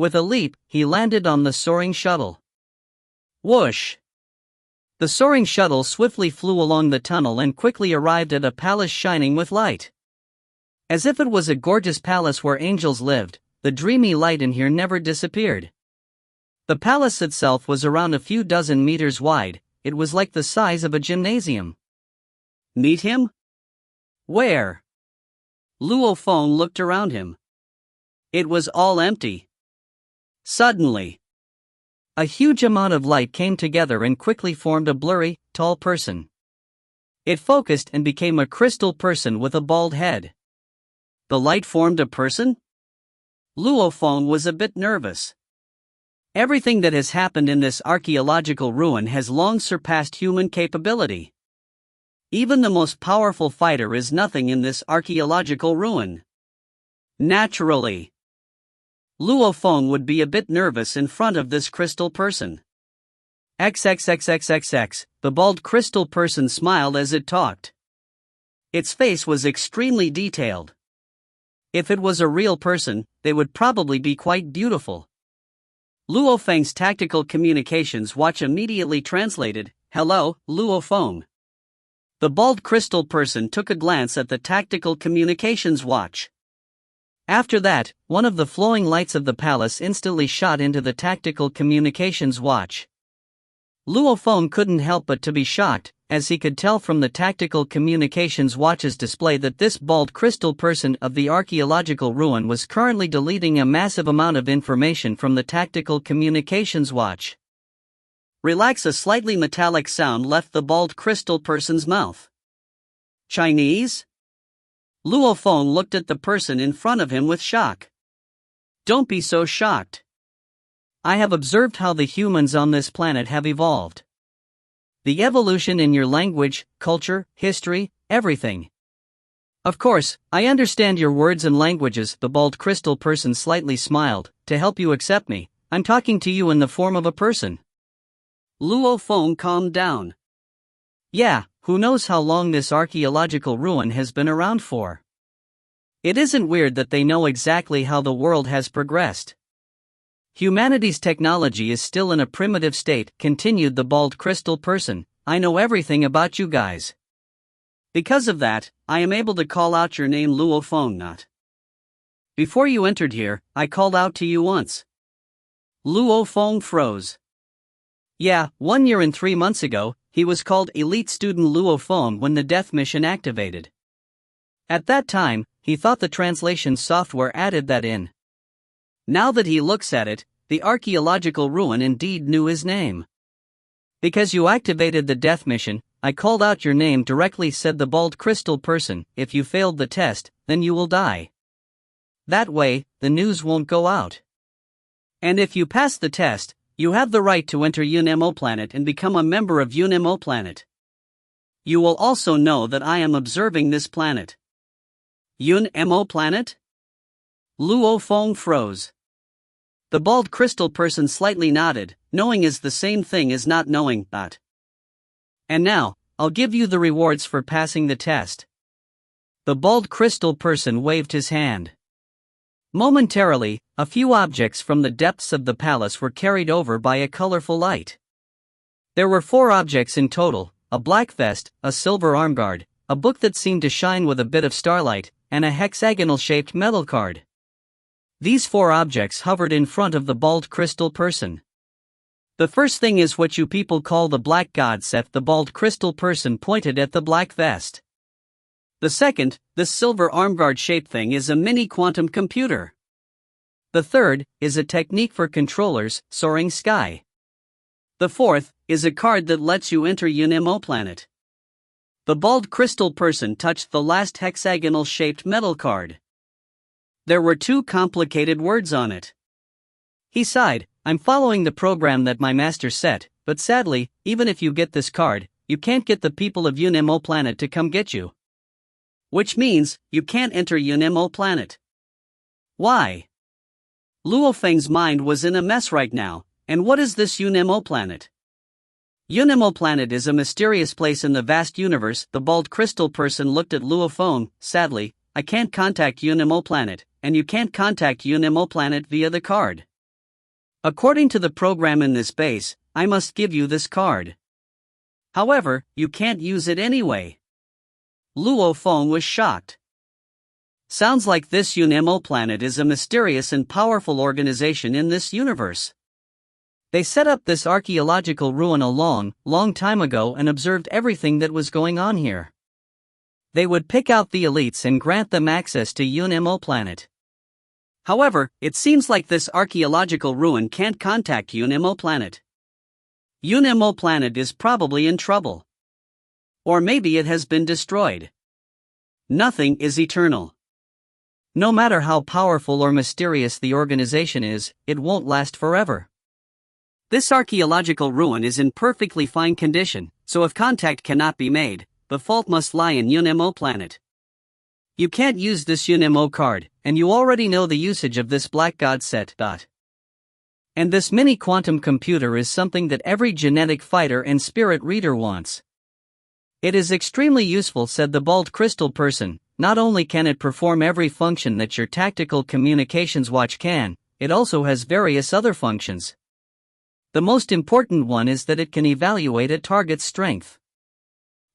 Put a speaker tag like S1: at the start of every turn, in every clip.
S1: With a leap, he landed on the soaring shuttle. Whoosh! The soaring shuttle swiftly flew along the tunnel and quickly arrived at a palace shining with light. As if it was a gorgeous palace where angels lived, the dreamy light in here never disappeared. The palace itself was around a few dozen meters wide. It was like the size of a gymnasium. Meet him? Where? Luo Feng looked around him. It was all empty. Suddenly, a huge amount of light came together and quickly formed a blurry, tall person. It focused and became a crystal person with a bald head. The light formed a person? Luo Feng was a bit nervous. Everything that has happened in this archaeological ruin has long surpassed human capability. Even the most powerful fighter is nothing in this archaeological ruin. Naturally, Luo Feng would be a bit nervous in front of this crystal person. XXXXXX, the bald crystal person smiled as it talked. Its face was extremely detailed. If it was a real person, they would probably be quite beautiful. Luo Feng's tactical communications watch immediately translated, "Hello, Luo Feng." The bald crystal person took a glance at the tactical communications watch. After that, one of the flowing lights of the palace instantly shot into the tactical communications watch. Luo Feng couldn't help but to be shocked, as he could tell from the tactical communications watch's display that this bald crystal person of the archaeological ruin was currently deleting a massive amount of information from the tactical communications watch. Relax. A slightly metallic sound left the bald crystal person's mouth. Chinese? Luo Feng looked at the person in front of him with shock. Don't be so shocked. I have observed how the humans on this planet have evolved. The evolution in your language, culture, history, everything. Of course, I understand your words and languages. The bald crystal person slightly smiled. To help you accept me, I'm talking to you in the form of a person. Luo Feng calmed down. Yeah, who knows how long this archaeological ruin has been around for? It isn't weird that they know exactly how the world has progressed. Humanity's technology is still in a primitive state, continued the bald crystal person. I know everything about you guys. Because of that, I am able to call out your name, Luo Feng. Not. Before you entered here, I called out to you once. Luo Feng froze. Yeah, 1 year and 3 months ago, he was called Elite Student Luo Feng when the death mission activated. At that time, he thought the translation software added that in. Now that he looks at it, the archaeological ruin indeed knew his name. Because you activated the death mission, I called out your name directly, said the bald crystal person. If you failed the test, then you will die. That way, the news won't go out. And if you pass the test, you have the right to enter Yunemo Planet and become a member of Yunemo Planet. You will also know that I am observing this planet. Yunemo Planet? Luo Feng froze. The bald crystal person slightly nodded. Knowing is the same thing as not knowing, but. And now, I'll give you the rewards for passing the test. The bald crystal person waved his hand. Momentarily, a few objects from the depths of the palace were carried over by a colorful light. There were 4 objects in total: a black vest, a silver armguard, a book that seemed to shine with a bit of starlight, and a hexagonal-shaped metal card. These 4 objects hovered in front of the bald crystal person. The first thing is what you people call the black god set. The bald crystal person pointed at the black vest. The second, this silver armguard-shaped thing, is a mini quantum computer. The third is a technique for controllers, soaring sky. The fourth is a card that lets you enter Yunemo Planet. The bald crystal person touched the last hexagonal-shaped metal card. There were 2 complicated words on it. He sighed. I'm following the program that my master set, but sadly, even if you get this card, you can't get the people of Yunemo Planet to come get you. Which means, you can't enter Yunemo Planet. Why? Luo Feng's mind was in a mess right now. And what is this Yunemo Planet? Yunemo Planet is a mysterious place in the vast universe. The bald crystal person looked at Luo Feng. Sadly, I can't contact Yunemo Planet, and you can't contact Yunemo Planet via the card. According to the program in this base, I must give you this card. However, you can't use it anyway. Luo Feng was shocked. Sounds like this UNMO planet is a mysterious and powerful organization in this universe. They set up this archaeological ruin a long time ago and observed everything that was going on here. They would pick out the elites and grant them access to UNMO planet. However, it seems like this archaeological ruin can't contact UNMO planet. UNMO planet is probably in trouble. Or maybe it has been destroyed. Nothing is eternal. No matter how powerful or mysterious the organization is, it won't last forever. This archaeological ruin is in perfectly fine condition, so if contact cannot be made, the fault must lie in UNMO planet. You can't use this UNMO card, and you already know the usage of this Black God set. And this mini quantum computer is something that every genetic fighter and spirit reader wants. It is extremely useful, said the bald crystal person. Not only can it perform every function that your tactical communications watch can, it also has various other functions. The most important one is that it can evaluate a target's strength.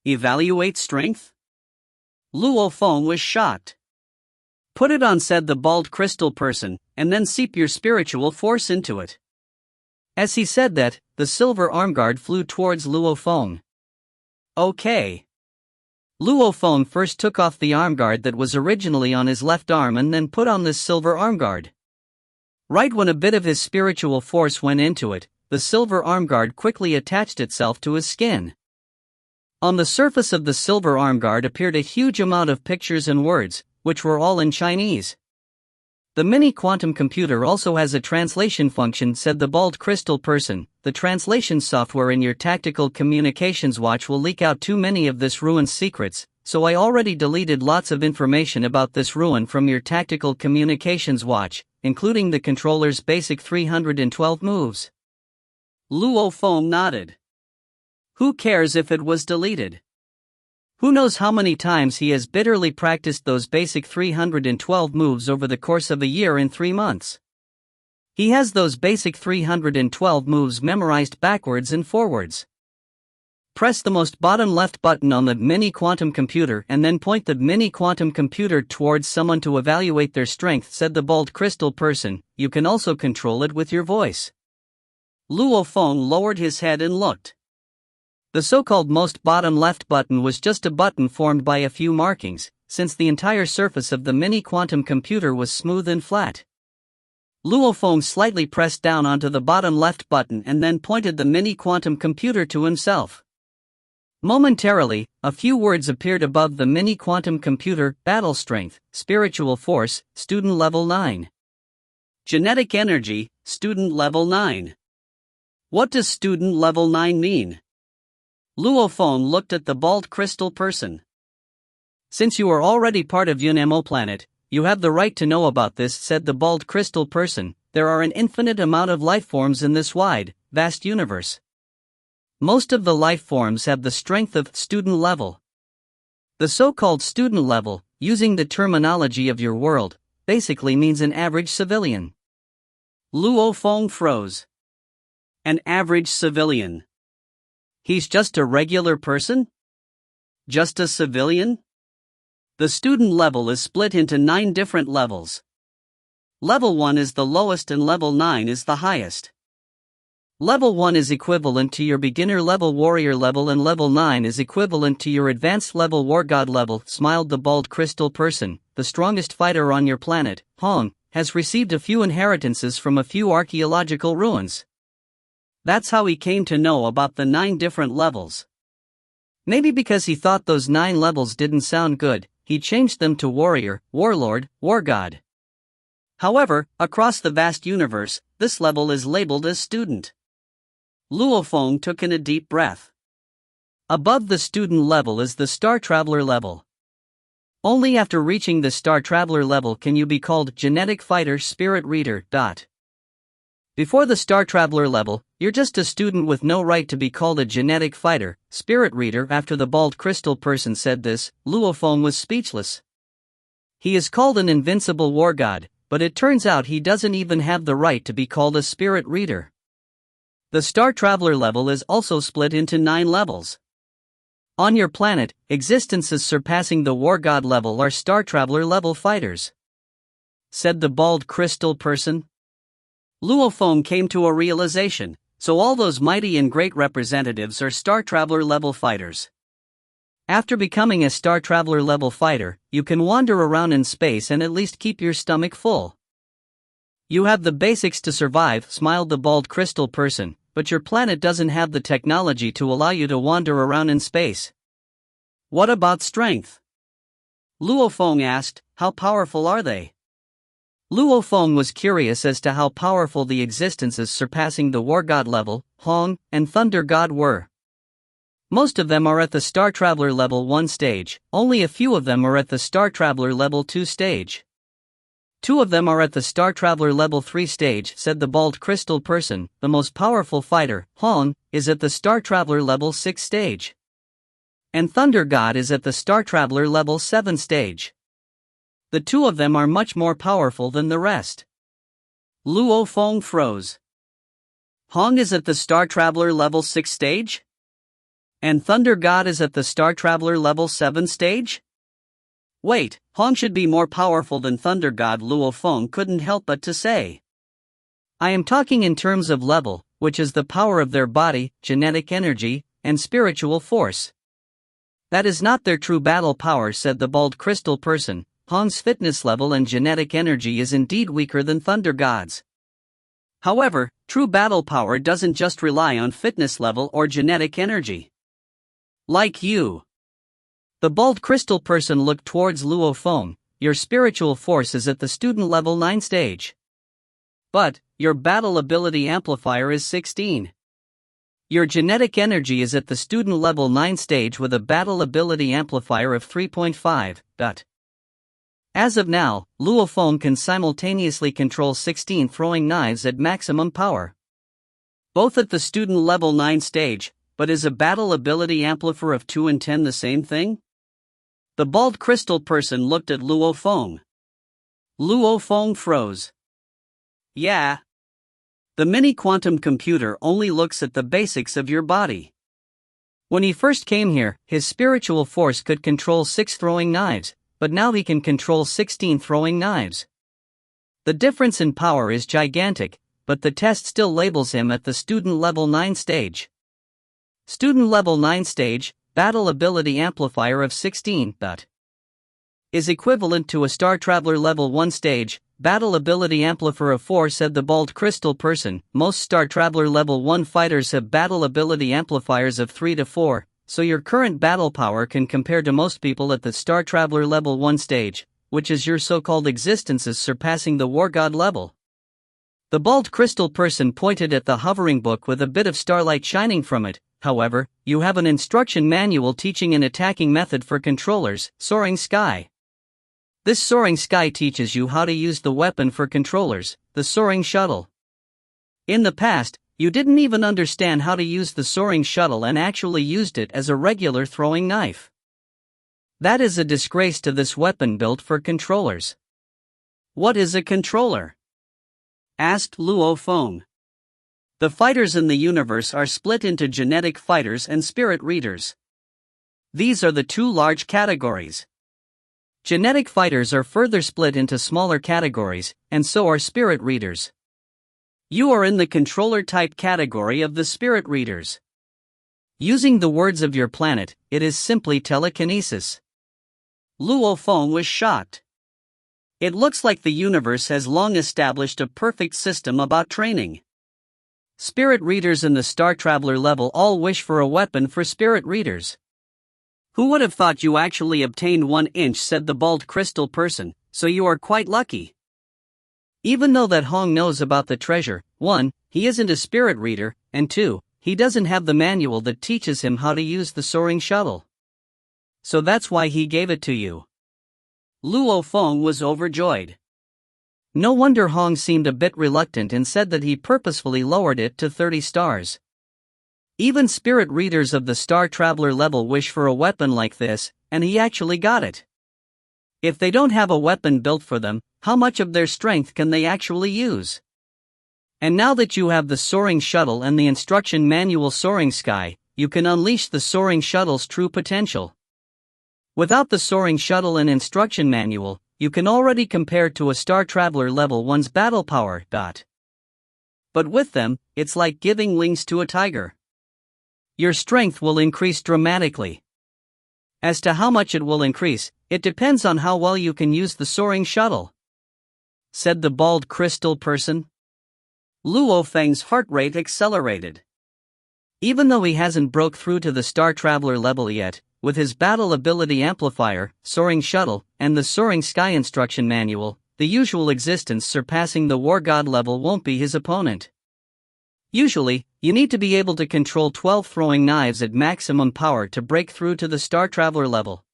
S1: Evaluate strength? Luo Feng was shocked. Put it on, said the bald crystal person, and then seep your spiritual force into it. As he said that, the silver armguard flew towards Luo Feng. Okay. Luo Feng first took off the armguard that was originally on his left arm and then put on this silver armguard. Right when a bit of his spiritual force went into it, the silver armguard quickly attached itself to his skin. On the surface of the silver armguard appeared a huge amount of pictures and words, which were all in Chinese. The mini quantum computer also has a translation function, said the bald crystal person. The translation software in your tactical communications watch will leak out too many of this ruin's secrets, so I already deleted lots of information about this ruin from your tactical communications watch, including the controller's basic 312 moves. Luo Feng nodded. Who cares if it was deleted? Who knows how many times he has bitterly practiced those basic 312 moves over the course of a year and 3 months. He has those basic 312 moves memorized backwards and forwards. Press the most bottom left button on the mini quantum computer and then point the mini quantum computer towards someone to evaluate their strength, said the bald crystal person. You can also control it with your voice. Luo Feng lowered his head and looked. The so-called most bottom left button was just a button formed by a few markings, since the entire surface of the mini quantum computer was smooth and flat. Luo Feng slightly pressed down onto the bottom left button and then pointed the mini quantum computer to himself. Momentarily, a few words appeared above the mini quantum computer: battle strength, spiritual force, student level 9. Genetic energy, student level 9. What does student level 9 mean? Luo Feng looked at the bald crystal person. Since you are already part of UNMO planet, you have the right to know about this, said the bald crystal person. There are an infinite amount of life forms in this wide, vast universe. Most of the life forms have the strength of student level. The so-called student level, using the terminology of your world, basically means an average civilian. Luo Feng froze. An average civilian. He's just a regular person? Just a civilian? The student level is split into 9 different levels. Level 1 is the lowest and level 9 is the highest. Level 1 is equivalent to your beginner level warrior level and level 9 is equivalent to your advanced level war god level, smiled the bald crystal person. The strongest fighter on your planet, Hong, has received a few inheritances from a few archaeological ruins. That's how he came to know about the 9 different levels. Maybe because he thought those 9 levels didn't sound good, he changed them to warrior, warlord, war god. However, across the vast universe, this level is labeled as student. Luo Feng took in a deep breath. Above the student level is the Star Traveler level. Only after reaching the Star Traveler level can you be called Genetic Fighter Spirit Reader. Before the Star Traveler level, you're just a student with no right to be called a Genetic Fighter Spirit Reader. After the bald crystal person said this, Luo Feng was speechless. He is called an invincible war god, but it turns out he doesn't even have the right to be called a spirit reader. The Star Traveler level is also split into 9 levels. On your planet, existences surpassing the War God level are Star Traveler level fighters," said the bald crystal person. Luo Feng came to a realization, so all those mighty and great representatives are Star Traveler level fighters. After becoming a Star Traveler level fighter, you can wander around in space and at least keep your stomach full. "You have the basics to survive," smiled the bald crystal person, "but your planet doesn't have the technology to allow you to wander around in space." "What about strength?" Luo Feng asked. "How powerful are they?" Luo Feng was curious as to how powerful the existences surpassing the War God level, Hong, and Thunder God were. Most of them are at the Star Traveler level 1 stage, only a few of them are at the Star Traveler level 2 stage. 2 of them are at the Star Traveler level 3 stage, said the bald crystal person. The most powerful fighter, Hong, is at the Star Traveler level 6 stage. And Thunder God is at the Star Traveler level 7 stage. The 2 of them are much more powerful than the rest. Luo Feng froze. Hong is at the Star Traveler level 6 stage? And Thunder God is at the Star Traveler level 7 stage? Wait, Hong should be more powerful than Thunder God, Luo Feng couldn't help but to say. I am talking in terms of level, which is the power of their body, genetic energy, and spiritual force. That is not their true battle power, said the bald crystal person. Hong's fitness level and genetic energy is indeed weaker than Thunder God's. However, true battle power doesn't just rely on fitness level or genetic energy. Like you. The bald crystal person looked towards Luo Feng. Your spiritual force is at the student level 9 stage. But, your battle ability amplifier is 16. Your genetic energy is at the student level 9 stage with a battle ability amplifier of 3.5. As of now, Luo Feng can simultaneously control 16 throwing knives at maximum power. Both at the student level 9 stage, but is a battle ability amplifier of 2 and 10 the same thing? The bald crystal person looked at Luo Feng. Luo Feng froze. Yeah. The mini quantum computer only looks at the basics of your body. When he first came here, his spiritual force could control 6 throwing knives, but now he can control 16 throwing knives. The difference in power is gigantic, but the test still labels him at the student level 9 stage. Student level 9 stage, battle ability amplifier of 16, is equivalent to a Star Traveler level 1 stage, battle ability amplifier of 4, said the bald crystal person. Most Star Traveler level 1 fighters have battle ability amplifiers of 3 to 4, so your current battle power can compare to most people at the Star Traveler level 1 stage, which is your so-called existences surpassing the War God level. The bald crystal person pointed at the hovering book with a bit of starlight shining from it. However, you have an instruction manual teaching an attacking method for controllers, Soaring Sky. This Soaring Sky teaches you how to use the weapon for controllers, the Soaring Shuttle. In the past, you didn't even understand how to use the Soaring Shuttle and actually used it as a regular throwing knife. That is a disgrace to this weapon built for controllers. What is a controller? Asked Luo Feng. The fighters in the universe are split into genetic fighters and spirit readers. These are the 2 large categories. Genetic fighters are further split into smaller categories, and so are spirit readers. You are in the controller type category of the spirit readers. Using the words of your planet, it is simply telekinesis. Luo Feng was shocked. It looks like the universe has long established a perfect system about training. Spirit readers in the Star Traveler level all wish for a weapon for spirit readers. Who would have thought you actually obtained 1 inch, said the bald crystal person, so you are quite lucky. Even though that Hong knows about the treasure, 1, he isn't a spirit reader, and 2, he doesn't have the manual that teaches him how to use the Soaring Shuttle. So that's why he gave it to you. Luo Feng was overjoyed. No wonder Hong seemed a bit reluctant and said that he purposefully lowered it to 30 stars. Even spirit readers of the Star Traveler level wish for a weapon like this, and he actually got it. If they don't have a weapon built for them, how much of their strength can they actually use? And now that you have the soaring shuttle and the instruction manual Soaring Sky, you can unleash the soaring shuttle's true potential. Without the soaring shuttle and instruction manual, you can already compare to a Star Traveler Level 1's battle power. But with them, it's like giving wings to a tiger. Your strength will increase dramatically. As to how much it will increase, it depends on how well you can use the soaring shuttle, said the bald crystal person. Luo Feng's heart rate accelerated. Even though he hasn't broke through to the Star Traveler level yet, with his battle ability amplifier, soaring shuttle, and the soaring sky instruction manual, the usual existence surpassing the war god level won't be his opponent. Usually, you need to be able to control 12 throwing knives at maximum power to break through to the Star Traveler level.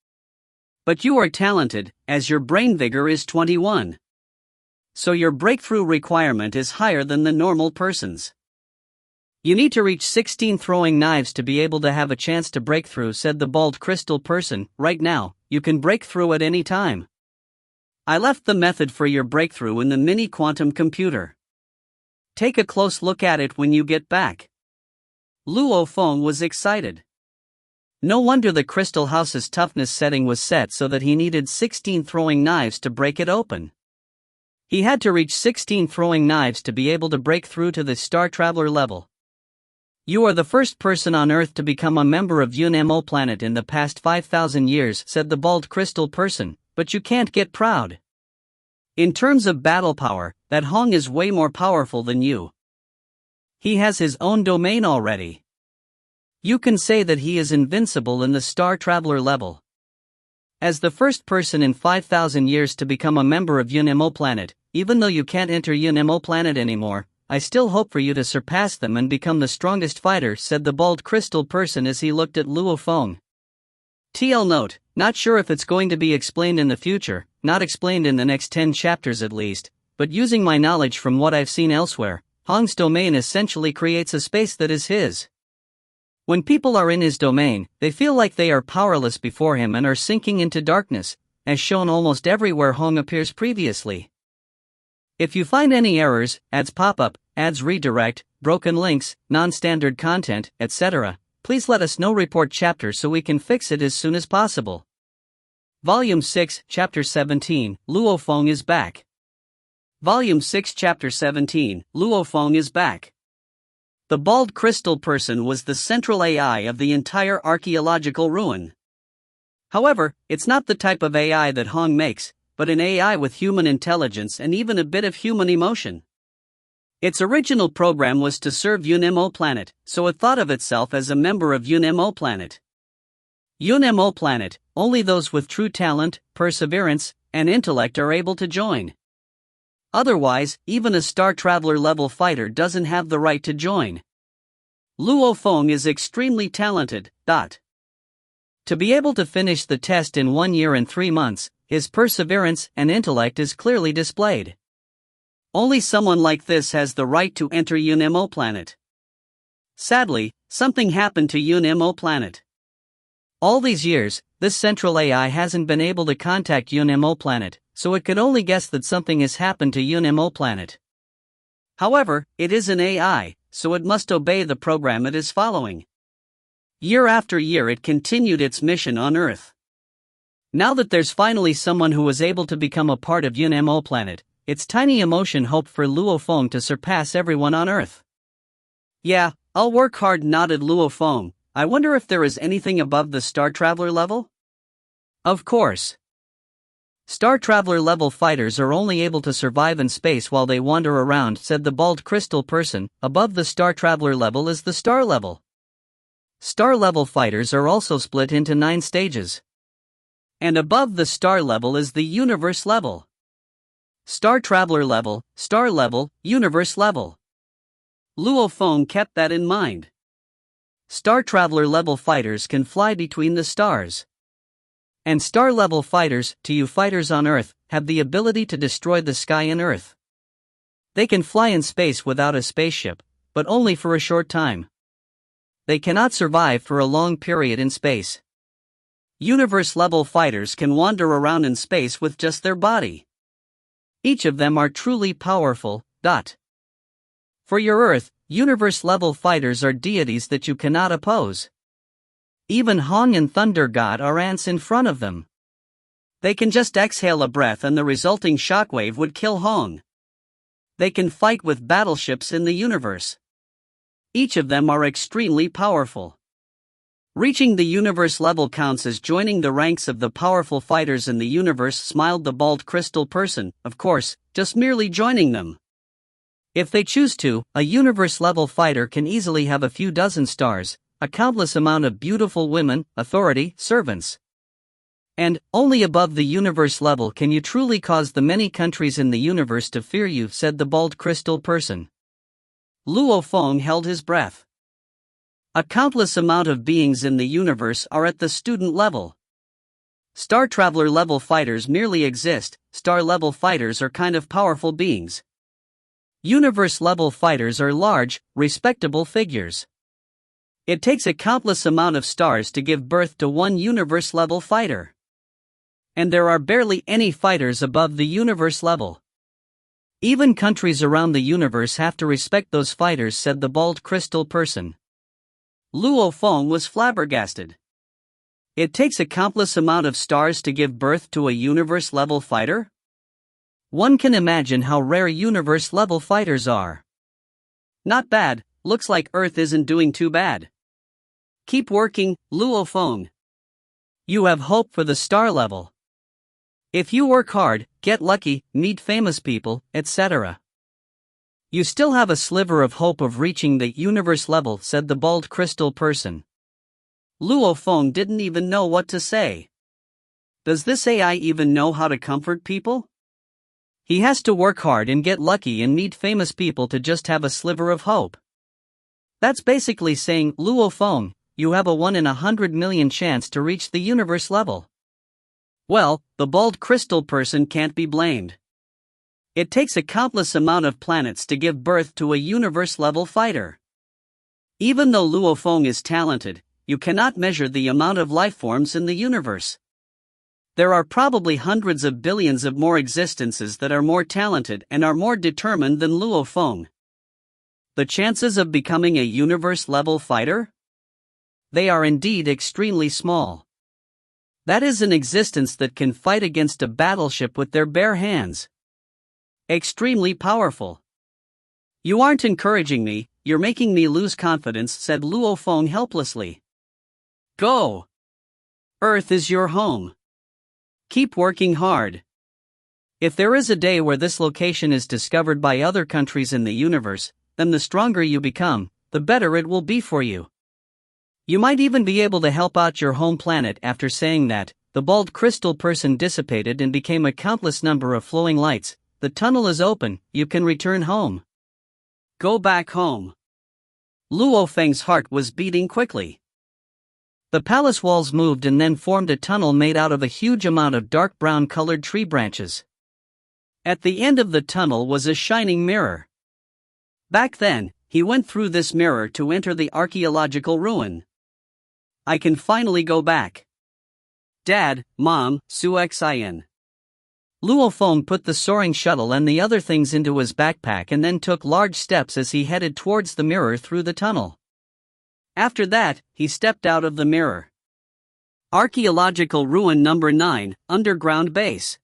S1: But you are talented, as your brain vigor is 21. So your breakthrough requirement is higher than the normal person's. You need to reach 16 throwing knives to be able to have a chance to break through, said the bald crystal person. Right now, you can break through at any time. I left the method for your breakthrough in the mini quantum computer. Take a close look at it when you get back. Luo Feng was excited. No wonder the Crystal House's toughness setting was set so that he needed 16 throwing knives to break it open. He had to reach 16 throwing knives to be able to break through to the Star Traveler level. You are the first person on Earth to become a member of UNMO planet in the past 5,000 years, said the bald crystal person, but you can't get proud. In terms of battle power, that Hong is way more powerful than you. He has his own domain already. You can say that he is invincible in the Star Traveler level. As the first person in 5,000 years to become a member of UNMO planet, even though you can't enter UNMO planet anymore, I still hope for you to surpass them and become the strongest fighter, said the bald crystal person as he looked at Luo Feng. TL note, not sure if it's going to be explained in the future, not explained in the next 10 chapters at least, but using my knowledge from what I've seen elsewhere, Hong's domain essentially creates a space that is his. When people are in his domain, they feel like they are powerless before him and are sinking into darkness, as shown almost everywhere Hong appears previously. If you find any errors, ads pop up, ads redirect, broken links, non-standard content, etc., please let us know. Report chapter so we can fix it as soon as possible. Volume 6, Chapter 17, Luo Feng is back. Volume 6, Chapter 17, Luo Feng is back. The bald crystal person was the central AI of the entire archaeological ruin. However, it's not the type of AI that Hong makes, but an AI with human intelligence and even a bit of human emotion. Its original program was to serve UNMO planet, so it thought of itself as a member of UNMO planet. UNMO planet, only those with true talent, perseverance, and intellect are able to join. Otherwise, even a Star Traveler level fighter doesn't have the right to join. Luo Feng is extremely talented. To be able to finish the test in 1 year and 3 months, his perseverance and intellect is clearly displayed. Only someone like this has the right to enter UNMO planet. Sadly, something happened to UNMO planet. All these years, this central AI hasn't been able to contact UNMO planet, so it could only guess that something has happened to UNMO planet. However, it is an AI, so it must obey the program it is following. Year after year it continued its mission on Earth. Now that there's finally someone who was able to become a part of UNMO planet, it's tiny emotion hope for Luo Feng to surpass everyone on Earth. Yeah, I'll work hard, nodded Luo Feng. I wonder if there is anything above the Star Traveler level? Of course. Star Traveler level fighters are only able to survive in space while they wander around, said the bald crystal person. Above the Star Traveler level is the Star level. Star level fighters are also split into 9 stages. And above the Star level is the Universe level. Star Traveler level, Star level, Universe level. Luo Feng kept that in mind. Star Traveler level fighters can fly between the stars. And Star level fighters, to you fighters on Earth, have the ability to destroy the sky and Earth. They can fly in space without a spaceship, but only for a short time. They cannot survive for a long period in space. Universe level fighters can wander around in space with just their body. Each of them are truly powerful. For your Earth, universe-level fighters are deities that you cannot oppose. Even Hong and Thunder God are ants in front of them. They can just exhale a breath and the resulting shockwave would kill Hong. They can fight with battleships in the universe. Each of them are extremely powerful. Reaching the universe level counts as joining the ranks of the powerful fighters in the universe, smiled the bald crystal person, of course, just merely joining them. If they choose to, a universe level fighter can easily have a few dozen stars, a countless amount of beautiful women, authority, servants. And, only above the universe level can you truly cause the many countries in the universe to fear you, said the bald crystal person. Luo Feng held his breath. A countless amount of beings in the universe are at the student level. Star Traveler level fighters merely exist, star level fighters are kind of powerful beings. Universe level fighters are large, respectable figures. It takes a countless amount of stars to give birth to one universe level fighter. And there are barely any fighters above the universe level. Even countries around the universe have to respect those fighters, said the bald crystal person. Luo Feng was flabbergasted. It takes a countless amount of stars to give birth to a universe-level fighter? One can imagine how rare universe-level fighters are. Not bad, looks like Earth isn't doing too bad. Keep working, Luo Feng. You have hope for the star level. If you work hard, get lucky, meet famous people, etc. You still have a sliver of hope of reaching the universe level, said the bald crystal person. Luo Feng didn't even know what to say. Does this AI even know how to comfort people? He has to work hard and get lucky and meet famous people to just have a sliver of hope. That's basically saying, Luo Feng, you have a 1 in 100 million chance to reach the universe level. Well, the bald crystal person can't be blamed. It takes a countless amount of planets to give birth to a universe-level fighter. Even though Luo Feng is talented, you cannot measure the amount of life forms in the universe. There are probably hundreds of billions of more existences that are more talented and are more determined than Luo Feng. The chances of becoming a universe-level fighter? They are indeed extremely small. That is an existence that can fight against a battleship with their bare hands. Extremely powerful. You aren't encouraging me, you're making me lose confidence, said Luo Feng helplessly. Go! Earth is your home. Keep working hard. If there is a day where this location is discovered by other countries in the universe, then the stronger you become, the better it will be for you. You might even be able to help out your home planet. After saying that, the bald crystal person dissipated and became a countless number of flowing lights. The tunnel is open, you can return home. Go back home. Luo Feng's heart was beating quickly. The palace walls moved and then formed a tunnel made out of a huge amount of dark brown colored tree branches. At the end of the tunnel was a shining mirror. Back then, he went through this mirror to enter the archaeological ruin. I can finally go back. Dad, Mom, Suxin. Luo Feng put the soaring shuttle and the other things into his backpack and then took large steps as he headed towards the mirror through the tunnel. After that, he stepped out of the mirror. Archaeological Ruin Number 9, Underground Base.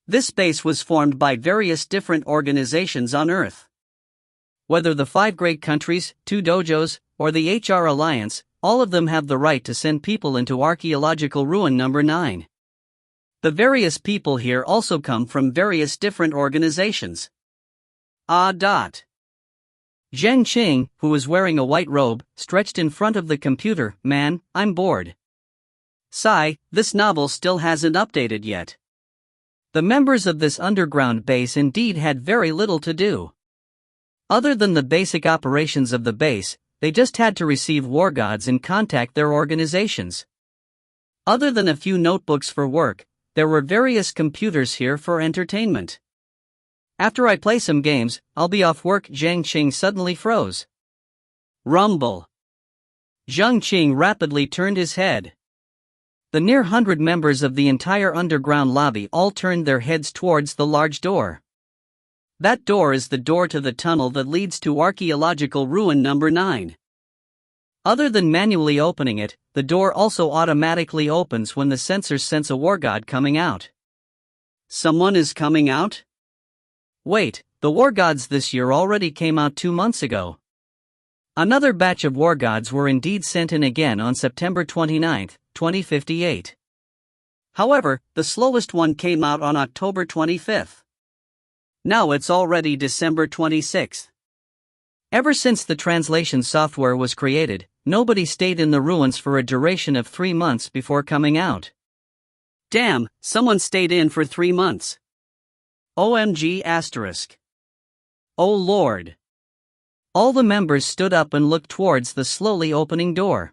S1: This base was formed by various different organizations on Earth. Whether the 5 great countries, 2 dojos, or the HR Alliance, all of them have the right to send people into Archaeological Ruin Number 9. The various people here also come from various different organizations. Zheng Qing, who was wearing a white robe, stretched in front of the computer. Man, I'm bored. Sigh, this novel still hasn't updated yet. The members of this underground base indeed had very little to do. Other than the basic operations of the base, they just had to receive war gods and contact their organizations. Other than a few notebooks for work, there were various computers here for entertainment. After I play some games, I'll be off work. Zhang Qing suddenly froze. Rumble. Zhang Qing rapidly turned his head. The near 100 members of the entire underground lobby all turned their heads towards the large door. That door is the door to the tunnel that leads to archaeological ruin number 9. Other than manually opening it, the door also automatically opens when the sensors sense a war god coming out. Someone is coming out? Wait, the war gods this year already came out 2 months ago. Another batch of war gods were indeed sent in again on September 29, 2058. However, the slowest one came out on October 25. Now it's already December 26. Ever since the translation software was created, nobody stayed in the ruins for a duration of 3 months before coming out. Damn, someone stayed in for 3 months. OMG asterisk. Oh Lord. All the members stood up and looked towards the slowly opening door.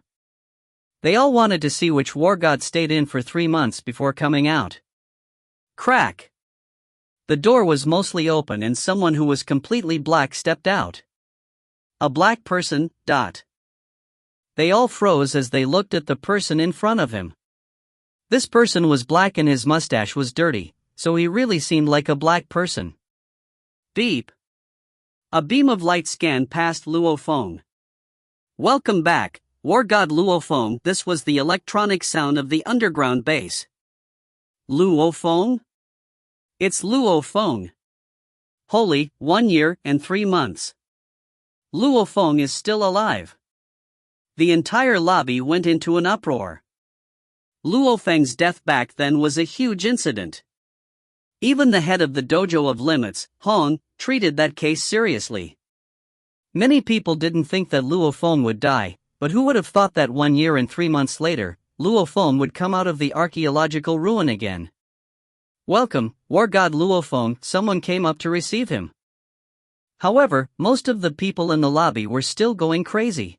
S1: They all wanted to see which war god stayed in for 3 months before coming out. Crack. The door was mostly open and someone who was completely black stepped out. A black person. They all froze as they looked at the person in front of him. This person was black and his mustache was dirty, so he really seemed like a black person. Beep. A beam of light scanned past Luo Feng. Welcome back, War God Luo Feng. This was the electronic sound of the underground base. Luo Feng? It's Luo Feng. Holy, 1 year and 3 months. Luo Feng is still alive. The entire lobby went into an uproar. Luo Feng's death back then was a huge incident. Even the head of the Dojo of Limits, Hong, treated that case seriously. Many people didn't think that Luo Feng would die, but who would have thought that 1 year and 3 months later, Luo Feng would come out of the archaeological ruin again? Welcome, War God Luo Feng. Someone came up to receive him. However, most of the people in the lobby were still going crazy.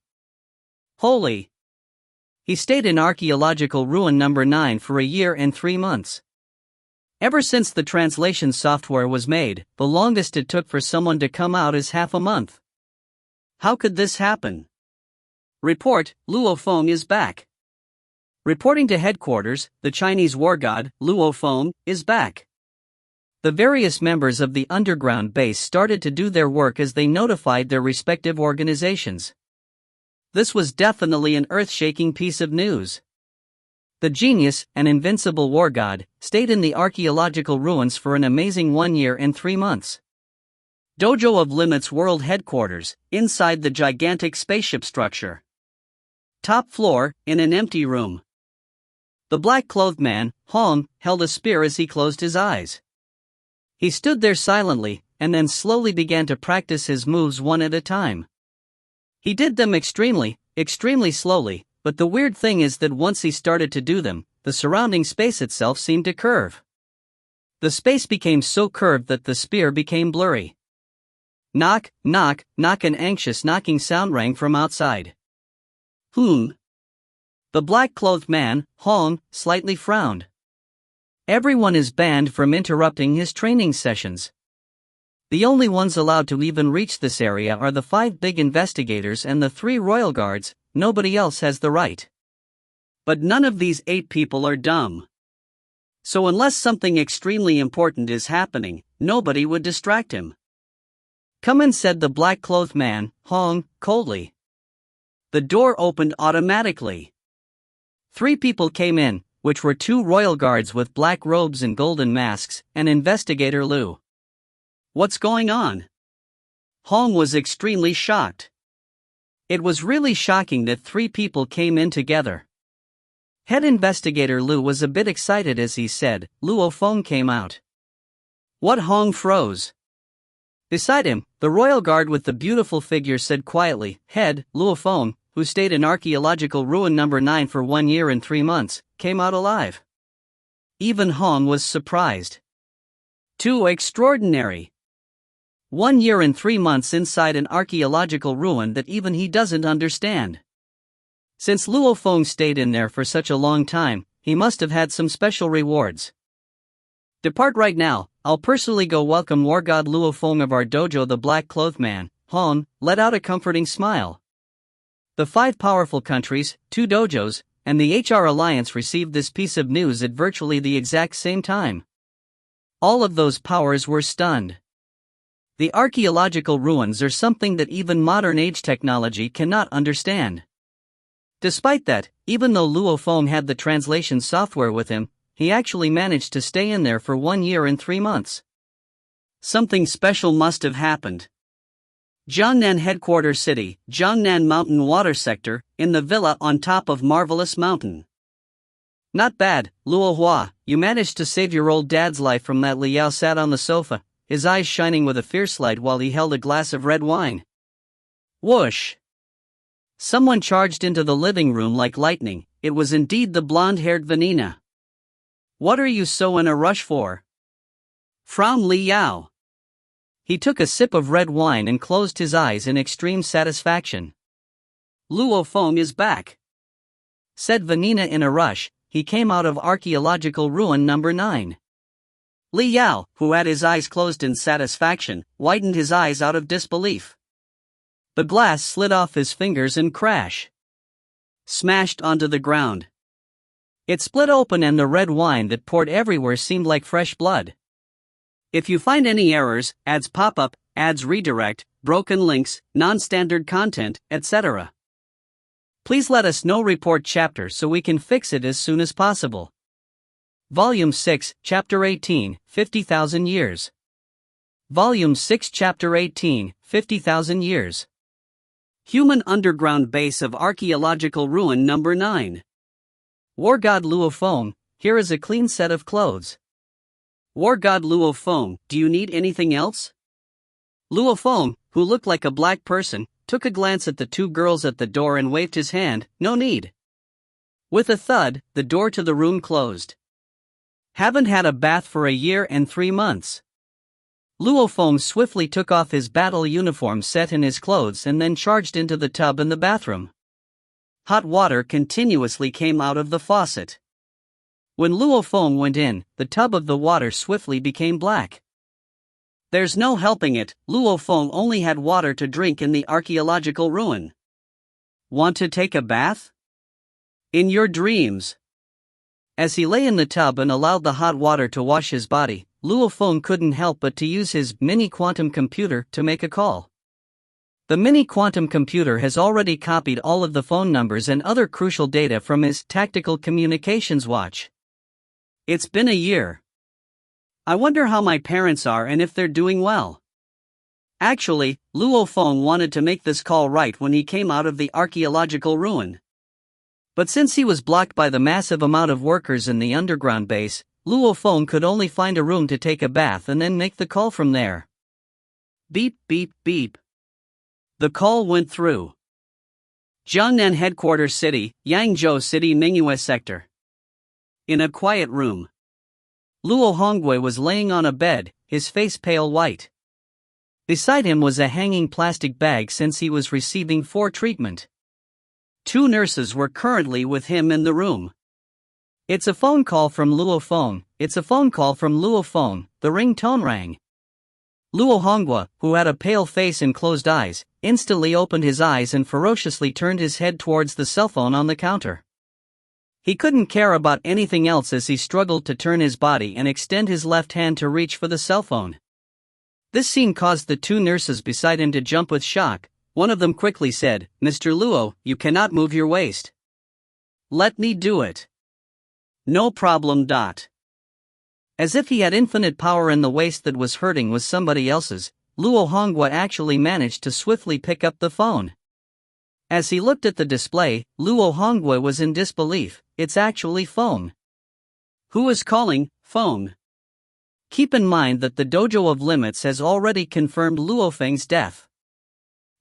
S1: Holy! He stayed in archaeological ruin number 9 for 1 year and 3 months. Ever since the translation software was made, the longest it took for someone to come out is half a month. How could this happen? Report, Luo Feng is back. Reporting to headquarters, the Chinese war god, Luo Feng, is back. The various members of the underground base started to do their work as they notified their respective organizations. This was definitely an earth-shaking piece of news. The genius and invincible war god stayed in the archaeological ruins for an amazing 1 year and 3 months. Dojo of Limits World Headquarters, inside the gigantic spaceship structure. Top floor, in an empty room. The black-clothed man, Hong, held a spear as he closed his eyes. He stood there silently, and then slowly began to practice his moves one at a time. He did them extremely slowly, but the weird thing is that once he started to do them, the surrounding space itself seemed to curve. The space became so curved that the spear became blurry. Knock, knock, knock. An anxious knocking sound rang from outside. The black-clothed man, Hong, slightly frowned. Everyone is banned from interrupting his training sessions. The only ones allowed to even reach this area are the 5 big investigators and the 3 royal guards. Nobody else has the right. But none of these 8 people are dumb. So unless something extremely important is happening, nobody would distract him. Come in, said the black-clothed man, Hong, coldly. The door opened automatically. 3 people came in, which were 2 royal guards with black robes and golden masks, and Investigator Lu. What's going on? Hong was extremely shocked. It was really shocking that 3 people came in together. Head Investigator Lu was a bit excited as he said, Luo Feng came out. What? Hong froze. Beside him, the royal guard with the beautiful figure said quietly, Head, Luo Feng, who stayed in archaeological ruin number 9 for 1 year and 3 months, came out alive. Even Hong was surprised. Too extraordinary. 1 year and 3 months inside an archaeological ruin that even he doesn't understand. Since Luo Feng stayed in there for such a long time, he must have had some special rewards. Depart right now. I'll personally go welcome War God Luo Feng of our dojo. The black-clothed man, Hong, let out a comforting smile. The 5 powerful countries, 2 dojos, and the HR Alliance received this piece of news at virtually the exact same time. All of those powers were stunned. The archaeological ruins are something that even modern age technology cannot understand. Despite that, even though Luo Feng had the translation software with him, he actually managed to stay in there for 1 year and 3 months. Something special must have happened. Jiangnan Headquarters City, Jiangnan Mountain Water Sector, in the villa on top of Marvelous Mountain. Not bad, Luo Hua, you managed to save your old dad's life from that. Liao sat on the sofa, his eyes shining with a fierce light while he held a glass of red wine. Whoosh! Someone charged into the living room like lightning. It was indeed the blonde-haired Vanina. What are you so in a rush for? From Liao. He took a sip of red wine and closed his eyes in extreme satisfaction. Luo Feng is back, said Vanina in a rush. He came out of archaeological ruin number 9. Liao, who had his eyes closed in satisfaction, widened his eyes out of disbelief. The glass slid off his fingers and smashed onto the ground. It split open and the red wine that poured everywhere seemed like fresh blood. If you find any errors, ads pop up, ads redirect, broken links, non-standard content, etc., please let us know. Report chapter so we can fix it as soon as possible. Volume 6, Chapter 18, 50,000 Years. Volume 6, Chapter 18, 50,000 Years. Human Underground Base of Archaeological Ruin Number 9. War God Luo Feng, here is a clean set of clothes. War God Luo Feng, do you need anything else? Luo Feng, who looked like a black person, took a glance at the 2 girls at the door and waved his hand. No need. With a thud, the door to the room closed. Haven't had a bath for a year and 3 months. Luo Feng swiftly took off his battle uniform set in his clothes and then charged into the tub in the bathroom. Hot water continuously came out of the faucet. When Luo Feng went in, the tub of the water swiftly became black. There's no helping it, Luo Feng only had water to drink in the archaeological ruin. Want to take a bath? In your dreams. As he lay in the tub and allowed the hot water to wash his body, Luo Feng couldn't help but to use his mini quantum computer to make a call. The mini quantum computer has already copied all of the phone numbers and other crucial data from his tactical communications watch. It's been a year. I wonder how my parents are and if they're doing well. Actually, Luo Feng wanted to make this call right when he came out of the archaeological ruin. But since he was blocked by the massive amount of workers in the underground base, Luo Feng could only find a room to take a bath and then make the call from there. Beep beep beep. The call went through. Jiangnan Headquarters City, Yangzhou City Mingyue Sector. In a quiet room. Luo Hongwei was laying on a bed, his face pale white. Beside him was a hanging plastic bag since he was receiving 4 treatment. 2 nurses were currently with him in the room. It's a phone call from Luo Feng, it's a phone call from Luo Feng, the ringtone rang. Luo Hongwa, who had a pale face and closed eyes, instantly opened his eyes and ferociously turned his head towards the cell phone on the counter. He couldn't care about anything else as he struggled to turn his body and extend his left hand to reach for the cell phone. This scene caused the 2 nurses beside him to jump with shock. One of them quickly said, "Mr. Luo, you cannot move your waist." "Let me do it." "No problem." As if he had infinite power and the waist that was hurting was somebody else's, Luo Hongwa actually managed to swiftly pick up the phone. As he looked at the display, Luo Hongwa was in disbelief. It's actually Feng. Who is calling? Feng. Keep in mind that the Dojo of Limits has already confirmed Luo Feng's death.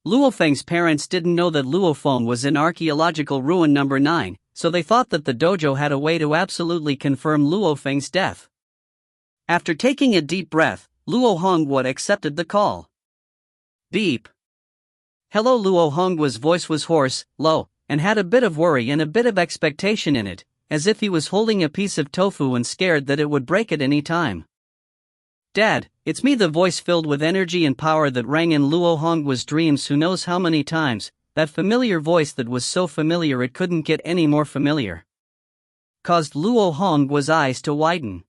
S1: Luo Feng's parents didn't know that Luo Feng was in archaeological ruin number 9, so they thought that the dojo had a way to absolutely confirm Luo Feng's death. After taking a deep breath, Luo Hongwa accepted the call. Beep. Hello. Luo Hongwa's voice was hoarse, low, and had a bit of worry and a bit of expectation in it, as if he was holding a piece of tofu and scared that it would break at any time. Dad, it's me. The voice filled with energy and power that rang in Luo Hongwa's dreams who knows how many times, that familiar voice that was so familiar it couldn't get any more familiar, caused Luo Hongguo's eyes to widen.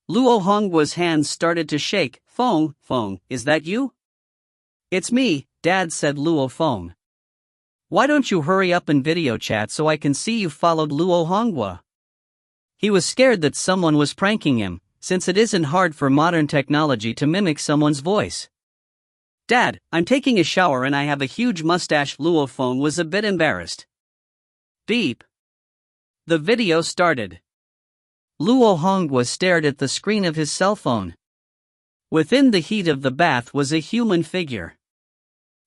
S1: Luo Hongguo's hands started to shake. Feng, is that you? It's me, Dad, said Luo Feng. Why don't you hurry up and video chat so I can see you followed Luo Hongguo? He was scared that someone was pranking him, since it isn't hard for modern technology to mimic someone's voice. Dad, I'm taking a shower and I have a huge mustache. Luo Feng was a bit embarrassed. Beep. The video started. Luo Hongguo stared at the screen of his cell phone. Within the heat of the bath was a human figure.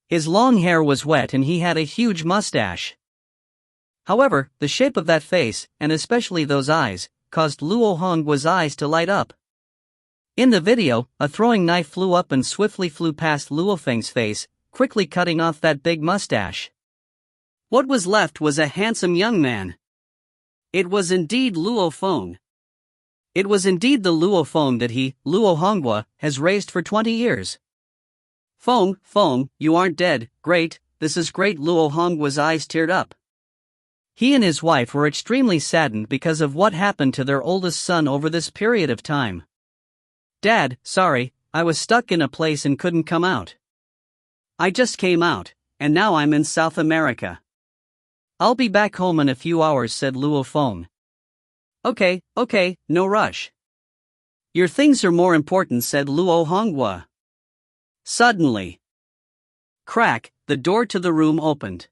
S1: His long hair was wet and he had a huge mustache. However, the shape of that face, and especially those eyes, caused Luo Hongguo's eyes to light up. In the video, a throwing knife flew up and swiftly flew past Luo Feng's face, quickly cutting off that big mustache. What was left was a handsome young man. It was indeed Luo Feng. It was indeed the Luo Feng that he, Luo Hongguo, has raised for 20 years. Feng, you aren't dead. Great, this is great. Luo Hongguo's eyes teared up. He and his wife were extremely saddened because of what happened to their oldest son over this period of time. Dad, sorry, I was stuck in a place and couldn't come out. I just came out, and now I'm in South America. I'll be back home in a few hours, said Luo Feng. Okay, no rush. Your things are more important, said Luo Hongguo. Suddenly, crack, the door to the room opened.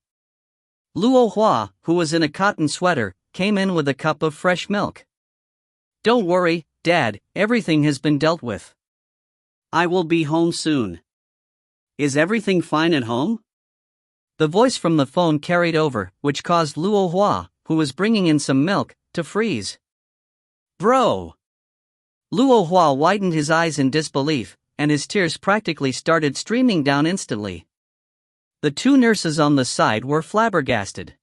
S1: Luo Hua, who was in a cotton sweater, came in with a cup of fresh milk. Don't worry, Dad, everything has been dealt with. I will be home soon. Is everything fine at home? The voice from the phone carried over, which caused Luo Hua, who was bringing in some milk, to freeze. Bro! Luo Hua widened his eyes in disbelief, and his tears practically started streaming down instantly. The two nurses on the side were flabbergasted.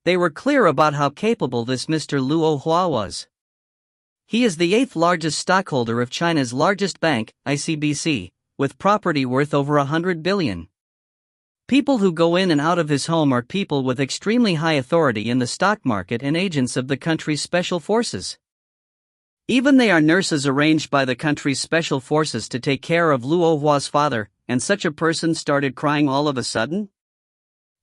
S1: They were clear about how capable this Mr. Luo Hua was. He is the 8th largest stockholder of China's largest bank, ICBC, with property worth over 100 billion. People who go in and out of his home are people with extremely high authority in the stock market and agents of the country's special forces. Even they are nurses arranged by the country's special forces to take care of Luo Hua's father, and such a person started crying all of a sudden?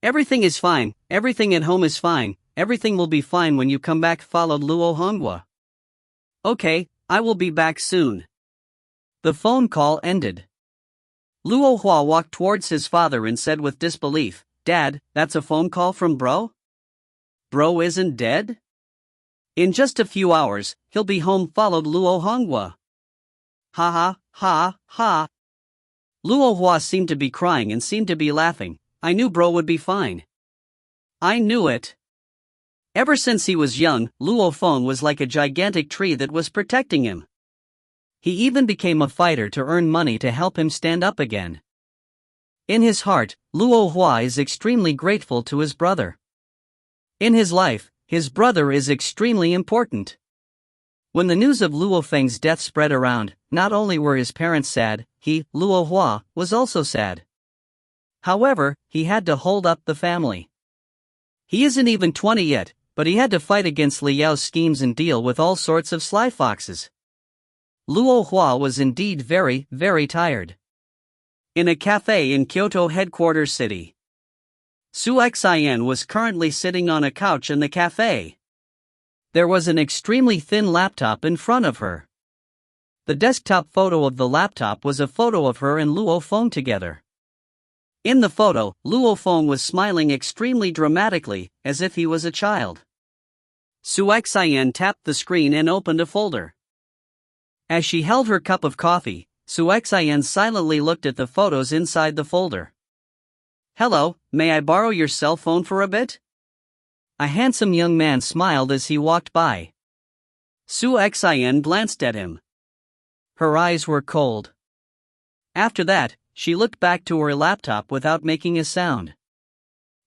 S1: Everything is fine, everything at home is fine, everything will be fine when you come back, followed Luo Hongguo. Okay, I will be back soon. The phone call ended. Luo Hua walked towards his father and said with disbelief, Dad, that's a phone call from bro? Bro isn't dead? In just a few hours, he'll be home, followed Luo Hongguo. Ha. Luo Hua seemed to be crying and seemed to be laughing. I knew bro would be fine. I knew it. Ever since he was young, Luo Feng was like a gigantic tree that was protecting him. He even became a fighter to earn money to help him stand up again. In his heart, Luo Hua is extremely grateful to his brother. In his life, his brother is extremely important. When the news of Luo Feng's death spread around, not only were his parents sad, he, Luo Hua, was also sad. However, he had to hold up the family. He isn't even 20 yet, but he had to fight against Li Yao's schemes and deal with all sorts of sly foxes. Luo Hua was indeed very, very tired. In a cafe in Kyoto headquarters city, Su Xian was currently sitting on a couch in the cafe. There was an extremely thin laptop in front of her. The desktop photo of the laptop was a photo of her and Luo Feng together. In the photo, Luo Feng was smiling extremely dramatically, as if he was a child. Su Xian tapped the screen and opened a folder. As she held her cup of coffee, Su Xian silently looked at the photos inside the folder. Hello, may I borrow your cell phone for a bit? A handsome young man smiled as he walked by. Su Xian glanced at him. Her eyes were cold. After that, she looked back to her laptop without making a sound.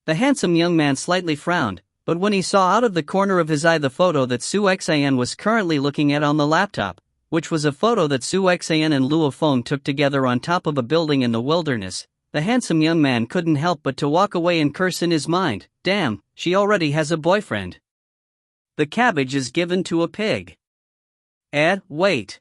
S1: The handsome young man slightly frowned, but when he saw out of the corner of his eye the photo that Su Xian was currently looking at on the laptop, which was a photo that Su Xian and Luo Feng took together on top of a building in the wilderness, the handsome young man couldn't help but to walk away and curse in his mind, "Damn, she already has a boyfriend. The cabbage is given to a pig." Wait.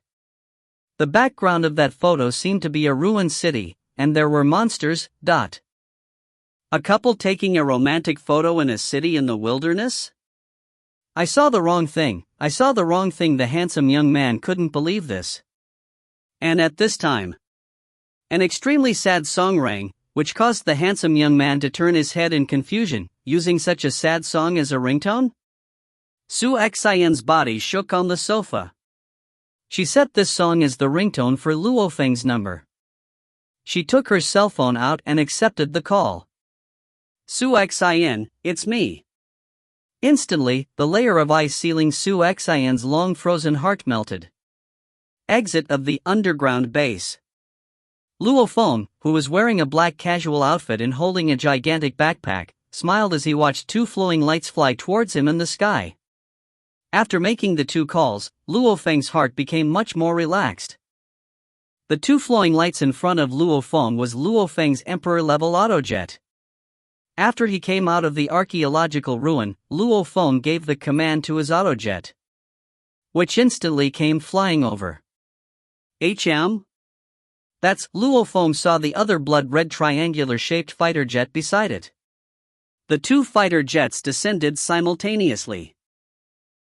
S1: The background of that photo seemed to be a ruined city, and there were monsters. A couple taking a romantic photo in a city in the wilderness? I saw the wrong thing. The handsome young man couldn't believe this. And at this time, an extremely sad song rang, which caused the handsome young man to turn his head in confusion, using such a sad song as a ringtone? Su Xian's body shook on the sofa. She set this song as the ringtone for Luo Feng's number. She took her cell phone out and accepted the call. "Su Xian, it's me." Instantly, the layer of ice sealing Su Xian's long frozen heart melted. Exit of the underground base. Luo Feng, who was wearing a black casual outfit and holding a gigantic backpack, smiled as he watched two flowing lights fly towards him in the sky. After making the two calls, Luo Feng's heart became much more relaxed. The two flowing lights in front of Luo Feng was Luo Feng's Emperor-level autojet. After he came out of the archaeological ruin, Luo Feng gave the command to his autojet, which instantly came flying over. That's Luo Feng saw the other blood-red triangular-shaped fighter jet beside it. The two fighter jets descended simultaneously.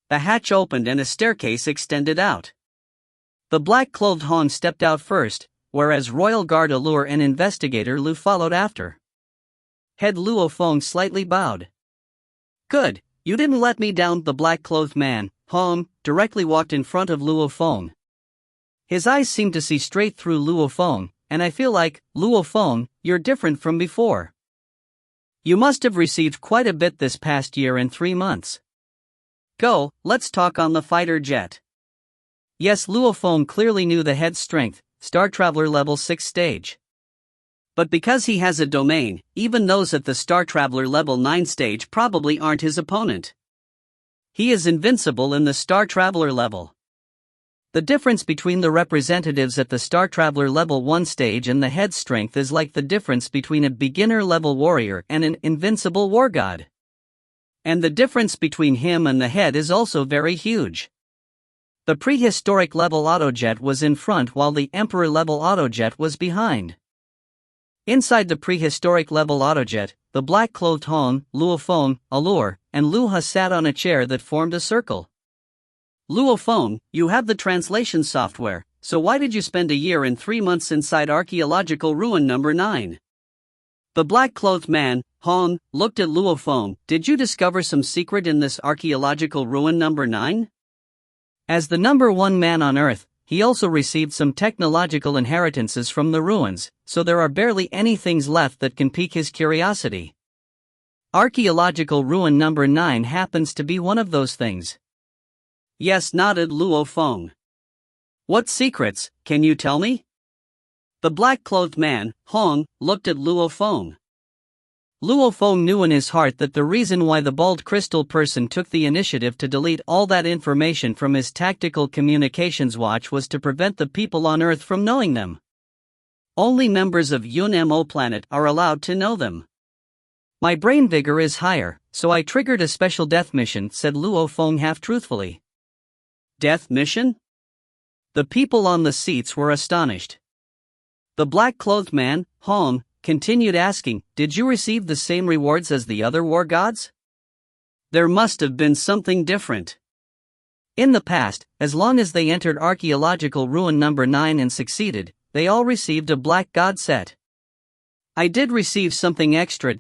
S1: The hatch opened and a staircase extended out. The black-clothed Hong stepped out first, whereas Royal Guard Allure and Investigator Lu followed after. Head Luo Feng slightly bowed. "Good, you didn't let me down." The black-clothed man, Hong, directly walked in front of Luo Feng. His eyes seemed to see straight through Luo Feng, "And I feel like, Luo Feng, you're different from before. You must have received quite a bit this past year and 3 months. Go, let's talk on the fighter jet." Yes, Luo Feng clearly knew the head's strength, Star Traveler level 6 stage. But because he has a domain, even those at the Star Traveler level 9 stage probably aren't his opponent. He is invincible in the Star Traveler level. The difference between the representatives at the Star Traveler level 1 stage and the head strength is like the difference between a beginner level warrior and an invincible war god. And the difference between him and the head is also very huge. The prehistoric level autojet was in front while the Emperor level autojet was behind. Inside the prehistoric level autojet, the black-clothed Hong, Luo Feng, Allure, and Lu Ha sat on a chair that formed a circle. "Luo Feng, you have the translation software, so why did you spend a year and 3 months inside archaeological ruin number 9? The black-clothed man, Hong, looked at Luo Feng. "Did you discover some secret in this archaeological ruin number 9? As the number 1 man on Earth, he also received some technological inheritances from the ruins, so there are barely any things left that can pique his curiosity. Archaeological ruin number 9 happens to be one of those things." "Yes," nodded Luo Feng. "What secrets, can you tell me?" The black-clothed man, Hong, looked at Luo Feng. Luo Feng knew in his heart that the reason why the bald crystal person took the initiative to delete all that information from his tactical communications watch was to prevent the people on Earth from knowing them. Only members of Yun-Mo planet are allowed to know them. "My brain vigor is higher, so I triggered a special death mission," said Luo Feng half-truthfully. "Death mission?" The people on the seats were astonished. The black-clothed man, Hong, continued asking, "Did you receive the same rewards as the other war gods?" There must have been something different. In the past, as long as they entered archaeological ruin number 9 and succeeded, they all received a black god set. "I did receive something extra.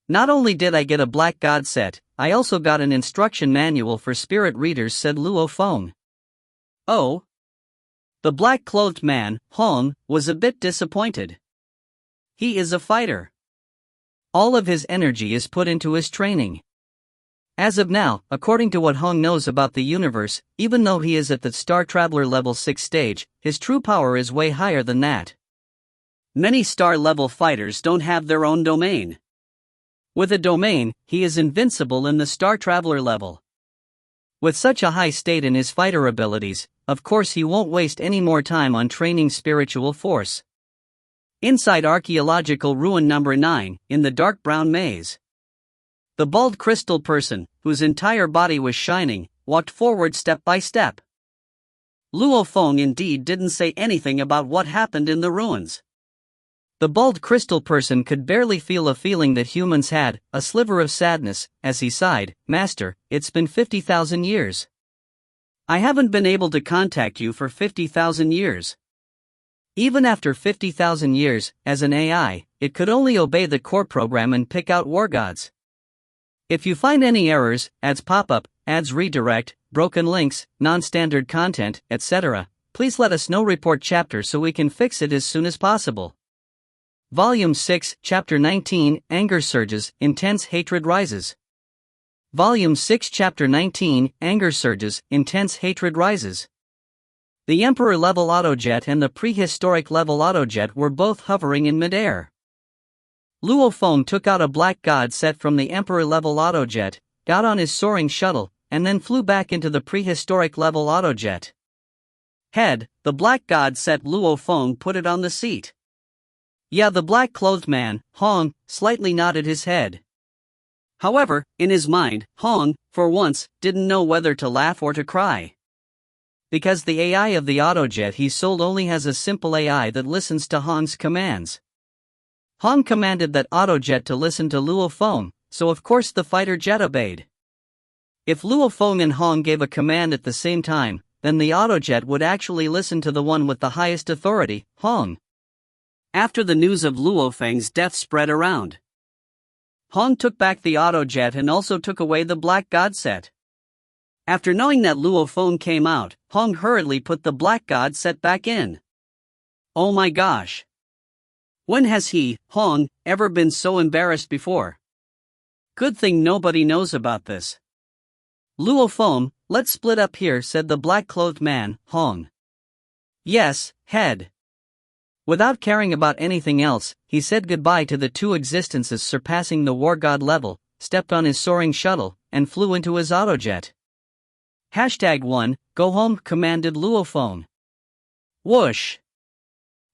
S1: Not only did I get a black god set, I also got an instruction manual for spirit readers," said Luo Feng. "Oh?" The black-clothed man, Hong, was a bit disappointed. He is a fighter. All of his energy is put into his training. As of now, according to what Hong knows about the universe, even though he is at the Star Traveler level 6 stage, his true power is way higher than that. Many star-level fighters don't have their own domain. With a domain, he is invincible in the Star Traveler level. With such a high state in his fighter abilities, of course he won't waste any more time on training spiritual force. Inside archaeological ruin number 9, in the dark brown maze. The bald crystal person, whose entire body was shining, walked forward step by step. Luo Feng indeed didn't say anything about what happened in the ruins. The bald crystal person could barely feel a feeling that humans had, a sliver of sadness, as he sighed, "Master, it's been 50,000 years. I haven't been able to contact you for 50,000 years. Even after 50,000 years, as an AI, it could only obey the core program and pick out war gods. If you find any errors, ads pop up, ads redirect, broken links, non-standard content, etc., please let us know. Report chapter so we can fix it as soon as possible." Volume 6, Chapter 19, Anger Surges, Intense Hatred Rises. Volume 6, Chapter 19, Anger Surges, Intense Hatred Rises. The Emperor-level autojet and the prehistoric-level autojet were both hovering in midair. Luo Feng took out a black god set from the Emperor-level autojet, got on his soaring shuttle, and then flew back into the prehistoric-level autojet. Head, the black god set. Luo Feng put it on the seat. Yeah, the black-clothed man, Hong, slightly nodded his head. However, in his mind, Hong, for once, didn't know whether to laugh or to cry. Because the AI of the autojet he sold only has a simple AI that listens to Hong's commands. Hong commanded that autojet to listen to Luo Feng, so of course the fighter jet obeyed. If Luo Feng and Hong gave a command at the same time, then the autojet would actually listen to the one with the highest authority, Hong. After the news of Luo Feng's death spread around, Hong took back the autojet and also took away the black god set. After knowing that Luo Feng came out, Hong hurriedly put the black god set back in. Oh my gosh! When has he, Hong, ever been so embarrassed before? Good thing nobody knows about this. Luo Feng, let's split up here, said the black-clothed man, Hong. Yes, head. Without caring about anything else, he said goodbye to the two existences surpassing the war god level, stepped on his soaring shuttle, and flew into his autojet. #1, go home, commanded Luo Feng. Whoosh!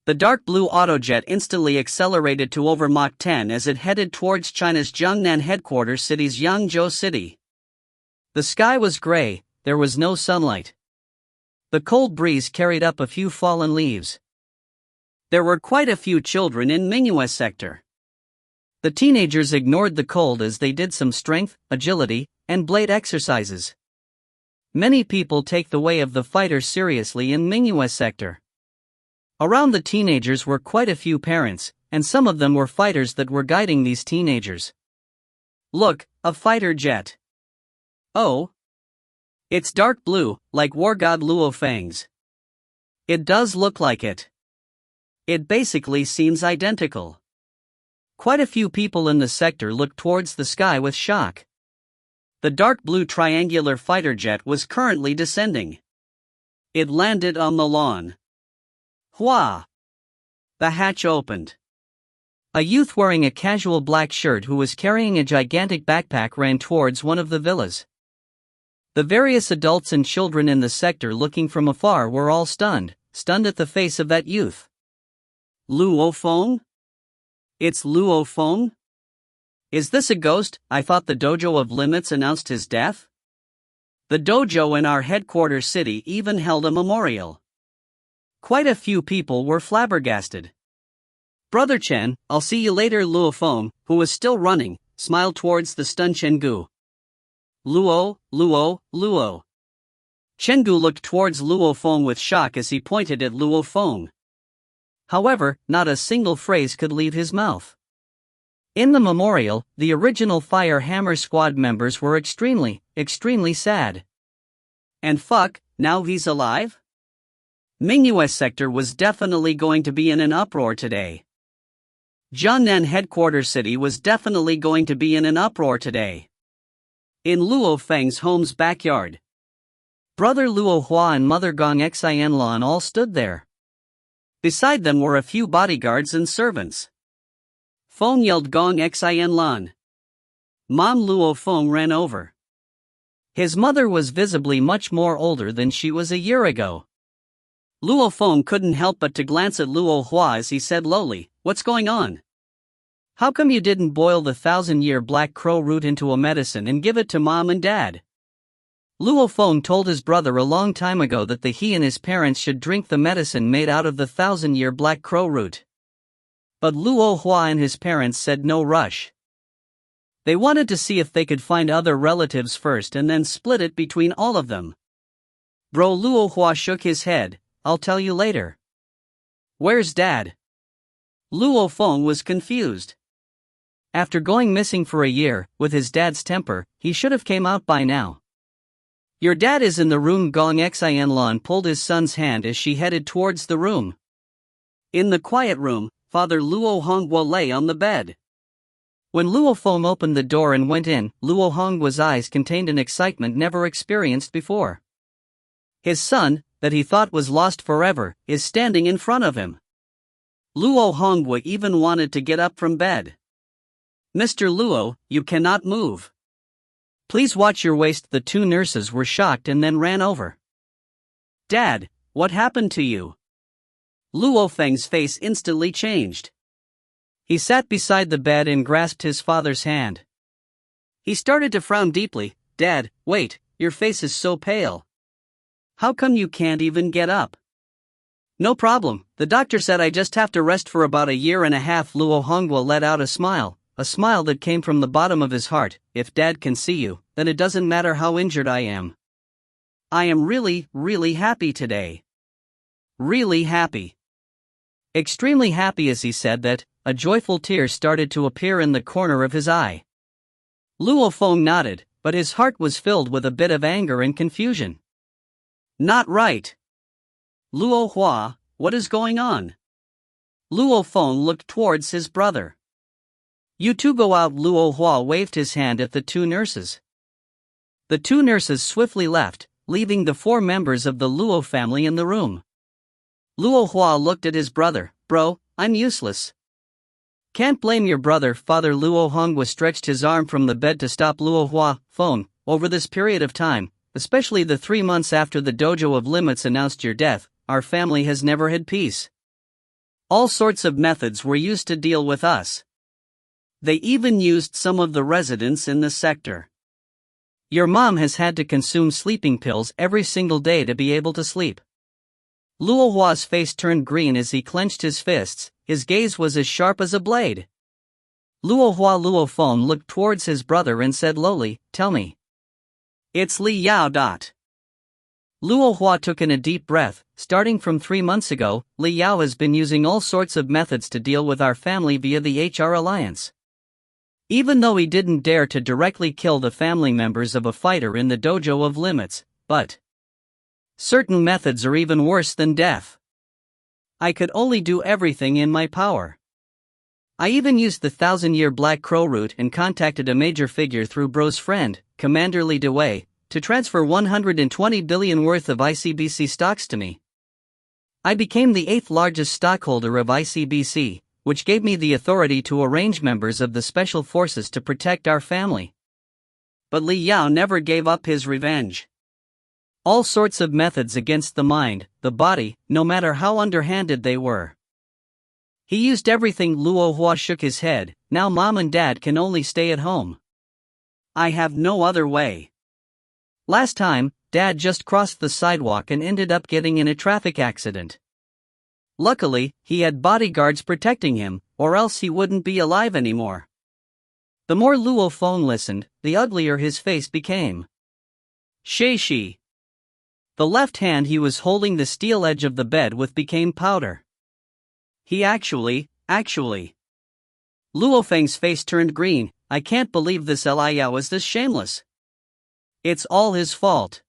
S1: The dark blue autojet instantly accelerated to over Mach 10 as it headed towards China's Jiangnan headquarters city's Yangzhou City. The sky was gray, there was no sunlight. The cold breeze carried up a few fallen leaves. There were quite a few children in Mingyue sector. The teenagers ignored the cold as they did some strength, agility, and blade exercises. Many people take the way of the fighter seriously in Mingyue sector. Around the teenagers were quite a few parents, and some of them were fighters that were guiding these teenagers. Look, a fighter jet. Oh. It's dark blue, like war god Luo Feng's. It does look like it. It basically seems identical. Quite a few people in the sector looked towards the sky with shock. The dark blue triangular fighter jet was currently descending. It landed on the lawn. Hua! The hatch opened. A youth wearing a casual black shirt who was carrying a gigantic backpack ran towards one of the villas. The various adults and children in the sector looking from afar were all stunned at the face of that youth. Luo Feng? It's Luo Feng? Is this a ghost? I thought the Dojo of Limits announced his death. The dojo in our headquarters city even held a memorial. Quite a few people were flabbergasted. Brother Chen, I'll see you later. Luo Feng, who was still running, smiled towards the stunned Chenggu. Luo. Chenggu looked towards Luo Feng with shock as he pointed at Luo Feng. However, not a single phrase could leave his mouth. In the memorial, the original Fire Hammer Squad members were extremely sad. And fuck, now he's alive? Mingyue sector was definitely going to be in an uproar today. Jiangnan headquarters city was definitely going to be in an uproar today. In Luo Feng's home's backyard, Brother Luo Hua and Mother Gong Xianlan all stood there. Beside them were a few bodyguards and servants. Feng yelled Gong Xianlan. Mom. Luo Feng ran over. His mother was visibly much more older than she was a year ago. Luo Feng couldn't help but to glance at Luo Hua as he said lowly, what's going on? How come you didn't boil the 1,000-year black crow root into a medicine and give it to mom and dad? Luo Feng told his brother a long time ago that he and his parents should drink the medicine made out of the 1,000-year black crow root. But Luo Hua and his parents said no rush. They wanted to see if they could find other relatives first and then split it between all of them. Bro, Luo Hua shook his head. I'll tell you later. Where's Dad? Luo Feng was confused. After going missing for a year, with his dad's temper, he should have came out by now. Your dad is in the room. Gong Xianlan pulled his son's hand as she headed towards the room. In the quiet room, Father Luo Hongguo lay on the bed. When Luo Feng opened the door and went in, Luo Hongguo's eyes contained an excitement never experienced before. His son, that he thought was lost forever, is standing in front of him. Luo Hongguo even wanted to get up from bed. Mr. Luo, you cannot move. Please watch your waist. The two nurses were shocked and then ran over. Dad, what happened to you? Luo Feng's face instantly changed. He sat beside the bed and grasped his father's hand. He started to frown deeply. Dad, wait, your face is so pale. How come you can't even get up? No problem, the doctor said I just have to rest for about a year and a half. Luo Hongguo let out a smile that came from the bottom of his heart. If Dad can see you, then it doesn't matter how injured I am. I am really, really happy today. Really happy. Extremely happy. As he said that, a joyful tear started to appear in the corner of his eye. Luo Feng nodded, but his heart was filled with a bit of anger and confusion. Not right. Luo Hua, what is going on? Luo Feng looked towards his brother. You two go out. Luo Hua waved his hand at the two nurses. The two nurses swiftly left, leaving the four members of the Luo family in the room. Luo Hua looked at his brother. Bro, I'm useless. Can't blame your brother. Father Luo Hongguo stretched his arm from the bed to stop Luo Hua. Feng, over this period of time, especially the 3 months after the Dojo of Limits announced your death, our family has never had peace. All sorts of methods were used to deal with us. They even used some of the residents in the sector. Your mom has had to consume sleeping pills every single day to be able to sleep. Luo Hua's face turned green as he clenched his fists. His gaze was as sharp as a blade. Luo Luo Feng looked towards his brother and said lowly, Tell me. It's Li Yao. Luo Hua took in a deep breath. Starting from 3 months ago, Li Yao has been using all sorts of methods to deal with our family via the HR alliance. Even though he didn't dare to directly kill the family members of a fighter in the Dojo of Limits, but certain methods are even worse than death. I could only do everything in my power. I even used the 1,000-year black crow root and contacted a major figure through Bro's friend, Commander Li Dewei, to transfer 120 billion worth of ICBC stocks to me. I became the 8th largest stockholder of ICBC, which gave me the authority to arrange members of the special forces to protect our family. But Li Yao never gave up his revenge. All sorts of methods against the mind, the body, no matter how underhanded they were. He used everything. Luo Hua shook his head. Now mom and dad can only stay at home. I have no other way. Last time, dad just crossed the sidewalk and ended up getting in a traffic accident. Luckily, he had bodyguards protecting him, or else he wouldn't be alive anymore. The more Luo Feng listened, the uglier his face became. Shi. The left hand he was holding the steel edge of the bed with became powder. He actually. Luo Feng's face turned green. I can't believe this Li Yao is this shameless. It's all his fault.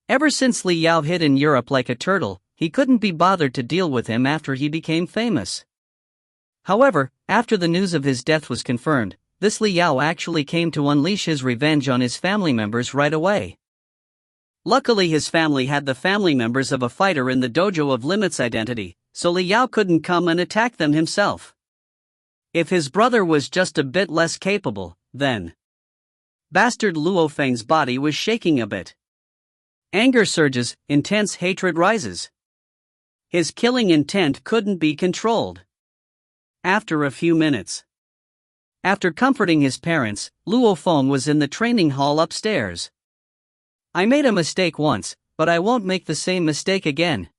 S1: Ever since Li Yao hid in Europe like a turtle, he couldn't be bothered to deal with him after he became famous. However, after the news of his death was confirmed, this Li Yao actually came to unleash his revenge on his family members right away. Luckily his family had the family members of a fighter in the Dojo of Limits identity, so Li Yao couldn't come and attack them himself. If his brother was just a bit less capable, then bastard Luo Feng's body was shaking a bit. Anger surges, intense hatred rises. His killing intent couldn't be controlled. After a few minutes. After comforting his parents, Luo Feng was in the training hall upstairs. I made a mistake once, but I won't make the same mistake again.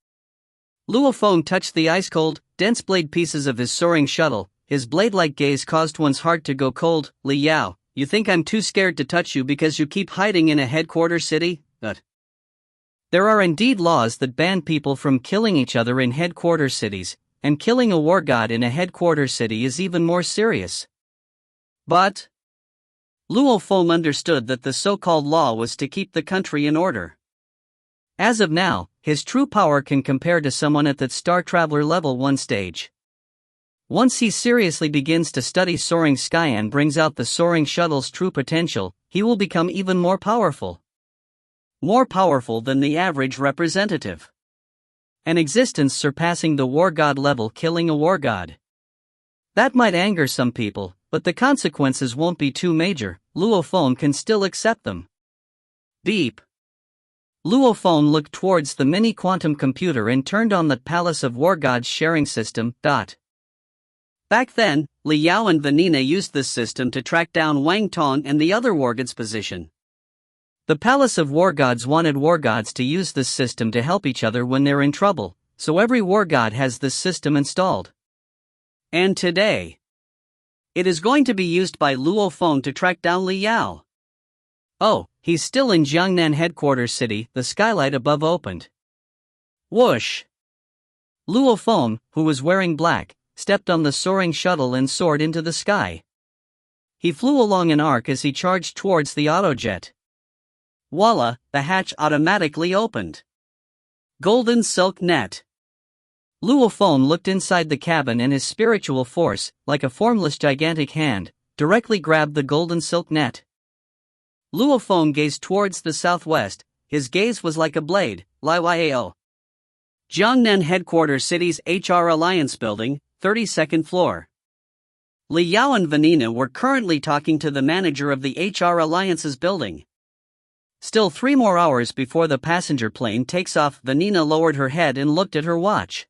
S1: Luo Feng touched the ice-cold, dense blade pieces of his soaring shuttle. His blade-like gaze caused one's heart to go cold. Li Yao, you think I'm too scared to touch you because you keep hiding in a headquarters city? There are indeed laws that ban people from killing each other in headquarters cities, and killing a war god in a headquarters city is even more serious. But Luo Feng understood that the so-called law was to keep the country in order. As of now, his true power can compare to someone at that Star Traveler level 1 stage. Once he seriously begins to study soaring sky and brings out the soaring shuttle's true potential, he will become even more powerful. More powerful than the average representative. An existence surpassing the war god level, killing a war god. That might anger some people, but the consequences won't be too major. Luo Feng can still accept them. Beep. Luo Feng looked towards the mini quantum computer and turned on the Palace of War Gods sharing system. Back then, Li Yao and Vanina used this system to track down Wang Tong and the other war gods' position. The Palace of War Gods wanted war gods to use this system to help each other when they're in trouble, so every war god has this system installed. And today, it is going to be used by Luo Feng to track down Li Yao. Oh, he's still in Jiangnan headquarters city. The skylight above opened. Whoosh! Luo Feng, who was wearing black, stepped on the soaring shuttle and soared into the sky. He flew along an arc as he charged towards the autojet. Voila, the hatch automatically opened. Golden silk net. Luo Feng looked inside the cabin and his spiritual force, like a formless gigantic hand, directly grabbed the golden silk net. Luo Feng gazed towards the southwest. His gaze was like a blade. Liao. Jiangnan headquarters city's HR Alliance building, 32nd floor. Li Yao and Vanina were currently talking to the manager of the HR Alliance's building. Still 3 more hours before the passenger plane takes off. Vanina lowered her head and looked at her watch.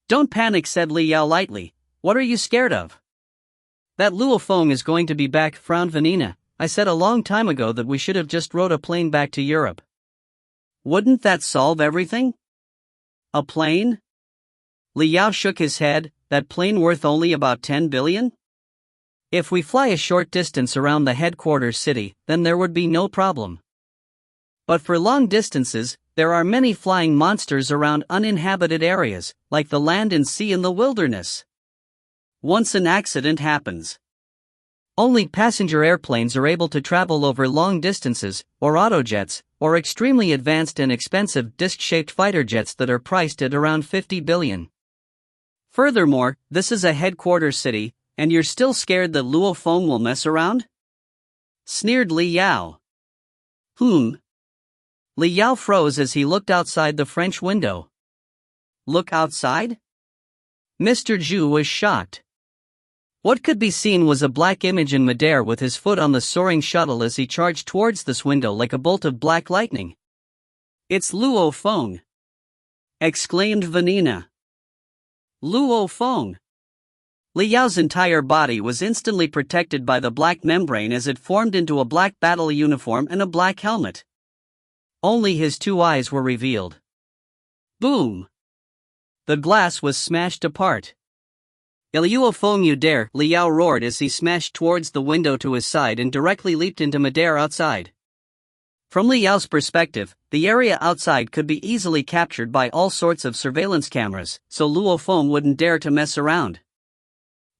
S1: Don't panic, said Li Yao lightly. What are you scared of? That Luo Feng is going to be back, frowned Vanina. I said a long time ago that we should have just rode a plane back to Europe. Wouldn't that solve everything? A plane? Li Yao shook his head. That plane worth only about 10 billion? If we fly a short distance around the headquarters city, then there would be no problem. But for long distances, there are many flying monsters around uninhabited areas, like the land and sea in the wilderness. Once an accident happens, only passenger airplanes are able to travel over long distances, or autojets, or extremely advanced and expensive disc-shaped fighter jets that are priced at around 50 billion. Furthermore, this is a headquarters city, and you're still scared that Luo Feng will mess around? Sneered Li Yao. Li Yao froze as he looked outside the French window. Look outside? Mr. Zhu was shocked. What could be seen was a black image in midair with his foot on the soaring shuttle as he charged towards this window like a bolt of black lightning. It's Luo Feng! Exclaimed Vanina. Luo Feng! Li Yao's entire body was instantly protected by the black membrane as it formed into a black battle uniform and a black helmet. Only his 2 eyes were revealed. Boom! The glass was smashed apart. Luo Feng, you dare! Li Yao roared as he smashed towards the window to his side and directly leaped into midair outside. From Li Yao's perspective, the area outside could be easily captured by all sorts of surveillance cameras, so Luo Feng wouldn't dare to mess around.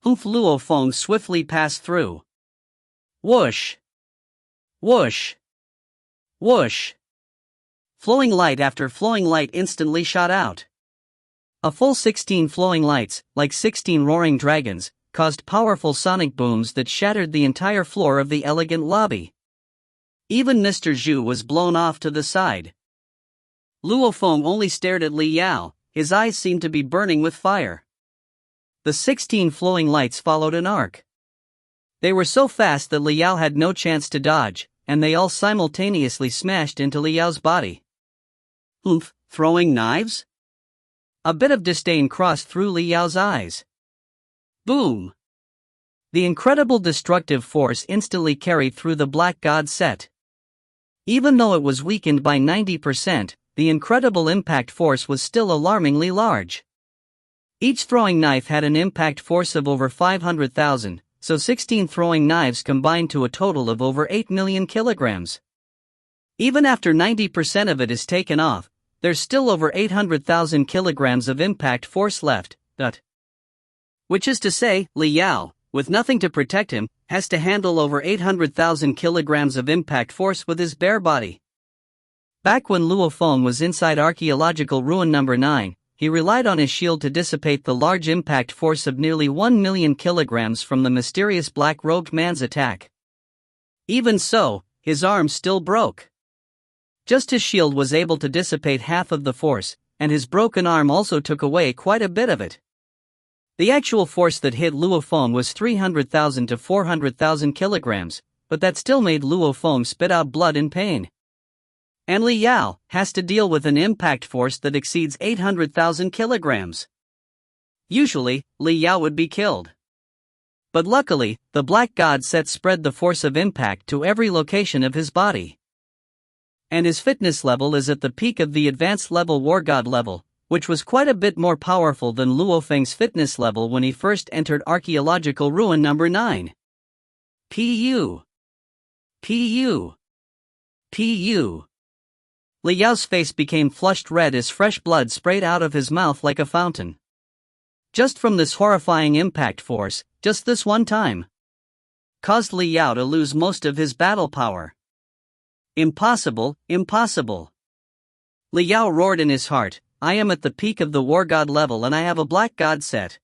S1: Luo Feng swiftly passed through. Whoosh! Whoosh! Whoosh! Flowing light after flowing light instantly shot out. A full 16 flowing lights, like 16 roaring dragons, caused powerful sonic booms that shattered the entire floor of the elegant lobby. Even Mr. Zhu was blown off to the side. Luo Feng only stared at Li Yao, his eyes seemed to be burning with fire. The 16 flowing lights followed an arc. They were so fast that Li Yao had no chance to dodge, and they all simultaneously smashed into Li Yao's body. Throwing knives? A bit of disdain crossed through Li Yao's eyes. Boom! The incredible destructive force instantly carried through the black god set. Even though it was weakened by 90%, the incredible impact force was still alarmingly large. Each throwing knife had an impact force of over 500,000, so 16 throwing knives combined to a total of over 8 million kilograms. Even after 90% of it is taken off, there's still over 800,000 kilograms of impact force left, which is to say, Li Yao, with nothing to protect him, has to handle over 800,000 kilograms of impact force with his bare body. Back when Luo Feng was inside archaeological ruin number 9, he relied on his shield to dissipate the large impact force of nearly 1 million kilograms from the mysterious black-robed man's attack. Even so, his arm still broke. Just his shield was able to dissipate half of the force, and his broken arm also took away quite a bit of it. The actual force that hit Luo Feng was 300,000 to 400,000 kilograms, but that still made Luo Feng spit out blood in pain. And Li Yao has to deal with an impact force that exceeds 800,000 kilograms. Usually, Li Yao would be killed. But luckily, the black god set spread the force of impact to every location of his body. And his fitness level is at the peak of the advanced level war god level, which was quite a bit more powerful than Luo Feng's fitness level when he first entered archaeological ruin number 9. Pu. Li Yao's face became flushed red as fresh blood sprayed out of his mouth like a fountain. Just from this horrifying impact force, just this one time, caused Li Yao to lose most of his battle power. Impossible, impossible. Li Yao roared in his heart, I am at the peak of the war god level and I have a black god set.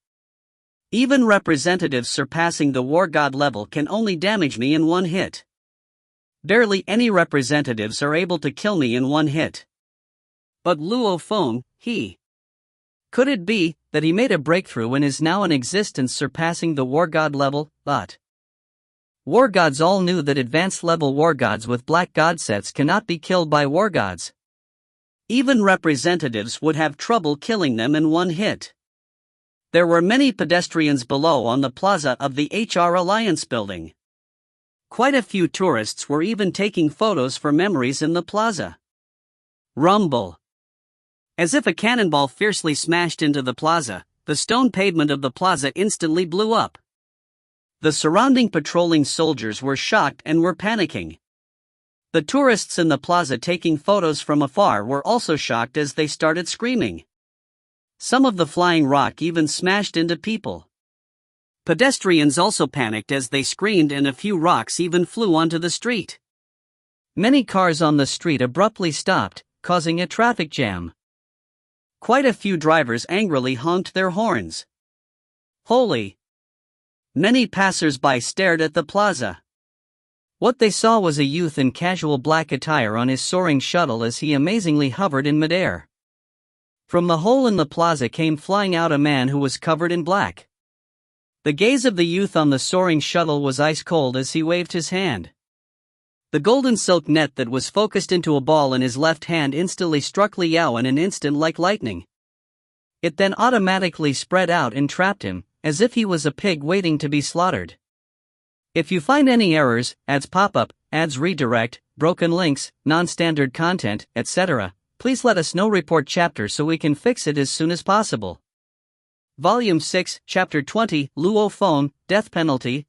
S1: Even representatives surpassing the war god level can only damage me in one hit. Barely any representatives are able to kill me in one hit. But Luo Feng, could it be that he made a breakthrough and is now in existence surpassing the war god level? But war gods all knew that advanced level war gods with black god sets cannot be killed by war gods. Even representatives would have trouble killing them in one hit. There were many pedestrians below on the plaza of the HR Alliance building. Quite a few tourists were even taking photos for memories in the plaza. Rumble. As if a cannonball fiercely smashed into the plaza, the stone pavement of the plaza instantly blew up. The surrounding patrolling soldiers were shocked and were panicking. The tourists in the plaza taking photos from afar were also shocked as they started screaming. Some of the flying rock even smashed into people. Pedestrians also panicked as they screamed and a few rocks even flew onto the street. Many cars on the street abruptly stopped, causing a traffic jam. Quite a few drivers angrily honked their horns. Holy! Many passers-by stared at the plaza. What they saw was a youth in casual black attire on his soaring shuttle as he amazingly hovered in midair. From the hole in the plaza came flying out a man who was covered in black. The gaze of the youth on the soaring shuttle was ice cold as he waved his hand. The golden silk net that was focused into a ball in his left hand instantly struck Li Yao in an instant like lightning. It then automatically spread out and trapped him, as if he was a pig waiting to be slaughtered. If you find any errors, ads pop up, ads redirect, broken links, non-standard content, etc., please let us know. Report chapter so we can fix it as soon as possible. Volume 6, Chapter 20, Luo Feng, Death Penalty.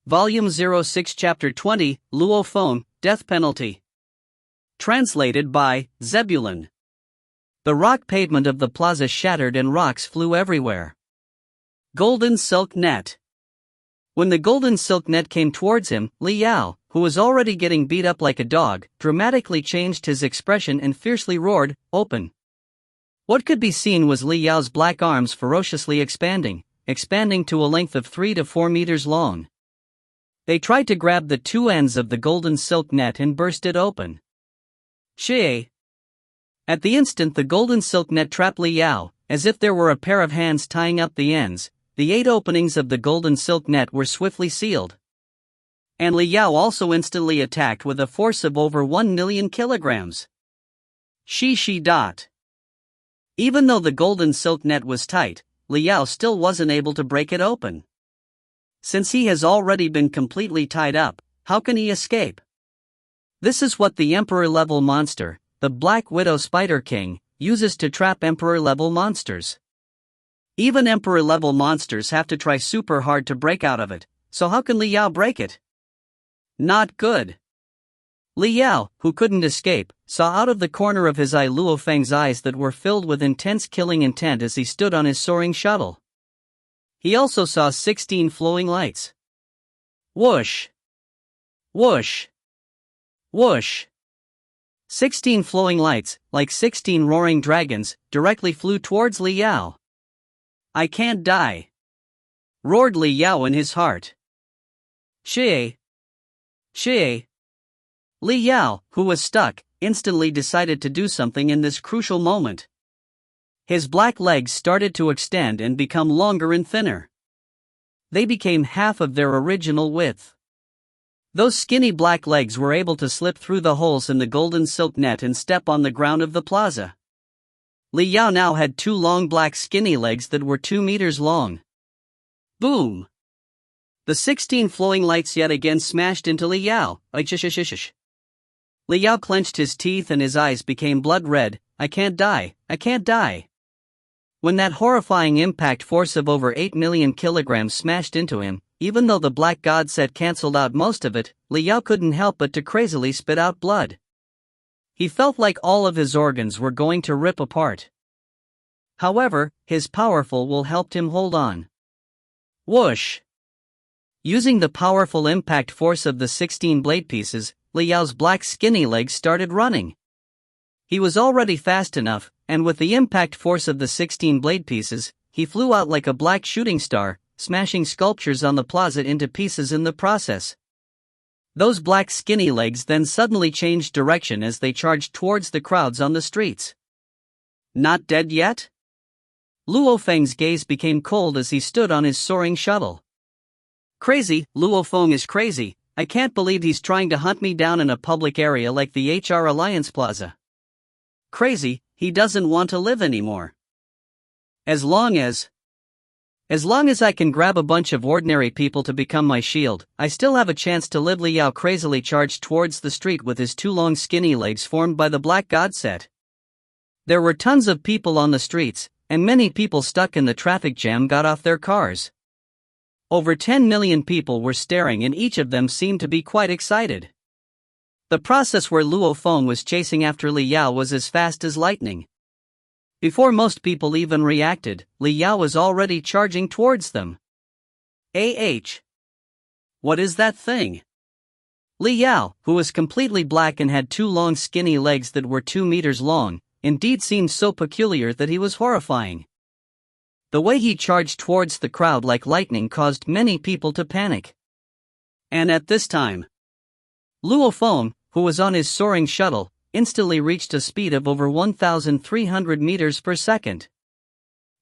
S1: Volume 06, Chapter 20, Luo Feng, Death Penalty. Translated by Zebulon. The rock pavement of the plaza shattered and rocks flew everywhere. Golden silk net. When the golden silk net came towards him, Li Yao, who was already getting beat up like a dog, dramatically changed his expression and fiercely roared, "Open!" What could be seen was Li Yao's black arms ferociously expanding to a length of 3 to 4 meters long. They tried to grab the two ends of the golden silk net and burst it open. Shie! At the instant the golden silk net trapped Li Yao, as if there were a pair of hands tying up the ends, the 8 openings of the golden silk net were swiftly sealed. And Li Yao also instantly attacked with a force of over 1 million kilograms. Shi. Even though the golden silk net was tight, Li Yao still wasn't able to break it open. Since he has already been completely tied up, how can he escape? This is what the Emperor-level monster, the Black Widow Spider King, uses to trap Emperor-level monsters. Even Emperor-level monsters have to try super hard to break out of it, so how can Li Yao break it? Not good. Li Yao, who couldn't escape, saw out of the corner of his eye Luo Feng's eyes that were filled with intense killing intent as he stood on his soaring shuttle. He also saw 16 flowing lights. Whoosh! Whoosh! Whoosh! 16 flowing lights, like 16 roaring dragons, directly flew towards Li Yao. I can't die! Roared Li Yao in his heart. Xie! Xie! Li Yao, who was stuck, instantly decided to do something in this crucial moment. His black legs started to extend and become longer and thinner. They became half of their original width. Those skinny black legs were able to slip through the holes in the golden silk net and step on the ground of the plaza. Li Yao now had 2 long black skinny legs that were 2 meters long. Boom! The 16 flowing lights yet again smashed into Li Yao. Li Yao clenched his teeth and his eyes became blood red. I can't die, I can't die. When that horrifying impact force of over 8 million kilograms smashed into him, even though the black god set cancelled out most of it, Li Yao couldn't help but to crazily spit out blood. He felt like all of his organs were going to rip apart. However, his powerful will helped him hold on. Whoosh! Using the powerful impact force of the 16 blade pieces, Li Yao's black skinny legs started running. He was already fast enough, and with the impact force of the 16 blade pieces, he flew out like a black shooting star, smashing sculptures on the plaza into pieces in the process. Those black skinny legs then suddenly changed direction as they charged towards the crowds on the streets. Not dead yet? Luo Feng's gaze became cold as he stood on his soaring shuttle. Crazy, Luo Feng is crazy. I can't believe he's trying to hunt me down in a public area like the HR Alliance Plaza. Crazy, he doesn't want to live anymore. As long as I can grab a bunch of ordinary people to become my shield, I still have a chance to live. Li Yao crazily charged towards the street with his 2 long skinny legs formed by the black god set. There were tons of people on the streets, and many people stuck in the traffic jam got off their cars. Over 10 million people were staring and each of them seemed to be quite excited. The process where Luo Feng was chasing after Li Yao was as fast as lightning. Before most people even reacted, Li Yao was already charging towards them. What is that thing? Li Yao, who was completely black and had 2 long skinny legs that were 2 meters long, indeed seemed so peculiar that he was horrifying. The way he charged towards the crowd like lightning caused many people to panic. And at this time, Luo Feng, who was on his soaring shuttle, instantly reached a speed of over 1,300 meters per second.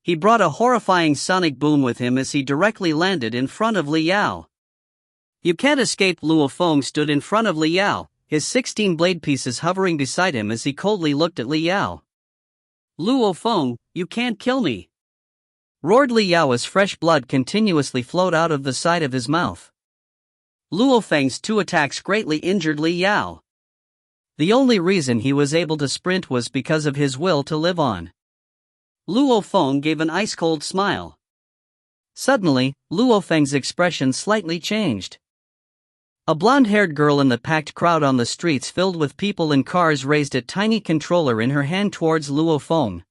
S1: He brought a horrifying sonic boom with him as he directly landed in front of Li Yao. You can't escape. Luo Feng stood in front of Li Yao, his 16 blade pieces hovering beside him as he coldly looked at Li Yao. Luo Feng, you can't kill me! Roared Li Yao as fresh blood continuously flowed out of the side of his mouth. Luo Feng's 2 attacks greatly injured Li Yao. The only reason he was able to sprint was because of his will to live on. Luo Feng gave an ice-cold smile. Suddenly, Luo Feng's expression slightly changed. A blonde-haired girl in the packed crowd on the streets filled with people and cars raised a tiny controller in her hand towards Luo Feng.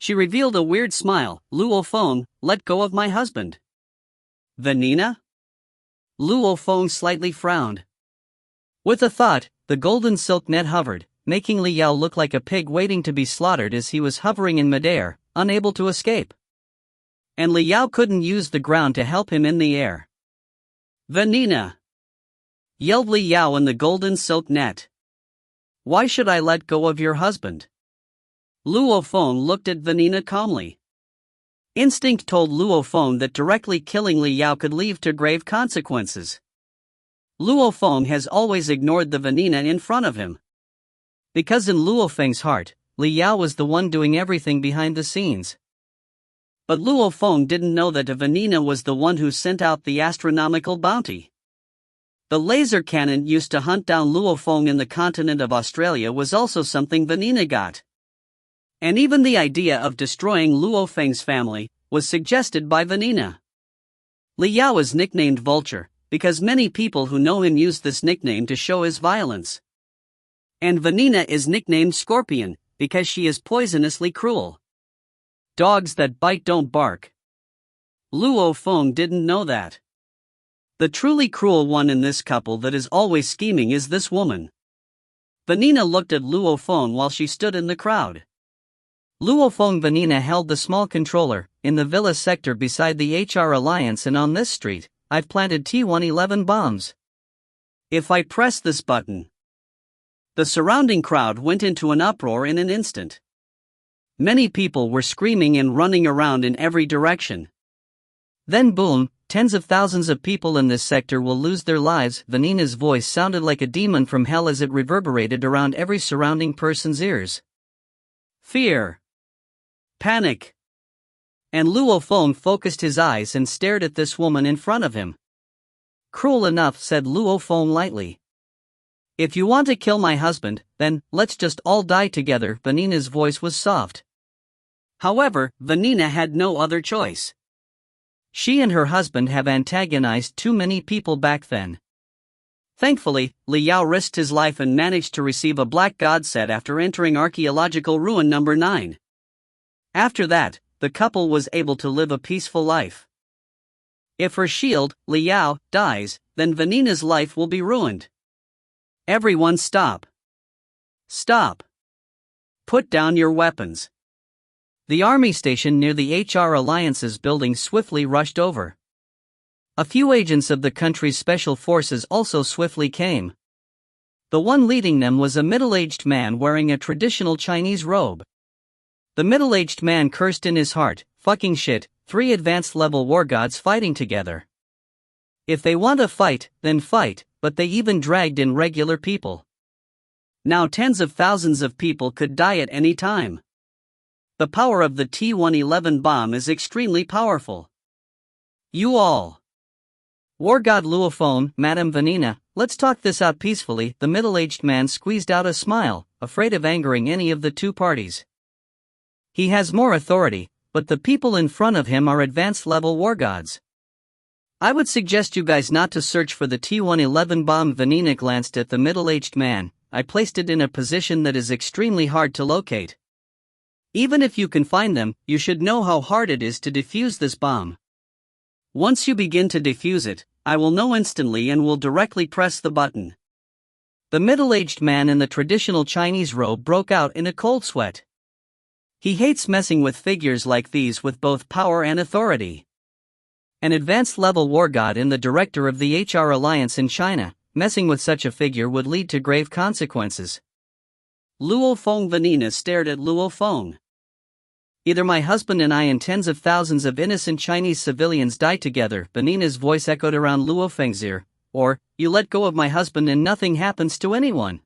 S1: She revealed a weird smile. Luo Feng, let go of my husband. Vanina? Luo Feng slightly frowned. With a thought, the golden silk net hovered, making Li Yao look like a pig waiting to be slaughtered as he was hovering in midair, unable to escape. And Li Yao couldn't use the ground to help him in the air. Vanina! Yelled Li Yao in the golden silk net. Why should I let go of your husband? Luo Feng looked at Vanina calmly. Instinct told Luo Feng that directly killing Li Yao could lead to grave consequences. Luo Feng has always ignored the Vanina in front of him. Because in Luo Feng's heart, Li Yao was the one doing everything behind the scenes. But Luo Feng didn't know that Vanina was the one who sent out the astronomical bounty. The laser cannon used to hunt down Luo Feng in the continent of Australia was also something Vanina got. And even the idea of destroying Luo Feng's family was suggested by Vanina. Li Yao is nicknamed Vulture, because many people who know him use this nickname to show his violence. And Vanina is nicknamed Scorpion, because she is poisonously cruel. Dogs that bite don't bark. Luo Feng didn't know that. The truly cruel one in this couple that is always scheming is this woman. Vanina looked at Luo Feng while she stood in the crowd. Luo Feng Vanina held the small controller, in the villa sector beside the HR Alliance, and on this street, I've planted T-111 bombs. If I press this button. The surrounding crowd went into an uproar in an instant. Many people were screaming and running around in every direction. Then boom, tens of thousands of people in this sector will lose their lives. Vanina's voice sounded like a demon from hell as it reverberated around every surrounding person's ears. Fear. Panic. And Luo Feng focused his eyes and stared at this woman in front of him. Cruel enough, said Luo Feng lightly. If you want to kill my husband, then let's just all die together. Vanina's voice was soft. However, Vanina had no other choice. She and her husband have antagonized too many people back then. Thankfully, Li Yao risked his life and managed to receive a black god set after entering archaeological ruin number 9. After that, the couple was able to live a peaceful life. If her shield, Li Yao, dies, then Vanina's life will be ruined. Everyone stop. Stop. Put down your weapons. The army station near the HR Alliance's building swiftly rushed over. A few agents of the country's special forces also swiftly came. The one leading them was a middle-aged man wearing a traditional Chinese robe. The middle-aged man cursed in his heart, fucking shit, 3 advanced level war gods fighting together. If they want to fight, then fight, but they even dragged in regular people. Now tens of thousands of people could die at any time. The power of the T-111 bomb is extremely powerful. You all. War God Luo Feng, Madame Vanina, let's talk this out peacefully. The middle-aged man squeezed out a smile, afraid of angering any of the two parties. He has more authority, but the people in front of him are advanced level war gods. I would suggest you guys not to search for the T-111 bomb. Vanina glanced at the middle-aged man. I placed it in a position that is extremely hard to locate. Even if you can find them, you should know how hard it is to defuse this bomb. Once you begin to defuse it, I will know instantly and will directly press the button. The middle-aged man in the traditional Chinese robe broke out in a cold sweat. He hates messing with figures like these with both power and authority. An advanced level war god in the director of the HR Alliance in China, messing with such a figure would lead to grave consequences. Luo Feng Vanina stared at Luo Feng. Either my husband and I and tens of thousands of innocent Chinese civilians die together, Vanina's voice echoed around Luo Feng's ear, or, you let go of my husband and nothing happens to anyone.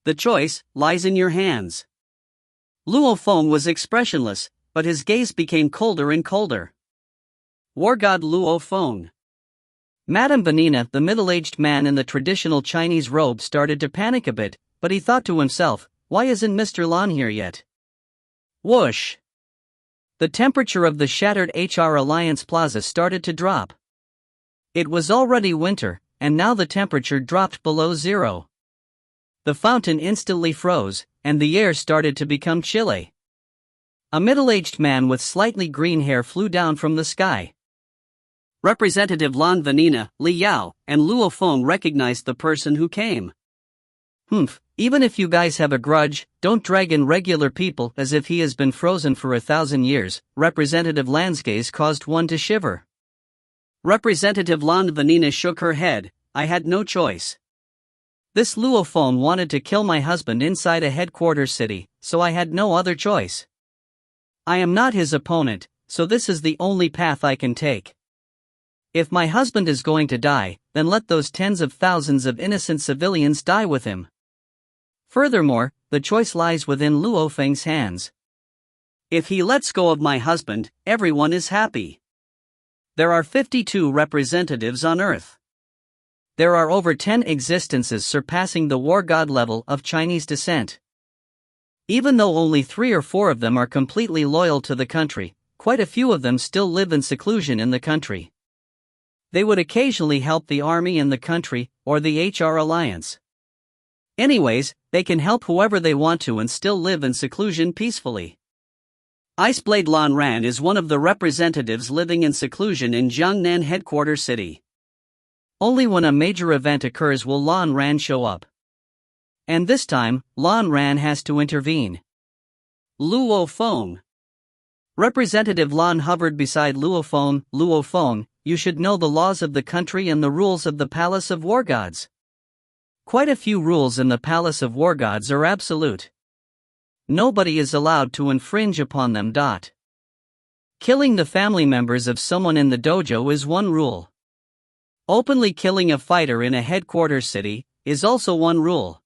S1: The choice lies in your hands. Luo Feng was expressionless, but his gaze became colder and colder. War God Luo Feng. Madame Vanina, the middle-aged man in the traditional Chinese robe, started to panic a bit, but he thought to himself, why isn't Mr. Lan here yet? Whoosh! The temperature of the shattered HR Alliance Plaza started to drop. It was already winter, and now the temperature dropped below 0. The fountain instantly froze, and the air started to become chilly. A middle-aged man with slightly green hair flew down from the sky. Representative Lan Vanina, Li Yao, and Luo Feng recognized the person who came. Even if you guys have a grudge, don't drag in regular people as if he has been frozen for 1,000 years, Representative Lan's gaze caused one to shiver. Representative Lan Vanina shook her head, I had no choice. This Luo Feng wanted to kill my husband inside a headquarters city, so I had no other choice. I am not his opponent, so this is the only path I can take. If my husband is going to die, then let those tens of thousands of innocent civilians die with him. Furthermore, the choice lies within Luo Feng's hands. If he lets go of my husband, everyone is happy. There are 52 representatives on Earth. There are over 10 existences surpassing the war god level of Chinese descent. Even though only 3 or 4 of them are completely loyal to the country, quite a few of them still live in seclusion in the country. They would occasionally help the army in the country, or the HR Alliance. Anyways, they can help whoever they want to and still live in seclusion peacefully. Iceblade Lan Ran is one of the representatives living in seclusion in Jiangnan headquarters city. Only when a major event occurs will Lan Ran show up. And this time, Lan Ran has to intervene. Luo Feng. Representative Lan hovered beside Luo Feng. Luo Feng, you should know the laws of the country and the rules of the Palace of War Gods. Quite a few rules in the Palace of War Gods are absolute. Nobody is allowed to infringe upon them. Killing the family members of someone in the dojo is one rule. Openly killing a fighter in a headquarters city is also one rule.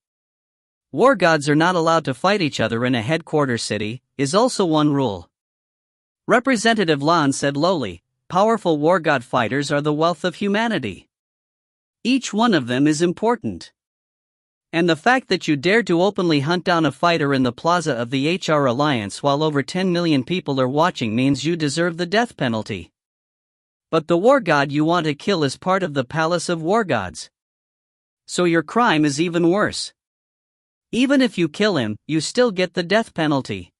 S1: War gods are not allowed to fight each other in a headquarters city is also one rule. Representative Lan said lowly, powerful war god fighters are the wealth of humanity. Each one of them is important. And the fact that you dared to openly hunt down a fighter in the plaza of the HR Alliance while over 10 million people are watching means you deserve the death penalty. But the war god you want to kill is part of the Palace of War Gods. So your crime is even worse. Even if you kill him, you still get the death penalty.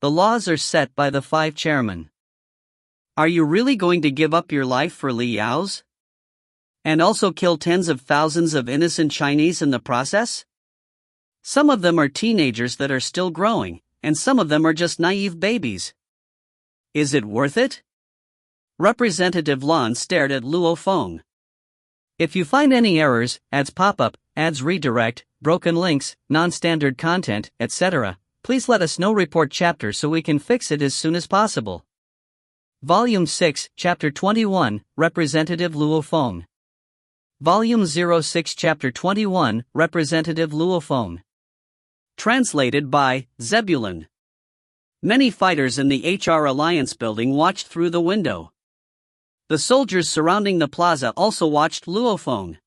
S1: The laws are set by the 5 chairmen. Are you really going to give up your life for Li Yao's? And also kill tens of thousands of innocent Chinese in the process? Some of them are teenagers that are still growing, and some of them are just naive babies. Is it worth it? Representative Lan stared at Luo Feng. If you find any errors, ads pop up, ads redirect, broken links, non-standard content, etc., please let us know. Report chapter so we can fix it as soon as possible. Volume 6, Chapter 21, Representative Luo Feng. Volume 06 Chapter 21, Representative Luo Feng. Translated by Zebulon. Many fighters in the HR Alliance building watched through the window. The soldiers surrounding the plaza also watched Luo Feng.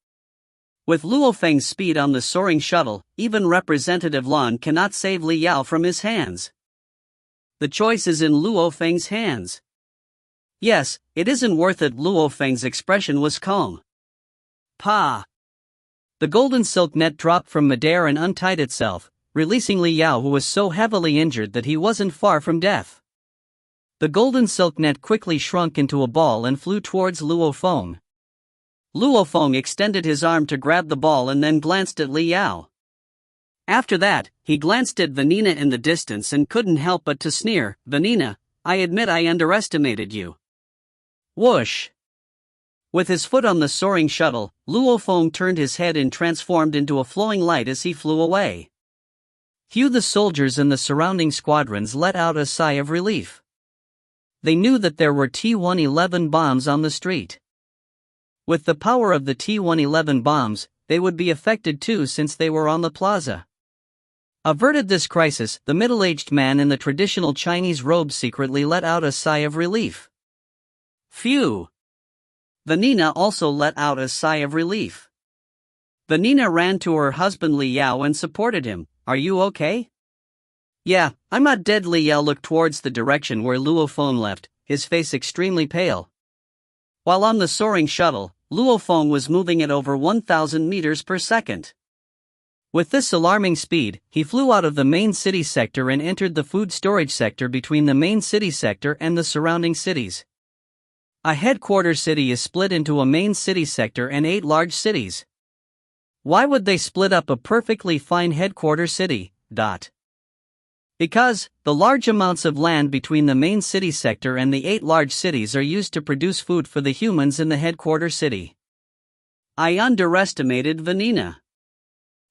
S1: With Luo Feng's speed on the soaring shuttle, even Representative Lan cannot save Li Yao from his hands. The choice is in Luo Feng's hands. Yes, it isn't worth it. Luo Feng's expression was calm. Pa! The golden silk net dropped from midair and untied itself, releasing Li Yao, who was so heavily injured that he wasn't far from death. The golden silk net quickly shrunk into a ball and flew towards Luo Feng. Luo Feng extended his arm to grab the ball and then glanced at Li Yao. After that, he glanced at Vanina in the distance and couldn't help but to sneer, Vanina, I admit I underestimated you. Whoosh! With his foot on the soaring shuttle, Luo Feng turned his head and transformed into a flowing light as he flew away. Few the soldiers in the surrounding squadrons let out a sigh of relief. They knew that there were T-111 bombs on the street. With the power of the T-111 bombs, they would be affected too since they were on the plaza. Averted this crisis, the middle-aged man in the traditional Chinese robe secretly let out a sigh of relief. Phew! Vanina also let out a sigh of relief. Vanina ran to her husband Li Yao and supported him. Are you okay? Yeah, I'm not dead. Li Yao looked towards the direction where Luo Feng left, his face extremely pale. While on the soaring shuttle, Luo Feng was moving at over 1,000 meters per second. With this alarming speed, he flew out of the main city sector and entered the food storage sector between the main city sector and the surrounding cities. A headquarters city is split into a main city sector and 8 large cities. Why would they split up a perfectly fine headquarters city? Because the large amounts of land between the main city sector and the 8 large cities are used to produce food for the humans in the headquarters city. I underestimated Vanina.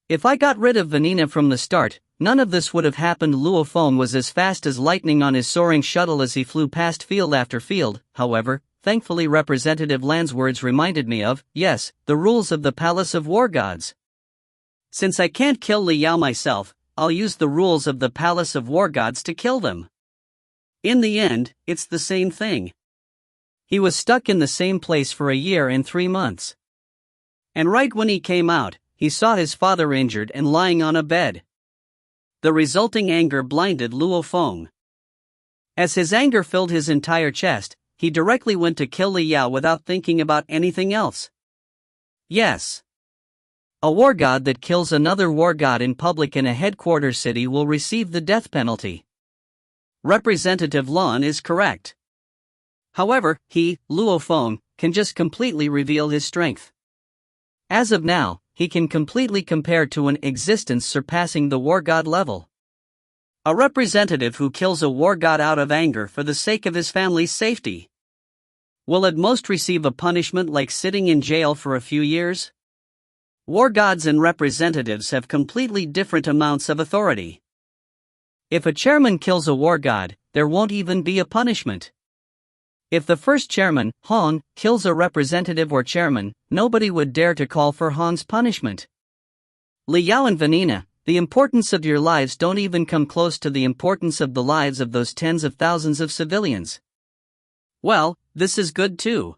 S1: If I got rid of Vanina from the start, none of this would have happened. Luo Feng was as fast as lightning on his soaring shuttle as he flew past field after field. However, thankfully Representative Lan's words reminded me of, yes, the rules of the Palace of War Gods. Since I can't kill Li Yao myself, I'll use the rules of the Palace of War Gods to kill them. In the end, it's the same thing. He was stuck in the same place for a year and 3 months. And right when he came out, he saw his father injured and lying on a bed. The resulting anger blinded Luo Feng. As his anger filled his entire chest, he directly went to kill Li Yao without thinking about anything else. Yes. A war god that kills another war god in public in a headquarters city will receive the death penalty. Representative Lon is correct. However, he, Luo Feng, can just completely reveal his strength. As of now, he can completely compare to an existence surpassing the war god level. A representative who kills a war god out of anger for the sake of his family's safety will at most receive a punishment like sitting in jail for a few years. War gods and representatives have completely different amounts of authority. If a chairman kills a war god, there won't even be a punishment. If the first chairman, Hong, kills a representative or chairman, nobody would dare to call for Hong's punishment. Li Yao and Vanina, the importance of your lives don't even come close to the importance of the lives of those tens of thousands of civilians. Well, this is good too.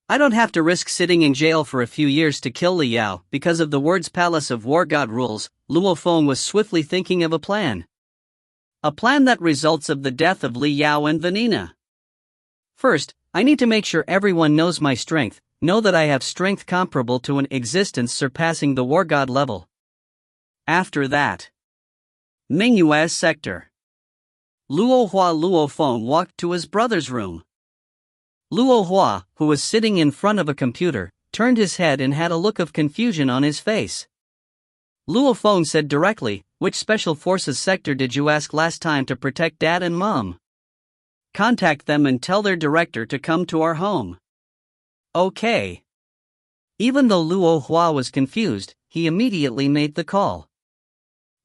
S1: I don't have to risk sitting in jail for a few years to kill Li Yao because of the words Palace of War God rules. Luo Feng was swiftly thinking of a plan. A plan that results of the death of Li Yao and Vanina. First, I need to make sure everyone knows my strength, know that I have strength comparable to an existence surpassing the war god level. After that, Mingyue's sector. Luo Feng walked to his brother's room. Luo Hua, who was sitting in front of a computer, turned his head and had a look of confusion on his face. Luo Feng said directly, "Which special forces sector did you ask last time to protect Dad and Mom? Contact them and tell their director to come to our home." Okay. Even though Luo Hua was confused, he immediately made the call.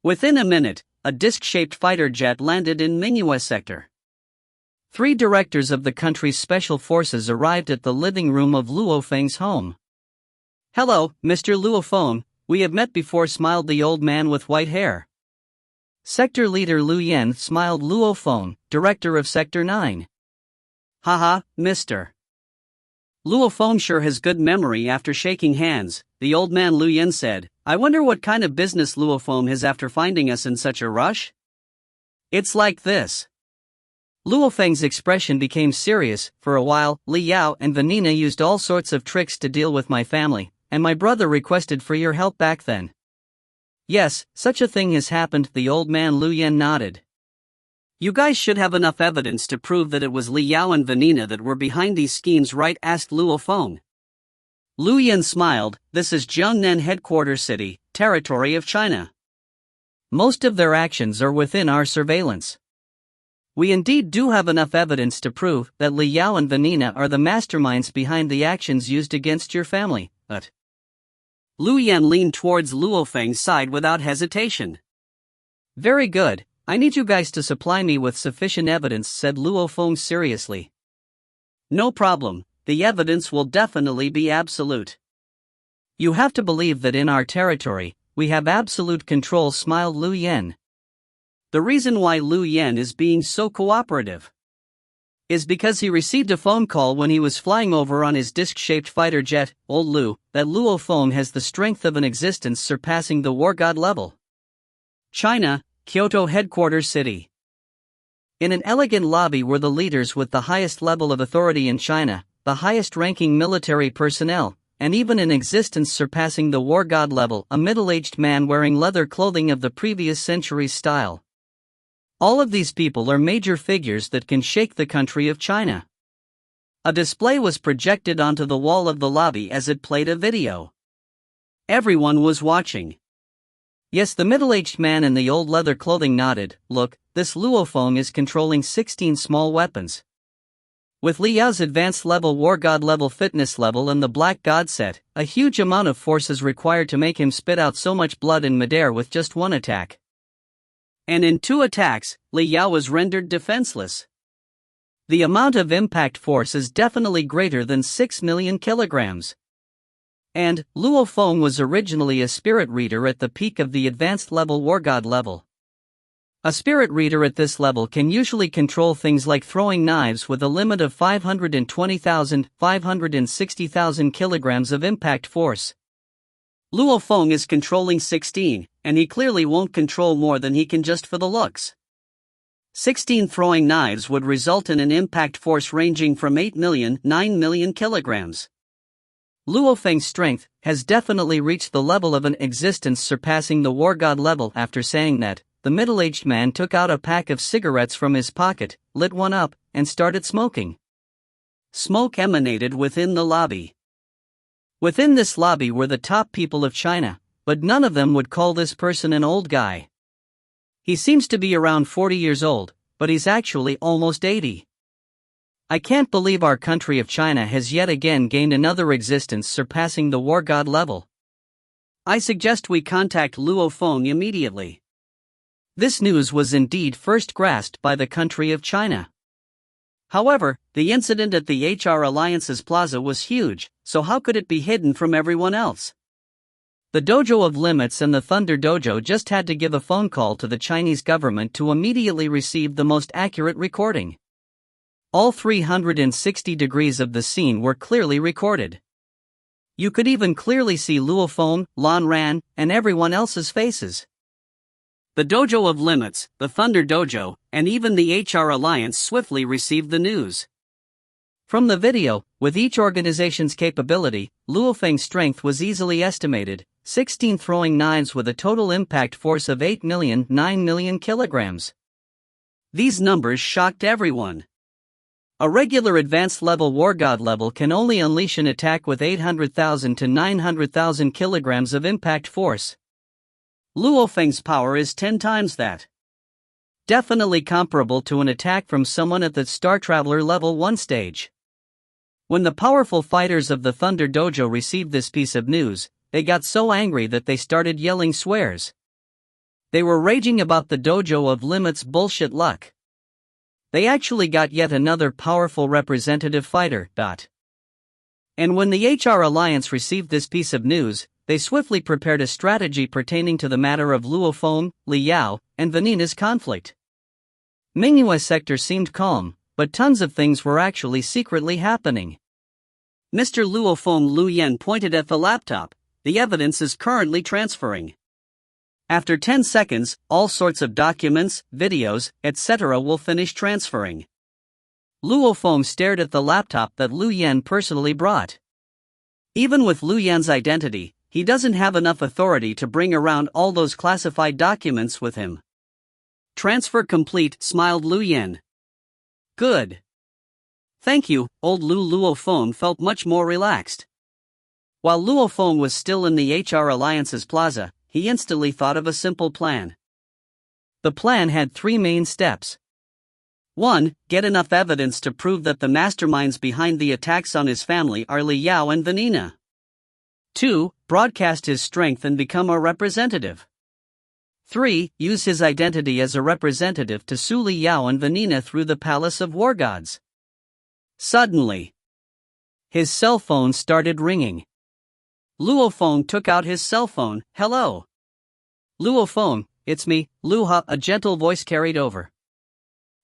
S1: Within a minute, a disc-shaped fighter jet landed in Mingyue sector. 3 directors of the country's special forces arrived at the living room of Luo Feng's home. "Hello, Mr. Luo Feng, we have met before," smiled the old man with white hair. Sector leader Lu Yan smiled. "Luo Feng, director of Sector 9. Haha, Mr. Luo Feng sure has good memory." After shaking hands, the old man Lu Yan said, "I wonder what kind of business Luo Feng has after finding us in such a rush?" "It's like this." Luo Feng's expression became serious. "For a while, Li Yao and Vanina used all sorts of tricks to deal with my family, and my brother requested for your help back then." "Yes, such a thing has happened," the old man Lu Yan nodded. "You guys should have enough evidence to prove that it was Li Yao and Vanina that were behind these schemes, right?" asked Luo Feng. Lu Yan smiled. "This is Jiangnan headquarters city, territory of China. Most of their actions are within our surveillance. We indeed do have enough evidence to prove that Li Yao and Vanina are the masterminds behind the actions used against your family, but..." Lu Yan leaned towards Luo Feng's side without hesitation. "Very good, I need you guys to supply me with sufficient evidence," said Luo Feng seriously. "No problem, the evidence will definitely be absolute. You have to believe that in our territory, we have absolute control," smiled Lu Yan. The reason why Lu Yan is being so cooperative is because he received a phone call when he was flying over on his disc-shaped fighter jet, "Old Lu, that Luo Feng has the strength of an existence surpassing the war god level." China, Kyoto headquarters city. In an elegant lobby were the leaders with the highest level of authority in China, the highest-ranking military personnel, and even an existence surpassing the war god level, a middle-aged man wearing leather clothing of the previous century's style. All of these people are major figures that can shake the country of China. A display was projected onto the wall of the lobby as it played a video. Everyone was watching. Yes, the middle-aged man in the old leather clothing nodded. "Look, this Luo Feng is controlling 16 small weapons. With Li Yao's advanced level war god level fitness level and the black god set, a huge amount of force is required to make him spit out so much blood in midair with just one attack. And in 2 attacks, Li Yao was rendered defenseless. The amount of impact force is definitely greater than 6 million kilograms. And Luo Feng was originally a spirit reader at the peak of the advanced level war god level. A spirit reader at this level can usually control things like throwing knives with a limit of 520,000, 560,000 kilograms of impact force. Luo Feng is controlling 16, and he clearly won't control more than he can just for the looks. 16 throwing knives would result in an impact force ranging from 8 million, 9 million kilograms. Luo Feng's strength has definitely reached the level of an existence surpassing the war god level. After saying that, the middle-aged man took out a pack of cigarettes from his pocket, lit one up, and started smoking. Smoke emanated within the lobby. Within this lobby were the top people of China, but none of them would call this person an old guy. He seems to be around 40 years old, but he's actually almost 80. I can't believe our country of China has yet again gained another existence surpassing the war god level. I suggest we contact Luo Feng immediately. This news was indeed first grasped by the country of China. However, the incident at the HR Alliance's plaza was huge, so how could it be hidden from everyone else? The Dojo of Limits and the Thunder Dojo just had to give a phone call to the Chinese government to immediately receive the most accurate recording. All 360 degrees of the scene were clearly recorded. You could even clearly see Luo Feng, Lan Ran, and everyone else's faces. The Dojo of Limits, the Thunder Dojo, and even the HR Alliance swiftly received the news. From the video, with each organization's capability, Luo Feng's strength was easily estimated: 16 throwing knives with a total impact force of 8 million, 9 million kilograms. These numbers shocked everyone. A regular advanced level war god level can only unleash an attack with 800,000 to 900,000 kilograms of impact force. Luo Feng's power is 10 times that. Definitely comparable to an attack from someone at the Star Traveler level 1 stage. When the powerful fighters of the Thunder Dojo received this piece of news, they got so angry that they started yelling swears. They were raging about the Dojo of Limits' bullshit luck. They actually got yet another powerful representative fighter. And when the HR Alliance received this piece of news, they swiftly prepared a strategy pertaining to the matter of Luo Feng, Li Yao, and Vanina's conflict. Mingyue's sector seemed calm, but tons of things were actually secretly happening. Mr. Luo Feng Lu Yan pointed at the laptop. The evidence is currently transferring. After 10 seconds, all sorts of documents, videos, etc. will finish transferring. Luo Feng stared at the laptop that Lu Yan personally brought. Even with Lu Yan's identity, he doesn't have enough authority to bring around all those classified documents with him. Transfer complete, smiled Lu Yan. Good. Thank you. Old Luo Feng felt much more relaxed. While Luo Feng was still in the HR Alliance's plaza, he instantly thought of a simple plan. The plan had 3 main steps. 1. Get enough evidence to prove that the masterminds behind the attacks on his family are Li Yao and Vanina. 2. Broadcast his strength and become a representative. 3. Use his identity as a representative to sue Li Yao and Vanina through the Palace of War Gods. Suddenly, his cell phone started ringing. Luo Feng took out his cell phone. Hello. Luo Feng, it's me, Luha, a gentle voice carried over.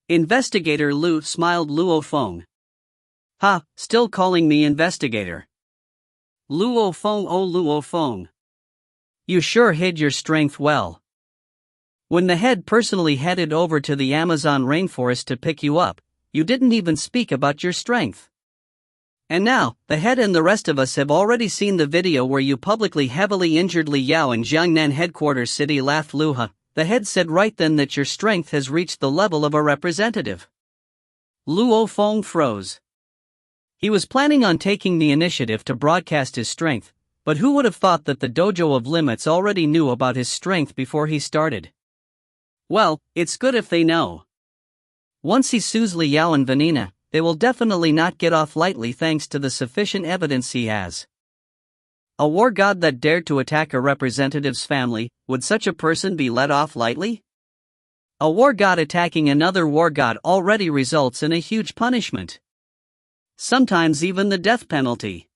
S1: Investigator Lu, smiled Luo Feng. Ha, still calling me investigator. Luo Feng, oh Luo Feng. You sure hid your strength well. When the head personally headed over to the Amazon rainforest to pick you up, you didn't even speak about your strength. And now, the head and the rest of us have already seen the video where you publicly heavily injured Li Yao in Jiangnan headquarters city, laughed Luha. The head said right then that your strength has reached the level of a representative. Luo Feng froze. He was planning on taking the initiative to broadcast his strength, but who would have thought that the Dojo of Limits already knew about his strength before he started? Well, it's good if they know. Once he sues Li Yao and Vanina, they will definitely not get off lightly thanks to the sufficient evidence he has. A war god that dared to attack a representative's family, would such a person be let off lightly? A war god attacking another war god already results in a huge punishment. Sometimes even the death penalty.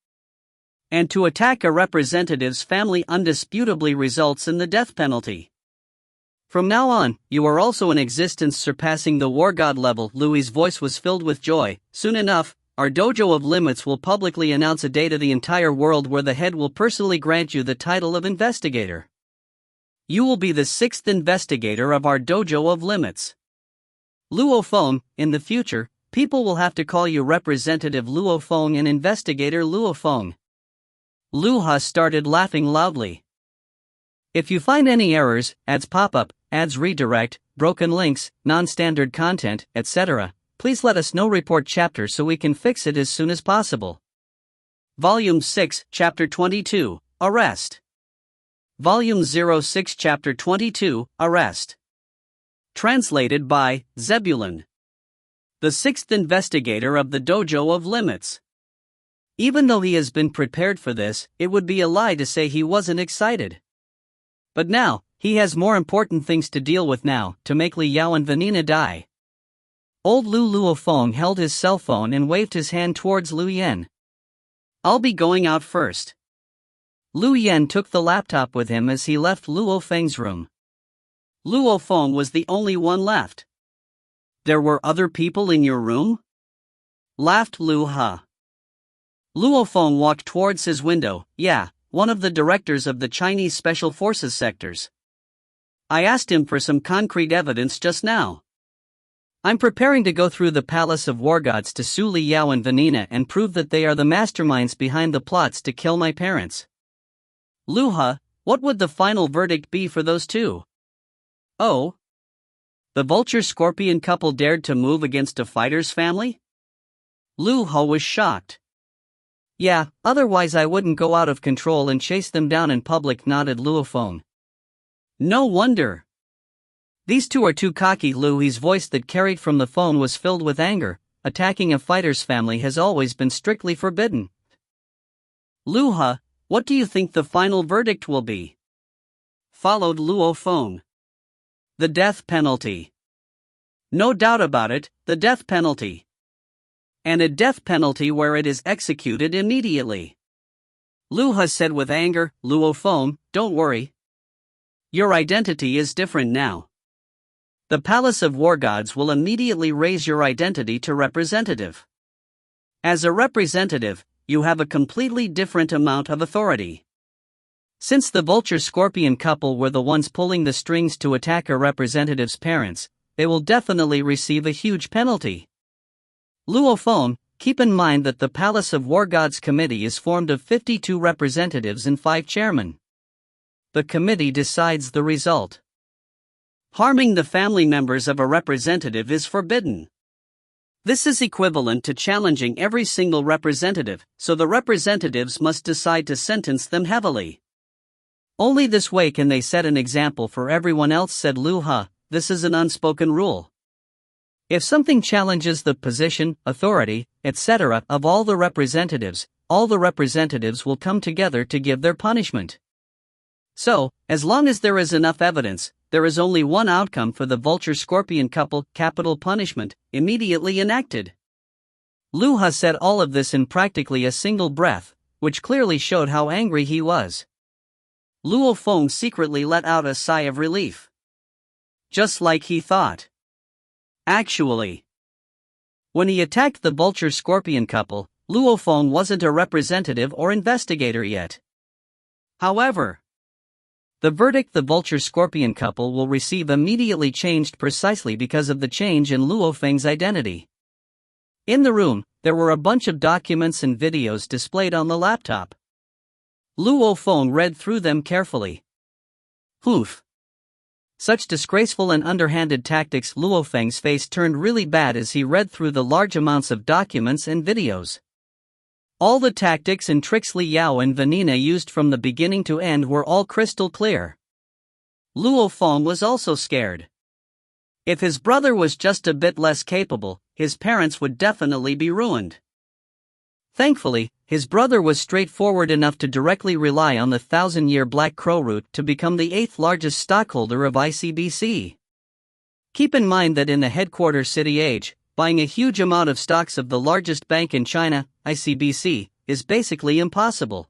S1: And to attack a representative's family undisputably results in the death penalty. From now on, you are also an existence surpassing the war god level. Louis's voice was filled with joy. Soon enough, our Dojo of Limits will publicly announce a day to the entire world where the head will personally grant you the title of investigator. You will be the 6th investigator of our Dojo of Limits. Luo Feng. In the future, people will have to call you Representative Luo Feng and Investigator Luo Feng. Lu Ha started laughing loudly. If you find any errors, ads pop up, ads redirect, broken links, non-standard content, etc., please let us know. Report chapter so we can fix it as soon as possible. Volume 6, Chapter 22, Arrest. Volume 06, Chapter 22, Arrest. Translated by Zebulon. The 6th investigator of the Dojo of Limits. Even though he has been prepared for this, it would be a lie to say he wasn't excited. But now, he has more important things to deal with now, to make Li Yao and Vanina die. Old Luo Feng held his cell phone and waved his hand towards Lu Yan. I'll be going out first. Lu Yan took the laptop with him as he left Luo Feng's room. Luo Feng was the only one left. There were other people in your room? Laughed Lu Ha. Luo Feng walked towards his window. Yeah, one of the directors of the Chinese Special Forces sectors. I asked him for some concrete evidence just now. I'm preparing to go through the Palace of War Gods to sue Li Yao and Vanina and prove that they are the masterminds behind the plots to kill my parents. Lu Ha, what would the final verdict be for those two? Oh? The vulture-scorpion couple dared to move against a fighter's family? Lu Ha was shocked. Yeah, otherwise I wouldn't go out of control and chase them down in public, nodded Luo Feng. No wonder. These two are too cocky. Louis's voice that carried from the phone was filled with anger. Attacking a fighter's family has always been strictly forbidden. Lu Ha, what do you think the final verdict will be? Followed Luo Feng. The death penalty. No doubt about it, the death penalty. And a death penalty where it is executed immediately. Lu Ha said with anger. Luo Feng, don't worry. Your identity is different now. The Palace of War Gods will immediately raise your identity to representative. As a representative, you have a completely different amount of authority. Since the vulture-scorpion couple were the ones pulling the strings to attack a representative's parents, they will definitely receive a huge penalty. Luo Feng, keep in mind that the Palace of War Gods Committee is formed of 52 representatives and 5 chairmen. The committee decides the result. Harming the family members of a representative is forbidden. This is equivalent to challenging every single representative, so the representatives must decide to sentence them heavily. Only this way can they set an example for everyone else, said Lu Ha. This is an unspoken rule. If something challenges the position, authority, etc. of all the representatives will come together to give their punishment. So, as long as there is enough evidence, there is only one outcome for the vulture-scorpion couple: capital punishment, immediately enacted. Lu Ha said all of this in practically a single breath, which clearly showed how angry he was. Luo Feng secretly let out a sigh of relief. Just like he thought. Actually, when he attacked the vulture-scorpion couple, Luo Feng wasn't a representative or investigator yet. However, the verdict the vulture-scorpion couple will receive immediately changed precisely because of the change in Luo Feng's identity. In the room, there were a bunch of documents and videos displayed on the laptop. Luo Feng read through them carefully. Oof. Such disgraceful and underhanded tactics. Luo Feng's face turned really bad as he read through the large amounts of documents and videos. All the tactics and tricks Li Yao and Vanina used from the beginning to end were all crystal clear. Luo Feng was also scared. If his brother was just a bit less capable, his parents would definitely be ruined. Thankfully, his brother was straightforward enough to directly rely on the 1,000-year Black Crow route to become the 8th largest stockholder of ICBC. Keep in mind that in the headquarters city age, buying a huge amount of stocks of the largest bank in China, ICBC, is basically impossible.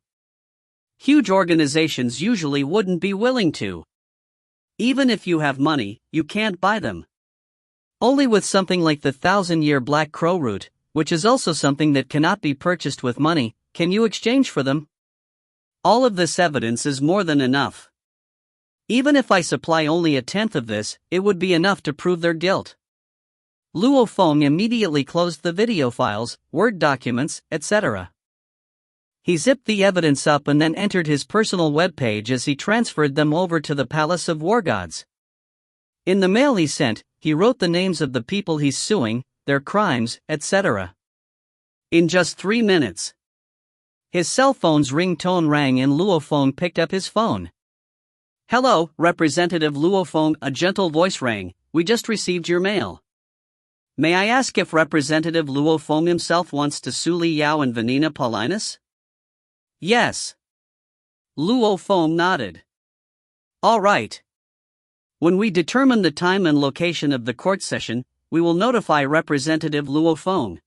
S1: Huge organizations usually wouldn't be willing to. Even if you have money, you can't buy them. Only with something like the 1,000-year black crow root, which is also something that cannot be purchased with money, can you exchange for them. All of this evidence is more than enough. Even if I supply only a tenth of this, it would be enough to prove their guilt. Luo Feng immediately closed the video files, Word documents, etc. He zipped the evidence up and then entered his personal webpage as he transferred them over to the Palace of War Gods. In the mail he sent, he wrote the names of the people he's suing, their crimes, etc. In just 3 minutes. His cell phone's ringtone rang and Luo Feng picked up his phone. "Hello, Representative Luo Feng," a gentle voice rang. "We just received your mail. May I ask if Representative Luo Feng himself wants to sue Li Yao and Vanina Paulinus?" "Yes." Luo Feng nodded. "All right. When we determine the time and location of the court session, we will notify Representative Luo Feng."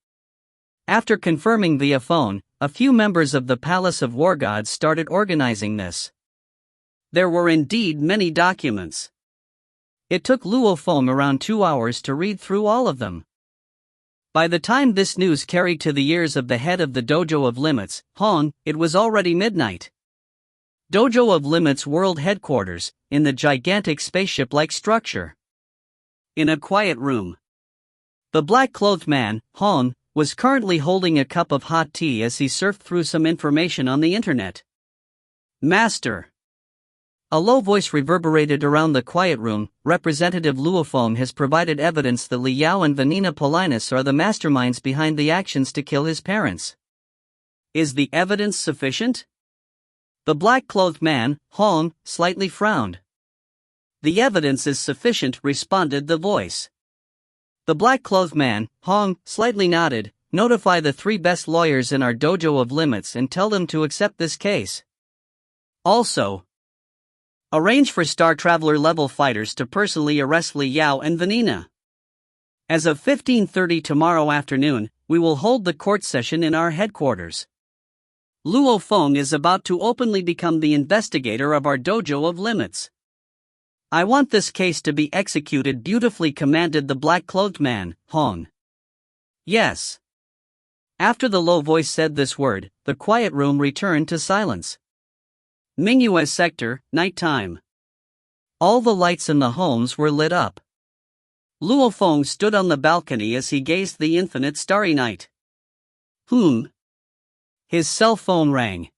S1: After confirming via phone, a few members of the Palace of War Gods started organizing this. There were indeed many documents. It took Luo Feng around 2 hours to read through all of them. By the time this news carried to the ears of the head of the Dojo of Limits, Hong, it was already midnight. Dojo of Limits World Headquarters, in the gigantic spaceship-like structure. In a quiet room. The black-clothed man, Hong, was currently holding a cup of hot tea as he surfed through some information on the internet. "Master." A low voice reverberated around the quiet room. "Representative Luo Feng has provided evidence that Li Yao and Vanina Paulinus are the masterminds behind the actions to kill his parents. Is the evidence sufficient?" The black-clothed man, Hong, slightly frowned. "The evidence is sufficient," responded the voice. The black-clothed man, Hong, slightly nodded. "Notify the 3 best lawyers in our Dojo of Limits and tell them to accept this case. Also, arrange for Star Traveler level fighters to personally arrest Li Yao and Vanina. As of 15:30 tomorrow afternoon, we will hold the court session in our headquarters. Luo Feng is about to openly become the investigator of our Dojo of Limits. I want this case to be executed beautifully," commanded the black-clothed man, Hong. "Yes." After the low voice said this word, the quiet room returned to silence. Mingyue sector, nighttime. All the lights in the homes were lit up. Luo Feng stood on the balcony as he gazed the infinite starry night. His cell phone rang.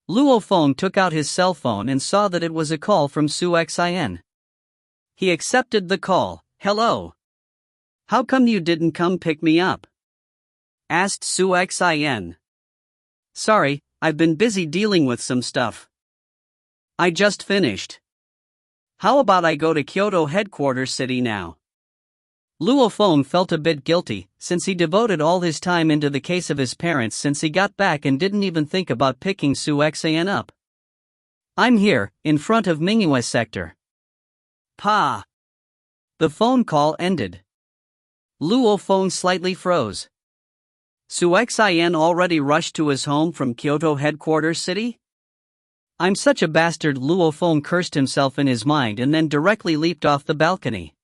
S1: Luo Feng took out his cell phone and saw that it was a call from Su Xin. He accepted the call. "Hello. How come you didn't come pick me up?" asked Su Xin. "Sorry, I've been busy dealing with some stuff. I just finished. How about I go to Kyoto headquarters city now?" Luo Feng felt a bit guilty, since he devoted all his time into the case of his parents since he got back and didn't even think about picking Su Xin up. "I'm here, in front of Mingyue sector." Pa. The phone call ended. Luo Feng slightly froze. Su Xin already rushed to his home from Kyoto headquarters city? "I'm such a bastard," Luo Feng cursed himself in his mind and then directly leaped off the balcony.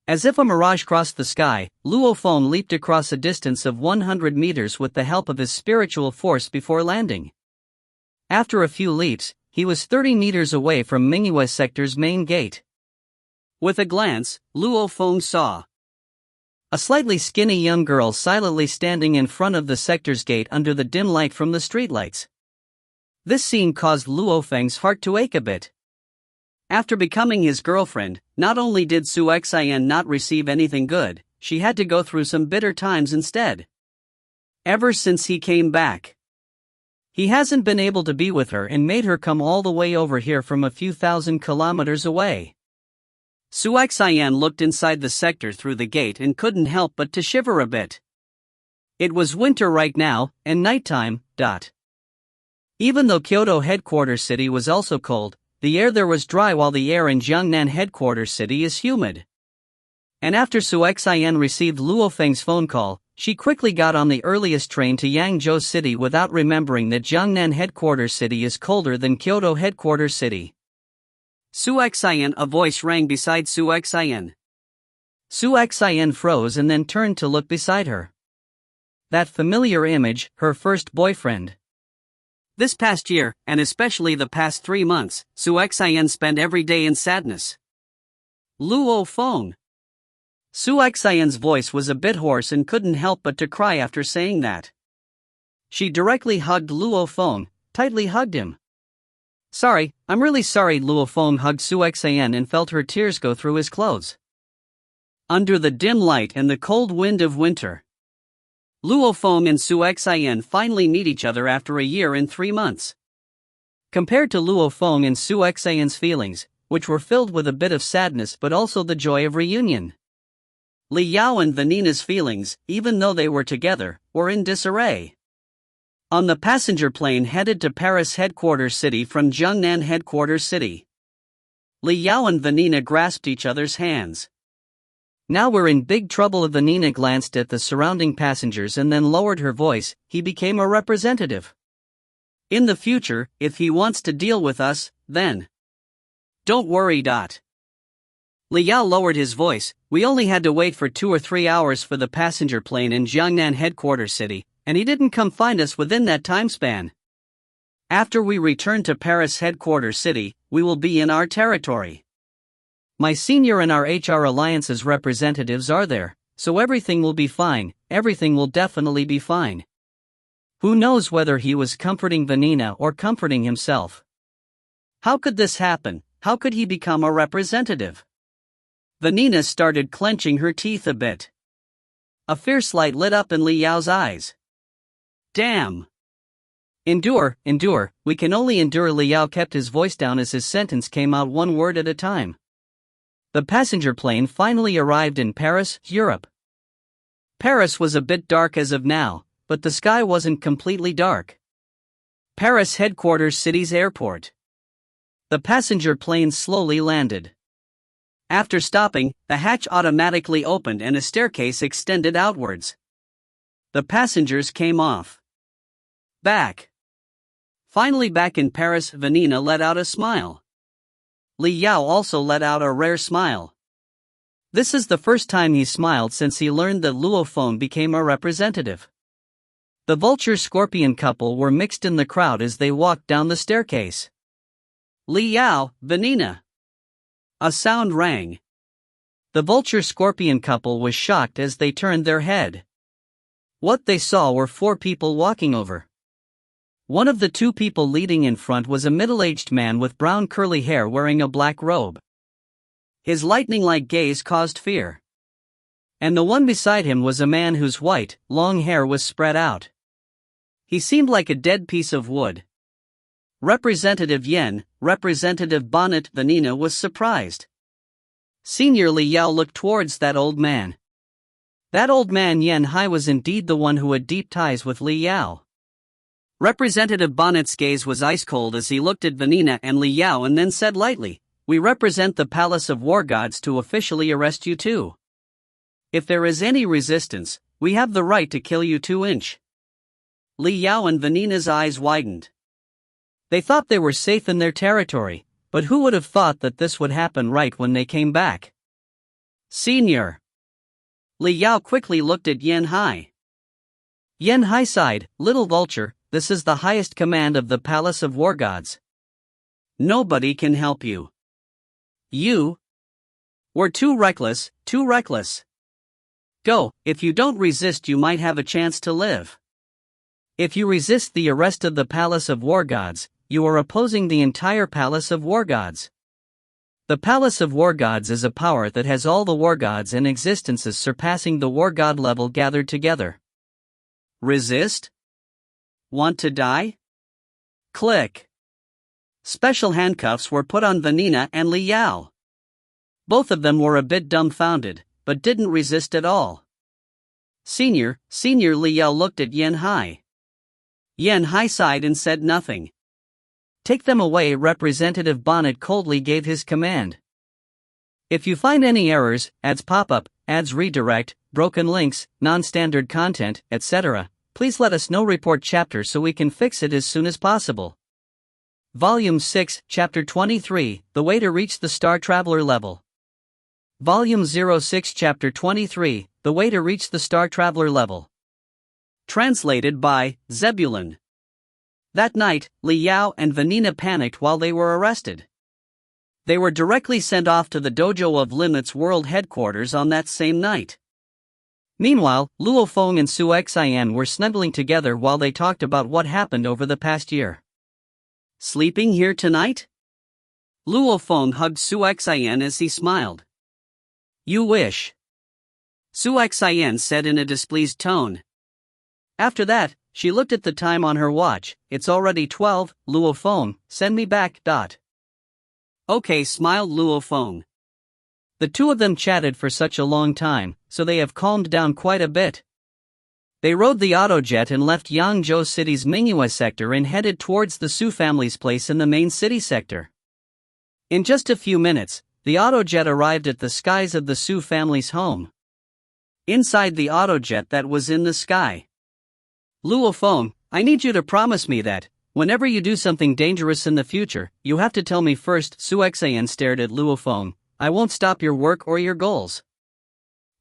S1: As if a mirage crossed the sky, Luo Feng leaped across a distance of 100 meters with the help of his spiritual force before landing. After a few leaps, he was 30 meters away from Mingyue sector's main gate. With a glance, Luo Feng saw a slightly skinny young girl silently standing in front of the sector's gate under the dim light from the streetlights. This scene caused Luo Feng's heart to ache a bit. After becoming his girlfriend, not only did Su Xin not receive anything good, she had to go through some bitter times instead. Ever since he came back, he hasn't been able to be with her and made her come all the way over here from a few thousand kilometers away. Su Xin looked inside the sector through the gate and couldn't help but to shiver a bit. It was winter right now, and nighttime. Even though Kyoto headquarters city was also cold, the air there was dry while the air in Jiangnan headquarters city is humid. And after Su Xin received Luo Feng's phone call, she quickly got on the earliest train to Yangzhou city without remembering that Jiangnan headquarters city is colder than Kyoto headquarters city. Suxian, a voice rang beside Suxian. Suxian froze and then turned to look beside her. That familiar image, her first boyfriend. This past year, and especially the past 3 months, Suxian spent every day in sadness. Luo Feng. Suxian's voice was a bit hoarse and couldn't help but to cry after saying that. She directly hugged Luo Feng, tightly hugged him. Sorry, I'm really sorry. Luo Feng hugged Suxian and felt her tears go through his clothes. Under the dim light and the cold wind of winter, Luo Feng and Suxian finally meet each other after a year and 3 months. Compared to Luo Feng and Suxian's feelings, which were filled with a bit of sadness but also the joy of reunion, Li Yao and Vanina's feelings, even though they were together, were in disarray. On the passenger plane headed to Paris headquarters city from Jiangnan headquarters city, Li Yao and Vanina grasped each other's hands. Now we're in big trouble. Vanina glanced at the surrounding passengers and then lowered her voice. He became a representative. In the future, if he wants to deal with us, then don't worry. Li Yao lowered his voice. We only had to wait for 2 or 3 hours for the passenger plane in Jiangnan headquarters city, and he didn't come find us within that time span. After we return to Paris headquarters city, we will be in our territory. My senior and our HR Alliance's representatives are there, so everything will be fine. Everything will definitely be fine. Who knows whether he was comforting Vanina or comforting himself? How could this happen? How could he become a representative? Vanina started clenching her teeth a bit. A fierce light lit up in Li Yao's eyes. Damn! Endure, we can only endure. Li Yao kept his voice down as his sentence came out one word at a time. The passenger plane finally arrived in Paris, Europe. Paris was a bit dark as of now, but the sky wasn't completely dark. Paris headquarters city's airport. The passenger plane slowly landed. After stopping, the hatch automatically opened and a staircase extended outwards. The passengers came off. Back. Finally back in Paris, Vanina let out a smile. Li Yao also let out a rare smile. This is the first time he smiled since he learned that Luo Feng became a representative. The vulture-scorpion couple were mixed in the crowd as they walked down the staircase. Li Yao, Vanina. A sound rang. The vulture-scorpion couple was shocked as they turned their head. What they saw were 4 people walking over. One of the 2 people leading in front was a middle-aged man with brown curly hair wearing a black robe. His lightning-like gaze caused fear. And the one beside him was a man whose white, long hair was spread out. He seemed like a dead piece of wood. Representative Yen, Representative Bonnet. Vanina was surprised. Senior Li Yao looked towards that old man. That old man Yen Hai was indeed the one who had deep ties with Li Yao. Representative Bonnet's gaze was ice cold as he looked at Vanina and Li Yao and then said lightly, "We represent the Palace of War Gods to officially arrest you too. If there is any resistance, we have the right to kill you 2-inch." Li Yao and Vanina's eyes widened. They thought they were safe in their territory, but who would have thought that this would happen right when they came back? Senior. Li Yao quickly looked at Yen Hai. Yen Hai sighed, "Little vulture, this is the highest command of the Palace of War Gods. Nobody can help you. You were too reckless, too reckless. Go, if you don't resist you might have a chance to live. If you resist the arrest of the Palace of War Gods, you are opposing the entire Palace of War Gods. The Palace of War Gods is a power that has all the war gods and existences surpassing the war god level gathered together. Resist? Want to die? Click." Special handcuffs were put on Vanina and Li Yao. Both of them were a bit dumbfounded, but didn't resist at all. Senior Li Yao looked at Yen Hai. Yen Hai sighed and said nothing. "Take them away." Representative Bonnet coldly gave his command. If you find any errors, ads pop up, ads redirect, broken links, non-standard content, etc., please let us know. Report chapter so we can fix it as soon as possible. Volume 6, Chapter 23, The Way to Reach the Star Traveler Level. Volume 06, Chapter 23, The Way to Reach the Star Traveler Level. Translated by Zebulon. That night, Li Yao and Vanina panicked while they were arrested. They were directly sent off to the Dojo of Limits World Headquarters on that same night. Meanwhile, Luo Feng and Su Xian were snuggling together while they talked about what happened over the past year. Sleeping here tonight? Luo Feng hugged Su Xian as he smiled. You wish. Su Xian said in a displeased tone. After that, she looked at the time on her watch. It's already 12, Luo Feng, send me back. Okay, smiled Luo Feng. The two of them chatted for such a long time, so they have calmed down quite a bit. They rode the autojet and left Yangzhou City's Mingyue sector and headed towards the Su family's place in the main city sector. In just a few minutes, the autojet arrived at the skies of the Su family's home. Inside the autojet that was in the sky. Luo Feng, I need you to promise me that, whenever you do something dangerous in the future, you have to tell me first. Su Xian stared at Luo Feng. I won't stop your work or your goals.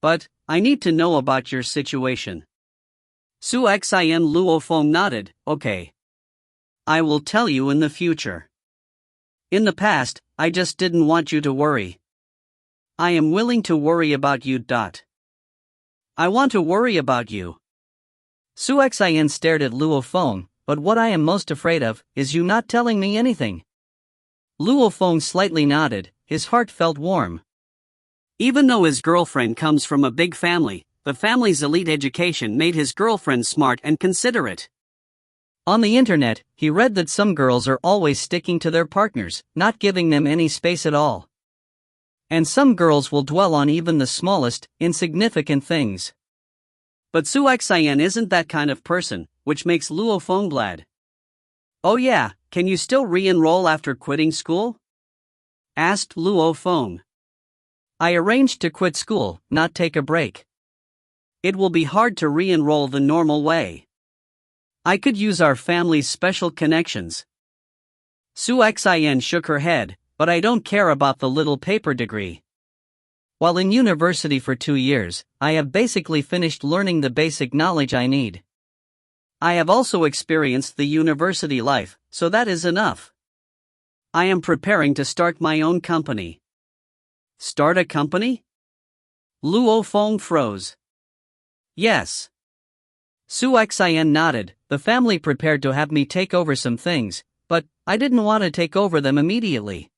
S1: But, I need to know about your situation. Su Xian. Luo Feng nodded, okay. I will tell you in the future. In the past, I just didn't want you to worry. I am willing to worry about you. I want to worry about you. Su Xian stared at Luo Feng, but what I am most afraid of is you not telling me anything. Luo Feng slightly nodded, his heart felt warm. Even though his girlfriend comes from a big family, the family's elite education made his girlfriend smart and considerate. On the internet, he read that some girls are always sticking to their partners, not giving them any space at all. And some girls will dwell on even the smallest, insignificant things. But Su Xian isn't that kind of person, which makes Luo Feng glad. Oh yeah, can you still re-enroll after quitting school? Asked Luo Feng. I arranged to quit school, not take a break. It will be hard to re-enroll the normal way. I could use our family's special connections. Su Xian shook her head, but I don't care about the little paper degree. While in university for 2 years, I have basically finished learning the basic knowledge I need. I have also experienced the university life, so that is enough. I am preparing to start my own company. Start a company? Luo Feng froze. Yes. Su Xian nodded. The family prepared to have me take over some things, but I didn't want to take over them immediately.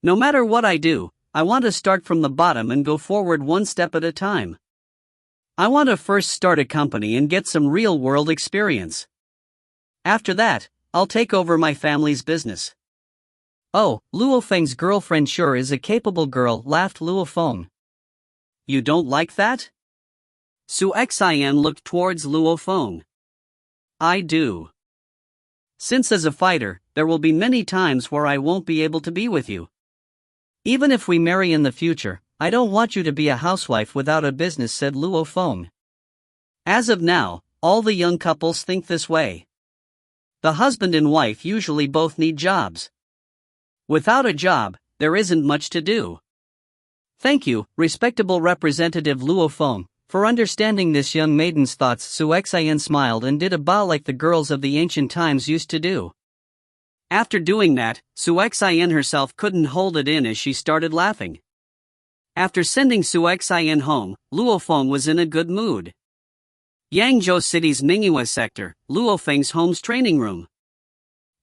S1: No matter what I do, I want to start from the bottom and go forward one step at a time. I want to first start a company and get some real-world experience. After that, I'll take over my family's business. Oh, Luo Feng's girlfriend sure is a capable girl, laughed Luo Feng. You don't like that? Su Xian looked towards Luo Feng. I do. Since as a fighter, there will be many times where I won't be able to be with you. Even if we marry in the future, I don't want you to be a housewife without a business, said Luo Feng. As of now, all the young couples think this way. The husband and wife usually both need jobs. Without a job, there isn't much to do. Thank you, respectable Representative Luo Feng, for understanding this young maiden's thoughts. Su Xian smiled and did a bow like the girls of the ancient times used to do. After doing that, Su Xian herself couldn't hold it in as she started laughing. After sending Su Xian home, Luo Feng was in a good mood. Yangzhou City's Mingyue sector, Luo Feng's home's training room.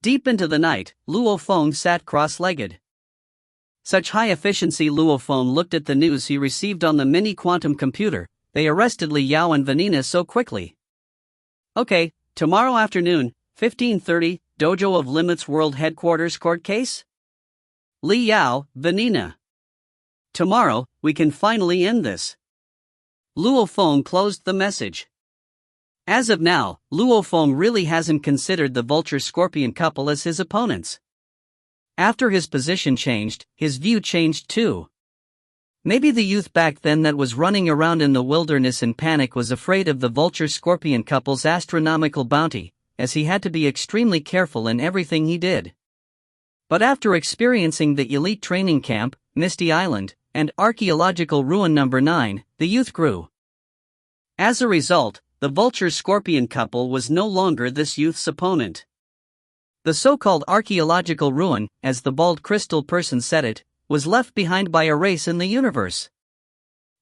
S1: Deep into the night, Luo Feng sat cross-legged. Such high efficiency. Luo Feng looked at the news he received on the mini quantum computer. They arrested Li Yao and Vanina so quickly. Okay, tomorrow afternoon, 15:30, Dojo of Limits World Headquarters court case? Li Yao, Vanina. Tomorrow, we can finally end this. Luo Feng closed the message. As of now, Luo Feng really hasn't considered the Vulture-Scorpion couple as his opponents. After his position changed, his view changed too. Maybe the youth back then that was running around in the wilderness in panic was afraid of the Vulture-Scorpion couple's astronomical bounty, as he had to be extremely careful in everything he did. But after experiencing the elite training camp, Misty Island, and archaeological ruin number 9, the youth grew. As a result, the vulture-scorpion couple was no longer this youth's opponent. The so-called archaeological ruin, as the bald crystal person said it, was left behind by a race in the universe.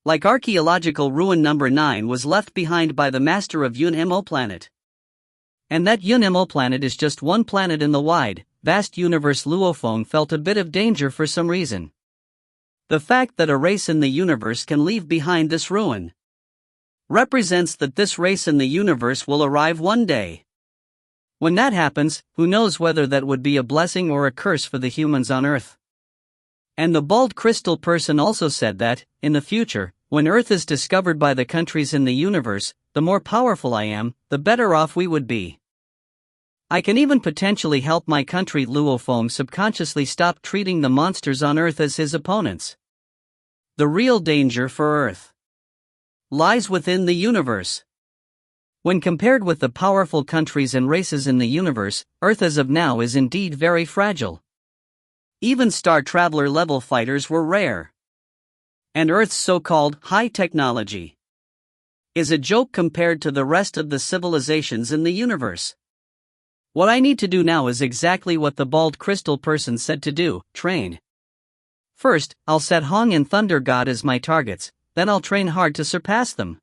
S1: Like archaeological ruin number 9 was left behind by the master of Yun-Mo planet. And that Yun-Mo planet is just one planet in the wide, vast universe. Luo Feng felt a bit of danger for some reason. The fact that a race in the universe can leave behind this ruin represents that this race in the universe will arrive one day. When that happens, who knows whether that would be a blessing or a curse for the humans on Earth. And the bald crystal person also said that, in the future, when Earth is discovered by the countries in the universe, the more powerful I am, the better off we would be. I can even potentially help my country. Luo Feng subconsciously stopped treating the monsters on Earth as his opponents. The real danger for Earth lies within the universe. When compared with the powerful countries and races in the universe, Earth as of now is indeed very fragile. Even Star Traveler level fighters were rare. And Earth's so-called high technology is a joke compared to the rest of the civilizations in the universe. What I need to do now is exactly what the bald crystal person said to do: train. First, I'll set Hong and Thunder God as my targets, then I'll train hard to surpass them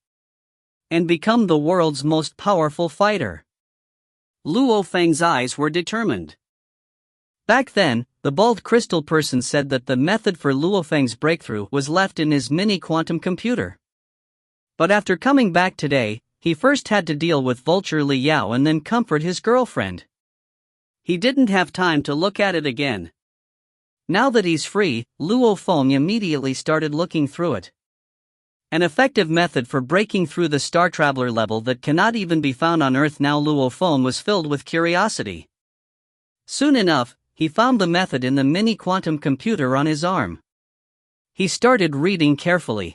S1: and become the world's most powerful fighter. Luo Feng's eyes were determined. Back then, the bald crystal person said that the method for Luo Feng's breakthrough was left in his mini quantum computer. But after coming back today, he first had to deal with Vulture Li Yao and then comfort his girlfriend. He didn't have time to look at it again. Now that he's free, Luo Feng immediately started looking through it. An effective method for breaking through the Star Traveler level that cannot even be found on Earth. Now Luo Feng was filled with curiosity. Soon enough, he found the method in the mini quantum computer on his arm. He started reading carefully.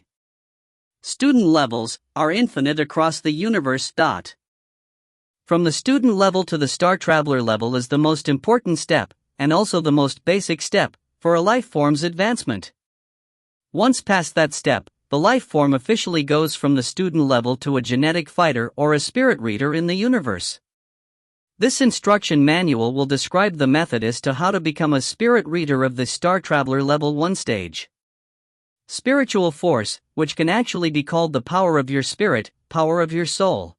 S1: Student levels are infinite across the universe. From the student level to the Star Traveler level is the most important step, and also the most basic step, for a life form's advancement. Once past that step, the life form officially goes from the student level to a genetic fighter or a spirit reader in the universe. This instruction manual will describe the method as to how to become a spirit reader of the Star Traveler level 1 stage. Spiritual force, which can actually be called the power of your spirit, power of your soul.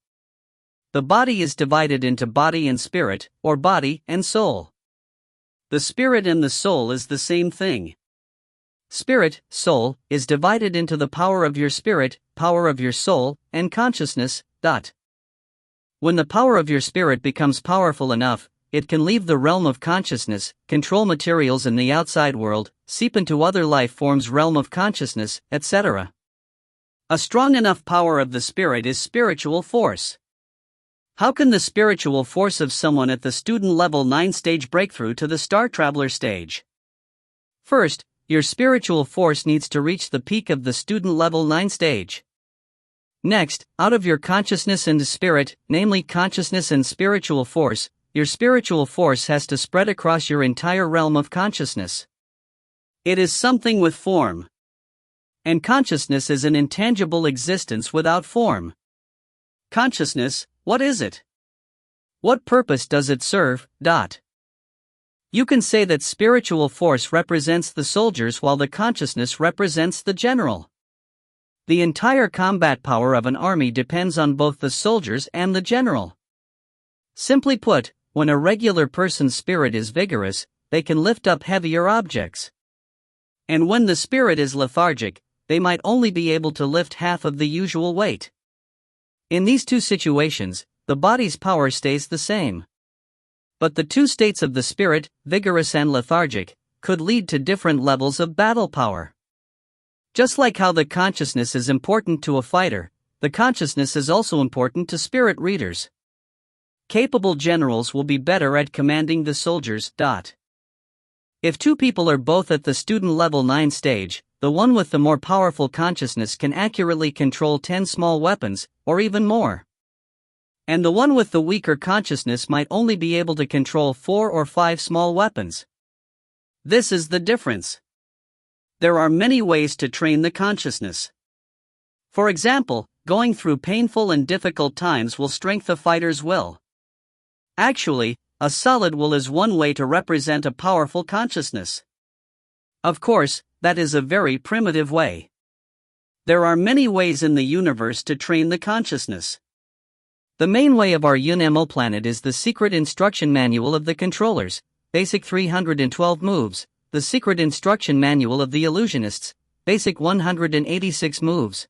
S1: The body is divided into body and spirit, or body and soul. The spirit and the soul is the same thing. Spirit, soul, is divided into the power of your spirit, power of your soul, and consciousness. When the power of your spirit becomes powerful enough, it can leave the realm of consciousness, control materials in the outside world, seep into other life forms' realm of consciousness, etc. A strong enough power of the spirit is spiritual force. How can the spiritual force of someone at the student level 9 stage breakthrough to the Star Traveler stage? First, your spiritual force needs to reach the peak of the student level 9 stage. Next, out of your consciousness and spirit, namely consciousness and spiritual force, your spiritual force has to spread across your entire realm of consciousness. It is something with form. And consciousness is an intangible existence without form. Consciousness, what is it? What purpose does it serve? You can say that spiritual force represents the soldiers while the consciousness represents the general. The entire combat power of an army depends on both the soldiers and the general. Simply put, when a regular person's spirit is vigorous, they can lift up heavier objects. And when the spirit is lethargic, they might only be able to lift half of the usual weight. In these two situations, the body's power stays the same. But the two states of the spirit, vigorous and lethargic, could lead to different levels of battle power. Just like how the consciousness is important to a fighter, the consciousness is also important to spirit readers. Capable generals will be better at commanding the soldiers. If two people are both at the student level 9 stage, the one with the more powerful consciousness can accurately control 10 small weapons, or even more. And the one with the weaker consciousness might only be able to control 4 or 5 small weapons. This is the difference. There are many ways to train the consciousness. For example, going through painful and difficult times will strengthen a fighter's will. Actually, a solid will is one way to represent a powerful consciousness. Of course, that is a very primitive way. There are many ways in the universe to train the consciousness. The main way of our UNMO planet is the secret instruction manual of the controllers, basic 312 moves, the secret instruction manual of the illusionists, basic 186 moves.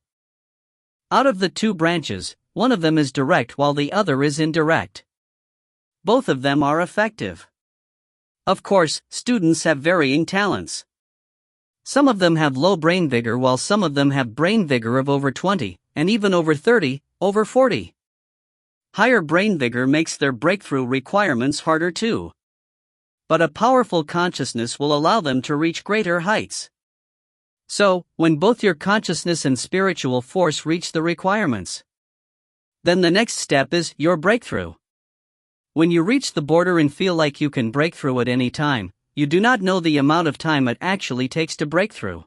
S1: Out of the two branches, one of them is direct while the other is indirect. Both of them are effective. Of course, students have varying talents. Some of them have low brain vigor while some of them have brain vigor of over 20, and even over 30, over 40. Higher brain vigor makes their breakthrough requirements harder too. But a powerful consciousness will allow them to reach greater heights. So, when both your consciousness and spiritual force reach the requirements, then the next step is your breakthrough. When you reach the border and feel like you can break through at any time, you do not know the amount of time it actually takes to break through.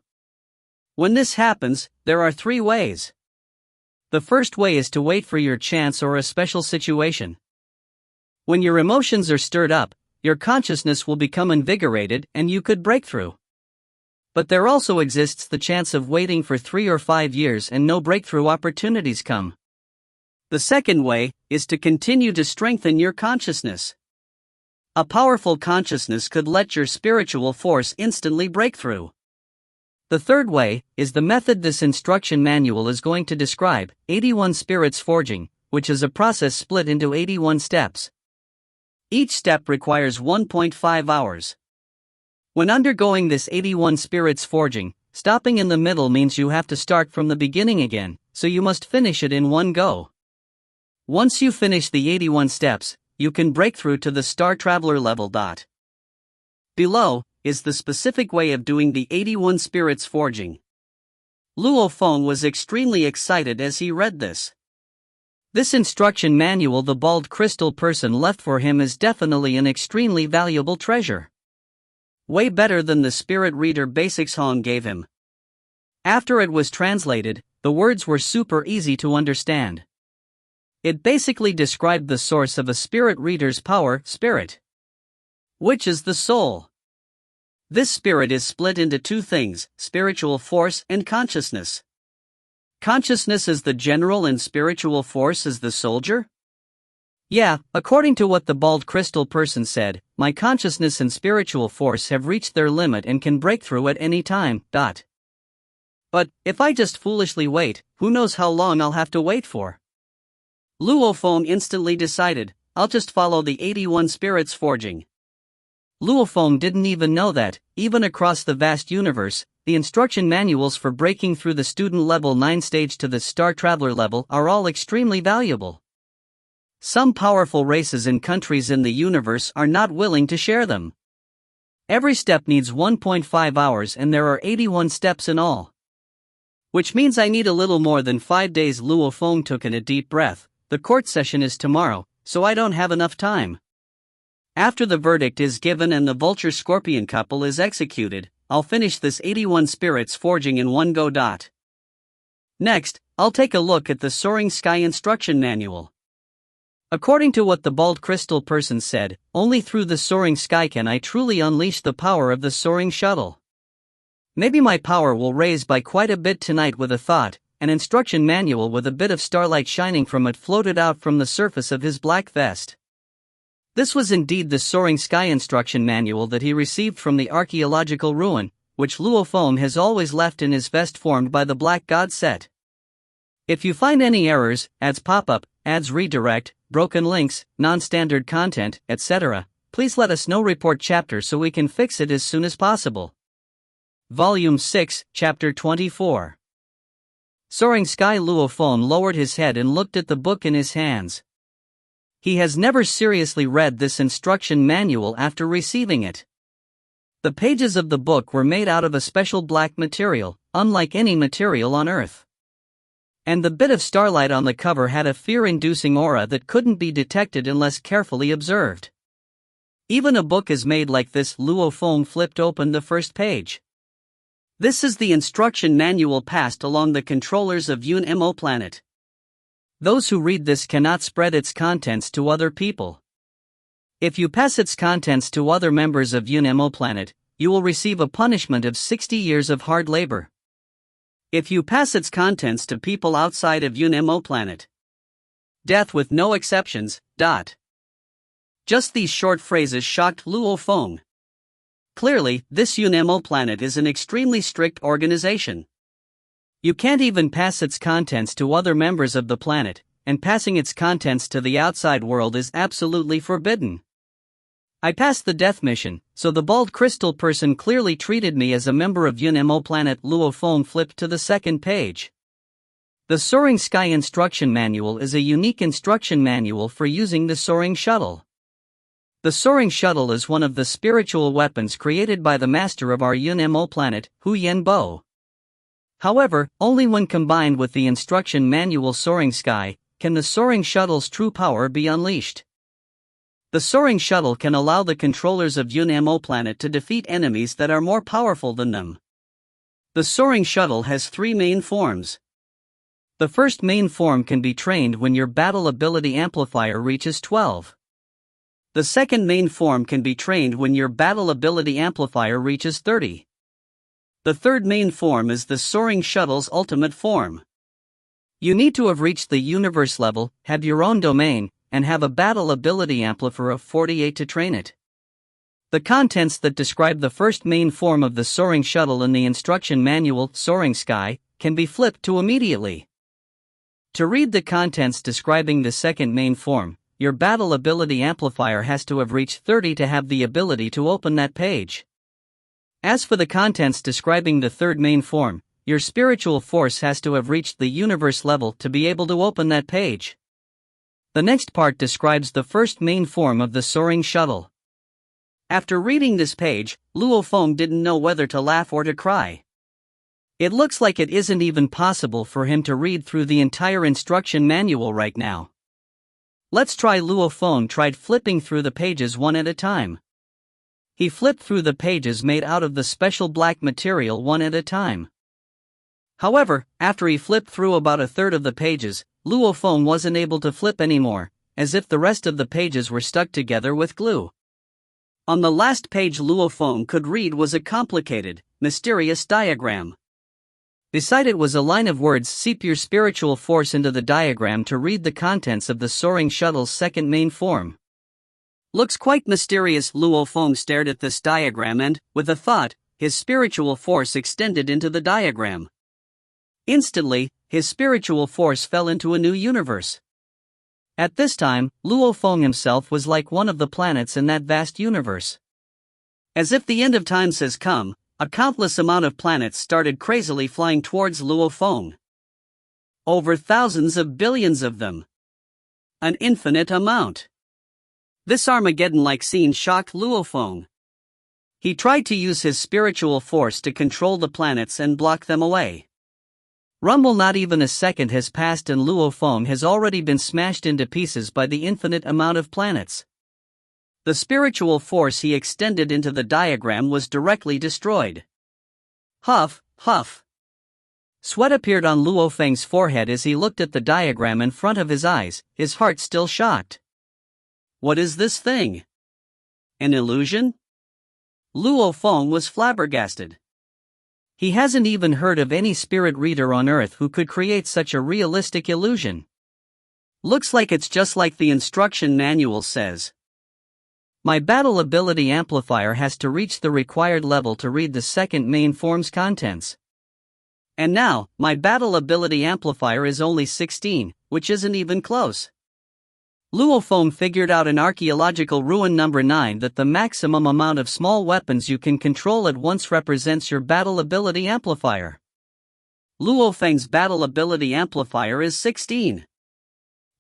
S1: When this happens, there are three ways. The first way is to wait for your chance or a special situation. When your emotions are stirred up, your consciousness will become invigorated and you could break through. But there also exists the chance of waiting for 3 or 5 years and no breakthrough opportunities come. The second way is to continue to strengthen your consciousness. A powerful consciousness could let your spiritual force instantly break through. The third way is the method this instruction manual is going to describe, 81 spirits forging, which is a process split into 81 steps. Each step requires 1.5 hours. When undergoing this 81 spirits forging, stopping in the middle means you have to start from the beginning again, so you must finish it in one go. Once you finish the 81 steps, you can break through to the Star Traveler level. Below is the specific way of doing the 81 spirits forging. Luo Feng was extremely excited as he read this. This instruction manual the bald crystal person left for him is definitely an extremely valuable treasure. Way better than the spirit reader basics Hong gave him. After it was translated, the words were super easy to understand. It basically described the source of a spirit reader's power, spirit, which is the soul. This spirit is split into two things, spiritual force and consciousness. Consciousness is the general and spiritual force is the soldier? Yeah, according to what the bald crystal person said, my consciousness and spiritual force have reached their limit and can break through at any time. But if I just foolishly wait, who knows how long I'll have to wait for? Luo Feng instantly decided, I'll just follow the 81 spirits forging. Luo Feng didn't even know that, even across the vast universe, the instruction manuals for breaking through the student level 9 stage to the Star Traveler level are all extremely valuable. Some powerful races and countries in the universe are not willing to share them. Every step needs 1.5 hours and there are 81 steps in all. Which means I need a little more than 5 days. Luo Feng took in a deep breath. The court session is tomorrow, so I don't have enough time. After the verdict is given and the Vulture Scorpion couple is executed, I'll finish this 81 spirits forging in one go. Next, I'll take a look at the Soaring Sky instruction manual. According to what the bald crystal person said, only through the Soaring Sky can I truly unleash the power of the soaring shuttle. Maybe my power will raise by quite a bit tonight with a thought. An instruction manual with a bit of starlight shining from it floated out from the surface of his black vest. This was indeed the Soaring Sky instruction manual that he received from the archaeological ruin, which Luo Feng has always left in his vest formed by the Black God set. If you find any errors, ads pop up, ads redirect, broken links, non-standard content, etc., please let us know. Report chapter so we can fix it as soon as possible. Volume 6, Chapter 24. Soaring Sky. Luo Feng lowered his head and looked at the book in his hands. He has never seriously read this instruction manual after receiving it. The pages of the book were made out of a special black material, unlike any material on Earth. And the bit of starlight on the cover had a fear-inducing aura that couldn't be detected unless carefully observed. Even a book is made like this. Luo Feng flipped open the first page. This is the instruction manual passed along the controllers of Yun Mo planet. Those who read this cannot spread its contents to other people. If you pass its contents to other members of Yun Mo planet, you will receive a punishment of 60 years of hard labor. If you pass its contents to people outside of Yun Mo planet, death with no exceptions. Just these short phrases shocked Luo Feng. Clearly, this Yun Mo planet is an extremely strict organization. You can't even pass its contents to other members of the planet, and passing its contents to the outside world is absolutely forbidden. I passed the death mission, so the bald crystal person clearly treated me as a member of Yun Mo planet. Luo Feng flipped to the second page. The Soaring Sky Instruction Manual is a unique instruction manual for using the soaring shuttle. The soaring shuttle is one of the spiritual weapons created by the master of our Yun Mo planet, Hu Yanbo. However, only when combined with the instruction manual Soaring Sky, can the soaring shuttle's true power be unleashed. The soaring shuttle can allow the controllers of Yun Mo planet to defeat enemies that are more powerful than them. The soaring shuttle has three main forms. The first main form can be trained when your battle ability amplifier reaches 12. The second main form can be trained when your battle ability amplifier reaches 30. The third main form is the soaring shuttle's ultimate form. You need to have reached the universe level, have your own domain, and have a battle ability amplifier of 48 to train it. The contents that describe the first main form of the soaring shuttle in the instruction manual, Soaring Sky, can be flipped to immediately. To read the contents describing the second main form, your battle ability amplifier has to have reached 30 to have the ability to open that page. As for the contents describing the third main form, your spiritual force has to have reached the universe level to be able to open that page. The next part describes the first main form of the soaring shuttle. After reading this page, Luo Feng didn't know whether to laugh or to cry. It looks like it isn't even possible for him to read through the entire instruction manual right now. Let's try. Luo Feng tried flipping through the pages one at a time. He flipped through the pages made out of the special black material one at a time. However, after he flipped through about a third of the pages, Luo Feng wasn't able to flip anymore, as if the rest of the pages were stuck together with glue. On the last page Luo Feng could read was a complicated, mysterious diagram. Beside it was a line of words. Seep your spiritual force into the diagram to read the contents of the soaring shuttle's second main form. Looks quite mysterious. Luo Feng stared at this diagram and, with a thought, his spiritual force extended into the diagram. Instantly, his spiritual force fell into a new universe. At this time, Luo Feng himself was like one of the planets in that vast universe. As if the end of times has come, a countless amount of planets started crazily flying towards Luo Feng. Over thousands of billions of them. An infinite amount. This Armageddon-like scene shocked Luo Feng. He tried to use his spiritual force to control the planets and block them away. Rumble. Not even a second has passed and Luo Feng has already been smashed into pieces by the infinite amount of planets. The spiritual force he extended into the diagram was directly destroyed. Huff, huff. Sweat appeared on Luo Feng's forehead as he looked at the diagram in front of his eyes, his heart still shocked. What is this thing? An illusion? Luo Feng was flabbergasted. He hasn't even heard of any spirit reader on Earth who could create such a realistic illusion. Looks like it's just like the instruction manual says. My battle ability amplifier has to reach the required level to read the second main form's contents. And now, my battle ability amplifier is only 16, which isn't even close. Luo Feng figured out in archaeological ruin number 9 that the maximum amount of small weapons you can control at once represents your battle ability amplifier. Luo Feng's battle ability amplifier is 16.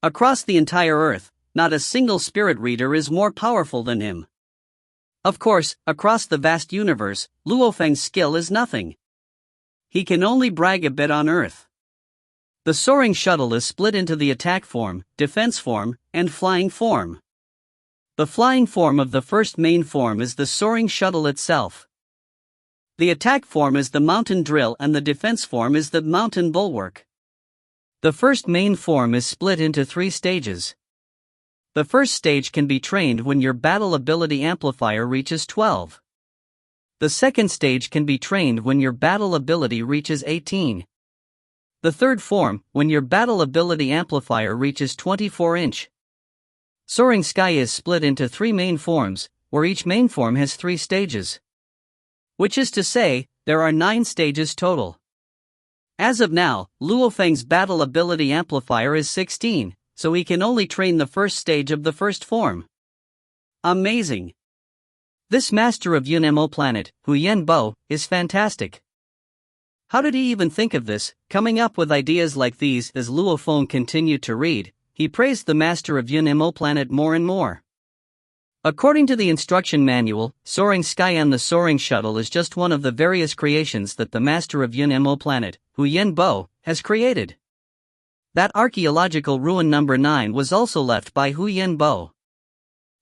S1: Across the entire Earth, not a single spirit reader is more powerful than him. Of course, across the vast universe, Luo Feng's skill is nothing. He can only brag a bit on Earth. The soaring shuttle is split into the attack form, defense form, and flying form. The flying form of the first main form is the soaring shuttle itself. The attack form is the mountain drill and the defense form is the mountain bulwark. The first main form is split into 3 stages. The first stage can be trained when your battle ability amplifier reaches 12. The second stage can be trained when your battle ability reaches 18. The third form, when your battle ability amplifier reaches 24-inch. Soaring Sky is split into 3 main forms, where each main form has 3 stages. Which is to say, there are 9 stages total. As of now, Luo Feng's battle ability amplifier is 16, so he can only train the first stage of the first form. Amazing! This master of Yunmo planet, Hu Yanbo, is fantastic. How did he even think of this, coming up with ideas like these? As Luo Feng continued to read, he praised the master of Yunmo planet more and more. According to the instruction manual, Soaring Sky and the Soaring Shuttle is just one of the various creations that the master of Yunmo planet, Hu Yanbo, has created. That archaeological ruin number 9 was also left by Hu Yanbo.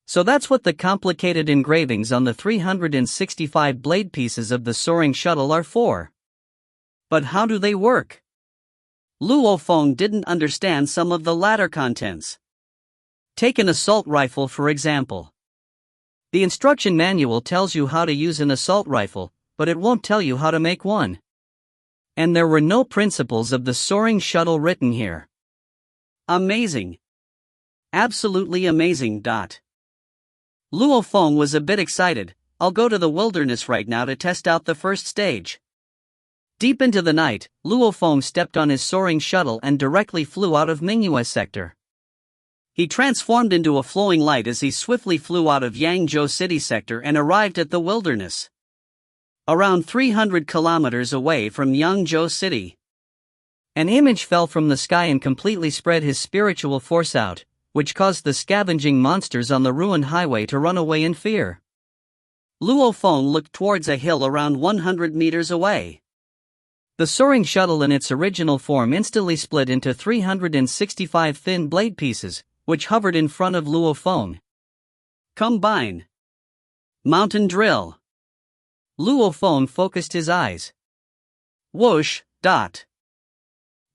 S1: So that's what the complicated engravings on the 365 blade pieces of the Soaring Shuttle are for. But how do they work? Luo Feng didn't understand some of the latter contents. Take an assault rifle for example. The instruction manual tells you how to use an assault rifle, but it won't tell you how to make one. And there were no principles of the Soaring Shuttle written here. Amazing. Absolutely amazing. Luo Feng was a bit excited. I'll go to the wilderness right now to test out the first stage. Deep into the night, Luo Feng stepped on his Soaring Shuttle and directly flew out of Mingyue sector. He transformed into a flowing light as he swiftly flew out of Yangzhou city sector and arrived at the wilderness. Around 300 kilometers away from Yangzhou city. An image fell from the sky and completely spread his spiritual force out, which caused the scavenging monsters on the ruined highway to run away in fear. Luo Feng looked towards a hill around 100 meters away. The Soaring Shuttle in its original form instantly split into 365 thin blade pieces, which hovered in front of Luo Feng. Combine. Mountain drill. Luo Feng focused his eyes. Whoosh. The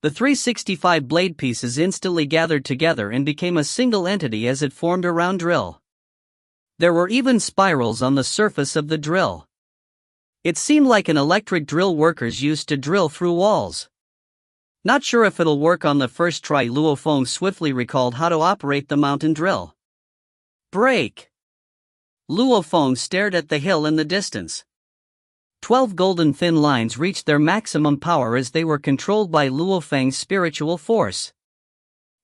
S1: 365 blade pieces instantly gathered together and became a single entity as it formed a round drill. There were even spirals on the surface of the drill. It seemed like an electric drill workers used to drill through walls. Not sure if it'll work on the first try. Luo Feng swiftly recalled how to operate the mountain drill. Break! Luo Feng stared at the hill in the distance. 12 golden thin lines reached their maximum power as they were controlled by Luo Feng's spiritual force.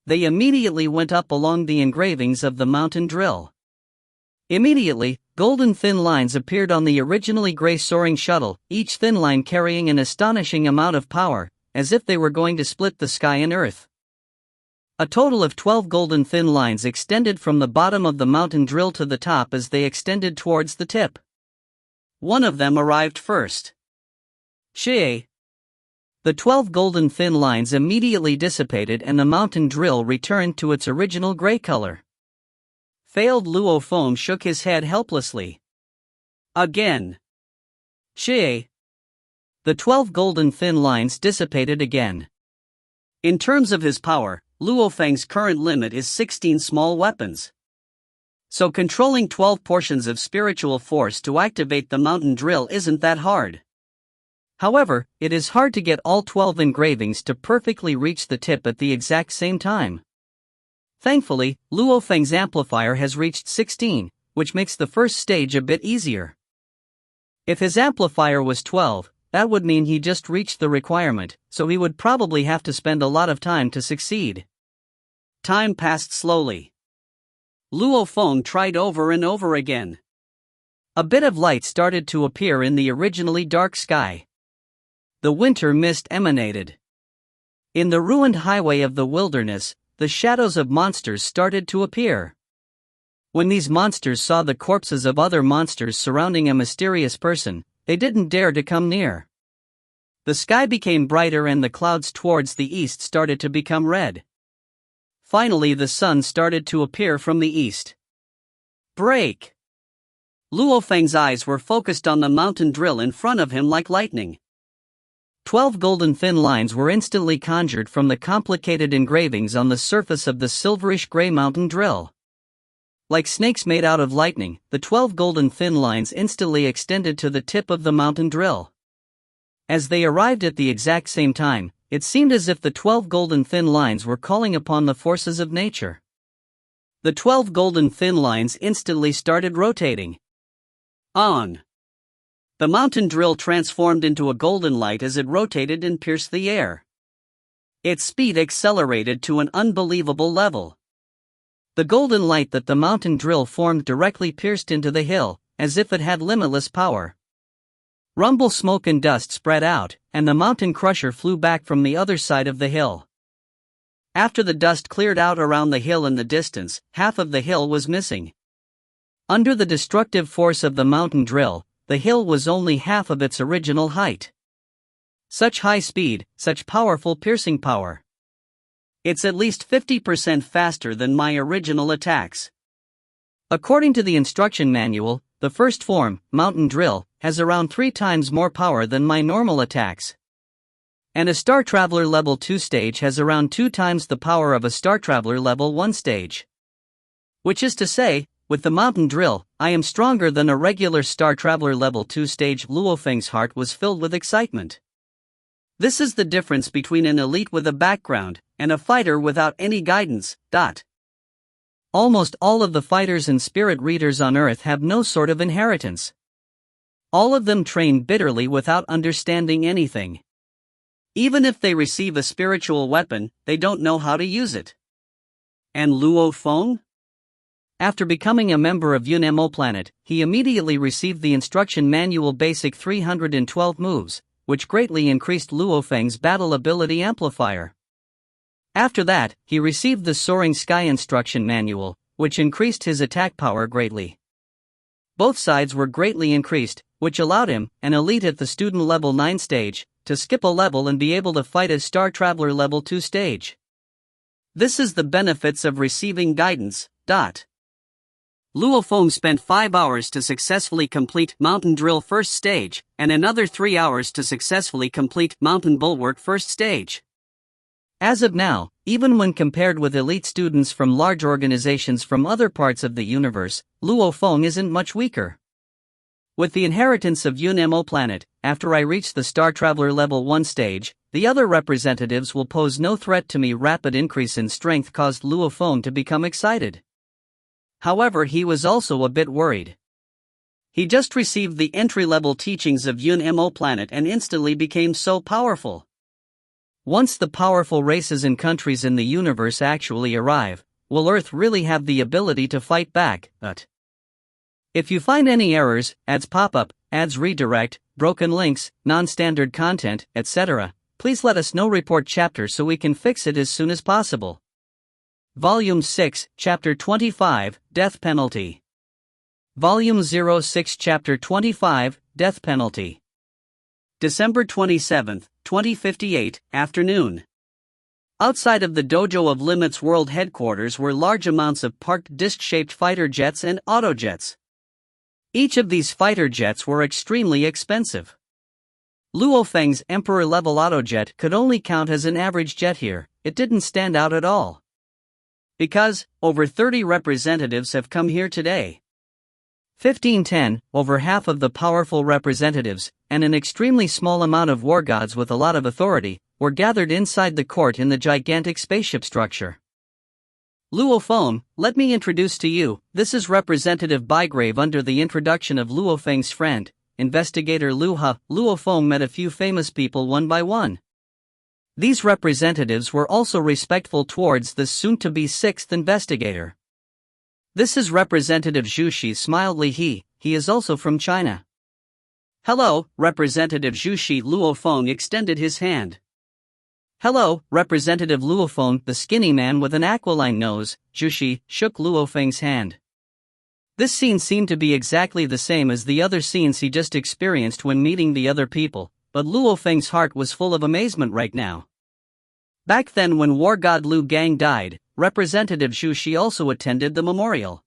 S1: They immediately went up along the engravings of the mountain drill. Immediately, golden thin lines appeared on the originally gray Soaring Shuttle, each thin line carrying an astonishing amount of power, as if they were going to split the sky and earth. A total of 12 golden thin lines extended from the bottom of the mountain drill to the top as they extended towards the tip. One of them arrived first. Shie. The 12 golden thin lines immediately dissipated and the mountain drill returned to its original gray color. Failed. Luo Feng shook his head helplessly. Again. Shie. The 12 golden thin lines dissipated again. In terms of his power, Luo Feng's current limit is 16 small weapons. So controlling 12 portions of spiritual force to activate the mountain drill isn't that hard. However, it is hard to get all 12 engravings to perfectly reach the tip at the exact same time. Thankfully, Luo Feng's amplifier has reached 16, which makes the first stage a bit easier. If his amplifier was 12, that would mean he just reached the requirement, so he would probably have to spend a lot of time to succeed. Time passed slowly. Luo Feng tried over and over again. A bit of light started to appear in the originally dark sky. The winter mist emanated. In the ruined highway of the wilderness, the shadows of monsters started to appear. When these monsters saw the corpses of other monsters surrounding a mysterious person, they didn't dare to come near. The sky became brighter and the clouds towards the east started to become red. Finally, the sun started to appear from the east. Break! Luo Feng's eyes were focused on the mountain drill in front of him like lightning. 12 golden thin lines were instantly conjured from the complicated engravings on the surface of the silverish-gray mountain drill. Like snakes made out of lightning, the 12 golden thin lines instantly extended to the tip of the mountain drill. As they arrived at the exact same time, it seemed as if the 12 golden thin lines were calling upon the forces of nature. The 12 golden thin lines instantly started rotating. On. The mountain drill transformed into a golden light as it rotated and pierced the air. Its speed accelerated to an unbelievable level. The golden light that the mountain drill formed directly pierced into the hill, as if it had limitless power. Rumble, smoke and dust spread out, and the mountain crusher flew back from the other side of the hill. After the dust cleared out around the hill in the distance, half of the hill was missing. Under the destructive force of the mountain drill, the hill was only half of its original height. Such high speed, such powerful piercing power. It's at least 50% faster than my original attacks. According to the instruction manual, the first form, mountain drill, has around 3 times more power than my normal attacks. And a Star Traveler level 2 stage has around 2 times the power of a Star Traveler level 1 stage. Which is to say, with the mountain drill, I am stronger than a regular Star Traveler level 2 stage. Luo Feng's heart was filled with excitement. This is the difference between an elite with a background and a fighter without any guidance. Almost all of the fighters and spirit readers on Earth have no sort of inheritance. All of them train bitterly without understanding anything. Even if they receive a spiritual weapon, they don't know how to use it. And Luo Feng? After becoming a member of Yunmo Planet, he immediately received the instruction manual basic 312 moves, which greatly increased Luo Feng's battle ability amplifier. After that, he received the Soaring Sky instruction manual, which increased his attack power greatly. Both sides were greatly increased, which allowed him, an elite at the student level 9 stage, to skip a level and be able to fight as Star Traveler level 2 stage. This is the benefits of receiving guidance. Luo Feng spent 5 hours to successfully complete Mountain Drill first stage, and another 3 hours to successfully complete Mountain Bulwark first stage. As of now, even when compared with elite students from large organizations from other parts of the universe, Luo Feng isn't much weaker. With the inheritance of Yunmo Planet, after I reach the Star Traveler level 1 stage, the other representatives will pose no threat to me. Rapid increase in strength caused Luo Feng to become excited. However, he was also a bit worried. He just received the entry-level teachings of Yunmo Planet and instantly became so powerful. Once the powerful races and countries in the universe actually arrive, will Earth really have the ability to fight back? If you find any errors, ads pop up, ads redirect, broken links, non-standard content, etc., please let us know. Report chapter so we can fix it as soon as possible. Volume 6, Chapter 25, Death Penalty. Volume 06, Chapter 25, Death Penalty. December 27, 2058, afternoon. Outside of the Dojo of Limits World Headquarters were large amounts of parked disc-shaped fighter jets and autojets. Each of these fighter jets were extremely expensive. Luo Feng's Emperor-level autojet could only count as an average jet here. It didn't stand out at all. Because, over 30 representatives have come here today. 1510, over half of the powerful representatives, and an extremely small amount of war gods with a lot of authority, were gathered inside the court in the gigantic spaceship structure. Luo Feng, let me introduce to you, this is Representative Bygrave. Under the introduction of Luo Feng's friend, Investigator Lu He, Luo Feng met a few famous people one by one. These representatives were also respectful towards the soon-to-be 6th investigator. This is Representative Zhu Shi. Smiled he is also from China. Hello, Representative Zhu Shi. Luo Feng extended his hand. Hello, Representative Luo Feng. The skinny man with an aquiline nose, Zhu Shi, shook Luo Feng's hand. This scene seemed to be exactly the same as the other scenes he just experienced when meeting the other people, but Luo Feng's heart was full of amazement right now. Back then when War God Lu Gang died, Representative Zhu Shi also attended the memorial.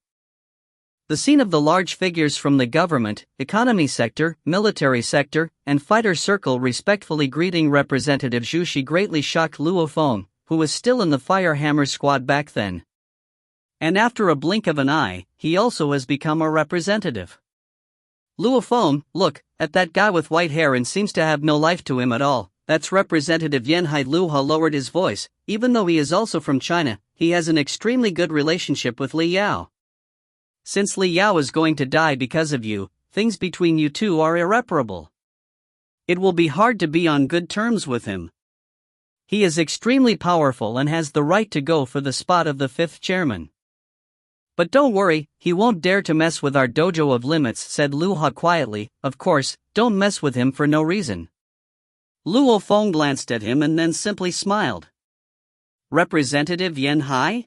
S1: The scene of the large figures from the government, economy sector, military sector, and fighter circle respectfully greeting Representative Zhu Shi greatly shocked Luo Feng, who was still in the Firehammer squad back then. And after a blink of an eye, he also has become a representative. Luo Feng, look at that guy with white hair and seems to have no life to him at all. That's Representative Yanhai. Luo lowered his voice. Even though he is also from China, he has an extremely good relationship with Li Yao. Since Li Yao is going to die because of you, things between you two are irreparable. It will be hard to be on good terms with him. He is extremely powerful and has the right to go for the spot of the 5th chairman. But don't worry, he won't dare to mess with our Dojo of Limits, said Luo quietly. Of course, don't mess with him for no reason. Luo Feng glanced at him and then simply smiled. Representative Yanhai?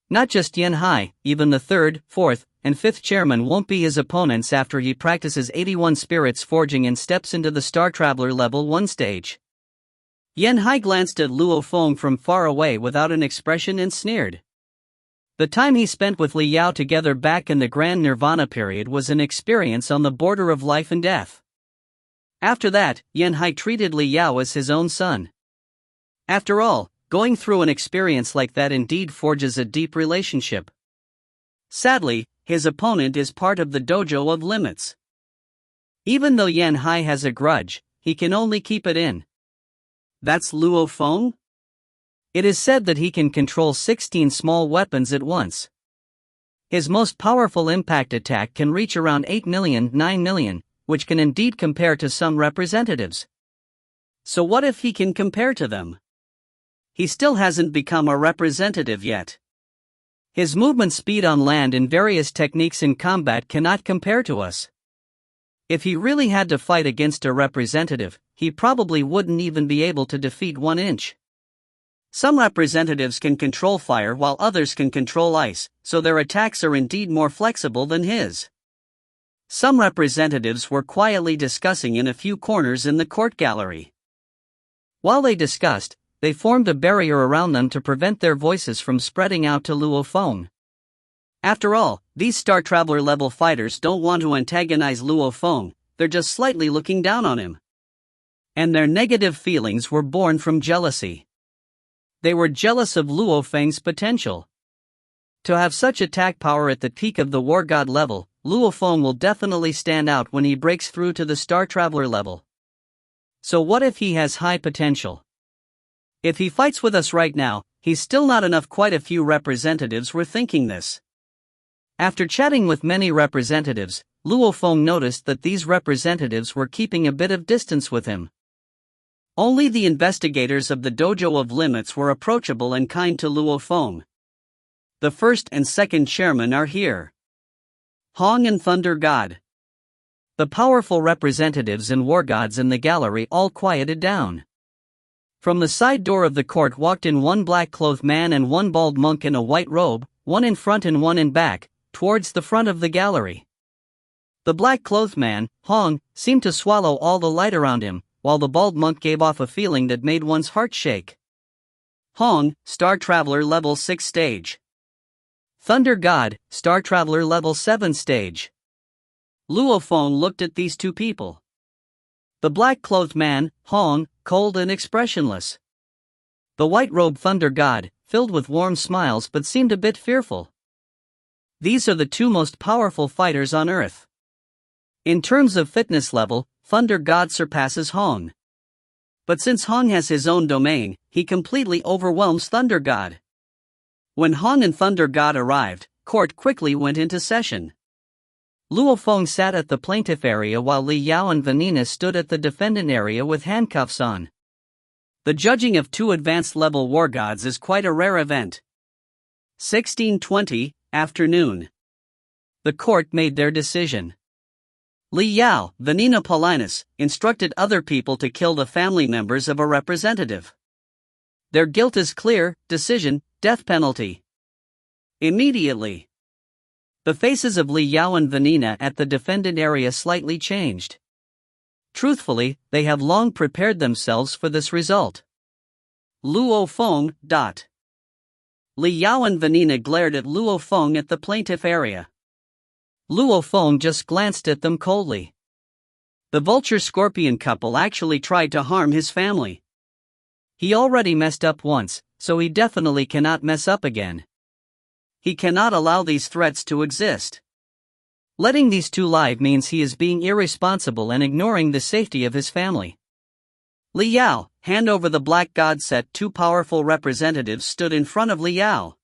S1: Not just Yanhai, even the 3rd, 4th, and 5th chairman won't be his opponents after he practices 81 spirits forging and steps into the Star Traveler level 1 stage. Yanhai glanced at Luo Feng from far away without an expression and sneered. The time he spent with Li Yao together back in the Grand Nirvana period was an experience on the border of life and death. After that, Yanhai treated Li Yao as his own son. After all, going through an experience like that indeed forges a deep relationship. Sadly, his opponent is part of the Dojo of Limits. Even though Yanhai has a grudge, he can only keep it in. That's Luo Feng? It is said that he can control 16 small weapons at once. His most powerful impact attack can reach around 8 million, 9 million, which can indeed compare to some representatives. So what if he can compare to them? He still hasn't become a representative yet. His movement speed on land and various techniques in combat cannot compare to us. If he really had to fight against a representative, he probably wouldn't even be able to defeat 1 inch. Some representatives can control fire while others can control ice, so their attacks are indeed more flexible than his. Some representatives were quietly discussing in a few corners in the court gallery. While they discussed, they formed a barrier around them to prevent their voices from spreading out to Luo Feng. After all, these Star Traveler level fighters don't want to antagonize Luo Feng, they're just slightly looking down on him. And their negative feelings were born from jealousy. They were jealous of Luo Feng's potential. To have such attack power at the peak of the War God level, Luo Feng will definitely stand out when he breaks through to the Star Traveler level. So what if he has high potential? If he fights with us right now, he's still not enough. Quite a few representatives were thinking this. After chatting with many representatives, Luo Feng noticed that these representatives were keeping a bit of distance with him. Only the investigators of the Dojo of Limits were approachable and kind to Luo Feng. The 1st and 2nd chairmen are here. Hong and Thunder God. The powerful representatives and war gods in the gallery all quieted down. From the side door of the court walked in 1 black-clothed man and 1 bald monk in a white robe, 1 in front and 1 in back, towards the front of the gallery. The black-clothed man, Hong, seemed to swallow all the light around him, while the bald monk gave off a feeling that made one's heart shake. Hong, Star Traveler level 6 stage. Thunder God, Star Traveler level 7 stage. Luo Feng looked at these 2 people. The black-clothed man, Hong, cold and expressionless. The white-robed Thunder God, filled with warm smiles but seemed a bit fearful. These are the 2 most powerful fighters on Earth. In terms of fitness level, Thunder God surpasses Hong. But since Hong has his own domain, he completely overwhelms Thunder God. When Hong and Thunder God arrived, court quickly went into session. Luo Feng sat at the plaintiff area while Li Yao and Vanina stood at the defendant area with handcuffs on. The judging of 2 advanced level war gods is quite a rare event. 16:20, afternoon. The court made their decision. Li Yao, Vanina Paulinus, instructed other people to kill the family members of a representative. Their guilt is clear, decision, death penalty. Immediately. The faces of Li Yao and Vanina at the defendant area slightly changed. Truthfully, they have long prepared themselves for this result. Luo Feng. Li Yao and Vanina glared at Luo Feng at the plaintiff area. Luo Feng just glanced at them coldly. The vulture-scorpion couple actually tried to harm his family. He already messed up once, so he definitely cannot mess up again. He cannot allow these threats to exist. Letting these two live means he is being irresponsible and ignoring the safety of his family. Li Yao, hand over the black god set. Two powerful representatives stood in front of Li Yao.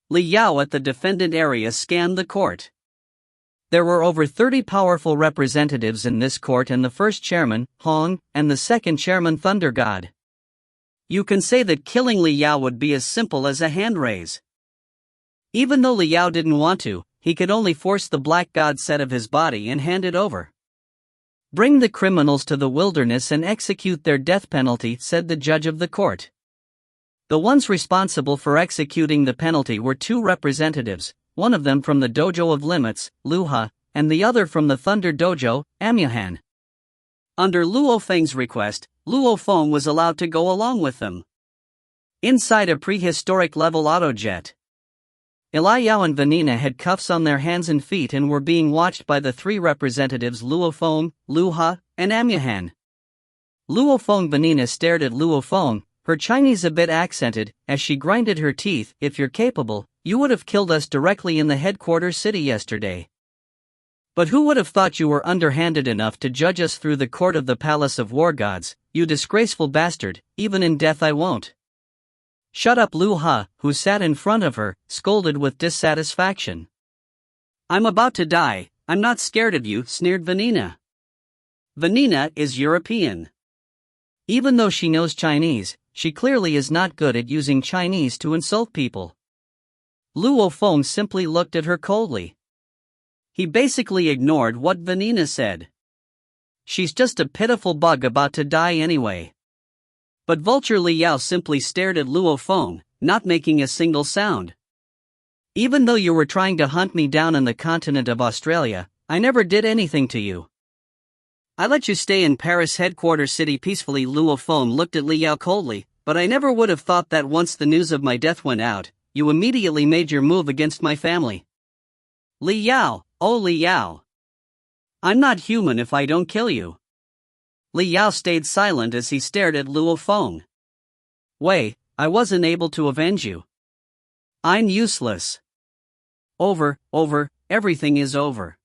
S1: Li Yao at the defendant area scanned the court. There were over 30 powerful representatives in this court, and the first chairman, Hong, and the second chairman, Thunder God. You can say that killing Li Yao would be as simple as a hand raise. Even though Li Yao didn't want to, he could only force the black god set of his body and hand it over. Bring the criminals to the wilderness and execute their death penalty, said the judge of the court. The ones responsible for executing the penalty were two representatives, one of them from the Dojo of Limits, Luo, and the other from the Thunder Dojo, Amuhan. Under Luo Feng's request, Luo Feng was allowed to go along with them. Inside a prehistoric level autojet, Li Yao and Vanina had cuffs on their hands and feet and were being watched by the three representatives Luo Feng, Luo, and Amuhan. Luo Feng. Vanina stared at Luo Feng, her Chinese a bit accented, as she grinded her teeth. If you're capable, you would have killed us directly in the headquarters city yesterday. But who would have thought you were underhanded enough to judge us through the court of the Palace of War Gods, you disgraceful bastard? Even in death I won't. Shut up, Luo, who sat in front of her, scolded with dissatisfaction. I'm about to die, I'm not scared of you, sneered Vanina. Vanina is European. Even though she knows Chinese, she clearly is not good at using Chinese to insult people. Luo Feng simply looked at her coldly. He basically ignored what Vanina said. She's just a pitiful bug about to die anyway. But Vulture Li Yao simply stared at Luo Feng, not making a single sound. Even though you were trying to hunt me down on the continent of Australia, I never did anything to you. I let you stay in Paris headquarters city peacefully. Luo Feng looked at Li Yao coldly, but I never would have thought that once the news of my death went out, you immediately made your move against my family. Li Yao, oh Li Yao. I'm not human if I don't kill you. Li Yao stayed silent as he stared at Luo Feng. Wei, I wasn't able to avenge you. I'm useless. Over, everything is over.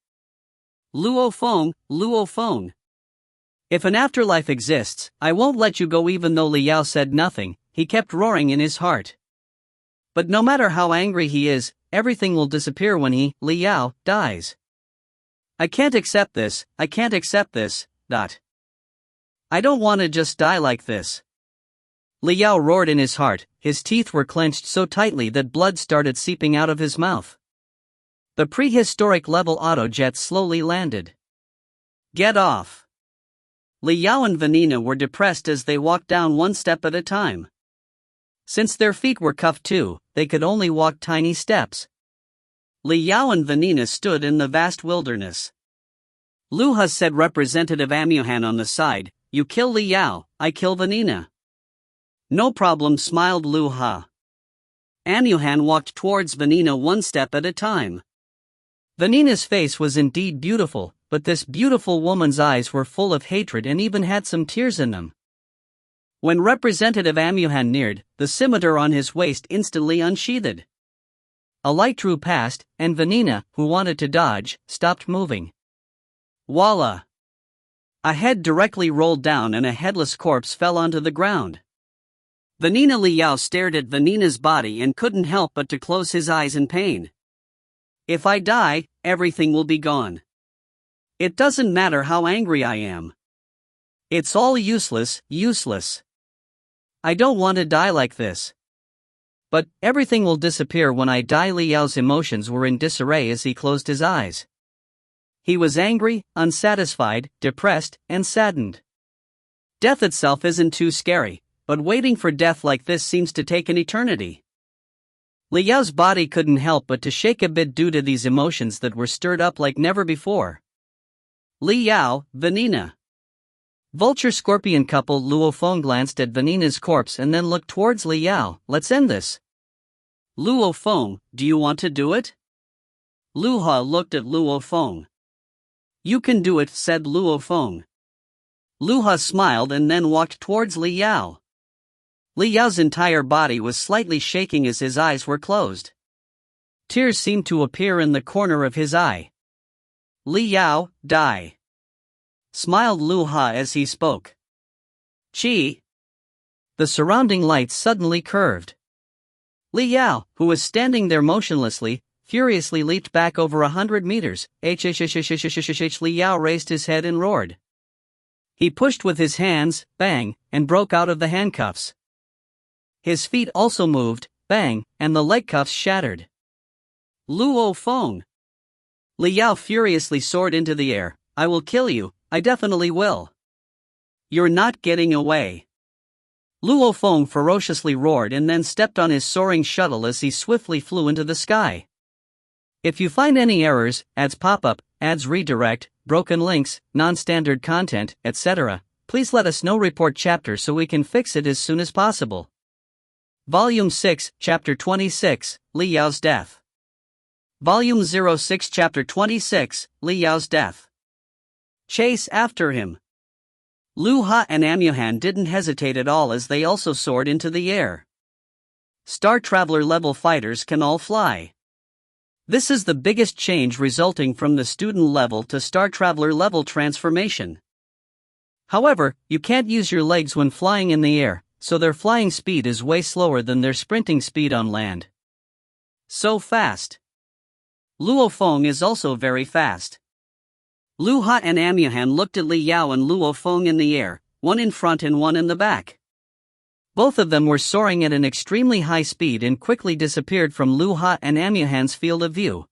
S1: Luo Feng. If an afterlife exists, I won't let you go. Even though Li Yao said nothing, he kept roaring in his heart. But no matter how angry he is, everything will disappear when he, Li Yao, dies. I can't accept this. I don't want to just die like this. Li Yao roared in his heart, his teeth were clenched so tightly that blood started seeping out of his mouth. The prehistoric level autojet slowly landed. Get off. Li Yao and Vanina were depressed as they walked down one step at a time. Since their feet were cuffed too, they could only walk tiny steps. Li Yao and Vanina stood in the vast wilderness. Luo said Representative Amuhan on the side, you kill Li Yao, I kill Vanina. No problem, smiled Luo. Amuhan walked towards Vanina one step at a time. Vanina's face was indeed beautiful, but this beautiful woman's eyes were full of hatred and even had some tears in them. When Representative Amuhan neared, the scimitar on his waist instantly unsheathed. A light drew past, and Vanina, who wanted to dodge, stopped moving. Voila! A head directly rolled down and a headless corpse fell onto the ground. Vanina. Li Yao stared at Vanina's body and couldn't help but to close his eyes in pain. If I die, everything will be gone. It doesn't matter how angry I am. It's all useless. I don't want to die like this. But everything will disappear when I die. Li Yao's emotions were in disarray as he closed his eyes. He was angry, unsatisfied, depressed, and saddened. Death itself isn't too scary, but waiting for death like this seems to take an eternity. Li Yao's body couldn't help but to shake a bit due to these emotions that were stirred up like never before. Li Yao, Vanina. Vulture Scorpion couple. Luo Feng glanced at Vanina's corpse and then looked towards Li Yao. Let's end this. Luo Feng, do you want to do it? Luo looked at Luo Feng. "You can do it," said Luo Feng. Luo smiled and then walked towards Li Yao. Li Yao's entire body was slightly shaking as his eyes were closed. Tears seemed to appear in the corner of his eye. "Li Yao, die," smiled Luo as he spoke. "Chi." The surrounding lights suddenly curved. Li Yao, who was standing there motionlessly, furiously leaped back over 100 meters. Li Yao raised his head and roared. He pushed with his hands, bang, and broke out of the handcuffs. His feet also moved, bang, and the leg cuffs shattered. "Luo Feng!" Li Yao furiously soared into the air. "I will kill you, I definitely will. You're not getting away." Luo Feng ferociously roared and then stepped on his soaring shuttle as he swiftly flew into the sky. If you find any errors, ads pop up, ads redirect, broken links, non-standard content, etc., please let us know. Report chapter so we can fix it as soon as possible. Volume 6, Chapter 26, Li Yao's Death. Volume 06, Chapter 26, Li Yao's Death. Chase after him. Luo and Amuhan didn't hesitate at all as they also soared into the air. Star Traveler level fighters can all fly. This is the biggest change resulting from the student level to Star Traveler level transformation. However, you can't use your legs when flying in the air, so their flying speed is way slower than their sprinting speed on land. So fast. Luo Feng is also very fast. Luo and Amuhan looked at Li Yao and Luo Feng in the air, one in front and one in the back. Both of them were soaring at an extremely high speed and quickly disappeared from Luo and Amuhan's field of view.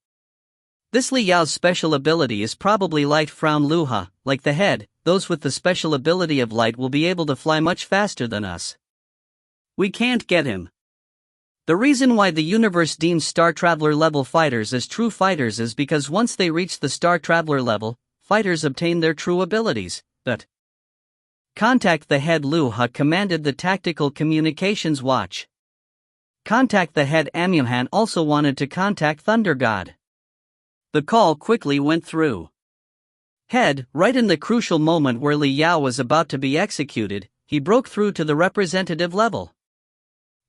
S1: This Li Yao's special ability is probably light. Luo, like the head, those with the special ability of light will be able to fly much faster than us. We can't get him. The reason why the universe deems Star Traveler level fighters as true fighters is because once they reach the Star Traveler level, fighters obtain their true abilities, but contact the head. Luo commanded the tactical communications watch. Contact the head. Amuhan also wanted to contact Thunder God. The call quickly went through. Head, right in the crucial moment where Li Yao was about to be executed, he broke through to the representative level.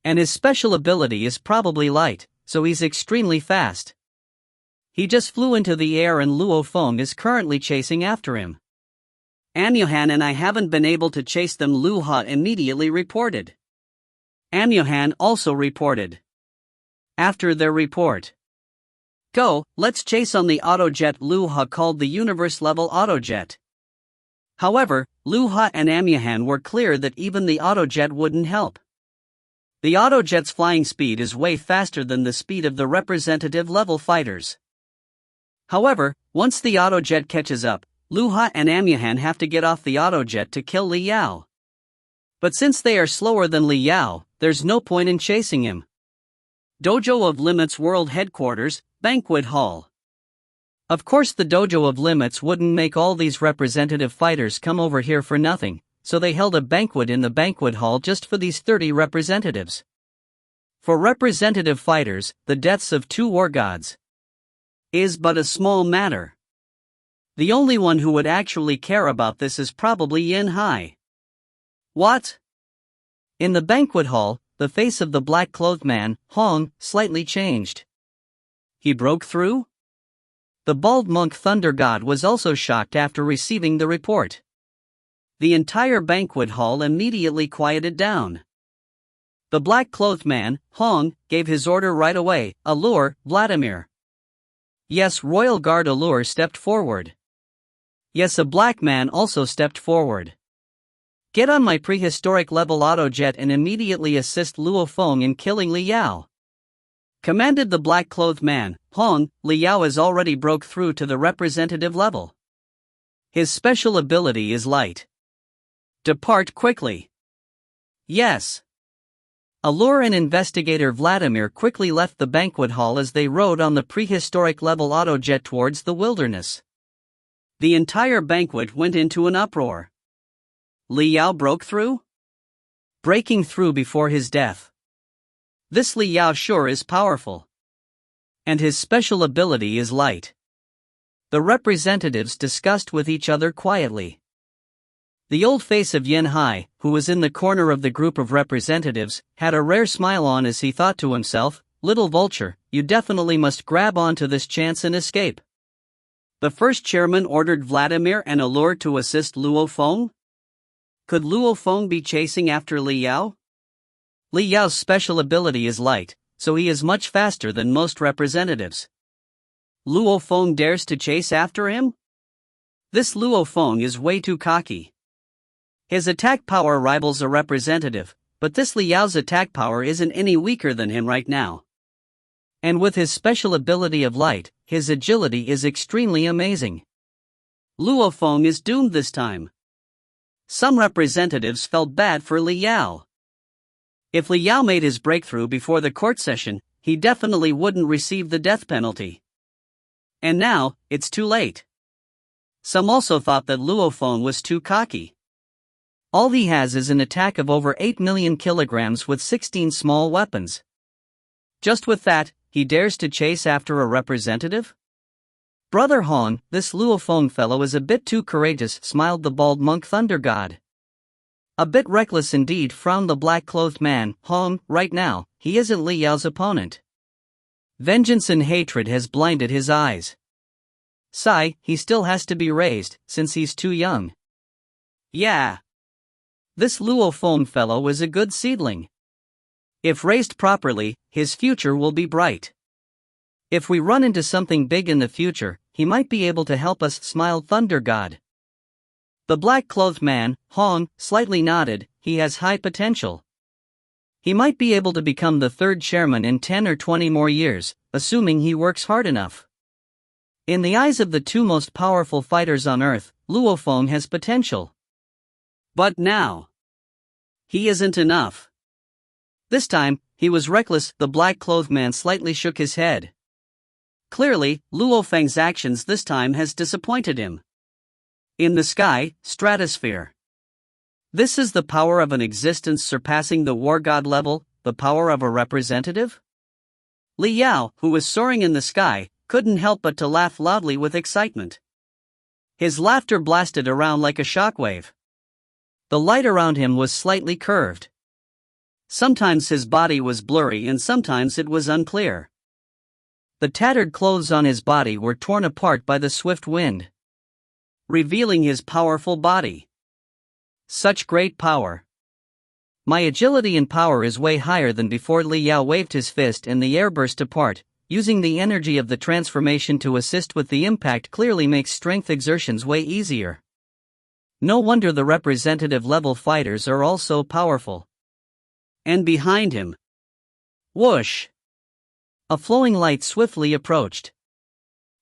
S1: And his special ability is probably light, so he's extremely fast. He just flew into the air and Luo Feng is currently chasing after him. Amuhan and I haven't been able to chase them. Luo immediately reported. Amuhan also reported. After their report, "Go, let's chase on the autojet." Luo called the universe level autojet. However, Luo and Amuhan were clear that even the autojet wouldn't help. The autojet's flying speed is way faster than the speed of the representative level fighters. However, once the autojet catches up, Luo and Amuhan have to get off the autojet to kill Li Yao. But since they are slower than Li Yao, there's no point in chasing him. Dojo of Limits World Headquarters, Banquet Hall. Of course the Dojo of Limits wouldn't make all these representative fighters come over here for nothing, so they held a banquet in the banquet hall just for these 30 representatives. For representative fighters, the deaths of 2 war gods is but a small matter. The only one who would actually care about this is probably Yin Hai. What? In the banquet hall, the face of the black-clothed man, Hong, slightly changed. He broke through? The bald monk Thunder God was also shocked after receiving the report. The entire banquet hall immediately quieted down. The black-clothed man, Hong, gave his order right away. "Allure, Vladimir." Yes, Royal Guard Allure stepped forward. Yes, a black man also stepped forward. "Get on my prehistoric level autojet and immediately assist Luo Feng in killing Li Yao," commanded the black-clothed man, Hong. Li Yao has already broke through to the representative level. His special ability is light. Depart quickly. Yes. Allure and investigator Vladimir quickly left the banquet hall as they rode on the prehistoric level autojet towards the wilderness. The entire banquet went into an uproar. Li Yao broke through? Breaking through before his death. This Li Yao sure is powerful. And his special ability is light. The representatives discussed with each other quietly. The old face of Yin Hai, who was in the corner of the group of representatives, had a rare smile on as he thought to himself, "Little vulture, you definitely must grab onto this chance and escape." The first chairman ordered Vladimir and Allure to assist Luo Feng. Could Luo Feng be chasing after Li Yao? Li Yao's special ability is light, so he is much faster than most representatives. Luo Feng dares to chase after him? This Luo Feng is way too cocky. His attack power rivals a representative, but this Li Yao's attack power isn't any weaker than him right now. And with his special ability of light, his agility is extremely amazing. Luo Feng is doomed this time. Some representatives felt bad for Li Yao. If Li Yao made his breakthrough before the court session, he definitely wouldn't receive the death penalty. And now, it's too late. Some also thought that Luo Feng was too cocky. All he has is an attack of over 8 million kilograms with 16 small weapons. Just with that, he dares to chase after a representative? Brother Han, this Luo Feng fellow is a bit too courageous, smiled the bald monk thunder god. A bit reckless indeed, frowned the black-clothed man. Han, right now, he isn't Li Yao's opponent. Vengeance and hatred has blinded his eyes. Sigh, he still has to be raised, since he's too young. Yeah. This Luo Feng fellow is a good seedling. If raised properly, his future will be bright. If we run into something big in the future, he might be able to help us, smiled Thunder God. The black-clothed man, Han, slightly nodded. He has high potential. He might be able to become the third chairman in 10 or 20 more years, assuming he works hard enough. In the eyes of the two most powerful fighters on Earth, Luo Feng has potential. But now, he isn't enough. This time, he was reckless. The black-clothed man slightly shook his head. Clearly, Luo Feng's actions this time has disappointed him. In the sky, stratosphere. This is the power of an existence surpassing the war god level, the power of a representative? Li Yao, who was soaring in the sky, couldn't help but to laugh loudly with excitement. His laughter blasted around like a shockwave. The light around him was slightly curved. Sometimes his body was blurry and sometimes it was unclear. The tattered clothes on his body were torn apart by the swift wind, revealing his powerful body. Such great power. My agility and power is way higher than before. Li Yao waved his fist and the air burst apart, using the energy of the transformation to assist with the impact clearly makes strength exertions way easier. No wonder the representative level fighters are all so powerful. And behind him, whoosh! A flowing light swiftly approached.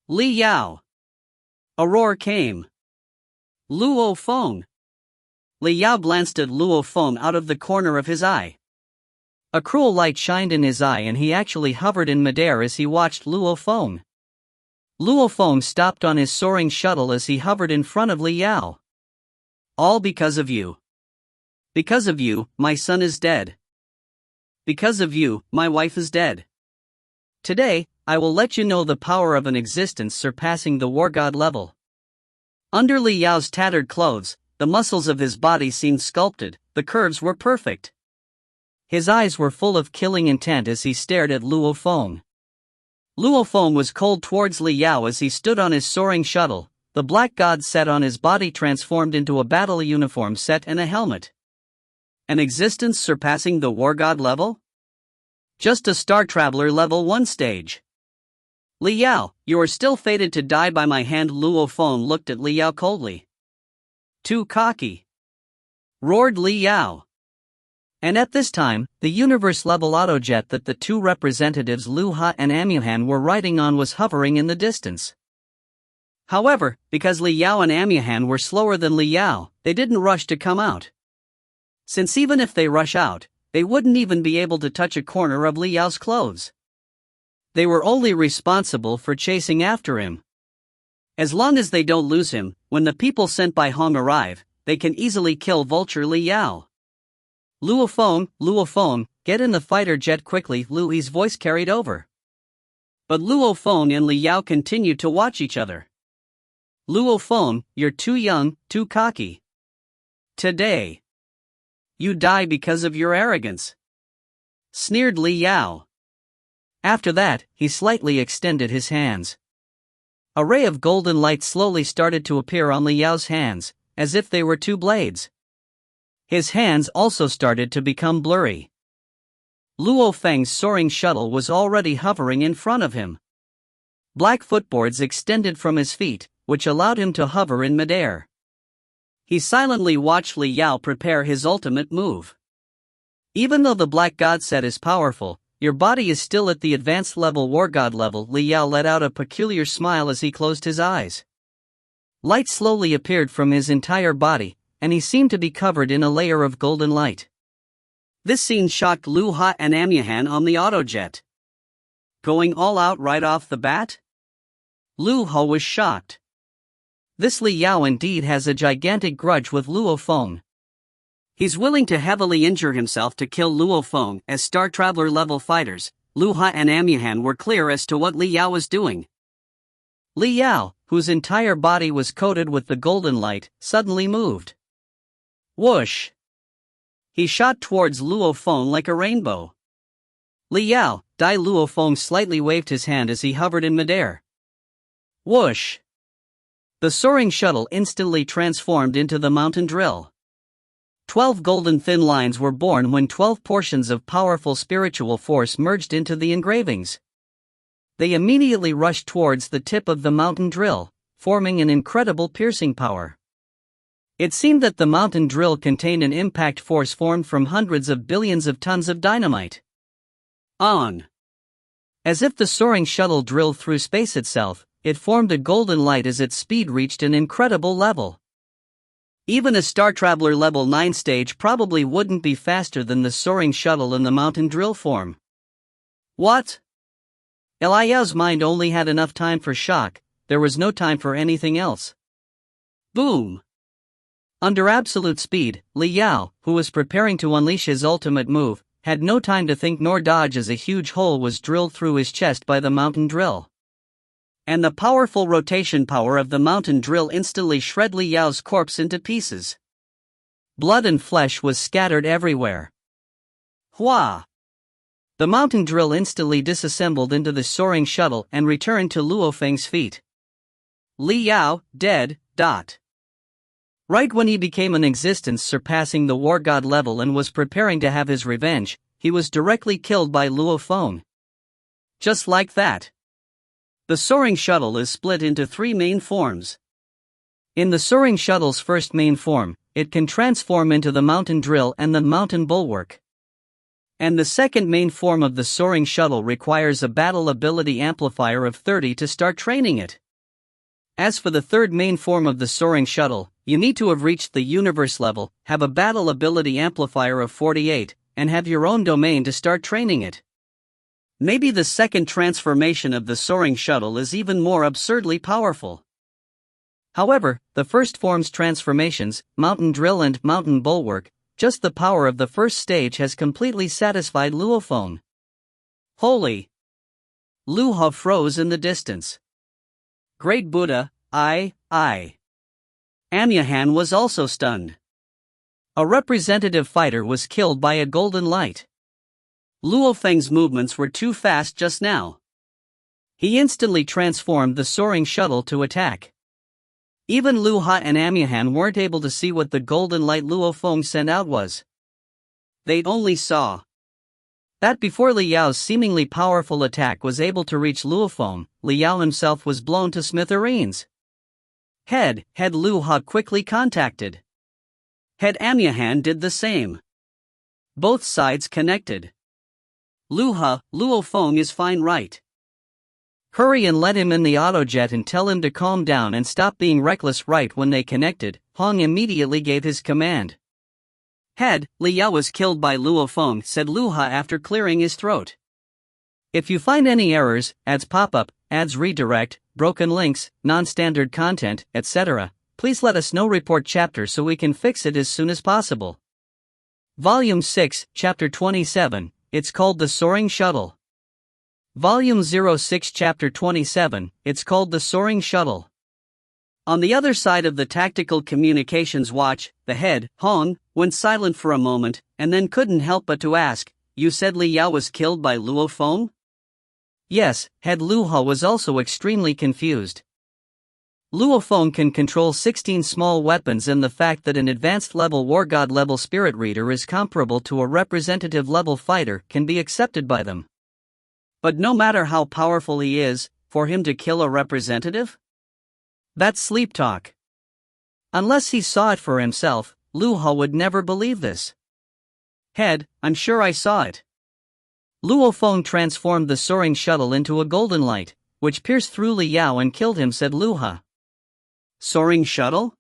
S1: Li Yao! A roar came. Luo Feng! Li Yao glanced at Luo Feng out of the corner of his eye. A cruel light shined in his eye and he actually hovered in midair as he watched Luo Feng. Luo Feng stopped on his soaring shuttle as he hovered in front of Li Yao. All because of you. Because of you, my son is dead. Because of you, my wife is dead. Today, I will let you know the power of an existence surpassing the war god level. Under Li Yao's tattered clothes, the muscles of his body seemed sculpted, the curves were perfect. His eyes were full of killing intent as he stared at Luo Feng. Luo Feng was cold towards Li Yao as he stood on his soaring shuttle. The black god set on his body transformed into a battle uniform set and a helmet. An existence surpassing the war god level? Just a Star Traveler level 1 stage. Li Yao, you are still fated to die by my hand. Luo Feng looked at Li Yao coldly. Too cocky, roared Li Yao. And at this time, the universe-level autojet that the two representatives Lu Ha and Amuhan were riding on was hovering in the distance. However, because Li Yao and Amuhan were slower than Li Yao, they didn't rush to come out. Since even if they rush out, they wouldn't even be able to touch a corner of Li Yao's clothes. They were only responsible for chasing after him. As long as they don't lose him, when the people sent by Hong arrive, they can easily kill Vulture Li Yao. Luo Feng, get in the fighter jet quickly. Lui's voice carried over. But Luo Feng and Li Yao continued to watch each other. Luo Feng, you're too young, too cocky. Today, you die because of your arrogance, sneered Li Yao. After that, he slightly extended his hands. A ray of golden light slowly started to appear on Li Yao's hands, as if they were two blades. His hands also started to become blurry. Luo Feng's soaring shuttle was already hovering in front of him. Black footboards extended from his feet, which allowed him to hover in midair. He silently watched Li Yao prepare his ultimate move. Even though the Black God set is powerful, your body is still at the advanced level War God level. Li Yao let out a peculiar smile as he closed his eyes. Light slowly appeared from his entire body, and he seemed to be covered in a layer of golden light. This scene shocked Lu Ha and Amyahan on the autojet. Going all out right off the bat? Lu Ha was shocked. This Li Yao indeed has a gigantic grudge with Luo Feng. He's willing to heavily injure himself to kill Luo Feng. As Star Traveler level fighters, Lu Ha and Amyahan were clear as to what Li Yao was doing. Li Yao, whose entire body was coated with the golden light, suddenly moved. Whoosh! He shot towards Luo Feng like a rainbow. Li Yao, die! Luo Feng slightly waved his hand as he hovered in midair. Whoosh! The soaring shuttle instantly transformed into the mountain drill. 12 golden thin lines were born when 12 portions of powerful spiritual force merged into the engravings. They immediately rushed towards the tip of the mountain drill, forming an incredible piercing power. It seemed that the mountain drill contained an impact force formed from hundreds of billions of tons of dynamite. As if the soaring shuttle drilled through space itself, it formed a golden light as its speed reached an incredible level. Even a Star Traveler level 9 stage probably wouldn't be faster than the soaring shuttle in the mountain drill form. What? Li Yao's mind only had enough time for shock, there was no time for anything else. Boom! Under absolute speed, Li Yao, who was preparing to unleash his ultimate move, had no time to think nor dodge as a huge hole was drilled through his chest by the mountain drill. And the powerful rotation power of the mountain drill instantly shred Li Yao's corpse into pieces. Blood and flesh was scattered everywhere. Hua! The mountain drill instantly disassembled into the soaring shuttle and returned to Luo Feng's feet. Li Yao, dead. Right when he became an existence surpassing the War God level and was preparing to have his revenge, he was directly killed by Luo Feng. Just like that. The soaring shuttle is split into 3 main forms. In the soaring shuttle's first main form, it can transform into the mountain drill and the mountain bulwark. And the second main form of the soaring shuttle requires a battle ability amplifier of 30 to start training it. As for the third main form of the soaring shuttle, you need to have reached the universe level, have a battle ability amplifier of 48, and have your own domain to start training it. Maybe the second transformation of the soaring shuttle is even more absurdly powerful. However, the first form's transformations, mountain drill and mountain bulwark, just the power of the first stage has completely satisfied Luo Feng. Holy! Lu Ha froze in the distance. Great Buddha, I. Amyahan was also stunned. A representative fighter was killed by a golden light. Luo Feng's movements were too fast just now. He instantly transformed the soaring shuttle to attack. Even Lu Ha and Amyahan weren't able to see what the golden light Luo Feng sent out was. They only saw that before Li Yao's seemingly powerful attack was able to reach Luo Feng, Li Yao himself was blown to smithereens. Head Lu Ha quickly contacted. Head Amyahan did the same. Both sides connected. Luo Feng is fine, right? Hurry and let him in the autojet and tell him to calm down and stop being reckless. Right when they connected, Hong immediately gave his command. Head, Li Yao was killed by Luo Feng, said Lu Ha after clearing his throat. If you find any errors, ads pop up, ads redirect, broken links, non-standard content, etc., please let us know. Report chapter so we can fix it as soon as possible. Volume 6, Chapter 27, it's called The Soaring Shuttle. Volume 06 Chapter 27, it's called The Soaring Shuttle. On the other side of the tactical communications watch, the head, Hong, went silent for a moment, and then couldn't help but to ask, "You said Li Yao was killed by Luo Feng?" Yes, head Luo was also extremely confused. Luo Feng can control 16 small weapons, and the fact that an advanced level war god level spirit reader is comparable to a representative level fighter can be accepted by them. But no matter how powerful he is, for him to kill a representative? That's sleep talk. Unless he saw it for himself, Luo would never believe this. Head, I'm sure I saw it. Luo Feng transformed the soaring shuttle into a golden light, which pierced through Li Yao and killed him, said Luo. Soaring shuttle?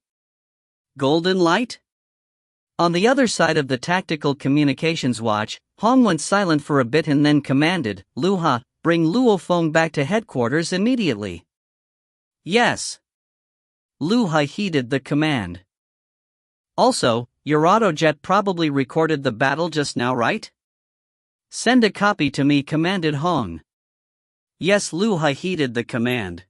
S1: Golden light? On the other side of the tactical communications watch, Hong went silent for a bit and then commanded, "Luo, bring Luo Feng back to headquarters immediately." Yes. Luo heeded the command. Also, your autojet probably recorded the battle just now, right? Send a copy to me, commanded Hong. Yes, Luo heeded the command.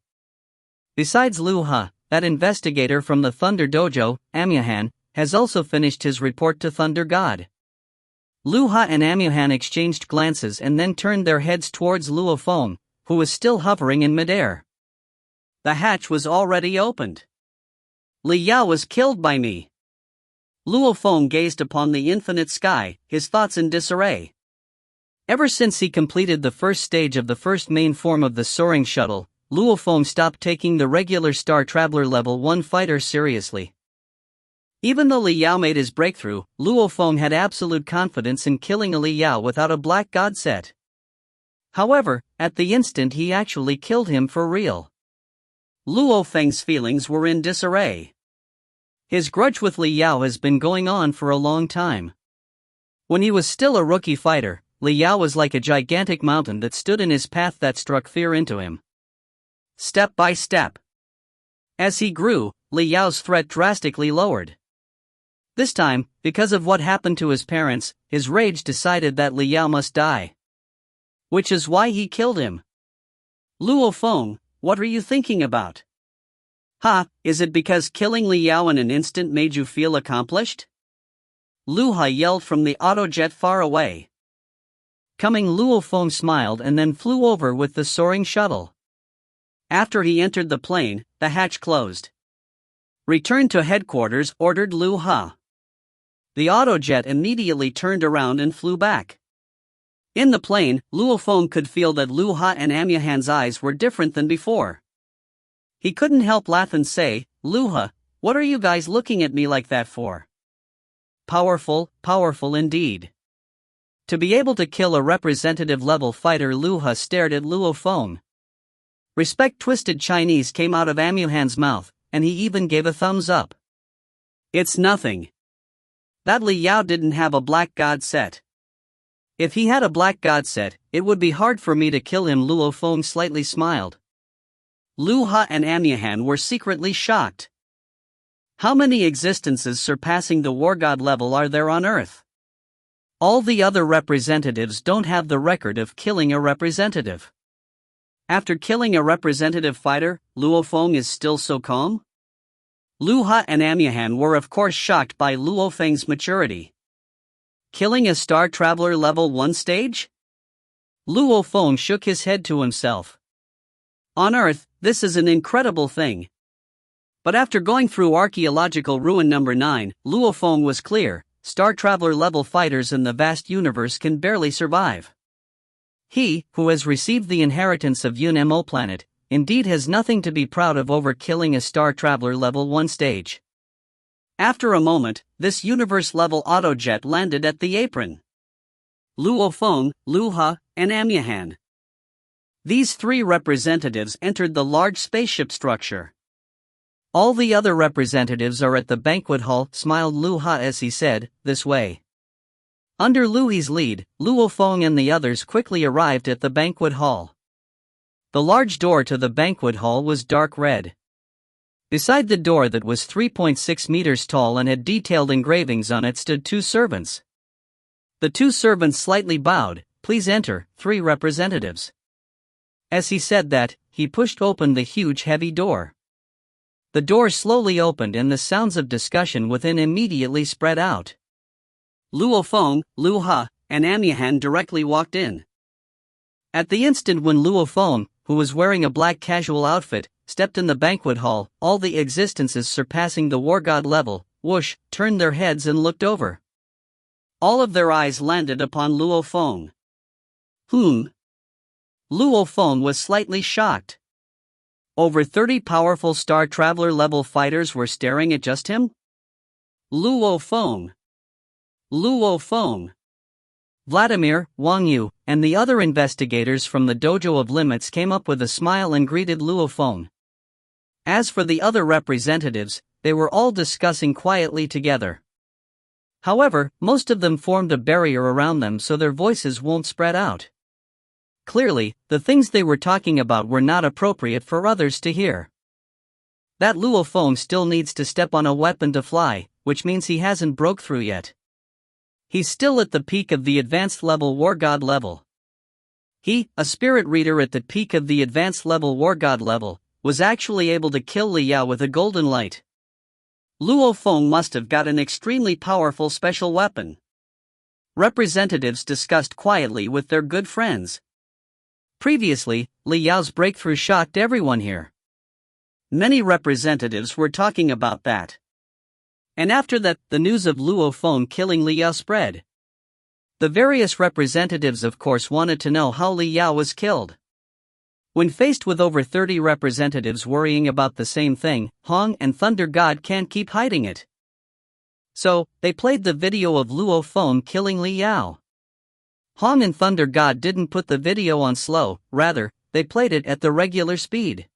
S1: Besides Luo, that investigator from the Thunder Dojo, Amyahan, has also finished his report to Thunder God. Luo and Amyahan exchanged glances and then turned their heads towards Luo Feng, who was still hovering in midair. The hatch was already opened. Li Yao was killed by me. Luo Feng gazed upon the infinite sky, his thoughts in disarray. Ever since he completed the first stage of the first main form of the soaring shuttle, Luo Feng stopped taking the regular Star Traveler Level 1 fighter seriously. Even though Li Yao made his breakthrough, Luo Feng had absolute confidence in killing a Li Yao without a black god set. However, at the instant he actually killed him for real. Luo Feng's feelings were in disarray. His grudge with Li Yao has been going on for a long time. When he was still a rookie fighter, Li Yao was like a gigantic mountain that stood in his path that struck fear into him. Step by step. As he grew, Li Yao's threat drastically lowered. This time, because of what happened to his parents, his rage decided that Li Yao must die. Which is why he killed him. Luo Feng, what are you thinking about? Is it because killing Li Yao in an instant made you feel accomplished? Luo yelled from the autojet far away. Coming, Luo Feng smiled and then flew over with the soaring shuttle. After he entered the plane, the hatch closed. "Return to headquarters," ordered Luo. The autojet immediately turned around and flew back. In the plane, Luo Feng could feel that Luo and Amyahan's eyes were different than before. He couldn't help laugh and say, "Luo, what are you guys looking at me like that for?" Powerful, powerful indeed. To be able to kill a representative level fighter, Luo stared at Luo Feng. Respect twisted Chinese came out of Amyahan's mouth, and he even gave a thumbs up. "It's nothing. That Li Yao didn't have a black god set. If he had a black god set, it would be hard for me to kill him." Luo Feng slightly smiled. Luo and Amyahan were secretly shocked. How many existences surpassing the war god level are there on Earth? All the other representatives don't have the record of killing a representative. After killing a representative fighter, Luo Feng is still so calm? Luo and Amyahan were of course shocked by Luo Feng's maturity. Killing a Star Traveler Level 1 stage? Luo Feng shook his head to himself. On Earth, this is an incredible thing. But after going through archaeological ruin number 9, Luo Feng was clear, Star Traveler level fighters in the vast universe can barely survive. He, who has received the inheritance of Yun Mo planet, indeed has nothing to be proud of over killing a Star Traveler Level 1 stage. After a moment, this universe-level autojet landed at the apron. Luo Feng, Luo, and Amyahan. These three representatives entered the large spaceship structure. "All the other representatives are at the banquet hall," smiled Luo as he said, "This way." Under Luo's lead, Luo Feng and the others quickly arrived at the banquet hall. The large door to the banquet hall was dark red. Beside the door that was 3.6 meters tall and had detailed engravings on it stood two servants. The two servants slightly bowed. "Please enter, three representatives." As he said that, he pushed open the huge heavy door. The door slowly opened and the sounds of discussion within immediately spread out. Luo Feng, Lu Ha, and Amyahan directly walked in. At the instant when Luo Feng, who was wearing a black casual outfit, stepped in the banquet hall, all the existences surpassing the war god level, whoosh, turned their heads and looked over. All of their eyes landed upon Luo Feng. Luo Feng was slightly shocked. Over 30 powerful Star Traveler level fighters were staring at just him? Luo Feng. Vladimir, Wang Yu, and the other investigators from the Dojo of Limits came up with a smile and greeted Luo Feng. As for the other representatives, they were all discussing quietly together. However, most of them formed a barrier around them so their voices won't spread out. Clearly, the things they were talking about were not appropriate for others to hear. That Luo Feng still needs to step on a weapon to fly, which means he hasn't broke through yet. He's still at the peak of the advanced level war god level. He, a spirit reader at the peak of the advanced level war god level, was actually able to kill Li Yao with a golden light. Luo Feng must have got an extremely powerful special weapon. Representatives discussed quietly with their good friends. Previously, Li Yao's breakthrough shocked everyone here. Many representatives were talking about that. And after that, the news of Luo Feng killing Li Yao spread. The various representatives of course wanted to know how Li Yao was killed. When faced with over 30 representatives worrying about the same thing, Hong and Thunder God can't keep hiding it. So, they played the video of Luo Feng killing Li Yao. Hong and Thunder God didn't put the video on slow, rather, they played it at the regular speed.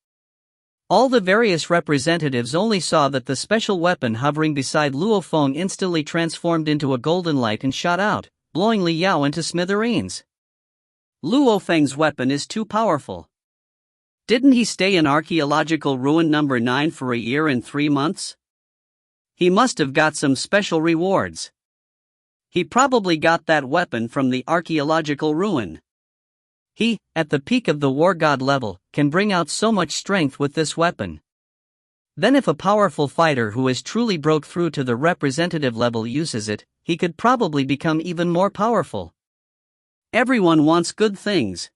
S1: All the various representatives only saw that the special weapon hovering beside Luo Feng instantly transformed into a golden light and shot out, blowing Li Yao into smithereens. Luo Feng's weapon is too powerful. Didn't he stay in archaeological ruin number 9 for a year and 3 months? He must have got some special rewards. He probably got that weapon from the archaeological ruin. He, at the peak of the war god level, can bring out so much strength with this weapon. Then if a powerful fighter who has truly broke through to the representative level uses it, he could probably become even more powerful. Everyone wants good things.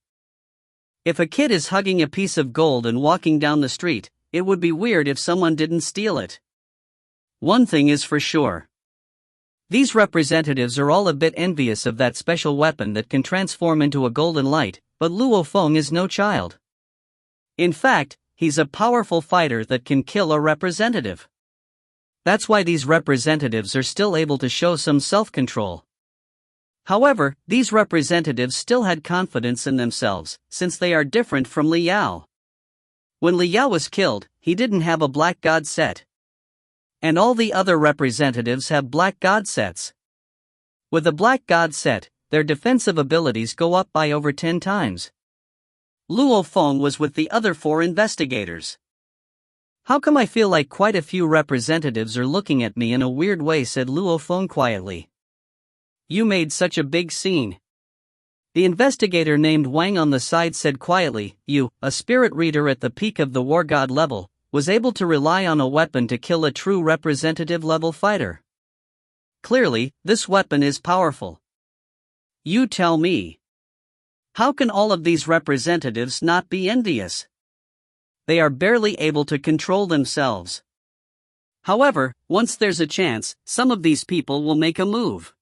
S1: If a kid is hugging a piece of gold and walking down the street, it would be weird if someone didn't steal it. One thing is for sure. These representatives are all a bit envious of that special weapon that can transform into a golden light, but Luo Feng is no child. In fact, he's a powerful fighter that can kill a representative. That's why these representatives are still able to show some self-control. However, these representatives still had confidence in themselves, since they are different from Li Yao. When Li Yao was killed, he didn't have a black god set. And all the other representatives have black god sets. With a black god set, their defensive abilities go up by over 10 times. Luo Feng was with the other 4 investigators. How come I feel like quite a few representatives are looking at me in a weird way, said Luo Feng quietly. You made such a big scene. The investigator named Wang on the side said quietly, you, a spirit reader at the peak of the war god level, was able to rely on a weapon to kill a true representative level fighter. Clearly, this weapon is powerful. You tell me. How can all of these representatives not be envious? They are barely able to control themselves. However, once there's a chance, some of these people will make a move.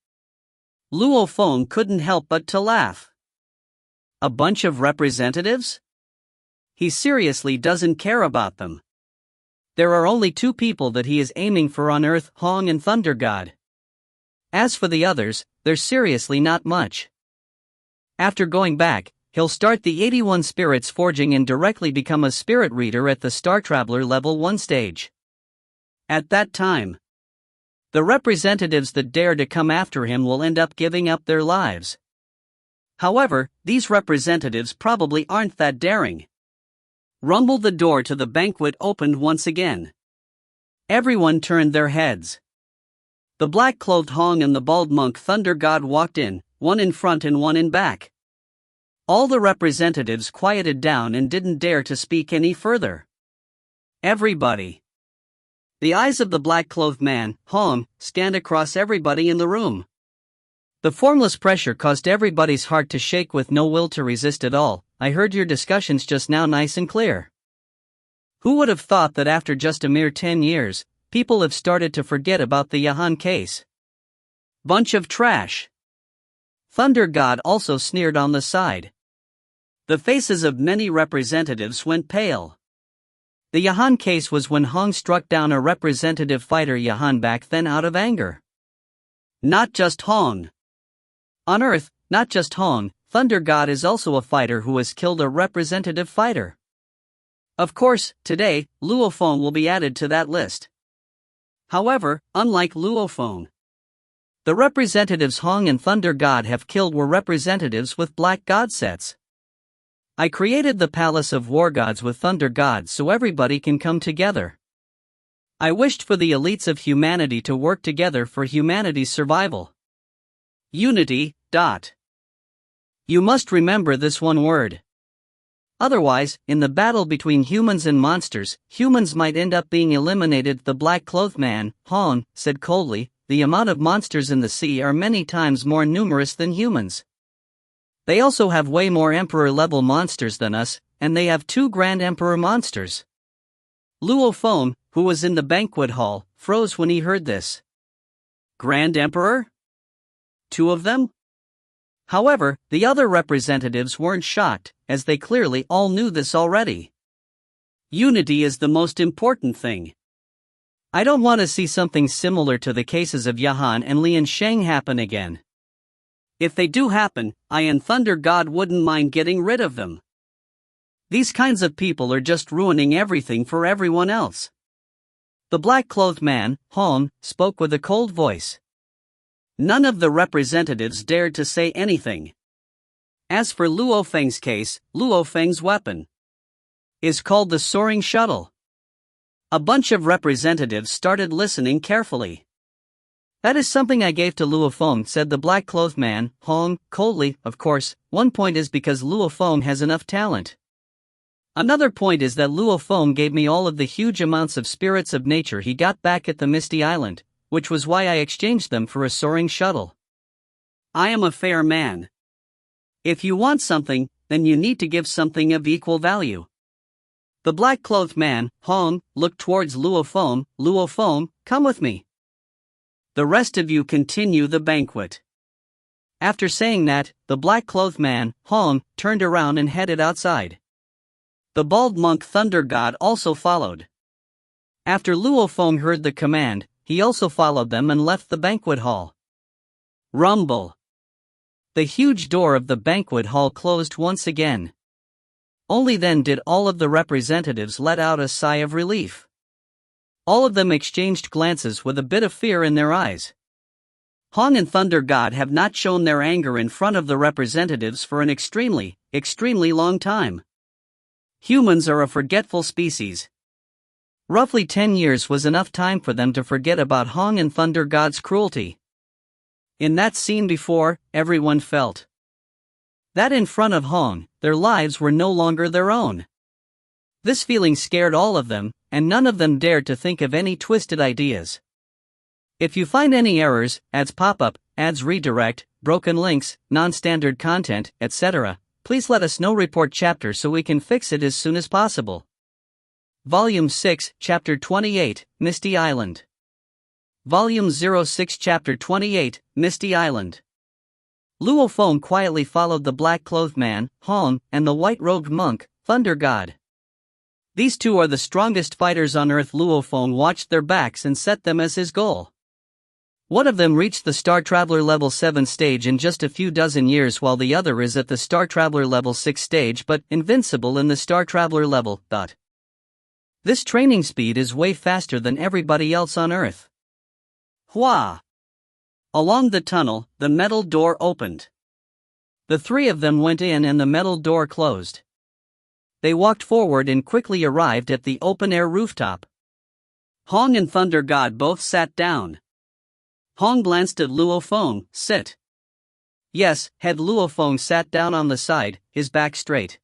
S1: Luo Feng couldn't help but to laugh. A bunch of representatives? He seriously doesn't care about them. There are only 2 people that he is aiming for on Earth, Hong and Thunder God. As for the others, there's seriously not much. After going back, he'll start the 81 spirits forging and directly become a spirit reader at the Star Traveler level 1 stage. At that time, the representatives that dare to come after him will end up giving up their lives. However, these representatives probably aren't that daring. Rumble, the door to the banquet opened once again. Everyone turned their heads. The black-clothed Hong and the bald monk Thunder God walked in, one in front and one in back. All the representatives quieted down and didn't dare to speak any further. Everybody. The eyes of the black-clothed man, Hong, scanned across everybody in the room. The formless pressure caused everybody's heart to shake with no will to resist at all. I heard your discussions just now nice and clear. Who would have thought that after just a mere 10 years, people have started to forget about the Yahan case? Bunch of trash. Thunder God also sneered on the side. The faces of many representatives went pale. The Yahan case was when Hong struck down a representative fighter Yahan back then out of anger. Not just Hong. On Earth, not just Hong, Thunder God is also a fighter who has killed a representative fighter. Of course, today, Luo Feng will be added to that list. However, unlike Luo Feng, the representatives Hong and Thunder God have killed were representatives with black god sets. I created the Palace of War Gods with Thunder Gods so everybody can come together. I wished for the elites of humanity to work together for humanity's survival. Unity. You must remember this one word. Otherwise, in the battle between humans and monsters, humans might end up being eliminated. The black-clothed man, Hong, said coldly, the amount of monsters in the sea are many times more numerous than humans. They also have way more emperor-level monsters than us, and they have 2 grand emperor monsters. Luo Feng, who was in the banquet hall, froze when he heard this. Grand Emperor? 2 of them? However, the other representatives weren't shocked, as they clearly all knew this already. Unity is the most important thing. I don't want to see something similar to the cases of Yahan and Lian Sheng happen again. If they do happen, I and Thunder God wouldn't mind getting rid of them. These kinds of people are just ruining everything for everyone else. The black-clothed man, Hong, spoke with a cold voice. None of the representatives dared to say anything. As for Luo Feng's case, Luo Feng's weapon is called the soaring shuttle. A bunch of representatives started listening carefully. That is something I gave to Luo Feng, said the black-clothed man, Hong, coldly. Of course, one point is because Luo Feng has enough talent. Another point is that Luo Feng gave me all of the huge amounts of spirits of nature he got back at the Misty Island, which was why I exchanged them for a soaring shuttle. I am a fair man. If you want something, then you need to give something of equal value. The black-clothed man, Hong, looked towards Luo Feng. Luo Feng, come with me. The rest of you continue the banquet. After saying that, the black-clothed man, Hong, turned around and headed outside. The bald monk Thunder God also followed. After Luo Feng heard the command, he also followed them and left the banquet hall. Rumble. The huge door of the banquet hall closed once again. Only then did all of the representatives let out a sigh of relief. All of them exchanged glances with a bit of fear in their eyes. Hong and Thunder God have not shown their anger in front of the representatives for an extremely long time. Humans are a forgetful species. Roughly 10 years was enough time for them to forget about Hong and Thunder God's cruelty. In that scene before, everyone felt that in front of Hong, their lives were no longer their own. This feeling scared all of them, and none of them dared to think of any twisted ideas. If you find any errors, ads pop up, ads redirect, broken links, non-standard content, etc., please let us know. Report chapter so we can fix it as soon as possible. Volume 6, Chapter 28, Misty Island. Volume 06, Chapter 28, Misty Island. Luo Feng quietly followed the black-clothed man, Hong, and the white-robed monk, Thunder God. These two are the strongest fighters on Earth. Luo Feng watched their backs and set them as his goal. One of them reached the Star Traveler level 7 stage in just a few dozen years, while the other is at the Star Traveler level 6 stage but invincible in the Star Traveler level. This training speed is way faster than everybody else on Earth. Hua! Along the tunnel, the metal door opened. The 3 of them went in and the metal door closed. They walked forward and quickly arrived at the open-air rooftop. Hong and Thunder God both sat down. Hong glanced at Luo Feng. Sit. Yes, head Luo Feng sat down on the side, his back straight.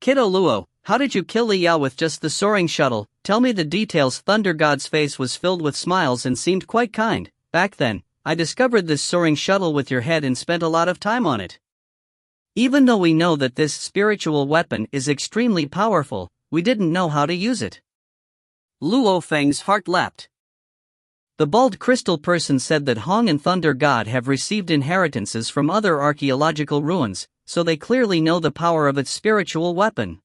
S1: Kiddo Luo, how did you kill Li Yao with just the soaring shuttle? Tell me the details. Thunder God's face was filled with smiles and seemed quite kind. Back then, I discovered this soaring shuttle with your head and spent a lot of time on it. Even though we know that this spiritual weapon is extremely powerful, we didn't know how to use it. Luo Feng's heart leapt. The bald crystal person said that Hong and Thunder God have received inheritances from other archaeological ruins, so they clearly know the power of its spiritual weapon.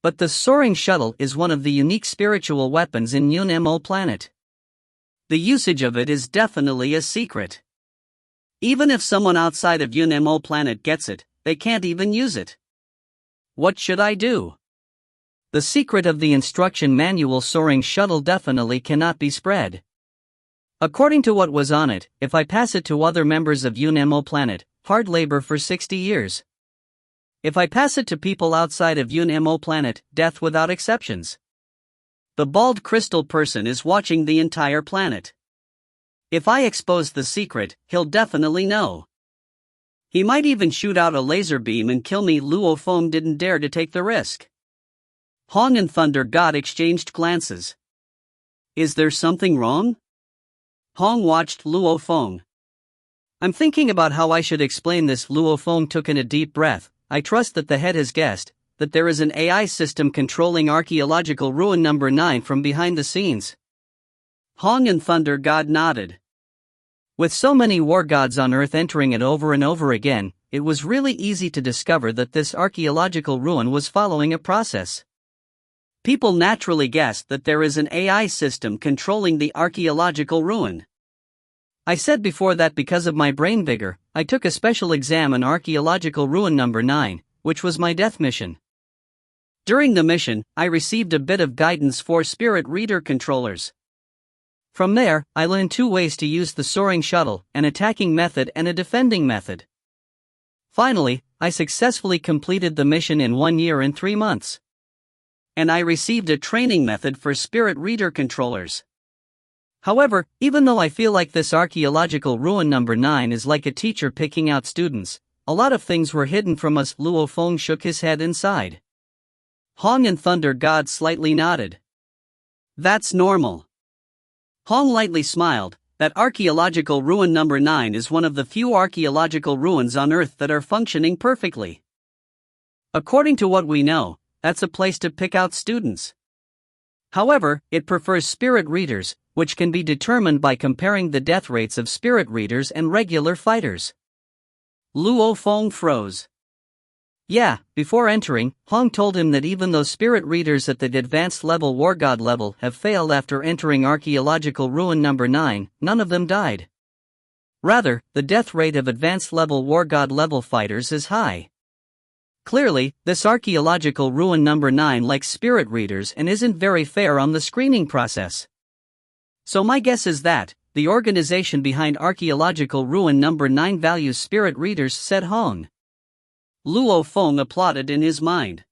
S1: But the soaring shuttle is one of the unique spiritual weapons in Yun Mo planet. The usage of it is definitely a secret. Even if someone outside of Yun Mo planet gets it, they can't even use it. What should I do? The secret of the instruction manual soaring shuttle definitely cannot be spread. According to what was on it, if I pass it to other members of Yun Mo planet, hard labor for 60 years. If I pass it to people outside of Yun Mo planet, death without exceptions. The bald crystal person is watching the entire planet. If I expose the secret, he'll definitely know. He might even shoot out a laser beam and kill me. Luo Feng didn't dare to take the risk. Hong and Thunder God exchanged glances. Is there something wrong? Hong watched Luo Feng. I'm thinking about how I should explain this. Luo Feng took in a deep breath. I trust that the head has guessed that there is an AI system controlling archaeological ruin number 9 from behind the scenes. Hong and Thunder God nodded. With so many war gods on Earth entering it over and over again, it was really easy to discover that this archaeological ruin was following a process. People naturally guessed that there is an AI system controlling the archaeological ruin. I said before that because of my brain vigor, I took a special exam on archaeological ruin number 9, which was my death mission. During the mission, I received a bit of guidance for spirit reader controllers. From there, I learned 2 ways to use the soaring shuttle, an attacking method and a defending method. Finally, I successfully completed the mission in 1 year and 3 months. And I received a training method for spirit reader controllers. However, even though I feel like this archaeological ruin number 9 is like a teacher picking out students, a lot of things were hidden from us. Luo Feng shook his head inside. Hong and Thunder God slightly nodded. That's normal. Hong lightly smiled. That archaeological ruin number 9 is one of the few archaeological ruins on Earth that are functioning perfectly. According to what we know, that's a place to pick out students. However, it prefers spirit readers, which can be determined by comparing the death rates of spirit readers and regular fighters. Luo Feng froze. Yeah, before entering, Hong told him that even though spirit readers at the advanced level war god level have failed after entering archaeological ruin number 9, none of them died. Rather, the death rate of advanced level war god level fighters is high. Clearly, this archaeological ruin number 9 likes spirit readers and isn't very fair on the screening process. So my guess is that the organization behind archaeological ruin number 9 values spirit readers, said Hong. Luo Feng applauded in his mind.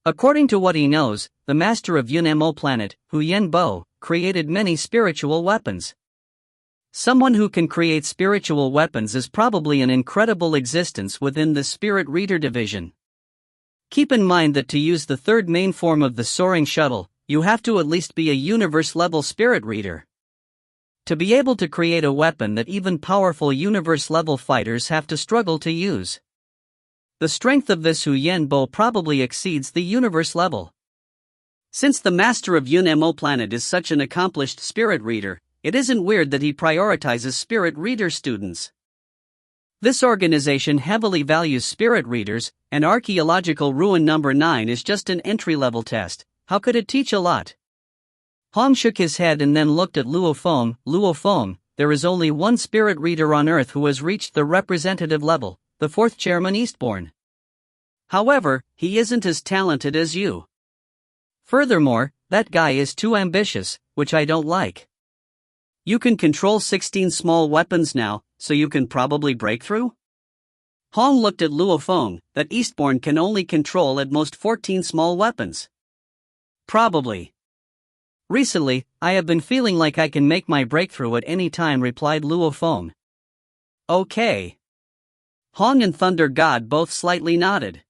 S1: According to what he knows, the master of Yun Mo planet, Hu Yenbo, created many spiritual weapons. Someone who can create spiritual weapons is probably an incredible existence within the spirit reader division. Keep in mind that to use the third main form of the soaring shuttle, you have to at least be a universe-level spirit reader. To be able to create a weapon that even powerful universe-level fighters have to struggle to use. The strength of this Hu Yenbo probably exceeds the universe level. Since the master of Yun Mo planet is such an accomplished spirit reader, it isn't weird that he prioritizes spirit reader students. This organization heavily values spirit readers, and archaeological ruin number 9 is just an entry-level test. How could it teach a lot? Hong shook his head and then looked at Luo Feng. Luo Feng, there is only one spirit reader on Earth who has reached the representative level, the 4th chairman Eastbourne. However, he isn't as talented as you. Furthermore, that guy is too ambitious, which I don't like. You can control 16 small weapons now, so you can probably break through? Hong looked at Luo Feng, that Eastbourne can only control at most 14 small weapons. Probably. Recently, I have been feeling like I can make my breakthrough at any time, replied Luo Feng. Okay. Hong and Thunder God both slightly nodded.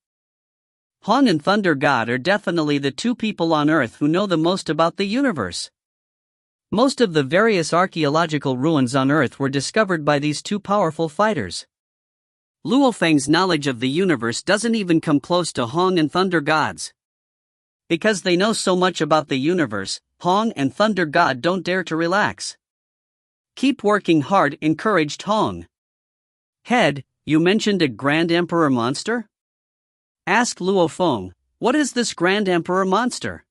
S1: Hong and Thunder God are definitely the two people on Earth who know the most about the universe. Most of the various archaeological ruins on Earth were discovered by these two powerful fighters. Luo Feng's knowledge of the universe doesn't even come close to Hong and Thunder God's. Because they know so much about the universe, Hong and Thunder God don't dare to relax. Keep working hard, encouraged Hong. Head, you mentioned a Grand Emperor monster? Asked Luo Feng. What is this Grand Emperor monster?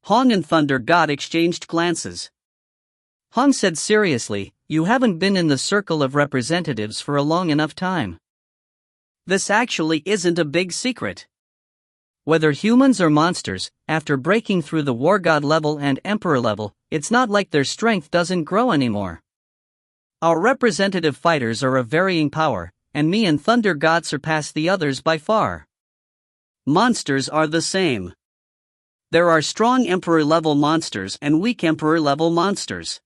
S1: Hong and Thunder God exchanged glances. Hong said seriously, you haven't been in the circle of representatives for a long enough time. This actually isn't a big secret. Whether humans or monsters, after breaking through the War God level and Emperor level, it's not like their strength doesn't grow anymore. Our representative fighters are of varying power, and me and Thunder God surpass the others by far. Monsters are the same. There are strong Emperor level monsters and weak Emperor level monsters.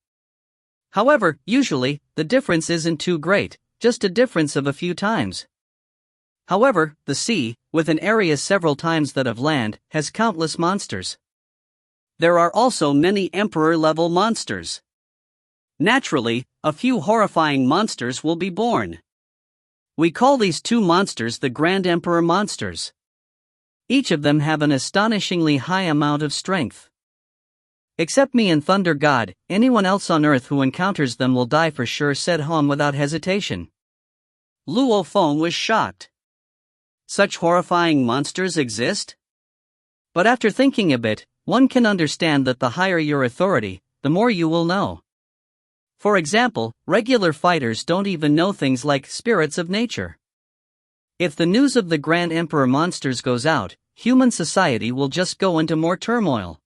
S1: However, usually, the difference isn't too great, just a difference of a few times. However, the sea, with an area several times that of land, has countless monsters. There are also many Emperor-level monsters. Naturally, a few horrifying monsters will be born. We call these two monsters the Grand Emperor monsters. Each of them have an astonishingly high amount of strength. Except me and Thunder God, anyone else on Earth who encounters them will die for sure, said Hong without hesitation. Luo Feng was shocked. Such horrifying monsters exist? But after thinking a bit, one can understand that the higher your authority, the more you will know. For example, regular fighters don't even know things like spirits of nature. If the news of the Grand Emperor monsters goes out, human society will just go into more turmoil.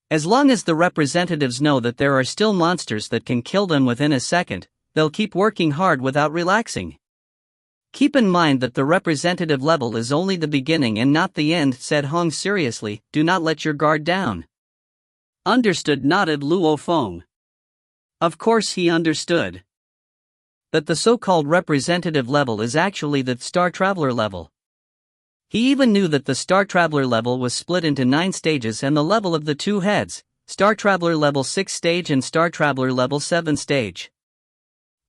S1: As long as the representatives know that there are still monsters that can kill them within a second, they'll keep working hard without relaxing. Keep in mind that the representative level is only the beginning and not the end, said Hong seriously. Do not let your guard down. Understood, nodded Luo Feng. Of course he understood. That the so-called representative level is actually the Star Traveler level. He even knew that the Star Traveler level was split into 9 stages and the level of the two heads, Star Traveler level 6 stage and Star Traveler level 7 stage.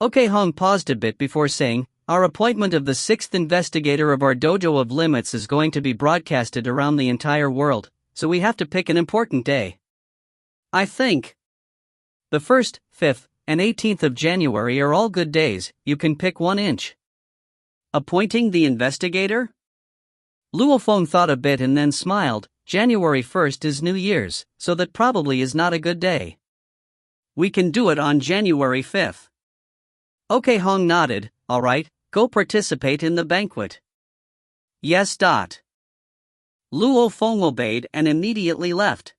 S1: Okay, Hong paused a bit before saying, our appointment of the 6th investigator of our Dojo of Limits is going to be broadcasted around the entire world, so we have to pick an important day. I think the 1st, 5th, and 18th of January are all good days, you can pick one inch. Appointing the investigator? Luo Feng thought a bit and then smiled. January 1st is New Year's, so that probably is not a good day. We can do it on January 5th. Okay, Hong nodded. Alright, go participate in the banquet. Yes. Luo Feng obeyed and immediately left.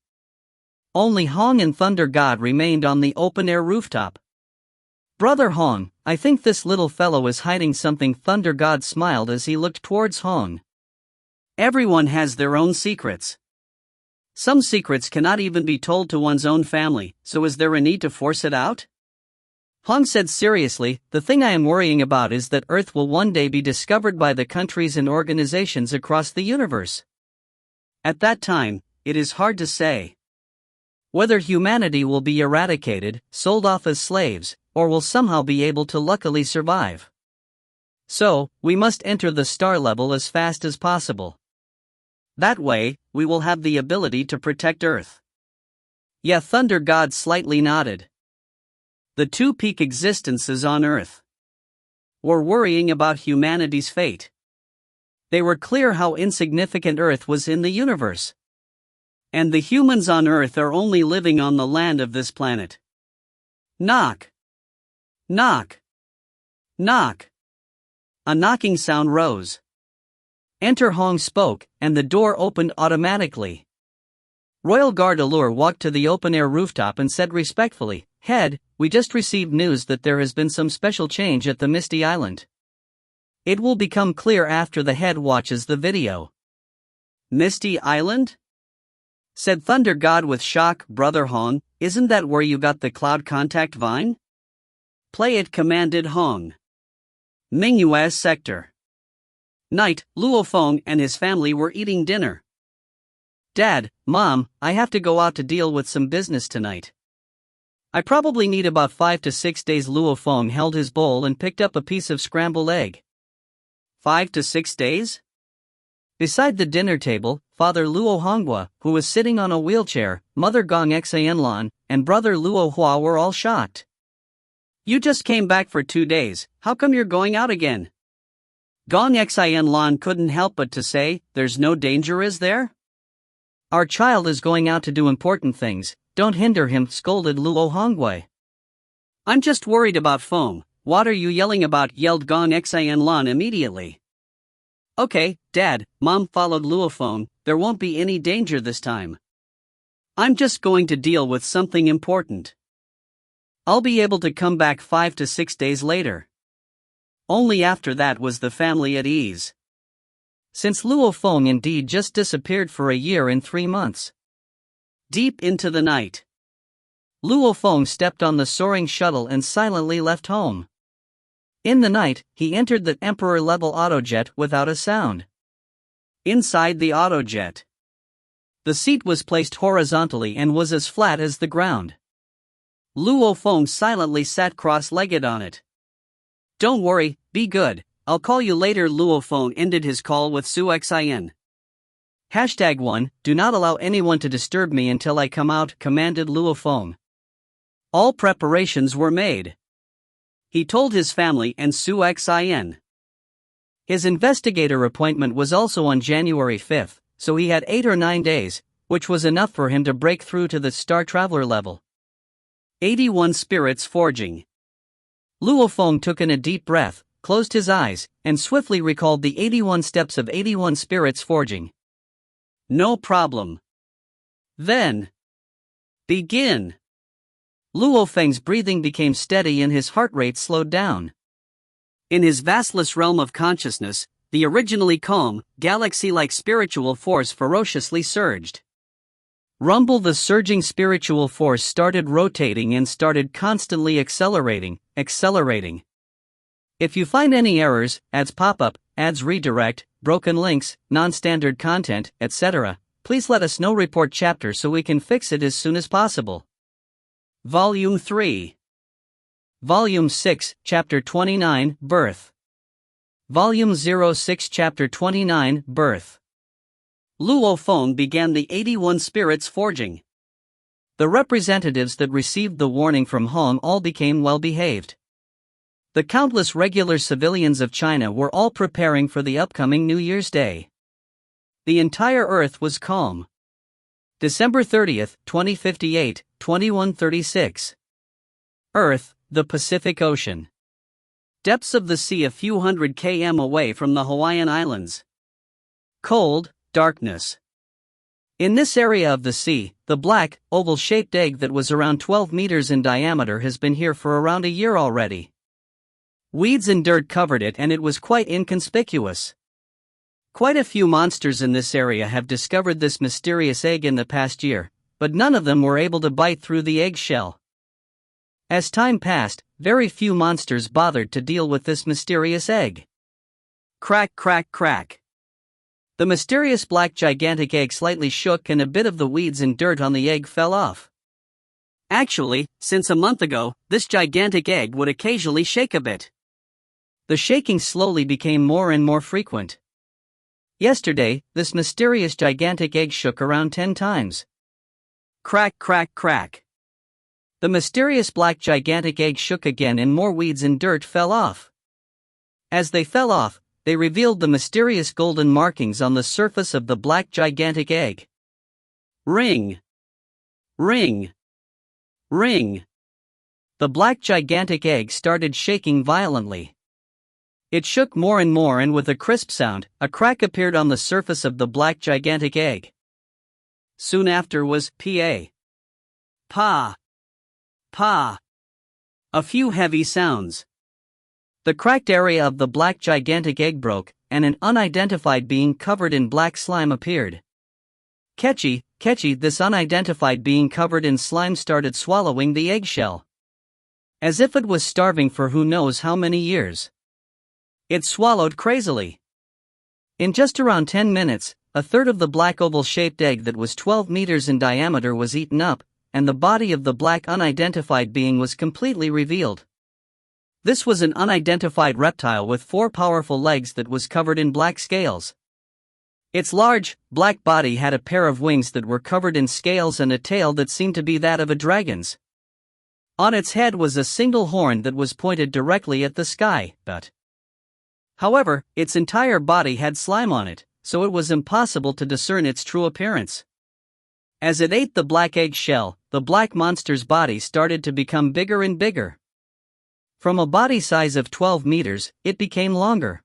S1: Only Hong and Thunder God remained on the open-air rooftop. Brother Hong, I think this little fellow is hiding something. Thunder God smiled as he looked towards Hong. Everyone has their own secrets. Some secrets cannot even be told to one's own family, so is there a need to force it out? Hong said seriously, the thing I am worrying about is that Earth will one day be discovered by the countries and organizations across the universe. At that time, it is hard to say whether humanity will be eradicated, sold off as slaves, or will somehow be able to luckily survive. So, we must enter the star level as fast as possible. That way, we will have the ability to protect Earth. Yeah, Thunder God slightly nodded. The two peak existences on Earth were worrying about humanity's fate. They were clear how insignificant Earth was in the universe. And the humans on Earth are only living on the land of this planet. Knock. Knock. Knock. A knocking sound rose. Enter, Hong spoke, and the door opened automatically. Royal Guard Allure walked to the open-air rooftop and said respectfully, Head, we just received news that there has been some special change at the Misty Island. It will become clear after the head watches the video. Misty Island? Said Thunder God with shock. Brother Hong, isn't that where you got the cloud contact vine? Play it, commanded Hong. Mingyua's sector. Night, Luo Feng and his family were eating dinner. Dad, Mom, I have to go out to deal with some business tonight. I probably need about 5 to 6 days. Luo Feng held his bowl and picked up a piece of scrambled egg. 5 to 6 days? Beside the dinner table, Father Luo Honghua, who was sitting on a wheelchair, Mother Gong Xianlan, and Brother Luo Hua were all shocked. You just came back for 2 days, how come you're going out again? Gong Xianlan couldn't help but to say, there's no danger, is there? Our child is going out to do important things, don't hinder him, scolded Luo Honghua. I'm just worried about Feng. What are you yelling about? Yelled Gong Xianlan immediately. Okay, Dad, Mom, followed Luo Feng, there won't be any danger this time. I'm just going to deal with something important. I'll be able to come back 5 to 6 days later. Only after that was the family at ease. Since Luo Feng indeed just disappeared for a year and 3 months. Deep into the night, Luo Feng stepped on the soaring shuttle and silently left home. In the night, he entered the Emperor-level autojet without a sound. Inside the autojet, the seat was placed horizontally and was as flat as the ground. Luo Feng silently sat cross-legged on it. Don't worry, be good, I'll call you later. Luo Feng ended his call with Su Xin. #1, do not allow anyone to disturb me until I come out, commanded Luo Feng. All preparations were made. He told his family and Su Xin. His investigator appointment was also on January 5, so he had 8 or 9 days, which was enough for him to break through to the Star Traveler level. 81 Spirits Forging. Luo Feng took in a deep breath, closed his eyes, and swiftly recalled the 81 steps of 81 Spirits Forging. No problem. Then, begin. Luo Feng's breathing became steady and his heart rate slowed down. In his vastless realm of consciousness, the originally calm, galaxy-like spiritual force ferociously surged. Rumble. The surging spiritual force started rotating and started constantly accelerating. If you find any errors, ads pop up, ads redirect, broken links, non-standard content, etc., please let us know. Report chapter so we can fix it as soon as possible. Volume 3. Volume 6, Chapter 29, Birth. Volume 06, Chapter 29, Birth. Luo Feng began the 81 Spirits Forging. The representatives that received the warning from Hong all became well-behaved. The countless regular civilians of China were all preparing for the upcoming New Year's Day. The entire Earth was calm. December 30, 2058, 2136. Earth, the Pacific Ocean. Depths of the sea a few hundred km away from the Hawaiian Islands. Cold, darkness. In this area of the sea, the black, oval-shaped egg that was around 12 meters in diameter has been here for around a year already. Weeds and dirt covered it and it was quite inconspicuous. Quite a few monsters in this area have discovered this mysterious egg in the past year, but none of them were able to bite through the egg shell. As time passed, very few monsters bothered to deal with this mysterious egg. Crack, crack, crack. The mysterious black gigantic egg slightly shook and a bit of the weeds and dirt on the egg fell off. Actually, since a month ago, this gigantic egg would occasionally shake a bit. The shaking slowly became more and more frequent. Yesterday, this mysterious gigantic egg shook around 10 times. Crack, crack, crack. The mysterious black gigantic egg shook again and more weeds and dirt fell off. As they fell off, they revealed the mysterious golden markings on the surface of the black gigantic egg. Ring. Ring. Ring. The black gigantic egg started shaking violently. It shook more and more and with a crisp sound, a crack appeared on the surface of the black gigantic egg. Soon after was Pa. Pa. Pa. A few heavy sounds. The cracked area of the black gigantic egg broke, and an unidentified being covered in black slime appeared. Catchy, this unidentified being covered in slime started swallowing the eggshell. As if it was starving for who knows how many years. It swallowed crazily. In just around 10 minutes, a third of the black oval-shaped egg that was 12 meters in diameter was eaten up, and the body of the black unidentified being was completely revealed. This was an unidentified reptile with 4 powerful legs that was covered in black scales. Its large, black body had a pair of wings that were covered in scales and a tail that seemed to be that of a dragon's. On its head was a single horn that was pointed directly at the sky, however, its entire body had slime on it, so it was impossible to discern its true appearance. As it ate the black egg shell, the black monster's body started to become bigger and bigger. From a body size of 12 meters, it became longer.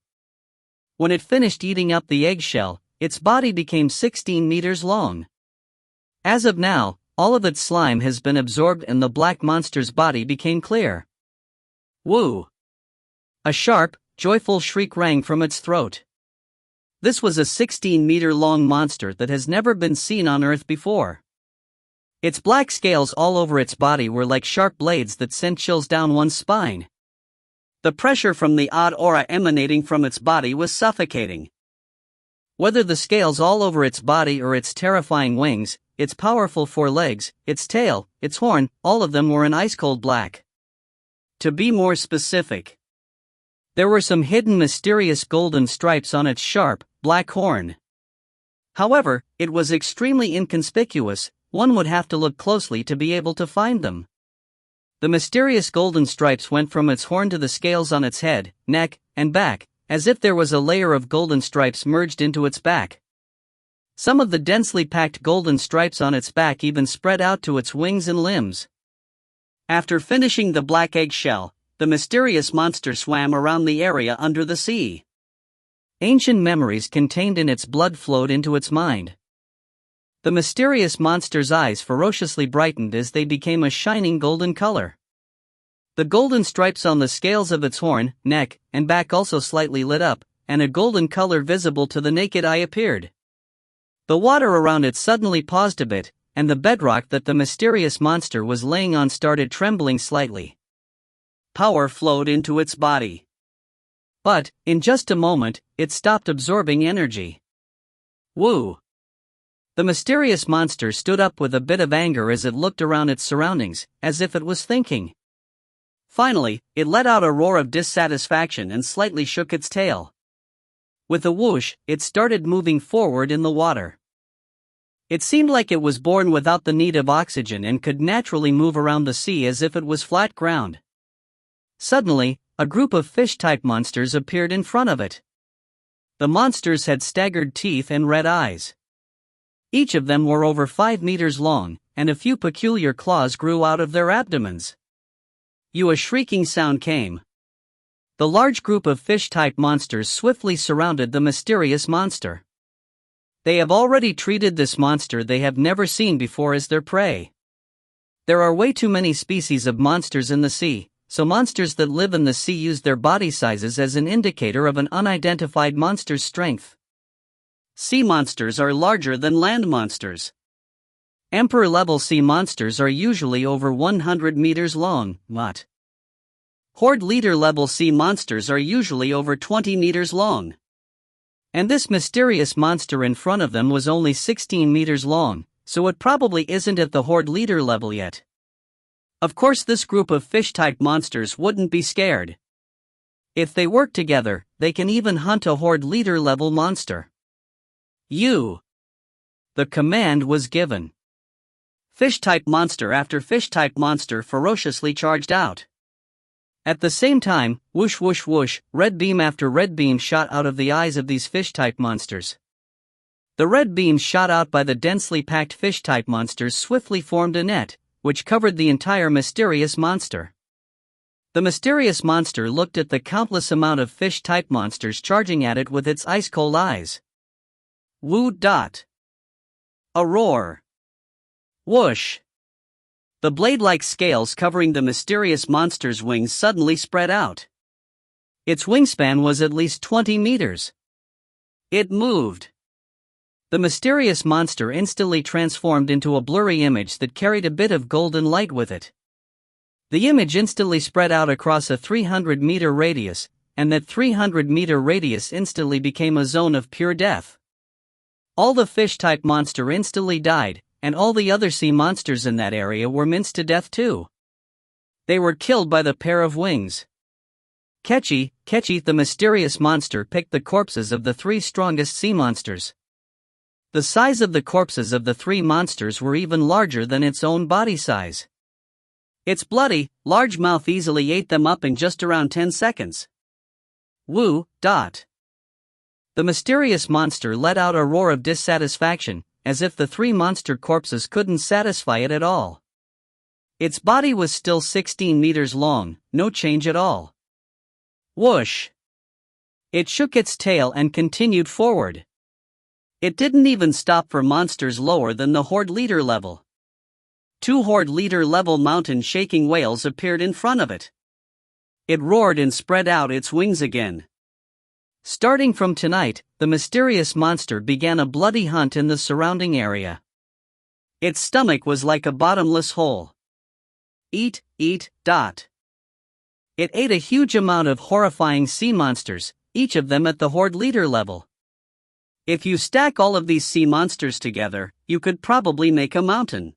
S1: When it finished eating up the eggshell, its body became 16 meters long. As of now, all of its slime has been absorbed and the black monster's body became clear. Woo! A sharp, joyful shriek rang from its throat. This was a 16-meter-long monster that has never been seen on Earth before. Its black scales all over its body were like sharp blades that sent chills down one's spine. The pressure from the odd aura emanating from its body was suffocating. Whether the scales all over its body or its terrifying wings, its powerful 4 legs, its tail, its horn, all of them were an ice-cold black. To be more specific, there were some hidden mysterious golden stripes on its sharp, black horn. However, it was extremely inconspicuous, one would have to look closely to be able to find them. The mysterious golden stripes went from its horn to the scales on its head, neck, and back, as if there was a layer of golden stripes merged into its back. Some of the densely packed golden stripes on its back even spread out to its wings and limbs. After finishing the black egg shell, the mysterious monster swam around the area under the sea. Ancient memories contained in its blood flowed into its mind. The mysterious monster's eyes ferociously brightened as they became a shining golden color. The golden stripes on the scales of its horn, neck, and back also slightly lit up, and a golden color visible to the naked eye appeared. The water around it suddenly paused a bit, and the bedrock that the mysterious monster was laying on started trembling slightly. Power flowed into its body. But, in just a moment, it stopped absorbing energy. Woo! The mysterious monster stood up with a bit of anger as it looked around its surroundings, as if it was thinking. Finally, it let out a roar of dissatisfaction and slightly shook its tail. With a whoosh, it started moving forward in the water. It seemed like it was born without the need of oxygen and could naturally move around the sea as if it was flat ground. Suddenly, a group of fish-type monsters appeared in front of it. The monsters had staggered teeth and red eyes. Each of them were over 5 meters long, and a few peculiar claws grew out of their abdomens. A shrieking sound came. The large group of fish-type monsters swiftly surrounded the mysterious monster. They have already treated this monster they have never seen before as their prey. There are way too many species of monsters in the sea, so monsters that live in the sea use their body sizes as an indicator of an unidentified monster's strength. Sea monsters are larger than land monsters. Emperor-level sea monsters are usually over 100 meters long, Horde leader-level sea monsters are usually over 20 meters long. And this mysterious monster in front of them was only 16 meters long, so it probably isn't at the Horde leader level yet. Of course, this group of fish-type monsters wouldn't be scared. If they work together, they can even hunt a Horde leader level monster. The command was given. Fish-type monster after fish-type monster ferociously charged out. At the same time, whoosh whoosh whoosh, red beam after red beam shot out of the eyes of these fish-type monsters. The red beams shot out by the densely packed fish-type monsters swiftly formed a net, which covered the entire mysterious monster. The mysterious monster looked at the countless amount of fish-type monsters charging at it with its ice-cold eyes. Woo dot. A roar. Whoosh. The blade-like scales covering the mysterious monster's wings suddenly spread out. Its wingspan was at least 20 meters. It moved. The mysterious monster instantly transformed into a blurry image that carried a bit of golden light with it. The image instantly spread out across a 300-meter radius, and that 300-meter radius instantly became a zone of pure death. All the fish-type monster instantly died, and all the other sea monsters in that area were minced to death too. They were killed by the pair of wings. Kechi, the mysterious monster, picked the corpses of the 3 strongest sea monsters. The size of the corpses of the 3 monsters were even larger than its own body size. Its bloody, large mouth easily ate them up in just around 10 seconds. Woo. The mysterious monster let out a roar of dissatisfaction, as if the 3 monster corpses couldn't satisfy it at all. Its body was still 16 meters long, no change at all. Whoosh! It shook its tail and continued forward. It didn't even stop for monsters lower than the Horde leader level. 2 Horde leader level mountain shaking whales appeared in front of it. It roared and spread out its wings again. Starting from tonight, the mysterious monster began a bloody hunt in the surrounding area. Its stomach was like a bottomless hole. Eat. It ate a huge amount of horrifying sea monsters, each of them at the Horde leader level. If you stack all of these sea monsters together, you could probably make a mountain.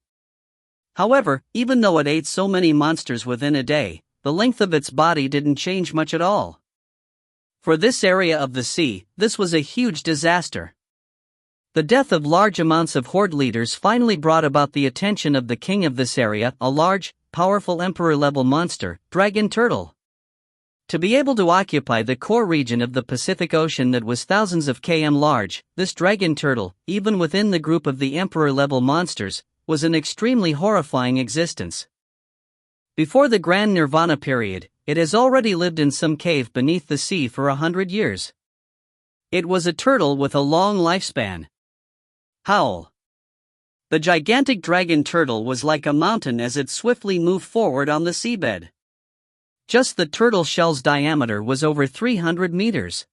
S1: However, even though it ate so many monsters within a day, the length of its body didn't change much at all. For this area of the sea, this was a huge disaster. The death of large amounts of Horde leaders finally brought about the attention of the king of this area, a large, powerful emperor-level monster, dragon turtle. To be able to occupy the core region of the Pacific Ocean that was thousands of km large, this dragon turtle, even within the group of the emperor-level monsters, was an extremely horrifying existence. Before the Grand Nirvana period, it has already lived in some cave beneath the sea for 100 years. It was a turtle with a long lifespan. Howl! The gigantic dragon turtle was like a mountain as it swiftly moved forward on the seabed. Just the turtle shell's diameter was over 300 meters.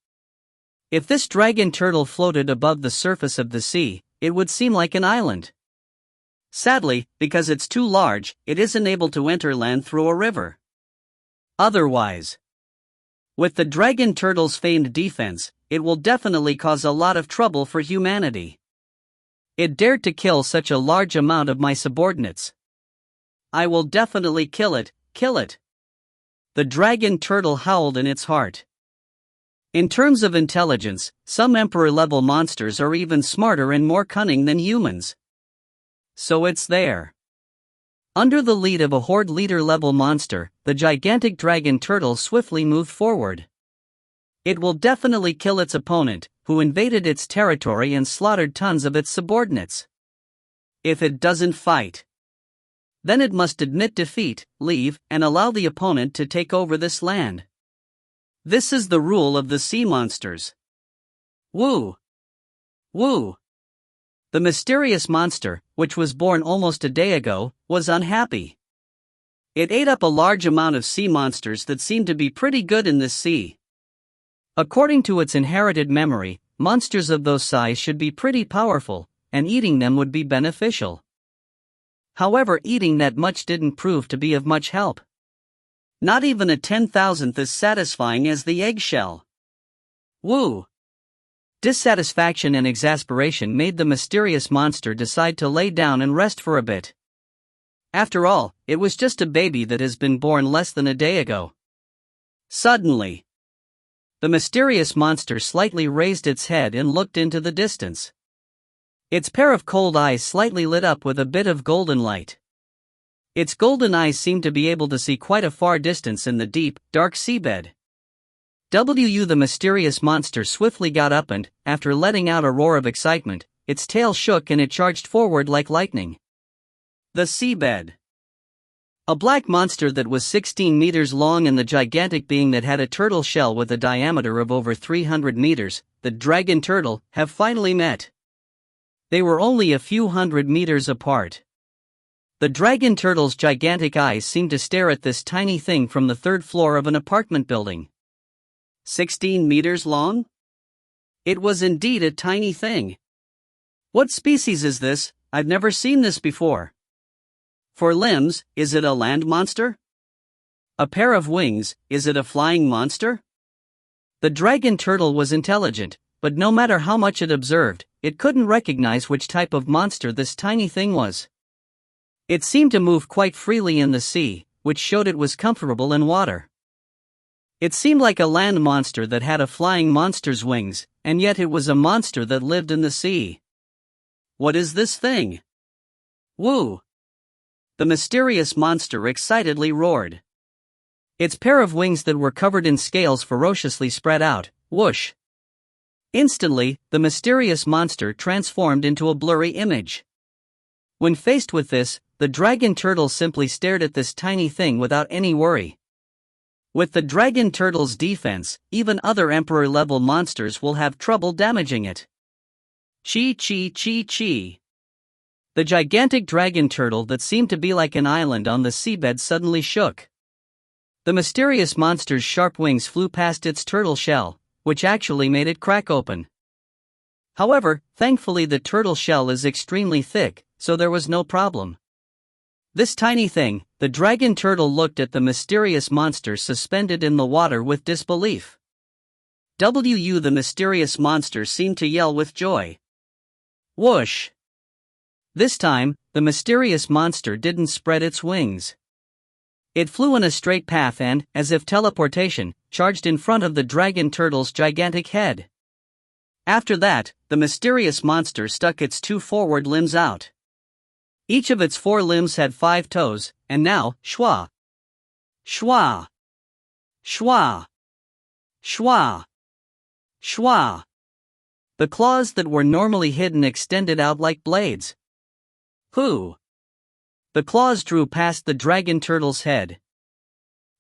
S1: If this dragon turtle floated above the surface of the sea, it would seem like an island. Sadly, because it's too large, it isn't able to enter land through a river. Otherwise, with the dragon turtle's famed defense, it will definitely cause a lot of trouble for humanity. It dared to kill such a large amount of my subordinates. I will definitely kill it. The dragon turtle howled in its heart. In terms of intelligence, some emperor-level monsters are even smarter and more cunning than humans. So it's there. Under the lead of a Horde leader-level monster, the gigantic dragon turtle swiftly moved forward. It will definitely kill its opponent, who invaded its territory and slaughtered tons of its subordinates. If it doesn't fight, then it must admit defeat, leave, and allow the opponent to take over this land. This is the rule of the sea monsters. Woo! The mysterious monster, which was born almost a day ago, was unhappy. It ate up a large amount of sea monsters that seemed to be pretty good in this sea. According to its inherited memory, monsters of those size should be pretty powerful, and eating them would be beneficial. However, eating that much didn't prove to be of much help. Not even a 10,000th as satisfying as the eggshell. Woo! Dissatisfaction and exasperation made the mysterious monster decide to lay down and rest for a bit. After all, it was just a baby that has been born less than a day ago. Suddenly, the mysterious monster slightly raised its head and looked into the distance. Its pair of cold eyes slightly lit up with a bit of golden light. Its golden eyes seemed to be able to see quite a far distance in the deep, dark seabed. The mysterious monster swiftly got up and, after letting out a roar of excitement, its tail shook and it charged forward like lightning. The seabed. A black monster that was 16 meters long and the gigantic being that had a turtle shell with a diameter of over 300 meters, the dragon turtle, have finally met. They were only a few hundred meters apart. The dragon turtle's gigantic eyes seemed to stare at this tiny thing from the 3rd floor of an apartment building. 16 meters long? It was indeed a tiny thing. What species is this? I've never seen this before. For limbs, is it a land monster? A pair of wings, is it a flying monster? The dragon turtle was intelligent, but no matter how much it observed, it couldn't recognize which type of monster this tiny thing was. It seemed to move quite freely in the sea, which showed it was comfortable in water. It seemed like a land monster that had a flying monster's wings, and yet it was a monster that lived in the sea. What is this thing? Woo! The mysterious monster excitedly roared. Its pair of wings that were covered in scales ferociously spread out, whoosh! Instantly, the mysterious monster transformed into a blurry image. When faced with this, the dragon turtle simply stared at this tiny thing without any worry. With the dragon turtle's defense, even other emperor-level monsters will have trouble damaging it. Chi chi chi chi. The gigantic dragon turtle that seemed to be like an island on the seabed suddenly shook. The mysterious monster's sharp wings flew past its turtle shell, which actually made it crack open. However, thankfully the turtle shell is extremely thick, so there was no problem. This tiny thing, the dragon turtle, looked at the mysterious monster suspended in the water with disbelief. The mysterious monster seemed to yell with joy. Whoosh! This time, the mysterious monster didn't spread its wings. It flew in a straight path and, as if teleportation, charged in front of the dragon turtle's gigantic head. After that, the mysterious monster stuck its two forward limbs out. Each of its four limbs had 5 toes, and now, shwa! Shwa! Shwa! Shwa! Shwa! The claws that were normally hidden extended out like blades. Hoo! The claws drew past the dragon turtle's head.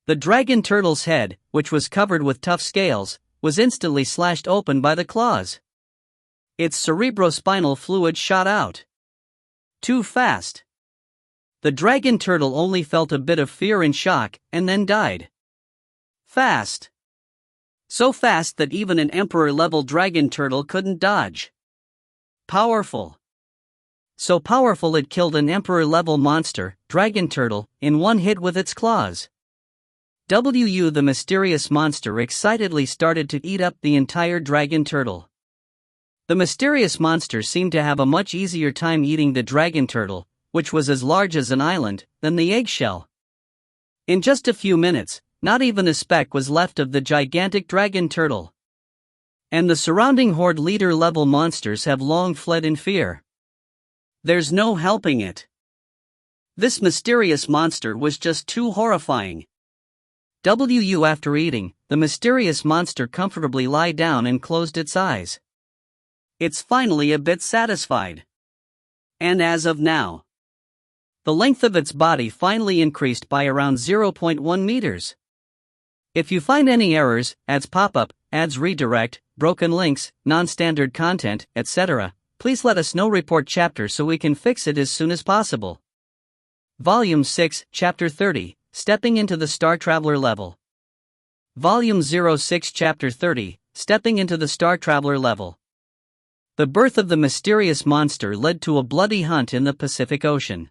S1: The dragon turtle's head, which was covered with tough scales, was instantly slashed open by the claws. Its cerebrospinal fluid shot out. Too fast. The dragon turtle only felt a bit of fear and shock, and then died. Fast. So fast that even an emperor-level dragon turtle couldn't dodge. Powerful. So powerful it killed an emperor-level monster, dragon turtle, in one hit with its claws. The mysterious monster excitedly started to eat up the entire dragon turtle. The mysterious monster seemed to have a much easier time eating the dragon turtle, which was as large as an island, than the eggshell. In just a few minutes, not even a speck was left of the gigantic dragon turtle. And the surrounding horde leader-level monsters have long fled in fear. There's no helping it. This mysterious monster was just too horrifying. After eating, the mysterious monster comfortably lay down and closed its eyes. It's finally a bit satisfied. And as of now, the length of its body finally increased by around 0.1 meters. If you find any errors, ads pop up, ads redirect, broken links, non-standard content, etc., please let us know. Report chapter so we can fix it as soon as possible. Volume 6, Chapter 30, Stepping into the Star Traveler Level. Volume 06, Chapter 30, Stepping into the Star Traveler Level. The birth of the mysterious monster led to a bloody hunt in the Pacific Ocean.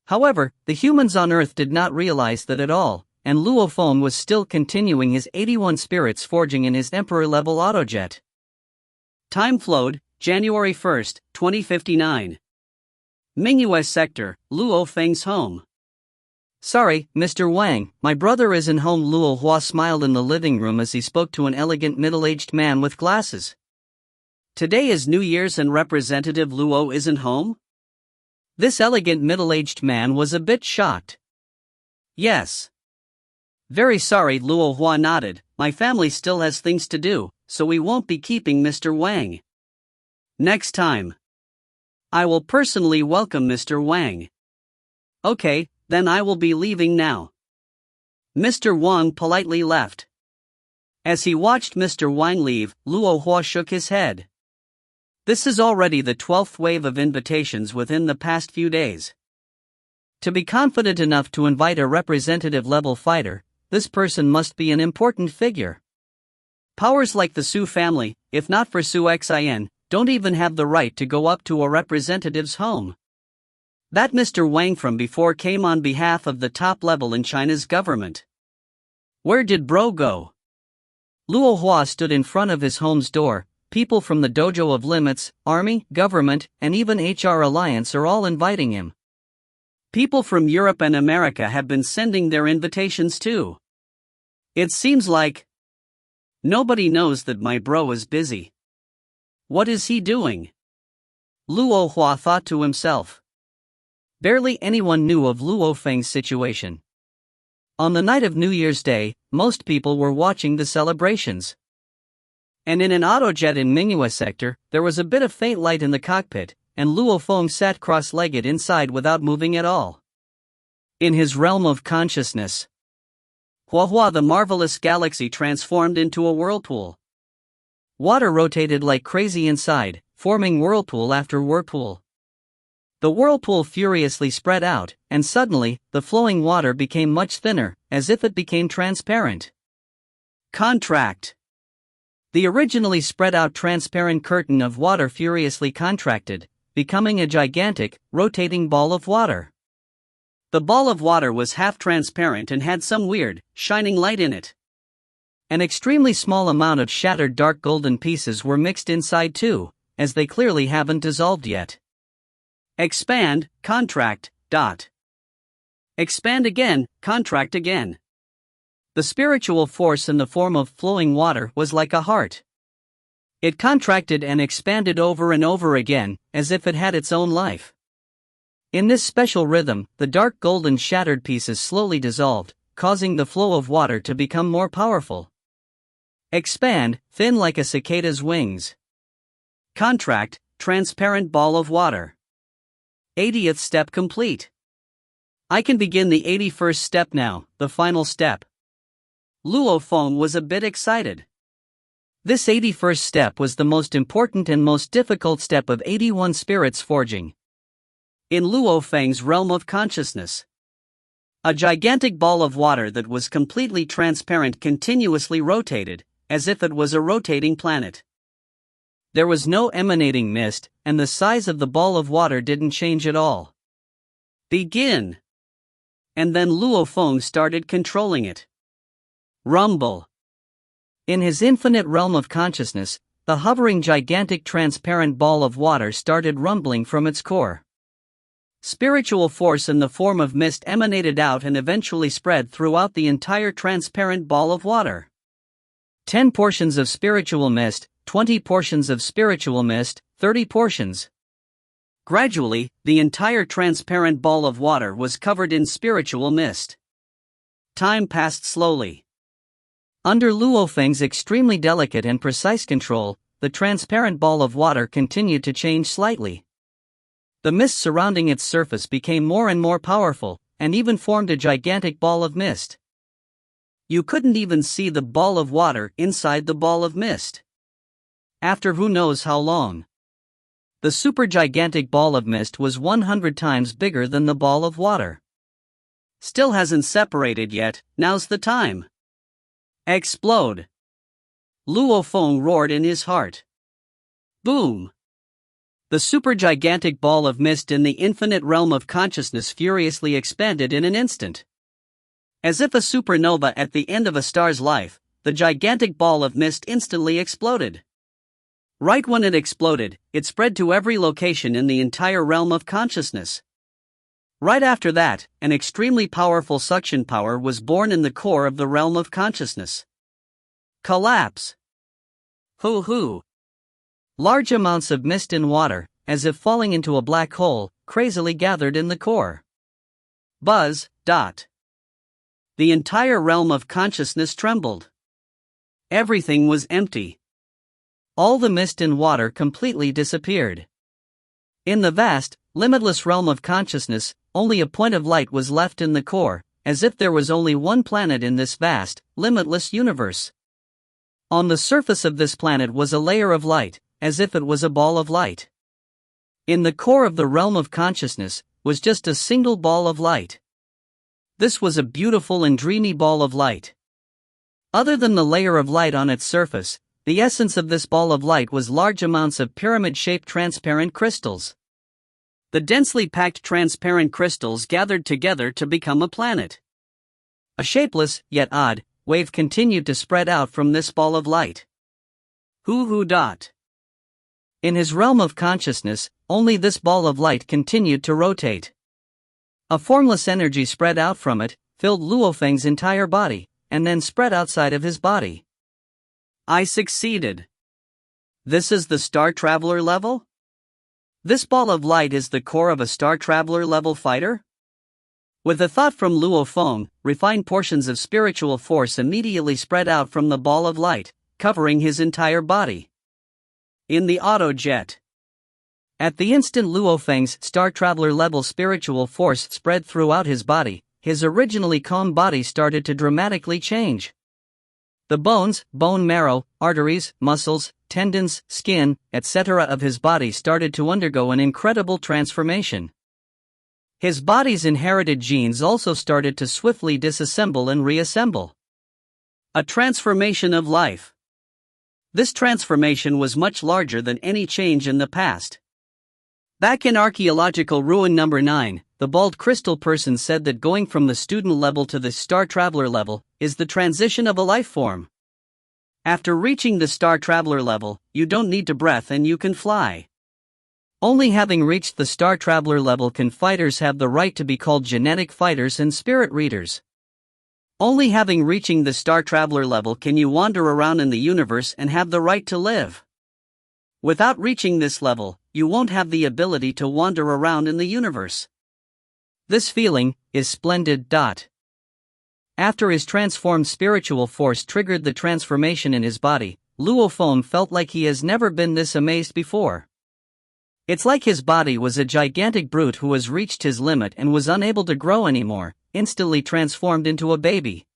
S1: However, the humans on Earth did not realize that at all, and Luo Feng was still continuing his 81 spirits forging in his Emperor-level autojet. Time flowed, January 1, 2059. Mingyue Sector, Luo Feng's home. Sorry, Mr. Wang, my brother isn't home. Luo Hua smiled in the living room as he spoke to an elegant middle-aged man with glasses. Today is New Year's and Representative Luo isn't home? This elegant middle-aged man was a bit shocked. Yes. Very sorry, Luo Hua nodded. My family still has things to do, so we won't be keeping Mr. Wang. Next time, I will personally welcome Mr. Wang. Okay, then I will be leaving now. Mr. Wang politely left. As he watched Mr. Wang leave, Luo Hua shook his head. This is already the 12th wave of invitations within the past few days. To be confident enough to invite a representative-level fighter, this person must be an important figure. Powers like the Su family, if not for Su Xin, don't even have the right to go up to a representative's home. That Mr. Wang from before came on behalf of the top level in China's government. Where did bro go? Luo Hua stood in front of his home's door. People from the Dojo of Limits, army, government, and even HR Alliance are all inviting him. People from Europe and America have been sending their invitations too. It seems like nobody knows that my bro is busy. What is he doing? Luo Hua thought to himself. Barely anyone knew of Luo Feng's situation. On the night of New Year's Day, most people were watching the celebrations. And in an autojet in Minghua sector, there was a bit of faint light in the cockpit, and Luo Feng sat cross-legged inside without moving at all. In his realm of consciousness, Huahua, the marvelous galaxy, transformed into a whirlpool. Water rotated like crazy inside, forming whirlpool after whirlpool. The whirlpool furiously spread out, and suddenly, the flowing water became much thinner, as if it became transparent. Contract. The originally spread-out transparent curtain of water furiously contracted, becoming a gigantic, rotating ball of water. The ball of water was half transparent and had some weird, shining light in it. An extremely small amount of shattered dark golden pieces were mixed inside too, as they clearly haven't dissolved yet. Expand, contract, dot. Expand again, contract again. The spiritual force in the form of flowing water was like a heart. It contracted and expanded over and over again, as if it had its own life. In this special rhythm, the dark golden shattered pieces slowly dissolved, causing the flow of water to become more powerful. Expand, thin like a cicada's wings. Contract, transparent ball of water. 80th step complete. I can begin the 81st step now, the final step. Luo Feng was a bit excited. This 81st step was the most important and most difficult step of 81 spirits forging. In Luo Feng's realm of consciousness, a gigantic ball of water that was completely transparent continuously rotated, as if it was a rotating planet. There was no emanating mist, and the size of the ball of water didn't change at all. Begin! And then Luo Feng started controlling it. Rumble. In his infinite realm of consciousness, the hovering gigantic transparent ball of water started rumbling from its core. Spiritual force in the form of mist emanated out and eventually spread throughout the entire transparent ball of water. 10 portions of spiritual mist, 20 portions of spiritual mist, 30 portions. Gradually, the entire transparent ball of water was covered in spiritual mist. Time passed slowly. Under Luo Feng's extremely delicate and precise control, the transparent ball of water continued to change slightly. The mist surrounding its surface became more and more powerful, and even formed a gigantic ball of mist. You couldn't even see the ball of water inside the ball of mist. After who knows how long. The supergigantic ball of mist was 100 times bigger than the ball of water. Still hasn't separated yet, now's the time. Explode! Luo Feng roared in his heart. Boom! The supergigantic ball of mist in the infinite realm of consciousness furiously expanded in an instant. As if a supernova at the end of a star's life, the gigantic ball of mist instantly exploded. Right when it exploded, it spread to every location in the entire realm of consciousness. Right after that, an extremely powerful suction power was born in the core of the realm of consciousness. Collapse. Hoo-hoo. Large amounts of mist and water, as if falling into a black hole, crazily gathered in the core. Buzz. Dot. The entire realm of consciousness trembled. Everything was empty. All the mist and water completely disappeared. In the vast, limitless realm of consciousness, only a point of light was left in the core, as if there was only one planet in this vast, limitless universe. On the surface of this planet was a layer of light, as if it was a ball of light. In the core of the realm of consciousness, was just a single ball of light. This was a beautiful and dreamy ball of light. Other than the layer of light on its surface, the essence of this ball of light was large amounts of pyramid-shaped transparent crystals. The densely packed transparent crystals gathered together to become a planet. A shapeless, yet odd, wave continued to spread out from this ball of light. Hoo. In his realm of consciousness, only this ball of light continued to rotate. A formless energy spread out from it, filled Luo Feng's entire body, and then spread outside of his body. I succeeded. This is the Star Traveler level? This ball of light is the core of a Star Traveler level fighter? With a thought from Luo Feng, refined portions of spiritual force immediately spread out from the ball of light, covering his entire body. In the auto jet. At the instant Luo Feng's Star Traveler level spiritual force spread throughout his body, his originally calm body started to dramatically change. The bones, bone marrow, arteries, muscles, tendons, skin, etc. of his body started to undergo an incredible transformation. His body's inherited genes also started to swiftly disassemble and reassemble. A transformation of life. This transformation was much larger than any change in the past. Back in archaeological ruin number 9, the bald crystal person said that going from the student level to the Star Traveler level is the transition of a life form. After reaching the Star Traveler level, you don't need to breath and you can fly. Only having reached the Star Traveler level can fighters have the right to be called genetic fighters and spirit readers. Only having reaching the Star Traveler level can you wander around in the universe and have the right to live. Without reaching this level, you won't have the ability to wander around in the universe. This feeling is splendid. After his transformed spiritual force triggered the transformation in his body, Luo Feng felt like he has never been this amazed before. It's like his body was a gigantic brute who has reached his limit and was unable to grow anymore, instantly transformed into a baby.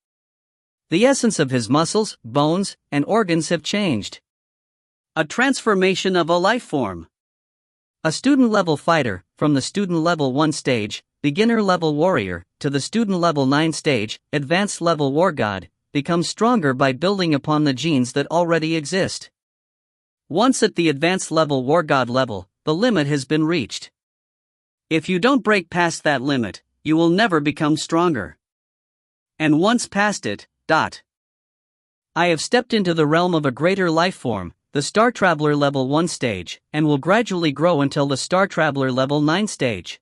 S1: The essence of his muscles, bones, and organs have changed. A transformation of a life form. A student level fighter, from the student level 1 stage, beginner level warrior, to the student level 9 stage, advanced level war god, becomes stronger by building upon the genes that already exist. Once at the advanced level war god level, the limit has been reached. If you don't break past that limit, you will never become stronger. And once past it, I have stepped into the realm of a greater life form, the Star Traveler level 1 stage, and will gradually grow until the Star Traveler level 9 stage.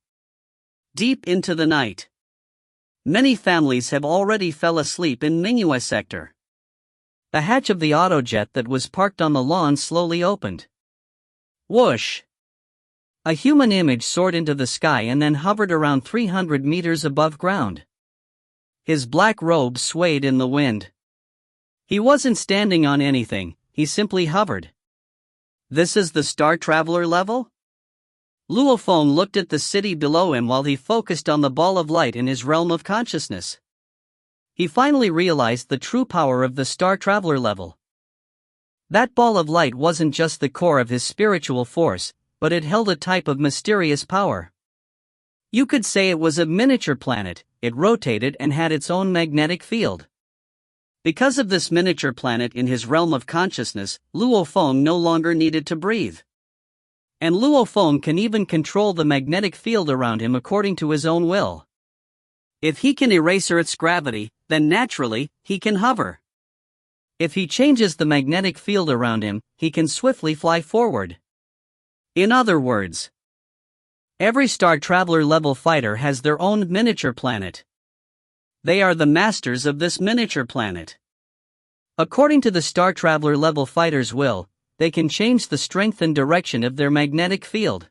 S1: Deep into the night. Many families have already fell asleep in Mingyue sector. The hatch of the autojet that was parked on the lawn slowly opened. Whoosh! A human image soared into the sky and then hovered around 300 meters above ground. His black robe swayed in the wind. He wasn't standing on anything, he simply hovered. This is the Star Traveler level? Luo Feng looked at the city below him while he focused on the ball of light in his realm of consciousness. He finally realized the true power of the Star Traveler level. That ball of light wasn't just the core of his spiritual force, but it held a type of mysterious power. You could say it was a miniature planet, it rotated and had its own magnetic field. Because of this miniature planet in his realm of consciousness, Luo Feng no longer needed to breathe. And Luo Feng can even control the magnetic field around him according to his own will. If he can erase Earth's gravity, then naturally, he can hover. If he changes the magnetic field around him, he can swiftly fly forward. In other words, every Star Traveler level fighter has their own miniature planet. They are the masters of this miniature planet. According to the Star Traveler level fighter's will, they can change the strength and direction of their magnetic field.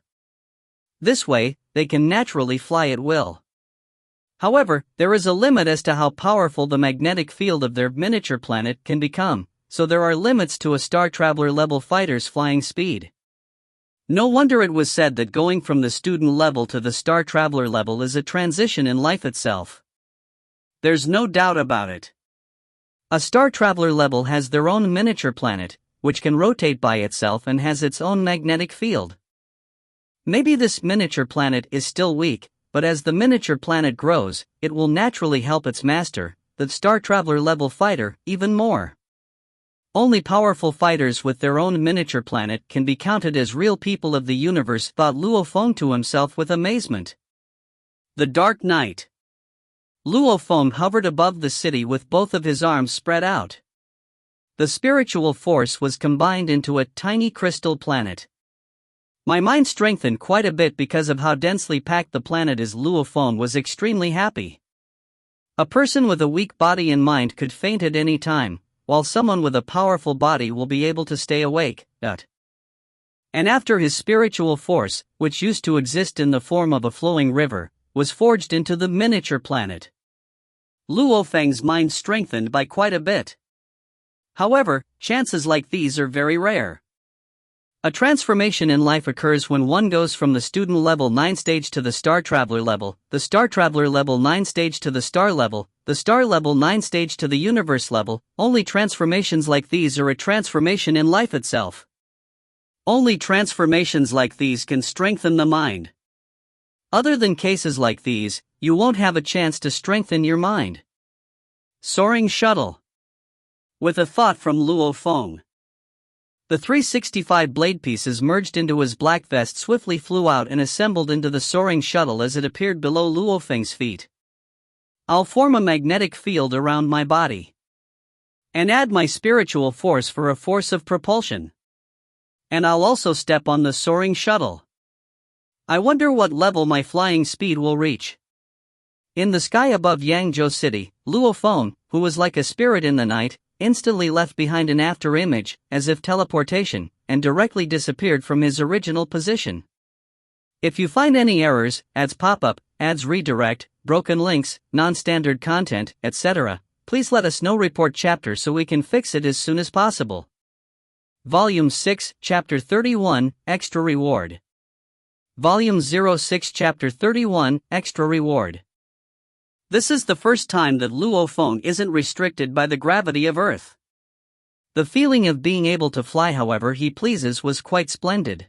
S1: This way, they can naturally fly at will. However, there is a limit as to how powerful the magnetic field of their miniature planet can become, so there are limits to a Star Traveler level fighter's flying speed. No wonder it was said that going from the student level to the Star Traveler level is a transition in life itself. There's no doubt about it. A Star Traveler level has their own miniature planet, which can rotate by itself and has its own magnetic field. Maybe this miniature planet is still weak, but as the miniature planet grows, it will naturally help its master, the Star Traveler level fighter, even more. Only powerful fighters with their own miniature planet can be counted as real people of the universe, thought Luo Feng to himself with amazement. The Dark Night. Luo Feng hovered above the city with both of his arms spread out. The spiritual force was combined into a tiny crystal planet. My mind strengthened quite a bit because of how densely packed the planet is. Luo Feng was extremely happy. A person with a weak body and mind could faint at any time, while someone with a powerful body will be able to stay awake. And after his spiritual force, which used to exist in the form of a flowing river, was forged into the miniature planet, Luo Feng's mind strengthened by quite a bit. However, chances like these are very rare. A transformation in life occurs when one goes from the student level 9 stage to the star traveler level, the star traveler level 9 stage to the star level, the star level 9 stage to the universe level. Only transformations like these are a transformation in life itself. Only transformations like these can strengthen the mind. Other than cases like these, you won't have a chance to strengthen your mind. Soaring shuttle. With a thought from Luo Feng. The 365 blade pieces merged into his black vest swiftly flew out and assembled into the soaring shuttle as it appeared below Luo Feng's feet. I'll form a magnetic field around my body. And add my spiritual force for a force of propulsion. And I'll also step on the soaring shuttle. I wonder what level my flying speed will reach. In the sky above Yangzhou City, Luo Feng, who was like a spirit in the night, instantly left behind an after image, as if teleportation, and directly disappeared from his original position. If you find any errors, ads pop-up, ads redirect, broken links, non-standard content, etc., please let us know. Report chapter so we can fix it as soon as possible. Volume 6, Chapter 31, Extra Reward. Volume 06, Chapter 31, Extra Reward. This is the first time that Luo Feng isn't restricted by the gravity of Earth. The feeling of being able to fly however he pleases was quite splendid.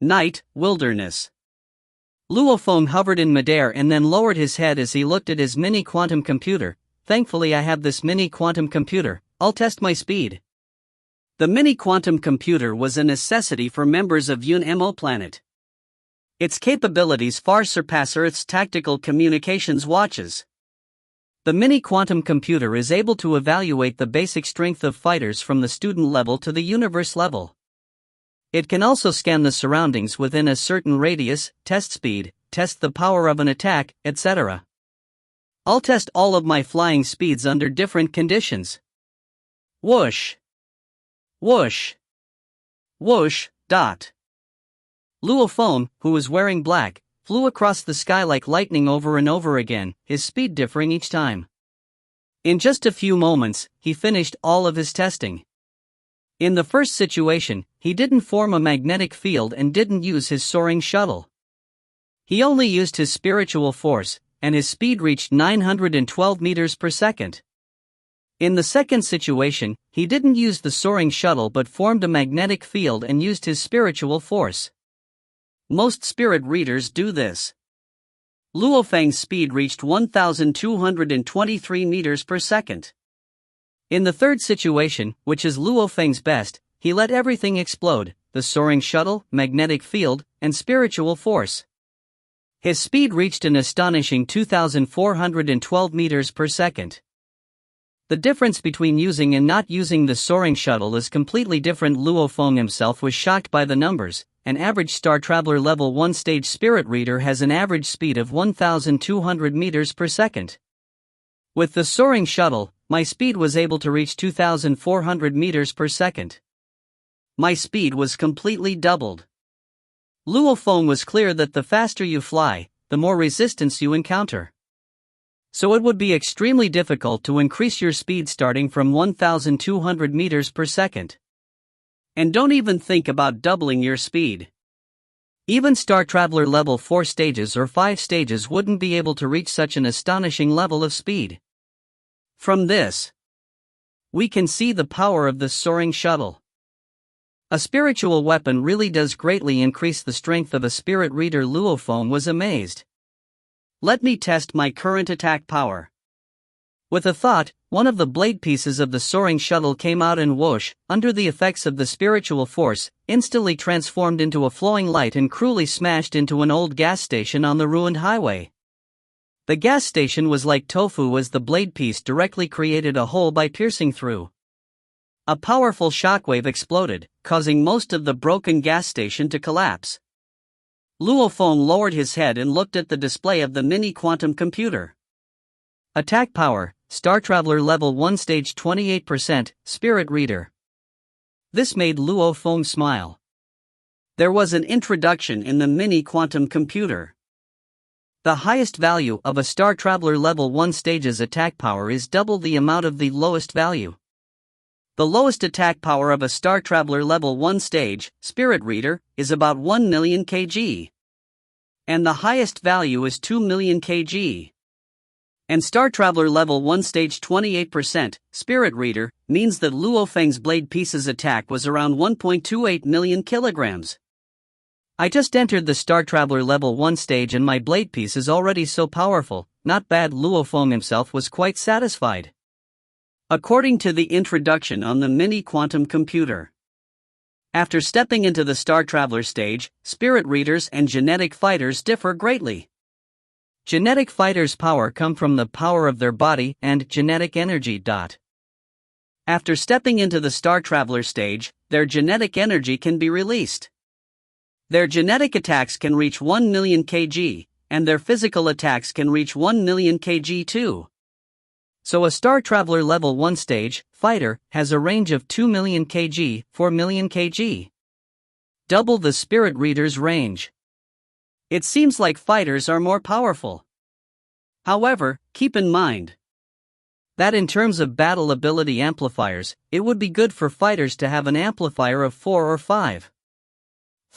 S1: Night, wilderness. Luo Feng hovered in midair and then lowered his head as he looked at his mini quantum computer. Thankfully I have this mini quantum computer, I'll test my speed. The mini quantum computer was a necessity for members of Yun-Mo planet. Its capabilities far surpass Earth's tactical communications watches. The mini quantum computer is able to evaluate the basic strength of fighters from the student level to the universe level. It can also scan the surroundings within a certain radius, test speed, test the power of an attack, etc. I'll test all of my flying speeds under different conditions. Whoosh. Whoosh. Whoosh. Dot. Luo Feng, who was wearing black, flew across the sky like lightning over and over again, his speed differing each time. In just a few moments, he finished all of his testing. In the first situation, he didn't form a magnetic field and didn't use his soaring shuttle. He only used his spiritual force, and his speed reached 912 meters per second. In the second situation, he didn't use the soaring shuttle but formed a magnetic field and used his spiritual force. Most spirit readers do this. Luo Feng's speed reached 1,223 meters per second. In the third situation, which is Luo Feng's best, he let everything explode, the soaring shuttle, magnetic field, and spiritual force. His speed reached an astonishing 2,412 meters per second. The difference between using and not using the soaring shuttle is completely different. Luo Feng himself was shocked by the numbers. An average Star Traveler Level 1 stage spirit reader has an average speed of 1,200 meters per second. With the soaring shuttle, my speed was able to reach 2,400 meters per second. My speed was completely doubled. Luo Feng was clear that the faster you fly, the more resistance you encounter. So it would be extremely difficult to increase your speed starting from 1,200 meters per second. And don't even think about doubling your speed. Even Star Traveler Level 4 stages or 5 stages wouldn't be able to reach such an astonishing level of speed. From this, we can see the power of the soaring shuttle. A spiritual weapon really does greatly increase the strength of a spirit reader. Luo Feng was amazed. Let me test my current attack power. With a thought, one of the blade pieces of the soaring shuttle came out and whoosh, under the effects of the spiritual force, instantly transformed into a flowing light and cruelly smashed into an old gas station on the ruined highway. The gas station was like tofu as the blade piece directly created a hole by piercing through. A powerful shockwave exploded, causing most of the broken gas station to collapse. Luo Feng lowered his head and looked at the display of the mini quantum computer. Attack power, Star Traveler Level 1 Stage 28%, Spirit Reader. This made Luo Feng smile. There was an introduction in the mini quantum computer. The highest value of a Star Traveler Level 1 stage's attack power is double the amount of the lowest value. The lowest attack power of a Star Traveler Level 1 stage, Spirit Reader, is about 1 million kg. And the highest value is 2 million kg. And Star Traveler Level 1 Stage 28%, Spirit Reader, means that Luo Feng's blade piece's attack was around 1.28 million kilograms. I just entered the Star Traveler Level 1 stage and my blade piece is already so powerful, not bad. Luo Feng himself was quite satisfied. According to the introduction on the mini quantum computer. After stepping into the Star Traveler stage, Spirit Readers and genetic fighters differ greatly. Genetic fighters' power come from the power of their body and genetic energy. After stepping into the Star Traveler stage, their genetic energy can be released. Their genetic attacks can reach 1 million kg, and their physical attacks can reach 1 million kg too. So a Star Traveler Level 1 stage, fighter, has a range of 2 million kg, 4 million kg. Double the Spirit Reader's range. It seems like fighters are more powerful. However, keep in mind that in terms of battle ability amplifiers, it would be good for fighters to have an amplifier of 4 or 5.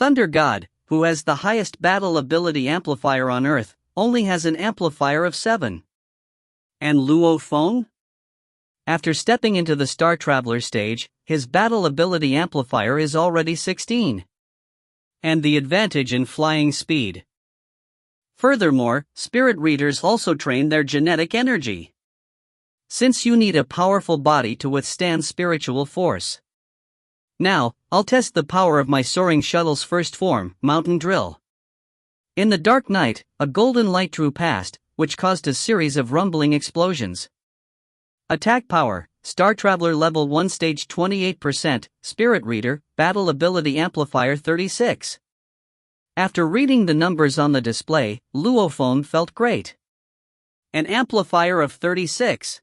S1: Thunder God, who has the highest battle ability amplifier on Earth, only has an amplifier of 7. And Luo Feng? After stepping into the Star Traveler stage, his battle ability amplifier is already 16. And the advantage in flying speed. Furthermore, Spirit Readers also train their genetic energy. Since you need a powerful body to withstand spiritual force. Now, I'll test the power of my soaring shuttle's first form, Mountain Drill. In the dark night, a golden light drew past, which caused a series of rumbling explosions. Attack power, Star Traveler Level 1 Stage 28%, Spirit Reader, Battle Ability Amplifier 36. After reading the numbers on the display, Luo Feng felt great. An amplifier of 36.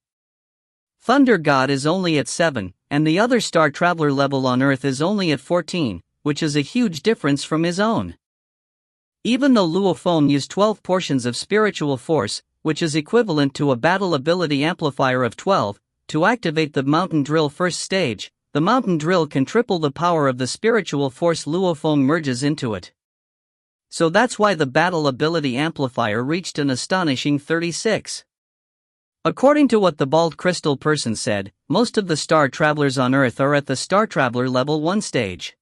S1: Thunder God is only at 7, and the other Star Traveler level on Earth is only at 14, which is a huge difference from his own. Even though Luo Feng used 12 portions of spiritual force, which is equivalent to a battle ability amplifier of 12, to activate the Mountain Drill first stage, the Mountain Drill can triple the power of the spiritual force Luo Feng merges into it. So that's why the battle ability amplifier reached an astonishing 36. According to what the bald crystal person said, most of the Star Travelers on Earth are at the Star Traveler Level 1 stage.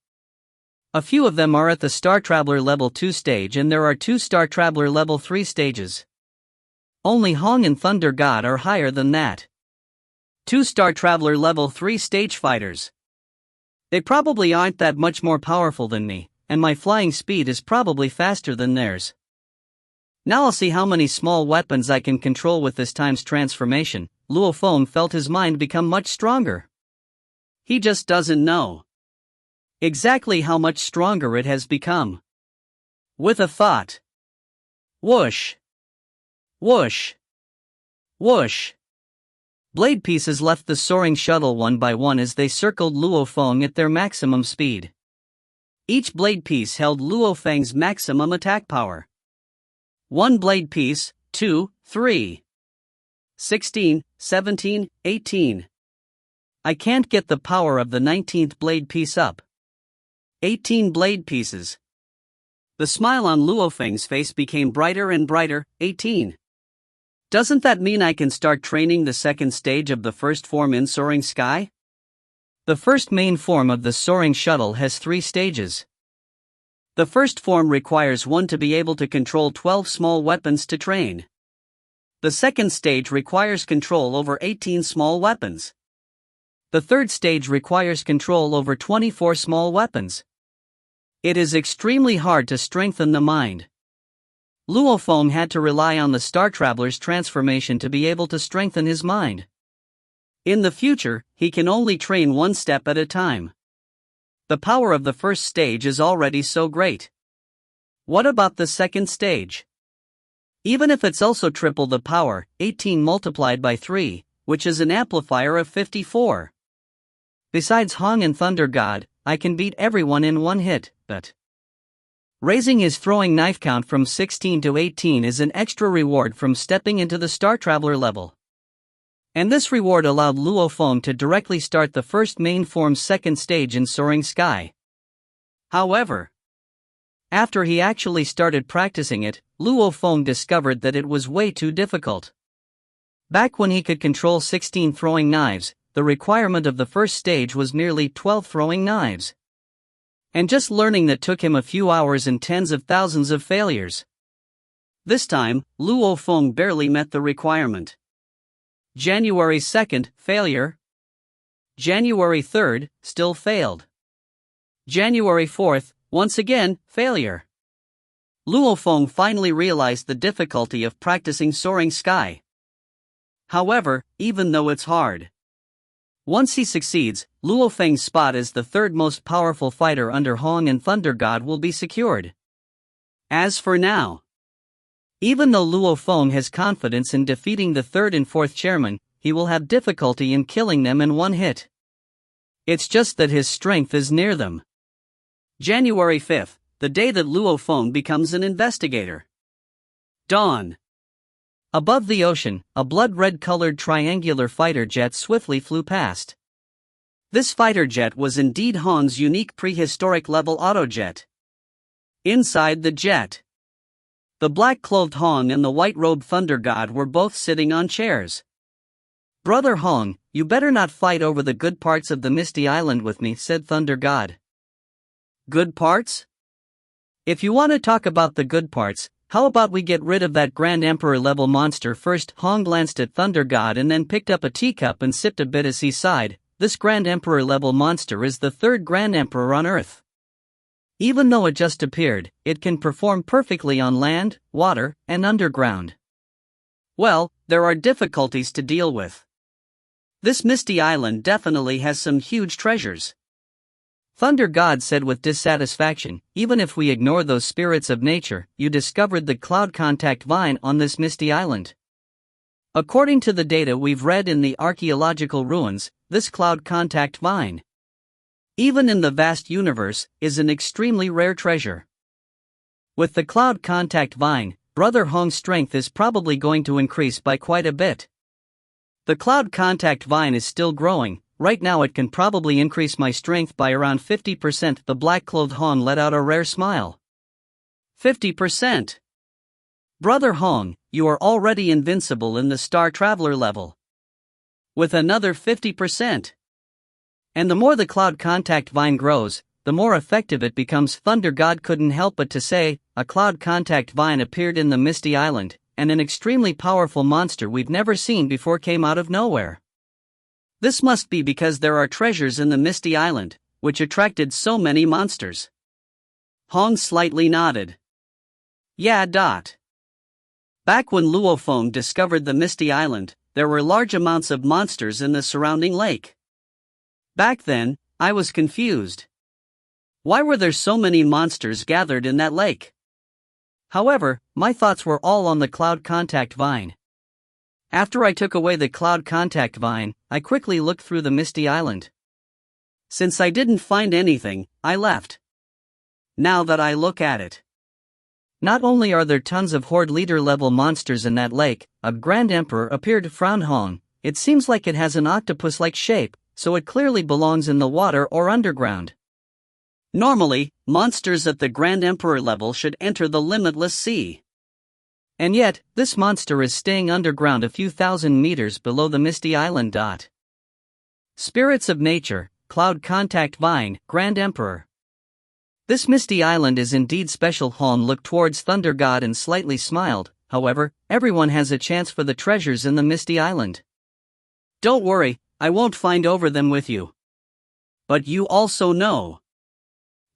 S1: A few of them are at the Star Traveler Level 2 stage and there are 2 Star Traveler Level 3 stages. Only Hong and Thunder God are higher than that. 2 Star Traveler Level 3 stage fighters. They probably aren't that much more powerful than me, and my flying speed is probably faster than theirs. Now I'll see how many small weapons I can control with this time's transformation. Luo Feng felt his mind become much stronger. He just doesn't know exactly how much stronger it has become. With a thought. Whoosh. Whoosh. Whoosh. Blade pieces left the soaring shuttle one by one as they circled Luo Feng at their maximum speed. Each blade piece held Luo Feng's maximum attack power. 1 blade piece, 2, 3. 16, 17, 18. I can't get the power of the 19th blade piece up. 18 blade pieces. The smile on Luo Feng's face became brighter and brighter. 18. Doesn't that mean I can start training the second stage of the first form in Soaring Sky? The first main form of the Soaring Shuttle has 3 stages. The first form requires one to be able to control 12 small weapons to train. The second stage requires control over 18 small weapons. The third stage requires control over 24 small weapons. It is extremely hard to strengthen the mind. Luo Feng had to rely on the Star Traveler's transformation to be able to strengthen his mind. In the future, he can only train one step at a time. The power of the first stage is already so great. What about the second stage? Even if it's also triple the power, 18 multiplied by 3, which is an amplifier of 54. Besides Hong and Thunder God, I can beat everyone in one hit, but raising his throwing knife count from 16 to 18 is an extra reward from stepping into the Star Traveler level. And this reward allowed Luo Feng to directly start the first main form's second stage in Soaring Sky. However, after he actually started practicing it, Luo Feng discovered that it was way too difficult. Back when he could control 16 throwing knives, the requirement of the first stage was merely 12 throwing knives. And just learning that took him a few hours and tens of thousands of failures. This time, Luo Feng barely met the requirement. January 2nd, failure. January 3rd, still failed. January 4th, once again, failure. Luo Feng finally realized the difficulty of practicing Soaring Sky. However, even though it's hard, once he succeeds, Luo Feng's spot as the third most powerful fighter under Hong and Thunder God will be secured. As for now, even though Luo Feng has confidence in defeating the third and fourth chairman, he will have difficulty in killing them in one hit. It's just that his strength is near them. January 5th, the day that Luo Feng becomes an investigator. Dawn. Above the ocean, a blood-red-colored triangular fighter jet swiftly flew past. This fighter jet was indeed Hong's unique prehistoric-level autojet. Inside the jet, the black-clothed Hong and the white-robed Thunder God were both sitting on chairs. "Brother Hong, you better not fight over the good parts of the Misty Island with me," said Thunder God. "Good parts? If you want to talk about the good parts, how about we get rid of that Grand Emperor-level monster first?" Hong glanced at Thunder God and then picked up a teacup and sipped a bit as he sighed. "This Grand Emperor-level monster is the third Grand Emperor on Earth. Even though it just appeared, it can perform perfectly on land, water, and underground. Well, there are difficulties to deal with. This Misty Island definitely has some huge treasures." Thunder God said with dissatisfaction, "Even if we ignore those spirits of nature, you discovered the cloud contact vine on this Misty Island. According to the data we've read in the archaeological ruins, this cloud contact vine, even in the vast universe, is an extremely rare treasure. With the cloud contact vine, Brother Hong's strength is probably going to increase by quite a bit. The cloud contact vine is still growing. Right now it can probably increase my strength by around 50%. The black-clothed Hong let out a rare smile. 50%? Brother Hong, you are already invincible in the Star Traveler level. With another 50%. And the more the cloud contact vine grows, the more effective it becomes." Thunder God couldn't help but to say, "A cloud contact vine appeared in the Misty Island, and an extremely powerful monster we've never seen before came out of nowhere. This must be because there are treasures in the Misty Island, which attracted so many monsters." Hong slightly nodded. "Yeah. Back when Luo Feng discovered the Misty Island, there were large amounts of monsters in the surrounding lake. Back then, I was confused. Why were there so many monsters gathered in that lake? However, my thoughts were all on the cloud contact vine. After I took away the cloud contact vine, I quickly looked through the Misty Island. Since I didn't find anything, I left. Now that I look at it, not only are there tons of Horde leader-level monsters in that lake, a Grand Emperor appeared." Frowned Hong. "It seems like it has an octopus-like shape, so it clearly belongs in the water or underground. Normally, monsters at the Grand Emperor level should enter the limitless sea. And yet, this monster is staying underground a few thousand meters below the Misty Island. Spirits of nature, cloud contact vine, Grand Emperor. This Misty Island is indeed special." Hong looked towards Thunder God and slightly smiled. "However, everyone has a chance for the treasures in the Misty Island. Don't worry, I won't find over them with you. But you also know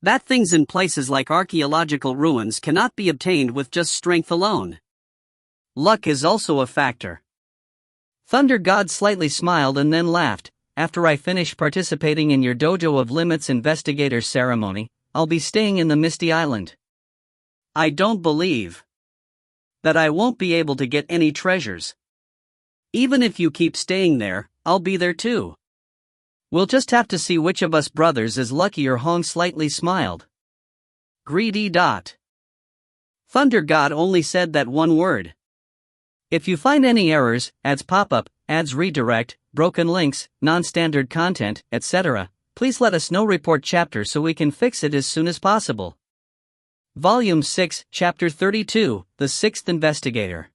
S1: That things in places like archaeological ruins cannot be obtained with just strength alone. Luck is also a factor. Thunder God slightly smiled and then laughed. After I finish participating in your Dojo of Limits investigator ceremony, I'll be staying in the Misty Island. I don't believe that I won't be able to get any treasures. Even if you keep staying there, I'll be there too. We'll just have to see which of us brothers is luckier. Hong slightly smiled. Greedy. Thunder God only said that one word. If you find any errors, ads pop up, ads redirect, broken links, non-standard content, etc., please let us know. Report chapter so we can fix it as soon as possible. Volume 6, Chapter 32, The Sixth Investigator.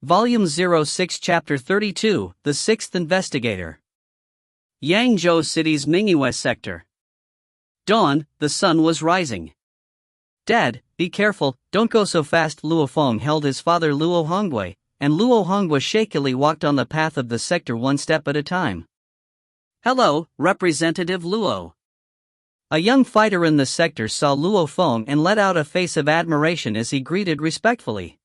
S1: Volume 06, Chapter 32, The Sixth Investigator. Yangzhou City's Mingyue sector. Dawn, the sun was rising. Dad, be careful, don't go so fast. Luo Feng held his father Luo Hongwei, and Luo Hongwei shakily walked on the path of the sector one step at a time. Hello, Representative Luo. A young fighter in the sector saw Luo Feng and let out a face of admiration as he greeted respectfully.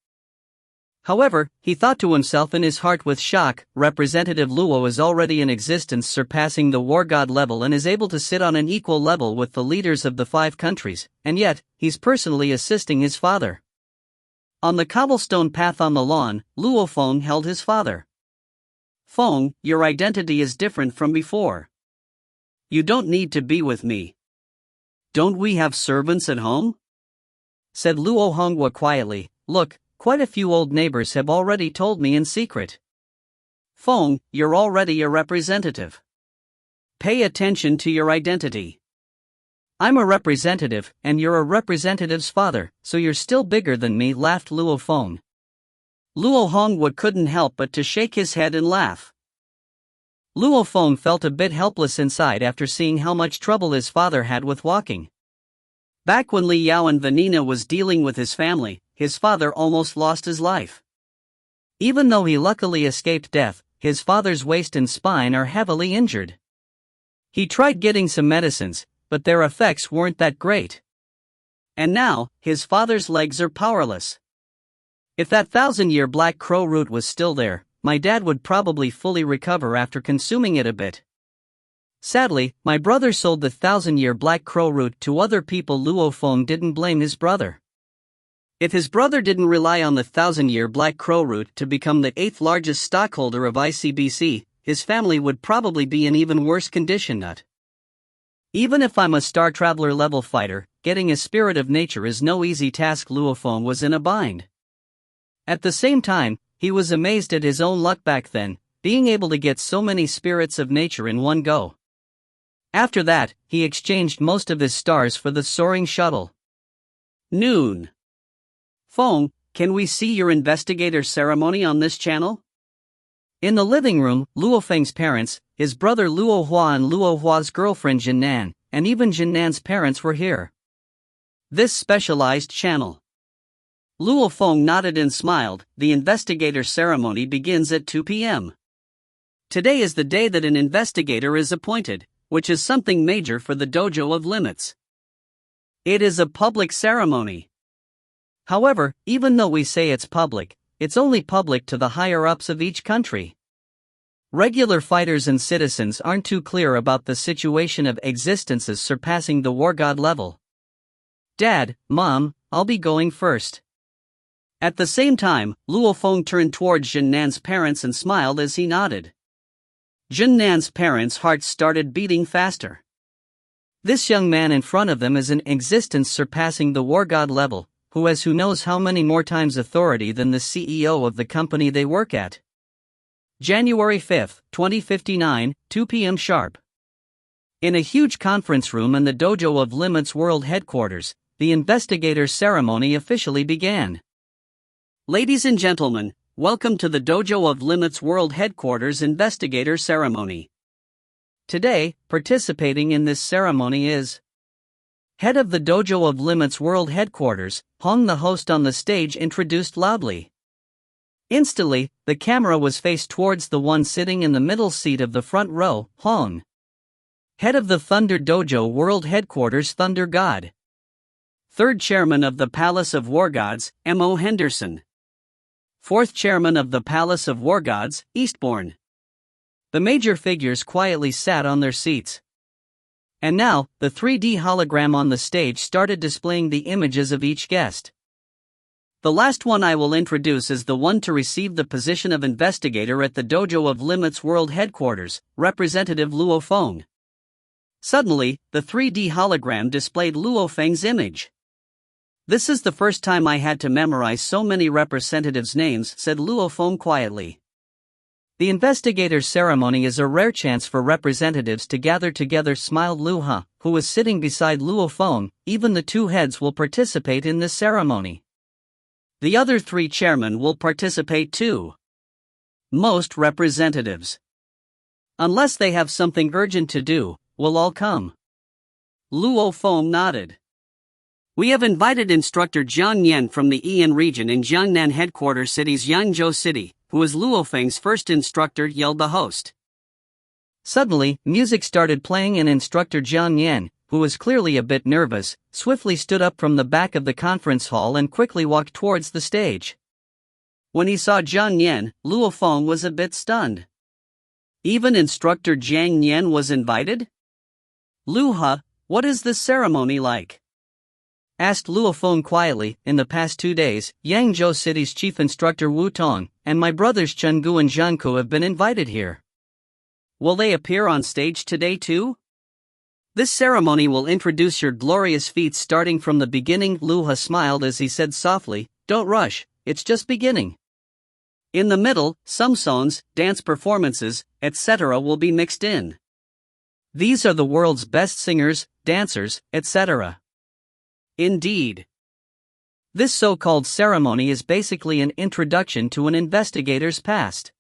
S1: However, he thought to himself in his heart with shock, Representative Luo is already in existence, surpassing the war god level, and is able to sit on an equal level with the leaders of the 5 countries, and yet, he's personally assisting his father. On the cobblestone path on the lawn, Luo Feng held his father. Feng, your identity is different from before. You don't need to be with me. Don't we have servants at home? Said Luo Hongwa quietly. Look, quite a few old neighbors have already told me in secret. Feng, you're already a representative. Pay attention to your identity. I'm a representative, and you're a representative's father, so you're still bigger than me, laughed Luo Feng. Luo Hongwa couldn't help but to shake his head and laugh. Luo Feng felt a bit helpless inside after seeing how much trouble his father had with walking. Back when Li Yao and Vanina was dealing with his family, his father almost lost his life. Even though he luckily escaped death, his father's waist and spine are heavily injured. He tried getting some medicines, but their effects weren't that great. And now, his father's legs are powerless. If that 1,000-year black crow root was still there, my dad would probably fully recover after consuming it a bit. Sadly, my brother sold the 1,000-year black crow root to other people. Luo Feng didn't blame his brother. If his brother didn't rely on the 1,000-year black crow root to become the 8th largest stockholder of ICBC, his family would probably be in even worse condition. Even if I'm a Star Traveler level fighter, getting a spirit of nature is no easy task. Luo Feng was in a bind. At the same time, he was amazed at his own luck back then, being able to get so many spirits of nature in one go. After that, he exchanged most of his stars for the soaring shuttle. Noon. Feng, can we see your investigator ceremony on this channel? In the living room, Luo Feng's parents, his brother Luo Hua and Luo Hua's girlfriend Jinnan, and even Jinnan's parents were here. This specialized channel. Luo Feng nodded and smiled. The investigator ceremony begins at 2 p.m. Today is the day that an investigator is appointed, which is something major for the Dojo of Limits. It is a public ceremony. However, even though we say it's public, it's only public to the higher-ups of each country. Regular fighters and citizens aren't too clear about the situation of existences surpassing the war god level. Dad, Mom, I'll be going first. At the same time, Luo Feng turned towards Jinnan's parents and smiled as he nodded. Jinnan's parents' hearts started beating faster. This young man in front of them is an existence surpassing the war god level, who has who knows how many more times authority than the CEO of the company they work at. January 5, 2059, 2 p.m. sharp. In a huge conference room in the Dojo of Limits World Headquarters, the investigator ceremony officially began. Ladies and gentlemen, welcome to the Dojo of Limits World Headquarters Investigator Ceremony. Today, participating in this ceremony is Head of the Dojo of Limits World Headquarters, Hong. The host on the stage introduced loudly. Instantly, the camera was faced towards the one sitting in the middle seat of the front row, Hong. Head of the Thunder Dojo World Headquarters Thunder God. Third Chairman of the Palace of War Gods, M.O. Henderson. Fourth Chairman of the Palace of War Gods, Eastbourne. The major figures quietly sat on their seats. And now, the 3D hologram on the stage started displaying the images of each guest. The last one I will introduce is the one to receive the position of investigator at the Dojo of Limits World Headquarters, Representative Luo Feng. Suddenly, the 3D hologram displayed Luo Feng's image. "This is the first time I had to memorize so many representatives' names," said Luo Feng quietly. "The investigator's ceremony is a rare chance for representatives to gather together," smiled Lu He, who was sitting beside Luo Feng. "Even the two heads will participate in this ceremony. The other three chairmen will participate too. Most representatives, unless they have something urgent to do, will all come." Luo Feng nodded. "We have invited instructor Jiang Yan from the Ian region in Jiangnan headquarters city's Yangzhou City, who is Luo Feng's first instructor," yelled the host. Suddenly, music started playing and instructor Jiang Yan, who was clearly a bit nervous, swiftly stood up from the back of the conference hall and quickly walked towards the stage. When he saw Jiang Yan, Luo Feng was a bit stunned. Even instructor Jiang Yan was invited? "Lu He, what is this ceremony like?" asked Luo Feng quietly. "In the past 2 days, Yangzhou City's chief instructor Wu Tong and my brothers Chenggu and Zhangku have been invited here. Will they appear on stage today too? This ceremony will introduce your glorious feats starting from the beginning." Lu He smiled as he said softly, "Don't rush, it's just beginning. In the middle, some songs, dance performances, etc. will be mixed in. These are the world's best singers, dancers, etc. Indeed. This so-called ceremony is basically an introduction to an investigator's past.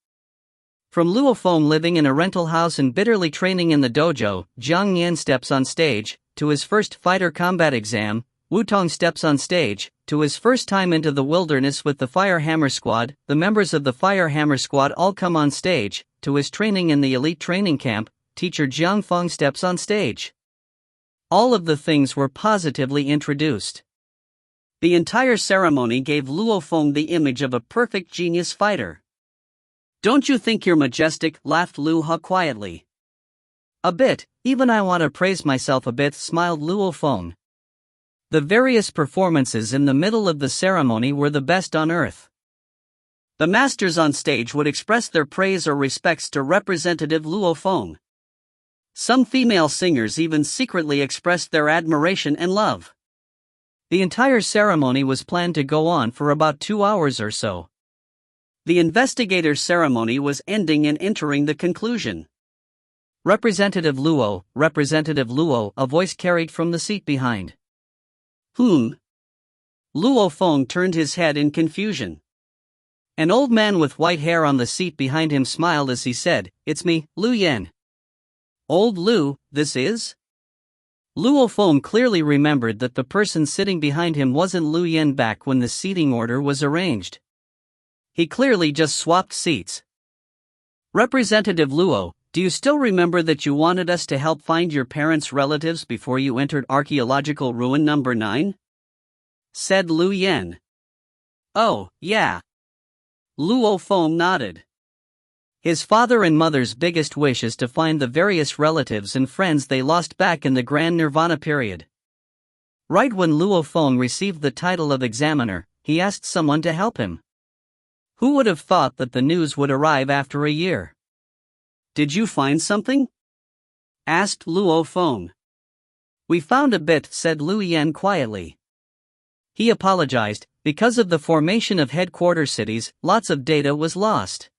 S1: From Luo Feng living in a rental house and bitterly training in the dojo, Jiang Yan steps on stage, to his first fighter combat exam, Wu Tong steps on stage, to his first time into the wilderness with the Fire Hammer Squad. The members of the Fire Hammer Squad all come on stage, to his training in the elite training camp. Teacher Jiang Feng steps on stage. All of the things were positively introduced. The entire ceremony gave Luo Feng the image of a perfect genius fighter. "Don't you think you're majestic?" laughed Lu He quietly. "A bit, even I want to praise myself a bit," smiled Luo Feng. The various performances in the middle of the ceremony were the best on earth. The masters on stage would express their praise or respects to Representative Luo Feng. Some female singers even secretly expressed their admiration and love. The entire ceremony was planned to go on for about 2 hours or so. The investigator's ceremony was ending and entering the conclusion. Representative Luo, a voice carried from the seat behind. Luo Feng turned his head in confusion. An old man with white hair on the seat behind him smiled as he said, "It's me, Lu Yan." "Old Lu, this is?" Luo Feng clearly remembered that the person sitting behind him wasn't Lu Yan back when the seating order was arranged. He clearly just swapped seats. "Representative Luo, do you still remember that you wanted us to help find your parents' relatives before you entered archaeological ruin number 9? said Lu Yan. "Oh, yeah." Luo Feng nodded. His father and mother's biggest wish is to find the various relatives and friends they lost back in the Grand Nirvana period. Right when Luo Feng received the title of examiner, he asked someone to help him. Who would have thought that the news would arrive after a year? "Did you find something?" asked Luo Feng. "We found a bit," said Lu Yan quietly. He apologized. Because of the formation of headquarter cities, lots of data was lost.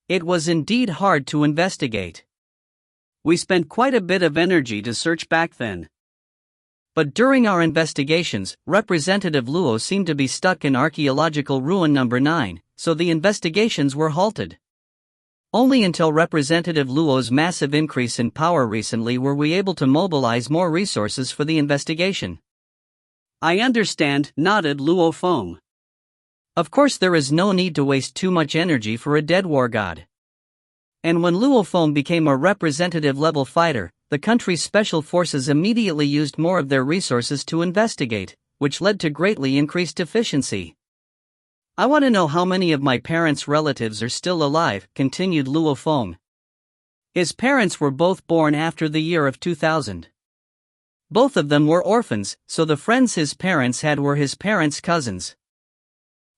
S1: It was indeed hard to investigate. We spent quite a bit of energy to search back then. But during our investigations, Representative Luo seemed to be stuck in archaeological ruin number 9, so the investigations were halted. Only until Representative Luo's massive increase in power recently were we able to mobilize more resources for the investigation. "I understand," nodded Luo Feng. Of course, there is no need to waste too much energy for a dead war god. And when Luo Feng became a representative level fighter, the country's special forces immediately used more of their resources to investigate, which led to greatly increased efficiency. I want to know how many of my parents' relatives are still alive, continued Luo Feng. His parents were both born after the year of 2000. Both of them were orphans, so the friends his parents had were his parents' cousins.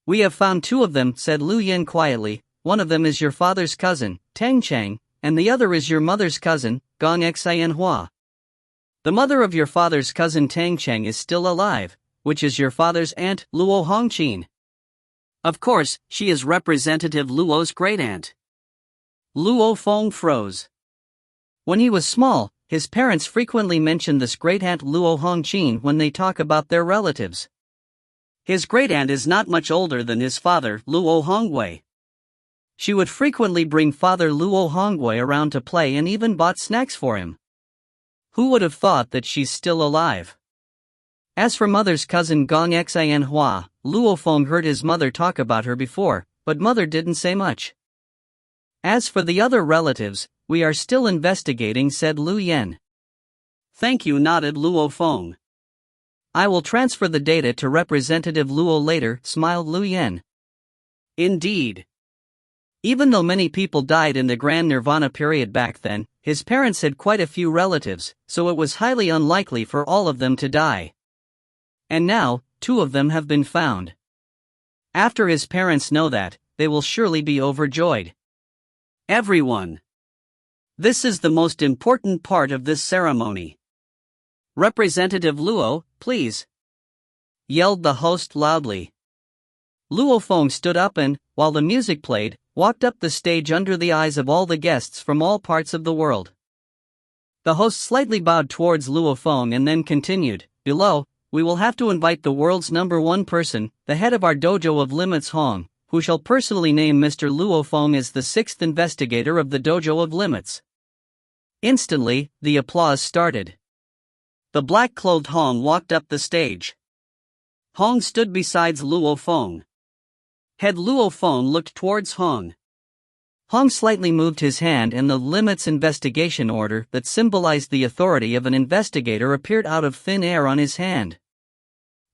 S1: We have found 2 of them, said Lu Yin quietly. One of them is your father's cousin, Tang Chang, and the other is your mother's cousin, Gong Xianhua. The mother of your father's cousin Tang Chang is still alive, which is your father's aunt, Luo Hongqin. Of course, she is Representative Luo's great-aunt. Luo Feng froze. When he was small, his parents frequently mentioned this great-aunt Luo Hongqin when they talk about their relatives. His great-aunt is not much older than his father, Luo Hongwei. She would frequently bring Father Luo Hongwei around to play and even bought snacks for him. Who would have thought that she's still alive? As for mother's cousin Gong Xianhua, Luo Feng heard his mother talk about her before, but mother didn't say much. As for the other relatives, we are still investigating, said Lu Yen. Thank you, nodded Luo Feng. I will transfer the data to Representative Luo later, smiled Lu Yen. Indeed. Even though many people died in the Grand Nirvana period back then, his parents had quite a few relatives, so it was highly unlikely for all of them to die. And now, 2 of them have been found. After his parents know that, they will surely be overjoyed. Everyone. This is the most important part of this ceremony. Representative Luo, please, yelled the host loudly. Luo Feng stood up and, while the music played, walked up the stage under the eyes of all the guests from all parts of the world. The host slightly bowed towards Luo Feng and then continued, below, we will have to invite the world's #1 person, the head of our Dojo of Limits Hong, who shall personally name Mr. Luo Feng as the 6th investigator of the Dojo of Limits. Instantly, the applause started. The black-clothed Hong walked up the stage. Hong stood beside Luo Feng. Head Luo Feng looked towards Hong. Hong slightly moved his hand and the Limits investigation order that symbolized the authority of an investigator appeared out of thin air on his hand.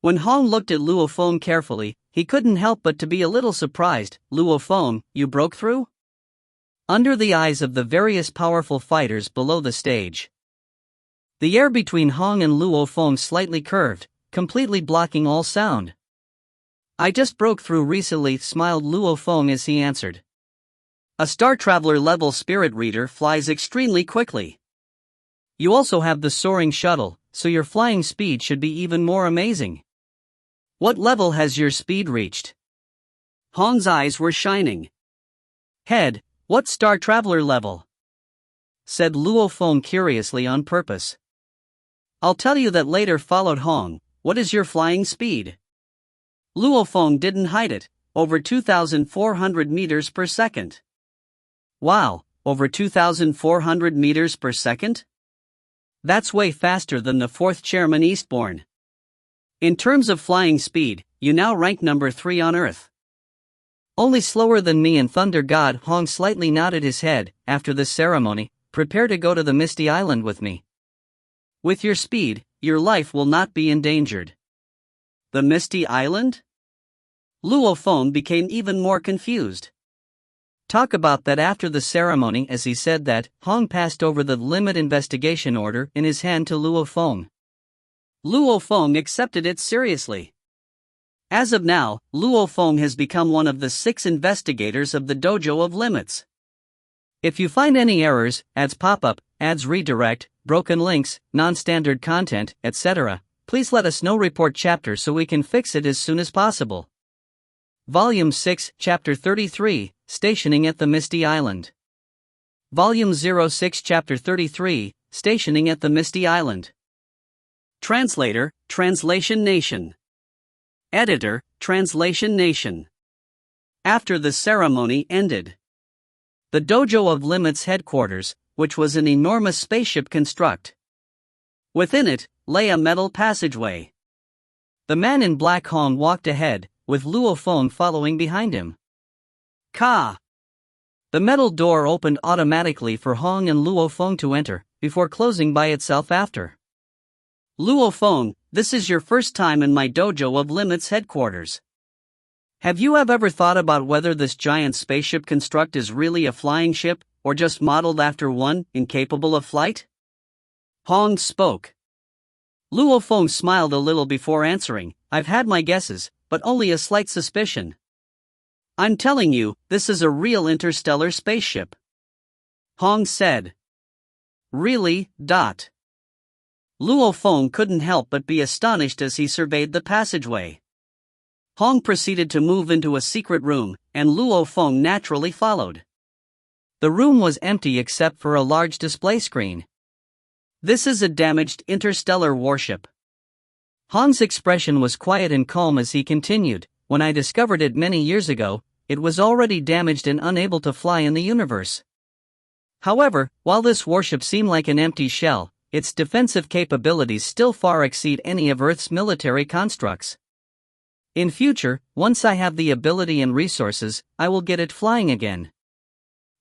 S1: When Hong looked at Luo Feng carefully, he couldn't help but to be a little surprised. Luo Feng, you broke through? Under the eyes of the various powerful fighters below the stage. The air between Hong and Luo Feng slightly curved, completely blocking all sound. I just broke through recently, smiled Luo Feng as he answered. A Star Traveler level spirit reader flies extremely quickly. You also have the soaring shuttle, so your flying speed should be even more amazing. What level has your speed reached? Hong's eyes were shining. Head, what Star Traveler level? Said Luo Feng curiously on purpose. I'll tell you that later, followed Hong. What is your flying speed? Luo Feng didn't hide it, over 2,400 meters per second. Wow, over 2,400 meters per second? That's way faster than the 4th chairman Eastbourne. In terms of flying speed, you now rank number 3 on Earth. Only slower than me and Thunder God. Hong slightly nodded his head. After this ceremony, prepare to go to the Misty Island with me. With your speed, your life will not be endangered. The Misty Island? Luo Feng became even more confused. Talk about that. After the ceremony, as he said that, Hong passed over the limit investigation order in his hand to Luo Feng. Luo Feng accepted it seriously. As of now, Luo Feng has become one of the 6 investigators of the Dojo of Limits. If you find any errors, ads pop up, ads redirect, broken links, non-standard content, etc., please let us know. Report chapter so we can fix it as soon as possible. Volume 6, Chapter 33, Stationing at the Misty Island. Volume 06, Chapter 33, Stationing at the Misty Island. Translator, Translation Nation. Editor, Translation Nation. After the ceremony ended, the Dojo of Limits headquarters, which was an enormous spaceship construct. Within it, lay a metal passageway. The man in black Hong walked ahead, with Luo Feng following behind him. Ka! The metal door opened automatically for Hong and Luo Feng to enter. before closing by itself after. Luo Feng, this is your first time in my Dojo of Limits headquarters. Have you ever thought about whether this giant spaceship construct is really a flying ship, or just modeled after one, incapable of flight? Hong spoke. Luo Feng smiled a little before answering, I've had my guesses, but only a slight suspicion. I'm telling you, this is a real interstellar spaceship. Hong said. Really? Luo Feng couldn't help but be astonished as he surveyed the passageway. Hong proceeded to move into a secret room, and Luo Feng naturally followed. The room was empty except for a large display screen. This is a damaged interstellar warship. Hong's expression was quiet and calm as he continued, when I discovered it many years ago, it was already damaged and unable to fly in the universe. However, while this warship seemed like an empty shell, its defensive capabilities still far exceed any of Earth's military constructs. In future, once I have the ability and resources, I will get it flying again.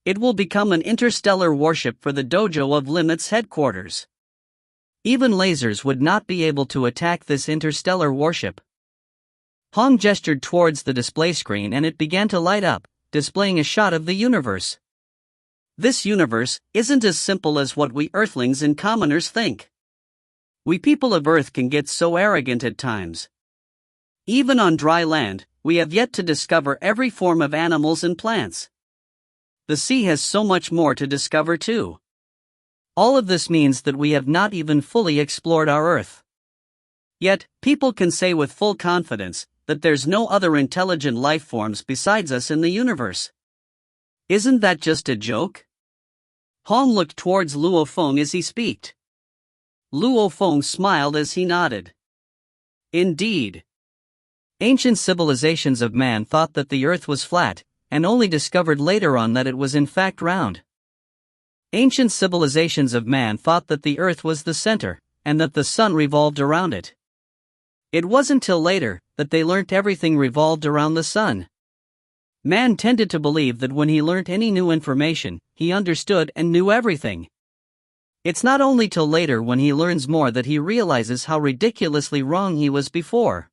S1: It will become an interstellar warship for the Dojo of Limits headquarters. Even lasers would not be able to attack this interstellar warship. Hong gestured towards the display screen and it began to light up, displaying a shot of the universe. This universe isn't as simple as what we Earthlings and commoners think. We people of Earth can get so arrogant at times. Even on dry land, we have yet to discover every form of animals and plants. The sea has so much more to discover too. All of this means that we have not even fully explored our Earth. Yet, people can say with full confidence that there's no other intelligent life forms besides us in the universe. Isn't that just a joke? Hong looked towards Luo Feng as he spoke. Luo Feng smiled as he nodded. Indeed. Ancient civilizations of man thought that the Earth was flat, and only discovered later on that it was in fact round. Ancient civilizations of man thought that the Earth was the center, and that the sun revolved around it. It wasn't till later that they learnt everything revolved around the sun. Man tended to believe that when he learnt any new information, he understood and knew everything. It's not only till later when he learns more that he realizes how ridiculously wrong he was before.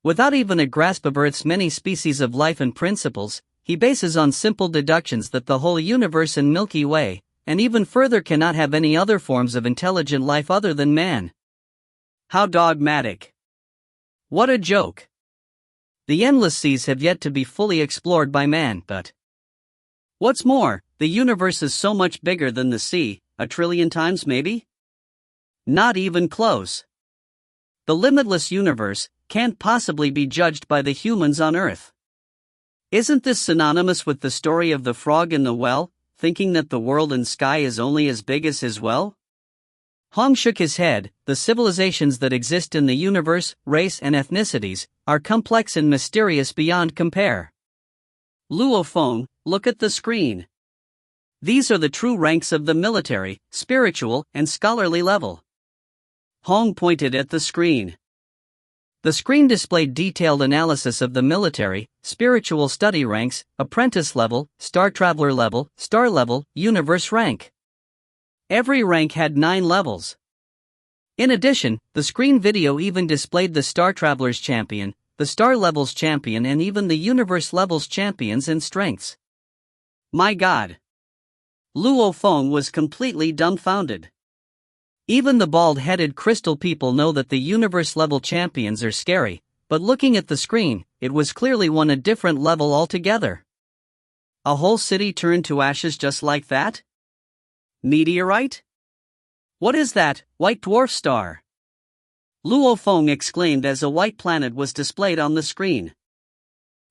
S1: Without even a grasp of Earth's many species of life and principles, he bases on simple deductions that the whole universe and Milky Way, and even further cannot have any other forms of intelligent life other than man. How dogmatic. What a joke. The endless seas have yet to be fully explored by man, but what's more, the universe is so much bigger than the sea, 1 trillion times maybe? Not even close. The limitless universe can't possibly be judged by the humans on Earth. Isn't this synonymous with the story of the frog in the well, thinking that the world and sky is only as big as his well? Hong shook his head. The civilizations that exist in the universe, race and ethnicities, are complex and mysterious beyond compare. Luo Feng, look at the screen. These are the true ranks of the military, spiritual, and scholarly level. Hong pointed at the screen. The screen displayed detailed analysis of the military, spiritual study ranks, apprentice level, star traveler level, star level, universe rank. Every rank had 9 levels. In addition, the screen video even displayed the Star Travelers champion, the Star Levels champion and even the Universe Levels champions and strengths. My God! Luo Feng was completely dumbfounded. Even the bald-headed crystal people know that the Universe-level champions are scary, but looking at the screen, it was clearly a different level altogether. A whole city turned to ashes just like that? Meteorite? What is that, white dwarf star? Luo Feng exclaimed as a white planet was displayed on the screen.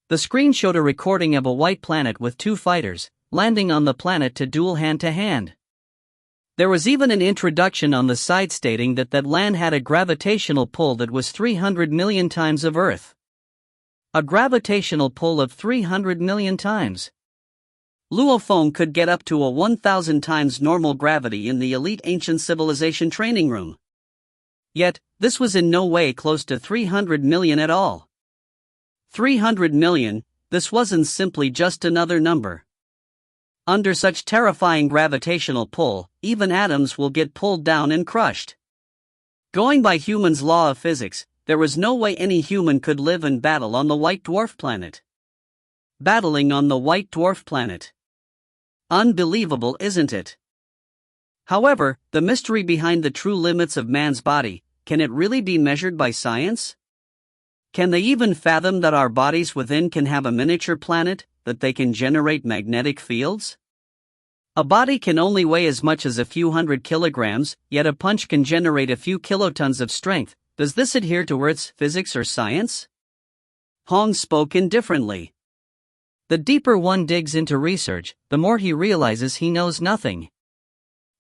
S1: The screen showed a recording of a white planet with 2 fighters, landing on the planet to duel hand-to-hand. There was even an introduction on the side stating that land had a gravitational pull that was 300 million times of Earth. A gravitational pull of 300 million times. Luo Feng could get up to a 1,000 times normal gravity in the elite ancient civilization training room. Yet, this was in no way close to 300 million at all. 300 million, this wasn't simply just another number. Under such terrifying gravitational pull, even atoms will get pulled down and crushed. Going by humans' law of physics, there was no way any human could live and battle on the white dwarf planet. Battling on the white dwarf planet. Unbelievable, isn't it? However, the mystery behind the true limits of man's body, can it really be measured by science? Can they even fathom that our bodies within can have a miniature planet, that they can generate magnetic fields? A body can only weigh as much as a few hundred kilograms, yet a punch can generate a few kilotons of strength. Does this adhere to Earth's physics or science? Hong spoke indifferently. The deeper one digs into research, the more he realizes he knows nothing.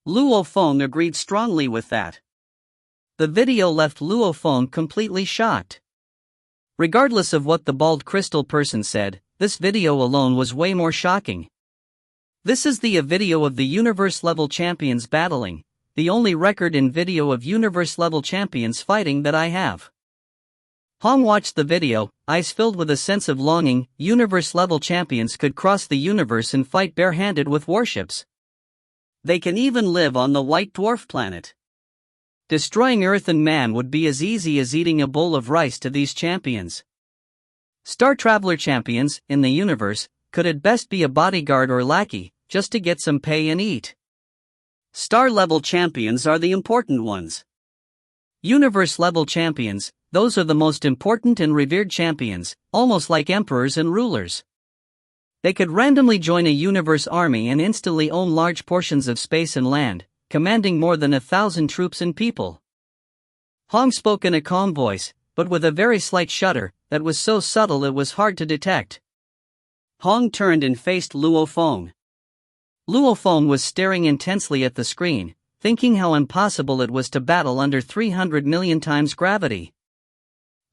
S1: Luo Feng agreed strongly with that. The video left Luo Feng completely shocked. Regardless of what the bald crystal person said, this video alone was way more shocking. This is the video of the universe-level champions battling, the only record in video of universe-level champions fighting that I have. Hong watched the video, eyes filled with a sense of longing. Universe-level champions could cross the universe and fight barehanded with warships. They can even live on the white dwarf planet. Destroying Earth and man would be as easy as eating a bowl of rice to these champions. Star Traveler champions, in the universe, could at best be a bodyguard or lackey, just to get some pay and eat. Star-level champions are the important ones. Universe-level champions, those are the most important and revered champions, almost like emperors and rulers. They could randomly join a universe army and instantly own large portions of space and land, commanding more than 1,000 troops and people. Hong spoke in a calm voice, but with a very slight shudder, that was so subtle it was hard to detect. Hong turned and faced Luo Feng. Luo Feng was staring intensely at the screen, thinking how impossible it was to battle under 300 million times gravity.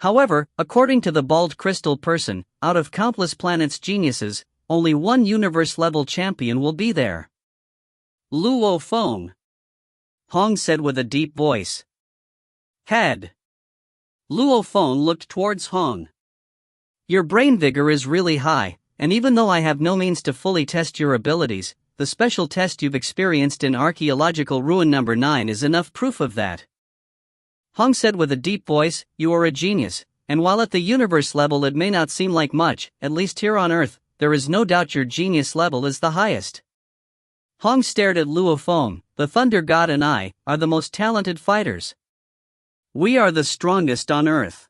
S1: However, according to the bald crystal person, out of countless planets' geniuses, only one universe-level champion will be there. Luo Feng, Hong said with a deep voice. Head. Luo Feng looked towards Hong. Your brain vigor is really high, and even though I have no means to fully test your abilities, the special test you've experienced in archaeological ruin number 9 is enough proof of that. Hong said with a deep voice, you are a genius, and while at the universe level it may not seem like much, at least here on Earth, there is no doubt your genius level is the highest. Hong stared at Luo Feng. The Thunder God and I are the most talented fighters. We are the strongest on Earth.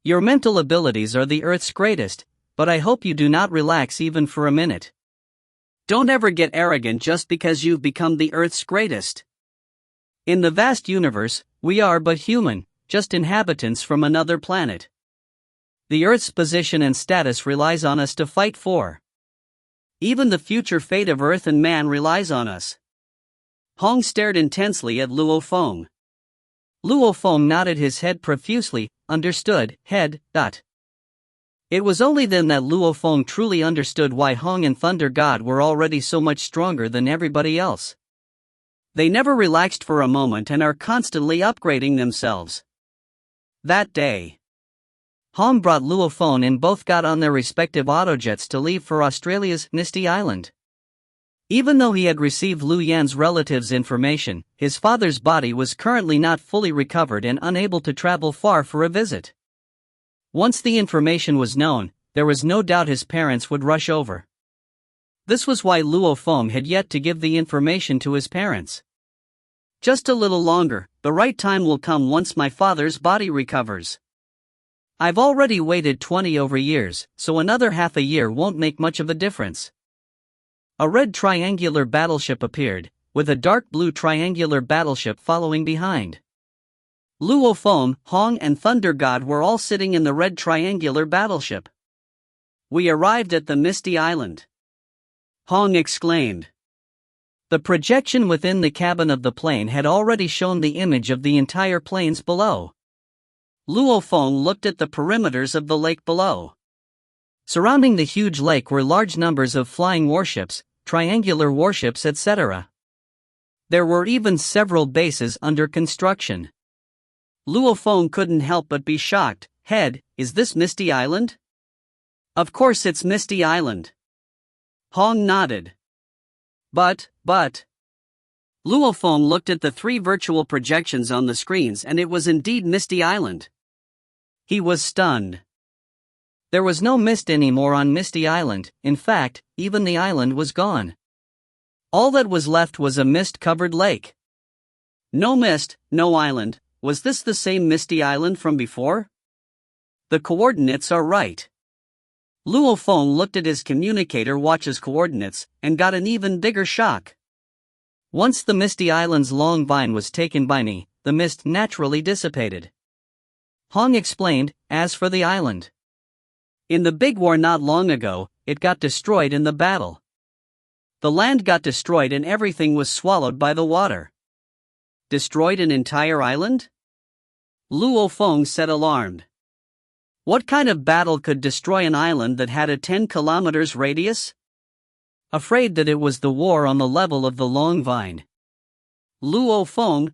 S1: Your mental abilities are the Earth's greatest, but I hope you do not relax even for a minute. Don't ever get arrogant just because you've become the Earth's greatest. In the vast universe, we are but human, just inhabitants from another planet. The Earth's position and status relies on us to fight for. Even the future fate of Earth and man relies on us. Hong stared intensely at Luo Feng. Luo Feng nodded his head profusely, understood, head. It was only then that Luo Feng truly understood why Hong and Thunder God were already so much stronger than everybody else. They never relaxed for a moment and are constantly upgrading themselves. That day, Hong brought Luo Feng and both got on their respective autojets to leave for Australia's Misty Island. Even though he had received Lu Yan's relatives' information, his father's body was currently not fully recovered and unable to travel far for a visit. Once the information was known, there was no doubt his parents would rush over. This was why Luo Feng had yet to give the information to his parents. Just a little longer, the right time will come once my father's body recovers. I've already waited 20 over years, so another half a year won't make much of a difference. A red triangular battleship appeared, with a dark blue triangular battleship following behind. Luo Feng, Hong and Thunder God were all sitting in the red triangular battleship. We arrived at the Misty Island. Hong exclaimed. The projection within the cabin of the plane had already shown the image of the entire plains below. Luo Feng looked at the perimeters of the lake below. Surrounding the huge lake were large numbers of flying warships, triangular warships, etc. There were even several bases under construction. Luo Feng couldn't help but be shocked. Head, is this Misty Island? Of course it's Misty Island. Hong nodded. But. Luo Feng looked at the 3 virtual projections on the screens, and it was indeed Misty Island. He was stunned. There was no mist anymore on Misty Island. In fact, even the island was gone. All that was left was a mist-covered lake. No mist, no island. Was this the same Misty Island from before? The coordinates are right. Luo Feng looked at his communicator watch's coordinates, and got an even bigger shock. Once the Misty Island's long vine was taken by Ni, the mist naturally dissipated. Hong explained, as for the island. In the big war not long ago, it got destroyed in the battle. The land got destroyed and everything was swallowed by the water. Destroyed an entire island? Luo Feng said, alarmed. What kind of battle could destroy an island that had a 10 kilometers radius? Afraid that it was the war on the level of the long vine. Luo Feng.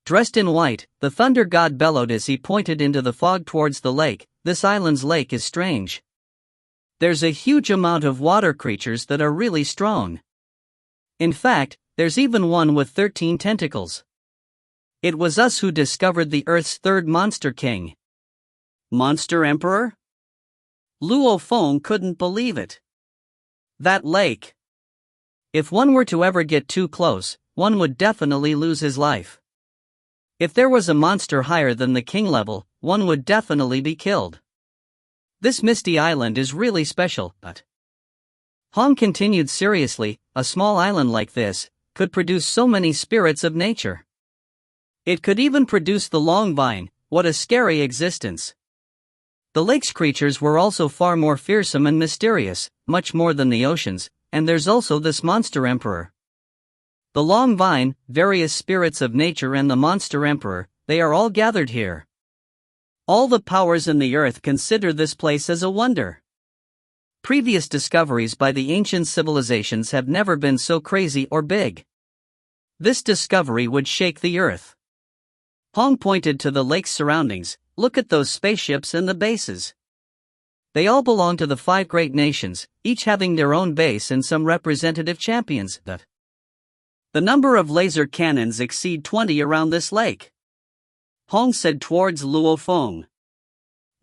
S1: Dressed in white, the thunder god bellowed as he pointed into the fog towards the lake. This island's lake is strange. There's a huge amount of water creatures that are really strong. In fact, there's even one with 13 tentacles. It was us who discovered the Earth's 3rd monster king. Monster Emperor? Luo Feng couldn't believe it. That lake. If one were to ever get too close, one would definitely lose his life. If there was a monster higher than the king level, one would definitely be killed. This Misty Island is really special, but Hong continued seriously, a small island like this could produce so many spirits of nature. It could even produce the long vine. What a scary existence. The lake's creatures were also far more fearsome and mysterious, much more than the oceans, and there's also this monster emperor. The long vine, various spirits of nature and the monster emperor, they are all gathered here. All the powers in the earth consider this place as a wonder. Previous discoveries by the ancient civilizations have never been so crazy or big. This discovery would shake the earth. Hong pointed to the lake's surroundings. Look at those spaceships and the bases. They all belong to the 5 great nations, each having their own base and some representative champions. The number of laser cannons exceed 20 around this lake. Hong said towards Luo Feng.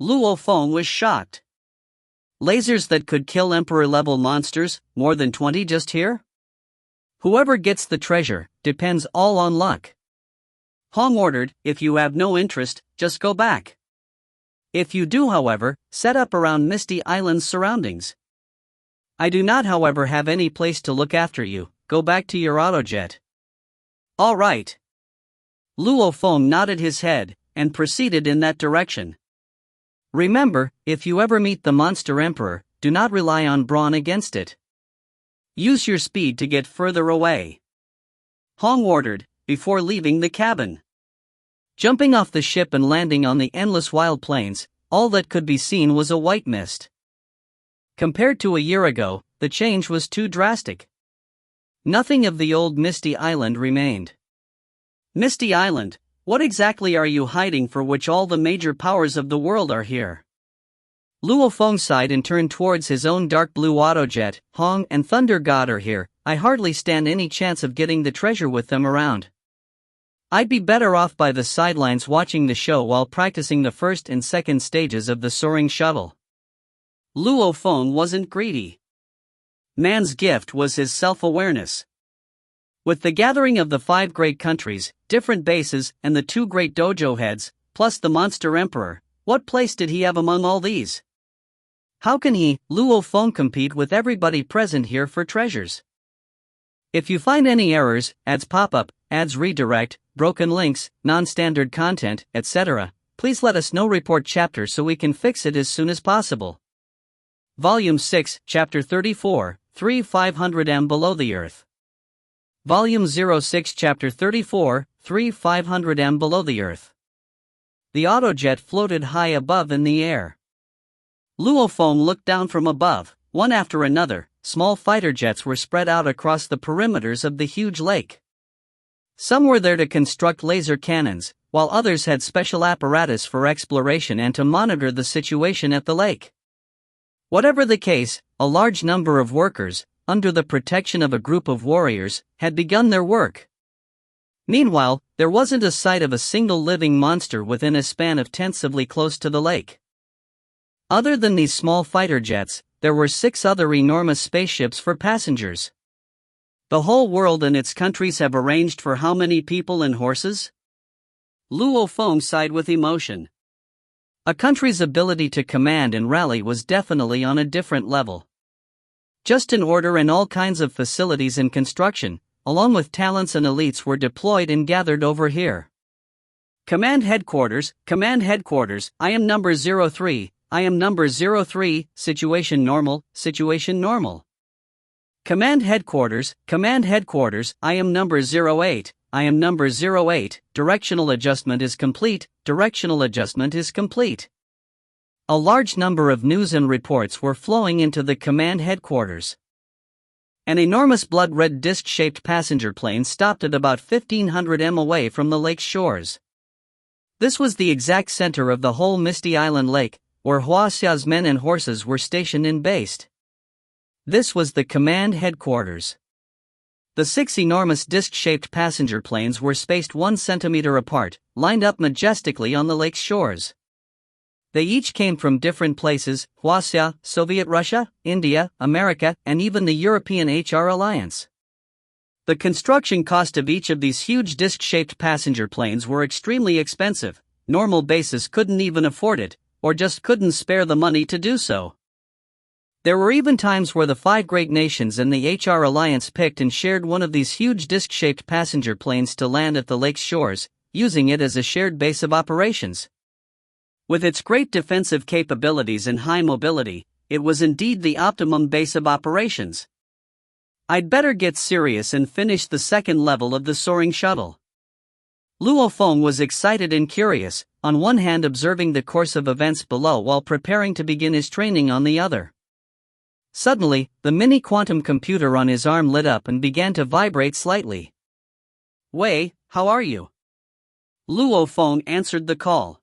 S1: Luo Feng was shocked. Lasers that could kill Emperor-level monsters, more than 20 just here? Whoever gets the treasure, depends all on luck. Hong ordered, if you have no interest, just go back. If you do, however, set up around Misty Island's surroundings. I do not, however, have any place to look after you. Go back to your autojet. All right. Luo Feng nodded his head, and proceeded in that direction. Remember, if you ever meet the Monster Emperor, do not rely on brawn against it. Use your speed to get further away. Hong ordered, before leaving the cabin. Jumping off the ship and landing on the endless wild plains, all that could be seen was a white mist. Compared to a year ago, the change was too drastic. Nothing of the old Misty Island remained. Misty Island, what exactly are you hiding for which all the major powers of the world are here? Luo Feng sighed and turned towards his own dark blue autojet. Hong and Thunder God are here. I hardly stand any chance of getting the treasure with them around. I'd be better off by the sidelines watching the show while practicing the first and second stages of the soaring shuttle. Luo Feng wasn't greedy. Man's gift was his self-awareness. With the gathering of the 5 great countries, different bases, and the 2 great dojo heads, plus the Monster Emperor, what place did he have among all these? How can he, Luo Feng, compete with everybody present here for treasures? If you find any errors, ads pop up, ads redirect, broken links, non-standard content, etc., please let us know. Report chapter so we can fix it as soon as possible. Volume 6, Chapter 34, 3500 Below the Earth. Volume 06, Chapter 34, 3500 Below the Earth. The autojet floated high above in the air. Luo Feng looked down from above. One after another, small fighter jets were spread out across the perimeters of the huge lake. Some were there to construct laser cannons, while others had special apparatus for exploration and to monitor the situation at the lake. Whatever the case, a large number of workers, under the protection of a group of warriors, had begun their work. Meanwhile, there wasn't a sight of a single living monster within a span of tensively close to the lake. Other than these small fighter jets, there were 6 other enormous spaceships for passengers. The whole world and its countries have arranged for how many people and horses? Luo Feng sighed with emotion. A country's ability to command and rally was definitely on a different level. Just in order and all kinds of facilities and construction, along with talents and elites, were deployed and gathered over here. Command headquarters, I am number 03, I am number 03, situation normal, situation normal. Command headquarters, I am number 08, I am number 08, directional adjustment is complete, directional adjustment is complete. A large number of news and reports were flowing into the command headquarters. An enormous blood-red disc-shaped passenger plane stopped at about 1,500 m away from the lake's shores. This was the exact center of the whole Misty Island Lake, where Huaxia's men and horses were stationed and based. This was the command headquarters. The 6 enormous disc-shaped passenger planes were spaced 1 centimeter apart, lined up majestically on the lake's shores. They each came from different places: Huaxia, Soviet Russia, India, America, and even the European HR Alliance. The construction cost of each of these huge disc-shaped passenger planes were extremely expensive. Normal bases couldn't even afford it, or just couldn't spare the money to do so. There were even times where the 5 great nations and the HR Alliance picked and shared one of these huge disc-shaped passenger planes to land at the lake's shores, using it as a shared base of operations. With its great defensive capabilities and high mobility, it was indeed the optimum base of operations. I'd better get serious and finish the 2nd level of the soaring shuttle. Luo Feng was excited and curious, on one hand observing the course of events below while preparing to begin his training on the other. Suddenly, the mini quantum computer on his arm lit up and began to vibrate slightly. "Wei, how are you?" Luo Feng answered the call.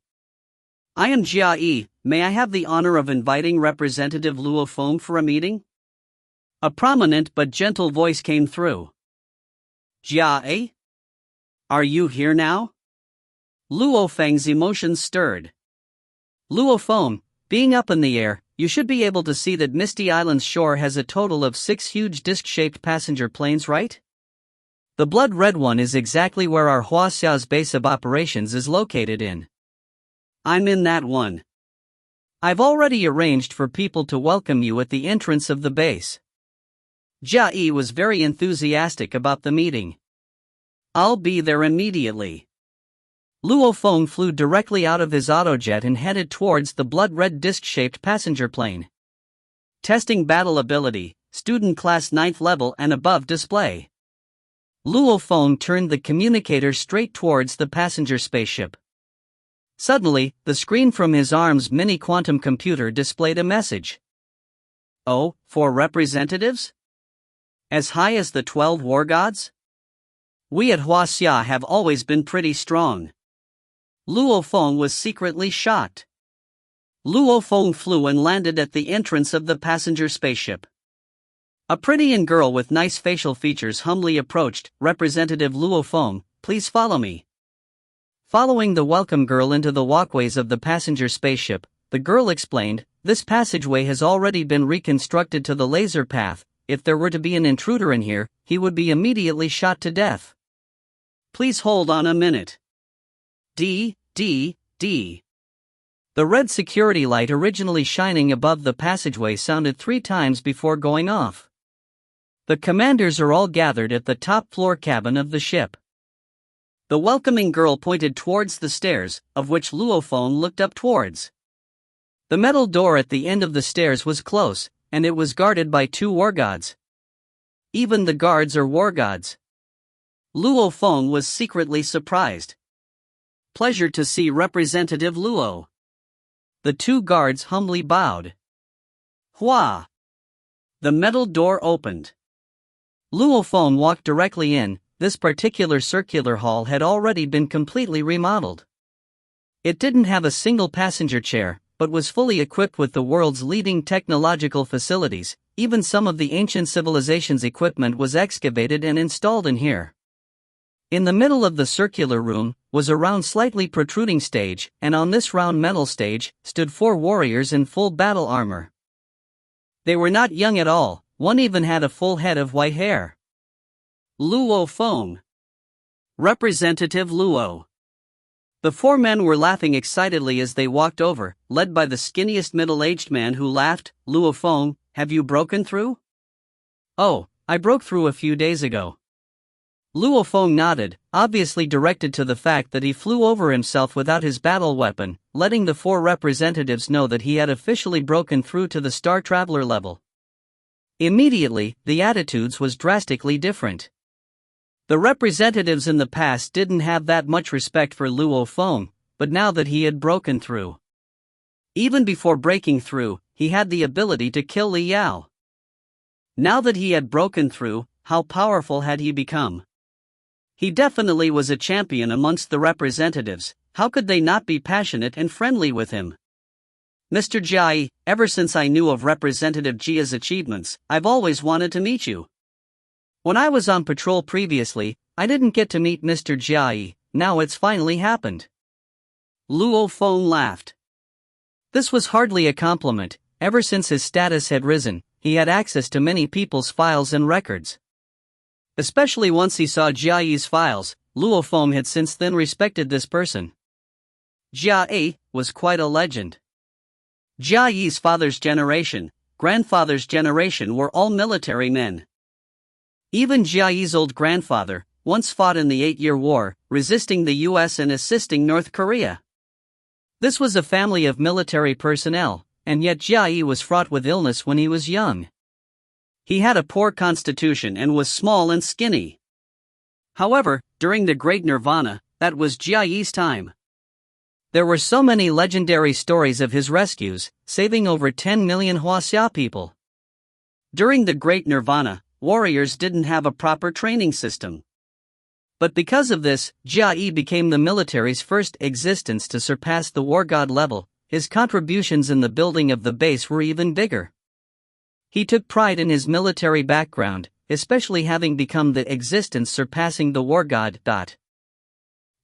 S1: "I am Jia Yi, may I have the honor of inviting Representative Luo Feng for a meeting?" A prominent but gentle voice came through. "Jia Yi? Are you here now?" Luo Feng's emotions stirred. "Luo Feng, being up in the air, you should be able to see that Misty Island's shore has a total of 6 huge disc-shaped passenger planes, right? The blood-red one is exactly where our Huaxia's base of operations is located in. I'm in that one. I've already arranged for people to welcome you at the entrance of the base." Jia Yi was very enthusiastic about the meeting. "I'll be there immediately." Luo Feng flew directly out of his autojet and headed towards the blood-red disc-shaped passenger plane. Testing battle ability, student class 9th level and above display. Luo Feng turned the communicator straight towards the passenger spaceship. Suddenly, the screen from his arm's mini quantum computer displayed a message. "Oh, 4 representatives? As high as the 12 war gods? We at Huaxia have always been pretty strong." Luo Feng was secretly shocked. Luo Feng flew and landed at the entrance of the passenger spaceship. A pretty young girl with nice facial features humbly approached. "Representative Luo Feng, please follow me." Following the welcome girl into the walkways of the passenger spaceship, the girl explained, "This passageway has already been reconstructed to the laser path. If there were to be an intruder in here, he would be immediately shot to death. Please hold on a minute." D. The red security light originally shining above the passageway sounded 3 times before going off. The commanders are all gathered at the top floor cabin of the ship. The welcoming girl pointed towards the stairs, of which Luo Feng looked up towards. The metal door at the end of the stairs was close, and it was guarded by 2 war gods. Even the guards are war gods. Luo Feng was secretly surprised. "Pleasure to see Representative Luo." The 2 guards humbly bowed. Hua! The metal door opened. Luo Feng walked directly in. This particular circular hall had already been completely remodeled. It didn't have a single passenger chair, but was fully equipped with the world's leading technological facilities, even some of the ancient civilization's equipment was excavated and installed in here. In the middle of the circular room was a round slightly protruding stage, and on this round metal stage stood 4 warriors in full battle armor. They were not young at all, one even had a full head of white hair. Luo Feng. Representative Luo. The 4 men were laughing excitedly as they walked over, led by the skinniest middle-aged man who laughed. Luo Feng, have you broken through? Oh, I broke through a few days ago. Luo Feng nodded, obviously directed to the fact that he flew over himself without his battle weapon, letting the 4 representatives know that he had officially broken through to the Star Traveler level. Immediately, the attitudes was drastically different. The representatives in the past didn't have that much respect for Luo Feng, but now that he had broken through. Even before breaking through, he had the ability to kill Li Yao. Now that he had broken through, how powerful had he become? He definitely was a champion amongst the representatives. How could they not be passionate and friendly with him? Mr. Jia, ever since I knew of Representative Jia's achievements, I've always wanted to meet you. When I was on patrol previously, I didn't get to meet Mr. Jia, now it's finally happened. Luo Feng laughed. This was hardly a compliment. Ever since his status had risen, he had access to many people's files and records. Especially once he saw Jia's files, Luo Feng had since then respected this person. Jia was quite a legend. Jia's father's generation, grandfather's generation were all military men. Even Jia's old grandfather once fought in the 8-Year War, resisting the US and assisting North Korea. This was a family of military personnel, and yet Jia was fraught with illness when he was young. He had a poor constitution and was small and skinny. However, during the Great Nirvana, that was Jia's time. There were so many legendary stories of his rescues, saving over 10 million Huaxia people. During the Great Nirvana, warriors didn't have a proper training system. But because of this, Jia became the military's first existence to surpass the war god level. His contributions in the building of the base were even bigger. He took pride in his military background, especially having become the existence surpassing the war god.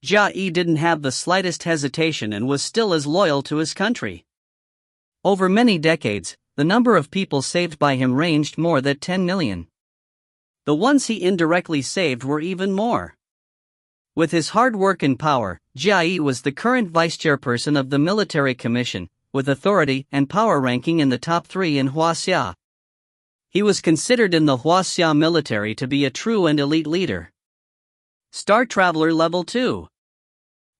S1: Jia didn't have the slightest hesitation and was still as loyal to his country. Over many decades, the number of people saved by him ranged more than 10 million. The ones he indirectly saved were even more. With his hard work and power, Jia was the current vice chairperson of the military commission, with authority and power ranking in the top 3 in Huaxia. He was considered in the Huaxia military to be a true and elite leader. Star Traveler Level 2.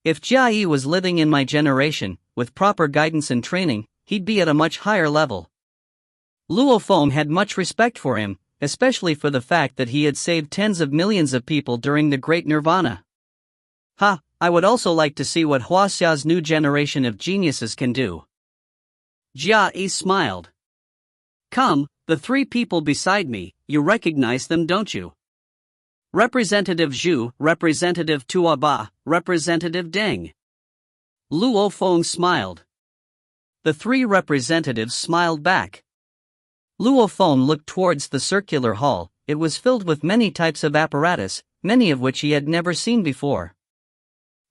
S1: If Jia was living in my generation, with proper guidance and training, he'd be at a much higher level. Luo Feng had much respect for him, especially for the fact that he had saved tens of millions of people during the Great Nirvana. I would also like to see what Huaxia's new generation of geniuses can do. Jia smiled. Come, the 3 people beside me, you recognize them, don't you? Representative Zhu, Representative Tuaba, Representative Deng. Luo Feng smiled. The 3 representatives smiled back. Luo Feng looked towards the circular hall. It was filled with many types of apparatus, many of which he had never seen before.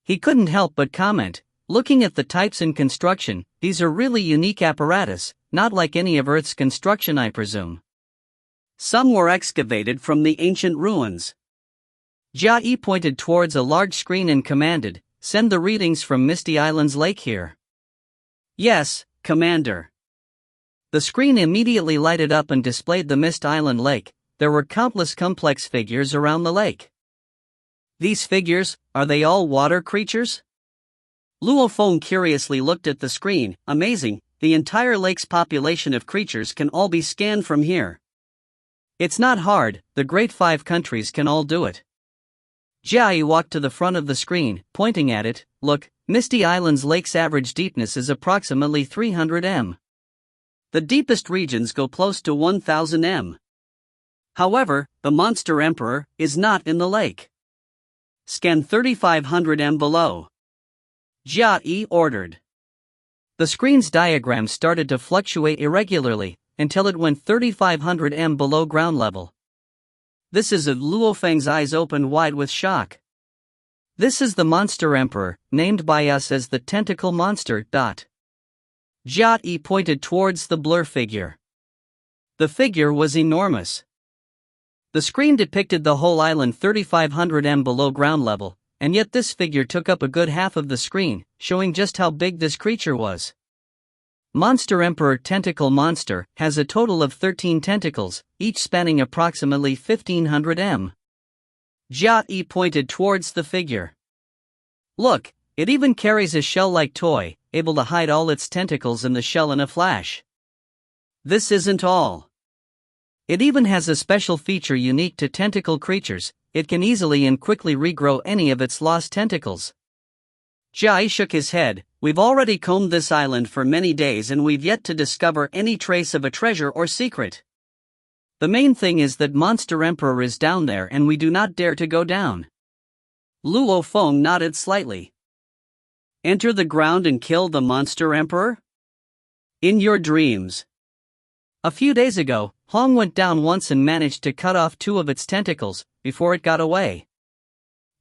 S1: He couldn't help but comment, looking at the types in construction, these are really unique apparatus, not like any of Earth's construction, I presume. Some were excavated from the ancient ruins. Jia pointed towards a large screen and commanded, send the readings from Misty Island's lake here. Yes, Commander. The screen immediately lighted up and displayed the Mist Island lake. There were countless complex figures around the lake. These figures, are they all water creatures? Luo Feng curiously looked at the screen. Amazing, the entire lake's population of creatures can all be scanned from here. It's not hard, the Great 5 countries can all do it. Jia walked to the front of the screen, pointing at it. Look, Misty Island's lake's average deepness is approximately 300 m. The deepest regions go close to 1000 m. However, the Monster Emperor is not in the lake. Scan 3500 m below. Jia ordered. The screen's diagram started to fluctuate irregularly, until it went 3,500 m below ground level. This is it. Luo Feng's eyes opened wide with shock. This is the monster emperor, named by us as the tentacle monster. Jia Yi pointed towards the blur figure. The figure was enormous. The screen depicted the whole island 3,500 m below ground level, and yet this figure took up a good half of the screen, showing just how big this creature was. Monster Emperor Tentacle Monster has a total of 13 tentacles, each spanning approximately 1,500 m. Jia Yi pointed towards the figure. Look, it even carries a shell-like toy, able to hide all its tentacles in the shell in a flash. This isn't all. It even has a special feature unique to tentacle creatures. It can easily and quickly regrow any of its lost tentacles. Jia Yi shook his head. We've already combed this island for many days and we've yet to discover any trace of a treasure or secret. The main thing is that Monster Emperor is down there and we do not dare to go down. Luo Feng nodded slightly. Enter the ground and kill the Monster Emperor? In your dreams. A few days ago, Hong went down once and managed to cut off 2 of its tentacles, before it got away.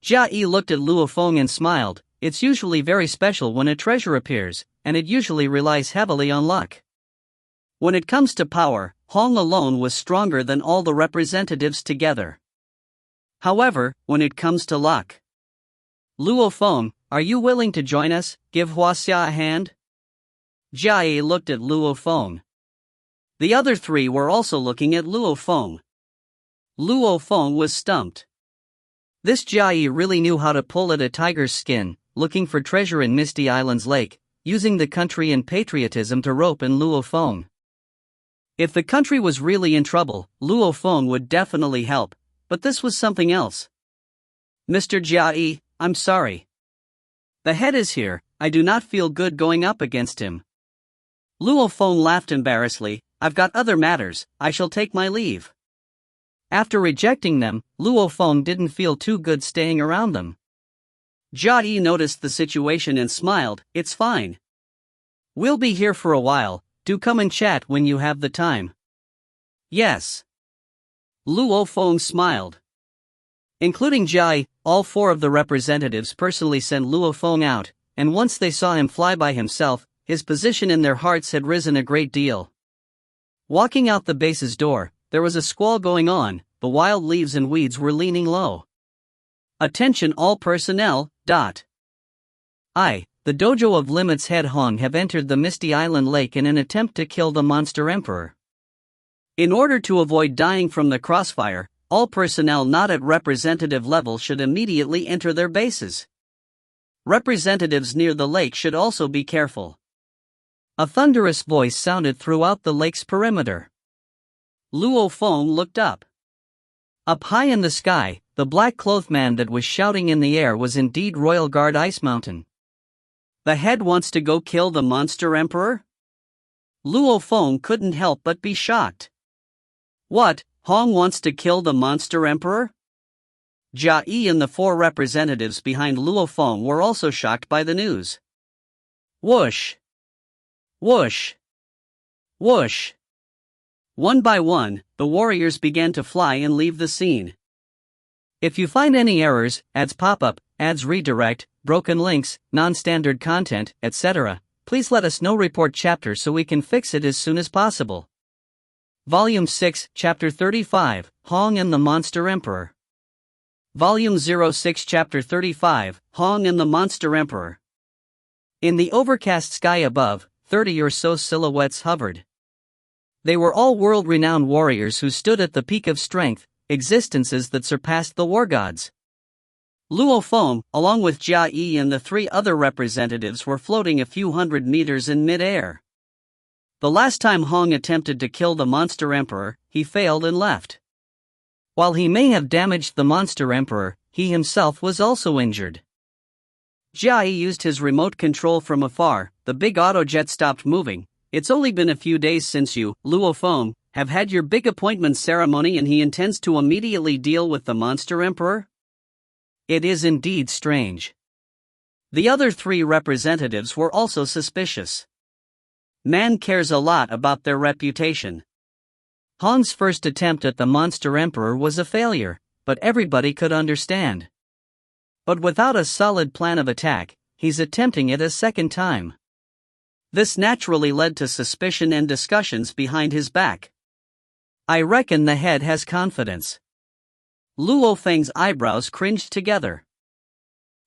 S1: Jia Yi looked at Luo Feng and smiled. It's usually very special when a treasure appears, and it usually relies heavily on luck. When it comes to power, Hong alone was stronger than all the representatives together. However, when it comes to luck. Luo Feng, are you willing to join us? Give Huaxia a hand? Jia Yi looked at Luo Feng. The other 3 were also looking at Luo Feng. Luo Feng was stumped. This Jia Yi really knew how to pull at a tiger's skin, looking for treasure in Misty Island's lake, using the country and patriotism to rope in Luo Feng. If the country was really in trouble, Luo Feng would definitely help, but this was something else. Mr. Jia Yi, I'm sorry. The head is here, I do not feel good going up against him. Luo Feng laughed embarrassedly. I've got other matters, I shall take my leave. After rejecting them, Luo Feng didn't feel too good staying around them. Jia Yi noticed the situation and smiled. It's fine. We'll be here for a while, do come and chat when you have the time. Yes. Luo Feng smiled. Including Jia Yi, all 4 of the representatives personally sent Luo Feng out, and once they saw him fly by himself, his position in their hearts had risen a great deal. Walking out the base's door, there was a squall going on, the wild leaves and weeds were leaning low. Attention all personnel. The Dojo of Limits head Hong have entered the Misty Island Lake in an attempt to kill the Monster Emperor. In order to avoid dying from the crossfire, all personnel not at representative level should immediately enter their bases. Representatives near the lake should also be careful. A thunderous voice sounded throughout the lake's perimeter. Luo Feng looked up. Up high in the sky, the black-clothed man that was shouting in the air was indeed Royal Guard Ice Mountain. The head wants to go kill the Monster Emperor? Luo Feng couldn't help but be shocked. What, Hong wants to kill the Monster Emperor? Jia Yi and the 4 representatives behind Luo Feng were also shocked by the news. Whoosh! Whoosh! Whoosh! One by one, the warriors began to fly and leave the scene. If you find any errors, ads pop up, ads redirect, broken links, non-standard content, etc., please let us know. Report chapter so we can fix it as soon as possible. Volume 6, Chapter 35, Hong and the Monster Emperor. Volume 06, Chapter 35, Hong and the Monster Emperor. In the overcast sky above, 30 or so silhouettes hovered. They were all world-renowned warriors who stood at the peak of strength, existences that surpassed the war gods. Luo Feng, along with Jia Yi and the 3 other representatives, were floating a few hundred meters in mid-air. The last time Hong attempted to kill the Monster Emperor, he failed and left. While he may have damaged the Monster Emperor, he himself was also injured. Jia Yi used his remote control from afar. The big autojet stopped moving. It's only been a few days since you, Luo Feng, have had your big appointment ceremony and he intends to immediately deal with the Monster Emperor? It is indeed strange. The other 3 representatives were also suspicious. Man cares a lot about their reputation. Hong's first attempt at the Monster Emperor was a failure, but everybody could understand. But without a solid plan of attack, he's attempting it a second time. This naturally led to suspicion and discussions behind his back. I reckon the head has confidence. Luo Feng's eyebrows cringed together.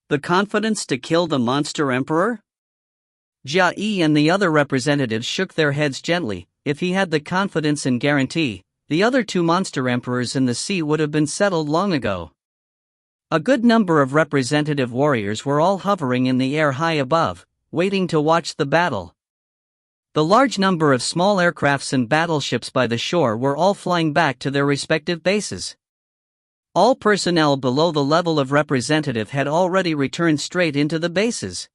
S1: The confidence to kill the Monster Emperor? Jia Yi and the other representatives shook their heads gently. If he had the confidence and guarantee, the other two Monster Emperors in the sea would have been settled long ago. A good number of representative warriors were all hovering in the air high above, waiting to watch the battle. The large number of small aircrafts and battleships by the shore were all flying back to their respective bases. All personnel below the level of representative had already returned straight into the bases.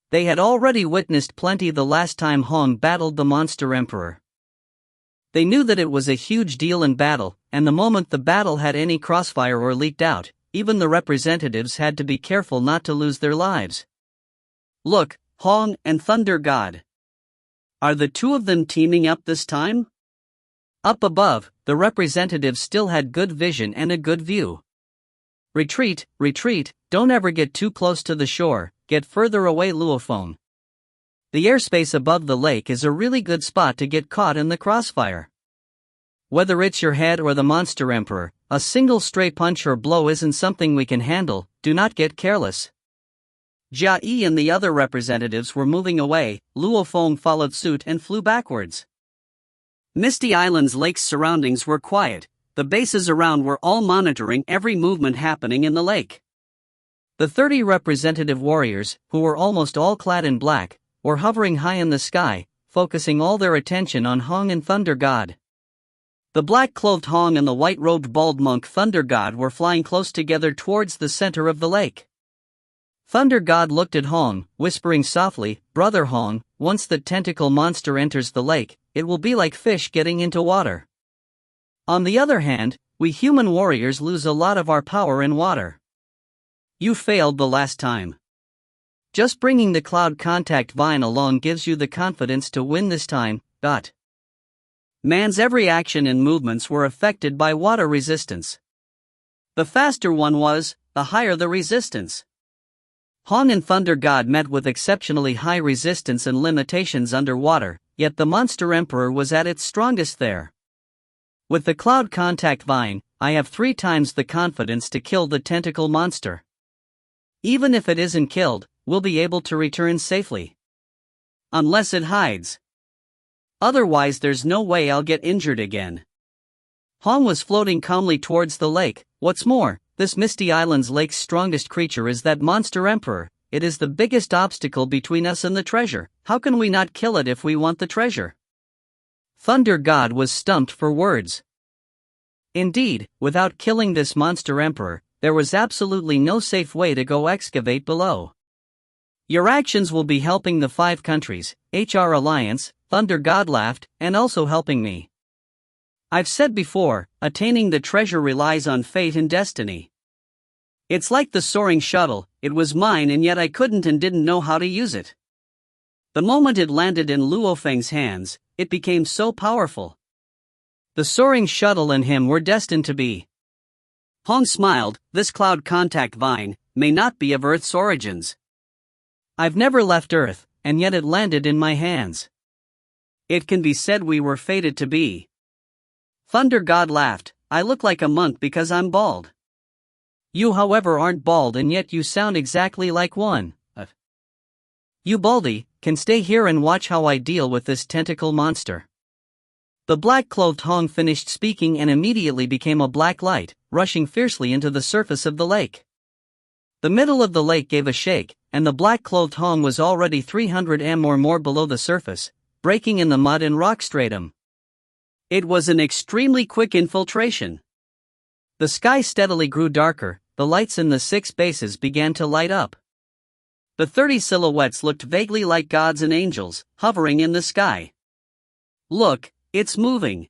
S1: They had already witnessed plenty the last time Hong battled the Monster Emperor. They knew that it was a huge deal in battle, and the moment the battle had any crossfire or leaked out, even the representatives had to be careful not to lose their lives. Look, Hong and Thunder God. Are the two of them teaming up this time? Up above, the representatives still had good vision and a good view. Retreat, retreat, don't ever get too close to the shore, get further away, Luo Feng. The airspace above the lake is a really good spot to get caught in the crossfire. Whether it's your head or the Monster Emperor, a single stray punch or blow isn't something we can handle, do not get careless. Jia Yi and the other representatives were moving away, Luo Feng followed suit and flew backwards. Misty Island's lake's surroundings were quiet, the bases around were all monitoring every movement happening in the lake. The 30 representative warriors, who were almost all clad in black, were hovering high in the sky, focusing all their attention on Hong and Thunder God. The black-clothed Hong and the white-robed bald monk Thunder God were flying close together towards the center of the lake. Thunder God looked at Hong, whispering softly, "Brother Hong, once the tentacle monster enters the lake, it will be like fish getting into water. On the other hand, we human warriors lose a lot of our power in water. You failed the last time. Just bringing the cloud contact vine along gives you the confidence to win this time." Man's every action and movements were affected by water resistance. The faster one was, the higher the resistance. Hong and Thunder God met with exceptionally high resistance and limitations underwater, yet the Monster Emperor was at its strongest there. With the cloud contact vine, I have 3 times the confidence to kill the tentacle monster. Even if it isn't killed, we'll be able to return safely. Unless it hides. Otherwise there's no way I'll get injured again. Hong was floating calmly towards the lake. What's more, this Misty Island's lake's strongest creature is that Monster Emperor. It is the biggest obstacle between us and the treasure. How can we not kill it if we want the treasure? Thunder God was stumped for words. Indeed, without killing this Monster Emperor, there was absolutely no safe way to go excavate below. Your actions will be helping the 5 countries, HR Alliance, Thunder God laughed, and also helping me. I've said before, attaining the treasure relies on fate and destiny. It's like the soaring shuttle, it was mine and yet I couldn't and didn't know how to use it. The moment it landed in Luo Feng's hands, it became so powerful. The soaring shuttle and him were destined to be. Hong smiled, this cloud contact vine may not be of Earth's origins. I've never left Earth, and yet it landed in my hands. It can be said we were fated to be. Thunder God laughed, I look like a monk because I'm bald. You however aren't bald and yet you sound exactly like one. You baldy, can stay here and watch how I deal with this tentacle monster. The black-clothed Hong finished speaking and immediately became a black light, rushing fiercely into the surface of the lake. The middle of the lake gave a shake, and the black-clothed Hong was already 300 m or more below the surface, breaking in the mud and rock stratum. It was an extremely quick infiltration. The sky steadily grew darker, the lights in the 6 bases began to light up. The 30 silhouettes looked vaguely like gods and angels, hovering in the sky. Look, it's moving.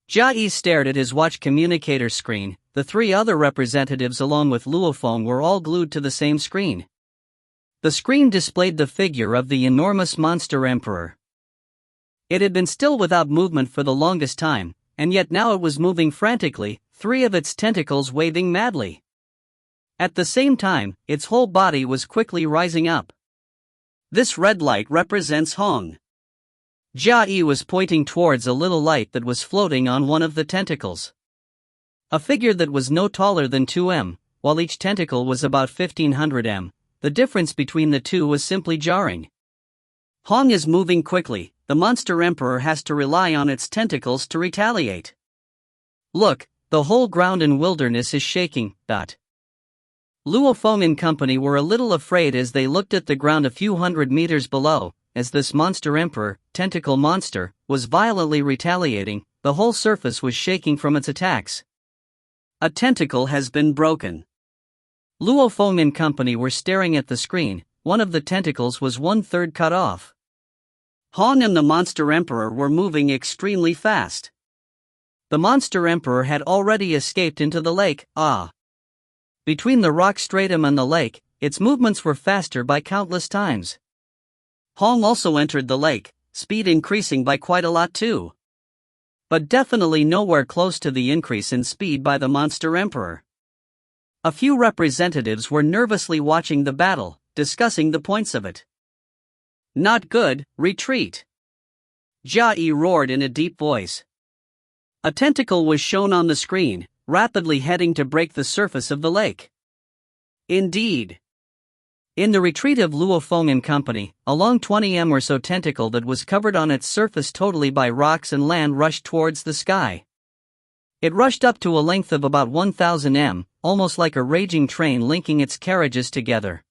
S1: Jia Yi stared at his watch communicator screen. The 3 other representatives along with Luo Feng were all glued to the same screen. The screen displayed the figure of the enormous Monster Emperor. It had been still without movement for the longest time, and yet now it was moving frantically, 3 of its tentacles waving madly. At the same time, its whole body was quickly rising up. This red light represents Hong. Jia was pointing towards a little light that was floating on one of the tentacles. A figure that was no taller than 2 m, while each tentacle was about 1500 m. The difference between the two was simply jarring. Hong is moving quickly. The monster emperor has to rely on its tentacles to retaliate. Look, the whole ground and wilderness is shaking. Luo Feng and company were a little afraid as they looked at the ground a few hundred meters below, as this monster emperor, tentacle monster, was violently retaliating. The whole surface was shaking from its attacks. A tentacle has been broken. Luo Feng and company were staring at the screen. One of the tentacles was 1/3 cut off. Hong and the monster emperor were moving extremely fast. The monster emperor had already escaped into the lake. Between the rock stratum and the lake, its movements were faster by countless times. Hong also entered the lake, speed increasing by quite a lot too. But definitely nowhere close to the increase in speed by the monster emperor. A few representatives were nervously watching the battle, discussing the points of it. Not good, retreat. Jia roared in a deep voice. A tentacle was shown on the screen, rapidly heading to break the surface of the lake. Indeed. In the retreat of Luo Feng and company, a long 20 m or so tentacle that was covered on its surface totally by rocks and land rushed towards the sky. It rushed up to a length of about 1000 m, almost like a raging train linking its carriages together.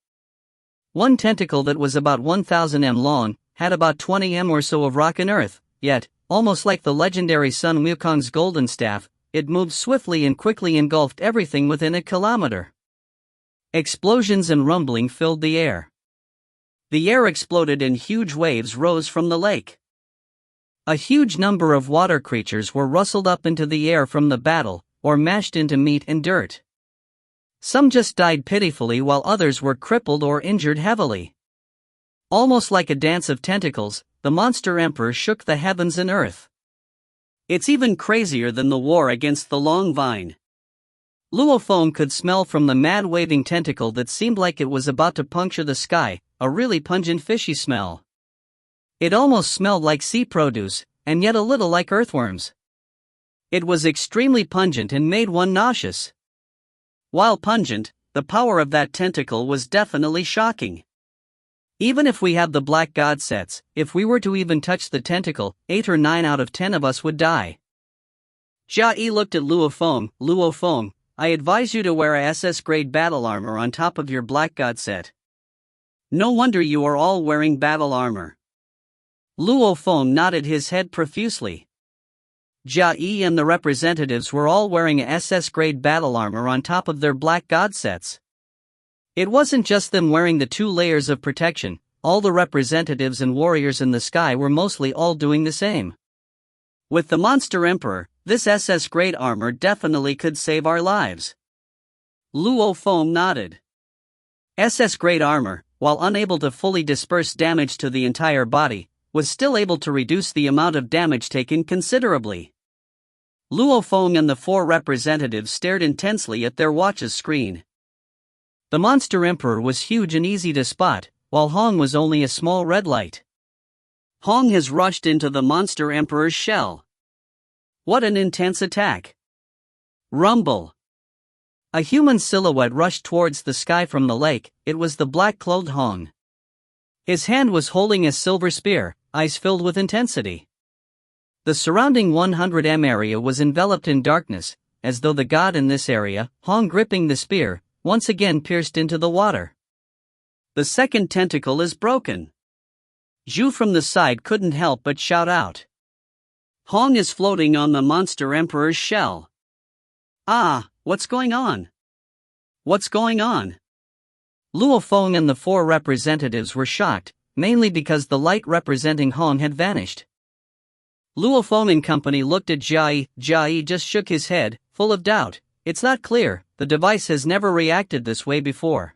S1: One tentacle that was about 1000 m long, had about 20 m or so of rock and earth, yet, almost like the legendary Sun Wukong's golden staff, it moved swiftly and quickly engulfed everything within a kilometer. Explosions and rumbling filled the air. The air exploded and huge waves rose from the lake. A huge number of water creatures were rustled up into the air from the battle, or mashed into meat and dirt. Some just died pitifully while others were crippled or injured heavily. Almost like a dance of tentacles, the monster emperor shook the heavens and earth. It's even crazier than the war against the long vine. Luo Feng could smell from the mad waving tentacle that seemed like it was about to puncture the sky, a really pungent fishy smell. It almost smelled like sea produce, and yet a little like earthworms. It was extremely pungent and made one nauseous. While pungent, the power of that tentacle was definitely shocking. Even if we have the black god sets, if we were to even touch the tentacle, 8 or 9 out of 10 of us would die. Jia looked at Luo Feng. Luo Feng, I advise you to wear a SS grade battle armor on top of your black god set. No wonder you are all wearing battle armor. Luo Feng nodded his head profusely. Jia and the representatives were all wearing a SS grade battle armor on top of their black god sets. It wasn't just them wearing the 2 layers of protection, all the representatives and warriors in the sky were mostly all doing the same. With the monster emperor, this SS grade armor definitely could save our lives. Luo Feng nodded. SS grade armor, while unable to fully disperse damage to the entire body, was still able to reduce the amount of damage taken considerably. Luo Feng and the 4 representatives stared intensely at their watch's screen. The monster emperor was huge and easy to spot, while Hong was only a small red light. Hong has rushed into the monster emperor's shell. What an intense attack! Rumble! A human silhouette rushed towards the sky from the lake. It was the black-clothed Hong. His hand was holding a silver spear, eyes filled with intensity. The surrounding 100 m area was enveloped in darkness, as though the god in this area, Hong gripping the spear, once again pierced into the water. The second tentacle is broken. Zhu from the side couldn't help but shout out. Hong is floating on the monster emperor's shell. What's going on? What's going on? Luo Feng and the 4 representatives were shocked, mainly because the light representing Hong had vanished. Luo Feng and company looked at Jia. Jia just shook his head, full of doubt. It's not clear, the device has never reacted this way before.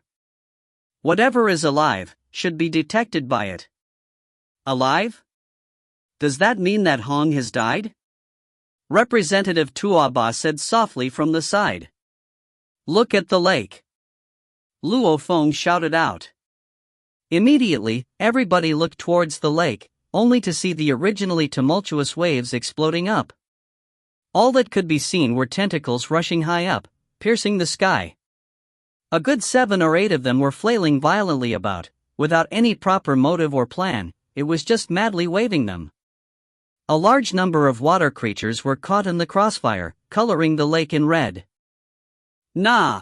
S1: Whatever is alive, should be detected by it. Alive? Does that mean that Hong has died? Representative Tuaba said softly from the side. Look at the lake. Luo Feng shouted out. Immediately, everybody looked towards the lake, only to see the originally tumultuous waves exploding up. All that could be seen were tentacles rushing high up, piercing the sky. A good 7 or 8 of them were flailing violently about, without any proper motive or plan. It was just madly waving them. A large number of water creatures were caught in the crossfire, coloring the lake in red. Nah!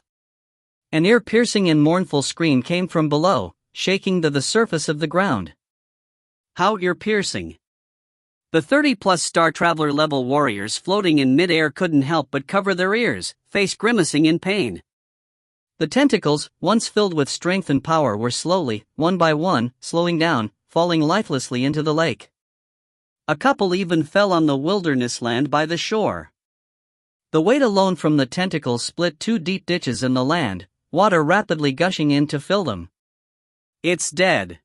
S1: An ear-piercing and mournful scream came from below, shaking the surface of the ground. How ear-piercing! The 30-plus Star Traveler level warriors floating in mid-air couldn't help but cover their ears, face grimacing in pain. The tentacles, once filled with strength and power, were slowly, one by one, slowing down, falling lifelessly into the lake. A couple even fell on the wilderness land by the shore. The weight alone from the tentacles split 2 deep ditches in the land, water rapidly gushing in to fill them. It's dead.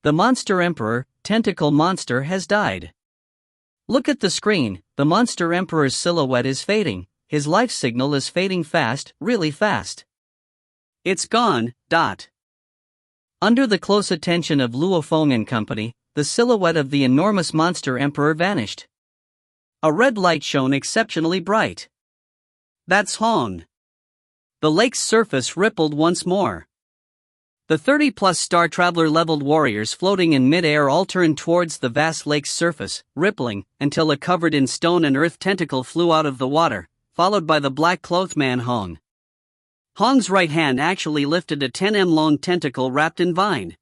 S1: The Monster Emperor, Tentacle Monster, has died. Look at the screen, the Monster Emperor's silhouette is fading, his life signal is fading fast, really fast. It's gone. Under the close attention of Luo Feng and company, the silhouette of the enormous Monster Emperor vanished. A red light shone exceptionally bright. That's Hong. The lake's surface rippled once more. The 30-plus Star Traveler-leveled warriors floating in mid-air all turned towards the vast lake's surface, rippling, until a covered in stone and earth tentacle flew out of the water, followed by the black-clothed man Hong. Hong's right hand actually lifted a 10 m-long tentacle wrapped in vine.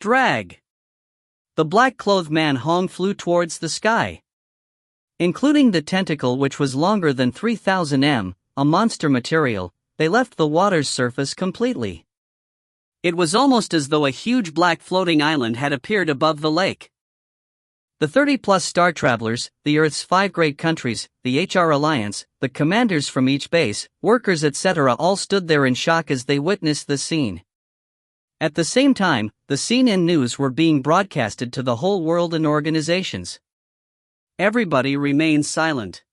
S1: Drag! The black-clothed man Hong flew towards the sky. Including the tentacle, which was longer than 3,000 m, a monster material, they left the water's surface completely. It was almost as though a huge black floating island had appeared above the lake. The 30-plus Star Travelers, the Earth's 5 great countries, the HR Alliance, the commanders from each base, workers etc. all stood there in shock as they witnessed the scene. At the same time, the scene and news were being broadcasted to the whole world and organizations. Everybody remained silent.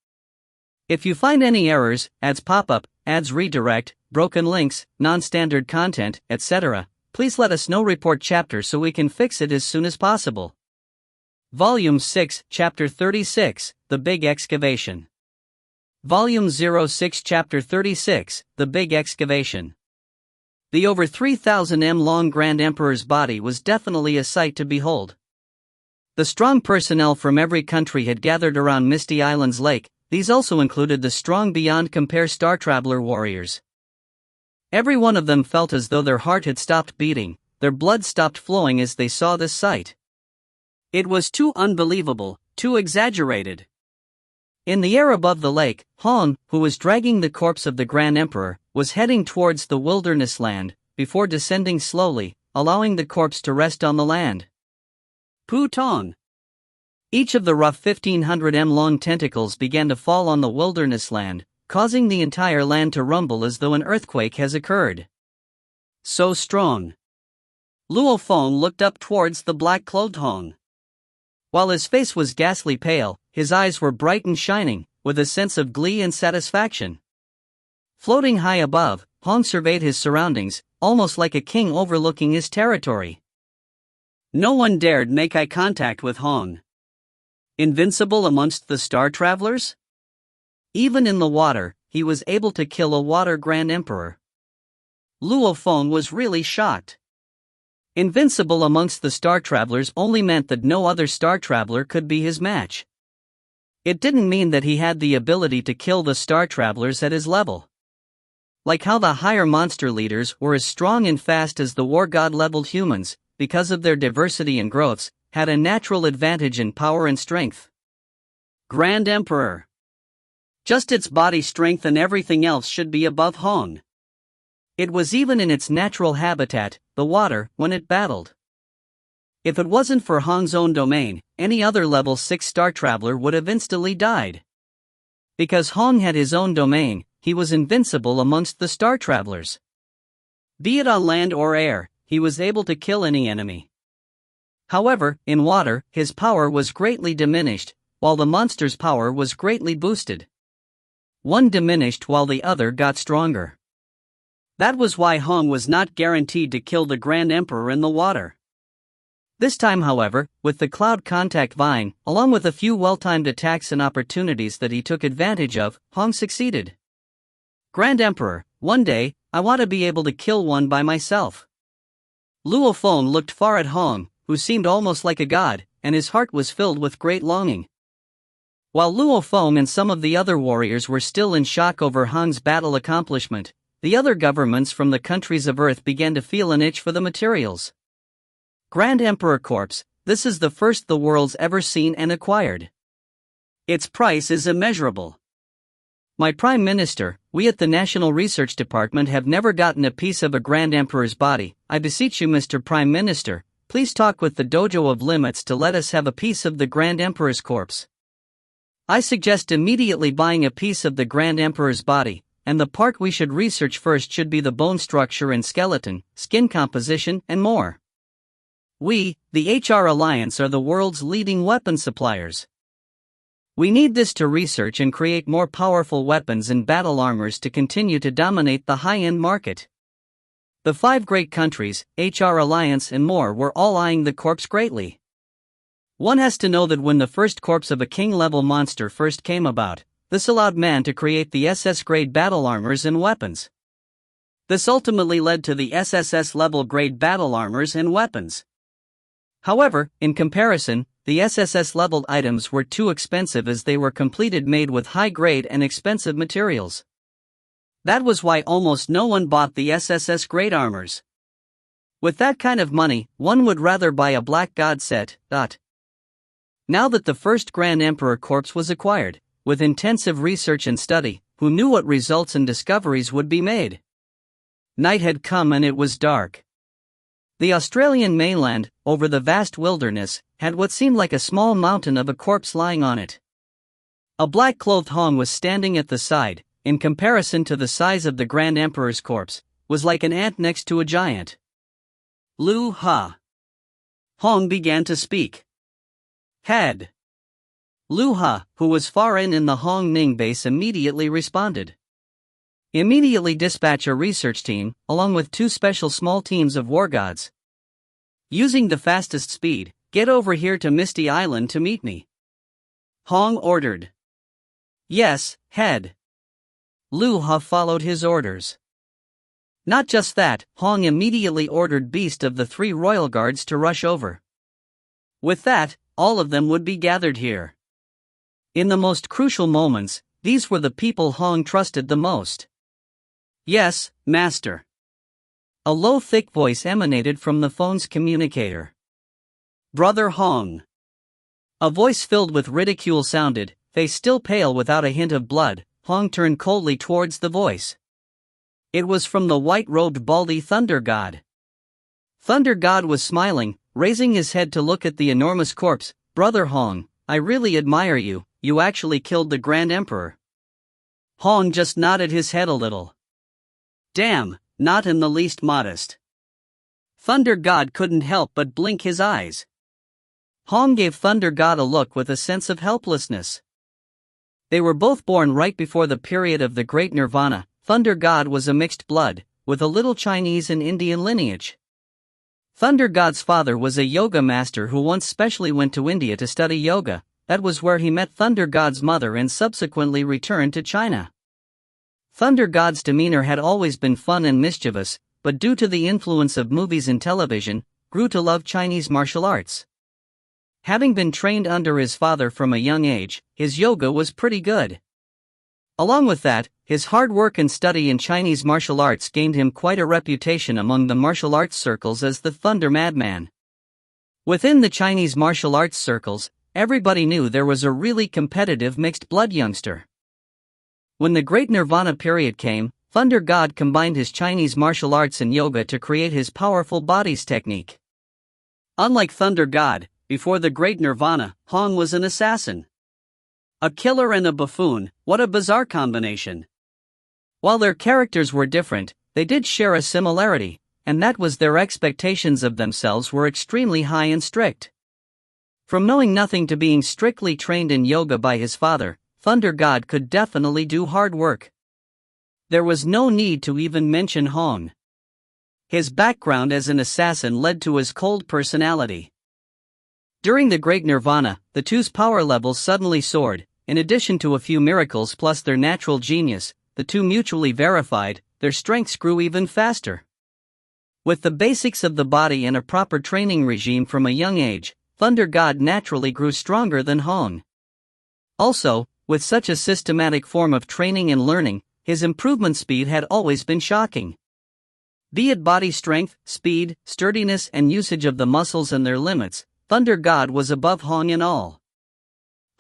S1: If you find any errors, ads pop up, ads redirect, broken links, non-standard content, etc., please let us know. Report chapter so we can fix it as soon as possible. Volume 6, Chapter 36, The Big Excavation. Volume 06, Chapter 36, The Big Excavation. The over 3,000 m long Grand Emperor's body was definitely a sight to behold. The strong personnel from every country had gathered around Misty Island's lake. These also included the strong beyond compare Star Traveler warriors. Every one of them felt as though their heart had stopped beating, their blood stopped flowing as they saw this sight. It was too unbelievable, too exaggerated. In the air above the lake, Hong, who was dragging the corpse of the Grand Emperor, was heading towards the wilderness land, before descending slowly, allowing the corpse to rest on the land. Pu Tong. Each of the rough 1,500 m long tentacles began to fall on the wilderness land, causing the entire land to rumble as though an earthquake has occurred. So strong. Luo Feng looked up towards the black-clothed Hong. While his face was ghastly pale, his eyes were bright and shining, with a sense of glee and satisfaction. Floating high above, Hong surveyed his surroundings, almost like a king overlooking his territory. No one dared make eye contact with Hong. Invincible amongst the Star Travelers? Even in the water, he was able to kill a water Grand Emperor. Luo Feng was really shocked. Invincible amongst the Star Travelers only meant that no other Star Traveler could be his match. It didn't mean that he had the ability to kill the Star Travelers at his level. Like how the higher monster leaders were as strong and fast as the war god-leveled humans, because of their diversity and growths, had a natural advantage in power and strength. Grand Emperor. Just its body strength and everything else should be above Hong. It was even in its natural habitat, the water, when it battled. If it wasn't for Hong's own domain, any other level 6 Star Traveler would have instantly died. Because Hong had his own domain, he was invincible amongst the Star Travelers. Be it on land or air, he was able to kill any enemy. However, in water, his power was greatly diminished, while the monster's power was greatly boosted. One diminished while the other got stronger. That was why Hong was not guaranteed to kill the Grand Emperor in the water. This time, however, with the Cloud Contact Vine, along with a few well-timed attacks and opportunities that he took advantage of, Hong succeeded. Grand Emperor, one day, I want to be able to kill one by myself. Luo Feng looked far at Hong, who seemed almost like a god, and his heart was filled with great longing. While Luo Feng and some of the other warriors were still in shock over Hong's battle accomplishment, the other governments from the countries of Earth began to feel an itch for the materials. Grand Emperor Corpse, this is the first the world's ever seen and acquired. Its price is immeasurable. My Prime Minister, we at the National Research Department have never gotten a piece of a Grand Emperor's body. I beseech you, Mr. Prime Minister, please talk with the Dojo of Limits to let us have a piece of the Grand Emperor's corpse. I suggest immediately buying a piece of the Grand Emperor's body, and the part we should research first should be the bone structure and skeleton, skin composition, and more. We, the HR Alliance, are the world's leading weapon suppliers. We need this to research and create more powerful weapons and battle armors to continue to dominate the high-end market. The 5 great countries, HR Alliance and more were all eyeing the corpse greatly. One has to know that when the first corpse of a king-level monster first came about, this allowed man to create the SS-grade battle armors and weapons. This ultimately led to the SSS-level grade battle armors and weapons. However, in comparison, the SSS-leveled items were too expensive as they were completed made with high-grade and expensive materials. That was why almost no one bought the SSS-grade armors. With that kind of money, one would rather buy a Black God set. Now that the first Grand Emperor corpse was acquired, with intensive research and study, who knew what results and discoveries would be made? Night had come and it was dark. The Australian mainland, over the vast wilderness, had what seemed like a small mountain of a corpse lying on it. A black-clothed Hong was standing at the side, in comparison to the size of the Grand Emperor's corpse, was like an ant next to a giant. Lu Ha. Hong began to speak. Had. Lu Ha, who was far in the Hong Ning base, immediately responded. Immediately dispatch a research team, along with 2 special small teams of war gods. Using the fastest speed, get over here to Misty Island to meet me. Hong ordered. Yes, head. Lu Ha followed his orders. Not just that, Hong immediately ordered Beast of the 3 royal guards to rush over. With that, all of them would be gathered here. In the most crucial moments, these were the people Hong trusted the most. Yes, Master. A low, thick voice emanated from the phone's communicator. Brother Hong. A voice filled with ridicule sounded, face still pale without a hint of blood. Hong turned coldly towards the voice. It was from the white-robed baldy Thunder God. Thunder God was smiling, raising his head to look at the enormous corpse. Brother Hong, I really admire you, you actually killed the Grand Emperor. Hong just nodded his head a little. Damn, not in the least modest. Thunder God couldn't help but blink his eyes. Hong gave Thunder God a look with a sense of helplessness. They were both born right before the period of the Great Nirvana. Thunder God was a mixed blood, with a little Chinese and Indian lineage. Thunder God's father was a yoga master who once specially went to India to study yoga. That was where he met Thunder God's mother and subsequently returned to China. Thunder God's demeanor had always been fun and mischievous, but due to the influence of movies and television, grew to love Chinese martial arts. Having been trained under his father from a young age, his yoga was pretty good. Along with that, his hard work and study in Chinese martial arts gained him quite a reputation among the martial arts circles as the Thunder Madman. Within the Chinese martial arts circles, everybody knew there was a really competitive mixed-blood youngster. When the Great Nirvana period came, Thunder God combined his Chinese martial arts and yoga to create his powerful bodies technique. Unlike Thunder God, before the Great Nirvana, Hong was an assassin. A killer and a buffoon, what a bizarre combination. While their characters were different, they did share a similarity. and that was their expectations of themselves were extremely high and strict. From knowing nothing to being strictly trained in yoga by his father, Thunder God could definitely do hard work. There was no need to even mention Hong. His background as an assassin led to his cold personality. During the Great Nirvana, the two's power levels suddenly soared. In addition to a few miracles plus their natural genius, the two mutually verified, their strengths grew even faster. With the basics of the body and a proper training regime from a young age, Thunder God naturally grew stronger than Hong. Also, with such a systematic form of training and learning, his improvement speed had always been shocking. Be it body strength, speed, sturdiness and usage of the muscles and their limits, Thunder God was above Hong in all.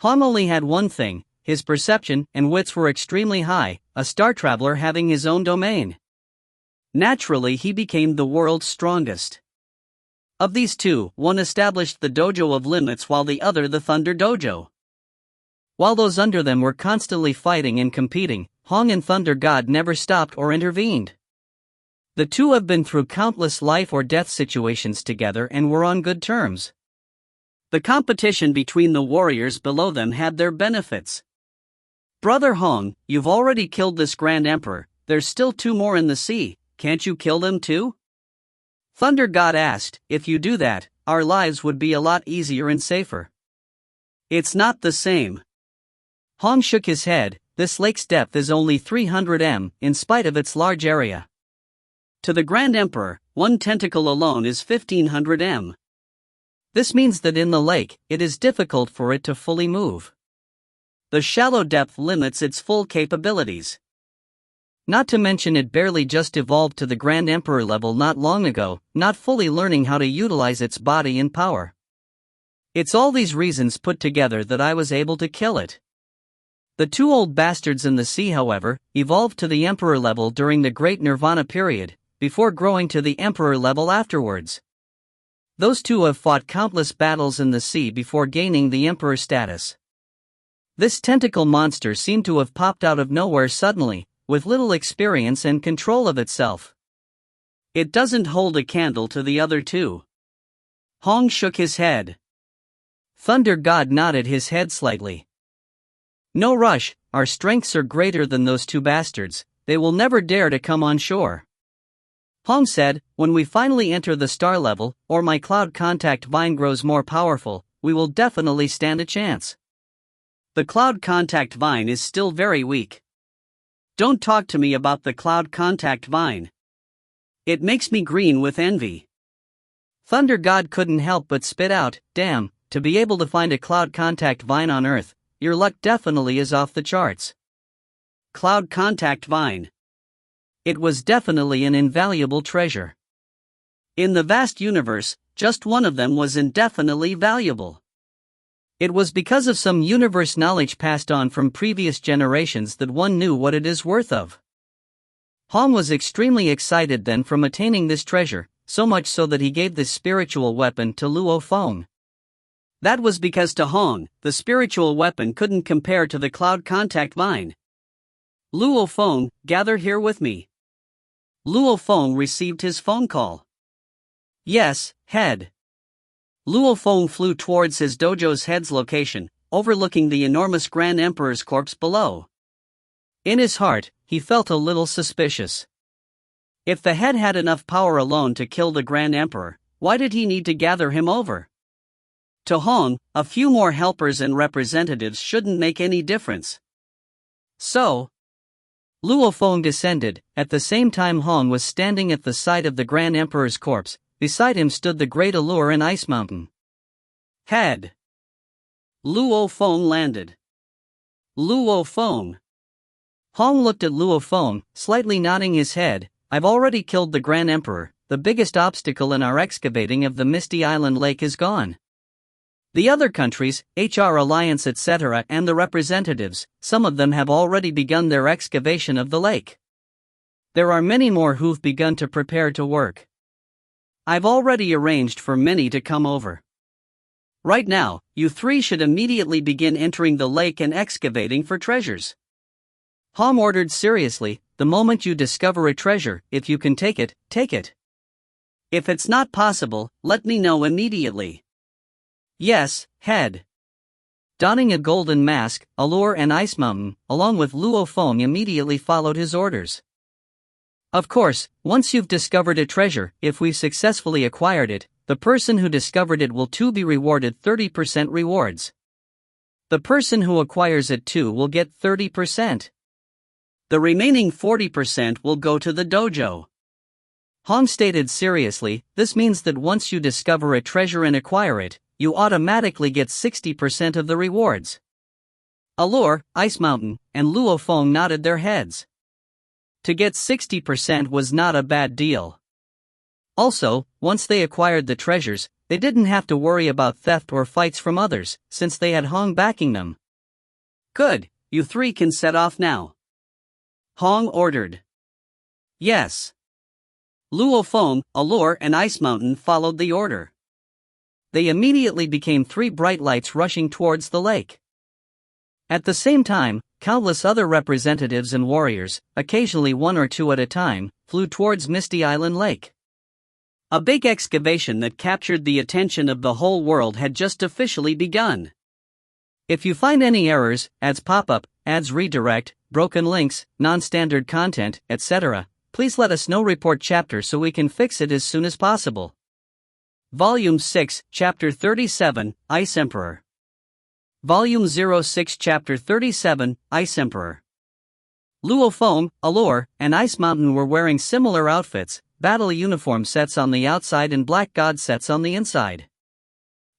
S1: Hong only had one thing: his perception and wits were extremely high, a star traveler having his own domain. Naturally he became the world's strongest. Of these two, one established the Dojo of Limits while the other the Thunder Dojo. While those under them were constantly fighting and competing, Hong and Thunder God never stopped or intervened. The two have been through countless life or death situations together and were on good terms. The competition between the warriors below them had their benefits. Brother Hong, you've already killed this Grand Emperor, there's still two more in the sea, can't you kill them too? Thunder God asked. If you do that, our lives would be a lot easier and safer. It's not the same. Hong shook his head. This lake's depth is only 300 m, in spite of its large area. To the Grand Emperor, one tentacle alone is 1500 m. This means that in the lake, it is difficult for it to fully move. The shallow depth limits its full capabilities. Not to mention it barely just evolved to the Grand Emperor level not long ago, not fully learning how to utilize its body and power. It's all these reasons put together that I was able to kill it. The two old bastards in the sea, however, evolved to the Emperor level during the Great Nirvana period, before growing to the Emperor level afterwards. Those two have fought countless battles in the sea before gaining the Emperor status. This tentacle monster seemed to have popped out of nowhere suddenly, with little experience and control of itself. It doesn't hold a candle to the other two. Hong shook his head. Thunder God nodded his head slightly. No rush, our strengths are greater than those two bastards, they will never dare to come on shore. Hong said, when we finally enter the star level, or my cloud contact vine grows more powerful, we will definitely stand a chance. The cloud contact vine is still very weak. Don't talk to me about the cloud contact vine. It makes me green with envy. Thunder God couldn't help but spit out, damn, to be able to find a cloud contact vine on Earth, your luck definitely is off the charts. Cloud contact vine. It was definitely an invaluable treasure. In the vast universe, just one of them was indefinitely valuable. It was because of some universe knowledge passed on from previous generations that one knew what it is worth of. Hong was extremely excited then from attaining this treasure, so much so that he gave this spiritual weapon to Luo Feng. That was because to Hong, the spiritual weapon couldn't compare to the cloud contact vine. Luo Feng, gather here with me. Luo Feng received his phone call. Yes, head. Luo Feng flew towards his dojo's head's location, overlooking the enormous Grand Emperor's corpse below. In his heart, he felt a little suspicious. If the head had enough power alone to kill the Grand Emperor, why did he need to gather him over? To Hong, a few more helpers and representatives shouldn't make any difference. So, Luo Feng descended. At the same time Hong was standing at the side of the Grand Emperor's corpse. Beside him stood the Great Allure and Ice Mountain. Head. Luo Feng landed. Luo Feng. Hong looked at Luo Feng, slightly nodding his head. I've already killed the Grand Emperor. The biggest obstacle in our excavating of the Misty Island Lake is gone. The other countries, HR Alliance etc. and the representatives, some of them have already begun their excavation of the lake. There are many more who've begun to prepare to work. I've already arranged for many to come over. Right now, you three should immediately begin entering the lake and excavating for treasures. Hong ordered seriously, the moment you discover a treasure, if you can take it, take it. If it's not possible, let me know immediately. Yes, head. Donning a golden mask, Allure and Ice Mountain, along with Luo Feng, immediately followed his orders. Of course, once you've discovered a treasure, if we've successfully acquired it, the person who discovered it will too be rewarded 30% rewards. The person who acquires it too will get 30%. The remaining 40% will go to the dojo. Hong stated seriously, this means that once you discover a treasure and acquire it, you automatically get 60% of the rewards. Allure, Ice Mountain, and Luo Feng nodded their heads. To get 60% was not a bad deal. Also, once they acquired the treasures, they didn't have to worry about theft or fights from others, since they had Hong backing them. Good, you three can set off now. Hong ordered. Yes. Luo Feng, Allure, and Ice Mountain followed the order. They immediately became three bright lights rushing towards the lake. At the same time, countless other representatives and warriors, occasionally one or two at a time, flew towards Misty Island Lake. A big excavation that captured the attention of the whole world had just officially begun. If you find any errors, ads pop-up, ads redirect, broken links, non-standard content, etc., please let us know. Report chapter so we can fix it as soon as possible. Volume 6, Chapter 37, Ice Emperor. Volume 06, Chapter 37, Ice Emperor. Luo Feng, Allure, and Ice Mountain were wearing similar outfits, battle uniform sets on the outside and black god sets on the inside.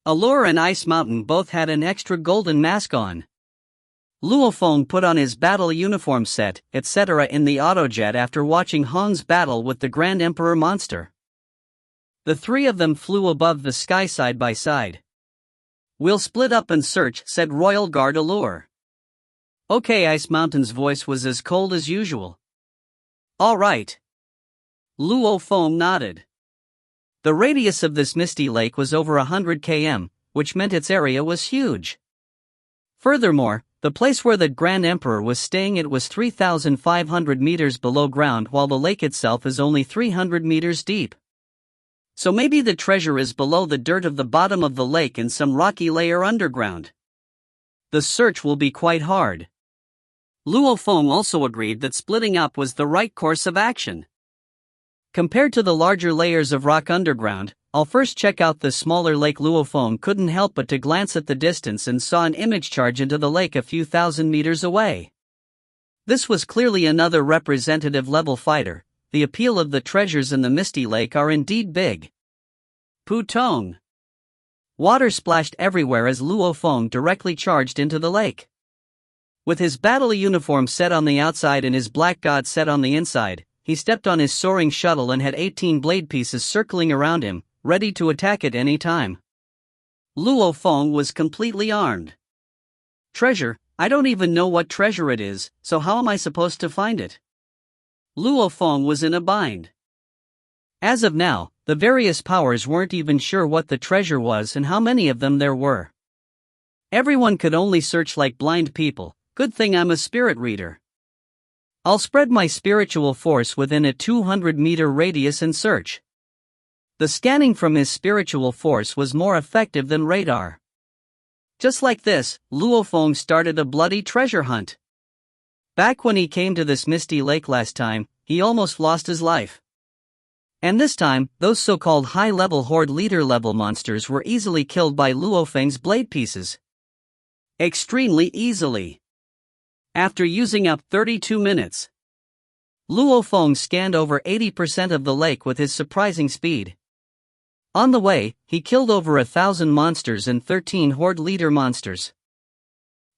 S1: Allure and Ice Mountain both had an extra golden mask on. Luo Feng put on his battle uniform set, etc. in the autojet after watching Hong's battle with the Grand Emperor monster. The three of them flew above the sky side by side. We'll split up and search, said Royal Guard Allure. Okay, Ice Mountain's voice was as cold as usual. All right. Luo Feng nodded. The radius of this misty lake was over 100 km, which meant its area was huge. Furthermore, the place where the Grand Emperor was staying, it was 3,500 meters below ground, while the lake itself is only 300 meters deep. So maybe the treasure is below the dirt of the bottom of the lake in some rocky layer underground. The search will be quite hard. Luo Feng also agreed that splitting up was the right course of action. Compared to the larger layers of rock underground, I'll first check out the smaller lake. Luo Feng couldn't help but to glance at the distance and saw an image charge into the lake a few thousand meters away. This was clearly another representative level fighter. The appeal of the treasures in the Misty Lake are indeed big. Putong. Water splashed everywhere as Luo Feng directly charged into the lake. With his battle uniform set on the outside and his black god set on the inside, he stepped on his soaring shuttle and had 18 blade pieces circling around him, ready to attack at any time. Luo Feng was completely armed. Treasure? I don't even know what treasure it is, so how am I supposed to find it? Luo Feng was in a bind. As of now, the various powers weren't even sure what the treasure was and how many of them there were. Everyone could only search like blind people. Good thing I'm a spirit reader. I'll spread my spiritual force within a 200-meter radius and search. The scanning from his spiritual force was more effective than radar. Just like this, Luo Feng started a bloody treasure hunt. Back when he came to this misty lake last time, he almost lost his life. And this time, those so-called high-level horde leader-level monsters were easily killed by Luo Feng's blade pieces. Extremely easily. After using up 32 minutes, Luo Feng scanned over 80% of the lake with his surprising speed. On the way, he killed over 1,000 monsters and 13 horde leader monsters.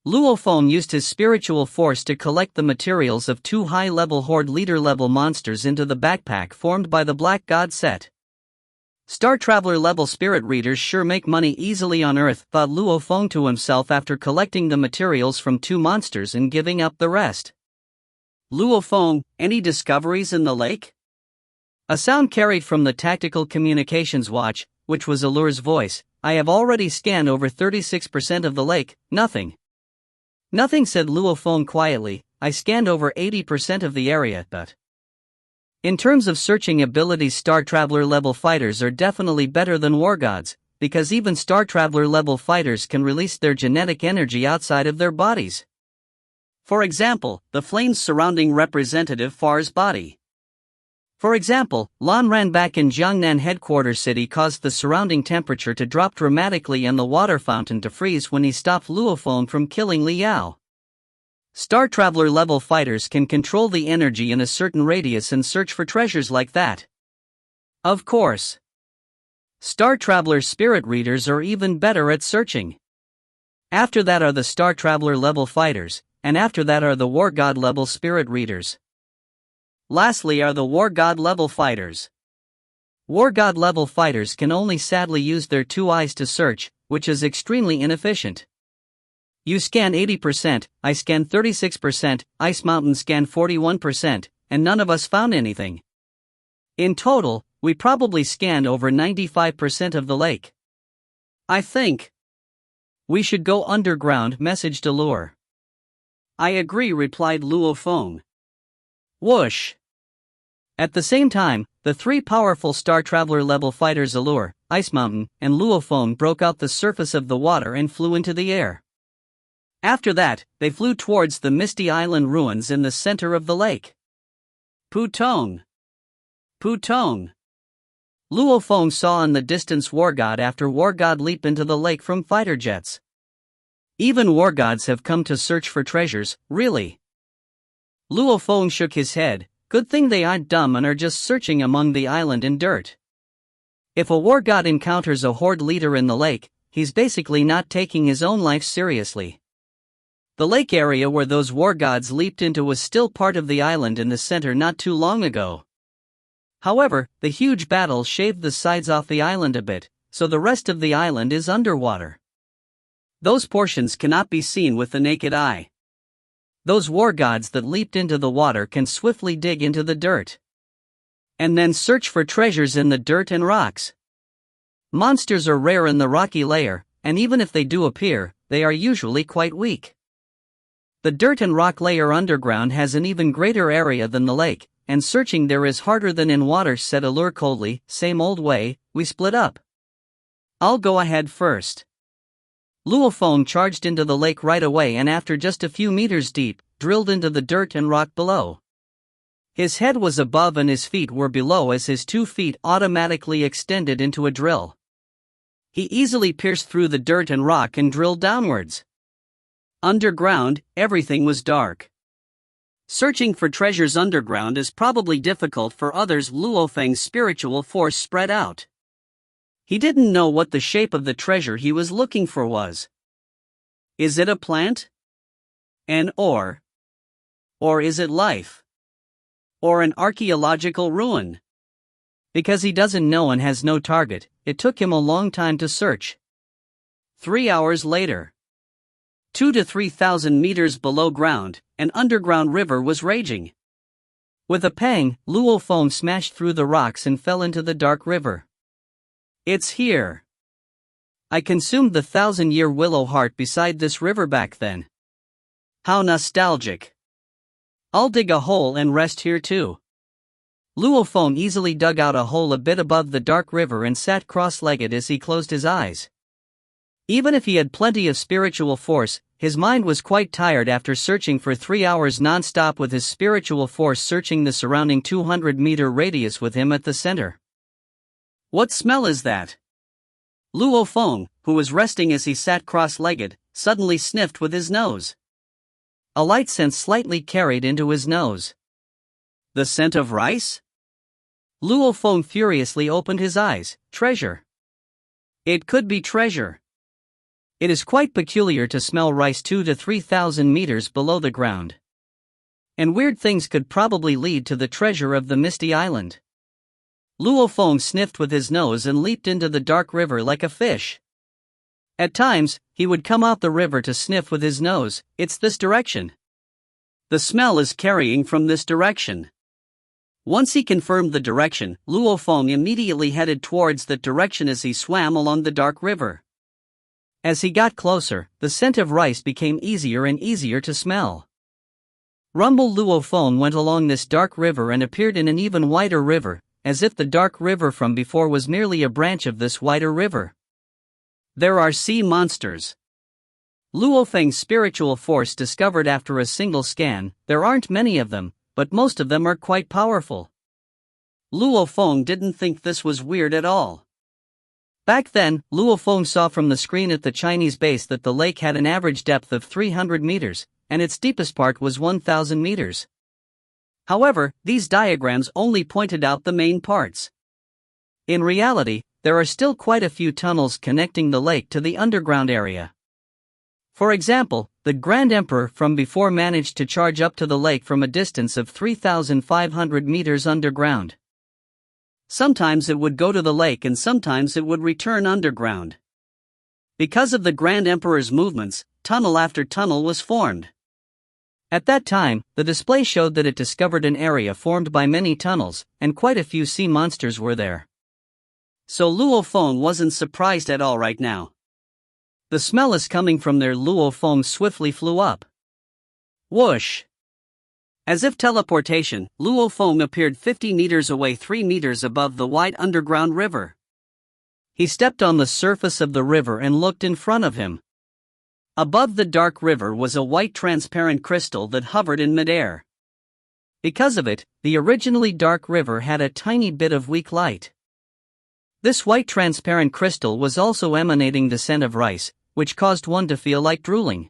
S1: Luo Feng used his spiritual force to collect the materials of 2 high-level horde leader-level monsters into the backpack formed by the Black God set. Star Traveler-level spirit readers sure make money easily on Earth, thought Luo Feng to himself after collecting the materials from 2 monsters and giving up the rest. Luo Feng, any discoveries in the lake? A sound carried from the Tactical Communications Watch, which was Allure's voice. I have already scanned over 36% of the lake, nothing. Nothing, said Luo Feng quietly. I scanned over 80% of the area, but In terms of searching abilities, Star Traveler level fighters are definitely better than War Gods, because even Star Traveler level fighters can release their genetic energy outside of their bodies. For example, the flames surrounding Representative Far's body. For example, Lan Ranbak in Jiangnan headquarters city caused the surrounding temperature to drop dramatically and the water fountain to freeze when he stopped Luo Feng from killing Li Yao. Star Traveler level fighters can control the energy in a certain radius and search for treasures like that. Of course, Star Traveler spirit readers are even better at searching. After that are the Star Traveler level fighters, and after that are the War God level spirit readers. Lastly are the War God level fighters. War God level fighters can only sadly use their two eyes to search, which is extremely inefficient. You scan 80%, I scan 36%, Ice Mountain scan 41%, and none of us found anything. In total, we probably scanned over 95% of the lake. I think we should go underground, messaged Allure. I agree, replied Luo Feng. Whoosh! At the same time, the three powerful Star Traveler level fighters Allure, Ice Mountain, and Luo Feng broke out the surface of the water and flew into the air. After that, they flew towards the Misty Island ruins in the center of the lake. Putong! Putong! Luo Feng saw in the distance War God after War God leap into the lake from fighter jets. Even War Gods have come to search for treasures, really? Luo Feng shook his head. Good thing they aren't dumb and are just searching among the island and dirt. If a War God encounters a horde leader in the lake, he's basically not taking his own life seriously. The lake area where those War Gods leaped into was still part of the island in the center not too long ago. However, the huge battle shaved the sides off the island a bit, so the rest of the island is underwater. Those portions cannot be seen with the naked eye. Those War Gods that leaped into the water can swiftly dig into the dirt and then search for treasures in the dirt and rocks. Monsters are rare in the rocky layer, and even if they do appear, they are usually quite weak. The dirt and rock layer underground has an even greater area than the lake, and searching there is harder than in water, said Allure coldly. Same old way, we split up. I'll go ahead first. Luo Feng charged into the lake right away and after just a few meters deep, drilled into the dirt and rock below. His head was above and his feet were below as his 2 feet automatically extended into a drill. He easily pierced through the dirt and rock and drilled downwards. Underground, everything was dark. Searching for treasures underground is probably difficult for others. Luo Feng's spiritual force spread out. He didn't know what the shape of the treasure he was looking for was. Is it a plant? An ore? Or is it life? Or an archaeological ruin? Because he doesn't know and has no target, it took him a long time to search. 3 hours later, 2,000 to 3,000 meters below ground, an underground river was raging. With a pang, Luo Feng smashed through the rocks and fell into the dark river. It's here. I consumed the 1,000-year willow heart beside this river back then. How nostalgic. I'll dig a hole and rest here too. Luo Feng easily dug out a hole a bit above the dark river and sat cross-legged as he closed his eyes. Even if he had plenty of spiritual force, his mind was quite tired after searching for 3 hours non-stop with his spiritual force searching the surrounding 200-meter radius with him at the center. What smell is that? Luo Feng, who was resting as he sat cross-legged, suddenly sniffed with his nose. A light scent slightly carried into his nose. The scent of rice? Luo Feng furiously opened his eyes. Treasure. It could be treasure. It is quite peculiar to smell rice 2,000 to 3,000 meters below the ground. And weird things could probably lead to the treasure of the Misty Island. Luo Feng sniffed with his nose and leaped into the dark river like a fish. At times, he would come out the river to sniff with his nose. It's this direction. The smell is carrying from this direction. Once he confirmed the direction, Luo Feng immediately headed towards that direction as he swam along the dark river. As he got closer, the scent of rice became easier and easier to smell. Rumble Luo Feng went along this dark river and appeared in an even wider river, as if the dark river from before was merely a branch of this wider river. There are sea monsters. Luo Feng's spiritual force discovered after a single scan, there aren't many of them, but most of them are quite powerful. Luo Feng didn't think this was weird at all. Back then, Luo Feng saw from the screen at the Chinese base that the lake had an average depth of 300 meters, and its deepest part was 1,000 meters. However, these diagrams only pointed out the main parts. In reality, there are still quite a few tunnels connecting the lake to the underground area. For example, the Grand Emperor from before managed to charge up to the lake from a distance of 3,500 meters underground. Sometimes it would go to the lake and sometimes it would return underground. Because of the Grand Emperor's movements, tunnel after tunnel was formed. At that time, the display showed that it discovered an area formed by many tunnels, and quite a few sea monsters were there. So Luo Feng wasn't surprised at all right now. The smell is coming from there. Luo Feng swiftly flew up. Whoosh! As if teleportation, Luo Feng appeared 50 meters away, 3 meters above the wide underground river. He stepped on the surface of the river and looked in front of him. Above the dark river was a white transparent crystal that hovered in midair. Because of it, the originally dark river had a tiny bit of weak light. This white transparent crystal was also emanating the scent of rice, which caused one to feel like drooling.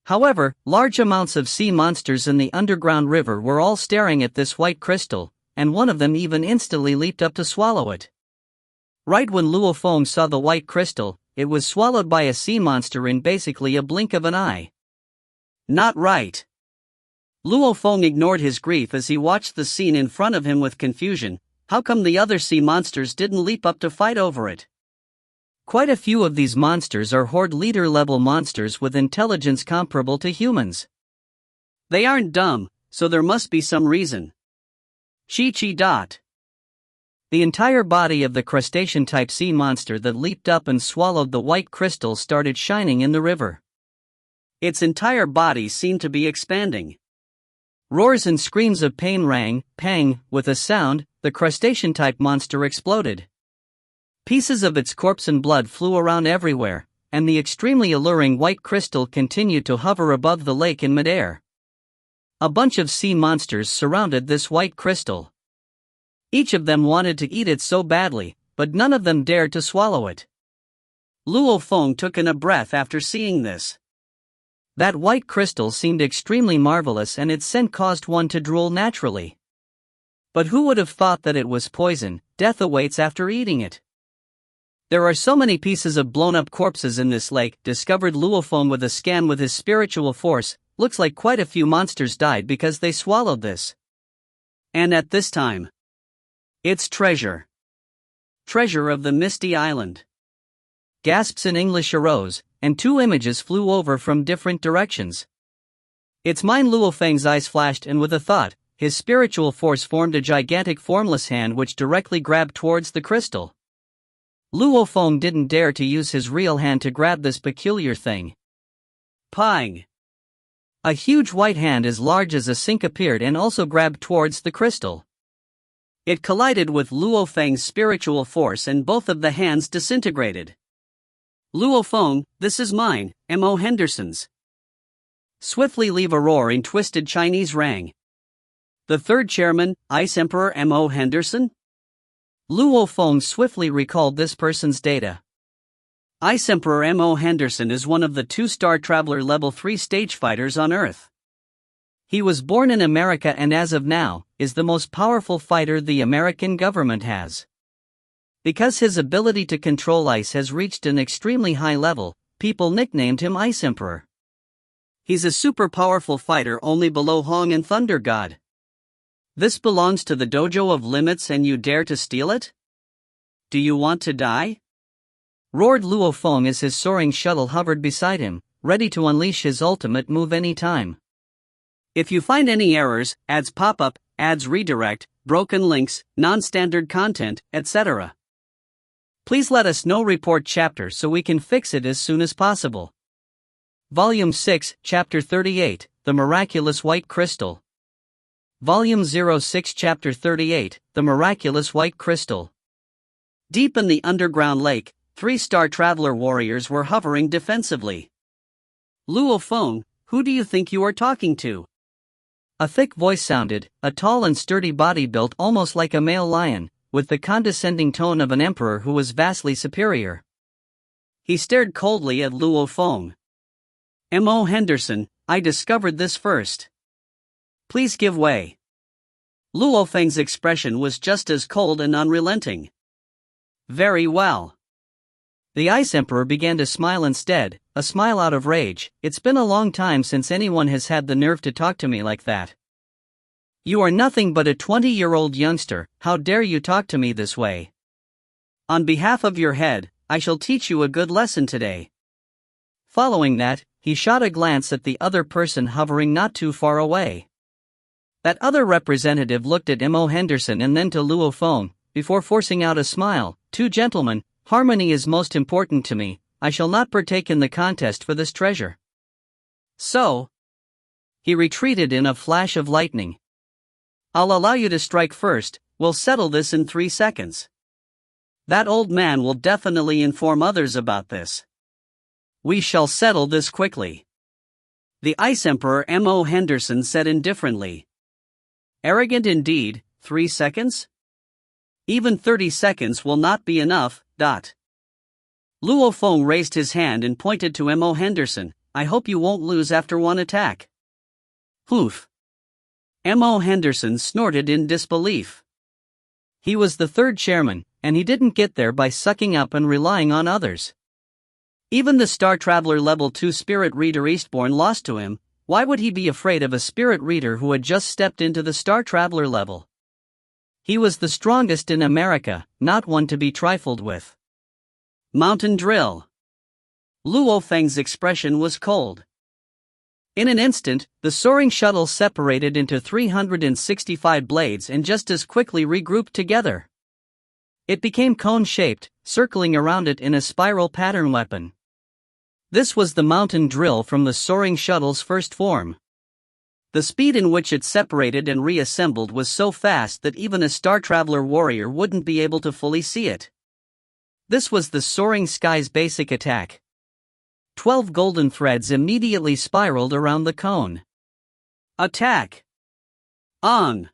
S1: However, large amounts of sea monsters in the underground river were all staring at this white crystal, and one of them even instantly leaped up to swallow it. Right when Luo Feng saw the white crystal, it was swallowed by a sea monster in basically a blink of an eye. Not right. Luo Feng ignored his grief as he watched the scene in front of him with confusion. How come the other sea monsters didn't leap up to fight over it? Quite a few of these monsters are horde leader level monsters with intelligence comparable to humans. They aren't dumb, so there must be some reason. Chi. The entire body of the crustacean-type sea monster that leaped up and swallowed the white crystal started shining in the river. Its entire body seemed to be expanding. Roars and screams of pain rang, pang, with a sound, the crustacean-type monster exploded. Pieces of its corpse and blood flew around everywhere, and the extremely alluring white crystal continued to hover above the lake in midair. A bunch of sea monsters surrounded this white crystal. Each of them wanted to eat it so badly, but none of them dared to swallow it. Luo Feng took in a breath after seeing this. That white crystal seemed extremely marvelous and its scent caused one to drool naturally. But who would have thought that it was poison? Death awaits after eating it. There are so many pieces of blown-up corpses in this lake, discovered Luo Feng with a scan with his spiritual force. Looks like quite a few monsters died because they swallowed this. And at this time, it's treasure. Treasure of the Misty Island. Gasps in English arose, and two images flew over from different directions. It's mine. Luo Feng's eyes flashed, and with a thought, his spiritual force formed a gigantic formless hand which directly grabbed towards the crystal. Luo Feng didn't dare to use his real hand to grab this peculiar thing. Pang! A huge white hand as large as a sink appeared and also grabbed towards the crystal. It collided with Luo Feng's spiritual force and both of the hands disintegrated. Luo Feng, this is mine, M.O. Henderson's. Swiftly leave a roar in twisted Chinese rang. The third chairman, Ice Emperor M.O. Henderson? Luo Feng swiftly recalled this person's data. Ice Emperor M.O. Henderson is one of the 2-star Traveler Level 3 stage fighters on Earth. He was born in America and as of now, is the most powerful fighter the American government has. Because his ability to control ice has reached an extremely high level, people nicknamed him Ice Emperor. He's a super powerful fighter only below Hong and Thunder God. This belongs to the Dojo of Limits and you dare to steal it? Do you want to die? Roared Luo Feng as his soaring shuttle hovered beside him, ready to unleash his ultimate move any time. If you find any errors, ads pop up, ads redirect, broken links, non-standard content, etc., please let us know. Report chapter so we can fix it as soon as possible. Volume 6, Chapter 38, The Miraculous White Crystal. Volume 06 Chapter 38, The Miraculous White Crystal. Deep in the underground lake, 3 star traveler warriors were hovering defensively. Luo Feng, who do you think you are talking to? A thick voice sounded, a tall and sturdy body built almost like a male lion, with the condescending tone of an emperor who was vastly superior. He stared coldly at Luo Feng. M.O. Henderson, I discovered this first. Please give way. Luo Feng's expression was just as cold and unrelenting. Very well. The Ice Emperor began to smile instead, a smile out of rage. It's been a long time since anyone has had the nerve to talk to me like that. You are nothing but a 20-year-old youngster, how dare you talk to me this way? On behalf of your head, I shall teach you a good lesson today. Following that, he shot a glance at the other person hovering not too far away. That other representative looked at M.O. Henderson and then to Luo Feng, before forcing out a smile. 2 gentlemen, harmony is most important to me. I shall not partake in the contest for this treasure. So? He retreated in a flash of lightning. I'll allow you to strike first, we'll settle this in 3 seconds. That old man will definitely inform others about this. We shall settle this quickly. The Ice Emperor M.O. Henderson said indifferently. Arrogant indeed, 3 seconds? Even 30 seconds will not be enough. Luo Feng raised his hand and pointed to M.O. Henderson. I hope you won't lose after 1 attack. Hoof. M.O. Henderson snorted in disbelief. He was the 3rd chairman, and he didn't get there by sucking up and relying on others. Even the Star Traveler Level 2 Spirit Reader Eastbourne lost to him. Why would he be afraid of a Spirit Reader who had just stepped into the Star Traveler level? He was the strongest in America, not one to be trifled with. Mountain Drill. Luo Feng's expression was cold. In an instant, the soaring shuttle separated into 365 blades and just as quickly regrouped together. It became cone-shaped, circling around it in a spiral pattern weapon. This was the mountain drill from the soaring shuttle's first form. The speed in which it separated and reassembled was so fast that even a Star Traveler warrior wouldn't be able to fully see it. This was the Soaring Sky's basic attack. 12 golden threads immediately spiraled around the cone. Attack! On!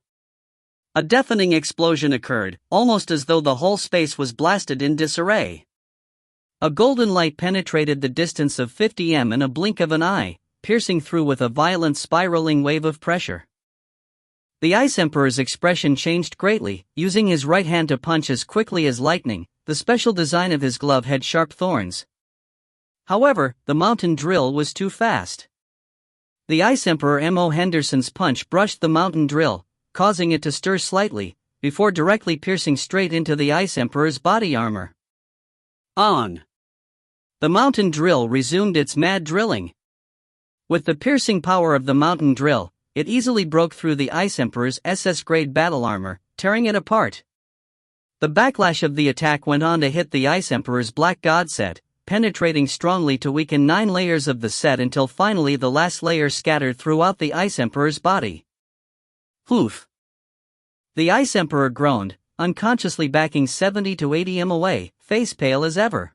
S1: A deafening explosion occurred, almost as though the whole space was blasted in disarray. A golden light penetrated the distance of 50 m in a blink of an eye, piercing through with a violent spiraling wave of pressure. The Ice Emperor's expression changed greatly, using his right hand to punch as quickly as lightning. The special design of his glove had sharp thorns. However, the mountain drill was too fast. The Ice Emperor M.O. Henderson's punch brushed the mountain drill, causing it to stir slightly, before directly piercing straight into the Ice Emperor's body armor. On! The mountain drill resumed its mad drilling. With the piercing power of the mountain drill, it easily broke through the Ice Emperor's SS-grade battle armor, tearing it apart. The backlash of the attack went on to hit the Ice Emperor's Black God set, penetrating strongly to weaken 9 layers of the set until finally the last layer scattered throughout the Ice Emperor's body. Hoof! The Ice Emperor groaned, unconsciously backing 70 to 80 m away, face pale as ever.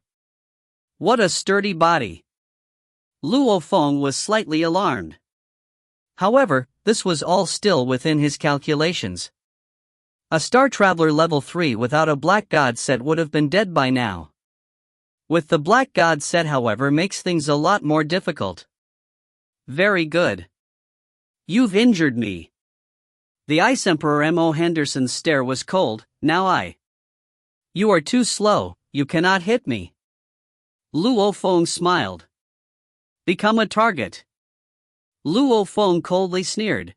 S1: What a sturdy body! Luo Feng was slightly alarmed. However, this was all still within his calculations. A Star Traveler Level 3 without a Black God set would have been dead by now. With the Black God set, however, makes things a lot more difficult. Very good. You've injured me. The Ice Emperor M.O. Henderson's stare was cold. Now You are too slow, you cannot hit me. Luo Feng smiled. Become a target. Luo Feng coldly sneered.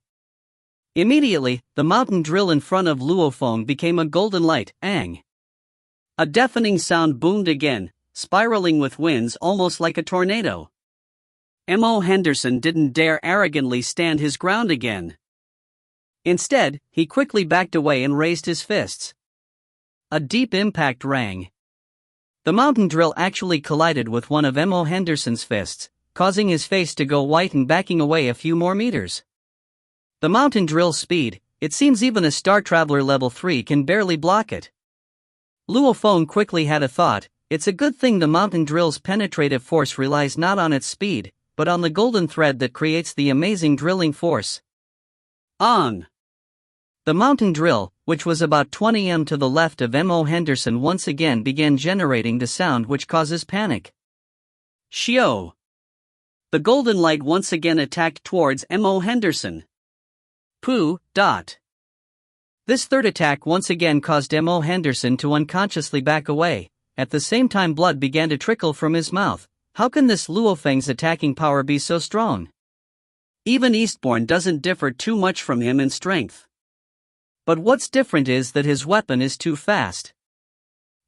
S1: Immediately, the mountain drill in front of Luo Feng became a golden light, ang. A deafening sound boomed again, spiraling with winds almost like a tornado. M.O. Henderson didn't dare arrogantly stand his ground again. Instead, he quickly backed away and raised his fists. A deep impact rang. The mountain drill actually collided with one of M.O. Henderson's fists, causing his face to go white and backing away a few more meters. The mountain drill's speed, it seems even a Star Traveler level 3 can barely block it. Luo Feng quickly had a thought. It's a good thing the mountain drill's penetrative force relies not on its speed, but on the golden thread that creates the amazing drilling force. On! The mountain drill, which was about 20 m to the left of M.O. Henderson, once again began generating the sound which causes panic. Shio! The golden light once again attacked towards M.O. Henderson. Pooh. This third attack once again caused M.O. Henderson to unconsciously back away. At the same time, blood began to trickle from his mouth. How can this Luo Feng's attacking power be so strong? Even Eastbourne doesn't differ too much from him in strength. But what's different is that his weapon is too fast.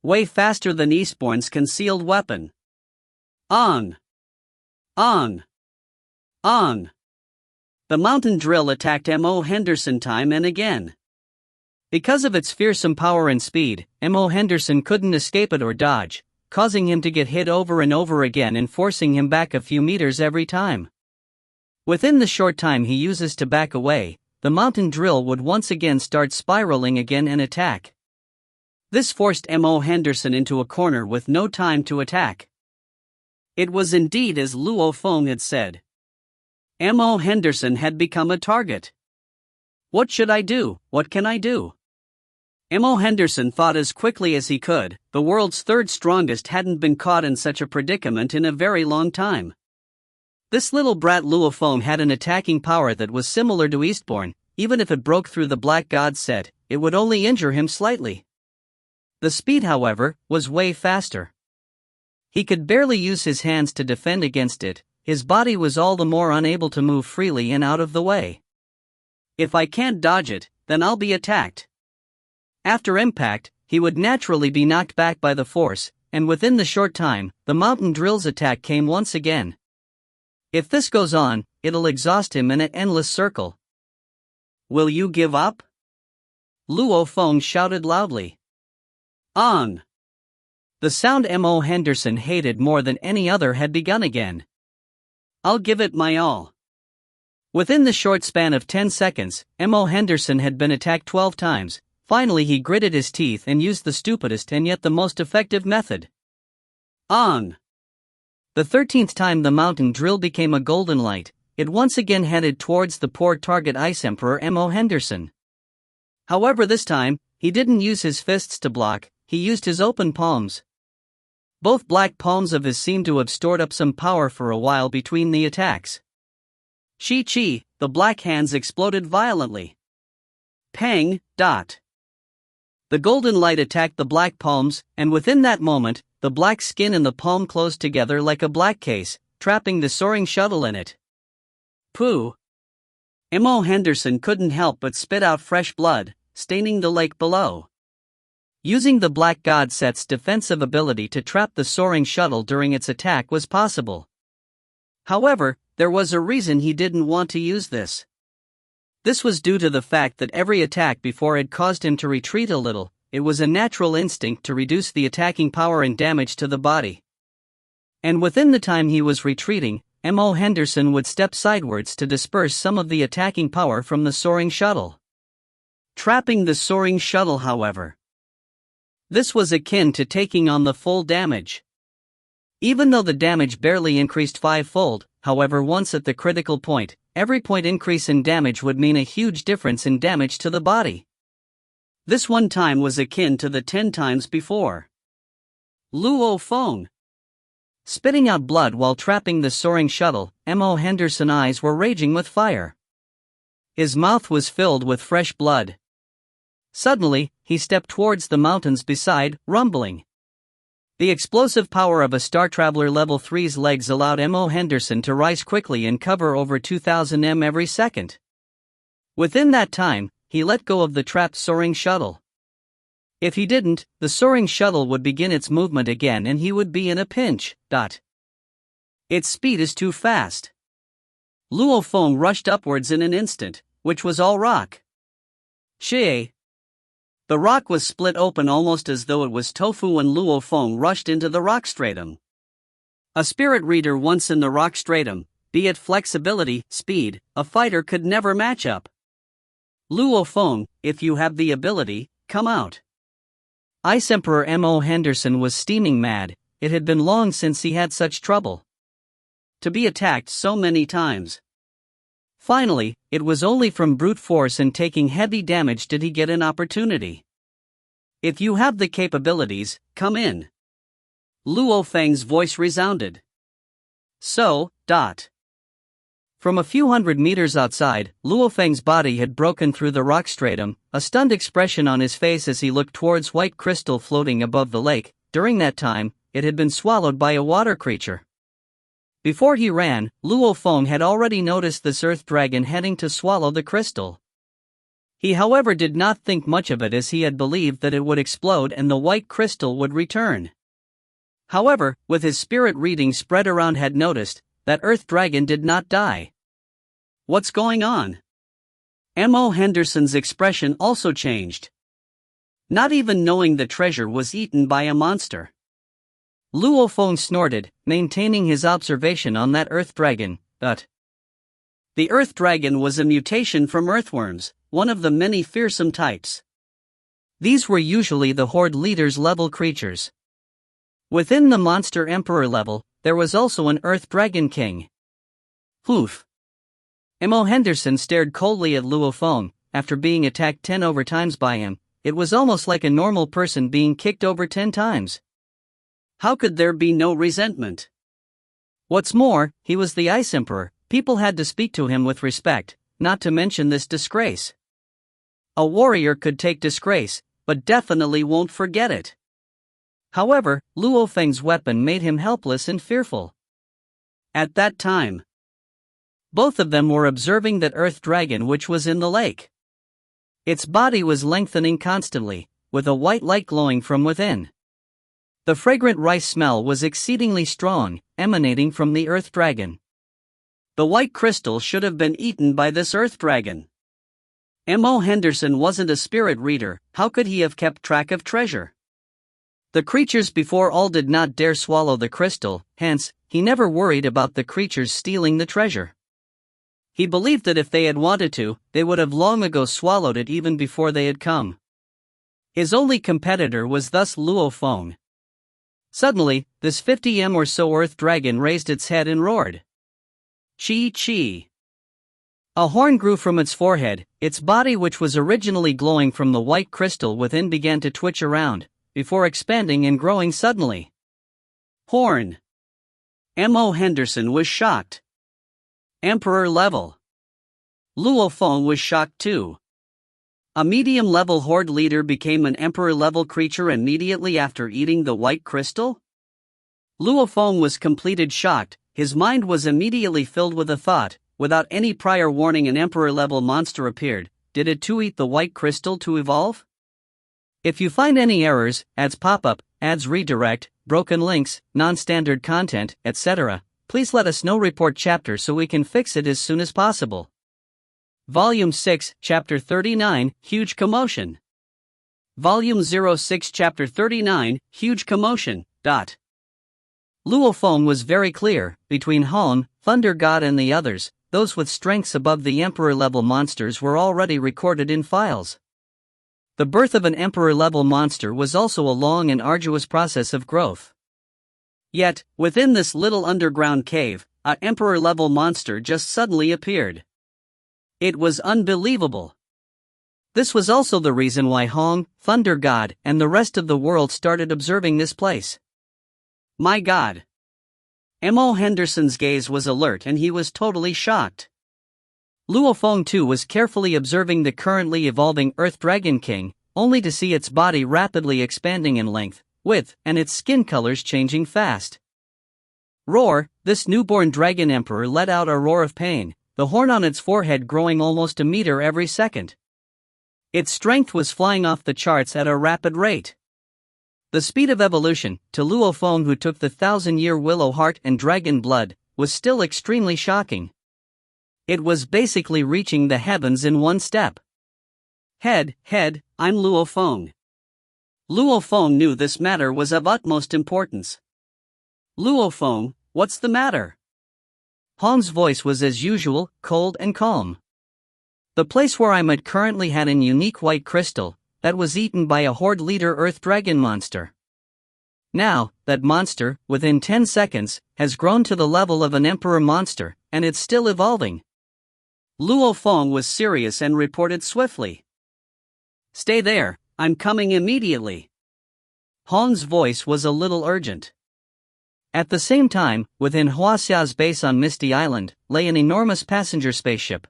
S1: Way faster than Eastbourne's concealed weapon. On! On! On! The mountain drill attacked M.O. Henderson time and again. Because of its fearsome power and speed, M.O. Henderson couldn't escape it or dodge, causing him to get hit over and over again and forcing him back a few meters every time. Within the short time he uses to back away, the mountain drill would once again start spiraling again and attack. This forced M.O. Henderson into a corner with no time to attack. It was indeed as Luo Feng had said. M.O. Henderson had become a target. What should I do? What can I do? M.O. Henderson thought as quickly as he could. The world's third strongest hadn't been caught in such a predicament in a very long time. This little brat Luo Feng had an attacking power that was similar to Eastbourne. Even if it broke through the Black God set, it would only injure him slightly. The speed, however, was way faster. He could barely use his hands to defend against it. His body was all the more unable to move freely and out of the way. If I can't dodge it, then I'll be attacked. After impact, he would naturally be knocked back by the force, and within the short time, the mountain drill's attack came once again. If this goes on, it'll exhaust him in an endless circle. Will you give up? Luo Feng shouted loudly. On! The sound M.O. Henderson hated more than any other had begun again. I'll give it my all. Within the short span of 10 seconds, M.O. Henderson had been attacked 12 times. Finally he gritted his teeth and used the stupidest and yet the most effective method. On! The 13th time the mountain drill became a golden light, it once again headed towards the poor target Ice Emperor M.O. Henderson. However, this time, he didn't use his fists to block, he used his open palms. Both black palms of his seemed to have stored up some power for a while between the attacks. Chi, the black hands exploded violently. Pang. The golden light attacked the black palms, and within that moment, the black skin and the palm closed together like a black case, trapping the soaring shuttle in it. Pooh! M.O. Henderson couldn't help but spit out fresh blood, staining the lake below. Using the Black God set's defensive ability to trap the soaring shuttle during its attack was possible. However, there was a reason he didn't want to use this. This was due to the fact that every attack before had caused him to retreat a little. It was a natural instinct to reduce the attacking power and damage to the body. And within the time he was retreating, M.O. Henderson would step sidewards to disperse some of the attacking power from the soaring shuttle. Trapping the soaring shuttle, however. This was akin to taking on the full damage. Even though the damage barely increased 5-fold, however, once at the critical point, every point increase in damage would mean a huge difference in damage to the body. This one time was akin to the 10 times before. Luo Feng. Spitting out blood while trapping the soaring shuttle, M.O. Henderson's eyes were raging with fire. His mouth was filled with fresh blood. Suddenly, he stepped towards the mountains beside, rumbling. The explosive power of a Star Traveler Level 3's legs allowed M.O. Henderson to rise quickly and cover over 2,000 m every second. Within that time, he let go of the trapped soaring shuttle. If he didn't, the soaring shuttle would begin its movement again and he would be in a pinch. Its speed is too fast. Luo Feng rushed upwards in an instant, which was all rock. Shie. The rock was split open almost as though it was tofu when Luo Feng rushed into the rock stratum. A spirit reader once in the rock stratum, be it flexibility, speed, a fighter could never match up. Luo Feng, if you have the ability, come out. Ice Emperor M.O. Henderson was steaming mad. It had been long since he had such trouble. To be attacked so many times. Finally, it was only from brute force and taking heavy damage did he get an opportunity. If you have the capabilities, come in. Luo Feng's voice resounded. So. From a few hundred meters outside, Luo Feng's body had broken through the rock stratum, a stunned expression on his face as he looked towards white crystal floating above the lake. During that time, it had been swallowed by a water creature. Before he ran, Luo Feng had already noticed this earth dragon heading to swallow the crystal. He however did not think much of it as he had believed that it would explode and the white crystal would return. However, with his spirit reading spread around had noticed, that earth dragon did not die. What's going on? M.O. Henderson's expression also changed. Not even knowing the treasure was eaten by a monster. Luo Feng snorted, maintaining his observation on that earth dragon, but the earth dragon was a mutation from earthworms, one of the many fearsome types. These were usually the horde leader's level creatures. Within the monster emperor level, there was also an earth dragon king. Oof. M.O. Henderson stared coldly at Luo Feng. After being attacked 10 over times by him, it was almost like a normal person being kicked over 10 times. How could there be no resentment? What's more, he was the Ice Emperor. People had to speak to him with respect, not to mention this disgrace. A warrior could take disgrace, but definitely won't forget it. However, Luo Feng's weapon made him helpless and fearful. At that time, both of them were observing that earth dragon which was in the lake. Its body was lengthening constantly, with a white light glowing from within. The fragrant rice smell was exceedingly strong, emanating from the earth dragon. The white crystal should have been eaten by this earth dragon. M.O. Henderson wasn't a spirit reader. How could he have kept track of treasure? The creatures before all did not dare swallow the crystal, hence, he never worried about the creatures stealing the treasure. He believed that if they had wanted to, they would have long ago swallowed it even before they had come. His only competitor was thus Luo Feng. Suddenly, this 50 or so earth dragon raised its head and roared. Chi. A horn grew from its forehead. Its body, which was originally glowing from the white crystal within, began to twitch around, before expanding and growing suddenly. Horn. M.O. Henderson was shocked. Emperor level. Luo Feng was shocked too. A medium-level horde leader became an emperor-level creature immediately after eating the white crystal? Luo Feng was completely shocked. His mind was immediately filled with a thought. Without any prior warning, an emperor-level monster appeared. Did it too eat the white crystal to evolve? If you find any errors, ads pop up, ads redirect, broken links, non-standard content, etc., please let us know. Report chapter so we can fix it as soon as possible. Volume 6, Chapter 39, Huge Commotion. Volume 06, Chapter 39, Huge Commotion. Luo Feng was very clear. Between Han, Thunder God, and the others, those with strengths above the Emperor-level monsters were already recorded in files. The birth of an Emperor-level monster was also a long and arduous process of growth. Yet, within this little underground cave, an Emperor-level monster just suddenly appeared. It was unbelievable. This was also the reason why Hong, Thunder God, and the rest of the world started observing this place. My God! M.O. Henderson's gaze was alert and he was totally shocked. Luo Feng too was carefully observing the currently evolving Earth Dragon King, only to see its body rapidly expanding in length, width, and its skin colors changing fast. Roar! This newborn Dragon Emperor let out a roar of pain, the horn on its forehead growing almost a meter every second. Its strength was flying off the charts at a rapid rate. The speed of evolution, to Luo Feng, who took the 1,000-year willow heart and dragon blood, was still extremely shocking. It was basically reaching the heavens in one step. Head, I'm Luo Feng. Luo Feng knew this matter was of utmost importance. Luo Feng, What's the matter? Hong's voice was as usual, cold and calm. The place where I'm at currently had an unique white crystal that was eaten by a horde leader Earth Dragon monster. Now, that monster, within 10 seconds, has grown to the level of an emperor monster, and it's still evolving. Luo Feng was serious and reported swiftly. Stay there, I'm coming immediately. Hong's voice was a little urgent. At the same time, within Huaxia's base on Misty Island, lay an enormous passenger spaceship.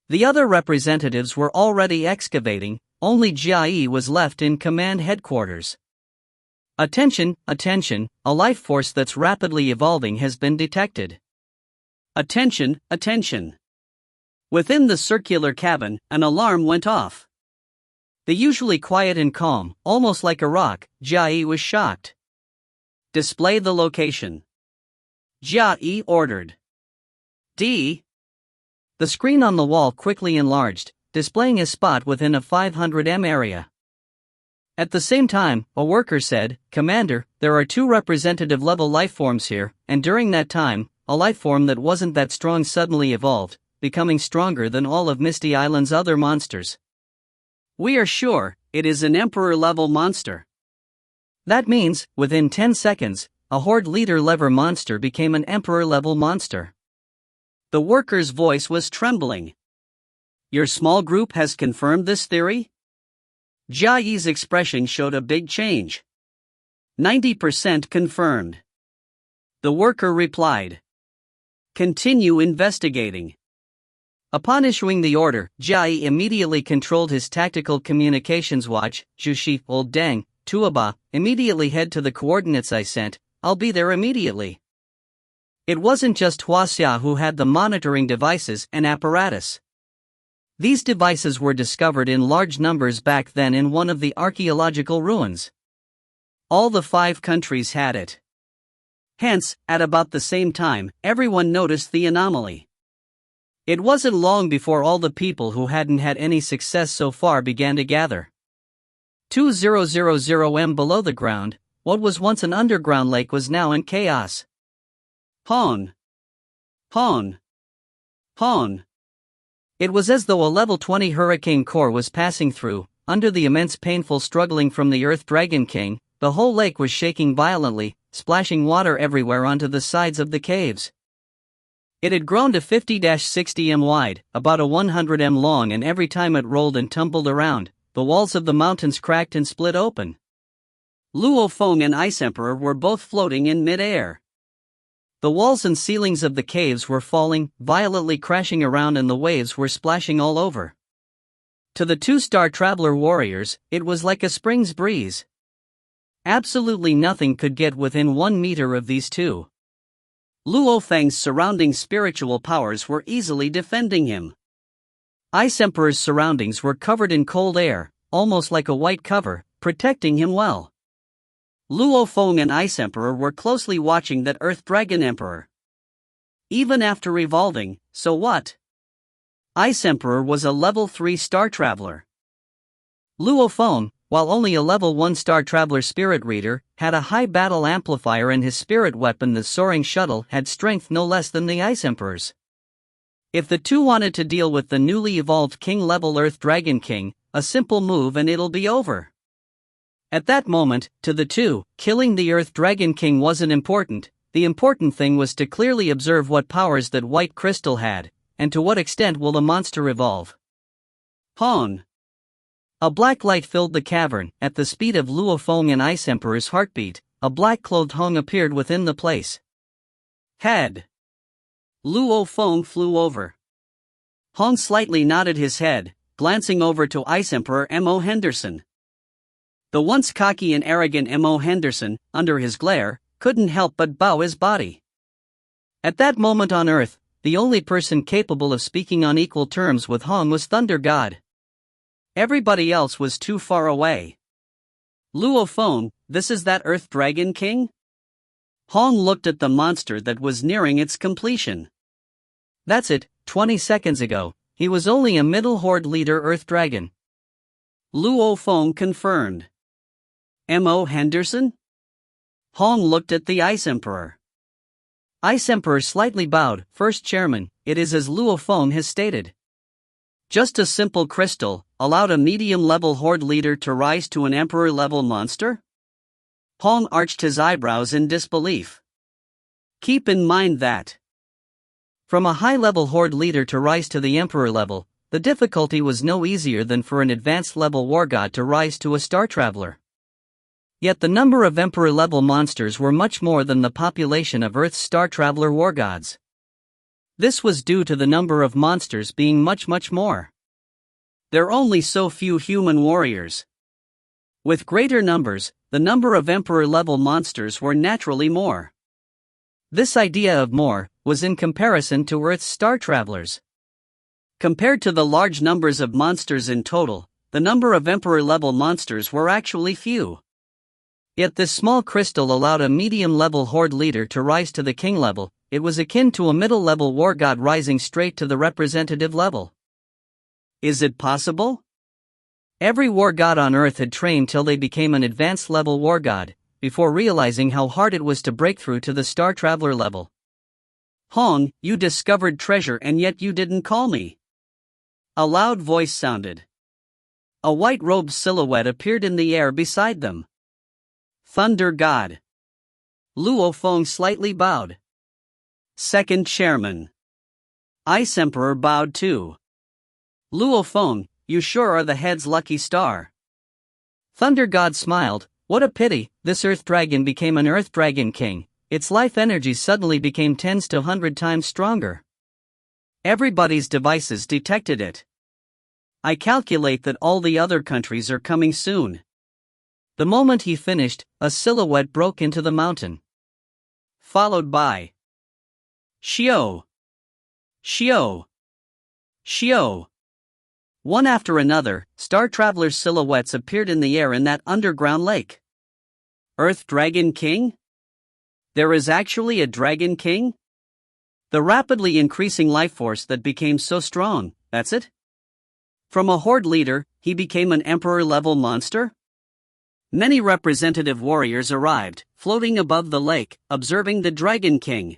S1: The other representatives were already excavating, only Jia Yi was left in command headquarters. Attention, attention, a life force that's rapidly evolving has been detected. Attention, attention. Within the circular cabin, an alarm went off. The usually quiet and calm, almost like a rock, Jia Yi was shocked. Display the location. Jia Yi ordered. D. The screen on the wall quickly enlarged, displaying a spot within a 500 m area. At the same time, a worker said, Commander, there are 2 representative level lifeforms here, and during that time, a lifeform that wasn't that strong suddenly evolved, becoming stronger than all of Misty Island's other monsters. We are sure, it is an Emperor-level monster. That means, within 10 seconds, a horde leader-level monster became an Emperor-level monster. The worker's voice was trembling. Your small group has confirmed this theory? Jia Yi's expression showed a big change. 90% confirmed. The worker replied. Continue investigating. Upon issuing the order, Jia Yi immediately controlled his tactical communications watch, Zhuxi, Old Deng, Tuaba, immediately head to the coordinates I sent, I'll be there immediately. It wasn't just Huaxia who had the monitoring devices and apparatus. These devices were discovered in large numbers back then in one of the archaeological ruins. All the 5 countries had it. Hence, at about the same time, everyone noticed the anomaly. It wasn't long before all the people who hadn't had any success so far began to gather. 2000 m below the ground, what was once an underground lake was now in chaos. Hon. Hon. Hon. It was as though a level 20 hurricane core was passing through. Under the immense painful struggling from the Earth Dragon King, the whole lake was shaking violently, splashing water everywhere onto the sides of the caves. It had grown to 50-60 m wide, about a 100 m long, and every time it rolled and tumbled around, the walls of the mountains cracked and split open. Luo Feng and Ice Emperor were both floating in mid-air. The walls and ceilings of the caves were falling, violently crashing around, and the waves were splashing all over. To the 2-star traveler warriors, it was like a spring's breeze. Absolutely nothing could get within 1 meter of these 2. Luo Feng's surrounding spiritual powers were easily defending him. Ice Emperor's surroundings were covered in cold air, almost like a white cover, protecting him well. Luo Feng and Ice Emperor were closely watching that Earth Dragon Emperor. Even after evolving, so what? Ice Emperor was a level 3 star traveler. Luo Feng, while only a level 1 star traveler spirit reader, had a high battle amplifier, and his spirit weapon, the soaring shuttle, had strength no less than the Ice Emperor's. If the 2 wanted to deal with the newly evolved king-level Earth Dragon King, a simple move and it'll be over. At that moment, to the 2, killing the Earth Dragon King wasn't important. The important thing was to clearly observe what powers that white crystal had, and to what extent will the monster evolve. Hon. A black light filled the cavern. At the speed of Luo Feng and Ice Emperor's heartbeat, a black-clothed Hong appeared within the place. Head. Luo Feng flew over. Hong slightly nodded his head, glancing over to Ice Emperor M.O. Henderson. The once cocky and arrogant M.O. Henderson, under his glare, couldn't help but bow his body. At that moment on Earth, the only person capable of speaking on equal terms with Hong was Thunder God. Everybody else was too far away. Luo Feng, this is that Earth Dragon King? Hong looked at the monster that was nearing its completion. That's it, 20 seconds ago, he was only a middle horde leader Earth Dragon. Luo Feng confirmed. M.O. Henderson? Hong looked at the Ice Emperor. Ice Emperor slightly bowed. First Chairman, it is as Luo Feng has stated. Just a simple crystal allowed a medium-level horde leader to rise to an emperor-level monster? Hong arched his eyebrows in disbelief. Keep in mind that from a high-level horde leader to rise to the emperor level, the difficulty was no easier than for an advanced-level war god to rise to a star traveler. Yet the number of emperor-level monsters were much more than the population of Earth's star traveler war gods. This was due to the number of monsters being much more. There are only so few human warriors. With greater numbers, the number of emperor-level monsters were naturally more. This idea of more was in comparison to Earth's star travelers. Compared to the large numbers of monsters in total, the number of emperor-level monsters were actually few. Yet this small crystal allowed a medium-level horde leader to rise to the king level. It was akin to a middle-level war god rising straight to the representative level. Is it possible? Every war god on Earth had trained till they became an advanced-level war god, before realizing how hard it was to break through to the star traveler level. Hong, you discovered treasure and yet you didn't call me. A loud voice sounded. A white-robed silhouette appeared in the air beside them. Thunder God. Luo Feng slightly bowed. Second Chairman. Ice Emperor bowed too. Luo Feng, you sure are the head's lucky star. Thunder God smiled. What a pity, this Earth Dragon became an Earth Dragon King. Its life energy suddenly became 10 to 100 times stronger. Everybody's devices detected it. I calculate that all the other countries are coming soon. The moment he finished, a silhouette broke into the mountain. Followed by Xiao, Xiao, Xiao. One after another, star traveler silhouettes appeared in the air in that underground lake. Earth Dragon King? There is actually a Dragon King? The rapidly increasing life force that became so strong, that's it? From a horde leader, he became an emperor-level monster? Many representative warriors arrived, floating above the lake, observing the Dragon King.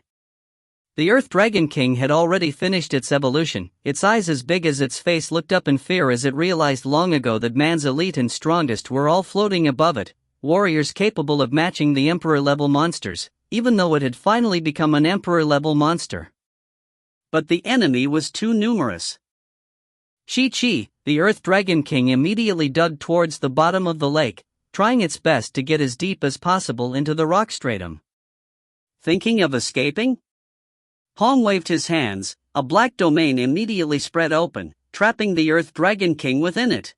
S1: The Earth Dragon King had already finished its evolution. Its eyes as big as its face looked up in fear as it realized long ago that man's elite and strongest were all floating above it, warriors capable of matching the emperor-level monsters, even though it had finally become an emperor-level monster. But the enemy was too numerous. Chi-Chi, the Earth Dragon King, immediately dug towards the bottom of the lake, trying its best to get as deep as possible into the rock stratum. Thinking of escaping? Hong waved his hands. A black domain immediately spread open, trapping the Earth Dragon King within it.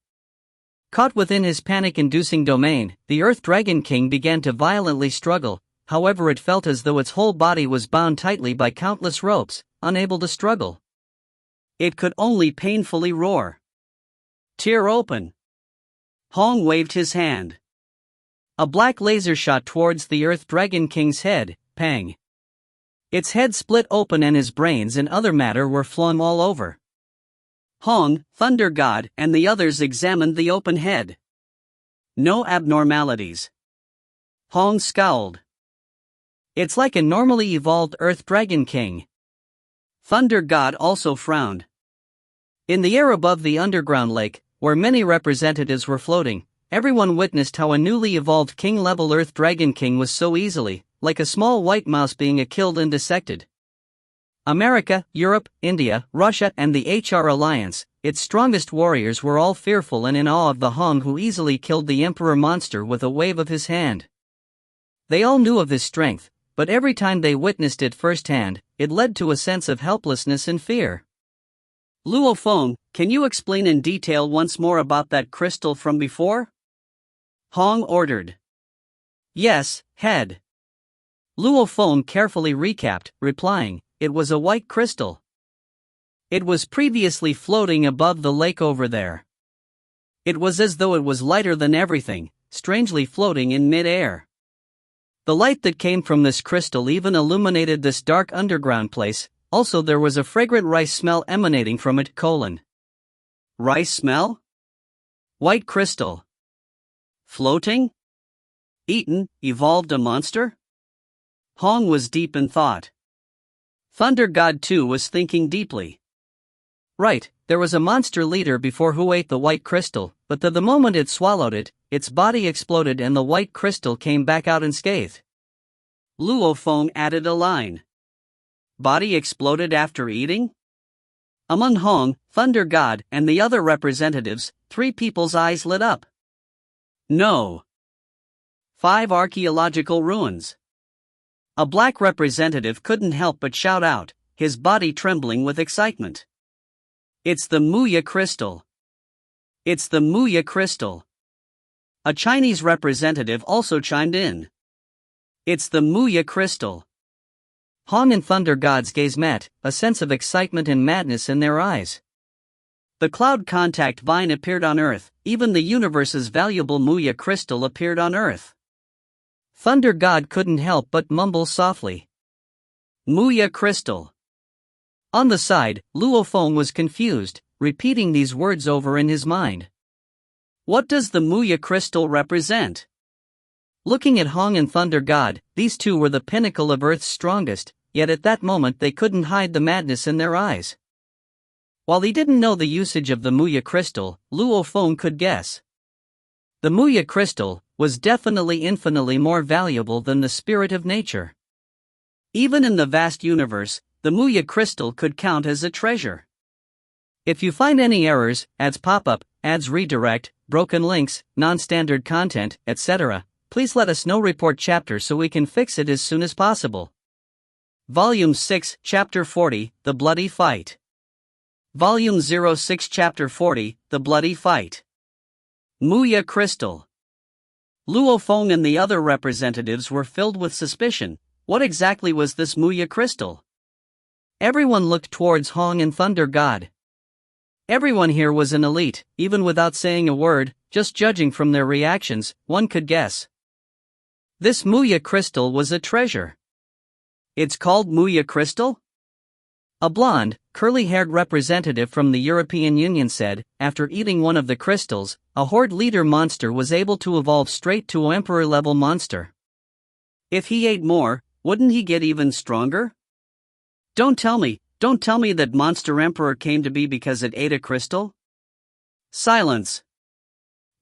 S1: Caught within his panic-inducing domain, the Earth Dragon King began to violently struggle. However, it felt as though its whole body was bound tightly by countless ropes, unable to struggle. It could only painfully roar. Tear open. Hong waved his hand. A black laser shot towards the Earth Dragon King's head. Pang. Its head split open and his brains and other matter were flung all over. Hong, Thunder God, and the others examined the open head. No abnormalities. Hong scowled. It's like a normally evolved Earth Dragon King. Thunder God also frowned. In the air above the underground lake, where many representatives were floating, everyone witnessed how a newly evolved king-level Earth Dragon King was so easily, like a small white mouse being killed and dissected. America, Europe, India, Russia, and the HR Alliance, its strongest warriors were all fearful and in awe of the Hong who easily killed the Emperor monster with a wave of his hand. They all knew of his strength, but every time they witnessed it firsthand, it led to a sense of helplessness and fear. Luo Feng, can you explain in detail once more about that crystal from before? Hong ordered. Yes, head. Luo Feng carefully recapped, replying, it was a white crystal. It was previously floating above the lake over there. It was as though it was lighter than everything, strangely floating in mid-air. The light that came from this crystal even illuminated this dark underground place. Also there was a fragrant rice smell emanating from it. Rice smell? White crystal. Floating? Eaten, evolved a monster? Hong was deep in thought. Thunder God too was thinking deeply. Right, there was a monster leader before who ate the white crystal, but the moment it swallowed it, its body exploded and the white crystal came back out unscathed. Luo Feng added a line. Body exploded after eating? Among Hong, Thunder God, and the other representatives, 3 people's eyes lit up. No. 5 archaeological ruins. A black representative couldn't help but shout out, his body trembling with excitement. It's the Muya crystal. It's the Muya crystal. A Chinese representative also chimed in. It's the Muya crystal. Hong and Thunder God's gaze met, a sense of excitement and madness in their eyes. The cloud contact vine appeared on Earth, even the universe's valuable Muya crystal appeared on Earth. Thunder God couldn't help but mumble softly. Muya crystal. On the side, Luo Feng was confused, repeating these words over in his mind. What does the Muya crystal represent? Looking at Hong and Thunder God, these two were the pinnacle of Earth's strongest, yet at that moment they couldn't hide the madness in their eyes. While he didn't know the usage of the Muya crystal, Luo Feng could guess. The Muya crystal was definitely infinitely more valuable than the spirit of nature. Even in the vast universe, the Muya crystal could count as a treasure. If you find any errors, ads pop up, ads redirect, broken links, non-standard content, etc., please let us know. Report chapter so we can fix it as soon as possible. Volume 6, Chapter 40, The Bloody Fight. Volume 06, Chapter 40, The Bloody Fight. Muya crystal. Luo Feng and the other representatives were filled with suspicion. What exactly was this Muya crystal? Everyone looked towards Hong and Thunder God. Everyone here was an elite, even without saying a word, just judging from their reactions, one could guess. This Muya crystal was a treasure. It's called Muya crystal? A blonde, curly-haired representative from the European Union said, after eating one of the crystals, a horde leader monster was able to evolve straight to an emperor-level monster. If he ate more, wouldn't he get even stronger? Don't tell me that Monster Emperor came to be because it ate a crystal? Silence.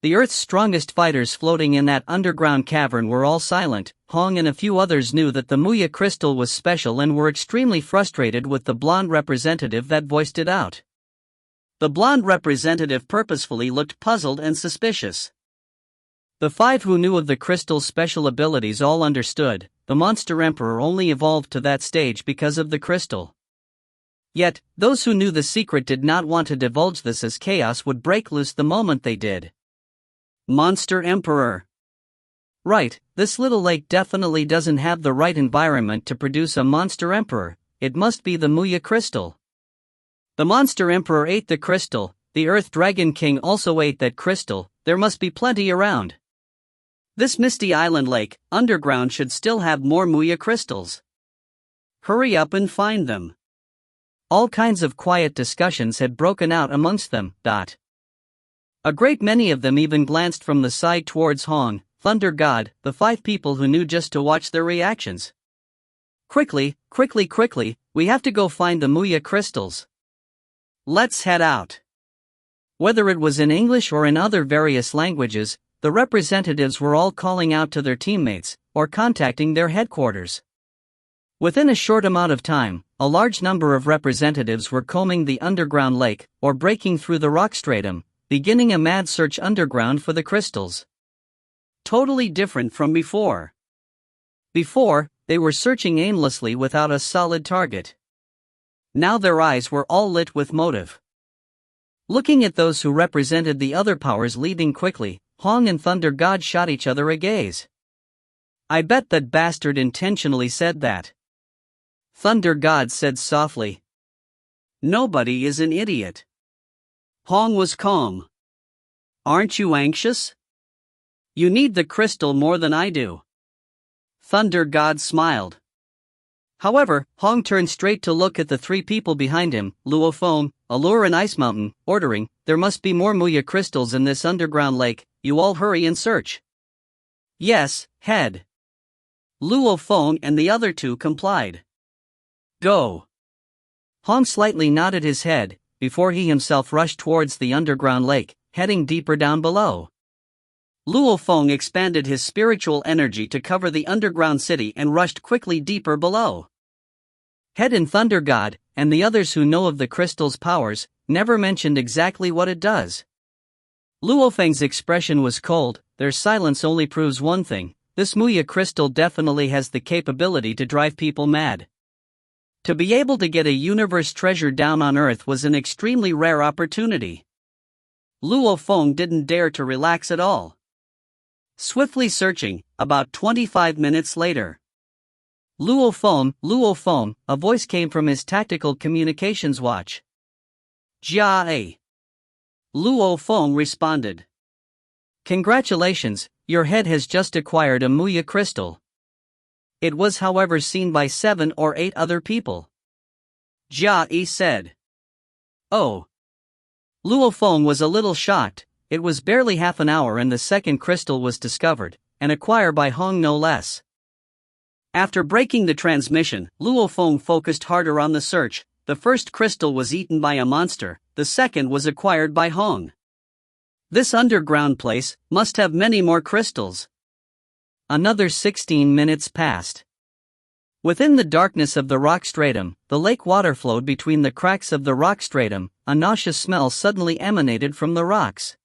S1: The Earth's strongest fighters floating in that underground cavern were all silent. Hong and a few others knew that the Muya crystal was special and were extremely frustrated with the blonde representative that voiced it out. The blonde representative purposefully looked puzzled and suspicious. The 5 who knew of the crystal's special abilities all understood. The Monster Emperor only evolved to that stage because of the crystal. Yet, those who knew the secret did not want to divulge this, as chaos would break loose the moment they did. Monster Emperor. Right, this little lake definitely doesn't have the right environment to produce a Monster Emperor. It must be the Muya crystal. The Monster Emperor ate the crystal, the Earth Dragon King also ate that crystal, there must be plenty around. This misty island lake, underground, should still have more Muya crystals. Hurry up and find them. All kinds of quiet discussions had broken out amongst them. A great many of them even glanced from the side towards Hong, Thunder God, the 5 people who knew just to watch their reactions. Quickly, we have to go find the Muya crystals. Let's head out. Whether it was in English or in other various languages, the representatives were all calling out to their teammates, or contacting their headquarters. Within a short amount of time, a large number of representatives were combing the underground lake, or breaking through the rock stratum, beginning a mad search underground for the crystals. Totally different from before. Before, they were searching aimlessly without a solid target. Now their eyes were all lit with motive. Looking at those who represented the other powers leading quickly, Hong and Thunder God shot each other a gaze. I bet that bastard intentionally said that. Thunder God said softly. Nobody is an idiot. Hong was calm. Aren't you anxious? You need the crystal more than I do. Thunder God smiled. However, Hong turned straight to look at the 3 people behind him, Luo Feng, Allure and Ice Mountain, ordering, there must be more Muya crystals in this underground lake, you all hurry and search. Yes, head. Luo Feng and the other 2 complied. Go. Hong slightly nodded his head, before he himself rushed towards the underground lake, heading deeper down below. Luo Feng expanded his spiritual energy to cover the underground city and rushed quickly deeper below. Head and Thunder God, and the others who know of the crystal's powers, never mentioned exactly what it does. Luo Feng's expression was cold. Their silence only proves one thing: this Muya crystal definitely has the capability to drive people mad. To be able to get a universe treasure down on Earth was an extremely rare opportunity. Luo Feng didn't dare to relax at all. Swiftly searching, about 25 minutes later. Luo Feng, a voice came from his tactical communications watch. Jia. Luo Feng responded. Congratulations, your head has just acquired a Muya crystal. It was however seen by 7 or 8 other people. Jia said. Oh. Luo Feng was a little shocked. It was barely half an hour and the second crystal was discovered, and acquired by Hong no less. After breaking the transmission, Luo Feng focused harder on the search. The first crystal was eaten by a monster, the second was acquired by Hong. This underground place must have many more crystals. Another 16 minutes passed. Within the darkness of the rock stratum, the lake water flowed between the cracks of the rock stratum. A nauseous smell suddenly emanated from the rocks.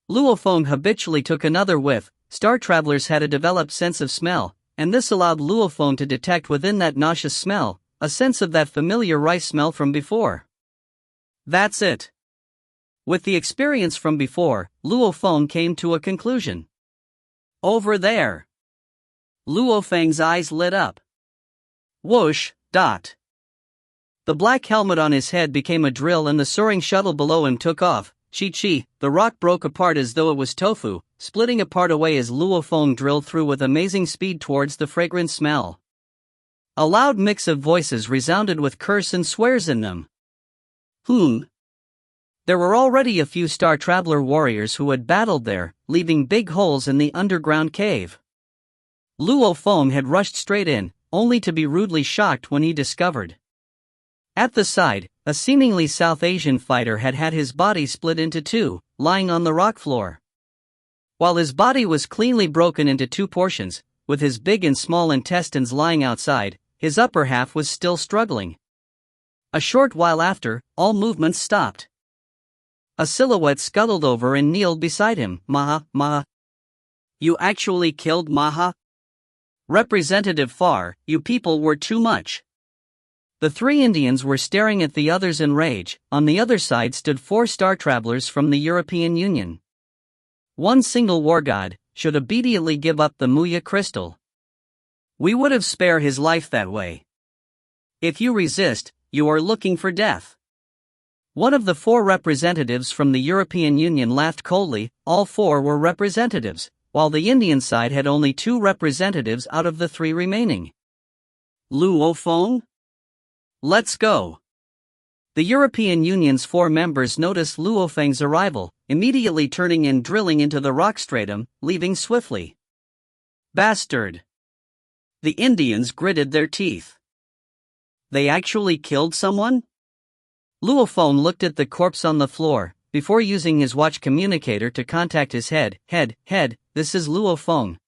S1: Luo Feng habitually took another whiff. Star travelers had a developed sense of smell, and this allowed Luo Feng to detect within that nauseous smell a sense of that familiar rice smell from before. That's it. With the experience from before, Luo Feng came to a conclusion. Over there. Luo Feng's eyes lit up. Whoosh, dot. The black helmet on his head became a drill and the soaring shuttle below him took off. Chi, the rock broke apart as though it was tofu, splitting apart away as Luo Feng drilled through with amazing speed towards the fragrant smell. A loud mix of voices resounded with curse and swears in them. There were already a few Star Traveler warriors who had battled there, leaving big holes in the underground cave. Luo Feng had rushed straight in, only to be rudely shocked when he discovered. At the side, a seemingly South Asian fighter had had his body split into 2, lying on the rock floor. While his body was cleanly broken into 2 portions, with his big and small intestines lying outside, his upper half was still struggling. A short while after, all movements stopped. A silhouette scuttled over and kneeled beside him. Maha. You actually killed Maha? Representative Far, you people were too much. The 3 Indians were staring at the others in rage. On the other side stood 4 Star Travelers from the European Union. One single war god should immediately give up the Muya crystal. We would have spared his life that way. If you resist, you are looking for death. One of the 4 representatives from the European Union laughed coldly. All 4 were representatives, while the Indian side had only 2 representatives out of the 3 remaining. Luo Feng? Let's go. The European Union's 4 members noticed Luo Feng's arrival, immediately turning and drilling into the rock stratum, leaving swiftly. Bastard. The Indians gritted their teeth. They actually killed someone? Luo Feng looked at the corpse on the floor, before using his watch communicator to contact his head. Head, this is Luo Feng.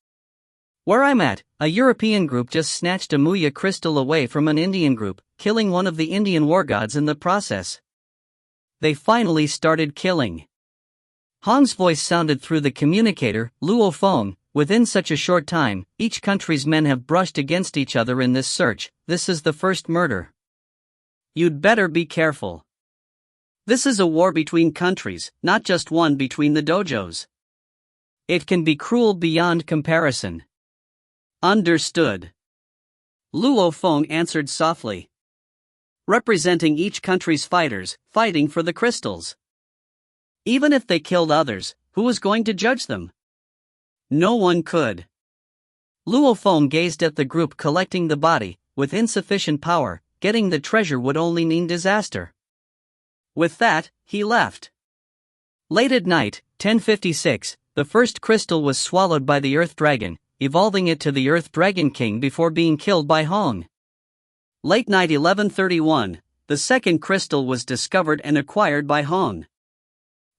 S1: Where I'm at, a European group just snatched a Muya crystal away from an Indian group, killing one of the Indian war gods in the process. They finally started killing. Hong's voice sounded through the communicator. Luo Feng, within such a short time, each country's men have brushed against each other in this search. This is the first murder. You'd better be careful. This is a war between countries, not just one between the dojos. It can be cruel beyond comparison. Understood. Luo Feng answered softly. Representing each country's fighters, fighting for the crystals. Even if they killed others, who was going to judge them? No one could. Luo Feng gazed at the group collecting the body. With insufficient power, getting the treasure would only mean disaster. With that, he left. Late at night, 10:56, the first crystal was swallowed by the Earth Dragon, evolving it to the Earth Dragon King before being killed by Hong. Late night 11:31, the second crystal was discovered and acquired by Hong.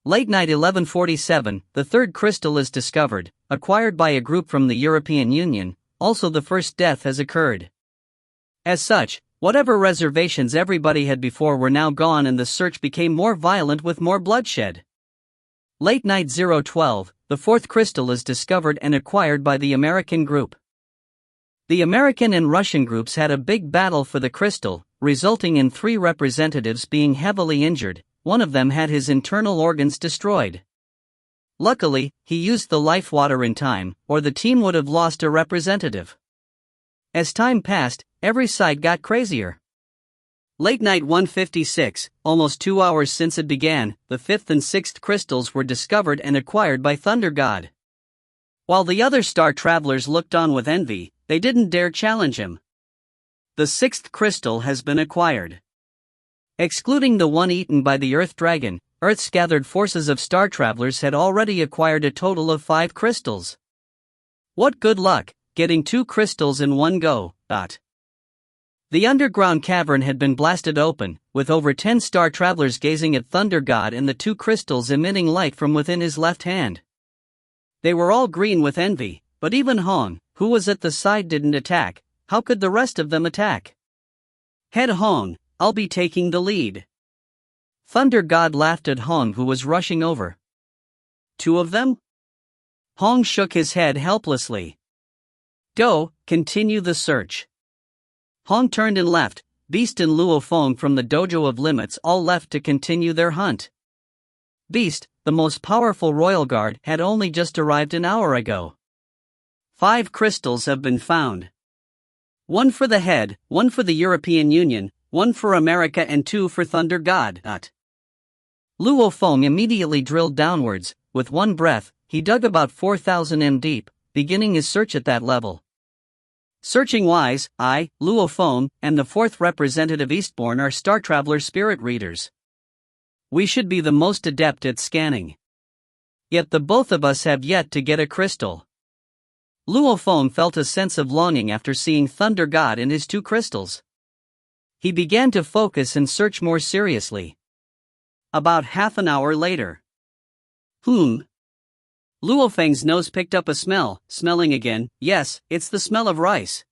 S1: Late night 11:47, the third crystal is discovered, acquired by a group from the European Union. Also the first death has occurred. As such, whatever reservations everybody had before were now gone and the search became more violent with more bloodshed. Late night 012, the fourth crystal is discovered and acquired by the American group. The American and Russian groups had a big battle for the crystal, resulting in 3 representatives being heavily injured. One of them had his internal organs destroyed. Luckily, he used the life water in time, or the team would have lost a representative. As time passed, every side got crazier. Late night 1:56, almost 2 hours since it began, the 5th and 6th crystals were discovered and acquired by Thunder God. While the other star travelers looked on with envy, they didn't dare challenge him. The 6th crystal has been acquired. Excluding the one eaten by the Earth Dragon, Earth's gathered forces of star travelers had already acquired a total of 5 crystals. What good luck, getting 2 crystals in one go. The underground cavern had been blasted open, with over 10 star travelers gazing at Thunder God and the 2 crystals emitting light from within his left hand. They were all green with envy, but even Hong, who was at the side, didn't attack. How could the rest of them attack? Head Hong, I'll be taking the lead. Thunder God laughed at Hong, who was rushing over. 2 of them? Hong shook his head helplessly. Go, continue the search. Hong turned and left. Beast and Luo Feng from the Dojo of Limits all left to continue their hunt. Beast, the most powerful royal guard, had only just arrived an hour ago. 5 crystals have been found. 1 for the head, 1 for the European Union, 1 for America and 2 for Thunder God. Luo Feng immediately drilled downwards. With one breath, he dug about 4,000 m deep, beginning his search at that level. Searching-wise, I, Luo Feng, and the 4th representative Eastbourne are star traveler spirit readers. We should be the most adept at scanning. Yet the both of us have yet to get a crystal. Luo Feng felt a sense of longing after seeing Thunder God and his 2 crystals. He began to focus and search more seriously. About half an hour later. Luo Feng's nose picked up a smell, smelling again. Yes, it's the smell of rice.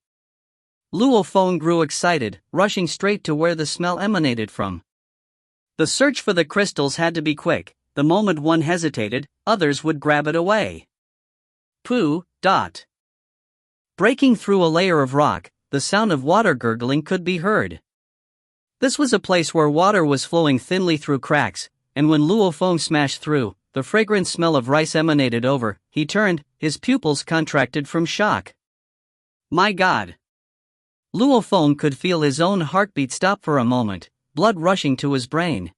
S1: Luo Feng grew excited, rushing straight to where the smell emanated from. The search for the crystals had to be quick. The moment one hesitated, others would grab it away. Breaking through a layer of rock, the sound of water gurgling could be heard. This was a place where water was flowing thinly through cracks, and when Luo Feng smashed through, the fragrant smell of rice emanated over. He turned, his pupils contracted from shock. My God! Luo Feng could feel his own heartbeat stop for a moment, blood rushing to his brain.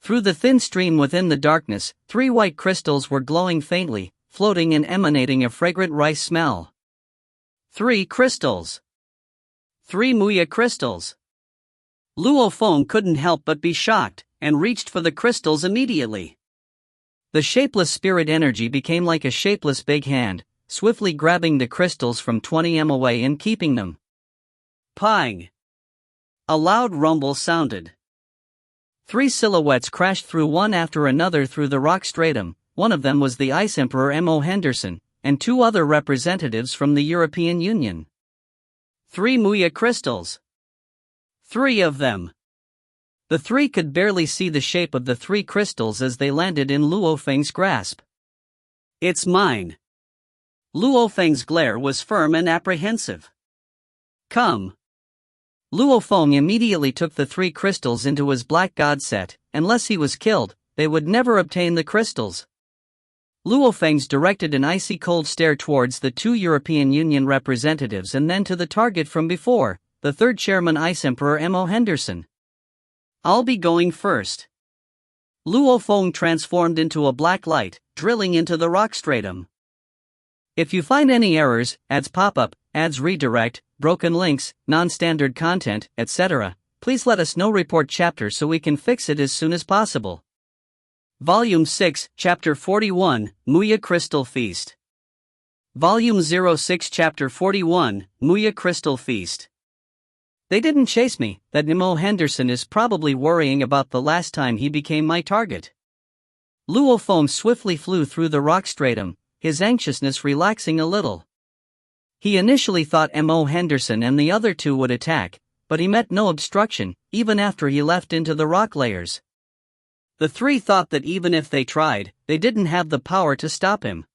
S1: Through the thin stream within the darkness, 3 white crystals were glowing faintly, floating and emanating a fragrant rice smell. 3 crystals! 3 Muya crystals! Luo Feng couldn't help but be shocked, and reached for the crystals immediately. The shapeless spirit energy became like a shapeless big hand, swiftly grabbing the crystals from 20 m away and keeping them. Pang! A loud rumble sounded. 3 silhouettes crashed through one after another through the rock stratum. One of them was the Ice Emperor M.O. Henderson, and 2 other representatives from the European Union. 3 Muya crystals. 3 of them. The 3 could barely see the shape of the 3 crystals as they landed in Luo Feng's grasp. It's mine. Luo Feng's glare was firm and apprehensive. Come. Luo Feng immediately took the 3 crystals into his black god set. Unless he was killed, they would never obtain the crystals. Luo Feng's directed an icy cold stare towards the 2 European Union representatives and then to the target from before, the 3rd chairman Ice Emperor M.O. Henderson. I'll be going first. Luo Feng transformed into a black light, drilling into the rock stratum. If you find any errors, ads pop-up, ads redirect, broken links, non-standard content, etc., please let us know. Report chapter so we can fix it as soon as possible. Volume 6, Chapter 41, Muya Crystal Feast. Volume 06, Chapter 41, Muya Crystal Feast. They didn't chase me. That Mo Henderson is probably worrying about the last time he became my target. Luo Feng swiftly flew through the rock stratum, his anxiousness relaxing a little. He initially thought Mo Henderson and the other two would attack, but he met no obstruction, even after he left into the rock layers. The three thought that even if they tried, they didn't have the power to stop him.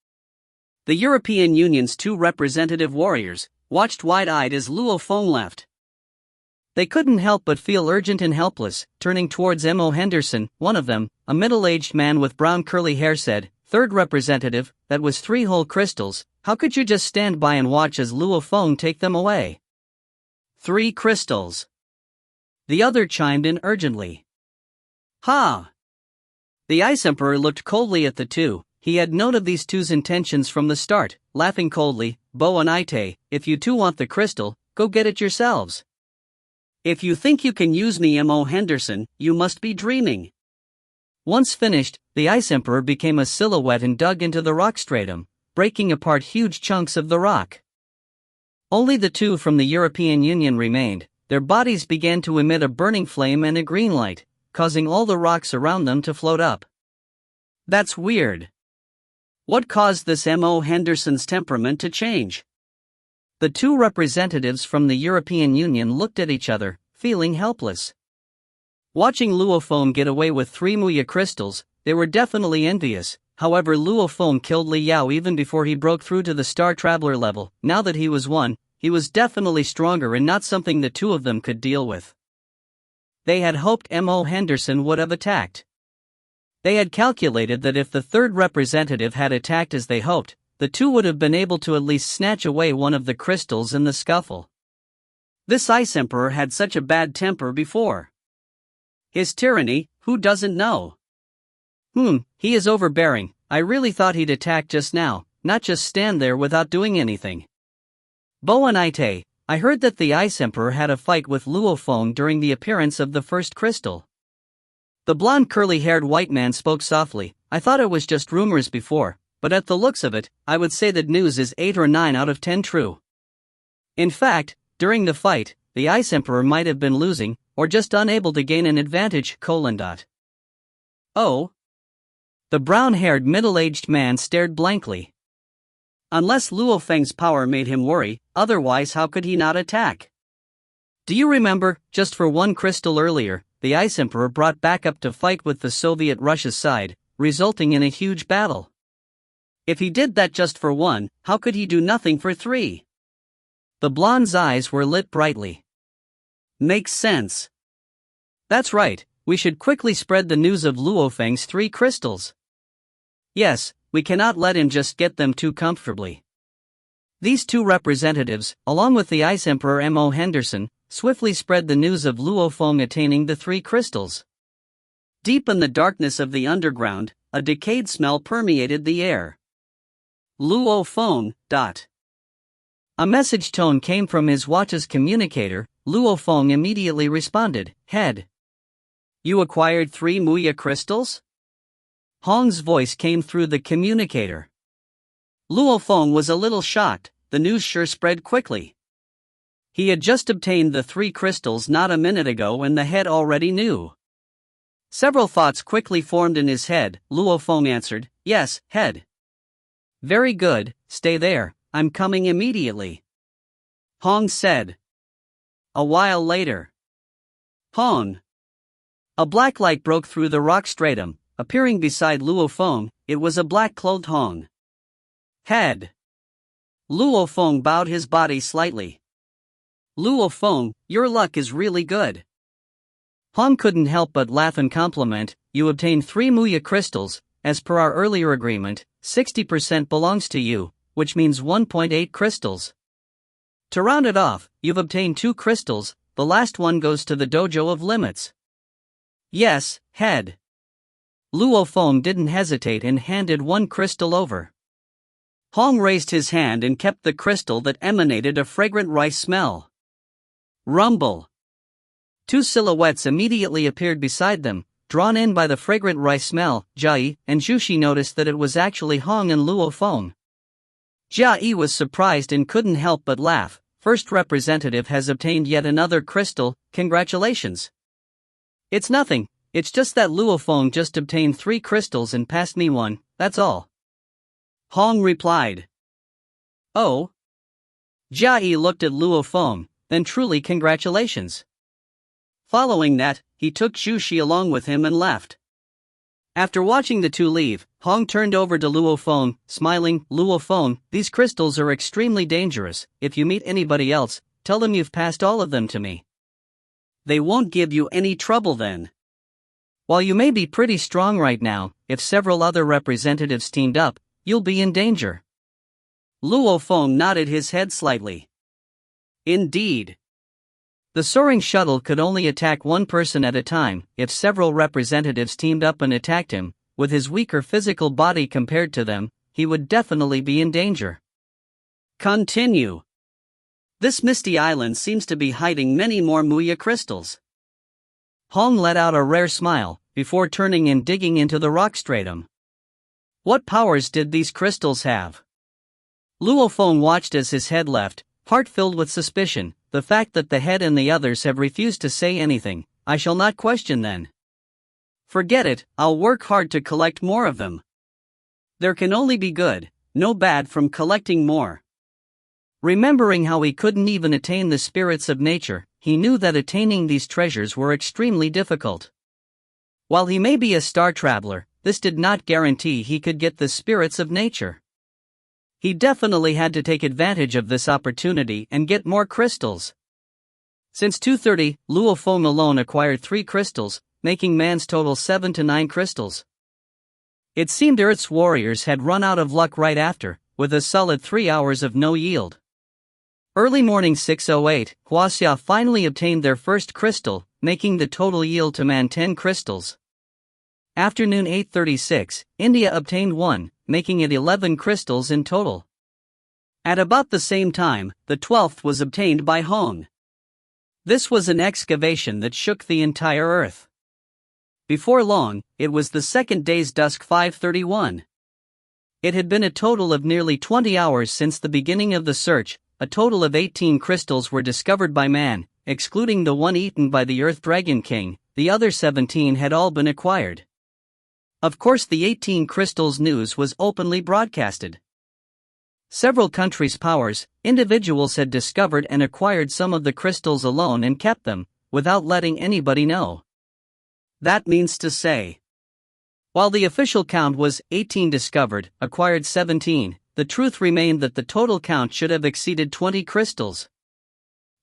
S1: The European Union's two representative warriors watched wide-eyed as Luo Feng left. They couldn't help but feel urgent and helpless. Turning towards Mo Henderson, one of them, a middle-aged man with brown curly hair, said, "Third representative, that was 3 whole crystals. How could you just stand by and watch as Luo Feng take them away?" 3 crystals. The other chimed in urgently. Ha! The Ice Emperor looked coldly at the two. He had known of these two's intentions from the start, laughing coldly. "Bo and Ite, if you two want the crystal, go get it yourselves. If you think you can use me, Mo Henderson, you must be dreaming." Once finished, the Ice Emperor became a silhouette and dug into the rock stratum, breaking apart huge chunks of the rock. Only the two from the European Union remained. Their bodies began to emit a burning flame and a green light, causing all the rocks around them to float up. That's weird. What caused this Mo Henderson's temperament to change? The two representatives from the European Union looked at each other, feeling helpless. Watching Luo Feng get away with 3 Muya crystals, they were definitely envious. However, Luo Feng killed Li Yao even before he broke through to the Star Traveler level. Now that he was one, he was definitely stronger and not something the two of them could deal with. They had hoped Mo Henderson would have attacked. They had calculated that if the third representative had attacked as they hoped, the two would have been able to at least snatch away one of the crystals in the scuffle. This Ice Emperor had such a bad temper before. His tyranny, who doesn't know? He is overbearing. I really thought he'd attack just now, not just stand there without doing anything. Bo and Ite, I heard that the Ice Emperor had a fight with Luo Feng during the appearance of the first crystal. The blonde curly-haired white man spoke softly. I thought it was just rumors before, but at the looks of it, I would say that news is 8 or 9 out of 10 true. In fact, during the fight, the Ice Emperor might have been losing, or just unable to gain an advantage. Oh? The brown-haired middle-aged man stared blankly. Unless Luo Feng's power made him worry, otherwise how could he not attack? Do you remember, just for 1 crystal earlier, the Ice Emperor brought backup to fight with the Soviet Russia's side, resulting in a huge battle? If he did that just for 1, how could he do nothing for 3? The blonde's eyes were lit brightly. Makes sense. That's right, we should quickly spread the news of Luo Feng's 3 crystals. Yes, we cannot let him just get them too comfortably. These two representatives, along with the Ice Emperor Mo Henderson, swiftly spread the news of Luo Feng attaining the 3 crystals. Deep in the darkness of the underground, a decayed smell permeated the air. Luo Feng. A message tone came from his watch's communicator. Luo Feng immediately responded, "Head. You acquired 3 Muya crystals?" Hong's voice came through the communicator. Luo Feng was a little shocked. The news sure spread quickly. He had just obtained the 3 crystals not a minute ago and the head already knew. Several thoughts quickly formed in his head. Luo Feng answered, "Yes, head." "Very good, stay there, I'm coming immediately," Hong said. A while later. Hong. A black light broke through the rock stratum, appearing beside Luo Feng. It was a black-clothed Hong. "Head." Luo Feng bowed his body slightly. "Luo Feng, your luck is really good." Hong couldn't help but laugh and compliment. "You obtained 3 Muya crystals. As per our earlier agreement, 60% belongs to you, which means 1.8 crystals. To round it off, you've obtained 2 crystals, the last one goes to the Dojo of Limits." "Yes, head." Luo Feng didn't hesitate and handed 1 crystal over. Hong raised his hand and kept the crystal that emanated a fragrant rice smell. Rumble. 2 silhouettes immediately appeared beside them, drawn in by the fragrant rice smell. Jia and Zhuxi noticed that it was actually Hong and Luo Feng. Jia was surprised and couldn't help but laugh. first representative has obtained yet another crystal, congratulations. It's nothing, it's just that Luo Feng just obtained 3 crystals and passed me one, that's all. Hong replied. Oh? Jia Yi looked at Luo Feng, then truly congratulations. Following that, he took Zhu Shi along with him and left. After watching the two leave, Hong turned over to Luo Feng, smiling, Luo Feng, these crystals are extremely dangerous, if you meet anybody else, tell them you've passed all of them to me. They won't give you any trouble then. While you may be pretty strong right now, if several other representatives teamed up, you'll be in danger. Luo Feng nodded his head slightly. Indeed. The soaring shuttle could only attack one person at a time. If several representatives teamed up and attacked him, with his weaker physical body compared to them, he would definitely be in danger. Continue. This misty island seems to be hiding many more Muya crystals. Hong let out a rare smile, before turning and digging into the rock stratum. What powers did these crystals have? Luo Feng watched as his head left, heart filled with suspicion. The fact that the head and the others have refused to say anything, I shall not question then. Forget it, I'll work hard to collect more of them. There can only be good, no bad from collecting more. Remembering how he couldn't even attain the spirits of nature, he knew that attaining these treasures were extremely difficult. While he may be a star traveler, this did not guarantee he could get the spirits of nature. He definitely had to take advantage of this opportunity and get more crystals. Since 230, Luo Feng alone acquired 3 crystals, making man's total 7 to 9 crystals. It seemed Earth's warriors had run out of luck right after, with a solid 3 hours of no yield. Early morning 6:08, Huaxia finally obtained their first crystal, making the total yield to man 10 crystals. Afternoon 8:36, India obtained 1, making it 11 crystals in total. At about the same time, the 12th was obtained by Hong. This was an excavation that shook the entire earth. Before long, it was the second day's dusk 5:31. It had been a total of nearly 20 hours since the beginning of the search. A total of 18 crystals were discovered by man, excluding the one eaten by the Earth Dragon King. The other 17 had all been acquired. Of course, the 18 crystals news was openly broadcasted. Several countries' powers, individuals had discovered and acquired some of the crystals alone and kept them, without letting anybody know. That means to say, while the official count was 18 discovered, acquired 17, the truth remained that the total count should have exceeded 20 crystals.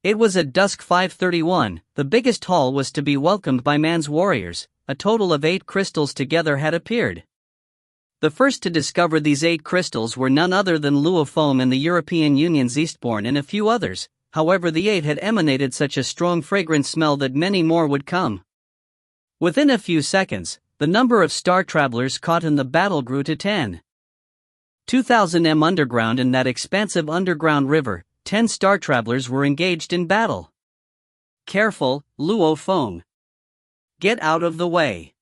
S1: It was at dusk 5:31, the biggest haul was to be welcomed by man's warriors. A total of 8 crystals together had appeared. The first to discover these 8 crystals were none other than Luo Feng and the European Union's Eastbourne and a few others. However, the 8 had emanated such a strong fragrant smell that many more would come. Within a few seconds, the number of star travelers caught in the battle grew to 10. 2,000 m underground in that expansive underground river, 10 star travelers were engaged in battle. Careful, Luo Feng. Get out of the way.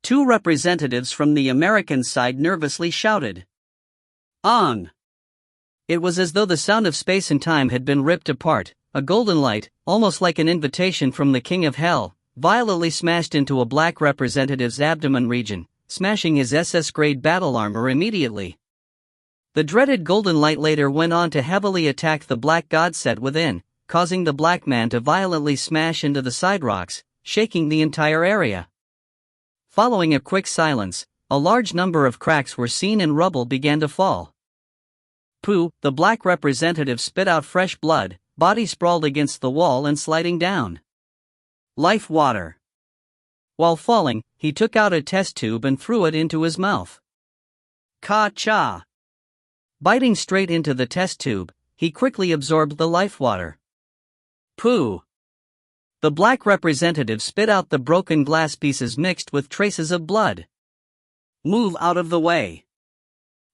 S1: 2 representatives from the American side nervously shouted. On! It was as though the sound of space and time had been ripped apart. A golden light, almost like an invitation from the King of Hell, violently smashed into a black representative's abdomen region, smashing his SS-grade battle armor immediately. The dreaded golden light later went on to heavily attack the black god set within, causing the black man to violently smash into the side rocks, shaking the entire area. Following a quick silence, a large number of cracks were seen and rubble began to fall. Pooh, the black representative spit out fresh blood, body sprawled against the wall and sliding down. Life water. While falling, he took out a test tube and threw it into his mouth. Ka-cha! Biting straight into the test tube, he quickly absorbed the life water. Pooh! The black representative spit out the broken glass pieces mixed with traces of blood. Move out of the way!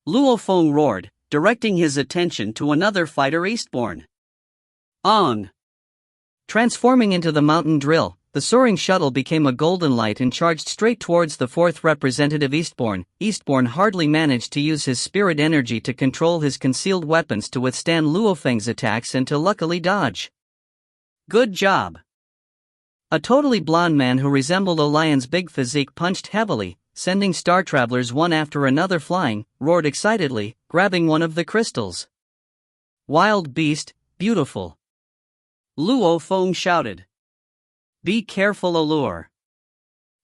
S1: Luo Feng roared, directing his attention to another fighter Eastbourne. On! Transforming into the mountain drill, the soaring shuttle became a golden light and charged straight towards the fourth representative Eastbourne. Eastbourne hardly managed to use his spirit energy to control his concealed weapons to withstand Luo Feng's attacks and to luckily dodge. Good job. A totally blonde man who resembled a lion's big physique punched heavily, sending star travelers one after another flying, roared excitedly, grabbing one of the crystals. Wild beast, beautiful. Luo Feng shouted. Be careful, Allure.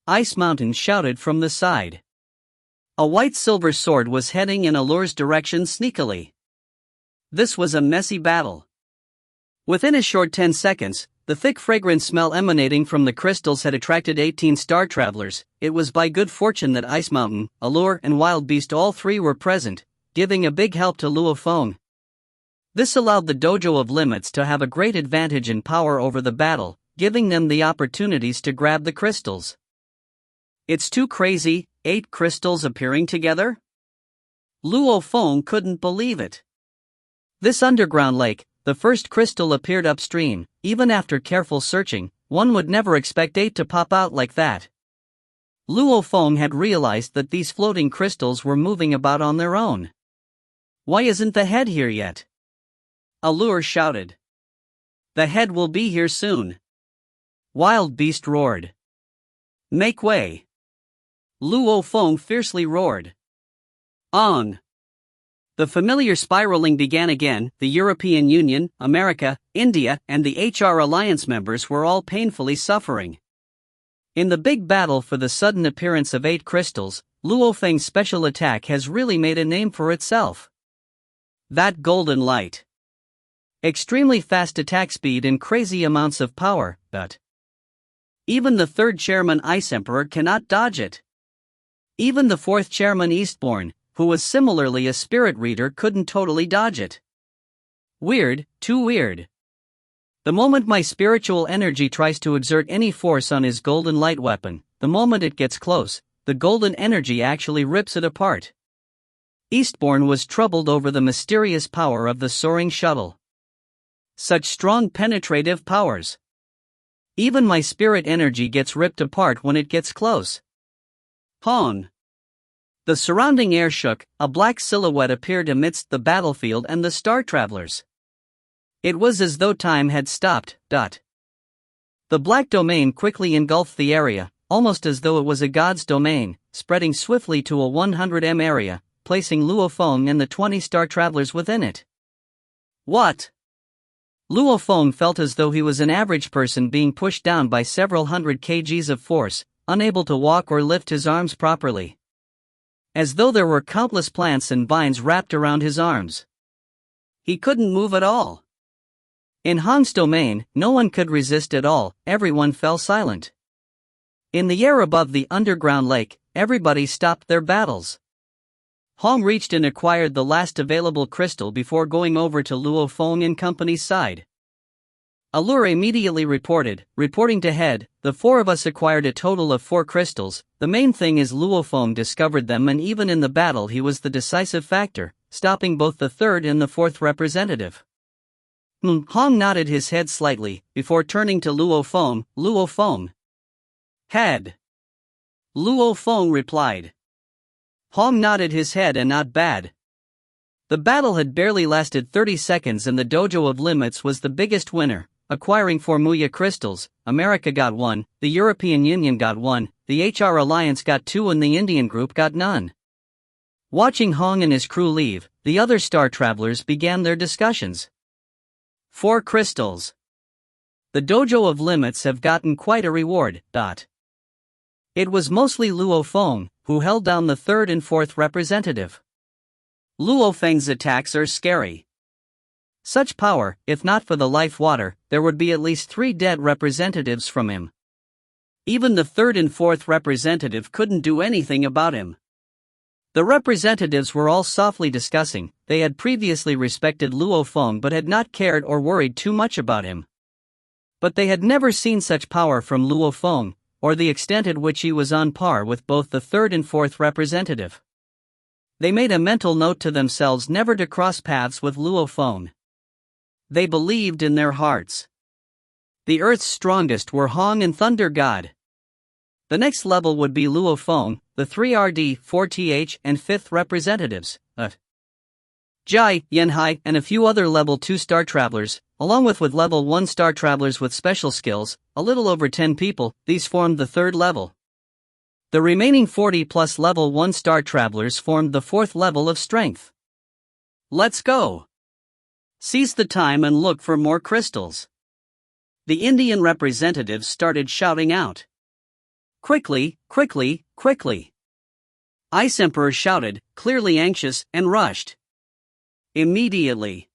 S1: Ice Mountain shouted from the side. A white-silver sword was heading in Allure's direction sneakily. This was a messy battle. Within a short 10 seconds, the thick fragrant smell emanating from the crystals had attracted 18 star travelers. It was by good fortune that Ice Mountain, Allure and Wild Beast all three were present, giving a big help to Luo Feng. This allowed the Dojo of Limits to have a great advantage in power over the battle, giving them the opportunities to grab the crystals. It's too crazy, 8 crystals appearing together? Luo Feng couldn't believe it. This underground lake, the first crystal appeared upstream. Even after careful searching, one would never expect 8 to pop out like that. Luo Feng had realized that these floating crystals were moving about on their own. Why isn't the head here yet? Allure shouted. The head will be here soon. Wild Beast roared. Make way. Luo Feng fiercely roared. On. The familiar spiraling began again. The European Union, America, India, and the HR Alliance members were all painfully suffering. In the big battle for the sudden appearance of 8 crystals, Luo Feng's special attack has really made a name for itself. That golden light. Extremely fast attack speed and crazy amounts of power, but even the third chairman Ice Emperor cannot dodge it. Even the fourth chairman Eastbourne, who was similarly a spirit reader, couldn't totally dodge it. Weird, too weird. The moment my spiritual energy tries to exert any force on his golden light weapon, the moment it gets close, the golden energy actually rips it apart. Eastbourne was troubled over the mysterious power of the soaring shuttle. Such strong penetrative powers. Even my spirit energy gets ripped apart when it gets close. Hon. The surrounding air shook, a black silhouette appeared amidst the battlefield and the star travelers. It was as though time had stopped. The black domain quickly engulfed the area, almost as though it was a god's domain, spreading swiftly to a 100 m area, placing Luo Feng and the 20 star travelers within it. What? Luo Feng felt as though he was an average person being pushed down by several hundred kgs of force, unable to walk or lift his arms properly. As though there were countless plants and vines wrapped around his arms. He couldn't move at all. In Hong's domain, no one could resist at all, everyone fell silent. In the air above the underground lake, everybody stopped their battles. Hong reached and acquired the last available crystal before going over to Luo Feng and company's side. Allure immediately reporting to head, the 4 of us acquired a total of 4 crystals. The main thing is Luo Feng discovered them, and even in the battle he was the decisive factor, stopping both the 3rd and the 4th representative. Hong nodded his head slightly, before turning to Luo Feng. Luo Feng. Head. Luo Feng replied. Hong nodded his head, and not bad. The battle had barely lasted 30 seconds and the Dojo of Limits was the biggest winner, acquiring 4 Muya crystals. America got 1, the European Union got 1, the HR Alliance got 2 and the Indian group got none. Watching Hong and his crew leave, the other star travelers began their discussions. 4 crystals. The Dojo of Limits have gotten quite a reward. It was mostly Luo Feng, who held down the 3rd and 4th representative. Luo Feng's attacks are scary. Such power, if not for the life water, there would be at least 3 dead representatives from him. Even the 3rd and 4th representative couldn't do anything about him. The representatives were all softly discussing. They had previously respected Luo Feng but had not cared or worried too much about him. But they had never seen such power from Luo Feng, or the extent at which he was on par with both the 3rd and 4th representative. They made a mental note to themselves never to cross paths with Luo Feng. They believed in their hearts. The Earth's strongest were Hong and Thunder God. The next level would be Luo Feng, the 3RD, 4TH, and 5th representatives, Jai, Yanhai, and a few other level 2 star travelers, along with level 1 star travelers with special skills, a little over 10 people. These formed the 3rd level. The remaining 40 plus level 1 star travelers formed the 4th level of strength. Let's go! Seize the time and look for more crystals. The Indian representatives started shouting out. Quickly, quickly, quickly! Ice Emperor shouted, clearly anxious, and rushed. Immediately.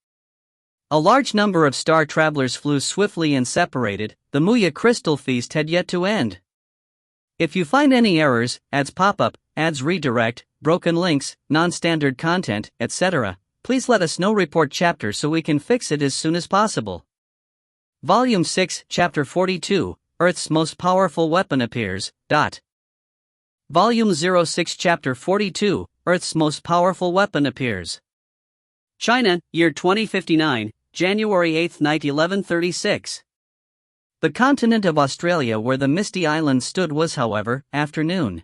S1: A large number of star travelers flew swiftly and separated. The Muya crystal feast had yet to end. If you find any errors, ads pop up, ads redirect, broken links, non-standard content, etc., please let us know. Report chapter so we can fix it as soon as possible. Volume 6, Chapter 42, Earth's most powerful weapon appears. Volume 06, Chapter 42, Earth's most powerful weapon appears. China, year 2059, January 8, night 11:36. The continent of Australia where the misty island stood was, however, afternoon.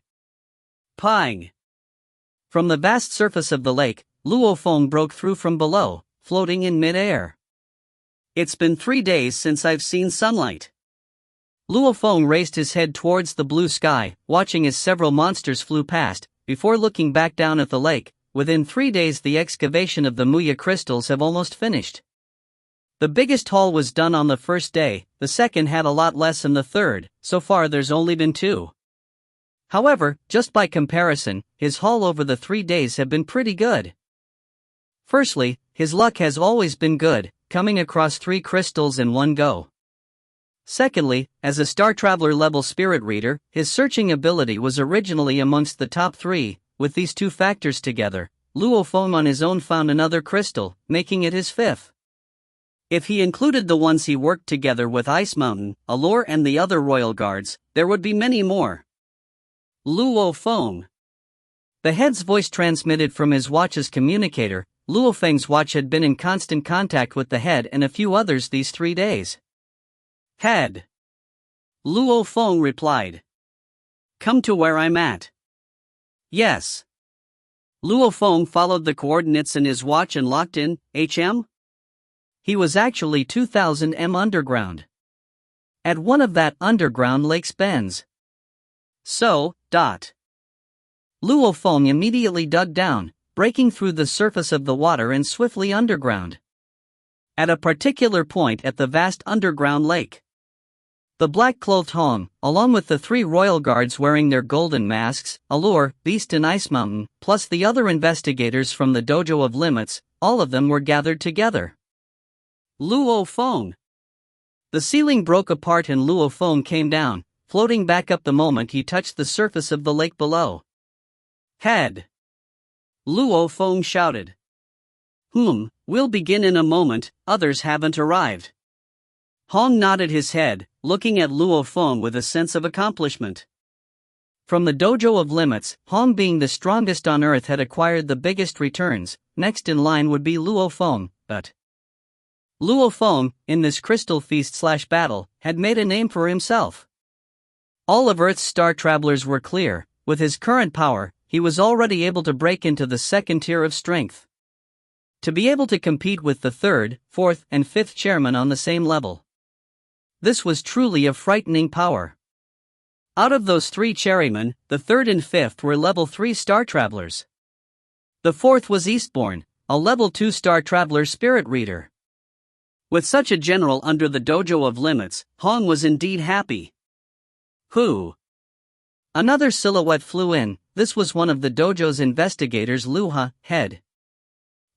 S1: Pang! From the vast surface of the lake, Luo Feng broke through from below, floating in mid-air. It's been 3 days since I've seen sunlight. Luo Feng raised his head towards the blue sky, watching as several monsters flew past, before looking back down at the lake. Within 3 days the excavation of the Muya crystals have almost finished. The biggest haul was done on the first day, the second had a lot less and the third, so far there's only been 2. However, just by comparison, his haul over the 3 days have been pretty good. Firstly, his luck has always been good, coming across 3 crystals in one go. Secondly, as a star traveler level spirit reader, his searching ability was originally amongst the top 3. With these 2 factors together, Luo Feng on his own found another crystal, making it his 5th. If he included the ones he worked together with Ice Mountain, Allure and the other royal guards, there would be many more. Luo Feng. The head's voice transmitted from his watch's communicator. Luo Feng's watch had been in constant contact with the head and a few others these 3 days. Head. Luo Feng replied. Come to where I'm at. Yes. Luo Feng followed the coordinates in his watch and locked in, HM? He was actually 2000 m underground. At one of that underground lake's bends. So, Luo Feng immediately dug down, breaking through the surface of the water and swiftly underground. At a particular point at the vast underground lake, the black-clothed Hong, along with the 3 royal guards wearing their golden masks, Allure, Beast and Ice Mountain, plus the other investigators from the Dojo of Limits, all of them were gathered together. Luo Feng. The ceiling broke apart and Luo Feng came down, floating back up the moment he touched the surface of the lake below. Head. Luo Feng shouted. We'll begin in a moment, others haven't arrived. Hong nodded his head, looking at Luo Feng with a sense of accomplishment. From the Dojo of Limits, Hong being the strongest on Earth had acquired the biggest returns. Next in line would be Luo Feng, but Luo Feng, in this crystal feast/battle, had made a name for himself. All of Earth's star travelers were clear. With his current power, he was already able to break into the 2nd tier of strength. To be able to compete with the 3rd, 4th, and 5th chairmen on the same level. This was truly a frightening power. Out of those 3 cherrymen, the 3rd and 5th were level 3 star travelers. The 4th was Eastbourne, a level 2 star traveler spirit reader. With such a general under the Dojo of Limits, Hong was indeed happy. Another silhouette flew in. This was one of the dojo's investigators, Luha, head.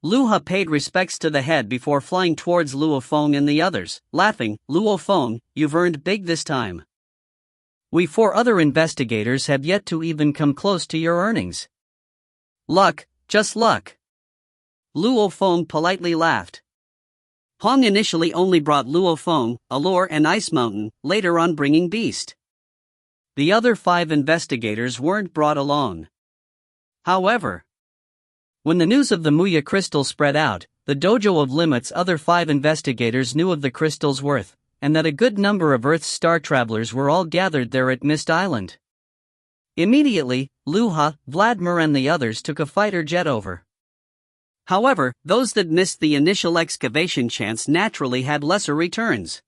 S1: Luha paid respects to the head before flying towards Luo Feng and the others, laughing. Luo Feng, you've earned big this time. We 4 other investigators have yet to even come close to your earnings. Luck, just luck. Luo Feng politely laughed. Hong initially only brought Luo Feng, Allure and Ice Mountain, later on bringing Beast. The other 5 investigators weren't brought along. However, when the news of the Muya crystal spread out, the Dojo of Limits' other 5 investigators knew of the crystal's worth, and that a good number of Earth's star travelers were all gathered there at Mist Island. Immediately, Luo, Vladimir and the others took a fighter jet over. However, those that missed the initial excavation chance naturally had lesser returns.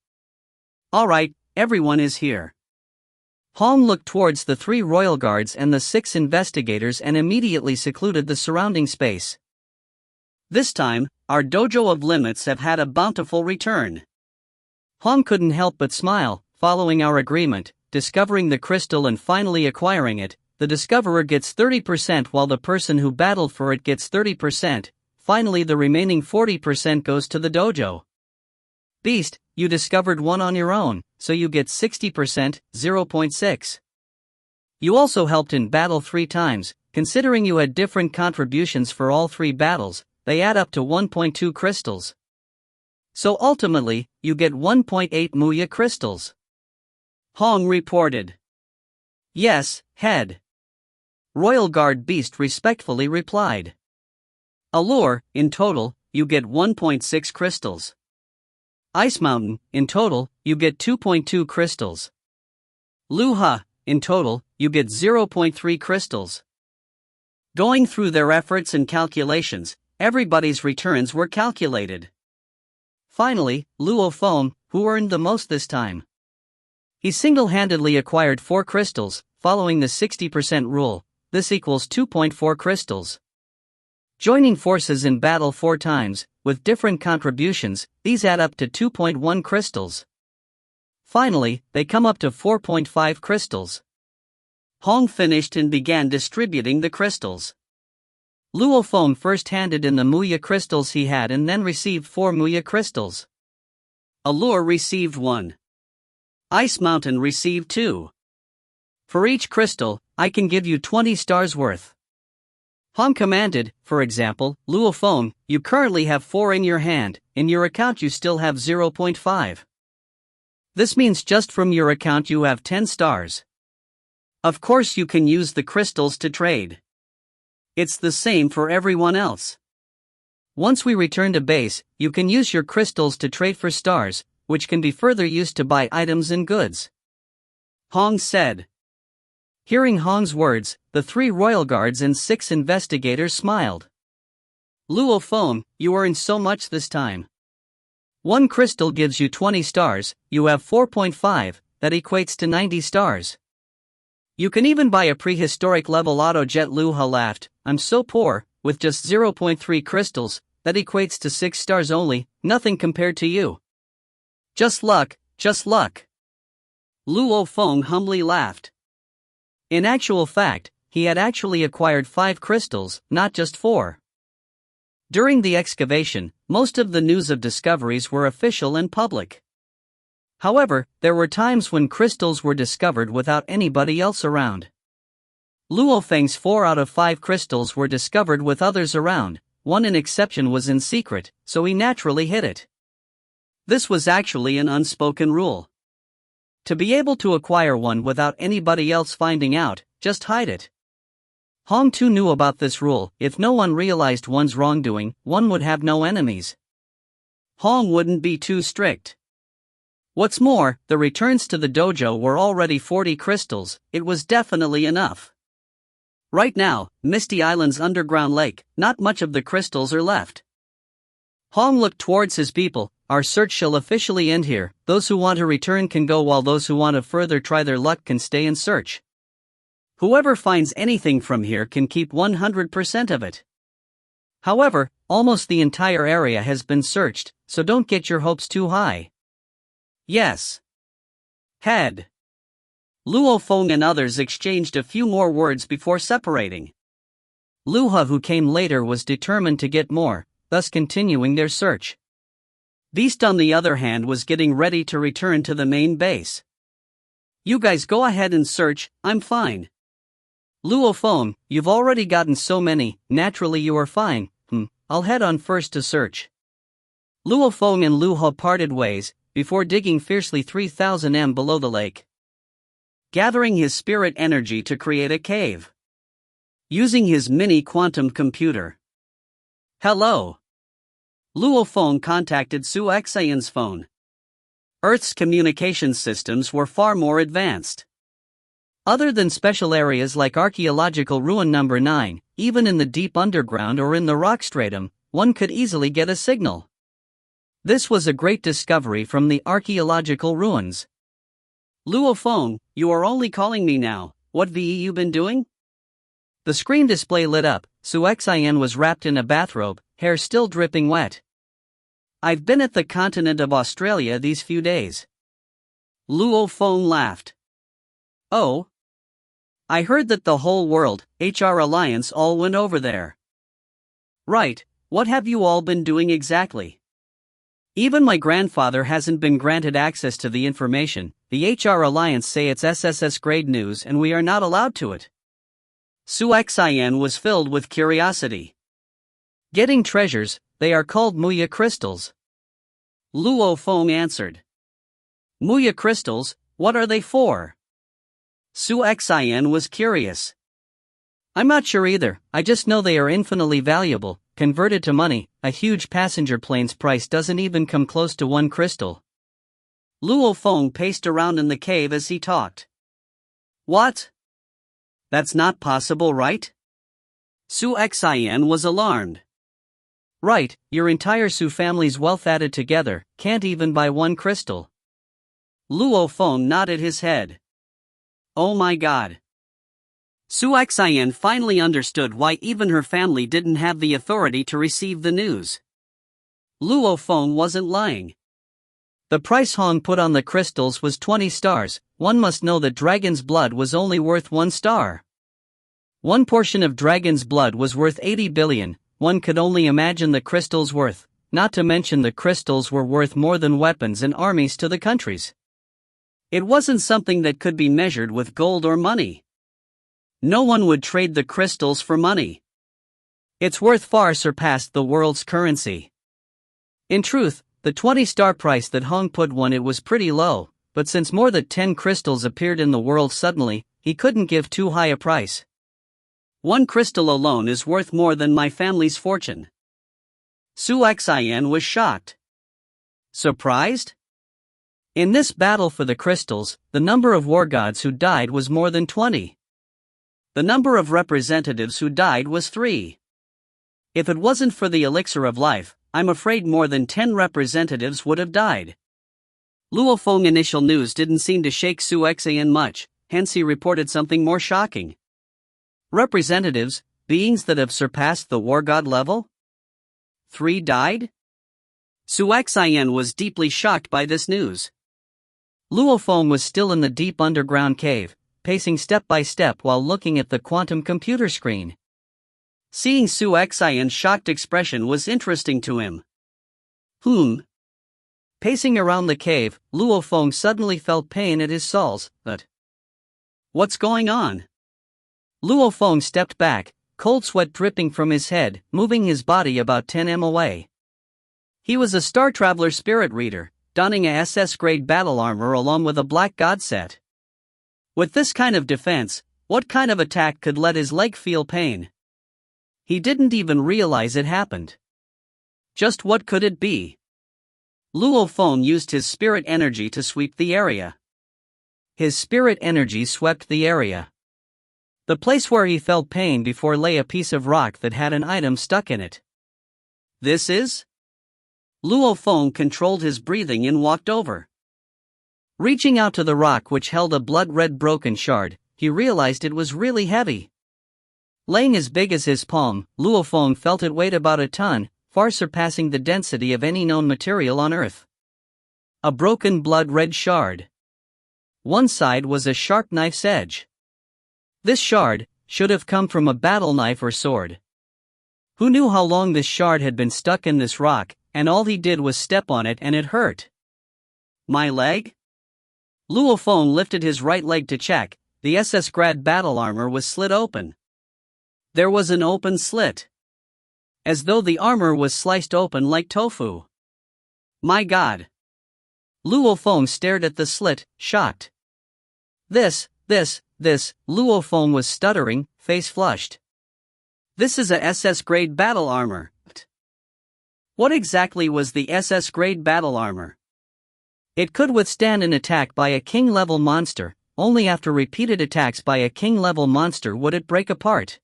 S1: Alright, everyone is here. Hong looked towards the 3 royal guards and the 6 investigators and immediately secluded the surrounding space. This time, our Dojo of Limits have had a bountiful return. Hong couldn't help but smile. Following our agreement, discovering the crystal and finally acquiring it, the discoverer gets 30% while the person who battled for it gets 30%, finally the remaining 40% goes to the dojo. Beast, you discovered one on your own, so you get 60%, 0.6. You also helped in battle 3 times, considering you had different contributions for all 3 battles, they add up to 1.2 crystals. So ultimately, you get 1.8 Muya crystals. Hong reported. Yes, head. Royal Guard Beast respectfully replied. Allure, in total, you get 1.6 crystals. Ice Mountain, in total, you get 2.2 crystals. Luo, in total, you get 0.3 crystals. Going through their efforts and calculations, everybody's returns were calculated. Finally, Luo Feng, who earned the most this time. He single-handedly acquired 4 crystals, following the 60% rule. This equals 2.4 crystals. Joining forces in battle 4 times, with different contributions, these add up to 2.1 crystals. Finally, they come up to 4.5 crystals. Hong finished and began distributing the crystals. Luo Feng first handed in the Muya crystals he had and then received 4 Muya crystals. Allure received 1. Ice Mountain received 2. For each crystal, I can give you 20 stars worth. Hong commanded. For example, Luo Feng, you currently have 4 in your hand, in your account you still have 0.5. This means just from your account you have 10 stars. Of course you can use the crystals to trade. It's the same for everyone else. Once we return to base, you can use your crystals to trade for stars, which can be further used to buy items and goods. Hong said. Hearing Hong's words, the 3 royal guards and 6 investigators smiled. Luo Feng, you earned so much this time. 1 crystal gives you 20 stars, you have 4.5, that equates to 90 stars. You can even buy a prehistoric level autojet. Luo laughed. I'm so poor, with just 0.3 crystals, that equates to 6 stars only, nothing compared to you. Just luck, just luck. Luo Feng humbly laughed. In actual fact, he had actually acquired 5 crystals, not just 4. During the excavation, most of the news of discoveries were official and public. However, there were times when crystals were discovered without anybody else around. Luo Feng's 4 out of 5 crystals were discovered with others around. One exception was in secret, so he naturally hid it. This was actually an unspoken rule. To be able to acquire one without anybody else finding out, just hide it. Hong too knew about this rule. If no one realized one's wrongdoing, one would have no enemies. Hong wouldn't be too strict. What's more, the returns to the dojo were already 40 crystals, it was definitely enough. Right now, Misty Island's underground lake, not much of the crystals are left. Hong looked towards his people. Our search shall officially end here. Those who want to return can go while those who want to further try their luck can stay and search. Whoever finds anything from here can keep 100% of it. However, almost the entire area has been searched, so don't get your hopes too high. Yes. Head. Luo Feng and others exchanged a few more words before separating. Luo, who came later, was determined to get more, thus continuing their search. Beast, on the other hand, was getting ready to return to the main base. You guys go ahead and search, I'm fine. Luo Feng, you've already gotten so many, naturally you are fine. I'll head on first to search. Luo Feng and Luo parted ways, before digging fiercely 3,000 m below the lake. Gathering his spirit energy to create a cave. Using his mini quantum computer. Hello. Luo Feng contacted Su Xian's phone. Earth's communication systems were far more advanced. Other than special areas like archaeological ruin number 9, even in the deep underground or in the rock stratum, one could easily get a signal. This was a great discovery from the archaeological ruins. Luo Feng, you are only calling me now, what VE you been doing? The screen display lit up. Su Xian was wrapped in a bathrobe, hair still dripping wet. I've been at the continent of Australia these few days. Luo Feng laughed. Oh? I heard that the whole world, HR Alliance all went over there. Right, what have you all been doing exactly? Even my grandfather hasn't been granted access to the information. The HR Alliance say it's SSS grade news and we are not allowed to it. Su Xian was filled with curiosity. Getting treasures, they are called Muya crystals. Luo Feng answered. Muya crystals, what are they for? Su Xian was curious. I'm not sure either, I just know they are infinitely valuable. Converted to money, a huge passenger plane's price doesn't even come close to one crystal. Luo Feng paced around in the cave as he talked. What? That's not possible, right? Su Xian was alarmed. Right, your entire Su family's wealth added together can't even buy one crystal. Luo Feng nodded his head. Oh my god. Su Xian finally understood why even her family didn't have the authority to receive the news. Luo Feng wasn't lying. The price Hong put on the crystals was 20 stars, one must know that dragon's blood was only worth 1 star. One portion of dragon's blood was worth 80 billion, one could only imagine the crystals' worth, not to mention the crystals were worth more than weapons and armies to the countries. It wasn't something that could be measured with gold or money. No one would trade the crystals for money. Its worth far surpassed the world's currency. In truth, the 20-star price that Hong put on it was pretty low, but since more than 10 crystals appeared in the world suddenly, he couldn't give too high a price. One crystal alone is worth more than my family's fortune. Su Xian was shocked. Surprised? In this battle for the crystals, the number of war gods who died was more than 20. The number of representatives who died was 3. If it wasn't for the elixir of life, I'm afraid more than 10 representatives would have died. Luo Feng initial news didn't seem to shake Su Xian much, hence he reported something more shocking. Representatives, beings that have surpassed the war god level? 3 died? Su Xian was deeply shocked by this news. Luo Feng was still in the deep underground cave, pacing step by step while looking at the quantum computer screen. Seeing Su Xian's shocked expression was interesting to him. Pacing around the cave, Luo Feng suddenly felt pain at his soles, but what's going on? Luo Feng stepped back, cold sweat dripping from his head, moving his body about 10 m away. He was a Star Traveler spirit reader, donning a SS-grade battle armor along with a black god set. With this kind of defense, what kind of attack could let his leg feel pain? He didn't even realize it happened. Just what could it be? Luo Feng used his spirit energy to sweep the area. His spirit energy swept the area. The place where he felt pain before lay a piece of rock that had an item stuck in it. This is? Luo Feng controlled his breathing and walked over. Reaching out to the rock which held a blood-red broken shard, he realized it was really heavy. Laying as big as his palm, Luo Feng felt it weighed about a ton, far surpassing the density of any known material on Earth. A broken blood-red shard. One side was a sharp knife's edge. This shard should have come from a battle knife or sword. Who knew how long this shard had been stuck in this rock, and all he did was step on it and it hurt. My leg? Luo Feng lifted his right leg to check. The SS Grad battle armor was slit open. There was an open slit. As though the armor was sliced open like tofu. My god. Luo Feng stared at the slit, shocked. This, Luo Feng was stuttering, face flushed. This is a SS grade battle armor. What exactly was the SS grade battle armor? It could withstand an attack by a king-level monster, only after repeated attacks by a king-level monster would it break apart.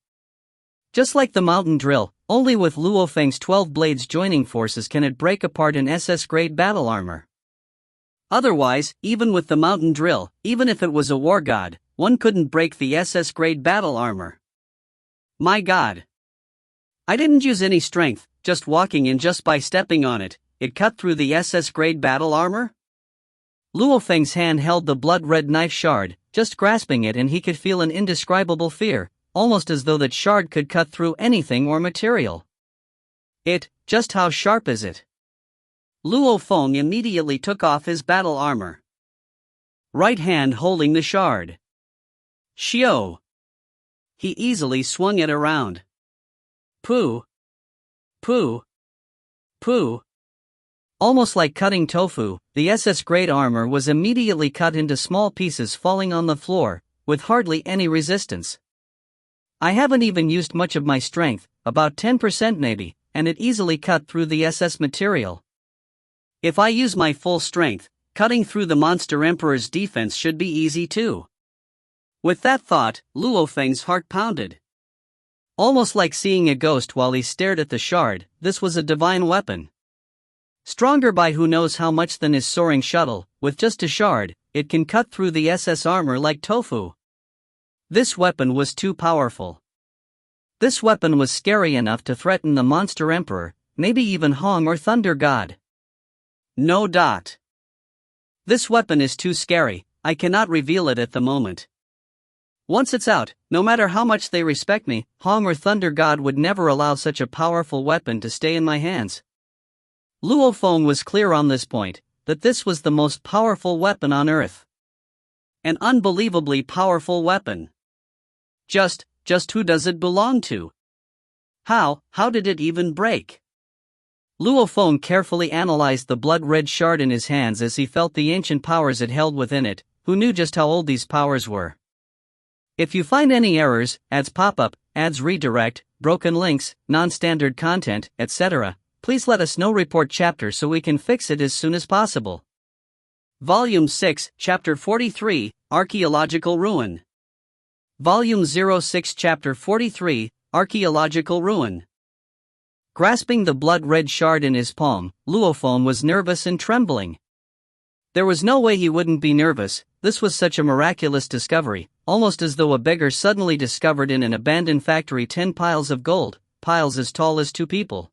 S1: Just like the mountain drill, only with Luo Feng's 12 blades joining forces can it break apart an SS-grade battle armor. Otherwise, even with the mountain drill, even if it was a war god, one couldn't break the SS-grade battle armor. My god. I didn't use any strength, just walking in, just by stepping on it, it cut through the SS-grade battle armor? Luo Feng's hand held the blood-red knife shard, just grasping it, and he could feel an indescribable fear, almost as though that shard could cut through anything or material. Just how sharp is it? Luo Feng immediately took off his battle armor. Right hand holding the shard. Xiao. He easily swung it around. Pooh. Pooh. Pooh. Almost like cutting tofu, the SS-grade armor was immediately cut into small pieces, falling on the floor, with hardly any resistance. I haven't even used much of my strength, about 10% maybe, and it easily cut through the SS material. If I use my full strength, cutting through the Monster Emperor's defense should be easy too. With that thought, Luo Feng's heart pounded. Almost like seeing a ghost while he stared at the shard, this was a divine weapon. Stronger by who knows how much than his soaring shuttle, with just a shard, it can cut through the SS armor like tofu. This weapon was too powerful. This weapon was scary enough to threaten the Monster Emperor, maybe even Hong or Thunder God. No. This weapon is too scary, I cannot reveal it at the moment. Once it's out, no matter how much they respect me, Hong or Thunder God would never allow such a powerful weapon to stay in my hands. Luo Feng was clear on this point, that this was the most powerful weapon on Earth. An unbelievably powerful weapon. Just who does it belong to? How did it even break? Luo Feng carefully analyzed the blood-red shard in his hands as he felt the ancient powers it held within it. Who knew just how old these powers were? If you find any errors, ads pop up, ads redirect, broken links, non-standard content, etc., please let us know. Report chapter so we can fix it as soon as possible. Volume 6, Chapter 43, Archaeological Ruin. Volume 06, Chapter 43, Archaeological Ruin. Grasping the blood-red shard in his palm, Luo Feng was nervous and trembling. There was no way he wouldn't be nervous. This was such a miraculous discovery, almost as though a beggar suddenly discovered in an abandoned factory 10 piles of gold, piles as tall as 2 people.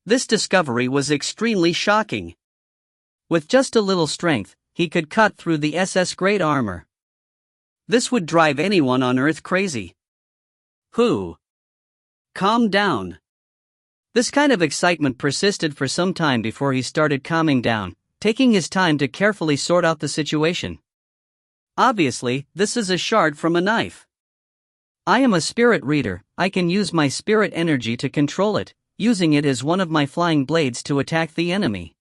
S1: This discovery was extremely shocking. With just a little strength, he could cut through the SS-grade armor. This would drive anyone on Earth crazy. Calm down. This kind of excitement persisted for some time before he started calming down, taking his time to carefully sort out the situation. Obviously, this is a shard from a knife. I am a spirit reader, I can use my spirit energy to control it, using it as one of my flying blades to attack the enemy.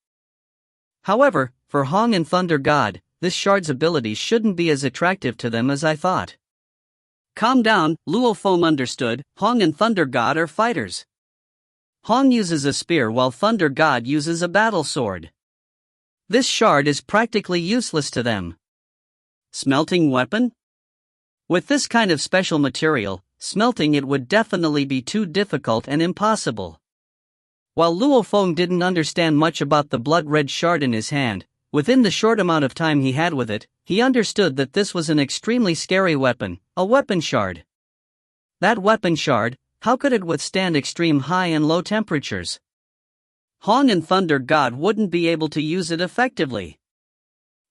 S1: However, for Hong and Thunder God, this shard's abilities shouldn't be as attractive to them as I thought. Calm down, Luo Feng understood. Hong and Thunder God are fighters. Hong uses a spear while Thunder God uses a battle sword. This shard is practically useless to them. Smelting weapon? With this kind of special material, smelting it would definitely be too difficult and impossible. While Luo Feng didn't understand much about the blood-red shard in his hand, within the short amount of time he had with it, he understood that this was an extremely scary weapon, a weapon shard. That weapon shard, how could it withstand extreme high and low temperatures? Hong and Thunder God wouldn't be able to use it effectively.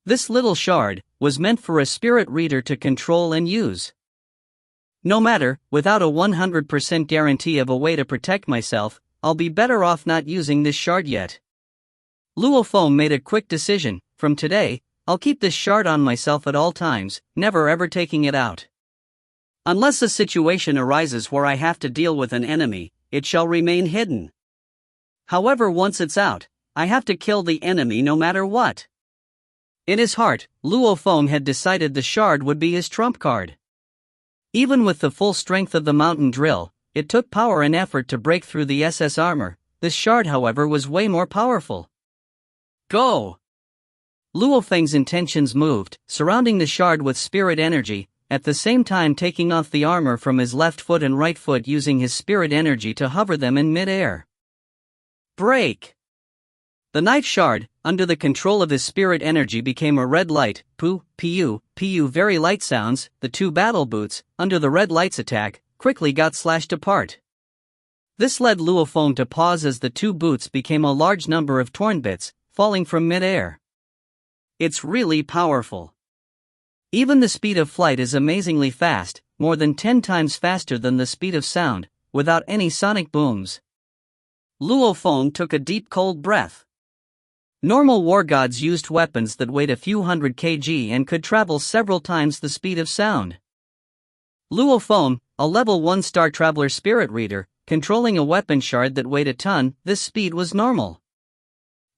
S1: This little shard was meant for a spirit reader to control and use. No matter, without a 100% guarantee of a way to protect myself, I'll be better off not using this shard yet. Luo Feng made a quick decision. From today, I'll keep this shard on myself at all times, never ever taking it out. Unless a situation arises where I have to deal with an enemy, it shall remain hidden. However, once it's out, I have to kill the enemy no matter what. In his heart, Luo Feng had decided the shard would be his trump card. Even with the full strength of the mountain drill, it took power and effort to break through the SS armor. This shard, however, was way more powerful. Go! Luo Feng's intentions moved, surrounding the shard with spirit energy, at the same time taking off the armor from his left foot and right foot using his spirit energy to hover them in mid-air. Break! The knife shard, under the control of his spirit energy, became a red light. Pu, very light sounds. The two battle boots, under the red light's attack, quickly got slashed apart. This led Luo Feng to pause as the two boots became a large number of torn bits, falling from mid-air. It's really powerful. Even the speed of flight is amazingly fast, more than 10 times faster than the speed of sound, without any sonic booms. Luo Feng took a deep cold breath. Normal war gods used weapons that weighed a few hundred kg and could travel several times the speed of sound. Luo Feng, a level 1 star traveler spirit reader, controlling a weapon shard that weighed a ton, this speed was normal.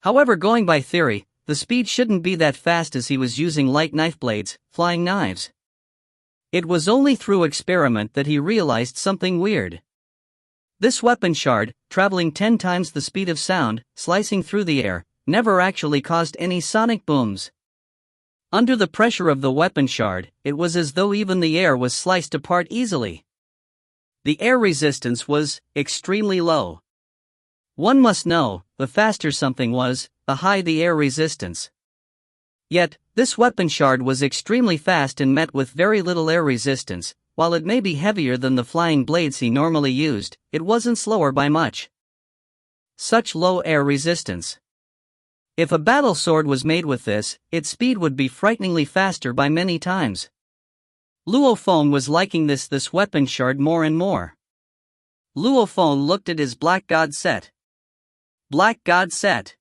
S1: However, going by theory, the speed shouldn't be that fast as he was using light knife blades, flying knives. It was only through experiment that he realized something weird. This weapon shard, traveling 10 times the speed of sound, slicing through the air, never actually caused any sonic booms. Under the pressure of the weapon shard, it was as though even the air was sliced apart easily. The air resistance was extremely low. One must know, the faster something was, the higher the air resistance. Yet, this weapon shard was extremely fast and met with very little air resistance. While it may be heavier than the flying blades he normally used, it wasn't slower by much. Such low air resistance. If a battle sword was made with this, its speed would be frighteningly faster by many times. Luo Feng was liking this weapon shard more and more. Luo Feng looked at his Black God set. Black God set.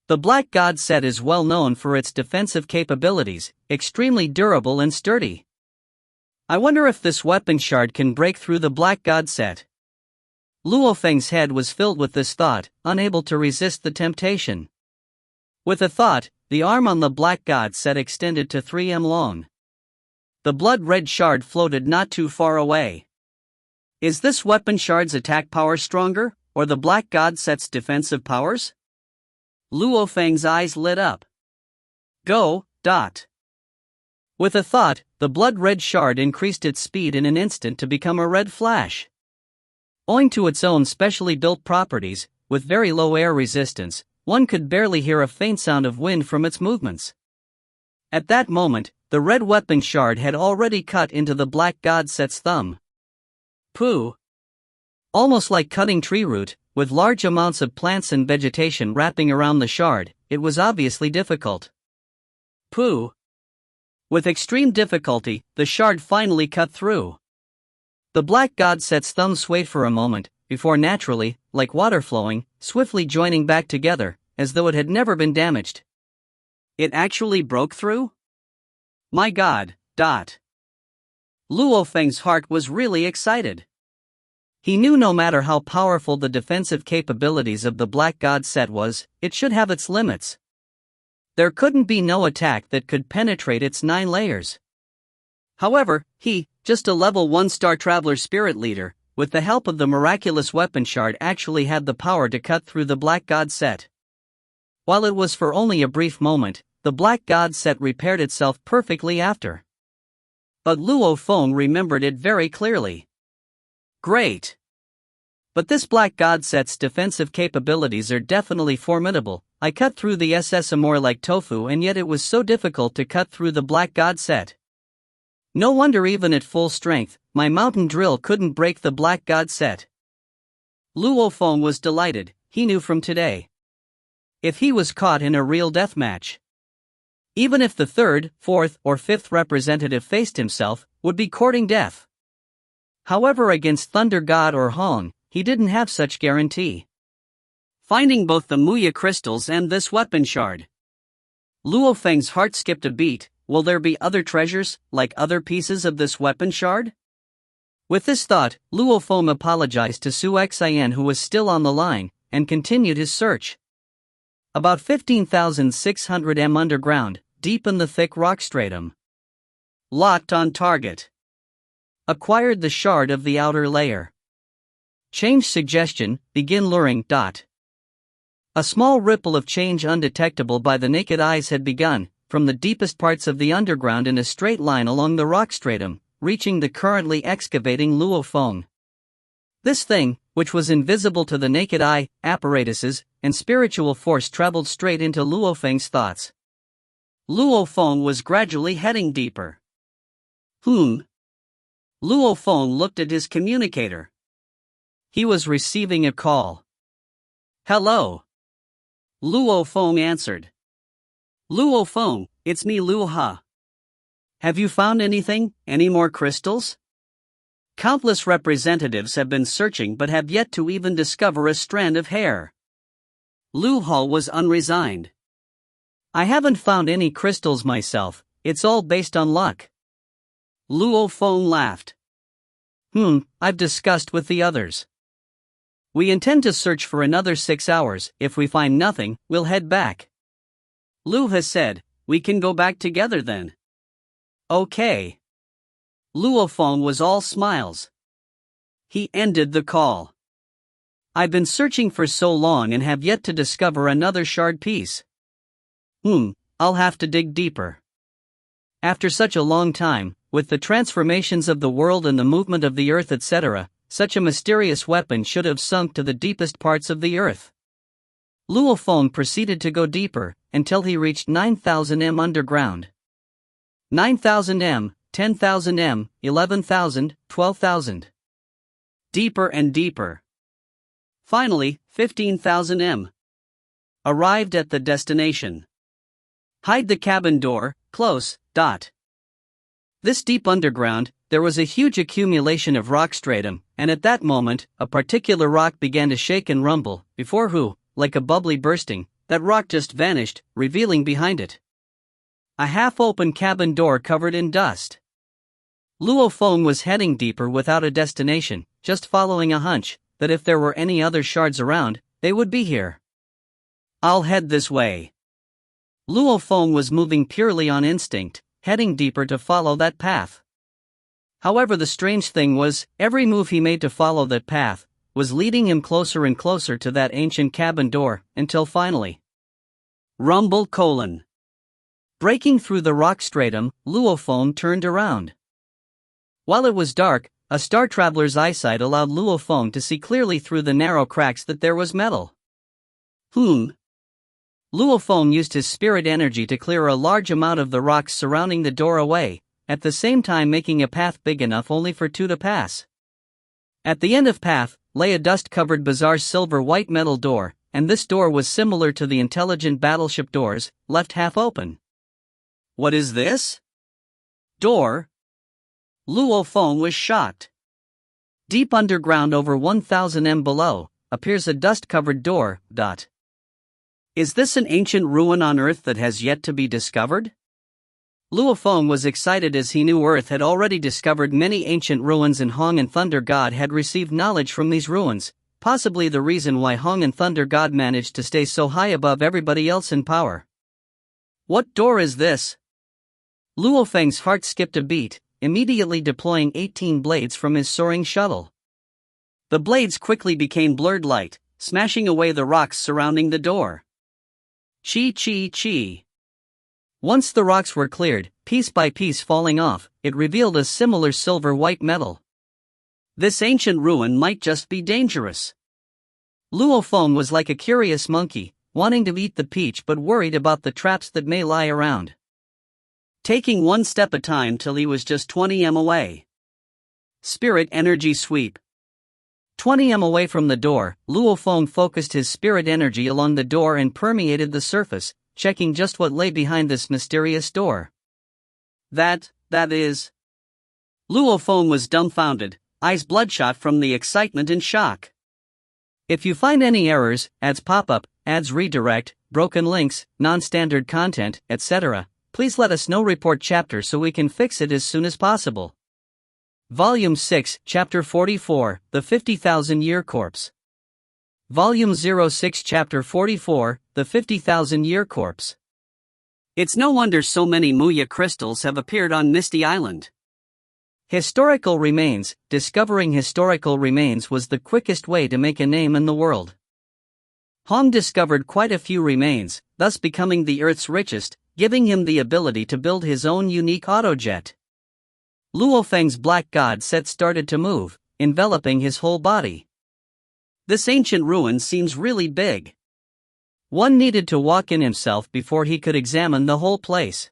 S1: The Black God set is well known for its defensive capabilities, extremely durable and sturdy. I wonder if this weapon shard can break through the Black God set. Luo Feng's head was filled with this thought, unable to resist the temptation. With a thought, the arm on the Black God set extended to 3 m long. The blood-red shard floated not too far away. Is this weapon shard's attack power stronger, or the Black God set's defensive powers? Luo Feng's eyes lit up. Go, dot. With a thought, the blood-red shard increased its speed in an instant to become a red flash. Owing to its own specially built properties, with very low air resistance, one could barely hear a faint sound of wind from its movements. At that moment, the red weapon shard had already cut into the Black God set's thumb. Pooh! Almost like cutting tree root, with large amounts of plants and vegetation wrapping around the shard, it was obviously difficult. Pooh! With extreme difficulty, the shard finally cut through. The Black God set's thumb swayed for a moment, before naturally, like water flowing, swiftly joining back together, as though it had never been damaged. It actually broke through? My God, dot. Luo Feng's heart was really excited. He knew no matter how powerful the defensive capabilities of the Black God set was, it should have its limits. There couldn't be no attack that could penetrate its 9 layers. However, he, just a level 1 star traveler spirit leader, with the help of the miraculous weapon shard, actually had the power to cut through the Black God set. While it was for only a brief moment, the Black God set repaired itself perfectly after. But Luo Feng remembered it very clearly. Great! But this Black God set's defensive capabilities are definitely formidable. I cut through the SS more like tofu, and yet it was so difficult to cut through the Black God set. No wonder even at full strength, my mountain drill couldn't break the Black God set. Luo Feng was delighted. He knew from today. If he was caught in a real deathmatch, even if the 3rd, 4th, or 5th representative faced himself, would be courting death. However, against Thunder God or Hong, he didn't have such guarantee. Finding both the Muya crystals and this weapon shard, Luo Feng's heart skipped a beat. Will there be other treasures, like other pieces of this weapon shard? With this thought, Luo Feng apologized to Su Xian, who was still on the line, and continued his search. About 15,600 m underground, deep in the thick rock stratum. Locked on target. Acquired the shard of the outer layer. Change suggestion, begin luring. A small ripple of change undetectable by the naked eyes had begun, from the deepest parts of the underground in a straight line along the rock stratum, reaching the currently excavating Luo Feng. This thing, which was invisible to the naked eye, apparatuses, and spiritual force traveled straight into Luo Feng's thoughts. Luo Feng was gradually heading deeper. Luo Feng looked at his communicator. He was receiving a call. Hello. Luo Feng answered. Luo Feng, it's me Luo Ha. Have you found anything, any more crystals? Countless representatives have been searching but have yet to even discover a strand of hair. Luo Ha was unresigned. I haven't found any crystals myself, it's all based on luck. Luo Feng laughed. I've discussed with the others. We intend to search for another 6 hours. If we find nothing, we'll head back. Luo has said, we can go back together then. Okay. Luo Feng was all smiles. He ended the call. I've been searching for so long and have yet to discover another shard piece. I'll have to dig deeper. After such a long time, with the transformations of the world and the movement of the earth etc., such a mysterious weapon should have sunk to the deepest parts of the earth. Luo Feng proceeded to go deeper, until he reached 9,000 m underground. 9,000 m, 10,000 m, 11,000, 12,000. Deeper and deeper. Finally, 15,000 m. Arrived at the destination. Hide the cabin door, close. This deep underground, there was a huge accumulation of rock stratum, and at that moment, a particular rock began to shake and rumble, before like a bubbly bursting, that rock just vanished, revealing behind it a half-open cabin door covered in dust. Luo Feng was heading deeper without a destination, just following a hunch, that if there were any other shards around, they would be here. I'll head this way. Luo Feng was moving purely on instinct, heading deeper to follow that path. However, the strange thing was, every move he made to follow that path was leading him closer and closer to that ancient cabin door, until finally. Breaking through the rock stratum, Luo Feng turned around. While it was dark, a star traveler's eyesight allowed Luo Feng to see clearly through the narrow cracks that there was metal. Luo Feng used his spirit energy to clear a large amount of the rocks surrounding the door away, at the same time making a path big enough only for two to pass. At the end of path, lay a dust-covered bizarre silver-white metal door, and this door was similar to the intelligent battleship doors, left half open. What is this? Door? Luo Feng was shocked. Deep underground over 1,000 m below, appears a dust-covered door. Is this an ancient ruin on Earth that has yet to be discovered? Luo Feng was excited as he knew Earth had already discovered many ancient ruins and Hong and Thunder God had received knowledge from these ruins, possibly the reason why Hong and Thunder God managed to stay so high above everybody else in power. What door is this? Luo Feng's heart skipped a beat, immediately deploying 18 blades from his soaring shuttle. The blades quickly became blurred light, smashing away the rocks surrounding the door. Chi. Once the rocks were cleared, piece by piece falling off, it revealed a similar silver-white metal. This ancient ruin might just be dangerous. Luo Feng was like a curious monkey, wanting to eat the peach but worried about the traps that may lie around. Taking one step at a time till he was just 20 m away. Spirit energy sweep. 20 m away from the door, Luo Feng focused his spirit energy along the door and permeated the surface, checking just what lay behind this mysterious door. That is. Luo Feng was dumbfounded, eyes bloodshot from the excitement and shock. If you find any errors, ads pop up, ads redirect, broken links, non-standard content, etc., please let us know. Report chapter so we can fix it as soon as possible. Volume 6, Chapter 44, The 50,000-Year Corpse. Volume 06, Chapter 44, The 50,000-Year Corpse. It's no wonder so many Muya crystals have appeared on Misty Island. Historical remains. Discovering historical remains was the quickest way to make a name in the world. Hong discovered quite a few remains, thus becoming the Earth's richest, giving him the ability to build his own unique autojet. Luo Feng's black god set started to move, enveloping his whole body. This ancient ruin seems really big. One needed to walk in himself before he could examine the whole place.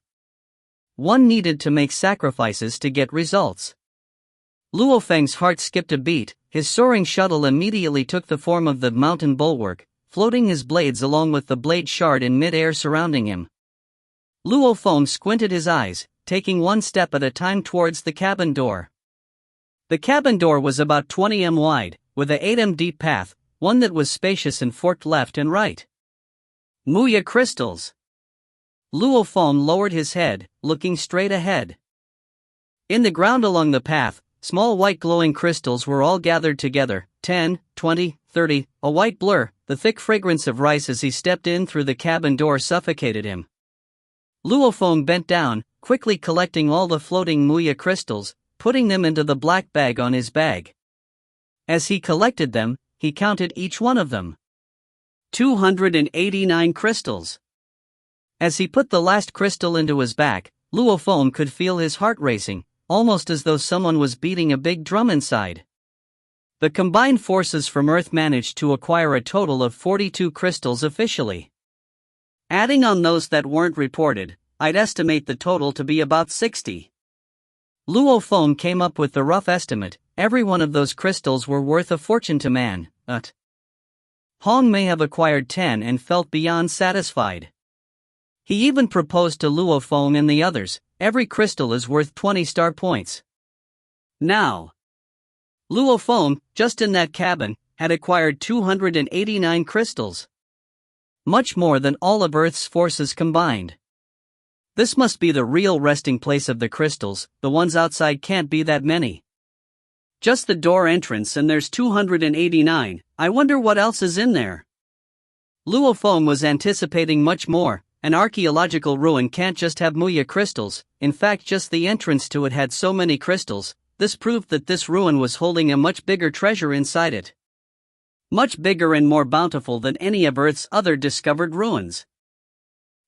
S1: One needed to make sacrifices to get results. Luo Feng's heart skipped a beat. His soaring shuttle immediately took the form of the mountain bulwark, floating his blades along with the blade shard in mid-air surrounding him. Luo Feng squinted his eyes, taking one step at a time towards the cabin door. The cabin door was about 20 m wide, with a 8 m deep path, one that was spacious and forked left and right. Muya crystals. Luo Feng lowered his head, looking straight ahead. In the ground along the path, small white glowing crystals were all gathered together, 10, 20, 30, a white blur. The thick fragrance of rice as he stepped in through the cabin door suffocated him. Luo Feng bent down, quickly collecting all the floating Muya crystals, putting them into the black bag on his bag. As he collected them, he counted each one of them. 289 crystals. As he put the last crystal into his back, Luo Feng could feel his heart racing, almost as though someone was beating a big drum inside. The combined forces from Earth managed to acquire a total of 42 crystals officially. Adding on those that weren't reported, I'd estimate the total to be about 60. Luo Feng came up with the rough estimate. Every one of those crystals were worth a fortune to man. Hong may have acquired 10 and felt beyond satisfied. He even proposed to Luo Feng and the others, every crystal is worth 20 star points. Now, Luo Feng, just in that cabin, had acquired 289 crystals. Much more than all of Earth's forces combined. This must be the real resting place of the crystals, the ones outside can't be that many. Just the door entrance and there's 289, I wonder what else is in there. Luo Feng was anticipating much more. An archaeological ruin can't just have Muya crystals, in fact just the entrance to it had so many crystals. This proved that this ruin was holding a much bigger treasure inside it. Much bigger and more bountiful than any of Earth's other discovered ruins.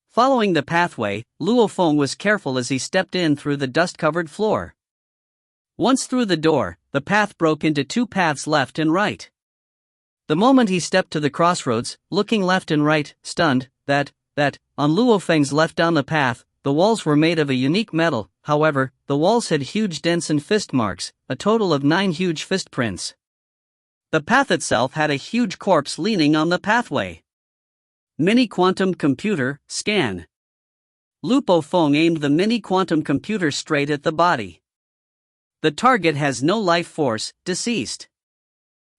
S1: Following the pathway, Luo Feng was careful as he stepped in through the dust-covered floor. Once through the door, the path broke into two paths left and right. The moment he stepped to the crossroads, looking left and right, stunned, that, on Luo Feng's left down the path, the walls were made of a unique metal. However, the walls had huge dents and fist marks, a total of 9 huge fist prints. The path itself had a huge corpse leaning on the pathway. Mini quantum computer, scan. Luo Feng aimed the mini quantum computer straight at the body. The target has no life force, deceased.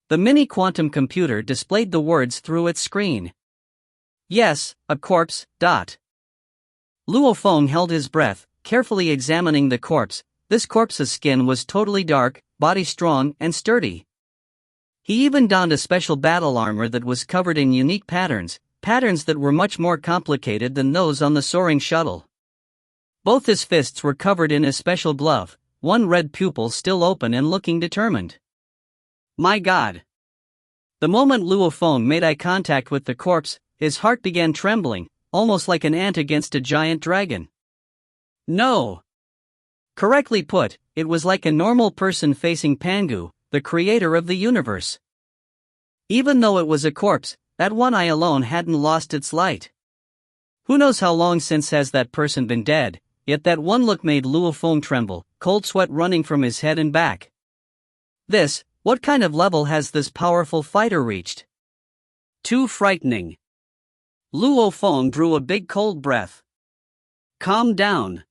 S1: The mini quantum computer displayed the words through its screen. Yes, a corpse. Luo Feng held his breath, carefully examining the corpse. This corpse's skin was totally dark, body strong and sturdy. He even donned a special battle armor that was covered in unique patterns that were much more complicated than those on the soaring shuttle. Both his fists were covered in a special glove, one red pupil still open and looking determined. My God! The moment Luo Feng made eye contact with the corpse, his heart began trembling, almost like an ant against a giant dragon. No! Correctly put, it was like a normal person facing Pangu, the creator of the universe. Even though it was a corpse, that one eye alone hadn't lost its light. Who knows how long since has that person been dead, yet that one look made Luo Feng tremble, cold sweat running from his head and back. What kind of level has this powerful fighter reached? Too frightening. Luo Feng drew a big cold breath. Calm down.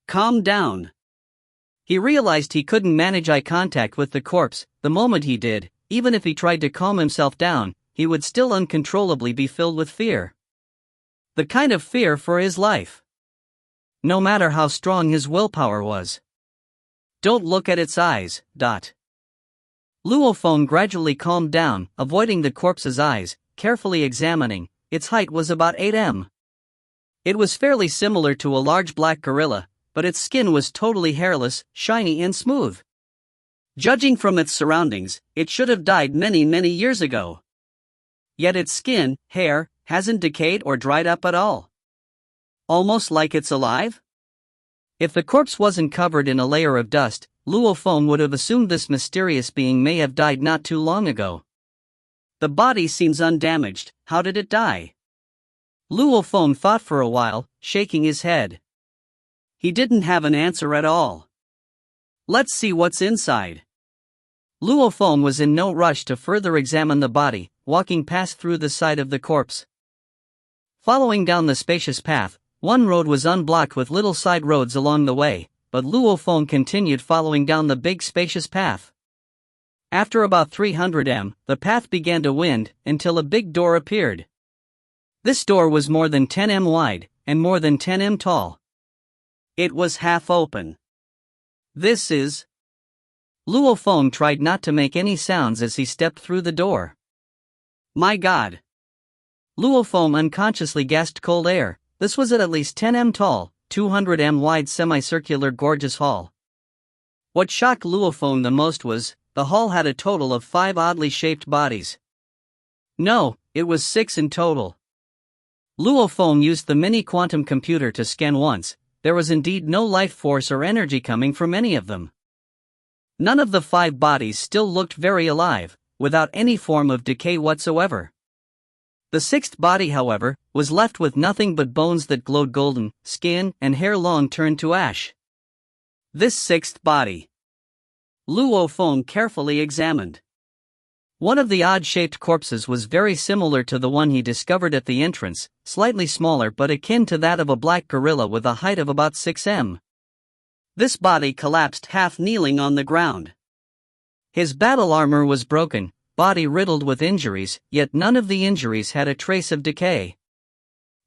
S1: Calm down. He realized he couldn't manage eye contact with the corpse. The moment he did, even if he tried to calm himself down, he would still uncontrollably be filled with fear. The kind of fear for his life. No matter how strong his willpower was. Don't look at its eyes. Luo Feng gradually calmed down, avoiding the corpse's eyes, carefully examining. Its height was about 8 m. It was fairly similar to a large black gorilla, but its skin was totally hairless, shiny and smooth. Judging from its surroundings, it should have died many years ago. Yet its skin, hair, hasn't decayed or dried up at all. Almost like it's alive? If the corpse wasn't covered in a layer of dust, Luo Feng would have assumed this mysterious being may have died not too long ago. The body seems undamaged. How did it die? Luo Feng thought for a while, shaking his head. He didn't have an answer at all. Let's see what's inside. Luo Feng was in no rush to further examine the body, walking past through the side of the corpse. Following down the spacious path, one road was unblocked with little side roads along the way, but Luo Feng continued following down the big spacious path. After about 300 m, the path began to wind, until a big door appeared. This door was more than 10 m wide, and more than 10 m tall. It was half open. This is... Luo Feng tried not to make any sounds as he stepped through the door. My God! Luo Feng unconsciously gasped cold air. This was at least 10 m tall, 200 m wide semicircular gorgeous hall. What shocked Luo Feng the most was, the hall had a total of 5 oddly shaped bodies. No, it was 6 in total. Luo Feng used the mini quantum computer to scan once. There was indeed no life force or energy coming from any of them. None of the 5 bodies still looked very alive, without any form of decay whatsoever. The 6th body, however, was left with nothing but bones that glowed golden, skin and hair long turned to ash. This 6th body, Luo Feng carefully examined. One of the odd-shaped corpses was very similar to the one he discovered at the entrance, slightly smaller but akin to that of a black gorilla with a height of about 6 m. This body collapsed half kneeling on the ground. His battle armor was broken, body riddled with injuries, yet none of the injuries had a trace of decay.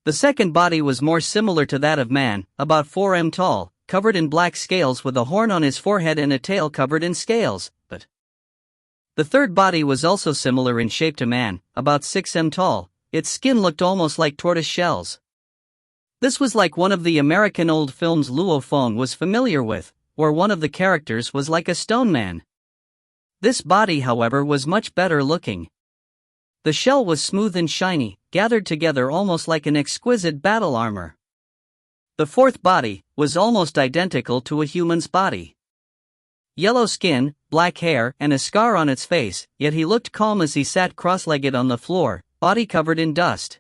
S1: The second body was more similar to that of man, about 4 m tall, covered in black scales with a horn on his forehead and a tail covered in scales, but the third body was also similar in shape to man, about 6 m tall. Its skin looked almost like tortoise shells. This was like one of the American old films Luo Feng was familiar with, where one of the characters was like a stone man. This body, however, was much better looking. The shell was smooth and shiny, gathered together almost like an exquisite battle armor. The fourth body was almost identical to a human's body. Yellow skin, black hair, and a scar on its face, yet he looked calm as he sat cross-legged on the floor, body covered in dust.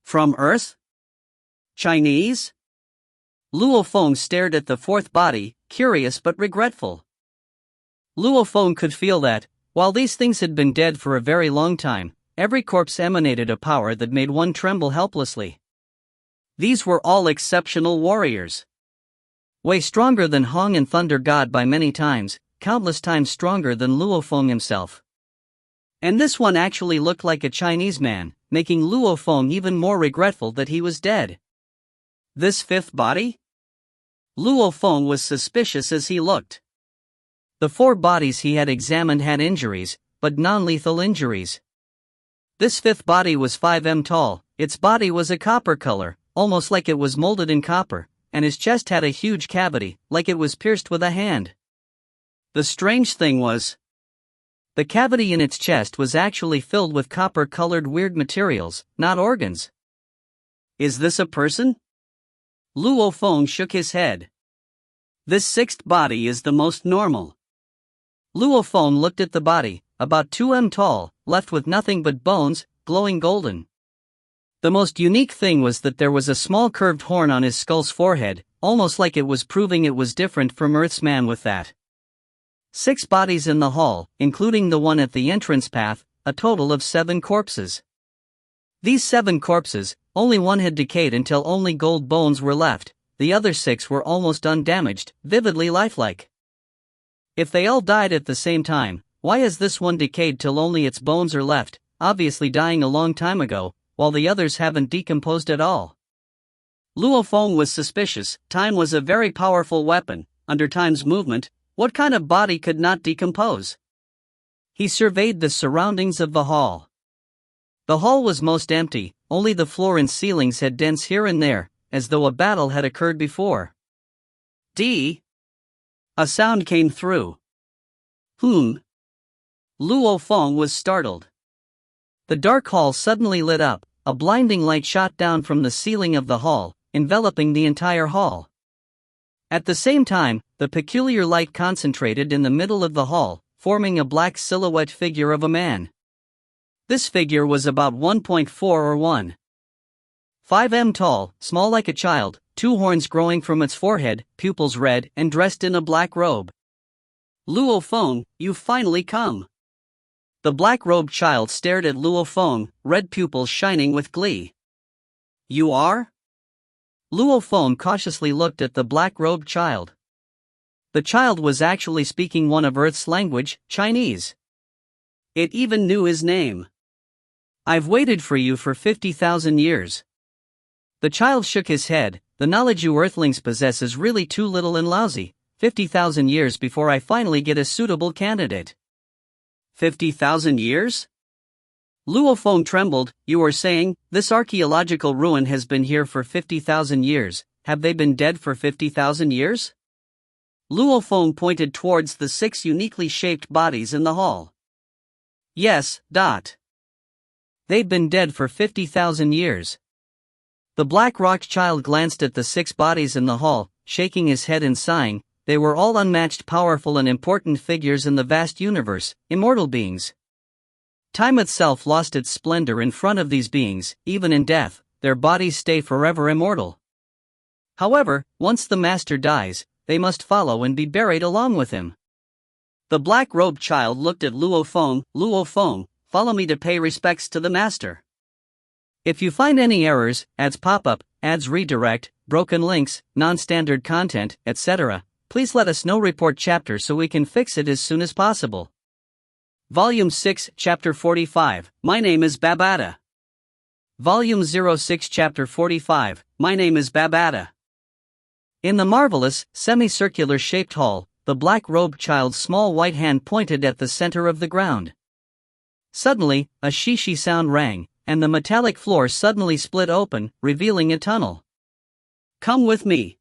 S1: From Earth? Chinese? Luo Feng stared at the fourth body, curious but regretful. Luo Feng could feel that, while these things had been dead for a very long time, every corpse emanated a power that made one tremble helplessly. These were all exceptional warriors. Way stronger than Hong and Thunder God by many times, countless times stronger than Luo Feng himself. And this one actually looked like a Chinese man, making Luo Feng even more regretful that he was dead. This fifth body? Luo Feng was suspicious as he looked. The 4 bodies he had examined had injuries, but non-lethal injuries. This fifth body was 5 m tall, its body was a copper color, almost like it was molded in copper, and his chest had a huge cavity, like it was pierced with a hand. The strange thing was, the cavity in its chest was actually filled with copper-colored weird materials, not organs. Is this a person? Luo Feng shook his head. This 6th body is the most normal. Luo Feng looked at the body, about 2 m tall, left with nothing but bones, glowing golden. The most unique thing was that there was a small curved horn on his skull's forehead, almost like it was proving it was different from Earth's man with that. 6 bodies in the hall, including the one at the entrance path, a total of 7 corpses. These 7 corpses, only one had decayed until only gold bones were left, the other 6 were almost undamaged, vividly lifelike. If they all died at the same time, why has this one decayed till only its bones are left, obviously dying a long time ago, while the others haven't decomposed at all? Luo Feng was suspicious. Time was a very powerful weapon. Under time's movement, what kind of body could not decompose? He surveyed the surroundings of the hall. The hall was most empty, only the floor and ceilings had dents here and there, as though a battle had occurred before. A sound came through. Luo Feng was startled. The dark hall suddenly lit up, a blinding light shot down from the ceiling of the hall, enveloping the entire hall. At the same time, the peculiar light concentrated in the middle of the hall, forming a black silhouette figure of a man. This figure was about 1.4 or 1.5 m tall, small like a child, 2 horns growing from its forehead, pupils red, and dressed in a black robe. Luo Feng, you've finally come. The black-robed child stared at Luo Feng, red pupils shining with glee. You are? Luo Feng cautiously looked at the black-robed child. The child was actually speaking one of Earth's language, Chinese. It even knew his name. I've waited for you for 50,000 years. The child shook his head. The knowledge you Earthlings possess is really too little and lousy. 50,000 years before I finally get a suitable candidate. 50,000 years? Luo Feng trembled. You were saying, this archaeological ruin has been here for 50,000 years. Have they been dead for 50,000 years? Luo Feng pointed towards the 6 uniquely shaped bodies in the hall. Yes. They've been dead for 50,000 years. The black rock child glanced at the 6 bodies in the hall, shaking his head and sighing. They were all unmatched, powerful and important figures in the vast universe, immortal beings. Time itself lost its splendor in front of these beings. Even in death, their bodies stay forever immortal. However, once the master dies, they must follow and be buried along with him. The black-robed child looked at Luo Feng. Luo Feng, follow me to pay respects to the master. If you find any errors, ads pop up, ads redirect, broken links, non-standard content, etc., please let us know. Report chapter so we can fix it as soon as possible. Volume 6, Chapter 45, My name is Babada. Volume 06, Chapter 45, My name is Babada. In the marvelous, semicircular shaped hall, the black-robed child's small white hand pointed at the center of the ground. Suddenly, a shishi sound rang, and the metallic floor suddenly split open, revealing a tunnel. Come with me.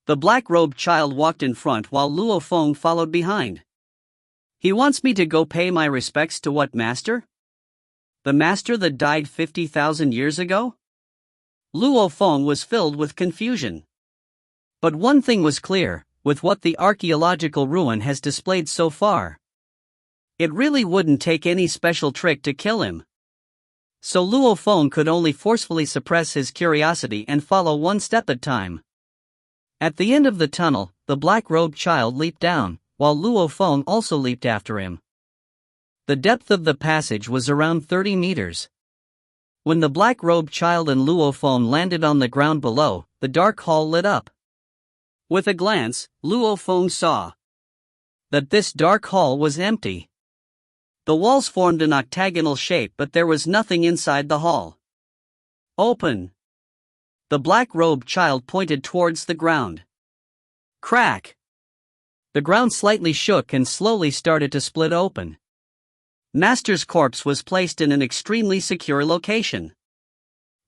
S1: The black-robed child walked in front while Luo Feng followed behind. He wants me to go pay my respects to what master? The master that died 50,000 years ago? Luo Feng was filled with confusion. But one thing was clear, with what the archaeological ruin has displayed so far. It really wouldn't take any special trick to kill him. So Luo Feng could only forcefully suppress his curiosity and follow one step at a time. At the end of the tunnel, the black-robed child leaped down, while Luo Feng also leaped after him. The depth of the passage was around 30 meters. When the black-robed child and Luo Feng landed on the ground below, the dark hall lit up. With a glance, Luo Feng saw that this dark hall was empty. The walls formed an octagonal shape, but there was nothing inside the hall. Open. The black-robed child pointed towards the ground. Crack. The ground slightly shook and slowly started to split open. Master's corpse was placed in an extremely secure location.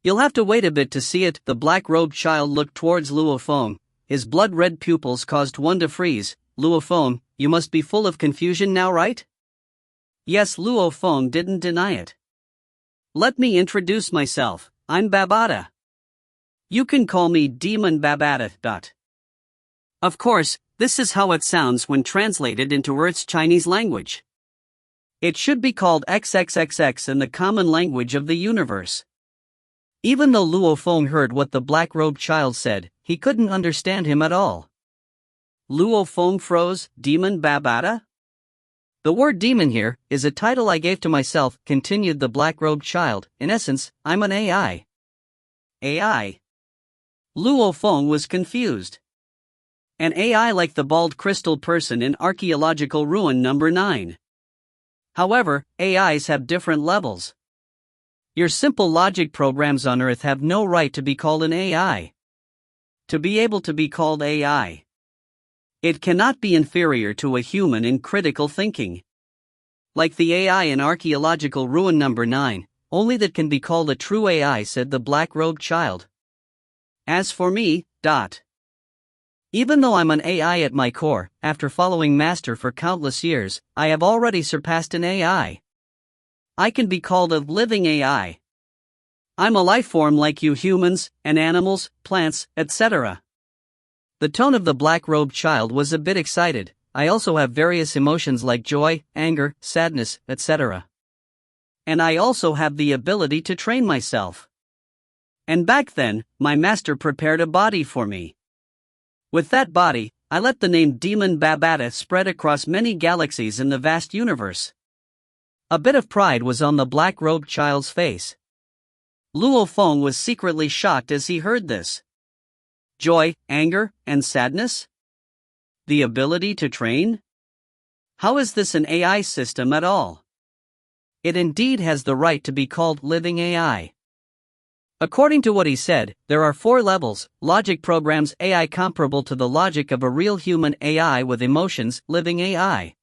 S1: You'll have to wait a bit to see it. The black-robed child looked towards Luo Feng. His blood-red pupils caused one to freeze. Luo Feng, you must be full of confusion now, right? Yes, Luo Feng didn't deny it. Let me introduce myself. I'm Babada. You can call me Demon Babada. Of course, this is how it sounds when translated into Earth's Chinese language. It should be called XXXX in the common language of the universe. Even though Luo Feng heard what the black-robed child said, he couldn't understand him at all. Luo Feng froze. Demon Babada? The word demon here is a title I gave to myself, continued the black-robed child. In essence, I'm an AI. AI? Luo Feng was confused. An AI like the bald crystal person in archaeological ruin number 9. However, AIs have different levels. Your simple logic programs on Earth have no right to be called an AI. To be able to be called AI, it cannot be inferior to a human in critical thinking. Like the AI in archaeological ruin number 9, only that can be called a true AI, said the black-robed child. As for me, even though I'm an AI at my core, after following Master for countless years, I have already surpassed an AI. I can be called a living AI. I'm a life form like you humans, and animals, plants, etc. The tone of the black-robed child was a bit excited. I also have various emotions like joy, anger, sadness, etc. And I also have the ability to train myself. And back then, my master prepared a body for me. With that body, I let the name Demon Babata spread across many galaxies in the vast universe. A bit of pride was on the black-robed child's face. Luo Feng was secretly shocked as he heard this. Joy, anger, and sadness? The ability to train? How is this an AI system at all? It indeed has the right to be called living AI. According to what he said, there are 4 levels: logic programs AI comparable to the logic of a real human AI with emotions, living AI.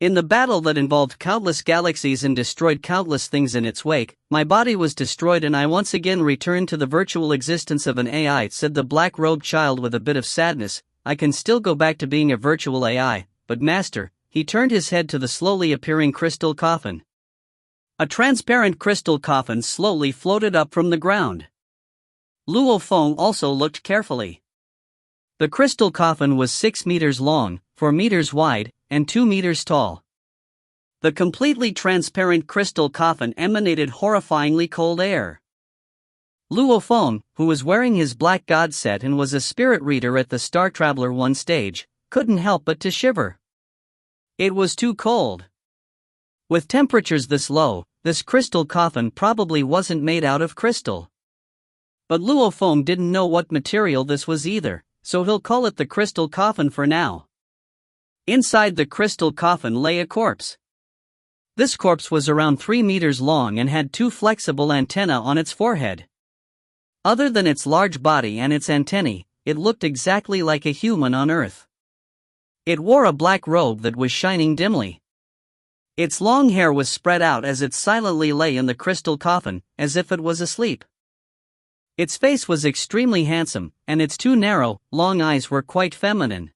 S1: In the battle that involved countless galaxies and destroyed countless things in its wake, my body was destroyed and I once again returned to the virtual existence of an AI, said the black-robed child with a bit of sadness. I can still go back to being a virtual AI, but master, he turned his head to the slowly appearing crystal coffin. A transparent crystal coffin slowly floated up from the ground. Luo Feng also looked carefully. The crystal coffin was 6 meters long, 4 meters wide, and 2 meters tall. The completely transparent crystal coffin emanated horrifyingly cold air. Luo Feng, who was wearing his black god set and was a spirit reader at the Star Traveler 1 stage, couldn't help but to shiver. It was too cold. With temperatures this low, this crystal coffin probably wasn't made out of crystal. But Luo Feng didn't know what material this was either, so he'll call it the crystal coffin for now. Inside the crystal coffin lay a corpse. This corpse was around 3 meters long and had 2 flexible antennae on its forehead. Other than its large body and its antennae, it looked exactly like a human on Earth. It wore a black robe that was shining dimly. Its long hair was spread out as it silently lay in the crystal coffin, as if it was asleep. Its face was extremely handsome, and its 2 narrow, long eyes were quite feminine.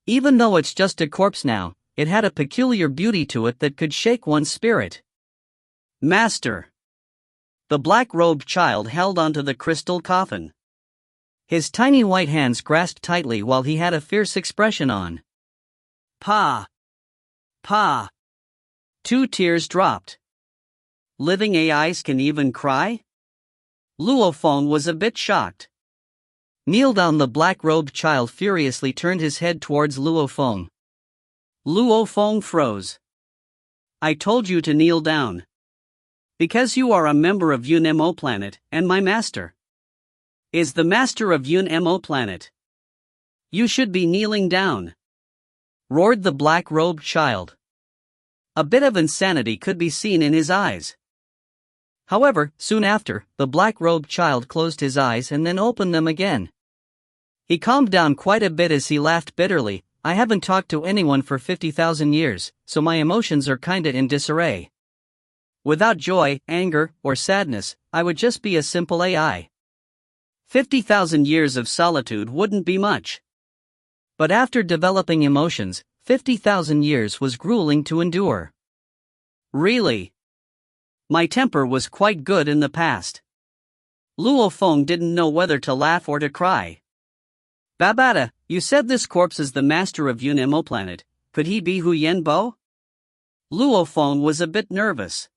S1: Even though it's just a corpse now, it had a peculiar beauty to it that could shake one's spirit. Master. The black-robed child held onto the crystal coffin. His tiny white hands grasped tightly while he had a fierce expression on. Pa! Pa! 2 tears dropped. Living AIs can even cry? Luo Feng was a bit shocked. Kneel down. The black-robed child furiously turned his head towards Luo Feng. Luo Feng froze. I told you to kneel down. Because you are a member of Yun Mo planet, and my master is the master of Yun Mo planet. You should be kneeling down, roared the black-robed child. A bit of insanity could be seen in his eyes. However, soon after, the black-robed child closed his eyes and then opened them again. He calmed down quite a bit as he laughed bitterly. I haven't talked to anyone for 50,000 years, so my emotions are kinda in disarray. Without joy, anger, or sadness, I would just be a simple AI. 50,000 years of solitude wouldn't be much. But after developing emotions, 50,000 years was grueling to endure. Really? My temper was quite good in the past. Luo Feng didn't know whether to laugh or to cry. Babata, you said this corpse is the master of Yun Mo planet. Could he be Hu Yenbo? Luo Feng was a bit nervous.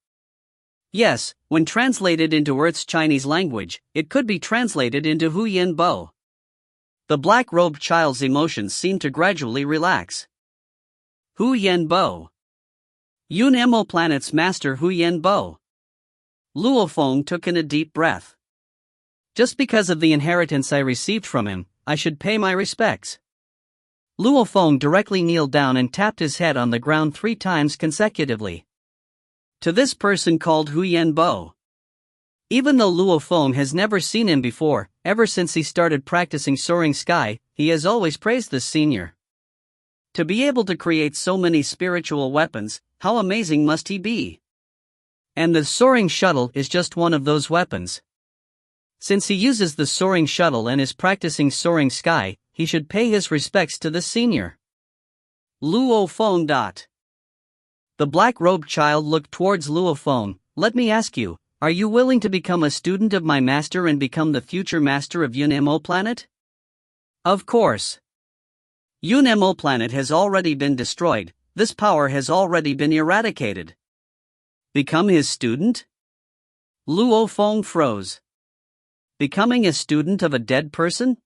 S1: Yes, when translated into Earth's Chinese language, it could be translated into Hu Yenbo. The black-robed child's emotions seemed to gradually relax. Hu Yenbo. Yun Mo planet's master Hu Yenbo. Luo Feng took in a deep breath. Just because of the inheritance I received from him, I should pay my respects. Luo Feng directly kneeled down and tapped his head on the ground 3 times consecutively. To this person called Hu Yenbo. Even though Luo Feng has never seen him before, ever since he started practicing soaring sky, he has always praised this senior. To be able to create so many spiritual weapons, how amazing must he be? And the soaring shuttle is just one of those weapons. Since he uses the soaring shuttle and is practicing soaring sky, he should pay his respects to the senior. Luo Feng. The black-robed child looked towards Luo Feng. Let me ask you, are you willing to become a student of my master and become the future master of Yunmo planet? Of course. Yunmo planet has already been destroyed, this power has already been eradicated. Become his student? Luo Feng froze. Becoming a student of a dead person?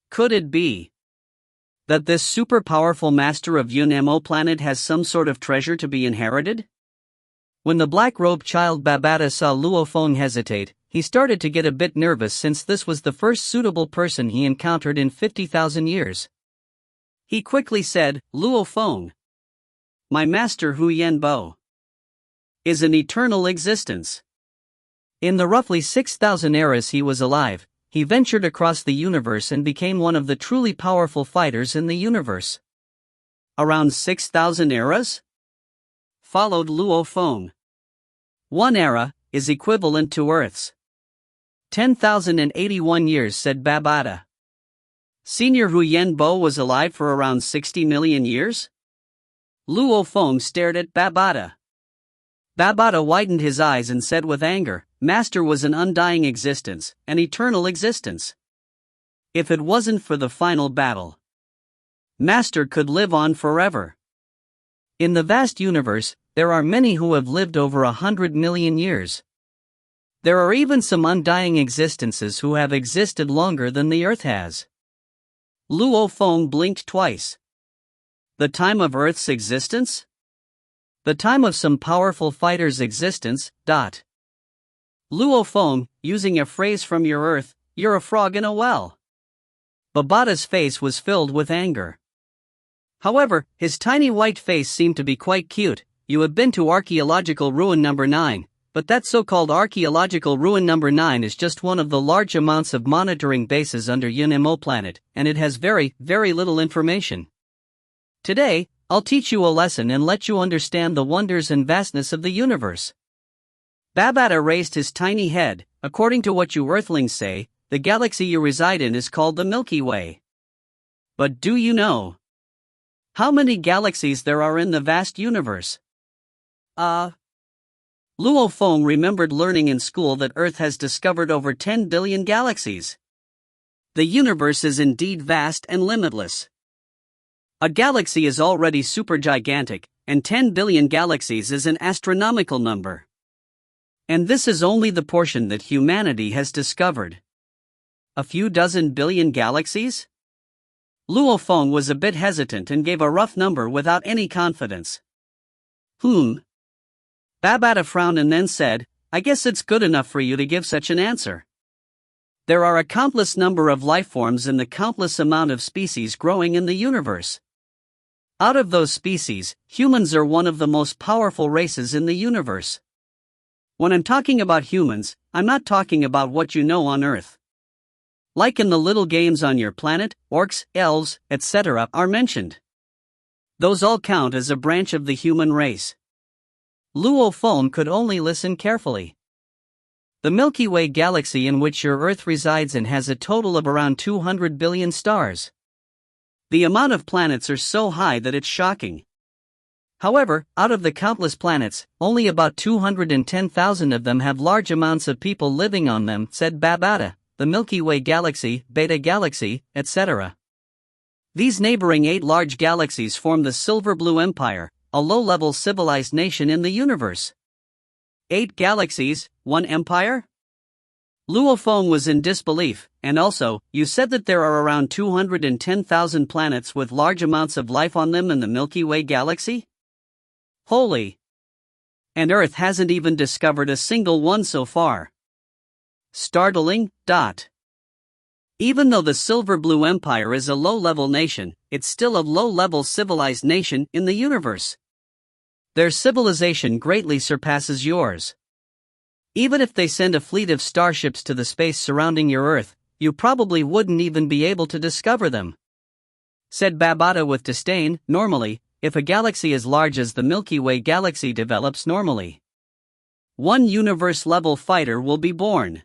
S1: Could it be that this super powerful master of Yunmo planet has some sort of treasure to be inherited? When the black-robed child Babata saw Luo Feng hesitate, he started to get a bit nervous since this was the first suitable person he encountered in 50,000 years. He quickly said, Luo Feng, my master Hu Yanbo is an eternal existence. In the roughly 6,000 eras he was alive, he ventured across the universe and became one of the truly powerful fighters in the universe. Around 6,000 eras? Followed Luo Feng. One era is equivalent to Earth's 10,081 years, said Babata. Senior Hu Yanbo was alive for around 60 million years? Luo Feng stared at Babata. Babata widened his eyes and said with anger, Master was an undying existence, an eternal existence. If it wasn't for the final battle, Master could live on forever. In the vast universe, there are many who have lived over 100 million years. There are even some undying existences who have existed longer than the Earth has. Luo Feng blinked twice. The time of Earth's existence? The time of some powerful fighter's existence, Luo Feng, using a phrase from your Earth, you're a frog in a well. Babata's face was filled with anger. However, his tiny white face seemed to be quite cute. You have been to archaeological ruin number 9, but that so-called archaeological ruin number 9 is just one of the large amounts of monitoring bases under Yunmo planet, and it has very, very little information. Today, I'll teach you a lesson and let you understand the wonders and vastness of the universe. Babata raised his tiny head. According to what you Earthlings say, the galaxy you reside in is called the Milky Way. But do you know how many galaxies there are in the vast universe? Luo Feng remembered learning in school that Earth has discovered over 10 billion galaxies. The universe is indeed vast and limitless. A galaxy is already supergigantic, and 10 billion galaxies is an astronomical number. And this is only the portion that humanity has discovered. A few dozen billion galaxies? Luo Feng was a bit hesitant and gave a rough number without any confidence. Babata frowned and then said, I guess it's good enough for you to give such an answer. There are a countless number of life forms and the countless amount of species growing in the universe. Out of those species, humans are one of the most powerful races in the universe. When I'm talking about humans, I'm not talking about what you know on Earth. Like in the little games on your planet, orcs, elves, etc. are mentioned. Those all count as a branch of the human race. Luo Feng could only listen carefully. The Milky Way galaxy in which your Earth resides in has a total of around 200 billion stars. The amount of planets are so high that it's shocking. However, out of the countless planets, only about 210,000 of them have large amounts of people living on them, said Babata, the Milky Way galaxy, Beta Galaxy, etc. These neighboring 8 large galaxies form the Silver Blue Empire, a low-level civilized nation in the universe. 8 galaxies, 1 empire? Luo Feng was in disbelief, and also, you said that there are around 210,000 planets with large amounts of life on them in the Milky Way galaxy? Holy! And Earth hasn't even discovered a single one so far. Startling. Even though the Silver Blue Empire is a low-level nation, it's still a low-level civilized nation in the universe. Their civilization greatly surpasses yours. Even if they send a fleet of starships to the space surrounding your Earth, you probably wouldn't even be able to discover them. Said Babata with disdain. Normally, if a galaxy as large as the Milky Way galaxy develops normally, one universe-level fighter will be born.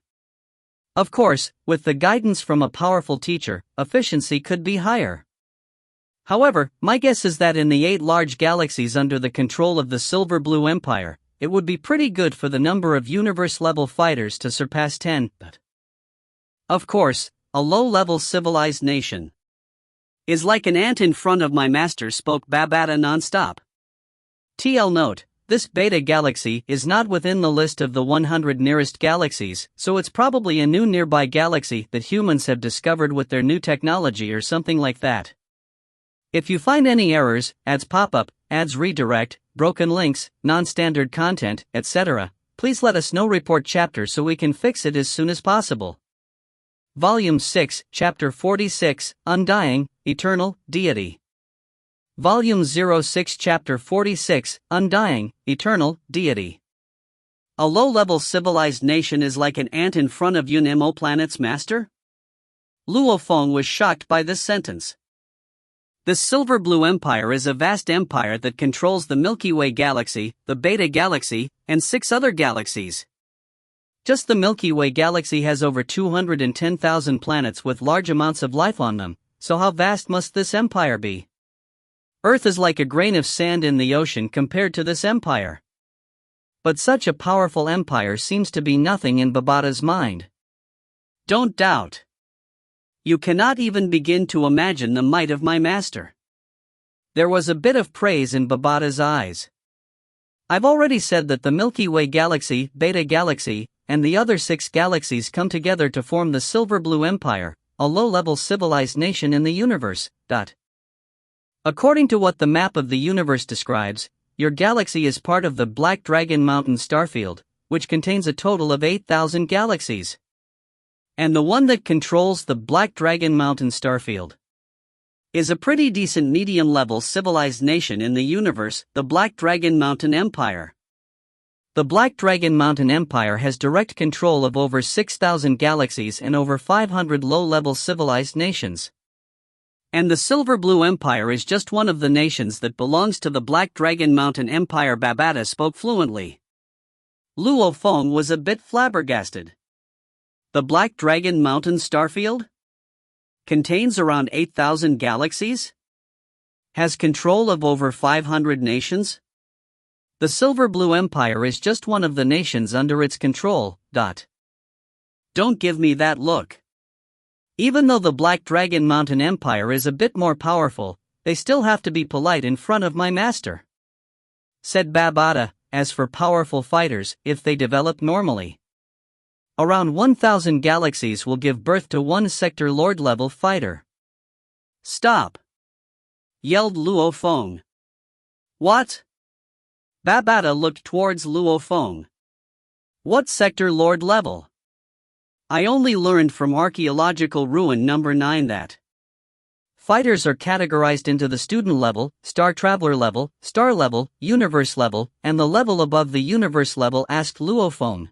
S1: Of course, with the guidance from a powerful teacher, efficiency could be higher. However, my guess is that in the 8 large galaxies under the control of the Silver Blue Empire, it would be pretty good for the number of universe-level fighters to surpass 10. But of course, a low-level civilized nation is like an ant in front of my master, spoke Babata non-stop. TL note, this beta galaxy is not within the list of the 100 nearest galaxies, so it's probably a new nearby galaxy that humans have discovered with their new technology or something like that. If you find any errors, ads pop-up, ads redirect, broken links, non-standard content, etc., please let us know. Report chapter so we can fix it as soon as possible. Volume 6, Chapter 46, Undying, Eternal, Deity. Volume 06, Chapter 46, Undying, Eternal, Deity. A low-level civilized nation is like an ant in front of Unimo planet's master? Luo Feng was shocked by this sentence. The Silver Blue Empire is a vast empire that controls the Milky Way galaxy, the Beta Galaxy, and 6 other galaxies. Just the Milky Way galaxy has over 210,000 planets with large amounts of life on them, so how vast must this empire be? Earth is like a grain of sand in the ocean compared to this empire. But such a powerful empire seems to be nothing in Babata's mind. Don't doubt. You cannot even begin to imagine the might of my master. There was a bit of praise in Babata's eyes. I've already said that the Milky Way galaxy, Beta Galaxy, and the other 6 galaxies come together to form the Silver Blue Empire, a low-level civilized nation in the universe. According to what the map of the universe describes, your galaxy is part of the Black Dragon Mountain starfield, which contains a total of 8,000 galaxies. And the one that controls the Black Dragon Mountain starfield is a pretty decent medium-level civilized nation in the universe, the Black Dragon Mountain Empire. The Black Dragon Mountain Empire has direct control of over 6,000 galaxies and over 500 low-level civilized nations. And the Silver Blue Empire is just one of the nations that belongs to the Black Dragon Mountain Empire. Babata spoke fluently. Luo Feng was a bit flabbergasted. The Black Dragon Mountain starfield contains around 8,000 galaxies? Has control of over 500 nations? The Silver Blue Empire is just one of the nations under its control. Don't give me that look. Even though the Black Dragon Mountain Empire is a bit more powerful, they still have to be polite in front of my master, said Babata. As for powerful fighters, if they develop normally, around 1,000 galaxies will give birth to one Sector Lord level fighter. Stop! Yelled Luo Feng. What? Babata looked towards Luo Feng. What Sector Lord level? I only learned from archaeological ruin number 9 that fighters are categorized into the student level, star traveler level, star level, universe level, and the level above the universe level, asked Luo Feng.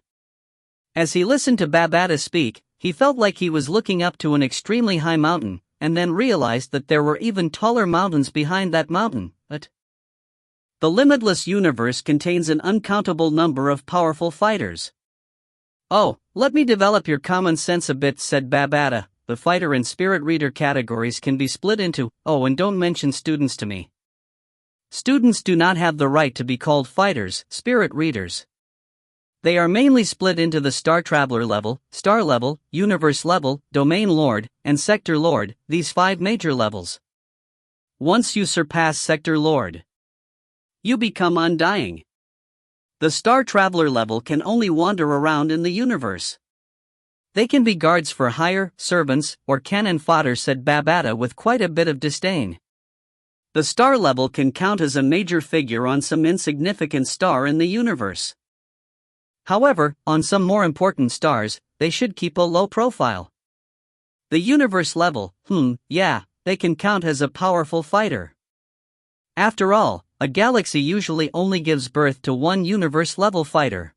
S1: As he listened to Babata speak, he felt like he was looking up to an extremely high mountain, and then realized that there were even taller mountains behind that mountain. But the limitless universe contains an uncountable number of powerful fighters. Oh, let me develop your common sense a bit, said Babata. The fighter and spirit reader categories can be split into, oh, and don't mention students to me. Students do not have the right to be called fighters, spirit readers. They are mainly split into the Star Traveler level, Star level, Universe level, Domain Lord, and Sector Lord, these 5 major levels. Once you surpass Sector Lord, you become undying. The Star Traveler level can only wander around in the universe. They can be guards for hire, servants, or cannon fodder, said Babata with quite a bit of disdain. The Star level can count as a major figure on some insignificant star in the universe. However, on some more important stars, they should keep a low profile. The universe level, they can count as a powerful fighter. After all, a galaxy usually only gives birth to one universe level fighter.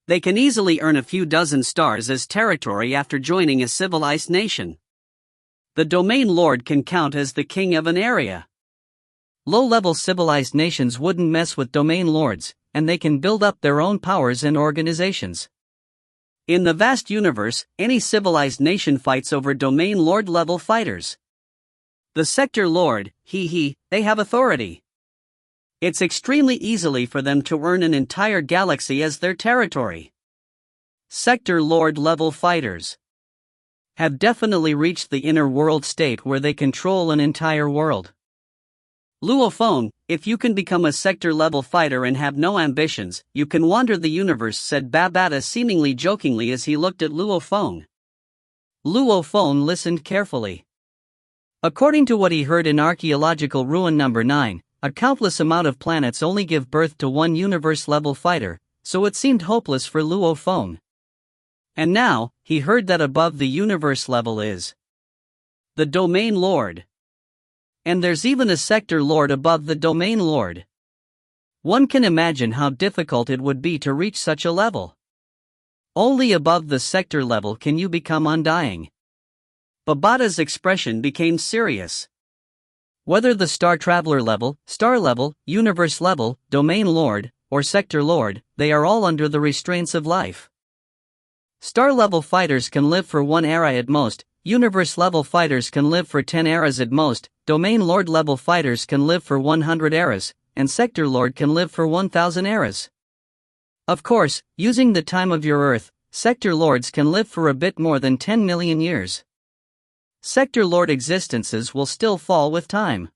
S1: They can easily earn a few dozen stars as territory after joining a civilized nation. The Domain Lord can count as the king of an area. Low-level civilized nations wouldn't mess with Domain Lords, and they can build up their own powers and organizations. In the vast universe, any civilized nation fights over Domain Lord level fighters. The Sector Lord, they have authority. It's extremely easily for them to earn an entire galaxy as their territory. Sector Lord level fighters have definitely reached the inner world state where they control an entire world. Luo Feng, if you can become a sector level fighter and have no ambitions, you can wander the universe, said Babata seemingly jokingly as he looked at Luo Feng. Luo Feng listened carefully. According to what he heard in archaeological ruin number 9, a countless amount of planets only give birth to one universe-level fighter, so it seemed hopeless for Luo Feng. And now, he heard that above the universe level is the Domain Lord. And there's even a Sector Lord above the Domain Lord. One can imagine how difficult it would be to reach such a level. Only above the sector level can you become undying. Babata's expression became serious. Whether the Star Traveler level, Star level, Universe level, Domain Lord, or Sector Lord, they are all under the restraints of life. Star level fighters can live for 1 era at most, Universe level fighters can live for 10 eras at most, Domain Lord level fighters can live for 100 eras, and Sector Lord can live for 1000 eras. Of course, using the time of your Earth, Sector Lords can live for a bit more than 10 million years. Sector Lord existences will still fall with time.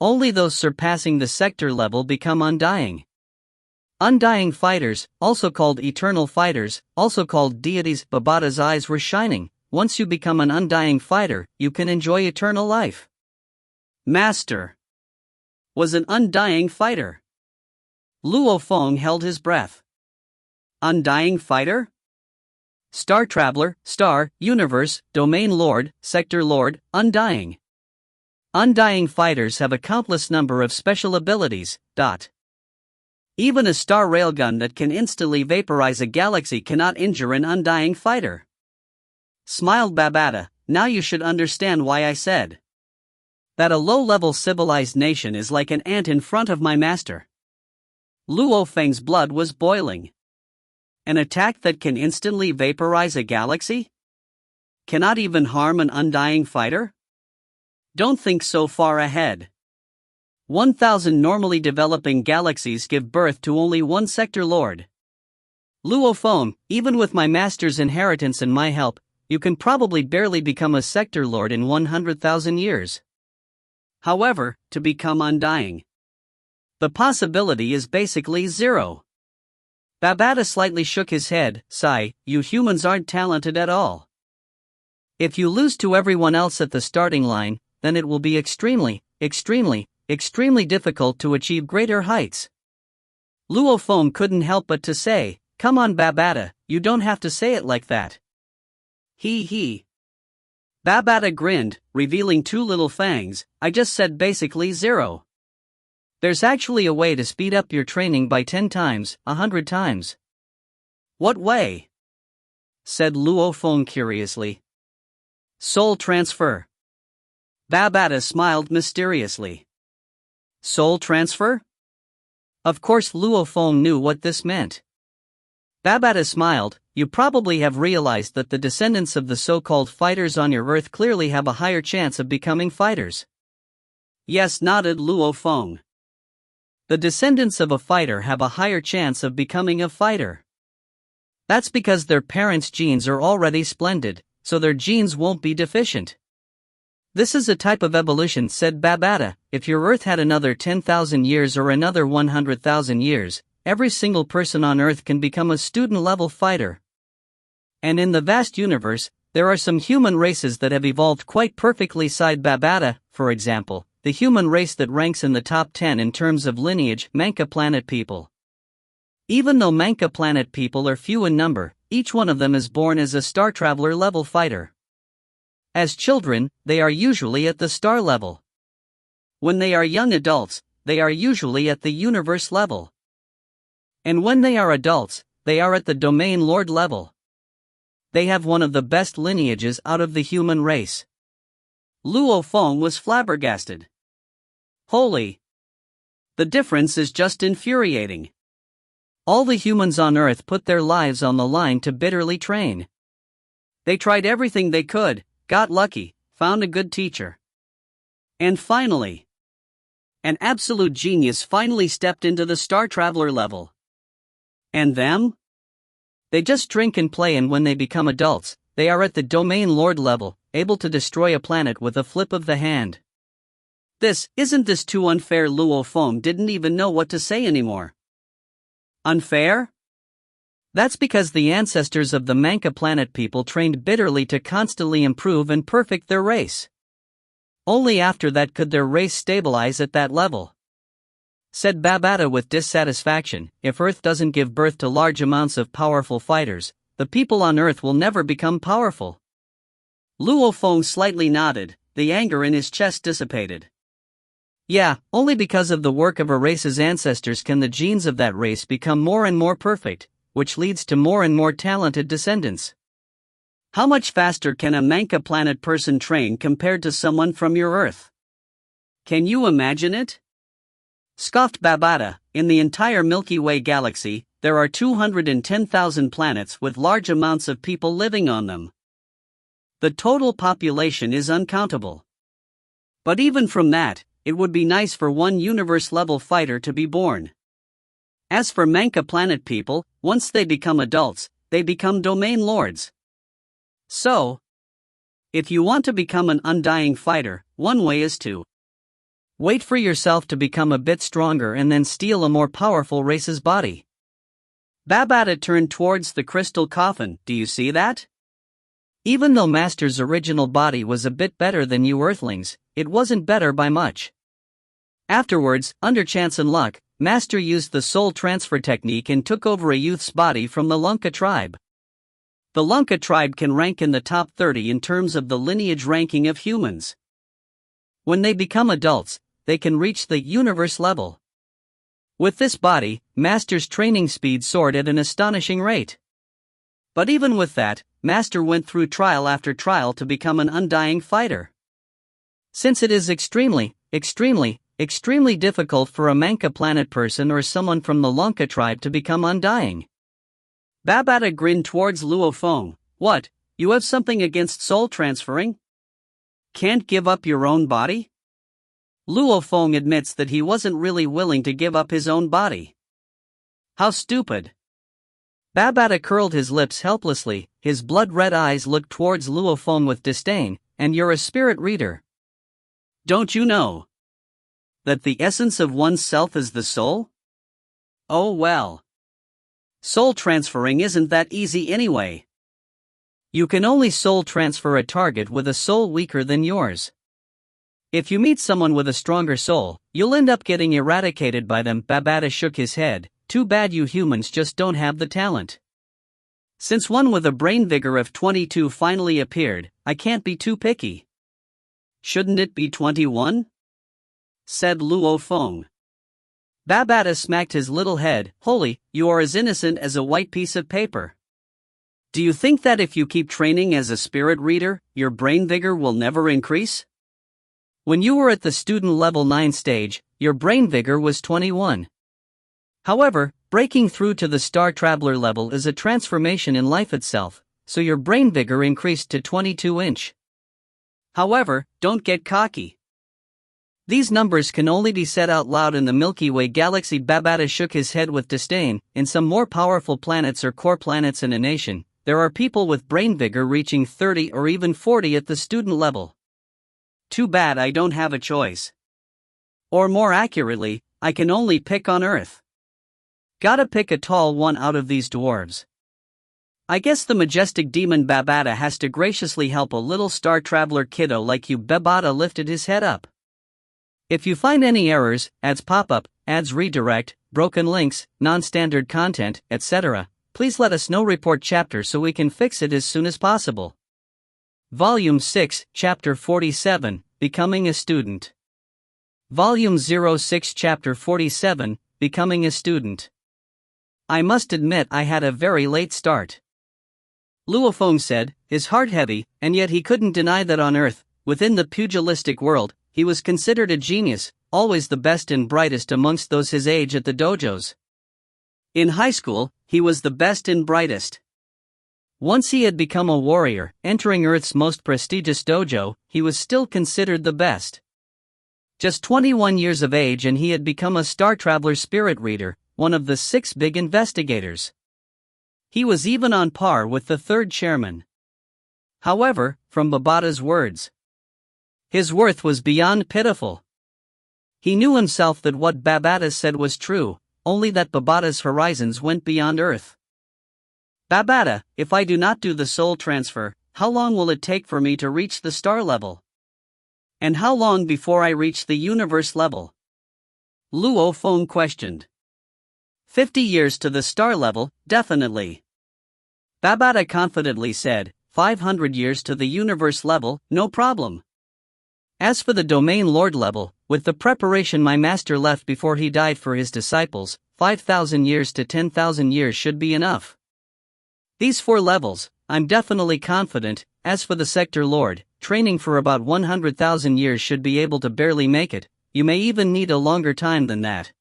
S1: Only those surpassing the sector level become undying. Undying fighters, also called eternal fighters, also called deities. Babata's eyes were shining. Once you become an undying fighter, you can enjoy eternal life. Master was an undying fighter. Luo Feng held his breath. Undying fighter? Star Traveler, Star, Universe, Domain Lord, Sector Lord, Undying. Undying fighters have a countless number of special abilities. Even a star railgun that can instantly vaporize a galaxy cannot injure an undying fighter. Smiled Babata, now you should understand why I said that a low-level civilized nation is like an ant in front of my master. Luo Feng's blood was boiling. An attack that can instantly vaporize a galaxy? Cannot even harm an undying fighter? Don't think so far ahead. 1,000 normally developing galaxies give birth to only one Sector Lord. Luo Feng, even with my master's inheritance and my help, you can probably barely become a Sector Lord in 100,000 years. However, to become undying, the possibility is basically zero. Babata slightly shook his head. Sigh, you humans aren't talented at all. If you lose to everyone else at the starting line, then it will be extremely difficult to achieve greater heights. Luo Feng couldn't help but to say, come on Babata, you don't have to say it like that. He. Babata grinned, revealing 2 little fangs. I just said basically zero. There's actually a way to speed up your training by 10 times, 100 times. What way? Said Luo Feng curiously. Soul transfer. Babata smiled mysteriously. Soul transfer? Of course Luo Feng knew what this meant. Babata smiled. You probably have realized that the descendants of the so-called fighters on your Earth clearly have a higher chance of becoming fighters. Yes, nodded Luo Feng. The descendants of a fighter have a higher chance of becoming a fighter. That's because their parents' genes are already splendid, so their genes won't be deficient. This is a type of evolution, said Babata. If your Earth had another 10,000 years or another 100,000 years, every single person on Earth can become a student-level fighter. And in the vast universe, there are some human races that have evolved quite perfectly, sighed Babata. For example, the human race that ranks in the top 10 in terms of lineage, Manka planet people. Even though Manka planet people are few in number, each one of them is born as a Star Traveler level fighter. As children, they are usually at the star level. When they are young adults, they are usually at the universe level. And when they are adults, they are at the Domain Lord level. They have one of the best lineages out of the human race. Luo Feng was flabbergasted. Holy! The difference is just infuriating. All the humans on Earth put their lives on the line to bitterly train. They tried everything they could, got lucky, found a good teacher. And finally, an absolute genius finally stepped into the Star Traveler level. And them? They just drink and play, and when they become adults, they are at the Domain Lord level, able to destroy a planet with a flip of the hand. Isn't this too unfair? Luo Feng didn't even know what to say anymore. Unfair? That's because the ancestors of the Manka planet people trained bitterly to constantly improve and perfect their race. Only after that could their race stabilize at that level. Said Babata with dissatisfaction. If Earth doesn't give birth to large amounts of powerful fighters, the people on Earth will never become powerful. Luo Feng slightly nodded, the anger in his chest dissipated. Yeah, only because of the work of a race's ancestors can the genes of that race become more and more perfect, which leads to more and more talented descendants. How much faster can a Manka planet person train compared to someone from your Earth? Can you imagine it? Scoffed Babata. In the entire Milky Way galaxy, there are 210,000 planets with large amounts of people living on them. The total population is uncountable. But even from that, it would be nice for one universe-level fighter to be born. As for Manka planet people, once they become adults, they become domain lords. So, if you want to become an undying fighter, one way is to wait for yourself to become a bit stronger and then steal a more powerful race's body. Babata turned towards the crystal coffin. Do you see that? Even though Master's original body was a bit better than you Earthlings, it wasn't better by much. Afterwards, under chance and luck, Master used the soul transfer technique and took over a youth's body from the Lunka tribe. The Lunka tribe can rank in the top 30 in terms of the lineage ranking of humans. When they become adults, they can reach the universe level. With this body, Master's training speed soared at an astonishing rate. But even with that, Master went through trial after trial to become an undying fighter. Since it is extremely difficult for a Manka planet person or someone from the Lunka tribe to become undying. Babata grinned towards Luo Feng. What, you have something against soul transferring? Can't give up your own body? Luo Feng admits that he wasn't really willing to give up his own body. How stupid. Babata curled his lips helplessly, his blood-red eyes looked towards Luo Feng with disdain. And you're a spirit reader. Don't you know that the essence of one's self is the soul? Oh well. Soul transferring isn't that easy anyway. You can only soul transfer a target with a soul weaker than yours. If you meet someone with a stronger soul, you'll end up getting eradicated by them. Babata shook his head. Too bad you humans just don't have the talent. Since one with a brain vigor of 22 finally appeared, I can't be too picky. Shouldn't it be 21? Said Luo Feng. Babata smacked his little head. Holy, you are as innocent as a white piece of paper. Do you think that if you keep training as a spirit reader, your brain vigor will never increase? When you were at the student level 9 stage, your brain vigor was 21. However, breaking through to the Star Traveler level is a transformation in life itself, so your brain vigor increased to 22-inch. However, don't get cocky. These numbers can only be said out loud in the Milky Way galaxy. Babata shook his head with disdain. In some more powerful planets or core planets in a nation, there are people with brain vigor reaching 30 or even 40 at the student level. Too bad I don't have a choice. Or more accurately, I can only pick on Earth. Gotta pick a tall one out of these dwarves. I guess the majestic demon Babata has to graciously help a little Star Traveler kiddo like you. Babata lifted his head up. If you find any errors, ads pop up, ads redirect, broken links, non-standard content, etc., please let us know. Report chapter so we can fix it as soon as possible. Volume 6, Chapter 47, Becoming a Student. Volume 06, Chapter 47, Becoming a Student. I must admit I had a very late start. Luo Feng said, his heart heavy, and yet he couldn't deny that on Earth, within the pugilistic world, he was considered a genius, always the best and brightest amongst those his age at the dojos. In high school, he was the best and brightest. Once he had become a warrior, entering Earth's most prestigious dojo, he was still considered the best. Just 21 years of age, and he had become a Star Traveler spirit reader, one of the 6 big investigators. He was even on par with the 3rd chairman. However, from Babada's words, his worth was beyond pitiful. He knew himself that what Babada said was true, only that Babada's horizons went beyond Earth. Babada, if I do not do the soul transfer, how long will it take for me to reach the star level? And how long before I reach the universe level? Luo Feng questioned. 50 years to the star level, definitely. Babada confidently said, 500 years to the universe level, no problem. As for the domain lord level, with the preparation my master left before he died for his disciples, 5,000 years to 10,000 years should be enough. These 4 levels, I'm definitely confident. As for the sector lord, training for about 100,000 years should be able to barely make it. You may even need a longer time than that.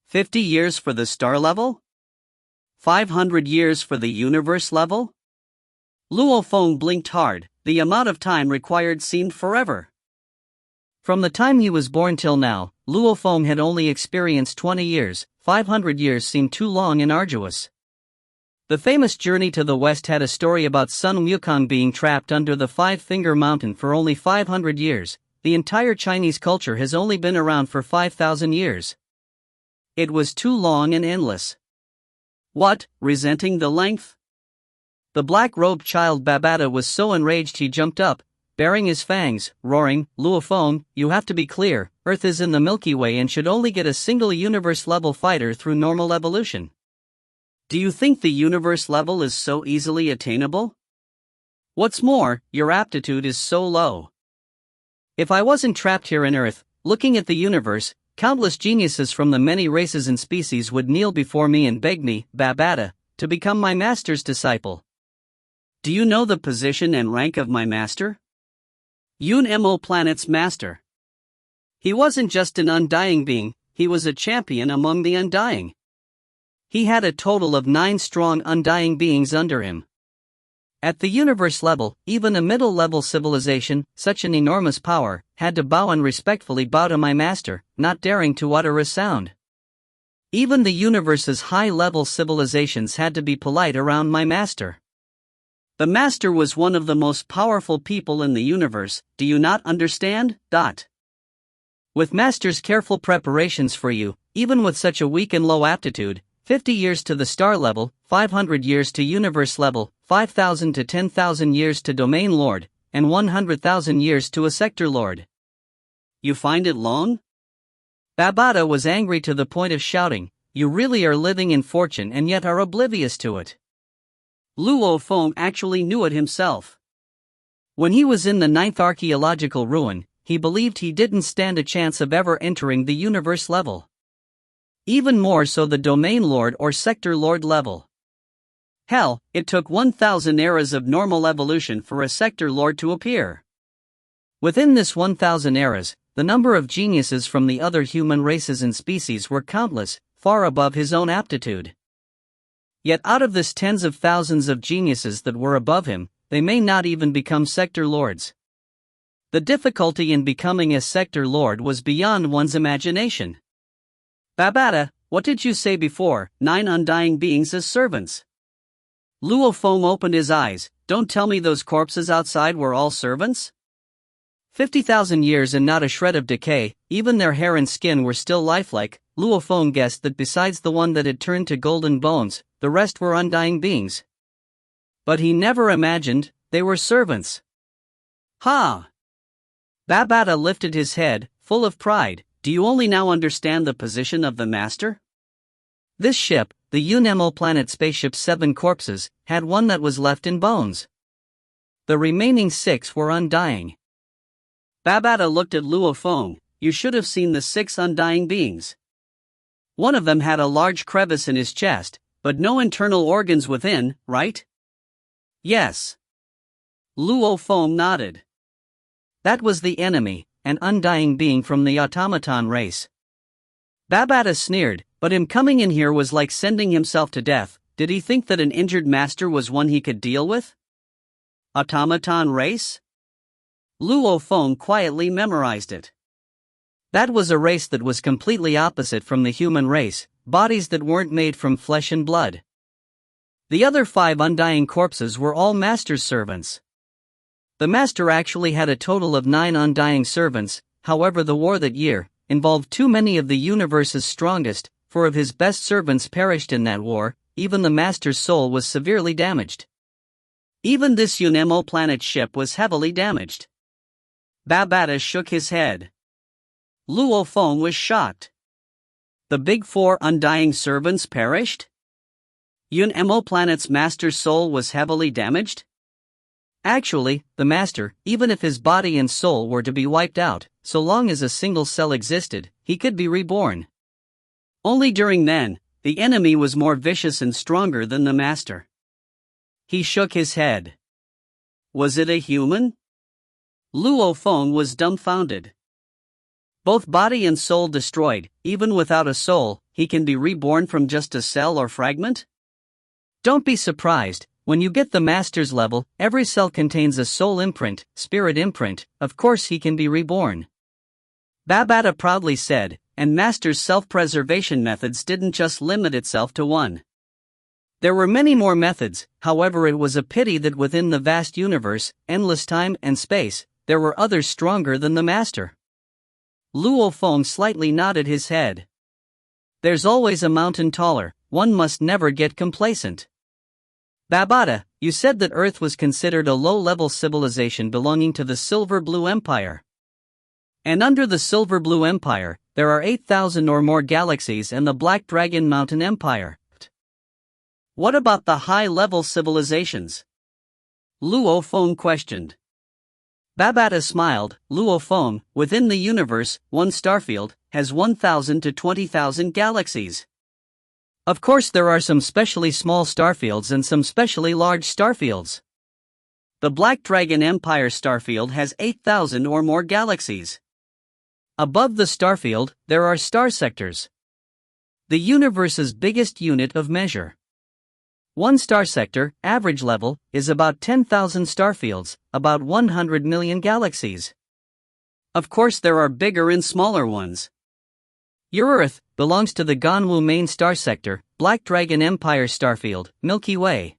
S1: 50 years for the star level? 500 years for the universe level? Luo Feng blinked hard. The amount of time required seemed forever. From the time he was born till now, Luo Feng had only experienced 20 years. 500 years seemed too long and arduous. The famous Journey to the West had a story about Sun Wukong being trapped under the 5-Finger Mountain for only 500 years. The entire Chinese culture has only been around for 5,000 years. It was too long and endless. What, resenting the length? The black-robed child Babada was so enraged he jumped up, baring his fangs, roaring, Luo Feng, you have to be clear, Earth is in the Milky Way and should only get a single universe-level fighter through normal evolution. Do you think the universe level is so easily attainable? What's more, your aptitude is so low. If I wasn't trapped here in Earth, looking at the universe, countless geniuses from the many races and species would kneel before me and beg me, Babada, to become my master's disciple. Do you know the position and rank of my master? Mo planet's master. He wasn't just an undying being, he was a champion among the undying. He had a total of 9 strong undying beings under him. At the universe level, even a middle-level civilization, such an enormous power, had to bow and respectfully bow to my master, not daring to utter a sound. Even the universe's high-level civilizations had to be polite around my master. The master was one of the most powerful people in the universe, do you not understand? With master's careful preparations for you, even with such a weak and low aptitude, 50 years to the star level, 500 years to universe level, 5,000 to 10,000 years to domain lord, and 100,000 years to a sector lord. You find it long? Babada was angry to the point of shouting, you really are living in fortune and yet are oblivious to it. Luo Feng actually knew it himself. When he was in the 9th archaeological ruin, he believed he didn't stand a chance of ever entering the universe level. Even more so the domain lord or sector lord level. Hell, it took 1,000 eras of normal evolution for a sector lord to appear. Within this 1,000 eras, the number of geniuses from the other human races and species were countless, far above his own aptitude. Yet out of this tens of thousands of geniuses that were above him, they may not even become sector lords. The difficulty in becoming a sector lord was beyond one's imagination. Babada, what did you say before, 9 undying beings as servants? Luo Feng opened his eyes, don't tell me those corpses outside were all servants? 50,000 years and not a shred of decay, even their hair and skin were still lifelike. Luo Feng guessed that besides the one that had turned to golden bones, the rest were undying beings. But he never imagined they were servants. Ha! Babada lifted his head, full of pride. Do you only now understand the position of the master? This ship, the Mo planet spaceship 7 corpses, had one that was left in bones. The remaining 6 were undying. Babada looked at Luo Feng. You should have seen the 6 undying beings. One of them had a large crevice in his chest, but no internal organs within, right? Yes. Luo Feng nodded. That was the enemy, an undying being from the automaton race. Babada sneered, but him coming in here was like sending himself to death. Did he think that an injured master was one he could deal with? Automaton race? Luo Feng quietly memorized it. That was a race that was completely opposite from the human race, bodies that weren't made from flesh and blood. The other 5 undying corpses were all master's servants. The master actually had a total of 9 undying servants. However, the war that year involved too many of the universe's strongest, 4 of his best servants perished in that war. Even the master's soul was severely damaged. Even this Unemo planet ship was heavily damaged. Babata shook his head. Luo Feng was shocked. The big 4 undying servants perished? Unemo planet's master's soul was heavily damaged? Actually, the master, even if his body and soul were to be wiped out, so long as a single cell existed, he could be reborn. Only during then, the enemy was more vicious and stronger than the master. He shook his head. Was it a human? Luo Feng was dumbfounded. Both body and soul destroyed, even without a soul, he can be reborn from just a cell or fragment? Don't be surprised, when you get the master's level, every cell contains a soul imprint, spirit imprint, of course he can be reborn. Babata proudly said, and master's self-preservation methods didn't just limit itself to one. There were many more methods, however it was a pity that within the vast universe, endless time and space, there were others stronger than the master. Luo Feng slightly nodded his head. There's always a mountain taller, one must never get complacent. Babata, you said that Earth was considered a low-level civilization belonging to the Silver Blue Empire. And under the Silver Blue Empire, there are 8,000 or more galaxies and the Black Dragon Mountain Empire. What about the high-level civilizations? Luo Feng questioned. Babata smiled. Luo Feng, within the universe, one starfield has 1,000 to 20,000 galaxies. Of course there are some specially small starfields and some specially large starfields. The Black Dragon Empire starfield has 8,000 or more galaxies. Above the starfield, there are star sectors. The universe's biggest unit of measure. One star sector, average level, is about 10,000 starfields, about 100 million galaxies. Of course there are bigger and smaller ones. Your Earth belongs to the Ganwu main star sector, Black Dragon Empire starfield, Milky Way.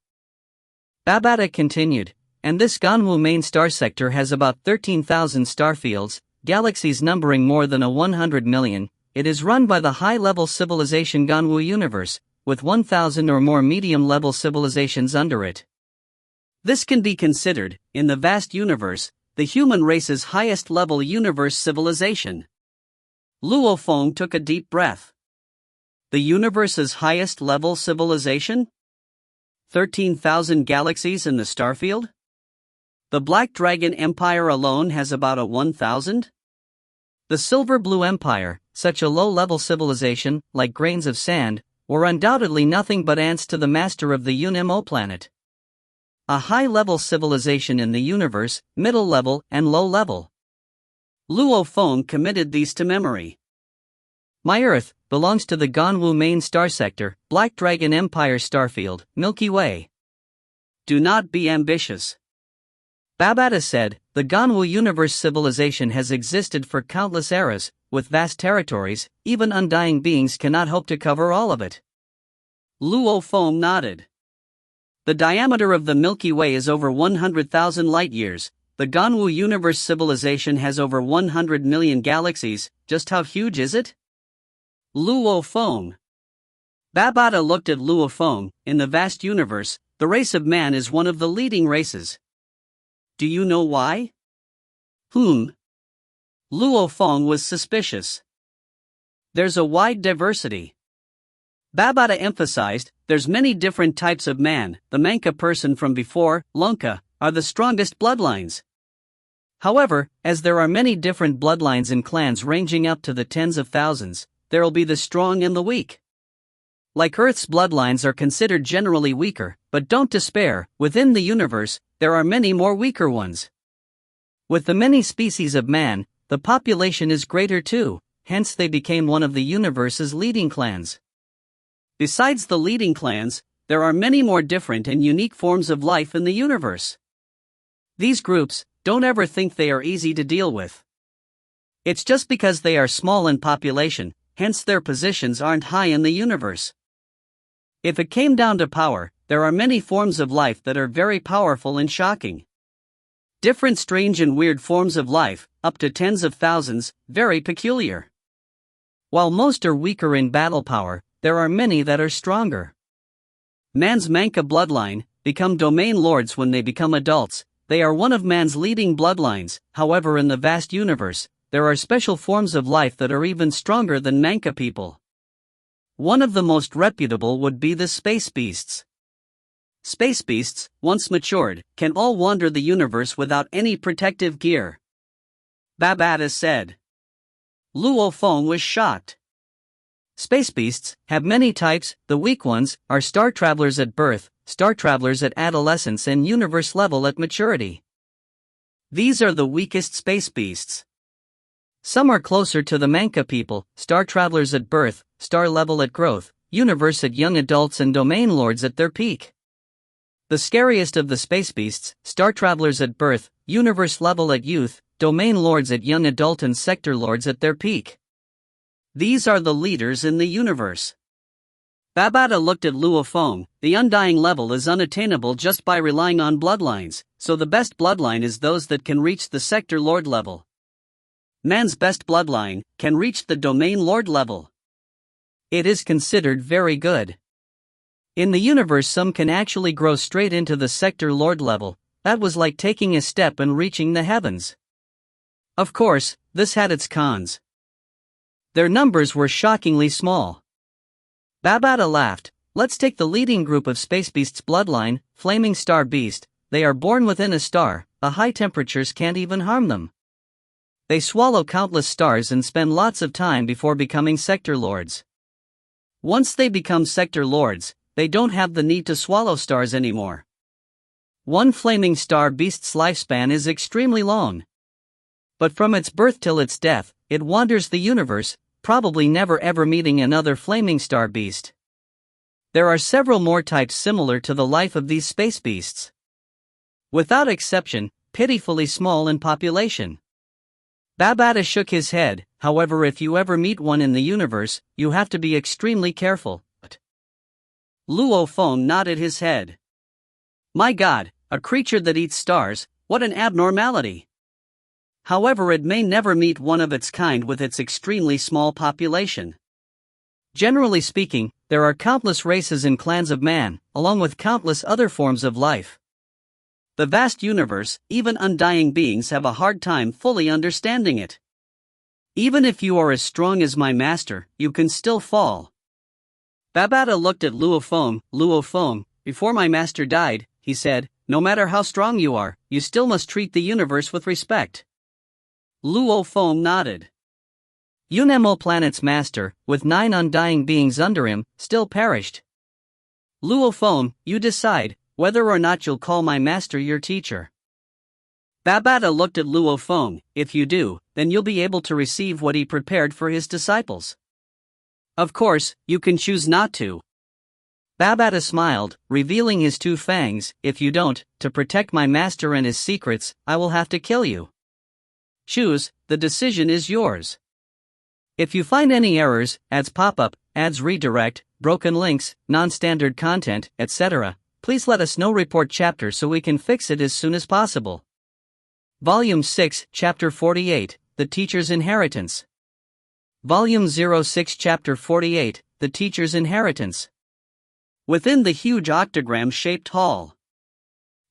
S1: Babata continued, and this Ganwu main star sector has about 13,000 starfields, galaxies numbering more than 100 million. It is run by the high-level civilization Ganwu universe, with 1,000 or more medium-level civilizations under it. This can be considered, in the vast universe, the human race's highest-level universe civilization. Luo Feng took a deep breath. The universe's highest-level civilization? 13,000 galaxies in the starfield? The Black Dragon Empire alone has about 1,000? The Silver Blue Empire, such a low-level civilization, like grains of sand, were undoubtedly nothing but ants to the master of the Unemo planet. A high-level civilization in the universe, middle-level and low-level. Luo Feng committed these to memory. My Earth belongs to the Ganwu main star sector, Black Dragon Empire starfield, Milky Way. Do not be ambitious. Babata said, the Ganwu universe civilization has existed for countless eras, with vast territories, even undying beings cannot hope to cover all of it. Luo Feng nodded. The diameter of the Milky Way is over 100,000 light-years. The Ganwu universe civilization has over 100 million galaxies. Just how huge is it? Luo Feng. Babata looked at Luo Feng. In the vast universe, the race of man is one of the leading races. Do you know why? Luo Feng was suspicious. There's a wide diversity. Babata emphasized, there's many different types of man. The Manka person from before, Lunka, are the strongest bloodlines. However, as there are many different bloodlines and clans ranging up to the tens of thousands, there'll be the strong and the weak. Like Earth's bloodlines are considered generally weaker, but don't despair, within the universe, there are many more weaker ones. With the many species of man, the population is greater too, hence they became one of the universe's leading clans. Besides the leading clans, there are many more different and unique forms of life in the universe. These groups, don't ever think they are easy to deal with. It's just because they are small in population, hence their positions aren't high in the universe. If it came down to power, there are many forms of life that are very powerful and shocking. Different strange and weird forms of life, up to tens of thousands, very peculiar. While most are weaker in battle power, there are many that are stronger. Man's Manka bloodline become domain lords when they become adults. They are one of man's leading bloodlines. However, in the vast universe, there are special forms of life that are even stronger than Manka people. One of the most reputable would be the space beasts. Space beasts, once matured, can all wander the universe without any protective gear. Babata said. Luo Feng was shocked. Space beasts have many types. The weak ones are star travelers at birth, star travelers at adolescence, and universe level at maturity. These are the weakest space beasts. Some are closer to the Manka people, star travelers at birth, star level at growth, universe at young adults, and domain lords at their peak. The scariest of the space beasts, star travelers at birth, universe level at youth, domain lords at young adult, and sector lords at their peak. These are the leaders in the universe. Babata looked at Luo Feng. The undying level is unattainable just by relying on bloodlines, so the best bloodline is those that can reach the sector lord level. Man's best bloodline can reach the domain lord level. It is considered very good. In the universe, some can actually grow straight into the sector lord level. That was like taking a step and reaching the heavens. Of course, this had its cons. Their numbers were shockingly small. Babata laughed. Let's take the leading group of space beasts bloodline, flaming star beast. They are born within a star. The high temperatures can't even harm them. They swallow countless stars and spend lots of time before becoming sector lords. Once they become sector lords, they don't have the need to swallow stars anymore. One flaming star beast's lifespan is extremely long. But from its birth till its death, it wanders the universe, probably never ever meeting another flaming star beast. There are several more types similar to the life of these space beasts. Without exception, pitifully small in population. Babata shook his head. However, if you ever meet one in the universe, you have to be extremely careful. Luo Feng nodded his head. My God, a creature that eats stars, what an abnormality. However, it may never meet one of its kind with its extremely small population. Generally speaking, there are countless races and clans of man, along with countless other forms of life. The vast universe, even undying beings have a hard time fully understanding it. Even if you are as strong as my master, you can still fall. Babata looked at Luo Feng. Luo Feng, before my master died, he said, no matter how strong you are, you still must treat the universe with respect. Luo Feng nodded. Unemo planet's master, with 9 undying beings under him, still perished. Luo Feng, you decide whether or not you'll call my master your teacher. Babata looked at Luo Feng. If you do, then you'll be able to receive what he prepared for his disciples. Of course, you can choose not to. Babata smiled, revealing his 2 fangs. If you don't, to protect my master and his secrets, I will have to kill you. Choose, the decision is yours. If you find any errors, ads pop up, ads redirect, broken links, non-standard content, etc., please let us know. Report chapter so we can fix it as soon as possible. Volume 6, Chapter 48, The Teacher's Inheritance. Volume 06, Chapter 48, The Teacher's Inheritance. Within the huge octagram-shaped hall,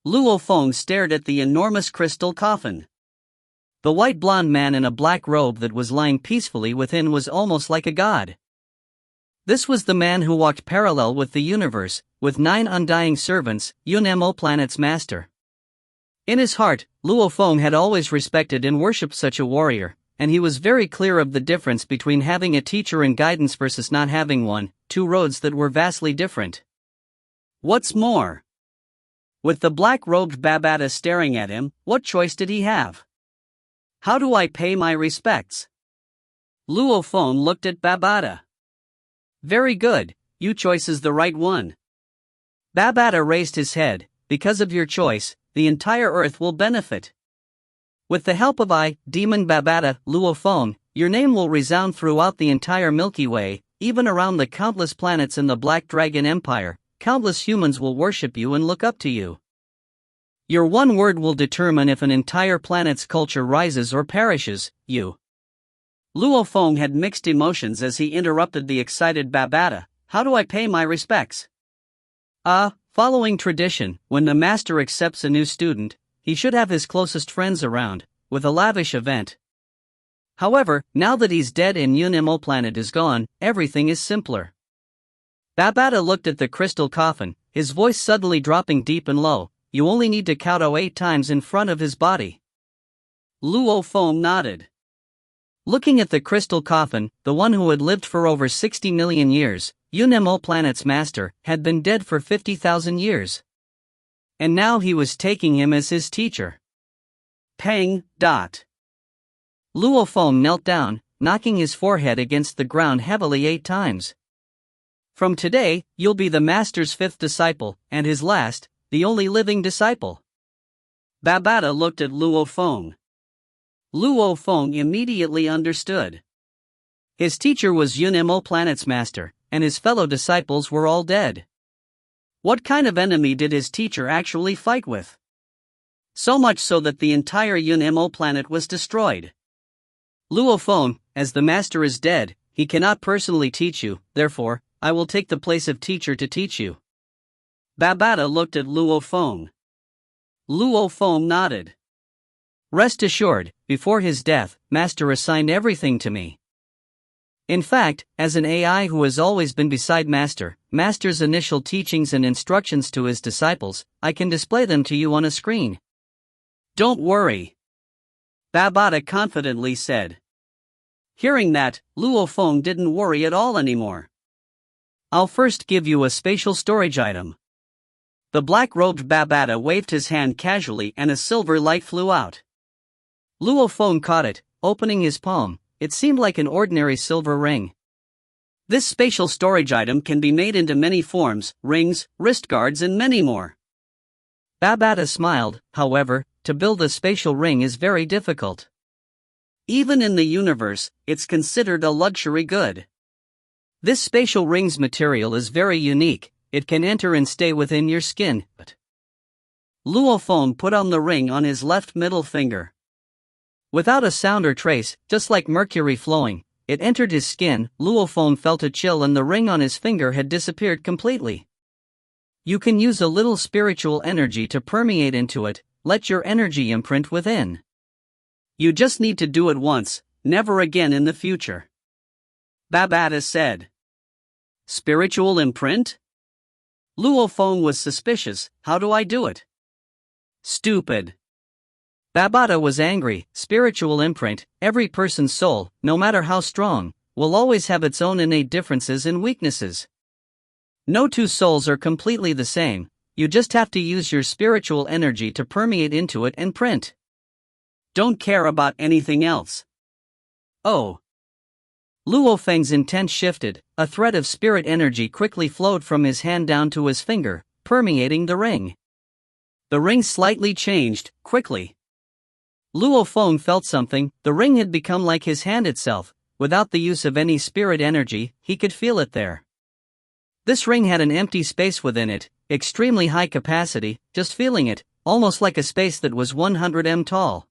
S1: Luo Feng stared at the enormous crystal coffin. The white blonde man in a black robe that was lying peacefully within was almost like a god. This was the man who walked parallel with the universe, with 9 undying servants, Unemo planet's master. In his heart, Luo Feng had always respected and worshipped such a warrior, and he was very clear of the difference between having a teacher and guidance versus not having one, 2 roads that were vastly different. What's more, with the black-robed Babata staring at him, what choice did he have? How do I pay my respects? Luo Feng looked at Babata. Very good, your choice is the right one. Babata raised his head. Because of your choice, the entire earth will benefit. With the help of Demon Babata, Luo Feng, your name will resound throughout the entire Milky Way, even around the countless planets in the Black Dragon Empire. Countless humans will worship you and look up to you. Your one word will determine if an entire planet's culture rises or perishes. You. Luo Feng had mixed emotions as he interrupted the excited Babata. How do I pay my respects? Following tradition, when the master accepts a new student, he should have his closest friends around, with a lavish event. However, now that he's dead and Yunimo planet is gone, everything is simpler. Babata looked at the crystal coffin, his voice suddenly dropping deep and low. You only need to kowtow 8 times in front of his body. Luo Feng nodded. Looking at the crystal coffin, the one who had lived for over 60 million years, Yunimo planet's master, had been dead for 50,000 years. And now he was taking him as his teacher. Peng. Luo Feng knelt down, knocking his forehead against the ground heavily 8 times. From today, you'll be the master's 5th disciple, and his last, the only living disciple. Babata looked at Luo Feng. Luo Feng immediately understood. His teacher was Yunimo planet's master, and his fellow disciples were all dead. What kind of enemy did his teacher actually fight with? So much so that the entire Yunimo planet was destroyed. Luo Feng, as the master is dead, he cannot personally teach you, therefore, I will take the place of teacher to teach you. Babata looked at Luo Feng. Luo Feng nodded. Rest assured, before his death, Master assigned everything to me. In fact, as an AI who has always been beside Master's initial teachings and instructions to his disciples, I can display them to you on a screen. Don't worry, Babata confidently said. Hearing that, Luo Feng didn't worry at all anymore. I'll first give you a spatial storage item. The black-robed Babata waved his hand casually and a silver light flew out. Luo Feng caught it, opening his palm. It seemed like an ordinary silver ring. This spatial storage item can be made into many forms, rings, wrist guards and many more. Babata smiled. However, to build a spatial ring is very difficult. Even in the universe, it's considered a luxury good. This spatial ring's material is very unique. It can enter and stay within your skin. Luo Feng put on the ring on his left middle finger. Without a sound or trace, just like mercury flowing, it entered his skin. Luo Feng felt a chill and the ring on his finger had disappeared completely. You can use a little spiritual energy to permeate into it, let your energy imprint within. You just need to do it once, never again in the future. Babata said. Spiritual imprint? Luo Feng was suspicious. How do I do it? Stupid. Babata was angry. Spiritual imprint, every person's soul, no matter how strong, will always have its own innate differences and weaknesses. No two souls are completely the same, you just have to use your spiritual energy to permeate into it and print. Don't care about anything else. Oh. Luo Feng's intent shifted, a thread of spirit energy quickly flowed from his hand down to his finger, permeating the ring. The ring slightly changed, quickly. Luo Feng felt something. The ring had become like his hand itself. Without the use of any spirit energy, he could feel it there. This ring had an empty space within it, extremely high capacity, just feeling it, almost like a space that was 100 m tall.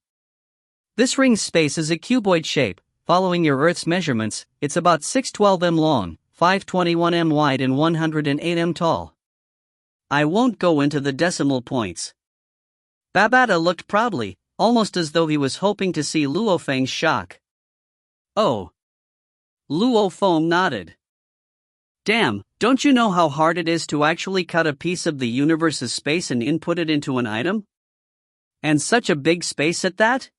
S1: This ring's space is a cuboid shape. Following your Earth's measurements, it's about 612 m long, 521 m wide and 108 m tall. I won't go into the decimal points. Babata looked proudly, almost as though he was hoping to see Luo Feng's shock. Oh. Luo Feng nodded. Damn, don't you know how hard it is to actually cut a piece of the universe's space and input it into an item? And such a big space at that?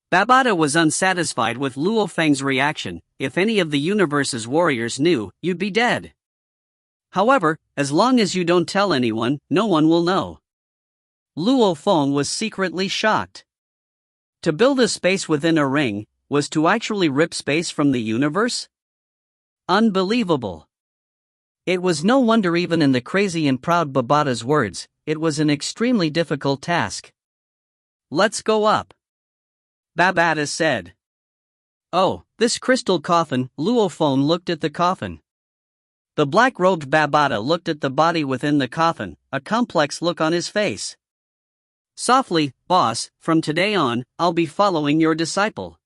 S1: Babata was unsatisfied with Luo Feng's reaction. If any of the universe's warriors knew, you'd be dead. However, as long as you don't tell anyone, no one will know. Luo Feng was secretly shocked. To build a space within a ring, was to actually rip space from the universe? Unbelievable. It was no wonder even in the crazy and proud Babata's words, it was an extremely difficult task. Let's go up. Babata said. Oh, this crystal coffin. Luo Feng looked at the coffin. The black-robed Babata looked at the body within the coffin, a complex look on his face. Softly, boss, from today on, I'll be following your disciple.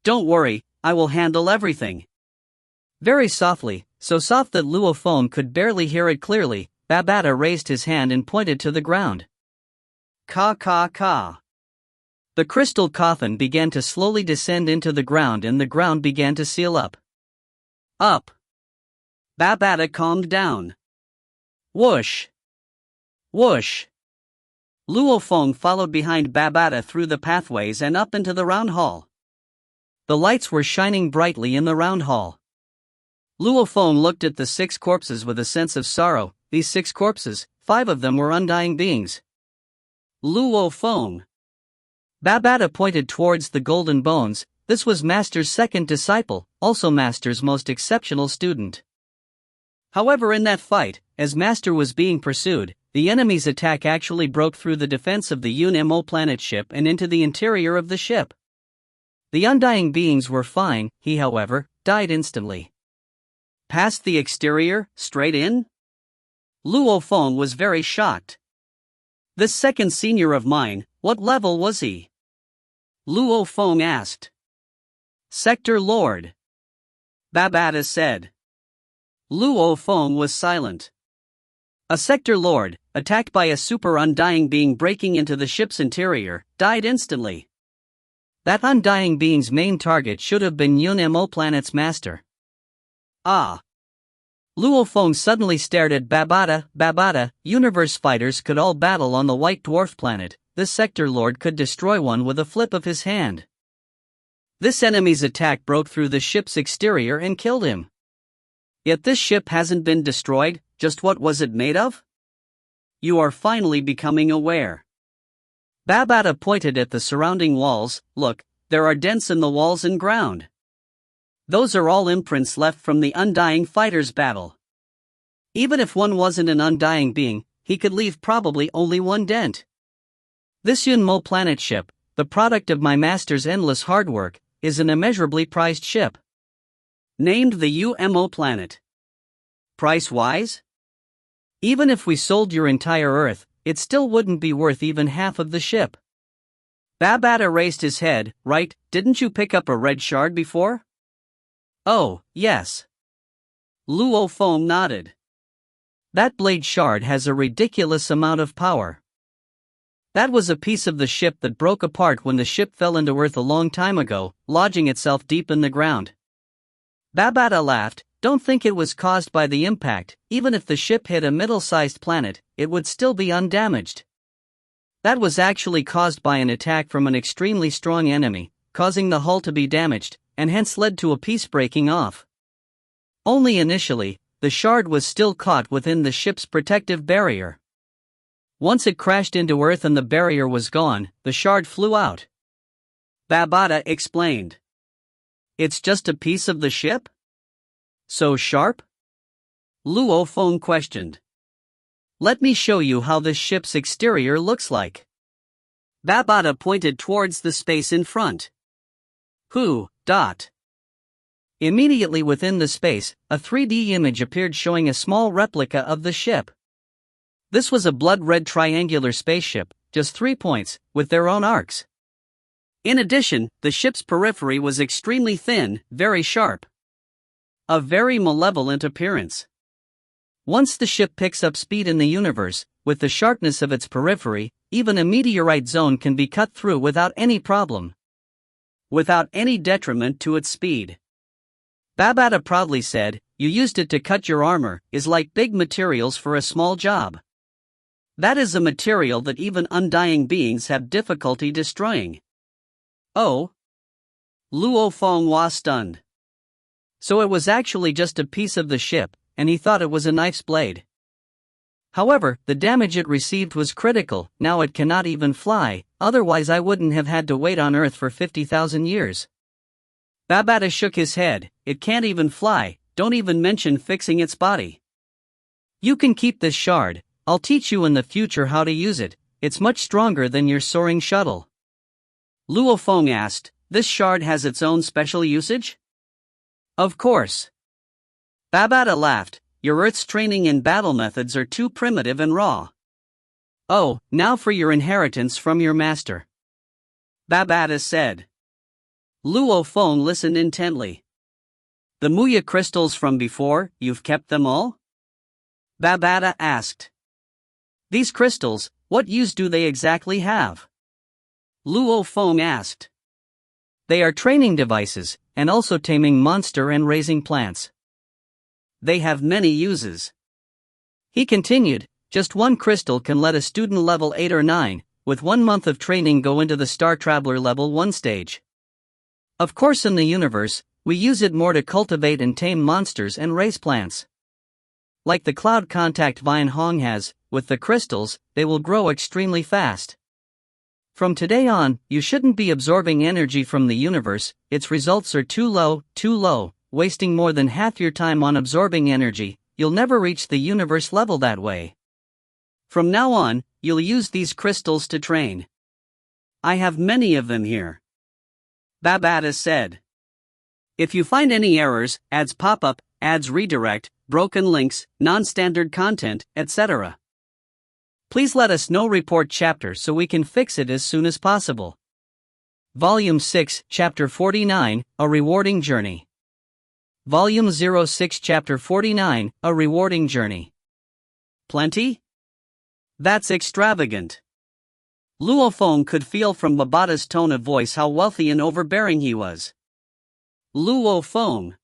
S1: Don't worry, I will handle everything. Very softly, so soft that Luo Feng could barely hear it clearly, Babata raised his hand and pointed to the ground. Ka ka ka. The crystal coffin began to slowly descend into the ground and the ground began to seal up. Up. Babata calmed down. Whoosh. Whoosh. Luo Feng followed behind Babata through the pathways and up into the round hall. The lights were shining brightly in the round hall. Luo Feng looked at the 6 corpses with a sense of sorrow. These 6 corpses, 5 of them were undying beings. Luo Feng. Babata pointed towards the golden bones. This was Master's second disciple, also Master's most exceptional student. However, in that fight, as Master was being pursued, the enemy's attack actually broke through the defense of the Yun-Mo planet ship and into the interior of the ship. The undying beings were fine, he however, died instantly. Past the exterior, straight in? Luo Feng was very shocked. This second senior of mine, what level was he? Luo Feng asked. Sector Lord. Babata said. Luo Feng was silent. A sector lord, attacked by a super undying being breaking into the ship's interior, died instantly. That undying being's main target should have been Yun-Mo planet's master. Ah. Luo Feng suddenly stared at Babata. Babata, universe fighters could all battle on the white dwarf planet. This sector lord could destroy one with a flip of his hand. This enemy's attack broke through the ship's exterior and killed him. Yet this ship hasn't been destroyed, just what was it made of? You are finally becoming aware. Babata pointed at the surrounding walls. Look, there are dents in the walls and ground. Those are all imprints left from the undying fighters' battle. Even if one wasn't an undying being, he could leave probably only one dent. This Yun-Mo planet ship, the product of my master's endless hard work, is an immeasurably prized ship. Named the Yun-Mo planet. Price-wise? Even if we sold your entire Earth, it still wouldn't be worth even half of the ship. Babata raised his head. Right, didn't you pick up a red shard before? Oh, yes. Luo Feng nodded. That blade shard has a ridiculous amount of power. That was a piece of the ship that broke apart when the ship fell into Earth a long time ago, lodging itself deep in the ground. Babata laughed. Don't think it was caused by the impact. Even if the ship hit a middle-sized planet, it would still be undamaged. That was actually caused by an attack from an extremely strong enemy, causing the hull to be damaged, and hence led to a piece breaking off. Only initially, the shard was still caught within the ship's protective barrier. Once it crashed into Earth and the barrier was gone, the shard flew out. Babata explained. It's just a piece of the ship? So sharp? Luo Feng questioned. Let me show you how this ship's exterior looks like. Babata pointed towards the space in front. Who? Immediately within the space, a 3D image appeared showing a small replica of the ship. This was a blood-red triangular spaceship, just 3 points, with their own arcs. In addition, the ship's periphery was extremely thin, very sharp. A very malevolent appearance. Once the ship picks up speed in the universe, with the sharpness of its periphery, even a meteorite zone can be cut through without any problem. Without any detriment to its speed. Babata proudly said, you used it to cut your armor, is like big materials for a small job. That is a material that even undying beings have difficulty destroying. Oh? Luo Feng was stunned. So it was actually just a piece of the ship, and he thought it was a knife's blade. However, the damage it received was critical. Now it cannot even fly, otherwise I wouldn't have had to wait on Earth for 50,000 years. Babata shook his head. It can't even fly, don't even mention fixing its body. You can keep this shard, I'll teach you in the future how to use it, it's much stronger than your soaring shuttle. Luo Feng asked. This shard has its own special usage? Of course. Babata laughed. Your Earth's training and battle methods are too primitive and raw. Oh, now for your inheritance from your master. Babata said. Luo Feng listened intently. The Muya crystals from before, you've kept them all? Babata asked. These crystals, what use do they exactly have? Luo Feng asked. They are training devices, and also taming monster and raising plants. They have many uses. He continued, just one crystal can let a student level 8 or 9, with 1 month of training go into the Star Traveler level 1 stage. Of course in the universe, we use it more to cultivate and tame monsters and raise plants. Like the cloud contact vine Hong has, with the crystals, they will grow extremely fast. From today on, you shouldn't be absorbing energy from the universe, its results are too low, wasting more than half your time on absorbing energy, you'll never reach the universe level that way. From now on, you'll use these crystals to train. I have many of them here. Babata said. If you find any errors, ads pop up, ads redirect, broken links, non-standard content, etc. Please let us know. Report chapter so we can fix it as soon as possible. Volume 6, Chapter 49, A Rewarding Journey. Volume 06, Chapter 49, A Rewarding Journey. Plenty? That's extravagant. Luo Feng could feel from Babata's tone of voice how wealthy and overbearing he was. Luo Feng.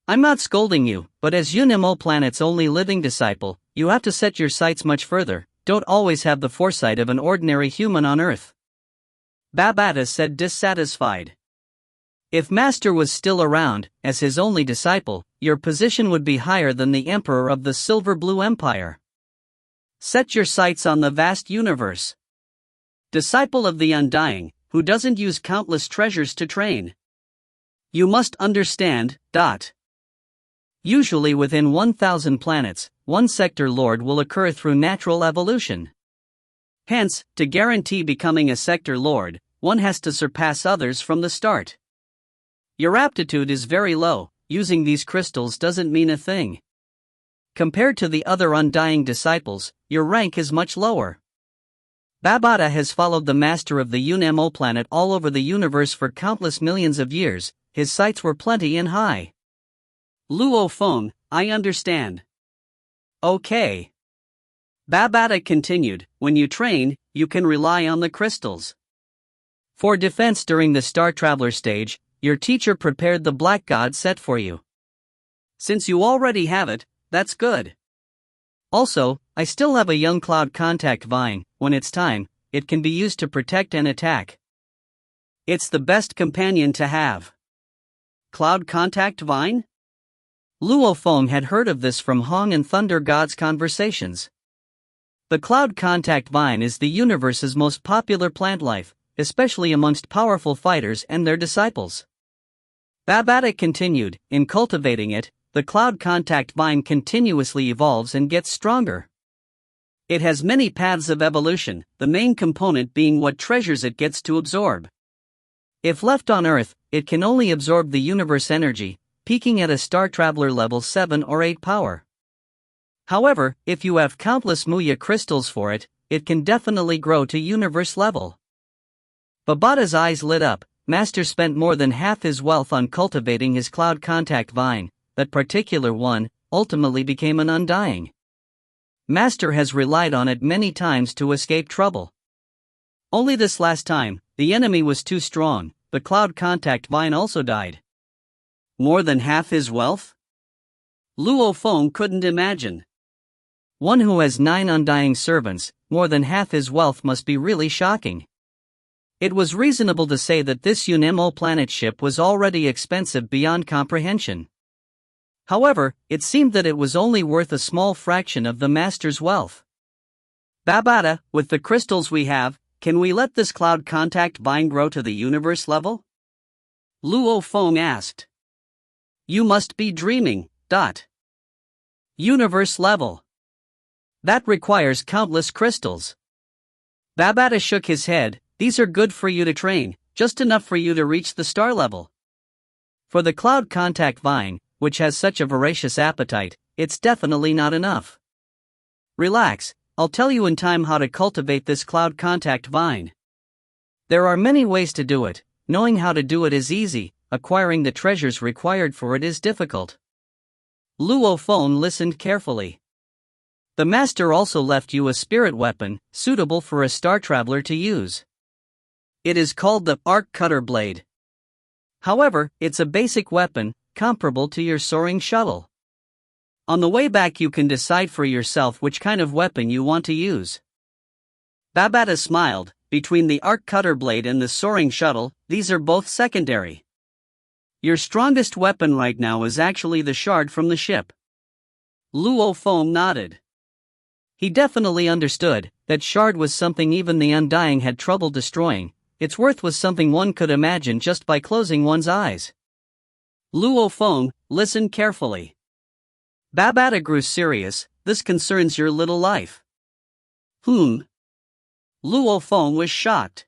S1: I'm not scolding you, but as Yunimo Planet's only living disciple, you have to set your sights much further, don't always have the foresight of an ordinary human on Earth. Babata said, dissatisfied. If Master was still around, as his only disciple, your position would be higher than the Emperor of the Silver Blue Empire. Set your sights on the vast universe. Disciple of the Undying, who doesn't use countless treasures to train. You must understand. Usually within 1,000 planets, one sector lord will occur through natural evolution. Hence, to guarantee becoming a sector lord, one has to surpass others from the start. Your aptitude is very low, using these crystals doesn't mean a thing. Compared to the other Undying disciples, your rank is much lower. Babata has followed the master of the Yunimo planet all over the universe for countless millions of years, his sights were plenty and high. Luo Feng, I understand. Okay. Babata continued, when you train, you can rely on the crystals. For defense during the Star Traveler stage, your teacher prepared the Black God set for you. Since you already have it, that's good. Also, I still have a young cloud contact vine. When it's time, it can be used to protect and attack. It's the best companion to have. Cloud contact vine? Luo Feng had heard of this from Hong and Thunder God's conversations. The cloud contact vine is the universe's most popular plant life, especially amongst powerful fighters and their disciples. Babata continued, in cultivating it, the cloud contact vine continuously evolves and gets stronger. It has many paths of evolution, the main component being what treasures it gets to absorb. If left on Earth, it can only absorb the universe energy, peaking at a Star Traveler level 7 or 8 power. However, if you have countless Muya crystals for it, it can definitely grow to universe level. Babata's eyes lit up. Master spent more than half his wealth on cultivating his cloud contact vine. That particular one ultimately became an Undying. Master has relied on it many times to escape trouble. Only this last time, the enemy was too strong, the cloud contact vine also died. More than half his wealth? Luo Feng couldn't imagine. One who has 9 Undying servants, more than half his wealth must be really shocking. It was reasonable to say that this Yunimo planet ship was already expensive beyond comprehension. However, it seemed that it was only worth a small fraction of the master's wealth. Babata, with the crystals we have, can we let this cloud contact vine grow to the universe level? Luo Feng asked. You must be dreaming. Universe level. That requires countless crystals. Babata shook his head. these are good for you to train, just enough for you to reach the star level. For the cloud contact vine, which has such a voracious appetite, it's definitely not enough. Relax, I'll tell you in time how to cultivate this cloud contact vine. There are many ways to do it. Knowing how to do it is easy, acquiring the treasures required for it is difficult. Luo Feng listened carefully. The master also left you a spirit weapon, suitable for a star traveler to use. It is called the arc cutter blade. However, it's a basic weapon, comparable to your soaring shuttle. On the way back you can decide for yourself which kind of weapon you want to use. Babata smiled. Between the arc cutter blade and the soaring shuttle, these are both secondary. Your strongest weapon right now is actually the shard from the ship. Luo Feng nodded. He definitely understood that shard was something even the Undying had trouble destroying. Its worth was something one could imagine just by closing one's eyes. Luo Feng listened carefully. Babata grew serious. This concerns your little life. Luo Feng was shocked.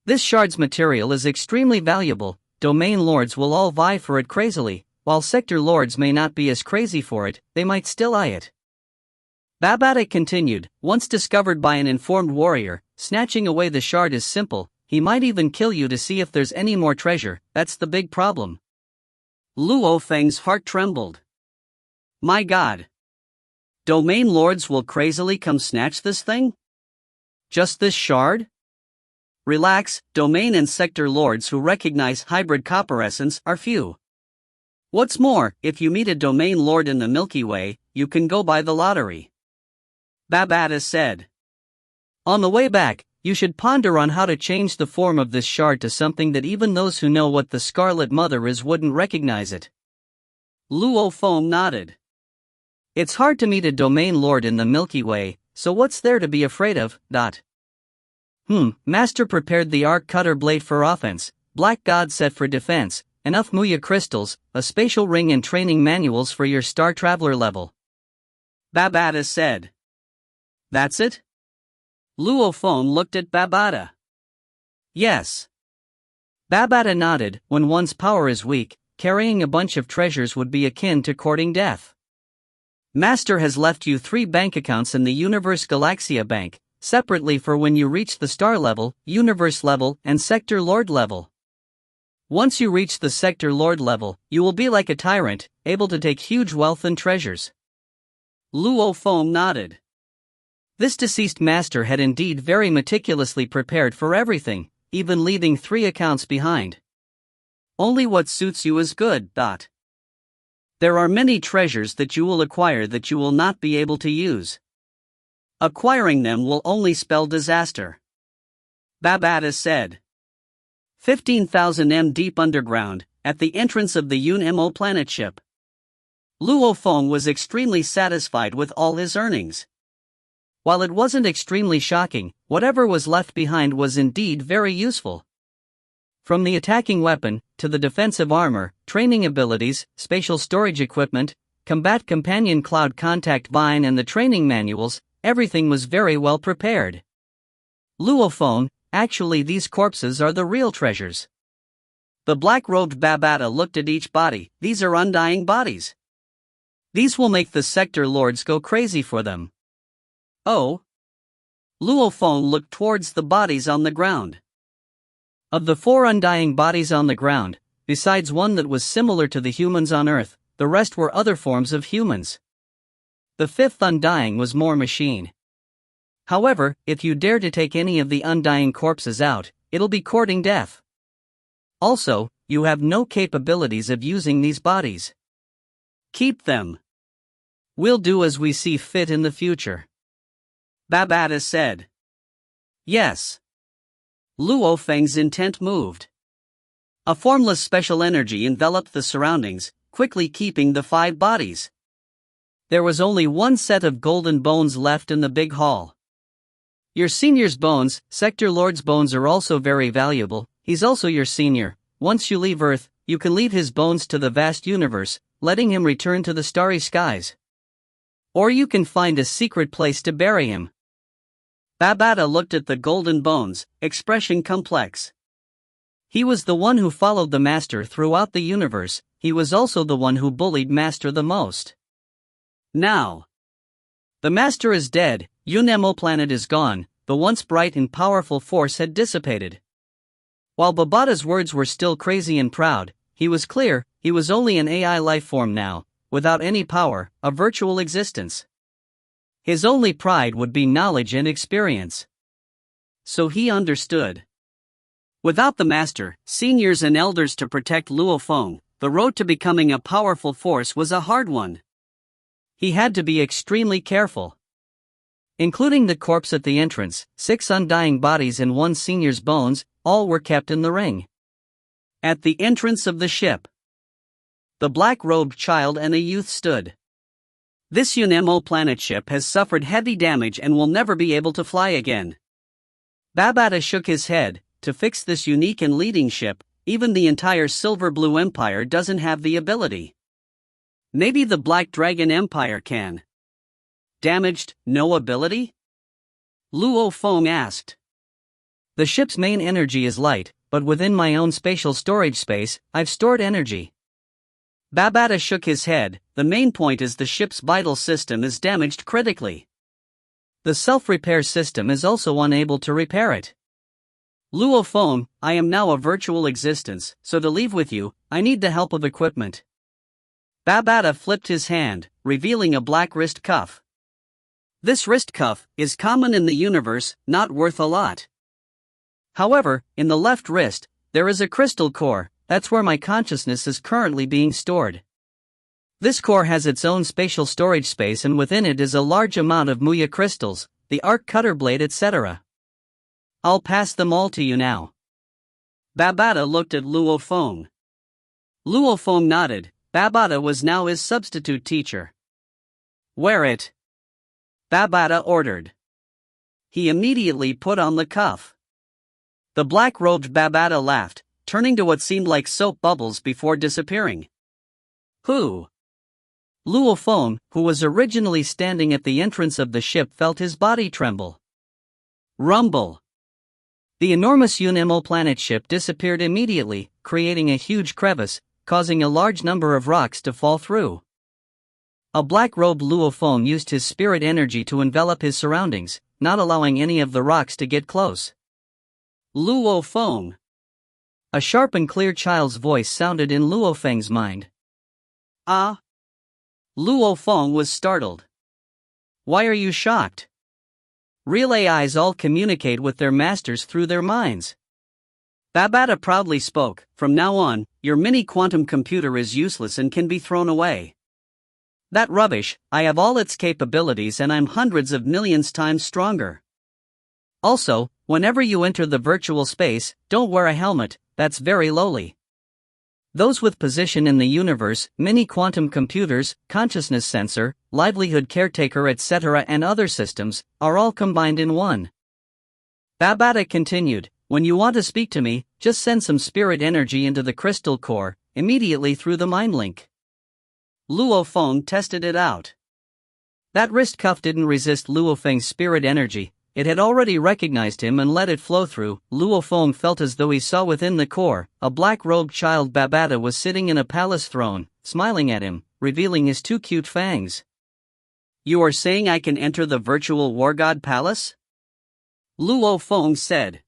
S1: This shard's material is extremely valuable. Domain lords will all vie for it crazily, while sector lords may not be as crazy for it, they might still eye it. Babata continued, once discovered by an informed warrior, snatching away the shard is simple, he might even kill you to see if there's any more treasure, that's the big problem. Luo Feng's heart trembled. My God! Domain lords will crazily come snatch this thing? Just this shard? Relax, domain and sector lords who recognize hybrid copper essence are few. What's more, if you meet a domain lord in the Milky Way, you can go by the lottery. Babata said. On the way back, you should ponder on how to change the form of this shard to something that even those who know what the Scarlet Mother is wouldn't recognize it. Luo Feng nodded. It's hard to meet a domain lord in the Milky Way, so what's there to be afraid of? Master prepared the arc cutter blade for offense, black god set for defense, enough Muya crystals, a spatial ring and training manuals for your star traveler level. Babata said. That's it? Luo Feng looked at Babata. Yes. Babata nodded. When one's power is weak, carrying a bunch of treasures would be akin to courting death. Master has left you 3 bank accounts in the Universe Galaxia Bank, separately for when you reach the star level, universe level, and sector lord level. Once you reach the sector lord level, you will be like a tyrant, able to take huge wealth and treasures. Luo Feng nodded. This deceased master had indeed very meticulously prepared for everything, even leaving 3 accounts behind. Only what suits you is good. There are many treasures that you will acquire that you will not be able to use. Acquiring them will only spell disaster. Babata said. 15,000 m deep underground, at the entrance of the Yun-Mo planet ship. Luo Feng was extremely satisfied with all his earnings. While it wasn't extremely shocking, whatever was left behind was indeed very useful. From the attacking weapon, to the defensive armor, training abilities, spatial storage equipment, combat companion cloud contact vine and the training manuals, everything was very well prepared. Luo Feng, actually these corpses are the real treasures. The black-robed Babata looked at each body. These are undying bodies. These will make the sector lords go crazy for them. Oh? Luo Feng looked towards the bodies on the ground. Of the 4 undying bodies on the ground, besides one that was similar to the humans on Earth, the rest were other forms of humans. The 5th undying was more machine. However, if you dare to take any of the undying corpses out, it'll be courting death. Also, you have no capabilities of using these bodies. Keep them. We'll do as we see fit in the future. Babata said. Yes. Luo Feng's intent moved. A formless special energy enveloped the surroundings, quickly keeping the 5 bodies. There was only one set of golden bones left in the big hall. Your senior's bones, Sector Lord's bones are also very valuable. He's also your senior. Once you leave Earth, you can leave his bones to the vast universe, letting him return to the starry skies. Or you can find a secret place to bury him. Babata looked at the golden bones, expression complex. He was the one who followed the master throughout the universe, he was also the one who bullied master the most. Now, the master is dead, Unemo planet is gone, the once bright and powerful force had dissipated. While Babata's words were still crazy and proud, he was clear, he was only an AI life form now, without any power, a virtual existence. His only pride would be knowledge and experience. So he understood. Without the master, seniors and elders to protect Luo Feng, the road to becoming a powerful force was a hard one. He had to be extremely careful. Including the corpse at the entrance, 6 undying bodies and 1 senior's bones, all were kept in the ring. At the entrance of the ship, the black-robed child and a youth stood. This Unemo planet ship has suffered heavy damage and will never be able to fly again. Babata shook his head. To fix this unique and leading ship, even the entire Silver Blue Empire doesn't have the ability. Maybe the Black Dragon Empire can. Damaged, no ability? Luo Feng asked. The ship's main energy is light, but within my own spatial storage space, I've stored energy. Babata shook his head. The main point is the ship's vital system is damaged critically. The self-repair system is also unable to repair it. Luo Feng, I am now a virtual existence, so to leave with you, I need the help of equipment. Babata flipped his hand, revealing a black wrist cuff. This wrist cuff is common in the universe, not worth a lot. However, in the left wrist, there is a crystal core, that's where my consciousness is currently being stored. This core has its own spatial storage space and within it is a large amount of Muya crystals, the arc cutter blade etc. I'll pass them all to you now. Babata looked at Luo Feng. Luo Feng nodded. Babata was now his substitute teacher. Wear it, Babata ordered. He immediately put on the cuff. The black-robed Babata laughed, turning to what seemed like soap bubbles before disappearing. Who? Luo Feng, who was originally standing at the entrance of the ship, felt his body tremble. Rumble. The enormous Unemo planet ship disappeared immediately, creating a huge crevice, causing a large number of rocks to fall through. A black-robed Luo Feng used his spirit energy to envelop his surroundings, not allowing any of the rocks to get close. Luo Feng. A sharp and clear child's voice sounded in Luo Feng's mind. Ah? Luo Feng was startled. Why are you shocked? Real AIs all communicate with their masters through their minds. Babata proudly spoke. From now on, your mini quantum computer is useless and can be thrown away. That rubbish, I have all its capabilities and I'm hundreds of millions times stronger. Also, whenever you enter the virtual space, don't wear a helmet, that's very lowly. Those with position in the universe, mini quantum computers, consciousness sensor, livelihood caretaker etc. and other systems, are all combined in one. Babata continued, when you want to speak to me, just send some spirit energy into the crystal core, immediately through the mind link. Luo Feng tested it out. That wrist cuff didn't resist Luo Feng's spirit energy, it had already recognized him and let it flow through. Luo Feng felt as though he saw within the core, a black-robed child. Babata was sitting in a palace throne, smiling at him, revealing his 2 cute fangs. You are saying I can enter the virtual war god palace? Luo Feng said.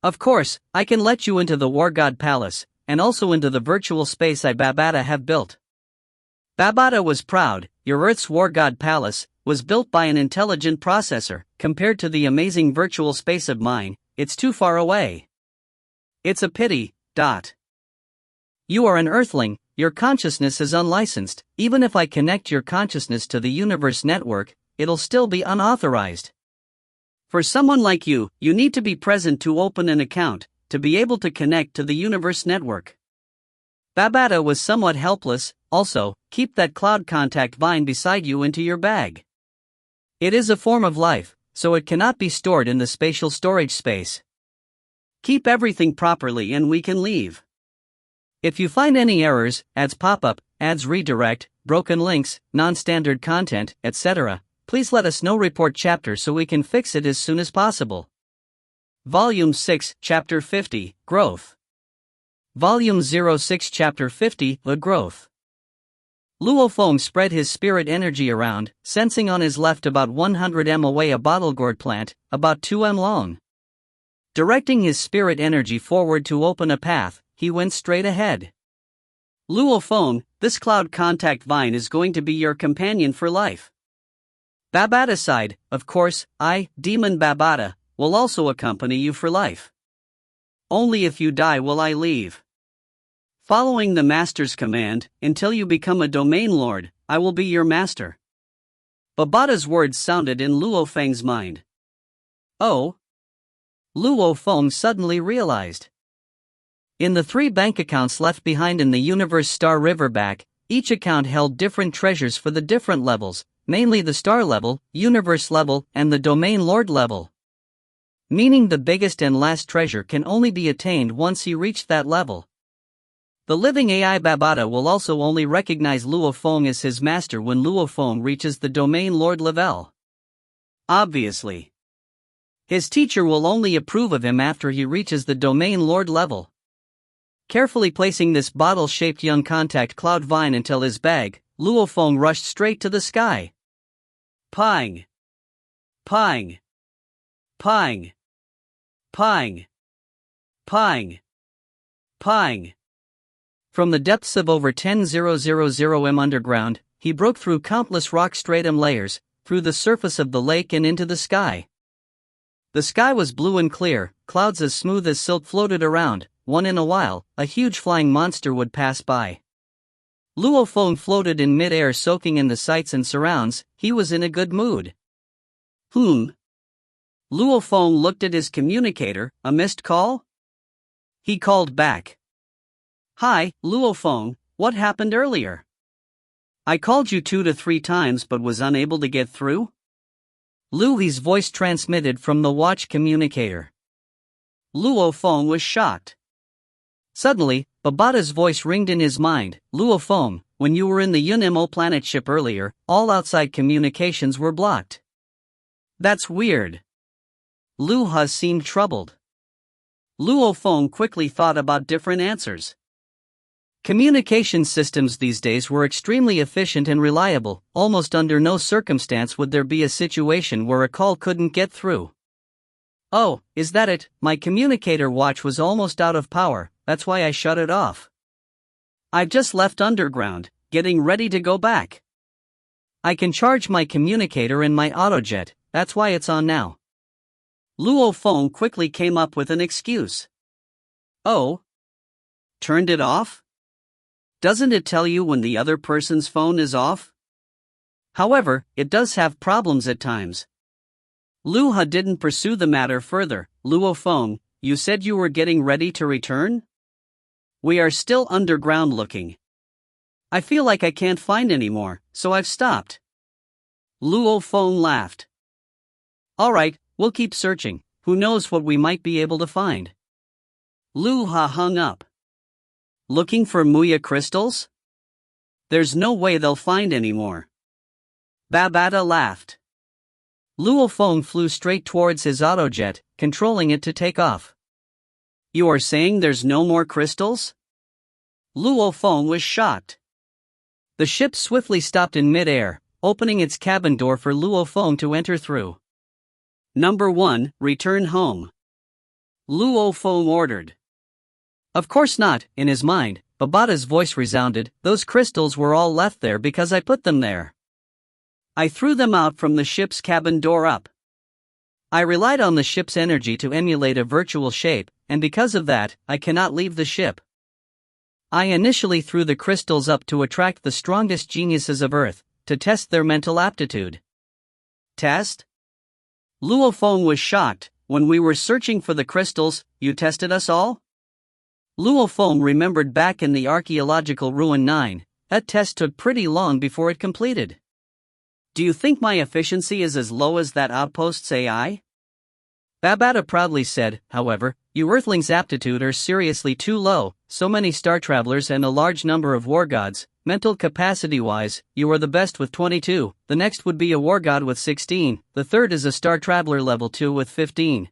S1: Of course, I can let you into the war god palace, and also into the virtual space I Babata have built. Babata was proud. Your Earth's war god palace was built by an intelligent processor. Compared to the amazing virtual space of mine, it's too far away. It's a pity. You are an Earthling, your consciousness is unlicensed. Even if I connect your consciousness to the universe network, it'll still be unauthorized. For someone like you, you need to be present to open an account, to be able to connect to the universe network. Babata was somewhat helpless. Also, keep that cloud contact vine beside you into your bag. It is a form of life, so it cannot be stored in the spatial storage space. Keep everything properly and we can leave. If you find any errors, ads pop up, ads redirect, broken links, non-standard content, etc., Please let us know report chapter so we can fix it as soon as possible. Volume 6, Chapter 50, Growth. Volume 06, Chapter 50, The Growth. Luo Feng spread his spirit energy around, sensing on his left about 100 m away a bottle gourd plant, about 2 m long. Directing his spirit energy forward to open a path, he went straight ahead. Luo Feng, this cloud contact vine is going to be your companion for life. Babata sighed, of course, I, Demon Babata, will also accompany you for life. Only if you die will I leave. Following the master's command, until you become a domain lord, I will be your master. Babata's words sounded in Luo Feng's mind. Oh? Luo Feng suddenly realized. In the 3 bank accounts left behind in the Universe Star Riverback, each account held different treasures for the different levels, namely the Star level, Universe level, and the Domain Lord level. Meaning the biggest and last treasure can only be attained once you reach that level. The living AI Babata will also only recognize Luo Feng as his master when Luo Feng reaches the Domain Lord level. Obviously. His teacher will only approve of him after he reaches the Domain Lord level. Carefully placing this bottle-shaped young contact cloud vine until his bag, Luo Feng rushed straight to the sky. Pang! Pang! Pang! Pang! Pang! Pang! From the depths of over 10,000 m underground, he broke through countless rock stratum layers, through the surface of the lake and into the sky. The sky was blue and clear, clouds as smooth as silk floated around. One in a while, a huge flying monster would pass by. Luo Feng floated in mid-air soaking in the sights and surrounds. He was in a good mood. Luo Feng looked at his communicator, a missed call? He called back. Hi, Luo Feng, what happened earlier? I called you 2 to 3 times but was unable to get through? Luo's voice transmitted from the watch communicator. Luo Feng was shocked. Suddenly, Babata's voice ringed in his mind. Luo Feng, when you were in the Yunmo planet ship earlier, all outside communications were blocked. That's weird. Luo seemed troubled. Luo Feng quickly thought about different answers. Communication systems these days were extremely efficient and reliable. Almost under no circumstance would there be a situation where a call couldn't get through. Oh, is that it? My communicator watch was almost out of power, that's why I shut it off. I've just left underground, getting ready to go back. I can charge my communicator in my autojet, that's why it's on now. Luo Feng quickly came up with an excuse. Oh? Turned it off? Doesn't it tell you when the other person's phone is off? However, it does have problems at times. Luo didn't pursue the matter further. Luo Feng, you said you were getting ready to return? We are still underground looking. I feel like I can't find any more, so I've stopped. Luo Feng laughed. Alright, we'll keep searching, who knows what we might be able to find. Luo hung up. Looking for Muya crystals? There's no way they'll find any more. Babata laughed. Luo Feng flew straight towards his autojet, controlling it to take off. You are saying there's no more crystals? Luo Feng was shocked. The ship swiftly stopped in mid-air, opening its cabin door for Luo Feng to enter through. Number 1, return home. Luo Feng ordered. Of course not, in his mind, Babata's voice resounded, those crystals were all left there because I put them there. I threw them out from the ship's cabin door up. I relied on the ship's energy to emulate a virtual shape, and because of that, I cannot leave the ship. I initially threw the crystals up to attract the strongest geniuses of Earth, to test their mental aptitude. Test? Luo Feng was shocked. When we were searching for the crystals, you tested us all? Luo Feng remembered back in the archaeological ruin 9, that test took pretty long before it completed. Do you think my efficiency is as low as that outpost's AI? Babata proudly said, however, you Earthlings' aptitude are seriously too low, so many star travelers and a large number of war gods. Mental capacity-wise, you are the best with 22, the next would be a war god with 16, the third is a star traveler level 2 with 15.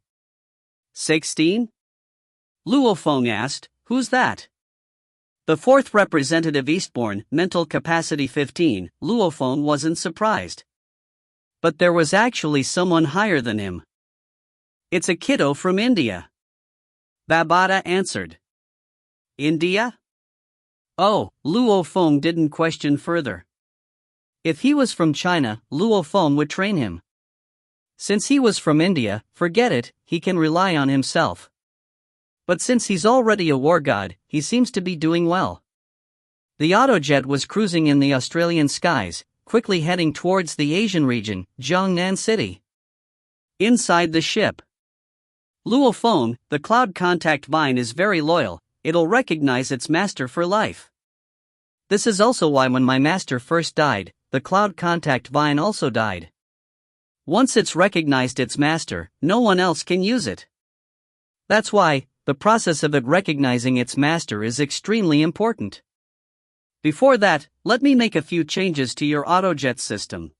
S1: 16? Luo Feng asked, who's that? The fourth representative Eastbourne, mental capacity 15, Luo Feng wasn't surprised. But there was actually someone higher than him. It's a kiddo from India. Babata answered. India? Oh, Luo Feng didn't question further. If he was from China, Luo Feng would train him. Since he was from India, forget it, he can rely on himself. But since he's already a war god, he seems to be doing well. The autojet was cruising in the Australian skies, quickly heading towards the Asian region, Jiangnan City. Inside the ship. Luo Feng, the cloud contact vine is very loyal, it'll recognize its master for life. This is also why when my master first died, the cloud contact vine also died. Once it's recognized its master, no one else can use it. That's why, the process of it recognizing its master is extremely important. Before that, let me make a few changes to your autojet system.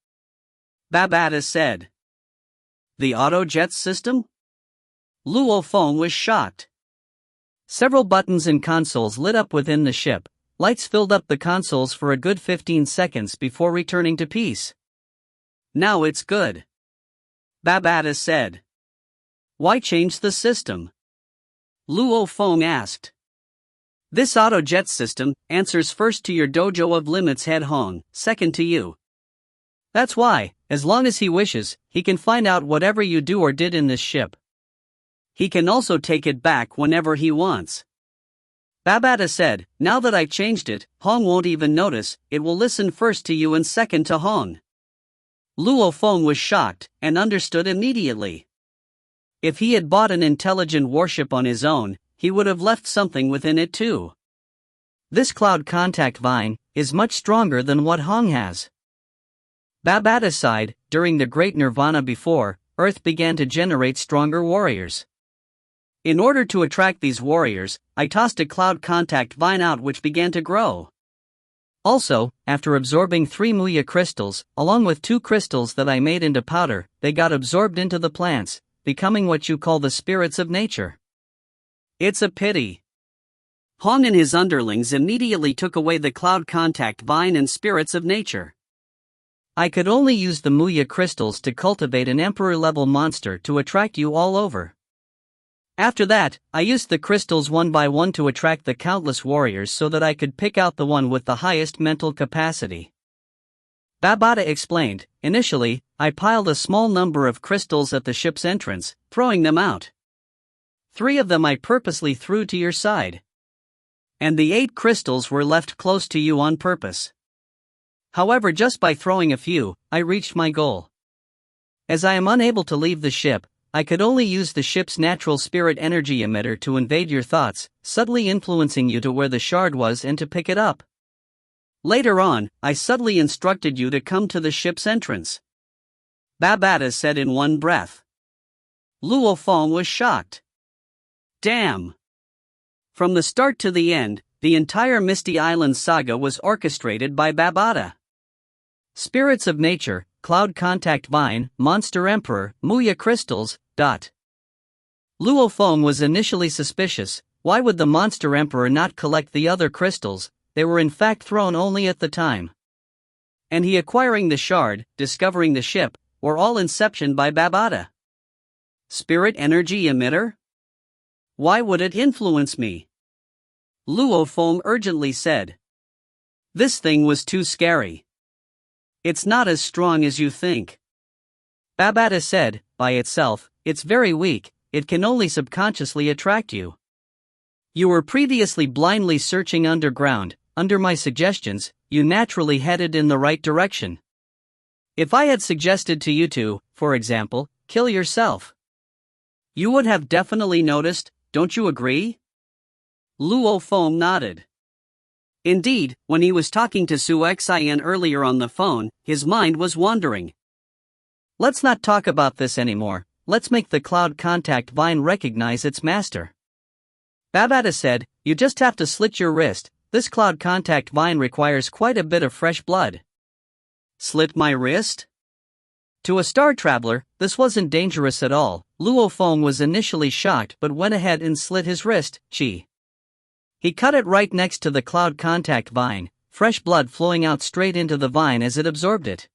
S1: Babata said. The autojet system? Luo Feng was shocked. Several buttons and consoles lit up within the ship, lights filled up the consoles for a good 15 seconds before returning to peace. Now it's good. Babata said. Why change the system? Luo Feng asked. This autojet system answers first to your Dojo of Limits head Hong, second to you. That's why, as long as he wishes, he can find out whatever you do or did in this ship. He can also take it back whenever he wants. Babata said, now that I changed it, Hong won't even notice, it will listen first to you and second to Hong. Luo Feng was shocked, and understood immediately. If he had bought an intelligent warship on his own, he would have left something within it too. This cloud contact vine is much stronger than what Hong has. Babata sighed, during the Great Nirvana before, Earth began to generate stronger warriors. In order to attract these warriors, I tossed a cloud contact vine out which began to grow. Also, after absorbing 3 Muya crystals, along with 2 crystals that I made into powder, they got absorbed into the plants, becoming what you call the spirits of nature. It's a pity. Hong and his underlings immediately took away the cloud contact vine and spirits of nature. I could only use the Muya crystals to cultivate an emperor-level monster to attract you all over. After that, I used the crystals one by one to attract the countless warriors so that I could pick out the one with the highest mental capacity. Babata explained, initially, I piled a small number of crystals at the ship's entrance, throwing them out. 3 of them I purposely threw to your side. And the 8 crystals were left close to you on purpose. However, just by throwing a few, I reached my goal. As I am unable to leave the ship, I could only use the ship's natural spirit energy emitter to invade your thoughts, subtly influencing you to where the shard was and to pick it up. Later on, I subtly instructed you to come to the ship's entrance. Babata said in one breath. Luo Feng was shocked. Damn! From the start to the end, the entire Misty Island saga was orchestrated by Babata. Spirits of nature, cloud contact vine, monster emperor, Muya crystals, ... Luo Feng was initially suspicious. Why would the monster emperor not collect the other crystals? They were in fact thrown only at the time. And he acquiring the shard, discovering the ship, were all inception by Babata. Spirit energy emitter? Why would it influence me? Luo Feng urgently said. This thing was too scary. It's not as strong as you think. Babata said, by itself, it's very weak, it can only subconsciously attract you. You were previously blindly searching underground, under my suggestions, you naturally headed in the right direction. If I had suggested to you to, for example, kill yourself, you would have definitely noticed, don't you agree? Luo Feng nodded. Indeed, when he was talking to Su Xian earlier on the phone, his mind was wandering. Let's not talk about this anymore, let's make the cloud contact vine recognize its master. Babata said, you just have to slit your wrist, this cloud contact vine requires quite a bit of fresh blood. Slit my wrist? To a star traveler, this wasn't dangerous at all. Luo Feng was initially shocked but went ahead and slit his wrist. He cut it right next to the cloud contact vine, fresh blood flowing out straight into the vine as it absorbed it.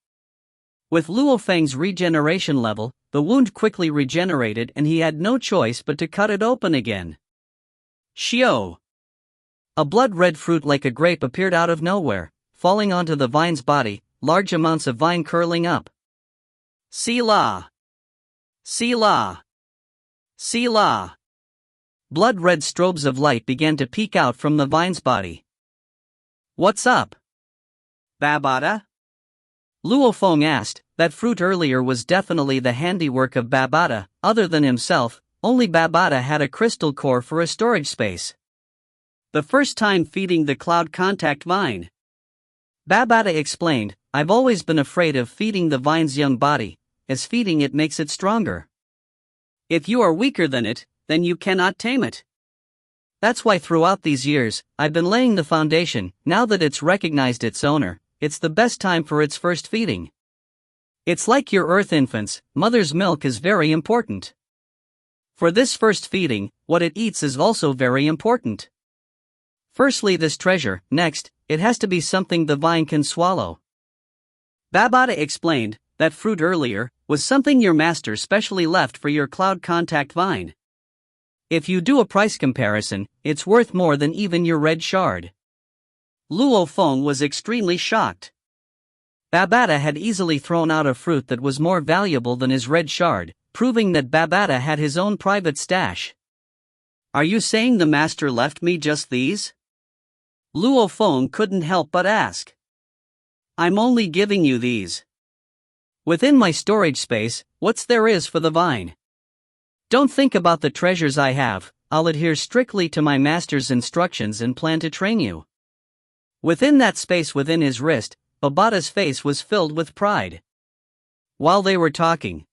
S1: With Luo Feng's regeneration level, the wound quickly regenerated and he had no choice but to cut it open again. Xiao! A blood-red fruit like a grape appeared out of nowhere, falling onto the vine's body, large amounts of vine curling up. Sila! Sila! Sila! Blood-red strobes of light began to peek out from the vine's body. What's up? Babata? Luo Feng asked. That fruit earlier was definitely the handiwork of Babata. Other than himself, only Babata had a crystal core for a storage space. The first time feeding the cloud contact vine. Babata explained, I've always been afraid of feeding the vine's young body, as feeding it makes it stronger. If you are weaker than it, then you cannot tame it. That's why throughout these years, I've been laying the foundation. Now that it's recognized its owner, it's the best time for its first feeding. It's like your earth infants, mother's milk is very important. For this first feeding, what it eats is also very important. Firstly this treasure, next, it has to be something the vine can swallow. Babata explained, that fruit earlier, was something your master specially left for your cloud contact vine. If you do a price comparison, it's worth more than even your red shard. Luo Feng was extremely shocked. Babata had easily thrown out a fruit that was more valuable than his red shard, proving that Babata had his own private stash. Are you saying the master left me just these? Luo Feng couldn't help but ask. I'm only giving you these. Within my storage space, what's there is for the vine. Don't think about the treasures I have, I'll adhere strictly to my master's instructions and plan to train you. Within that space within his wrist, Babata's face was filled with pride. While they were talking,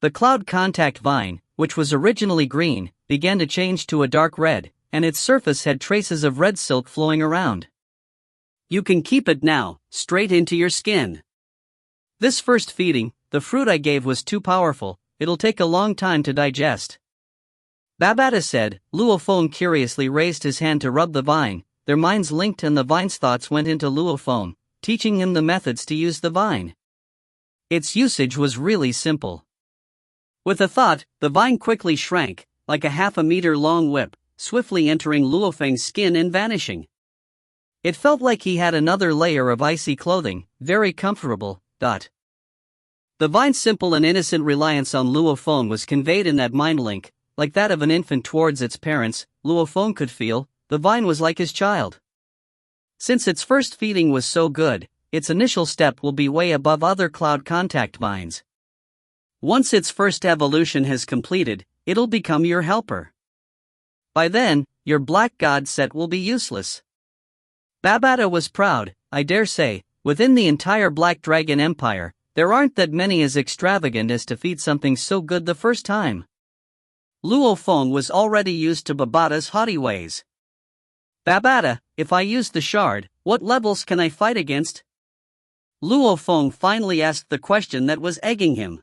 S1: the cloud contact vine, which was originally green, began to change to a dark red, and its surface had traces of red silk flowing around. You can keep it now, straight into your skin. This first feeding, the fruit I gave was too powerful, it'll take a long time to digest. Babata said. Luo Feng curiously raised his hand to rub the vine, their minds linked and the vine's thoughts went into Luo Feng, teaching him the methods to use the vine. Its usage was really simple. With a thought, the vine quickly shrank, like a half-a-meter long whip, swiftly entering Luo Feng's skin and vanishing. It felt like he had another layer of icy clothing, very comfortable. The vine's simple and innocent reliance on Luo Feng was conveyed in that mind link, like that of an infant towards its parents. Luo Feng could feel, the vine was like his child. Since its first feeding was so good, its initial step will be way above other cloud contact vines. Once its first evolution has completed, it'll become your helper. By then, your black god set will be useless. Babata was proud. I dare say, within the entire Black Dragon Empire, there aren't that many as extravagant as to feed something so good the first time. Luo Feng was already used to Babata's haughty ways. Babata, if I use the shard, what levels can I fight against? Luo Feng finally asked the question that was egging him.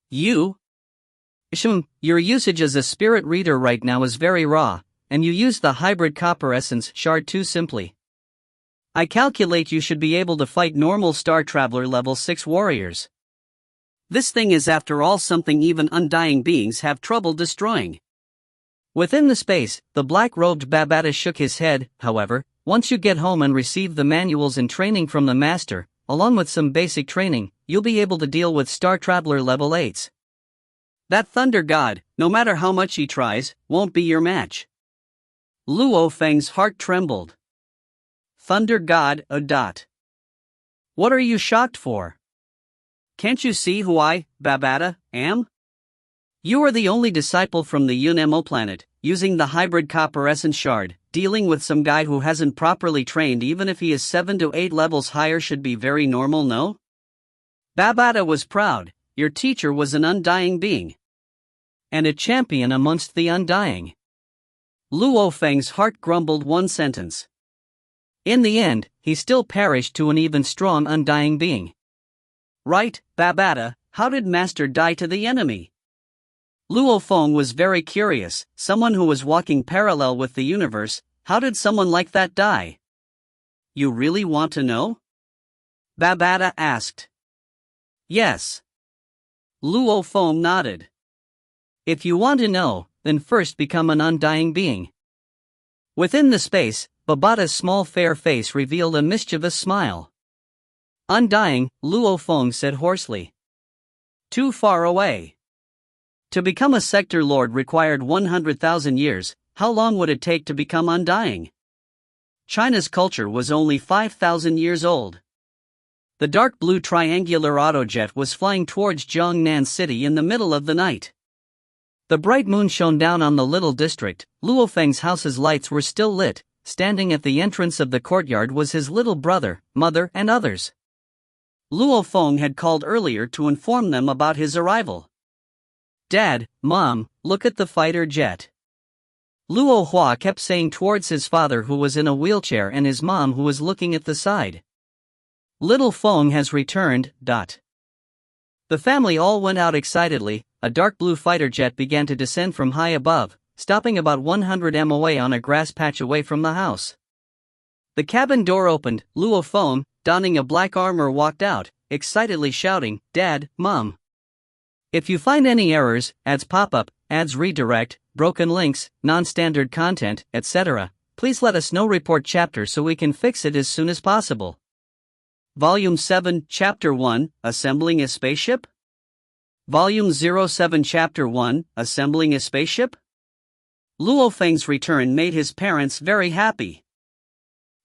S1: You? Your usage as a spirit reader right now is very raw, and you use the hybrid copper essence shard too simply. I calculate you should be able to fight normal Star Traveler level 6 warriors. This thing is after all something even undying beings have trouble destroying. Within the space, the black-robed Babata shook his head. However, once you get home and receive the manuals and training from the master, along with some basic training, you'll be able to deal with Star Traveler level 8s. That Thunder God, no matter how much he tries, won't be your match. Luo Feng's heart trembled. Thunder God, What are you shocked for? Can't you see who I, Babata, am? You are the only disciple from the Yunemo planet, using the hybrid copper essence shard. Dealing with some guy who hasn't properly trained even if he is 7 to 8 levels higher should be very normal, no? Babata was proud. your teacher was an undying being. And a champion amongst the undying. Luo Feng's heart grumbled one sentence. In the end, he still perished to an even strong undying being. Right, Babata, how did Master die to the enemy? Luo Feng was very curious. Someone who was walking parallel with the universe, how did someone like that die? You really want to know? Babata asked. Yes. Luo Feng nodded. If you want to know, then first become an undying being. Within the space, Babata's small fair face revealed a mischievous smile. Undying, Luo Feng said hoarsely. Too far away. To become a sector lord required 100,000 years. How long would it take to become undying? China's culture was only 5,000 years old. The dark blue triangular autojet was flying towards Jiangnan City in the middle of the night. The bright moon shone down on the little district. Luo Feng's house's lights were still lit. Standing at the entrance of the courtyard was his little brother, mother, and others. Luo Feng had called earlier to inform them about his arrival. Dad, Mom, look at the fighter jet. Luo Hua kept saying towards his father who was in a wheelchair and his mom who was looking at the side. Little Feng has returned. The family all went out excitedly. A dark blue fighter jet began to descend from high above, stopping about 100 m away on a grass patch away from the house. The cabin door opened. Luo Feng, donning a black armor, walked out, excitedly shouting, Dad, Mom. If you find any errors, ads pop up, ads redirect, broken links, non-standard content, etc., please let us know. Report chapter so we can fix it as soon as possible. Volume 7, Chapter 1, Assembling a Spaceship? Volume 07, Chapter 1, Assembling a Spaceship? Luo Feng's return made his parents very happy.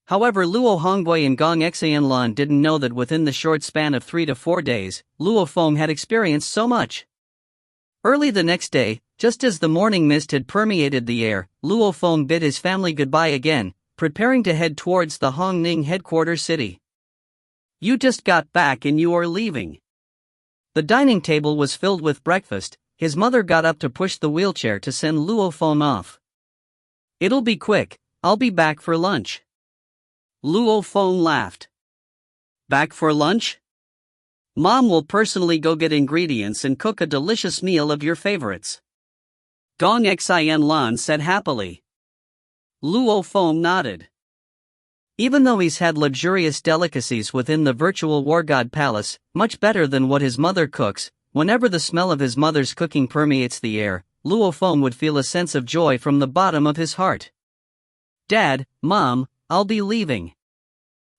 S1: However, Luo Hongwei and Gong Xianlan didn't know that within the short span of 3 to 4 days, Luo Feng had experienced so much. Early the next day, just as the morning mist had permeated the air, Luo Feng bid his family goodbye again, preparing to head towards the Hongning headquarters city. You just got back and you are leaving. The dining table was filled with breakfast. His mother got up to push the wheelchair to send Luo Feng off. It'll be quick, I'll be back for lunch. Luo Feng laughed. Back for lunch? Mom will personally go get ingredients and cook a delicious meal of your favorites. Gong Xianlan said happily. Luo Feng nodded. Even though he's had luxurious delicacies within the virtual war god palace, much better than what his mother cooks, whenever the smell of his mother's cooking permeates the air, Luo Feng would feel a sense of joy from the bottom of his heart. Dad, Mom, I'll be leaving.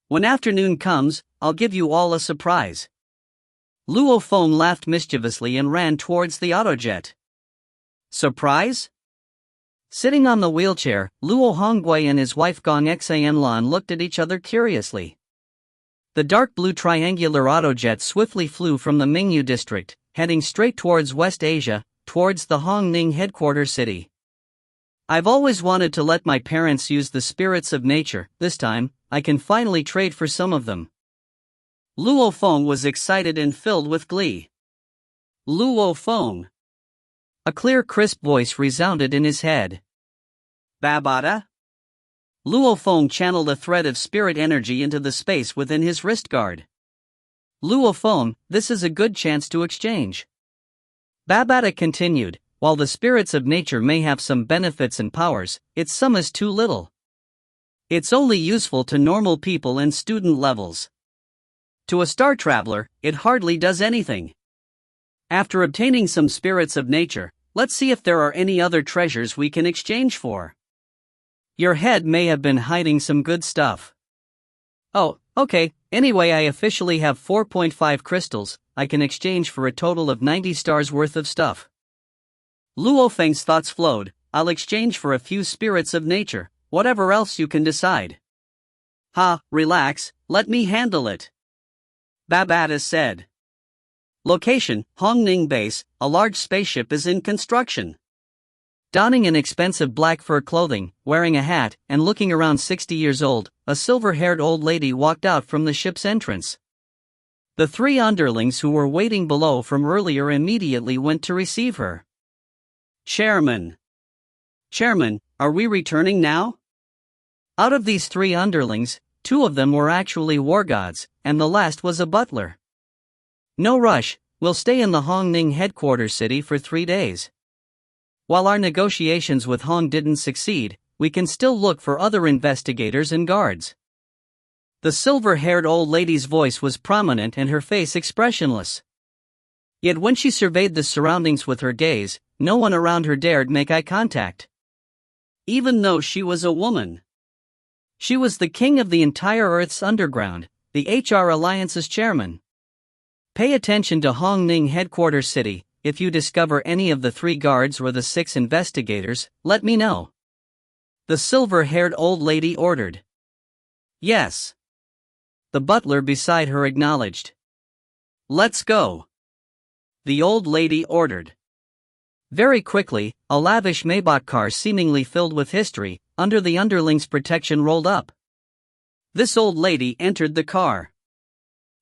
S1: When afternoon comes, I'll give you all a surprise. Luo Feng laughed mischievously and ran towards the autojet. Surprise? Sitting on the wheelchair, Luo Hongwei and his wife Gong Xianlan looked at each other curiously. The dark blue triangular autojet swiftly flew from the Mingyu district, heading straight towards West Asia, towards the Hongning headquarters city. I've always wanted to let my parents use the spirits of nature. This time, I can finally trade for some of them. Luo Feng was excited and filled with glee. Luo Feng. A clear, crisp voice resounded in his head. Babata? Luo Feng channeled a thread of spirit energy into the space within his wrist guard. Luo Feng, this is a good chance to exchange. Babata continued, while the spirits of nature may have some benefits and powers, its sum is too little. It's only useful to normal people and student levels. To a star traveler, it hardly does anything. After obtaining some spirits of nature, let's see if there are any other treasures we can exchange for. Your head may have been hiding some good stuff. Oh, okay, anyway I officially have 4.5 crystals, I can exchange for a total of 90 stars worth of stuff. Luo Feng's thoughts flowed, I'll exchange for a few spirits of nature, whatever else you can decide. Ha, relax, let me handle it. Babata said. Location, Hongning Base, a large spaceship is in construction. Donning an expensive black fur clothing, wearing a hat, and looking around 60 years old, a silver-haired old lady walked out from the ship's entrance. The three underlings who were waiting below from earlier immediately went to receive her. Chairman! Chairman, are we returning now? Out of these three underlings, two of them were actually war gods, and the last was a butler. No rush, we'll stay in the Hongning headquarters city for 3 days. While our negotiations with Hong didn't succeed, we can still look for other investigators and guards. The silver-haired old lady's voice was prominent and her face expressionless. Yet when she surveyed the surroundings with her gaze, no one around her dared make eye contact. Even though she was a woman. She was the king of the entire Earth's underground, the HR Alliance's chairman. Pay attention to Hongning headquarters city. If you discover any of the 3 guards or the 6 investigators, let me know. The silver-haired old lady ordered. Yes. The butler beside her acknowledged. Let's go. The old lady ordered. Very quickly, a lavish Maybach car seemingly filled with history, under the underling's protection rolled up. This old lady entered the car.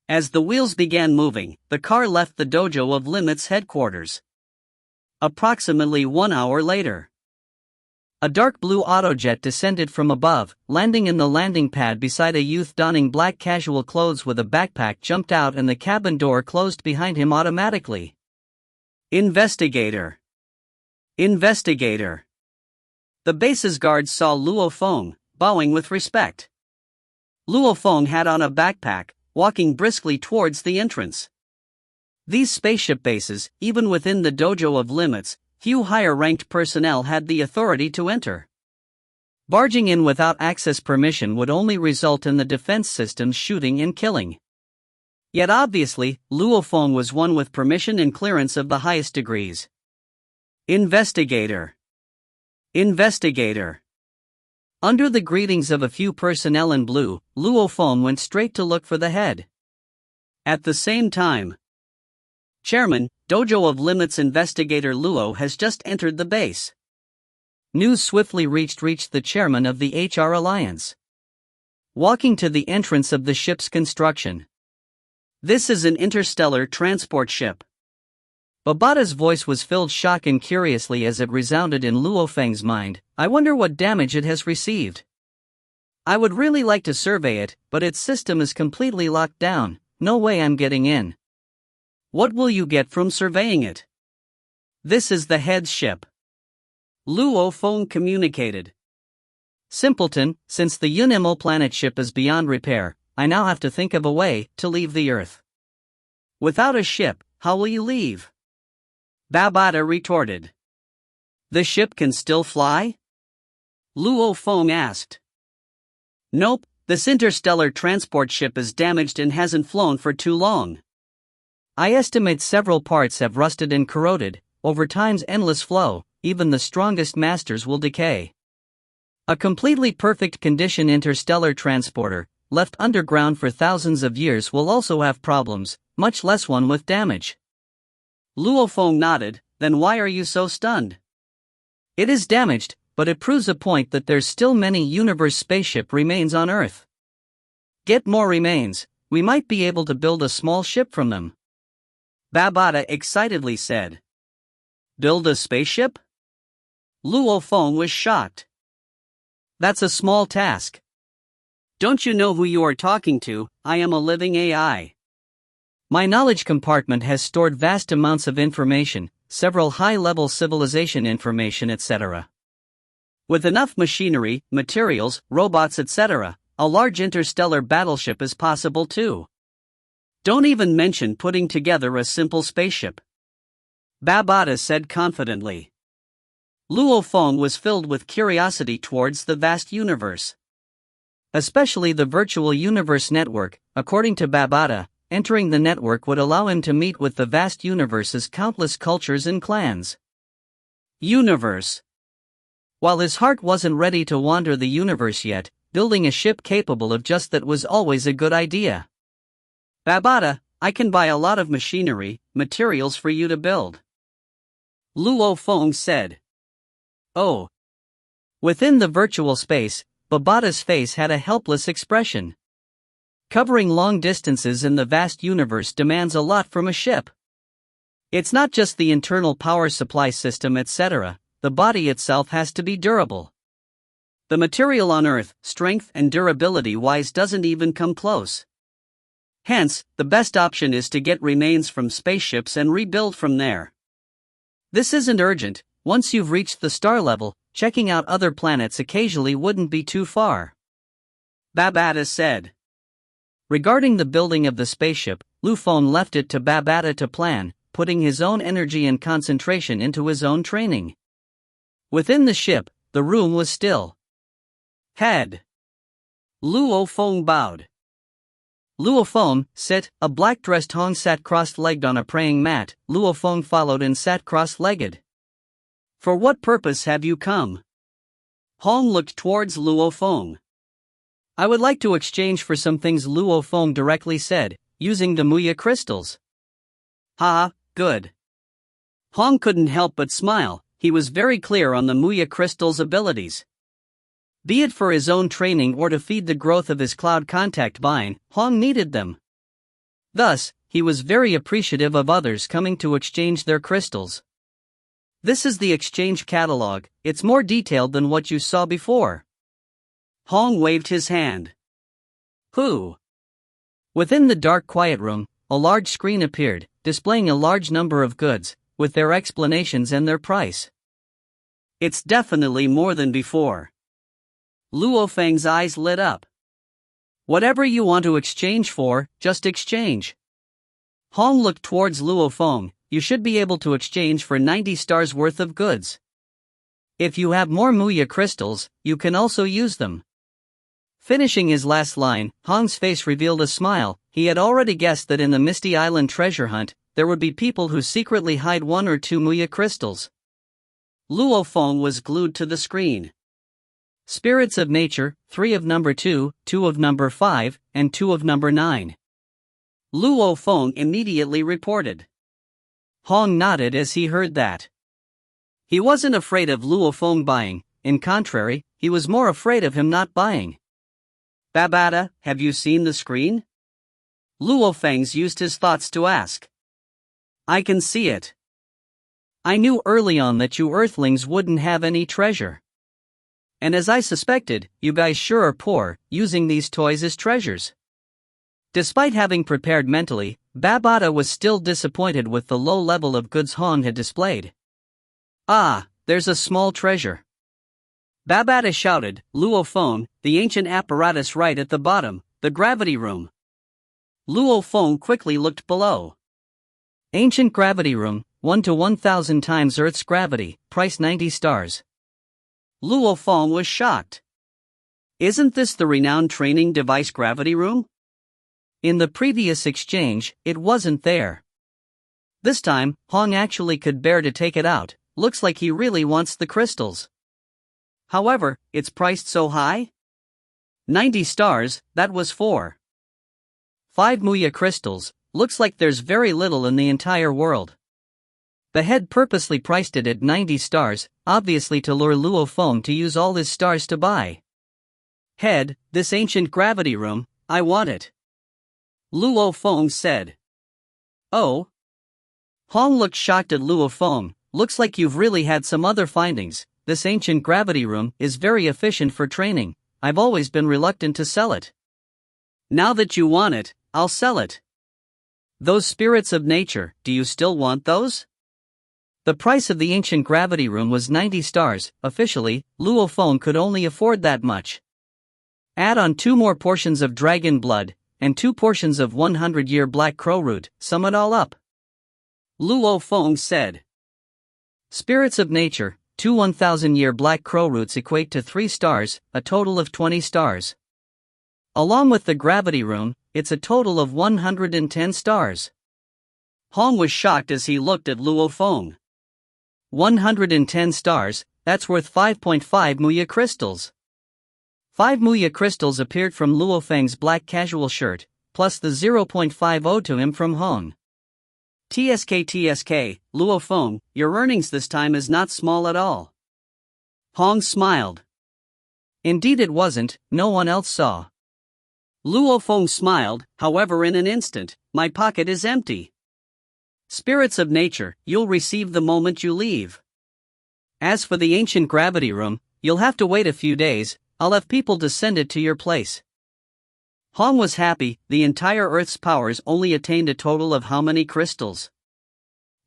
S1: As the wheels began moving, the car left the Dojo of Limits headquarters. Approximately 1 hour later, a dark blue autojet descended from above, landing in the landing pad beside a youth donning black casual clothes with a backpack jumped out and the cabin door closed behind him automatically. Investigator! Investigator! The base's guards saw Luo Feng, bowing with respect. Luo Feng had on a backpack, walking briskly towards the entrance. These spaceship bases, even within the Dojo of Limits, few higher-ranked personnel had the authority to enter. Barging in without access permission would only result in the defense systems shooting and killing. Yet obviously, Luo Feng was one with permission and clearance of the highest degrees. Investigator! Investigator! Under the greetings of a few personnel in blue, Luo Feng went straight to look for the head. At the same time, Chairman, Dojo of Limits Investigator Luo has just entered the base. News swiftly reached the chairman of the HR Alliance. Walking to the entrance of the ship's construction. This is an interstellar transport ship. Babata's voice was filled shock and curiously as it resounded in Luo Feng's mind. I wonder what damage it has received. I would really like to survey it, but its system is completely locked down, no way I'm getting in. What will you get from surveying it? This is the head's ship. Luo Feng communicated. Simpleton, since the Yunimo planet ship is beyond repair, I now have to think of a way to leave the Earth. Without a ship, how will you leave? Babata retorted. The ship can still fly? Luo Feng asked. Nope, this interstellar transport ship is damaged and hasn't flown for too long. I estimate several parts have rusted and corroded. Over time's endless flow, even the strongest masters will decay. A completely perfect condition interstellar transporter, left underground for thousands of years, will also have problems, much less one with damage. Luo Feng nodded. Then why are you so stunned? It is damaged, but it proves a point that there's still many universe spaceship remains on Earth. Get more remains, we might be able to build a small ship from them. Babata excitedly said. Build a spaceship? Luo Feng was shocked. That's a small task. Don't you know who you are talking to? I am a living AI. My knowledge compartment has stored vast amounts of information, several high-level civilization information, etc. With enough machinery, materials, robots, etc., a large interstellar battleship is possible too. Don't even mention putting together a simple spaceship. Babata said confidently. Luo Feng was filled with curiosity towards the vast universe. Especially the virtual universe network. According to Babata, entering the network would allow him to meet with the vast universe's countless cultures and clans. Universe. While his heart wasn't ready to wander the universe yet, building a ship capable of just that was always a good idea. Babata, I can buy a lot of machinery, materials for you to build. Luo Feng said. Oh. Within the virtual space, Babata's face had a helpless expression. Covering long distances in the vast universe demands a lot from a ship. It's not just the internal power supply system, etc., the body itself has to be durable. The material on Earth, strength and durability-wise, doesn't even come close. Hence, the best option is to get remains from spaceships and rebuild from there. This isn't urgent. Once you've reached the star level, checking out other planets occasionally wouldn't be too far. Babata said. Regarding the building of the spaceship, Luo Feng left it to Babata to plan, putting his own energy and concentration into his own training. Within the ship, the room was still. Head. Luo Feng bowed. Luo Feng, sit. A black-dressed Hong sat cross-legged on a praying mat. Luo Feng followed and sat cross-legged. For what purpose have you come? Hong looked towards Luo Feng. I would like to exchange for some things, Luo Feng directly said, using the Muya crystals. Ha, good. Hong couldn't help but smile. He was very clear on the Muya crystal's abilities. Be it for his own training or to feed the growth of his cloud contact vine, Hong needed them. Thus, he was very appreciative of others coming to exchange their crystals. This is the exchange catalog. It's more detailed than what you saw before. Hong waved his hand. Who? Within the dark quiet room, a large screen appeared, displaying a large number of goods, with their explanations and their price. It's definitely more than before. Luo Feng's eyes lit up. Whatever you want to exchange for, just exchange. Hong looked towards Luo Feng. You should be able to exchange for 90 stars worth of goods. If you have more Muya crystals, you can also use them. Finishing his last line, Hong's face revealed a smile. He had already guessed that in the Misty Island treasure hunt, there would be people who secretly hide 1 or 2 Muya crystals. Luo Feng was glued to the screen. Spirits of Nature, 3 of number 2, 2 of number 5, and 2 of number 9. Luo Feng immediately reported. Hong nodded as he heard that. He wasn't afraid of Luo Feng buying, in contrary, he was more afraid of him not buying. Babata, have you seen the screen? Luo Feng's used his thoughts to ask. I can see it. I knew early on that you Earthlings wouldn't have any treasure. And as I suspected, you guys sure are poor, using these toys as treasures. Despite having prepared mentally, Babata was still disappointed with the low level of goods Hong had displayed. Ah, there's a small treasure. Babata shouted. Luo Feng, the ancient apparatus right at the bottom, the gravity room. Luo Feng quickly looked below. Ancient gravity room, 1 to 1,000 times Earth's gravity, price 90 stars. Luo Feng was shocked. Isn't this the renowned training device gravity room? In the previous exchange, it wasn't there. This time, Hong actually could bear to take it out. Looks like he really wants the crystals. However, it's priced so high? 90 stars, that was 4. 5 Muya crystals, looks like there's very little in the entire world. The head purposely priced it at 90 stars, obviously to lure Luo Feng to use all his stars to buy. Head, this ancient gravity room, I want it. Luo Feng said. Oh? Hong looked shocked at Luo Feng. Looks like you've really had some other findings. This ancient gravity room is very efficient for training. I've always been reluctant to sell it. Now that you want it, I'll sell it. Those spirits of nature, do you still want those? The price of the ancient gravity room was 90 stars. Officially, Luo Feng could only afford that much. Add on 2 more portions of dragon blood, and 2 portions of 100-year black crow root, sum it all up. Luo Feng said. Spirits of nature, 2 1,000-year black crow roots equate to 3 stars, a total of 20 stars. Along with the gravity room, it's a total of 110 stars. Hong was shocked as he looked at Luo Feng. 110 stars, that's worth 5.5 Muya crystals. 5 Muya crystals appeared from Luo Feng's black casual shirt, plus the 0.5 to him from Hong. TSK, Luo Feng, your earnings this time is not small at all. Hong smiled. Indeed it wasn't, no one else saw. Luo Feng smiled, however, in an instant. My pocket is empty. Spirits of nature, you'll receive the moment you leave. As for the ancient gravity room, you'll have to wait a few days. I'll have people to send it to your place. Hong was happy. The entire Earth's powers only attained a total of how many crystals?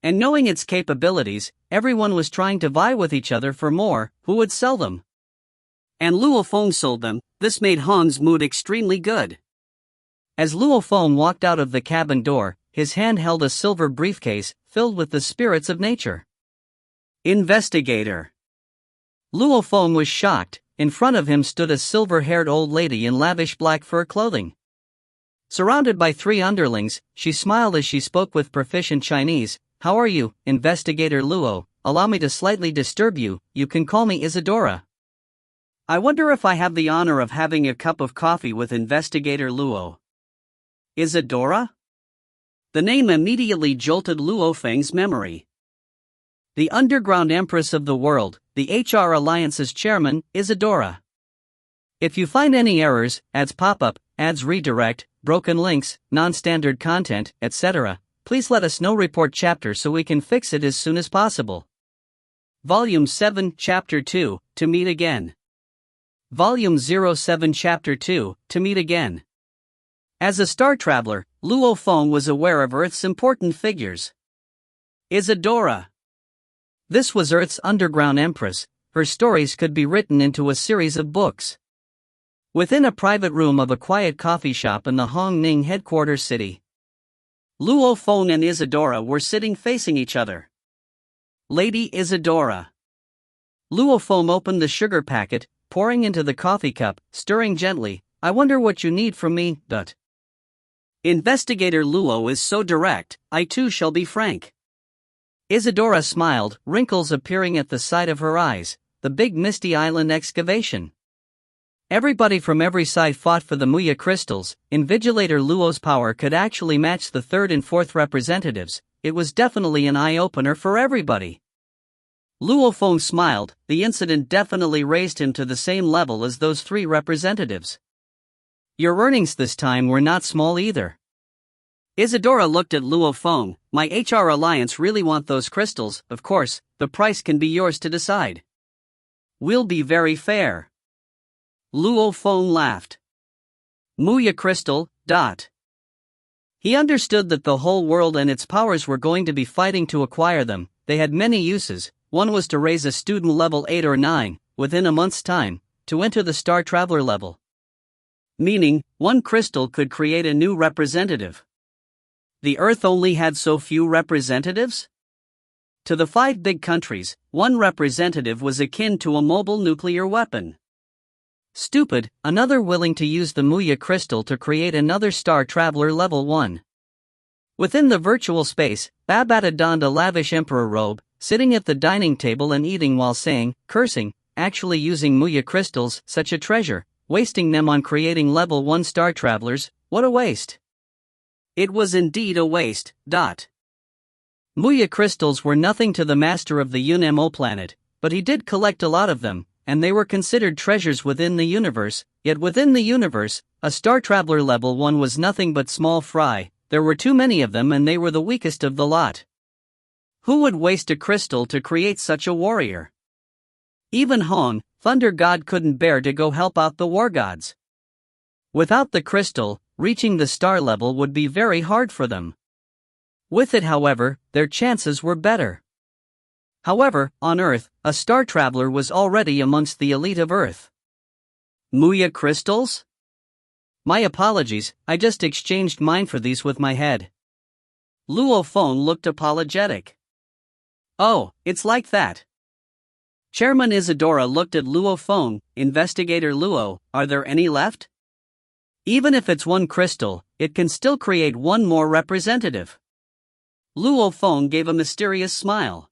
S1: And knowing its capabilities, everyone was trying to vie with each other for more. Who would sell them? And Luo Feng sold them. This made Hong's mood extremely good. As Luo Feng walked out of the cabin door, his hand held a silver briefcase filled with the spirits of nature. Investigator. Luo Feng was shocked. In front of him stood a silver-haired old lady in lavish black fur clothing. Surrounded by 3 underlings, she smiled as she spoke with proficient Chinese. How are you, Investigator Luo? Allow me to slightly disturb you. You can call me Isadora. I wonder if I have the honor of having a cup of coffee with Investigator Luo. Isadora? The name immediately jolted Luo Feng's memory. The underground empress of the world, the HR Alliance's chairman, Isadora. If you find any errors, ads pop up, ads redirect, broken links, non-standard content, etc., please let us know. Report chapter so we can fix it as soon as possible. Volume 7, Chapter 2, To Meet Again. Volume 07, Chapter 2, To Meet Again. As a star traveler, Luo Feng was aware of Earth's important figures. Isadora. This was Earth's underground empress. Her stories could be written into a series of books. Within a private room of a quiet coffee shop in the Hong Ning headquarters city, Luo Feng and Isadora were sitting facing each other. Lady Isadora. Luo Feng opened the sugar packet, pouring into the coffee cup, stirring gently. I wonder what you need from me, Dut. Investigator Luo is so direct, I too shall be frank. Isadora smiled, wrinkles appearing at the side of her eyes. The big misty island excavation. Everybody from every side fought for the Muya crystals. Invigilator Luo's power could actually match the 3rd and 4th representatives. It was definitely an eye-opener for everybody. Luo Feng smiled. The incident definitely raised him to the same level as those 3 representatives. Your earnings this time were not small either. Isadora looked at Luo Feng. My HR Alliance really want those crystals. Of course, the price can be yours to decide. We'll be very fair. Luo Feng laughed. Muya crystal, dot. He understood that the whole world and its powers were going to be fighting to acquire them. They had many uses. One was to raise a student level 8 or 9, within a month's time, to enter the Star Traveler level. Meaning, one crystal could create a new representative. The Earth only had so few representatives? To the 5 big countries, one representative was akin to a mobile nuclear weapon. Stupid, another willing to use the Muya crystal to create another Star Traveler level 1. Within the virtual space, Babata donned a lavish emperor robe, sitting at the dining table and eating while saying, cursing, actually using Muya crystals, such a treasure, wasting them on creating level 1 Star Travelers, what a waste. It was indeed a waste, dot. Muya crystals were nothing to the master of the Yun-Mo planet, but he did collect a lot of them, and they were considered treasures within the universe. Yet within the universe, a Star Traveler level 1 was nothing but small fry. There were too many of them and they were the weakest of the lot. Who would waste a crystal to create such a warrior? Even Hong, Thunder God, couldn't bear to go help out the war gods. Without the crystal, reaching the star level would be very hard for them. With it, however, their chances were better. However, on Earth, a Star Traveler was already amongst the elite of Earth. Muya crystals? My apologies, I just exchanged mine for these with my head. Luo Feng looked apologetic. Oh, it's like that. Chairman Isadora looked at Luo Feng. Investigator Luo, are there any left? Even if it's one crystal, it can still create one more representative. Luo Feng gave a mysterious smile.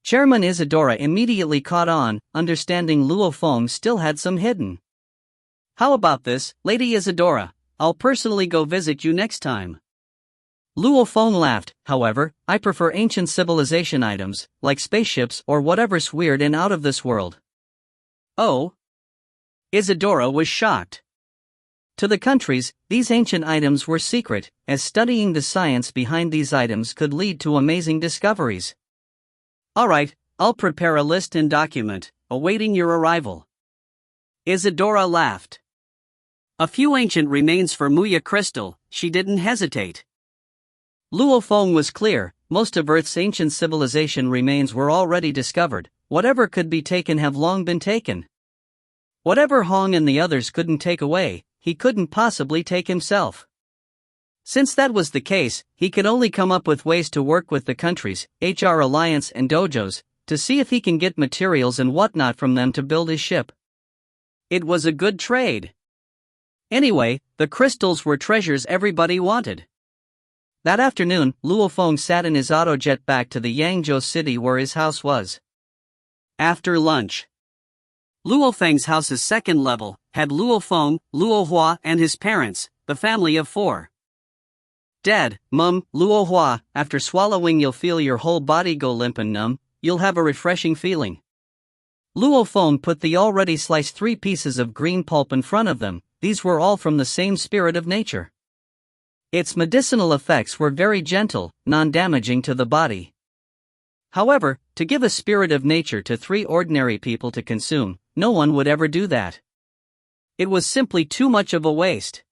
S1: Chairman Isadora immediately caught on, understanding Luo Feng still had some hidden. How about this, Lady Isadora? I'll personally go visit you next time. Luo Feng laughed. However, I prefer ancient civilization items, like spaceships or whatever's weird and out of this world. Oh? Isadora was shocked. To the countries, these ancient items were secret, as studying the science behind these items could lead to amazing discoveries. Alright, I'll prepare a list and document, awaiting your arrival. Isadora laughed. A few ancient remains for Muya Crystal, she didn't hesitate. Luo Feng was clear, most of Earth's ancient civilization remains were already discovered, whatever could be taken have long been taken. Whatever Hong and the others couldn't take away, he couldn't possibly take himself. Since that was the case, he could only come up with ways to work with the countries, HR Alliance and dojos, to see if he can get materials and whatnot from them to build his ship. It was a good trade. Anyway, the crystals were treasures everybody wanted. That afternoon, Luo Feng sat in his autojet back to the Yangzhou city where his house was. After lunch, Luo Feng's house's second level had Luo Feng, Luo Hua, and his parents, the family of 4. Dad, Mum, Luo Hua, after swallowing you'll feel your whole body go limp and numb, you'll have a refreshing feeling. Luo Feng put the already sliced 3 pieces of green pulp in front of them, these were all from the same spirit of nature. Its medicinal effects were very gentle, non-damaging to the body. However, to give a spirit of nature to 3 ordinary people to consume, no one would ever do that. It was simply too much of a waste.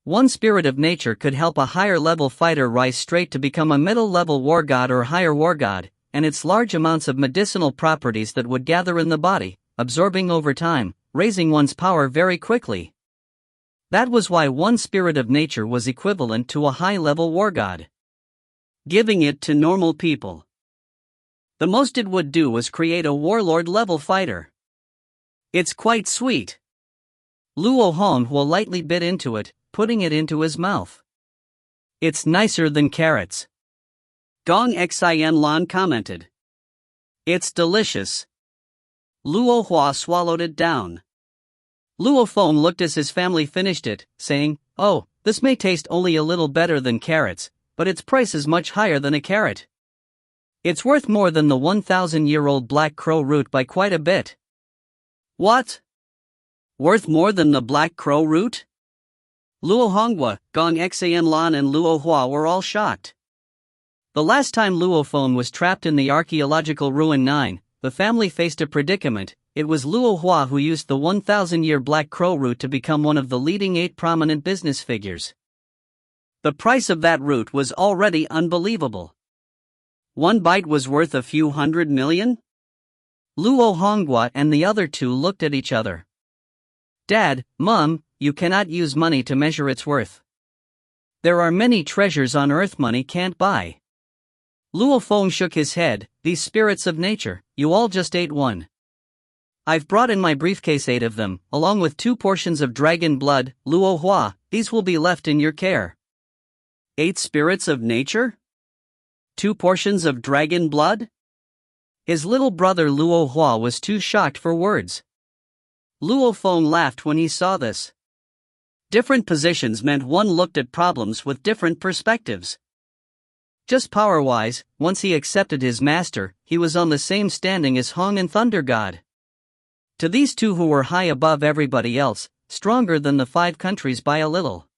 S1: One spirit of nature could help a higher level fighter rise straight to become a middle level war god or higher war god, and its large amounts of medicinal properties that would gather in the body, absorbing over time, raising one's power very quickly. That was why one spirit of nature was equivalent to a high level war god. Giving it to normal people, the most it would do was create a warlord level fighter. It's quite sweet. Luo Hong will lightly bit into it, putting it into his mouth. It's nicer than carrots. Gong Xin Lan commented. It's delicious. Luo Hua swallowed it down. Luo Feng looked as his family finished it, saying, "Oh, this may taste only a little better than carrots, but its price is much higher than a carrot. It's worth more than the 1,000-year-old black crow root by quite a bit." What? Worth more than the black crow root? Luo Honghua, Gong Xin Lan and Luo Hua were all shocked. The last time Luo Feng was trapped in the archaeological ruin 9, the family faced a predicament. It was Luo Hua who used the 1,000-year black crow root to become one of the leading 8 prominent business figures. The price of that root was already unbelievable. 1 bite was worth a few $100 million? Luo Honghua and the other 2 looked at each other. Dad, Mum, you cannot use money to measure its worth. There are many treasures on earth money can't buy. Luo Feng shook his head. These spirits of nature, you all just ate one. I've brought in my briefcase 8 of them, along with 2 portions of dragon blood. Luo Hua, these will be left in your care. 8 spirits of nature? 2 portions of dragon blood? His little brother Luo Hua was too shocked for words. Luo Feng laughed when he saw this. Different positions meant one looked at problems with different perspectives. Just power-wise, once he accepted his master, he was on the same standing as Hong and Thunder God. To these 2 who were high above everybody else, stronger than the 5 countries by a little.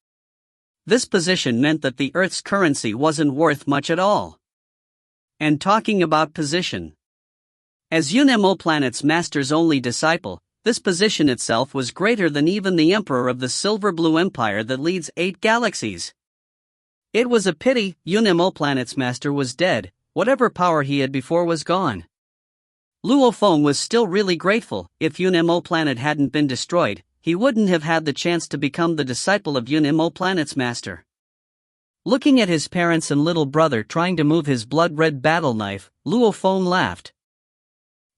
S1: This position meant that the Earth's currency wasn't worth much at all. And talking about position, as Yunemo Planet's master's only disciple, this position itself was greater than even the emperor of the Silver Blue Empire that leads 8 galaxies. It was a pity Yunemo Planet's master was dead, whatever power he had before was gone. Luo Feng was still really grateful. If Yunemo Planet hadn't been destroyed, he wouldn't have had the chance to become the disciple of Yunemo Planet's master. Looking at his parents and little brother trying to move his blood-red battle knife, Luo Feng laughed.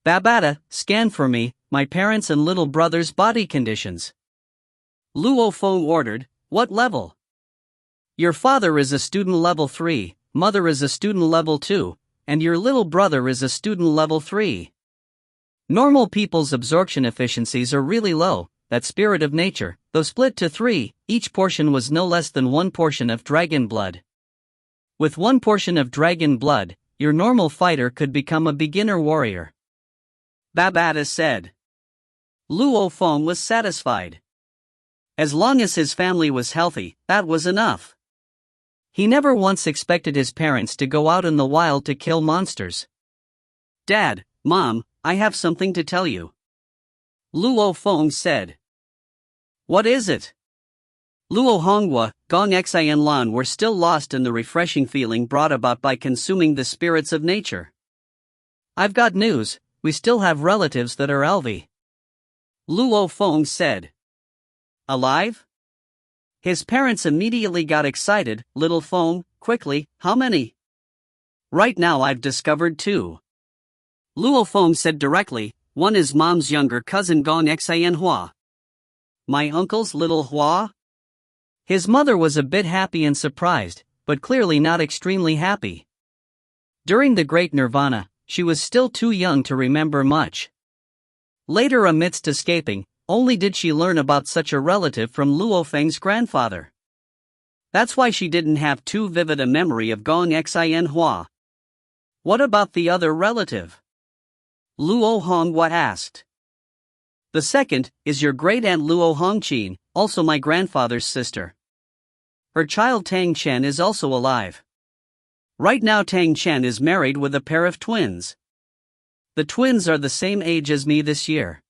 S1: Babata, scan for me my parents and little brother's body conditions. Luo Feng ordered. What level? Your father is a student level 3, mother is a student level 2, and your little brother is a student level 3. Normal people's absorption efficiencies are really low. That spirit of nature, though split to 3, each portion was no less than 1 portion of dragon blood. With 1 portion of dragon blood, your normal fighter could become a beginner warrior. Babata said. Luo Feng was satisfied. As long as his family was healthy, that was enough. He never once expected his parents to go out in the wild to kill monsters. "Dad, Mom, I have something to tell you," Luo Feng said. "What is it?" Luo Hongwa, Gong Xian Lan were still lost in the refreshing feeling brought about by consuming the spirits of nature. "I've got news, we still have relatives that are Elvi," Luo Feng said. "Alive?" His parents immediately got excited. "Little Feng, quickly, how many?" "Right now I've discovered 2. Luo Feng said directly. "One is Mom's younger cousin Gong Xian Hua. My uncle's little Hua?" His mother was a bit happy and surprised, but clearly not extremely happy. During the Great Nirvana, she was still too young to remember much. Later, amidst escaping, only did she learn about such a relative from Luo Feng's grandfather. That's why she didn't have too vivid a memory of Gong Xian Hua. "What about the other relative?" Luo Hongwa asked. "The second is your great-aunt Luo Hongqin, also my grandfather's sister. Her child Tang Chen is also alive. Right now Tang Chen is married with a pair of twins. The twins are the same age as me this year,"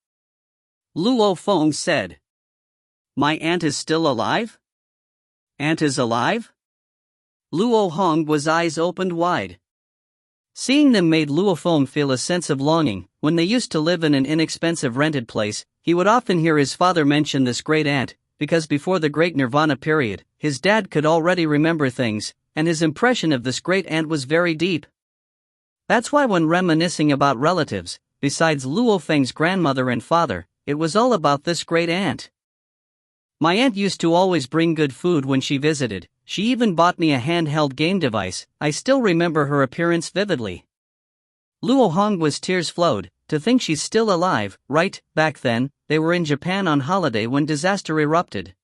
S1: Luo Feng said. "My aunt is still alive?" "Aunt is alive?" Luo Hongwa's eyes opened wide. Seeing them made Luo Feng feel a sense of longing. When they used to live in an inexpensive rented place, he would often hear his father mention this great aunt, because before the Great Nirvana period, his dad could already remember things, and his impression of this great aunt was very deep. That's why when reminiscing about relatives, besides Luo Feng's grandmother and father, it was all about this great aunt. "My aunt used to always bring good food when she visited. She even bought me a handheld game device. I still remember her appearance vividly." Luo Hongwa's tears flowed. To think she's still alive, right? Back then, they were in Japan on holiday when disaster erupted.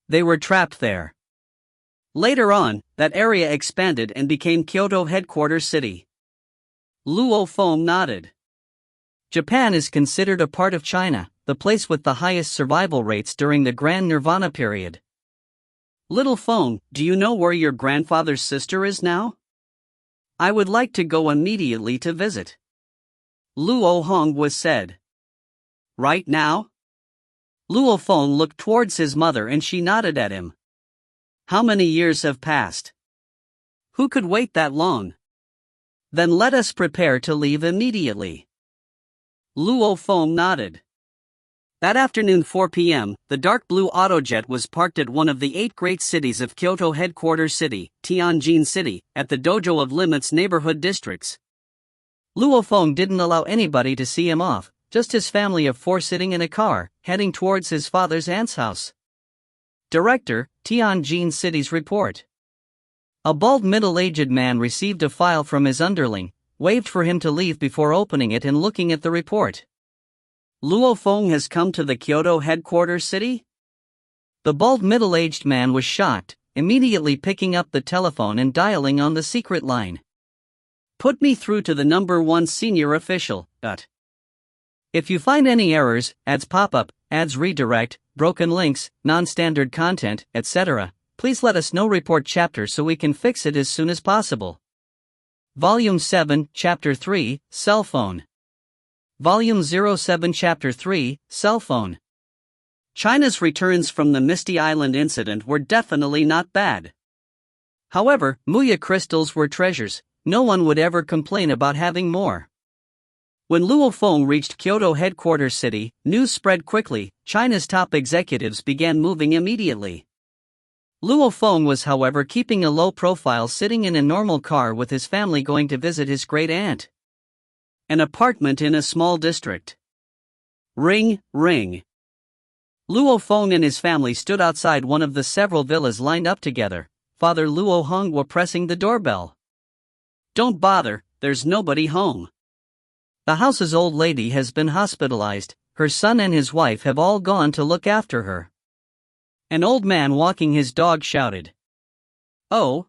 S1: They were trapped there. Later on, that area expanded and became Kyoto headquarters city. Luo Feng nodded. Japan is considered a part of China, the place with the highest survival rates during the Grand Nirvana period. "Little Feng, do you know where your grandfather's sister is now? I would like to go immediately to visit," Luo Hongwa said. "Right now?" Luo Feng looked towards his mother and she nodded at him. "How many years have passed? Who could wait that long? Then let us prepare to leave immediately." Luo Feng nodded. That afternoon 4 p.m., the dark blue autojet was parked at one of the 8 great cities of Kyoto headquarters city, Tianjin City, at the Dojo of Limits neighborhood districts. Luo Feng didn't allow anybody to see him off, just his family of 4 sitting in a car, heading towards his father's aunt's house. Director, Tianjin City's report. A bald middle-aged man received a file from his underling, waved for him to leave before opening it and looking at the report. "Luo Feng has come to the Kyoto headquarters city?" The bald middle-aged man was shocked, immediately picking up the telephone and dialing on the secret line. "Put me through to the number 1 senior official. If you find any errors, ads pop up, ads redirect, broken links, non-standard content, etc., please let us know. Report chapter so we can fix it as soon as possible." Volume 7, Chapter 3, Cell Phone. Volume 07, Chapter 3, Cell Phone. China's returns from the Misty Island incident were definitely not bad. However, Muya crystals were treasures. No one would ever complain about having more. When Luo Feng reached Kyoto headquarters city, news spread quickly. China's top executives began moving immediately. Luo Feng was, however, keeping a low profile, sitting in a normal car with his family going to visit his great aunt. An apartment in a small district. Ring, ring. Luo Feng and his family stood outside one of the several villas lined up together, Father Luo Hongwa pressing the doorbell. "Don't bother, there's nobody home. The house's old lady has been hospitalized, her son and his wife have all gone to look after her." An old man walking his dog shouted. "Oh?"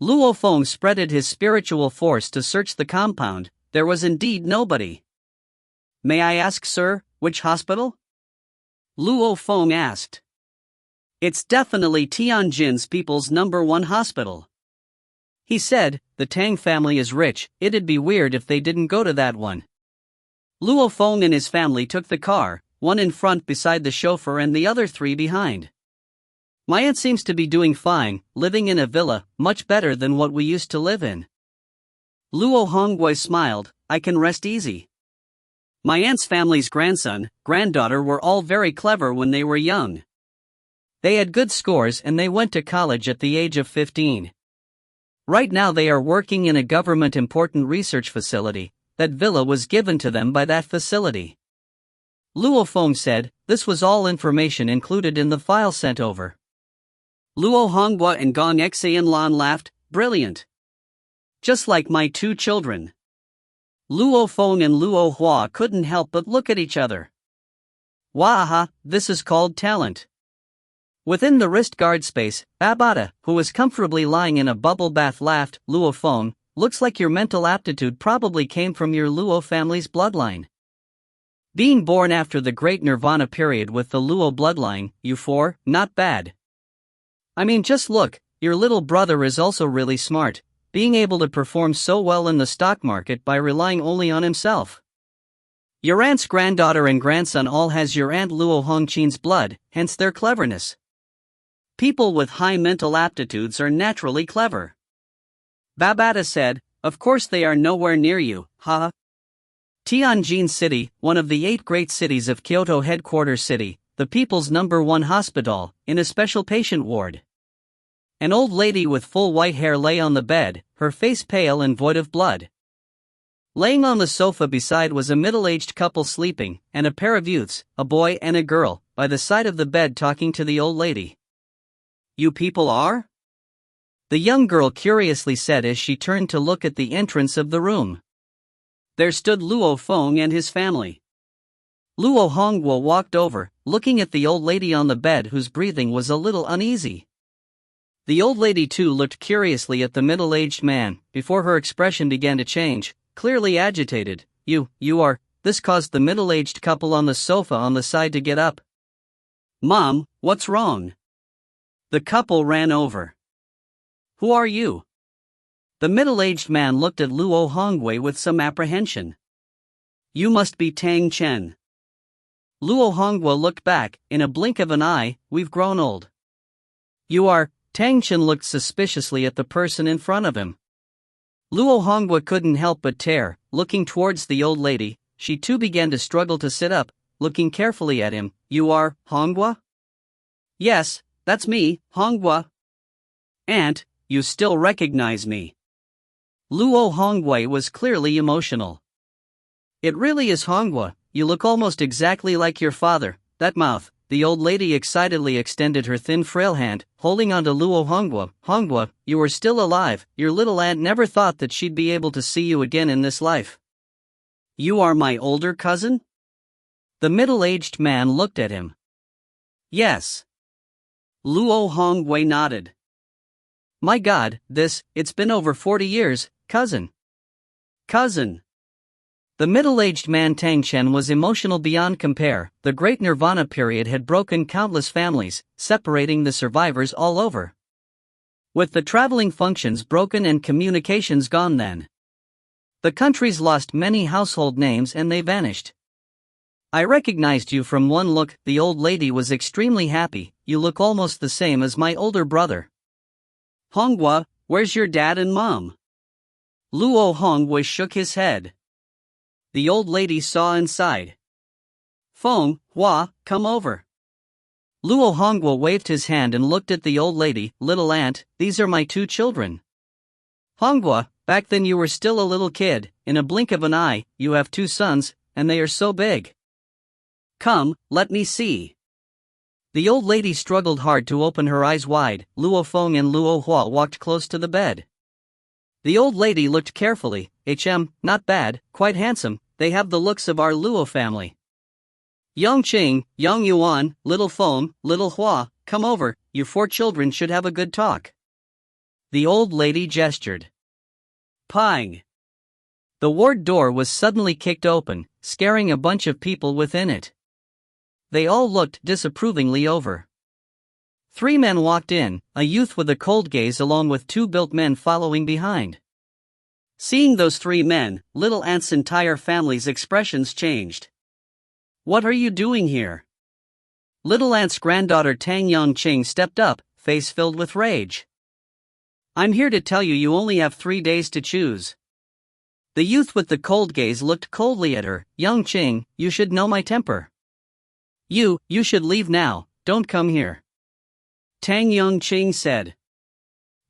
S1: Luo Feng spreaded his spiritual force to search the compound. There was indeed nobody. "May I ask, sir, which hospital?" Luo Feng asked. It's definitely Tianjin's people's #1 hospital. He said, the Tang family is rich, it'd be weird if they didn't go to that one. Luo Feng and his family took the car, one in front beside the chauffeur and the other 3 behind. My aunt seems to be doing fine, living in a villa, much better than what we used to live in. Luo Hongwei smiled, I can rest easy. My aunt's family's grandson, granddaughter were all very clever when they were young. They had good scores and they went to college at the age of 15. Right now they are working in a government important research facility. That villa was given to them by that facility. Luo Feng said, this was all information included in the file sent over. Luo Honghua and Gong Xianlan laughed, brilliant. Just like my 2 children. Luo Feng and Luo Hua couldn't help but look at each other. Waha, this is called talent. Within the wrist guard space, Babata, who was comfortably lying in a bubble bath, laughed. Luo Feng, looks like your mental aptitude probably came from your Luo family's bloodline. Being born after the Great Nirvana period with the Luo bloodline, you 4, not bad. I mean, just look, your little brother is also really smart, being able to perform so well in the stock market by relying only on himself. Your aunt's granddaughter and grandson all has your aunt Luo Hongqin's blood, hence their cleverness. People with high mental aptitudes are naturally clever. Babata said, of course they are nowhere near you, haha. Tianjin City, one of the 8 great cities of Kyoto headquarters city, the people's #1 hospital, in a special patient ward. An old lady with full white hair lay on the bed, her face pale and void of blood. Laying on the sofa beside was a middle-aged couple sleeping, and a pair of youths, a boy and a girl, by the side of the bed talking to the old lady. You people are? The young girl curiously said as she turned to look at the entrance of the room. There stood Luo Feng and his family. Luo Hongguo walked over, looking at the old lady on the bed whose breathing was a little uneasy. The old lady too looked curiously at the middle-aged man, before her expression began to change, clearly agitated. You are, this caused the middle-aged couple on the sofa on the side to get up. Mom, what's wrong? The couple ran over. Who are you? The middle-aged man looked at Luo Hongwei with some apprehension. You must be Tang Chen. Luo Hongguo looked back, in a blink of an eye, we've grown old. You are, Tang Chen looked suspiciously at the person in front of him. Luo Hongguo couldn't help but tear, looking towards the old lady, she too began to struggle to sit up, looking carefully at him. You are, Hongguo? Yes, that's me, Hongguo. Aunt, you still recognize me. Luo Hongwei was clearly emotional. It really is Hongguo, you look almost exactly like your father, that mouth. The old lady excitedly extended her thin frail hand, holding onto Luo Hongguo. Hongguo, you are still alive, your little aunt never thought that she'd be able to see you again in this life. You are my older cousin? The middle-aged man looked at him. Yes. Luo Hongwei nodded. My God, it's been over 40 years, cousin. Cousin. The middle-aged man Tang Chen was emotional beyond compare. The Great Nirvana period had broken countless families, separating the survivors all over. With the traveling functions broken and communications gone then. The countries lost many household names and they vanished. I recognized you from one look. The old lady was extremely happy. You look almost the same as my older brother. Hongguo, where's your dad and mom? Luo Hongwei shook his head. The old lady saw inside. Feng, Hua, come over. Luo Hongguo waved his hand and looked at the old lady. Little aunt, these are my 2 children. Hongguo, back then you were still a little kid, in a blink of an eye, you have 2 sons, and they are so big. Come, let me see. The old lady struggled hard to open her eyes wide. Luo Feng and Luo Hua walked close to the bed. The old lady looked carefully. Not bad, quite handsome, they have the looks of our Luo family. Yang Qing, Yang Yuan, Little Feng, Little Hua, come over, you 4 children should have a good talk. The old lady gestured. Pang. The ward door was suddenly kicked open, scaring a bunch of people within it. They all looked disapprovingly over. 3 men walked in, a youth with a cold gaze along with 2 built men following behind. Seeing those 3 men, Little Ant's entire family's expressions changed. "What are you doing here?" Little Ant's granddaughter Tang Yongqing stepped up, face filled with rage. "I'm here to tell you you only have 3 days to choose." The youth with the cold gaze looked coldly at her. "Yongqing, you should know my temper. You should leave now, don't come here," Tang Yongqing said.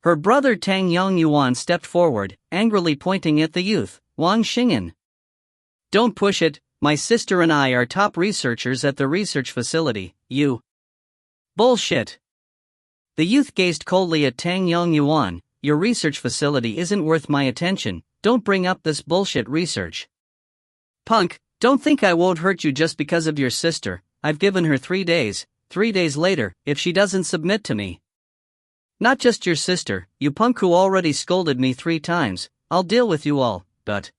S1: Her brother Tang Yongyuan stepped forward, angrily pointing at the youth. "Wang Xing'an. Don't push it, my sister and I are top researchers at the research facility, you." "Bullshit." The youth gazed coldly at Tang Yongyuan. "Your research facility isn't worth my attention, don't bring up this bullshit research." "Punk, don't think I won't hurt you just because of your sister. I've given her 3 days, 3 days later, if she doesn't submit to me. Not just your sister, you punk who already scolded me 3 times, I'll deal with you all, but."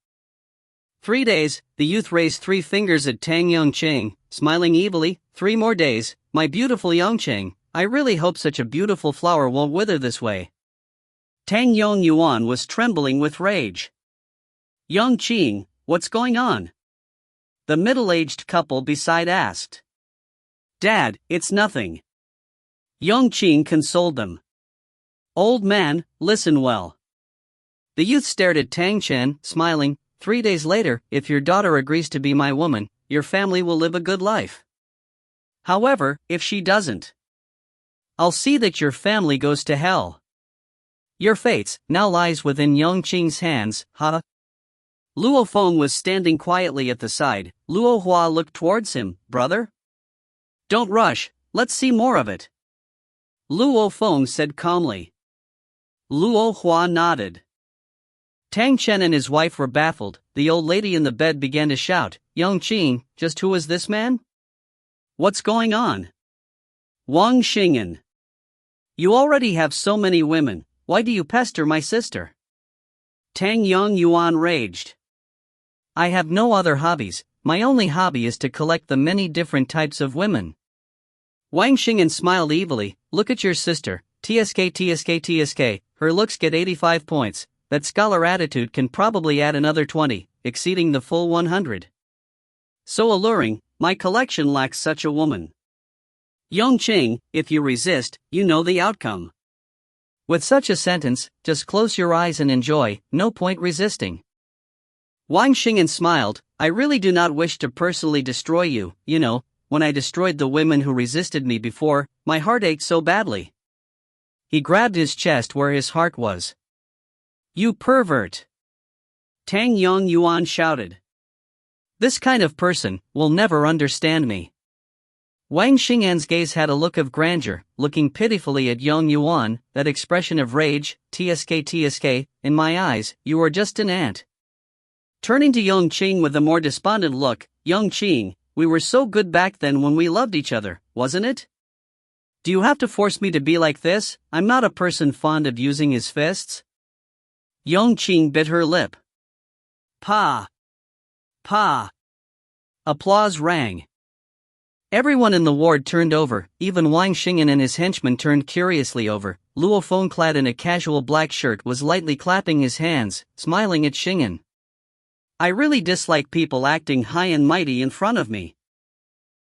S1: 3 days, the youth raised 3 fingers at Tang Yongqing, smiling evilly. 3 more days, my beautiful Yongqing, I really hope such a beautiful flower won't wither this way. Tang Yongyuan was trembling with rage. "Yongqing, what's going on?" the middle-aged couple beside asked. "Dad, it's nothing." Yongqing consoled them. "Old man, listen well." The youth stared at Tang Chen, smiling. 3 days later, if your daughter agrees to be my woman, your family will live a good life. However, if she doesn't, I'll see that your family goes to hell. Your fate now lies within Yongqing's hands, huh?" Luo Feng was standing quietly at the side. Luo Hua looked towards him. "Brother? Don't rush, let's see more of it," Luo Feng said calmly. Luo Hua nodded. Tang Chen and his wife were baffled. The old lady in the bed began to shout, "Yongqing, just who is this man? What's going on? Wang Xing'an. You already have so many women, why do you pester my sister?" Tang Yongyuan raged. "I have no other hobbies, my only hobby is to collect the many different types of women." Wang Xing'an smiled evilly. "Look at your sister, TSK, her looks get 85 points, that scholar attitude can probably add another 20, exceeding the full 100. So alluring, my collection lacks such a woman. Yongqing, if you resist, you know the outcome." With such a sentence, just close your eyes and enjoy, no point resisting. Wang Xing'an smiled. "I really do not wish to personally destroy you, you know, when I destroyed the women who resisted me before, my heart ached so badly." He grabbed his chest where his heart was. "You pervert!" Tang Yongyuan shouted. "This kind of person will never understand me." Wang Xing'an's gaze had a look of grandeur, looking pitifully at Yongyuan, that expression of rage. TSK, in my eyes, you are just an ant." Turning to Yongqing with a more despondent look, "Yongqing, we were so good back then when we loved each other, wasn't it? Do you have to force me to be like this? I'm not a person fond of using his fists." Yongqing bit her lip. "Pa! Pa!" Applause rang. Everyone in the ward turned over, even Wang Xing'an and his henchmen turned curiously over. Luo Feng, clad in a casual black shirt, was lightly clapping his hands, smiling at Xing'an. "I really dislike people acting high and mighty in front of me."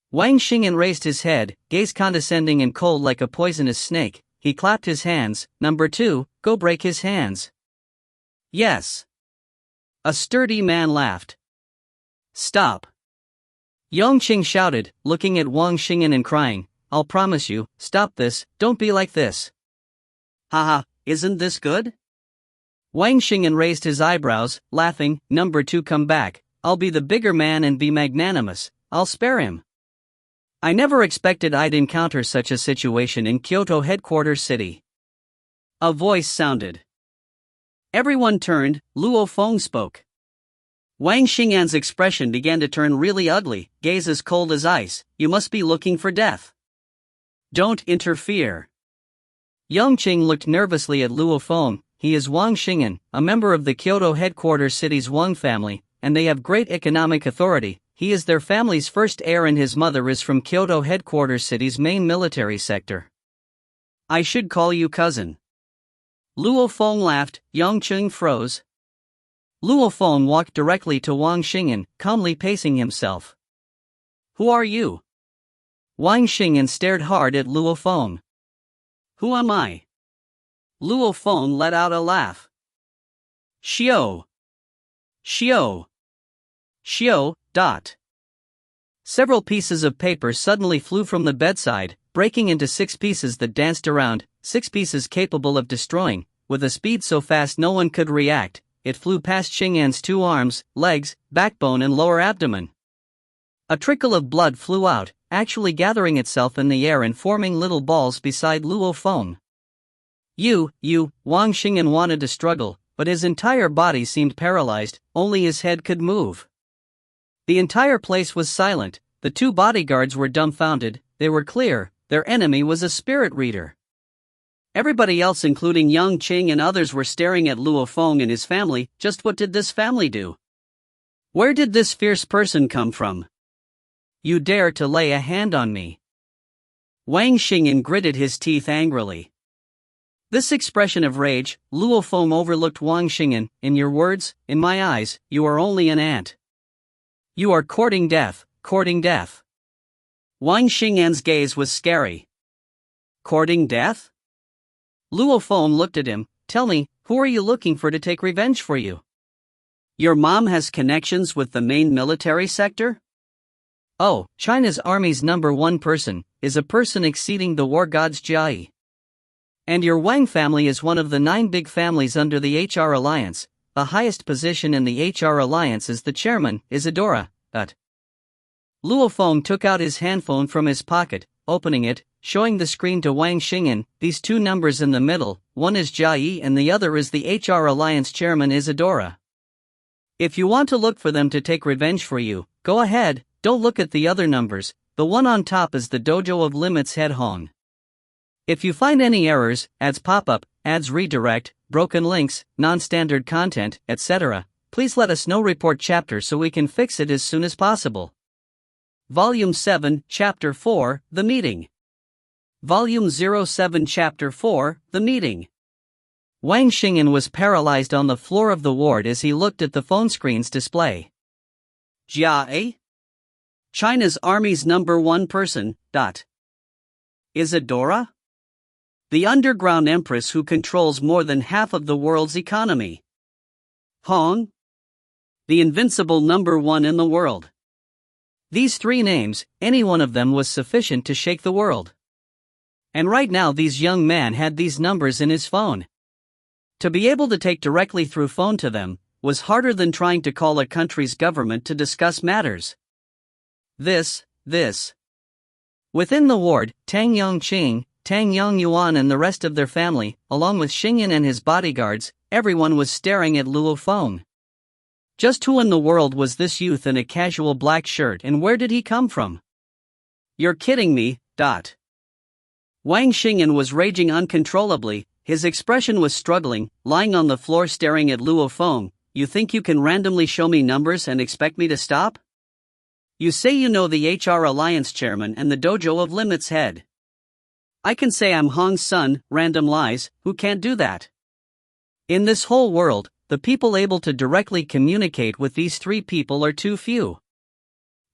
S1: Wang Xing'an raised his head, gaze condescending and cold like a poisonous snake. He clapped his hands. "Number 2, go break his hands." "Yes." A sturdy man laughed. "Stop." Yongqing shouted, looking at Wang Xing'an and crying, "I'll promise you, stop this, don't be like this." "Haha, isn't this good?" Wang Xing'an raised his eyebrows, laughing. "Number 2, come back, I'll be the bigger man and be magnanimous, I'll spare him." "I never expected I'd encounter such a situation in Kyoto headquarters city." A voice sounded. Everyone turned. Luo Feng spoke. Wang Xing'an's expression began to turn really ugly, gaze as cold as ice. "You must be looking for death. Don't interfere." Yongqing looked nervously at Luo Feng. He is Wang Xing'an, a member of the Kyoto headquarters city's Wang family, and they have great economic authority. he is their family's first heir and his mother is from Kyoto headquarters city's main military sector. I should call you cousin. Luo Feng laughed. Yang Qing froze. Luo Feng walked directly to Wang Xingyan, calmly pacing himself. Who are you? Wang Xingyan stared hard at Luo Feng. Who am I? Luo Feng let out a laugh. Xiao. Xiao. Xiao. Several pieces of paper suddenly flew from the bedside, breaking into 6 pieces that danced around, 6 pieces capable of destroying, with a speed so fast no one could react. It flew past Xingyan's 2 arms, legs, backbone and lower abdomen. A trickle of blood flew out, actually gathering itself in the air and forming little balls beside Luo Feng. Wang Xingyan wanted to struggle, but his entire body seemed paralyzed, only his head could move. The entire place was silent, the 2 bodyguards were dumbfounded, they were clear, their enemy was a spirit reader. Everybody else including Yang Qing and others were staring at Luo Feng and his family. Just what did this family do? Where did this fierce person come from? You dare to lay a hand on me? Wang Xingyan gritted his teeth angrily. This expression of rage, Luo Feng overlooked Wang Xingyan. In your words, in my eyes, you are only an ant. You are courting death, courting death. Wang Xingyan's gaze was scary. Courting death? Luo Feng looked at him. Tell me, who are you looking for to take revenge for you? Your mom has connections with the main military sector? Oh, China's army's #1 person is a person exceeding the war god's Jia. And your Wang family is one of the 9 big families under the HR Alliance. The highest position in the HR Alliance is the chairman, Isadora. Luo Feng took out his handphone from his pocket, opening it, showing the screen to Wang Xingyan. These 2 numbers in the middle, one is Jia and the other is the HR Alliance chairman Isadora. If you want to look for them to take revenge for you, go ahead, don't look at the other numbers. The one on top is the Dojo of Limits head Hong. If you find any errors, ads pop up, ads redirect, broken links, non-standard content, etc., please let us know. Report chapter so we can fix it as soon as possible. Volume 7, Chapter 4, The Meeting. Volume 07, Chapter 4, The Meeting. Wang Xingyan was paralyzed on the floor of the ward as he looked at the phone screen's display. Jia? China's army's #1 person. Isadora? The underground empress who controls more than half of the world's economy. Hong? The invincible #1 in the world. These 3 names, any one of them was sufficient to shake the world. And right now these young man had these numbers in his phone. To be able to take directly through phone to them, was harder than trying to call a country's government to discuss matters. This. Within the ward, Tang Yongqing, Tang Yongyuan and the rest of their family, along with Xingyan and his bodyguards, everyone was staring at Luo Feng. Just who in the world was this youth in a casual black shirt and where did he come from? You're kidding me. Wang Xingyan was raging uncontrollably, his expression was struggling, lying on the floor staring at Luo Feng. You think you can randomly show me numbers and expect me to stop? You say you know the HR Alliance chairman and the Dojo of Limits head. I can say I'm Hong's son, random lies, who can't do that? In this whole world, the people able to directly communicate with these 3 people are too few.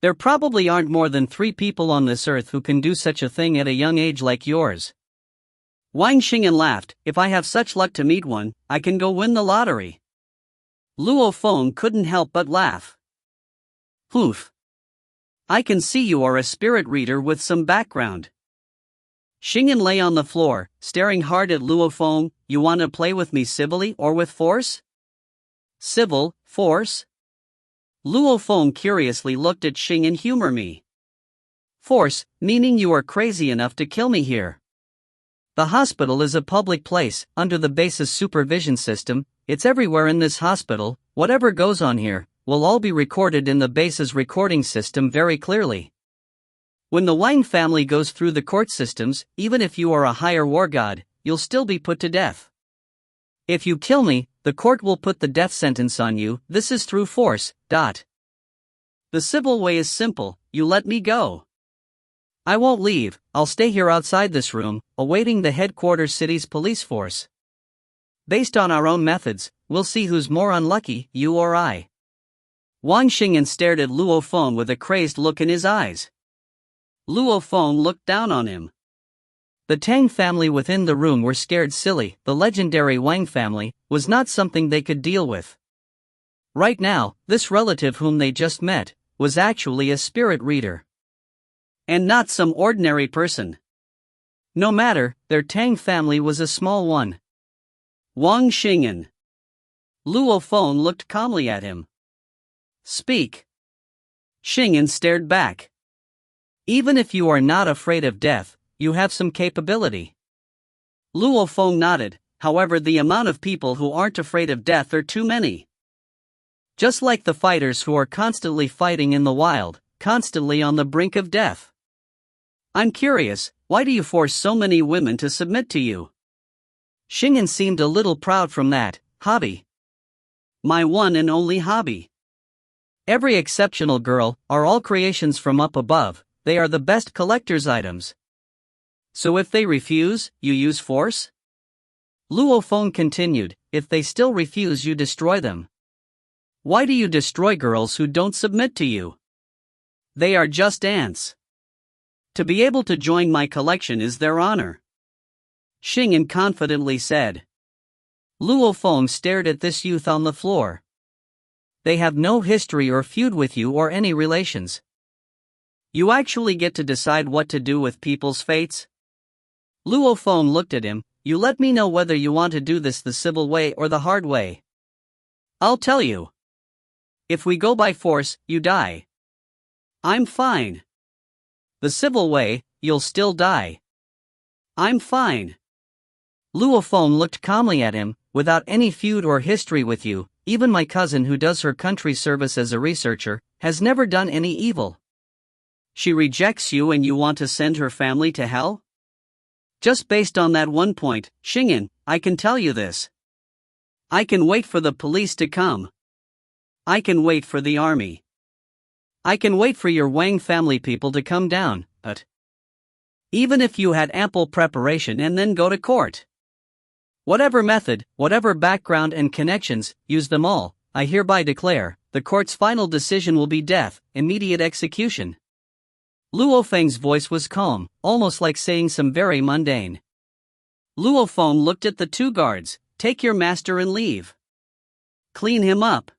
S1: There probably aren't more than 3 people on this earth who can do such a thing at a young age like yours. Wang Xingyan laughed. If I have such luck to meet one, I can go win the lottery. Luo Feng couldn't help but laugh. Oof. I can see you are a spirit reader with some background. Xingyan lay on the floor, staring hard at Luo Feng. You want to play with me civilly or with force? Civil, force? Luo Feng curiously looked at Xingyan. Humor me. Force, meaning you are crazy enough to kill me here. The hospital is a public place, under the base's supervision system. It's everywhere in this hospital. Whatever goes on here, will all be recorded in the base's recording system very clearly. When the Wang family goes through the court systems, even if you are a higher war god, you'll still be put to death. If you kill me, the court will put the death sentence on you. This is through force. The civil way is simple, you let me go. I won't leave, I'll stay here outside this room, awaiting the headquarters city's police force. Based on our own methods, we'll see who's more unlucky, you or I. Wang Xingyan stared at Luo Feng with a crazed look in his eyes. Luo Feng looked down on him. The Tang family within the room were scared silly. The legendary Wang family was not something they could deal with. Right now, this relative whom they just met was actually a spirit reader. And not some ordinary person. No matter, their Tang family was a small one. Wang Xingyan. Luo Feng looked calmly at him. Speak. Xingyan stared back. Even if you are not afraid of death, you have some capability. Luo Feng nodded, however the amount of people who aren't afraid of death are too many. Just like the fighters who are constantly fighting in the wild, constantly on the brink of death. I'm curious, why do you force so many women to submit to you? Xingyan seemed a little proud from that hobby. My one and only hobby. Every exceptional girl are all creations from up above, they are the best collector's items. So if they refuse, you use force? Luo Feng continued, if they still refuse you destroy them. Why do you destroy girls who don't submit to you? They are just ants. To be able to join my collection is their honor. Xingyan confidently said. Luo Feng stared at this youth on the floor. They have no history or feud with you or any relations. You actually get to decide what to do with people's fates? Luo Feng looked at him, you let me know whether you want to do this the civil way or the hard way. I'll tell you. If we go by force, you die. I'm fine. The civil way, you'll still die. I'm fine. Luo Feng looked calmly at him, without any feud or history with you, even my cousin who does her country service as a researcher, has never done any evil. She rejects you and you want to send her family to hell? Just based on that one point, Xingyan, I can tell you this. I can wait for the police to come. I can wait for the army. I can wait for your Wang family people to come down, but even if you had ample preparation and then go to court. Whatever method, whatever background and connections, use them all, I hereby declare, the court's final decision will be death, immediate execution. Luo Feng's voice was calm, almost like saying some very mundane. Luo Feng looked at the two guards, take your master and leave. Clean him up.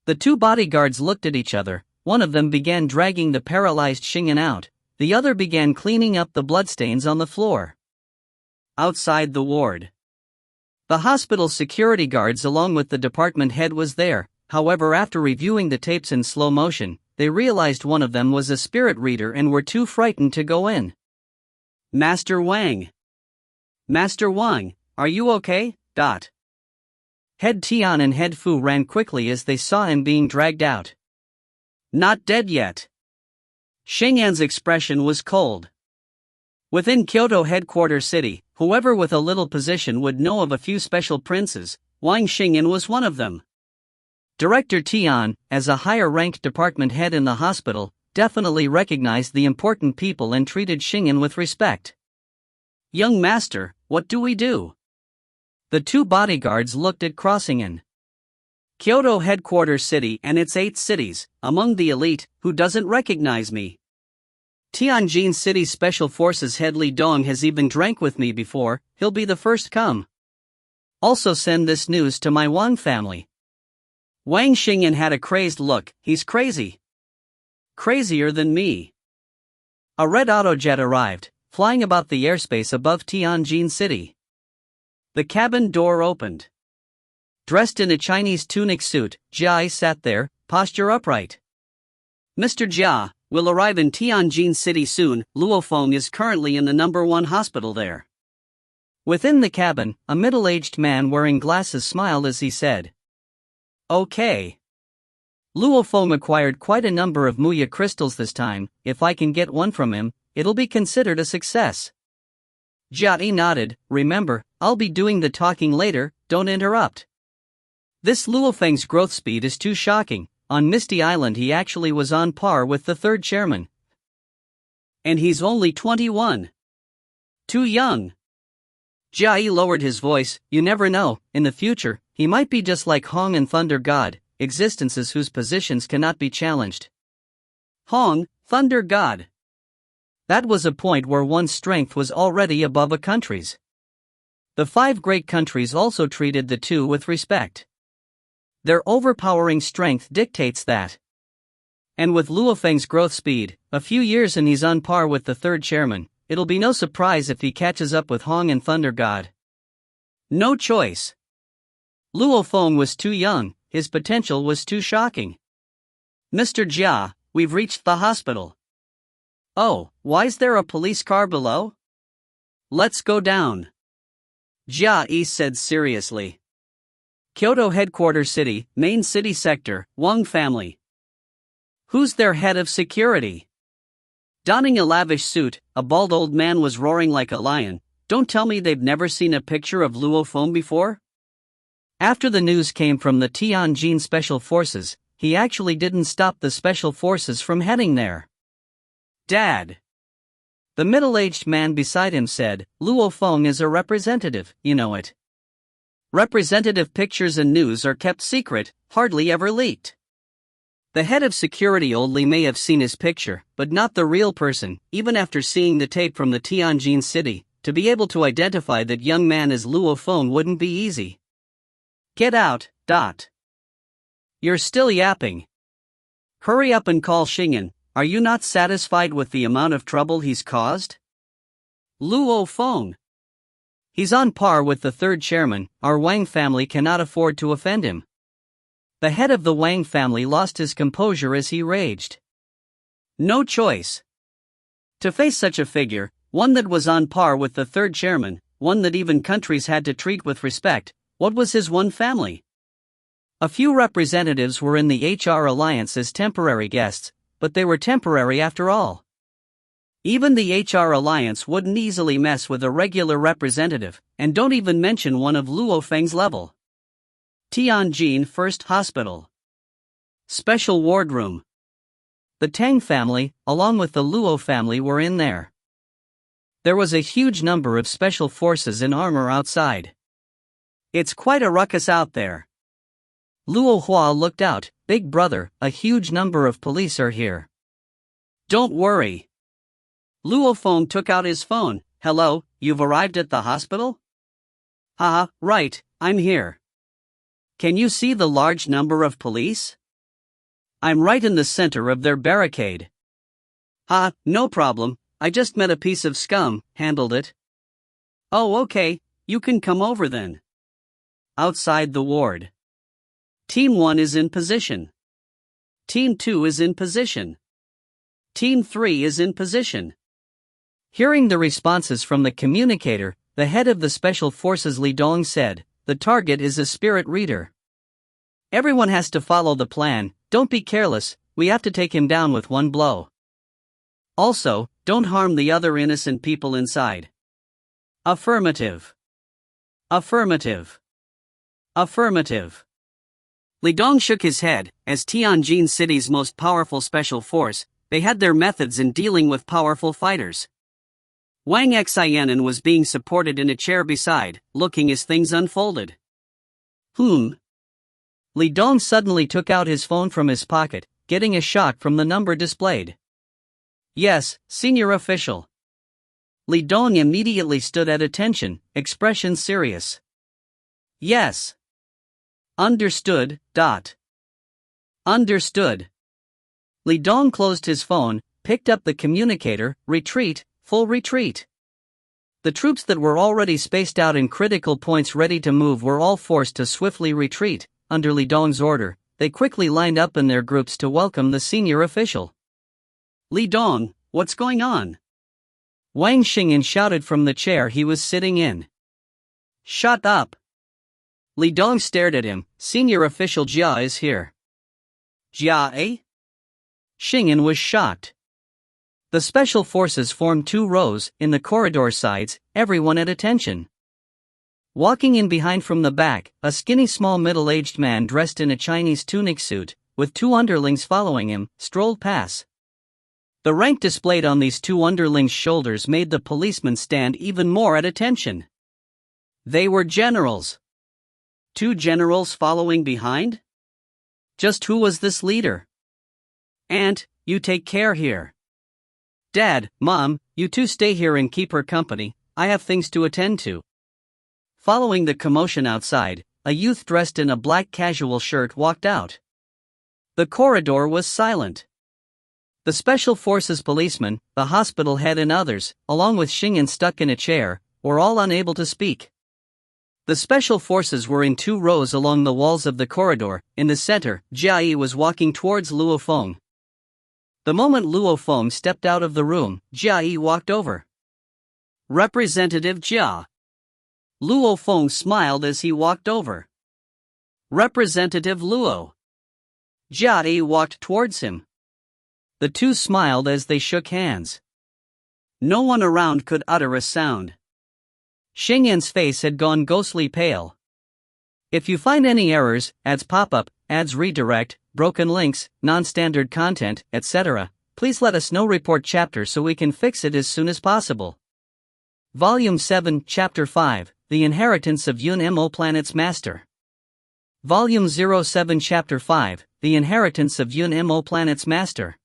S1: The two bodyguards looked at each other, one of them began dragging the paralyzed Xingyan out, the other began cleaning up the bloodstains on the floor. Outside the ward. The hospital security guards along with the department head was there, however after reviewing the tapes in slow motion, they realized one of them was a spirit reader and were too frightened to go in. Master Wang. Master Wang, are you okay? Head Tian and Head Fu ran quickly as they saw him being dragged out. Not dead yet. Xingyan's expression was cold. Within Kyoto headquarters city, whoever with a little position would know of a few special princes. Wang Xingyan was one of them. Director Tian, as a higher-ranked department head in the hospital, definitely recognized the important people and treated Xingyan with respect. Young master, what do we do? The two bodyguards looked at Xingyan. Kyoto headquarters city and its 8 cities, among the elite, who doesn't recognize me? Tianjin City Special Forces head Li Dong has even drank with me before, he'll be the first come. Also send this news to my Wang family. Wang Xingyan had a crazed look, he's crazy. Crazier than me. A red autojet arrived, flying about the airspace above Tianjin City. The cabin door opened. Dressed in a Chinese tunic suit, Jia sat there, posture upright. Mr. Jia will arrive in Tianjin City soon. Luo Feng is currently in the #1 hospital there. Within the cabin, a middle-aged man wearing glasses smiled as he said, Okay. Luo Feng acquired quite a number of Muya crystals this time, if I can get one from him, it'll be considered a success. Jia nodded, remember, I'll be doing the talking later, don't interrupt. This Luo Feng's growth speed is too shocking, on Misty Island he actually was on par with the third chairman. And he's only 21. Too young. Jia lowered his voice. You never know, in the future, he might be just like Hong and Thunder God, existences whose positions cannot be challenged. Hong, Thunder God. That was a point where one's strength was already above a country's. The 5 great countries also treated the two with respect. Their overpowering strength dictates that. And with Luo Feng's growth speed, a few years and he's on par with the third chairman, it'll be no surprise if he catches up with Hong and Thunder God. No choice. Luo Feng was too young, his potential was too shocking. Mr. Jia, we've reached the hospital. Oh, why's there a police car below? Let's go down. Jia said seriously. Kyoto headquarters city, main city sector, Wang family. Who's their head of security? Donning a lavish suit, a bald old man was roaring like a lion. Don't tell me they've never seen a picture of Luo Feng before? After the news came from the Tianjin Special Forces, he actually didn't stop the Special Forces from heading there. Dad. The middle-aged man beside him said, Luo Feng is a representative, you know it. Representative pictures and news are kept secret, hardly ever leaked. The head of security only may have seen his picture, but not the real person. Even after seeing the tape from the Tianjin city, to be able to identify that young man as Luo Feng wouldn't be easy. Get out, Dot. You're still yapping. Hurry up and call Xingyan. Are you not satisfied with the amount of trouble he's caused? Luo Feng. He's on par with the third chairman. Our Wang family cannot afford to offend him. The head of the Wang family lost his composure as he raged. No choice. To face such a figure, one that was on par with the third chairman, one that even countries had to treat with respect, what was his one family? A few representatives were in the HR alliance as temporary guests, but they were temporary after all. Even the HR alliance wouldn't easily mess with a regular representative, and don't even mention one of Luo Feng's level. Tianjin First Hospital. Special wardroom. The Tang family, along with the Luo family, were in there. There was a huge number of special forces in armor outside. It's quite a ruckus out there. Luo Hua looked out. Big brother, a huge number of police are here. Don't worry. Luo Feng took out his phone. Hello, you've arrived at the hospital? Haha, right, I'm here. Can you see the large number of police? I'm right in the center of their barricade. No problem, I just met a piece of scum, handled it. Oh okay, you can come over then. Outside the ward. Team 1 is in position. Team 2 is in position. Team 3 is in position. Hearing the responses from the communicator, the head of the Special Forces Li Dong said, the target is a spirit reader. Everyone has to follow the plan, don't be careless, we have to take him down with one blow. Also, don't harm the other innocent people inside. Affirmative. Affirmative. Affirmative. Li Dong shook his head. As Tianjin City's most powerful special force, they had their methods in dealing with powerful fighters. Wang Xianen was being supported in a chair beside, looking as things unfolded. Li Dong suddenly took out his phone from his pocket, getting a shock from the number displayed. Yes, senior official. Li Dong immediately stood at attention, expression serious. Yes. Understood. Understood. Li Dong closed his phone, picked up the communicator. Retreat, full retreat. The troops that were already spaced out in critical points ready to move were all forced to swiftly retreat. Under Li Dong's order, they quickly lined up in their groups to welcome the senior official. Li Dong, what's going on? Wang Xingyan shouted from the chair he was sitting in. Shut up. Li Dong stared at him. Senior official Jia is here. Jia, eh? Xingyan was shocked. The special forces formed 2 rows, in the corridor sides, everyone at attention. Walking in behind from the back, a skinny small middle-aged man dressed in a Chinese tunic suit, with 2 underlings following him, strolled past. The rank displayed on these 2 underlings' shoulders made the policeman stand even more at attention. They were generals. 2 generals following behind? Just who was this leader? Aunt, you take care here. Dad, Mom, you two stay here and keep her company, I have things to attend to. Following the commotion outside, a youth dressed in a black casual shirt walked out. The corridor was silent. The Special Forces policeman, the hospital head and others, along with Xingyan stuck in a chair, were all unable to speak. The Special Forces were in 2 rows along the walls of the corridor. In the center, Jia Yi was walking towards Luo Feng. The moment Luo Feng stepped out of the room, Jia Yi walked over. Representative Jia. Luo Feng smiled as he walked over. Representative Luo. Jia Yi walked towards him. The two smiled as they shook hands. No one around could utter a sound. Xingyan's face had gone ghostly pale. If you find any errors, ads pop up, ads redirect, broken links, non-standard content, etc., please let us know. Report chapter so we can fix it as soon as possible. Volume 7, Chapter 5, The Inheritance of Yun Mo Planet's Master. Volume 07, Chapter 5, The Inheritance of Yun Mo Planet's Master.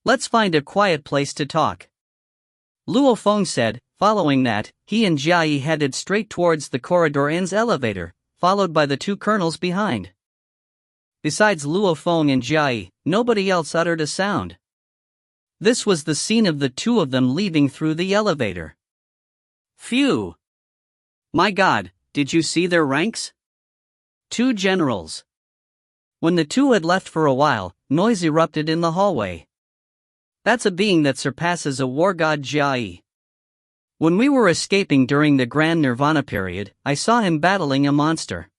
S1: Let's find a quiet place to talk. Luo Feng said. Following that, he and Jia Yi headed straight towards the corridor end's elevator, followed by the 2 colonels behind. Besides Luo Feng and Jia Yi, nobody else uttered a sound. This was the scene of the 2 of them leaving through the elevator. Phew! My God, did you see their ranks? 2 generals. When the 2 had left for a while, noise erupted in the hallway. That's a being that surpasses a war god, Jia Yi. When we were escaping during the Grand Nirvana period, I saw him battling a monster.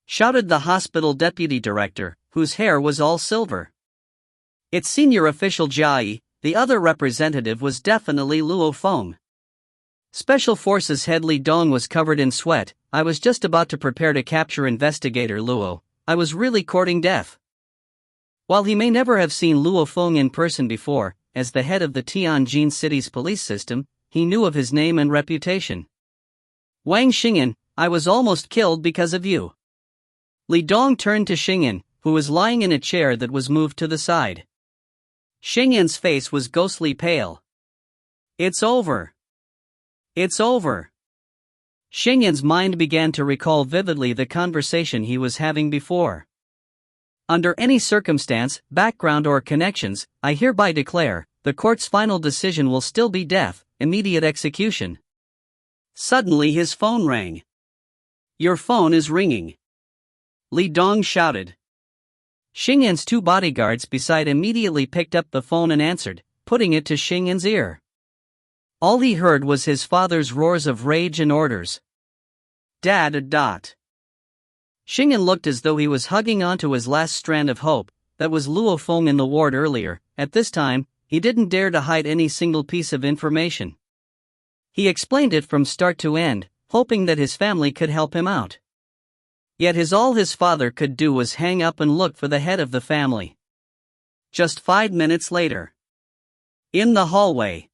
S1: Shouted the hospital deputy director, whose hair was all silver. Its senior official Jia Yi, the other representative was definitely Luo Feng. Special Forces head Li Dong was covered in sweat. I was just about to prepare to capture investigator Luo. I was really courting death. While he may never have seen Luo Feng in person before, as the head of the Tianjin city's police system, he knew of his name and reputation. Wang Xingyan, I was almost killed because of you. Li Dong turned to Xingyan, who was lying in a chair that was moved to the side. Xingyan's face was ghostly pale. It's over. It's over. Xingyan's mind began to recall vividly the conversation he was having before. Under any circumstance, background or connections, I hereby declare, the court's final decision will still be death, immediate execution. Suddenly his phone rang. Your phone is ringing. Li Dong shouted. Xingyan's 2 bodyguards beside immediately picked up the phone and answered, putting it to Xingyan's ear. All he heard was his father's roars of rage and orders. Dad. Xingyan looked as though he was hugging onto his last strand of hope, that was Luo Feng in the ward earlier. At this time, he didn't dare to hide any single piece of information. He explained it from start to end, hoping that his family could help him out. Yet all his father could do was hang up and look for the head of the family. Just 5 minutes later. In the hallway.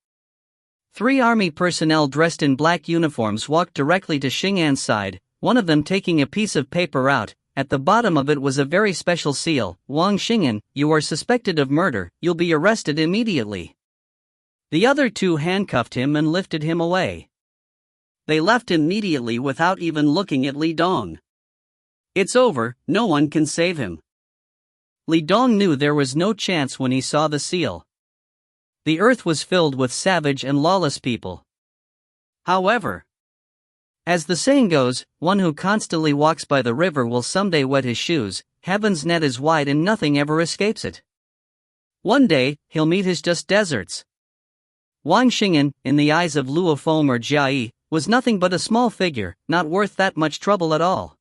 S1: 3 army personnel dressed in black uniforms walked directly to Xingyan's side, one of them taking a piece of paper out. At the bottom of it was a very special seal. Wang Xingyan, you are suspected of murder, you'll be arrested immediately. The other 2 handcuffed him and lifted him away. They left immediately without even looking at Li Dong. It's over, no one can save him. Li Dong knew there was no chance when he saw the seal. The earth was filled with savage and lawless people. However, as the saying goes, one who constantly walks by the river will someday wet his shoes. Heaven's net is wide and nothing ever escapes it. One day, he'll meet his just deserts. Wang Xingyan, in the eyes of Luo Feng or Jia Yi, was nothing but a small figure, not worth that much trouble at all.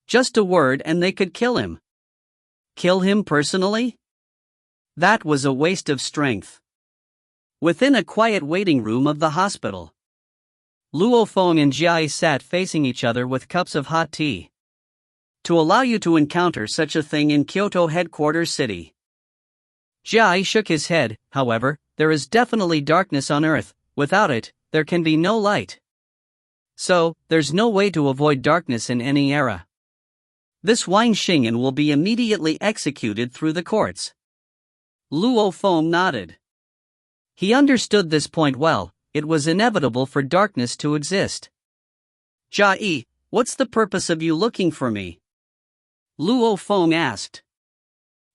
S1: Just a word and they could kill him. Kill him personally? That was a waste of strength. Within a quiet waiting room of the hospital, Luo Feng and Jia Yi sat facing each other with cups of hot tea. to allow you to encounter such a thing in Kyoto headquarters city. Jia shook his head. However, there is definitely darkness on Earth. Without it, there can be no light. So, there's no way to avoid darkness in any era. This Wang Xing'an will be immediately executed through the courts. Luo Feng nodded. He understood this point well. It was inevitable for darkness to exist. Jia, what's the purpose of you looking for me? Luo Feng asked.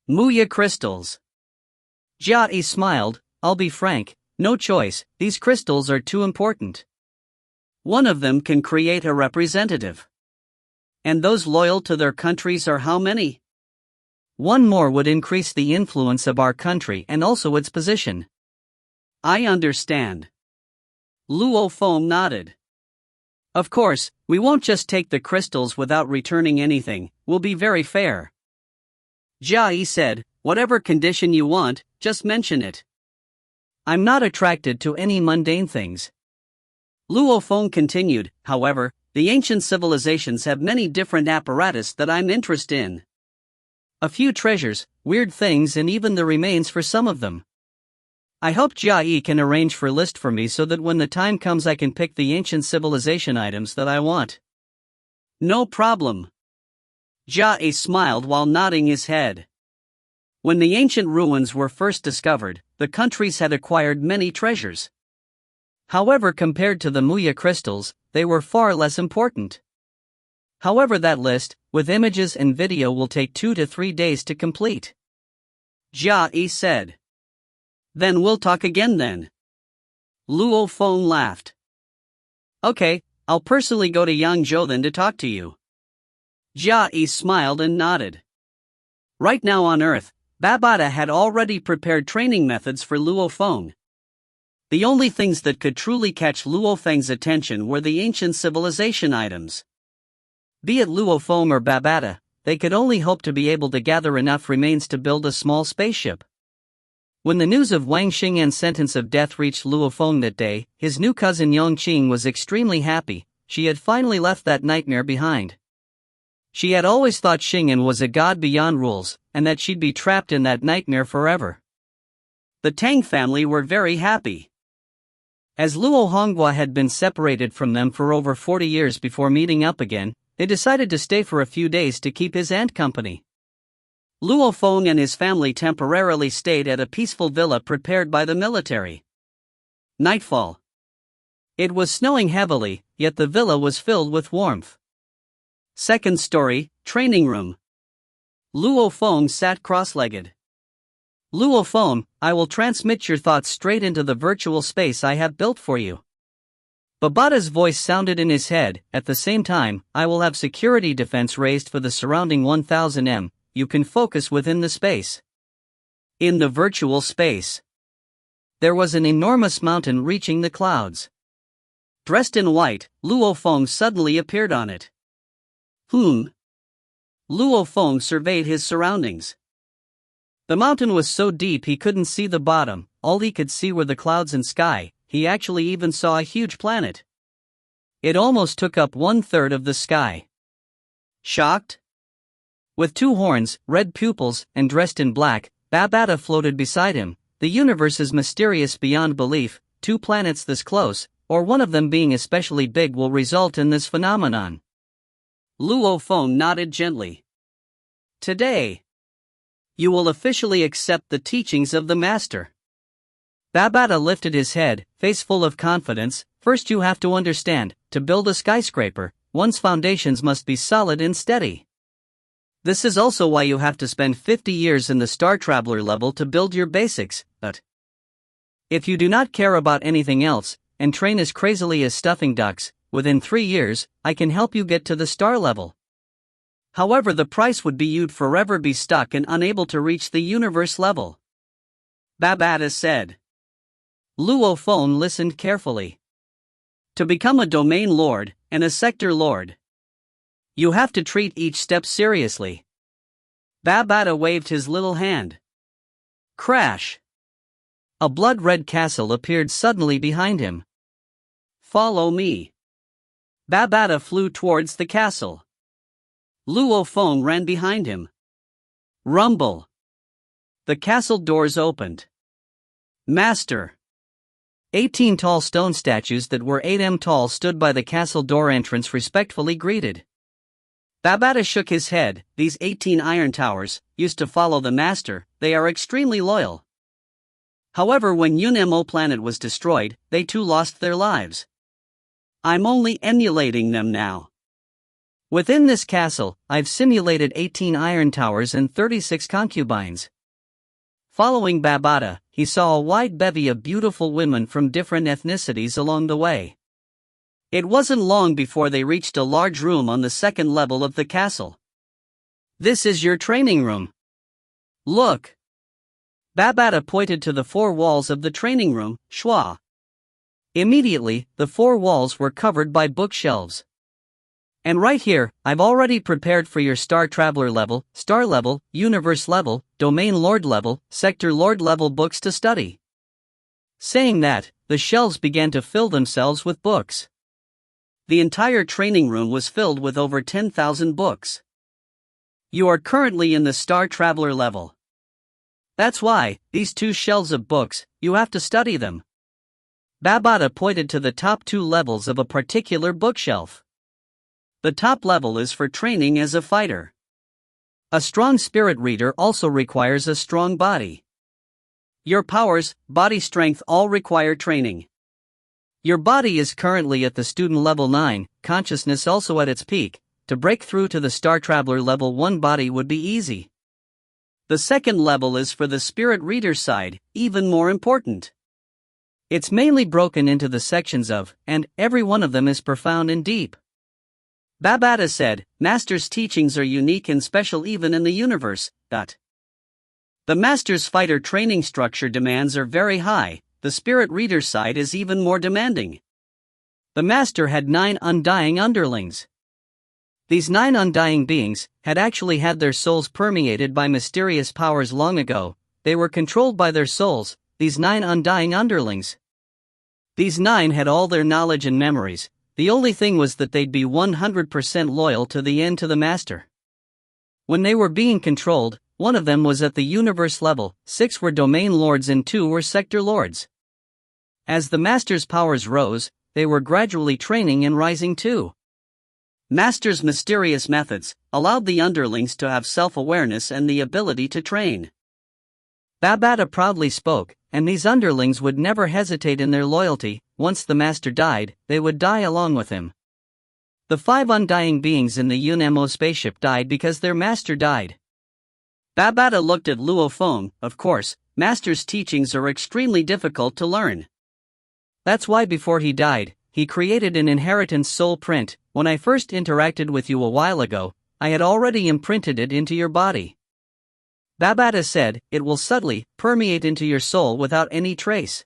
S1: Muya crystals. Jia smiled. I'll be frank, no choice, these crystals are too important. One of them can create a representative. And those loyal to their countries are how many? One more would increase the influence of our country and also its position. I understand. Luo Feng nodded. Of course, we won't just take the crystals without returning anything, we'll be very fair. Jia said, whatever condition you want, just mention it. I'm not attracted to any mundane things. Luo Feng continued, however, the ancient civilizations have many different apparatus that I'm interested in. A few treasures, weird things and even the remains for some of them. I hope Jia can arrange for a list for me so that when the time comes I can pick the ancient civilization items that I want. No problem. Jia smiled while nodding his head. When the ancient ruins were first discovered, the countries had acquired many treasures. However, compared to the Muya crystals, they were far less important. However, that list, with images and video, will take 2 to 3 days to complete. Jia said. Then we'll talk again then. Luo Feng laughed. Okay, I'll personally go to Yangzhou then to talk to you. Jia smiled and nodded. Right now on Earth, Babata had already prepared training methods for Luo Feng. The only things that could truly catch Luo Feng's attention were the ancient civilization items. Be it Luo Feng or Babata, they could only hope to be able to gather enough remains to build a small spaceship. When the news of Wang Xing'an's sentence of death reached Luo Feng that day, his new cousin Yongqing was extremely happy. She had finally left that nightmare behind. She had always thought Xing'an was a god beyond rules, and that she'd be trapped in that nightmare forever. The Tang family were very happy. As Luo Honghua had been separated from them for over 40 years before meeting up again, they decided to stay for a few days to keep his aunt company. Luo Feng and his family temporarily stayed at a peaceful villa prepared by the military. Nightfall. It was snowing heavily, yet the villa was filled with warmth. Second story, training room. Luo Feng sat cross-legged. Luo Feng, I will transmit your thoughts straight into the virtual space I have built for you. Babata's voice sounded in his head. At the same time, I will have security defense raised for the surrounding 1000 m. You can focus within the space. In the virtual space, there was an enormous mountain reaching the clouds. Dressed in white, Luo Feng suddenly appeared on it. Luo Feng surveyed his surroundings. The mountain was so deep he couldn't see the bottom, all he could see were the clouds and sky. He actually even saw a huge planet. It almost took up 1/3 of the sky. Shocked? With 2 horns, red pupils, and dressed in black, Babata floated beside him. The universe is mysterious beyond belief. 2 planets this close, or one of them being especially big, will result in this phenomenon. Luo Feng nodded gently. Today, you will officially accept the teachings of the master. Babata lifted his head, face full of confidence. First you have to understand, to build a skyscraper, one's foundations must be solid and steady. This is also why you have to spend 50 years in the Star Traveler level to build your basics, but if you do not care about anything else, and train as crazily as stuffing ducks, within 3 years, I can help you get to the star level. However, the price would be you'd forever be stuck and unable to reach the universe level. Babata said. Luo Feng listened carefully. To become a domain lord, and a sector lord, you have to treat each step seriously. Babata waved his little hand. Crash! A blood-red castle appeared suddenly behind him. Follow me. Babata flew towards the castle. Luo Feng ran behind him. Rumble. The castle doors opened. Master. 18 tall stone statues that were 8 m tall stood by the castle door entrance respectfully greeted. Babata shook his head. These 18 iron towers used to follow the master. They are extremely loyal. However, when Unmo planet was destroyed, they too lost their lives. I'm only emulating them now. Within this castle, I've simulated 18 iron towers and 36 concubines. Following Babata, he saw a wide bevy of beautiful women from different ethnicities along the way. It wasn't long before they reached a large room on the second level of the castle. This is your training room. Look. Babata pointed to the 4 walls of the training room, Shua. Immediately, the 4 walls were covered by bookshelves. And right here, I've already prepared for your Star Traveler level, Star level, Universe level, Domain Lord level, Sector Lord level books to study. Saying that, the shelves began to fill themselves with books. The entire training room was filled with over 10,000 books. You are currently in the Star Traveler level. That's why, these 2 shelves of books, you have to study them. Babata pointed to the top 2 levels of a particular bookshelf. The top level is for training as a fighter. A strong spirit reader also requires a strong body. Your powers, body strength all require training. Your body is currently at the student level 9, consciousness also at its peak. To break through to the Star Traveler level 1 body would be easy. The second level is for the spirit reader side, even more important. It's mainly broken into the sections of, and every one of them is profound and deep. Babata said, Master's teachings are unique and special even in the universe. The Master's fighter training structure demands are very high, the spirit reader side is even more demanding. The Master had 9 undying underlings. These 9 undying beings had actually had their souls permeated by mysterious powers long ago. They were controlled by their souls, these 9 undying underlings. These 9 had all their knowledge and memories. The only thing was that they'd be 100% loyal to the end to the Master. When they were being controlled, 1 of them was at the universe level, 6 were domain lords and 2 were sector lords. As the Master's powers rose, they were gradually training and rising too. Master's mysterious methods allowed the underlings to have self-awareness and the ability to train. Babata proudly spoke, and these underlings would never hesitate in their loyalty. Once the Master died, they would die along with him. The 5 undying beings in the Unmo spaceship died because their Master died. Babata looked at Luo Feng. Of course, Master's teachings are extremely difficult to learn. That's why before he died, he created an inheritance soul print. When I first interacted with you a while ago, I had already imprinted it into your body. Babata said, it will subtly permeate into your soul without any trace.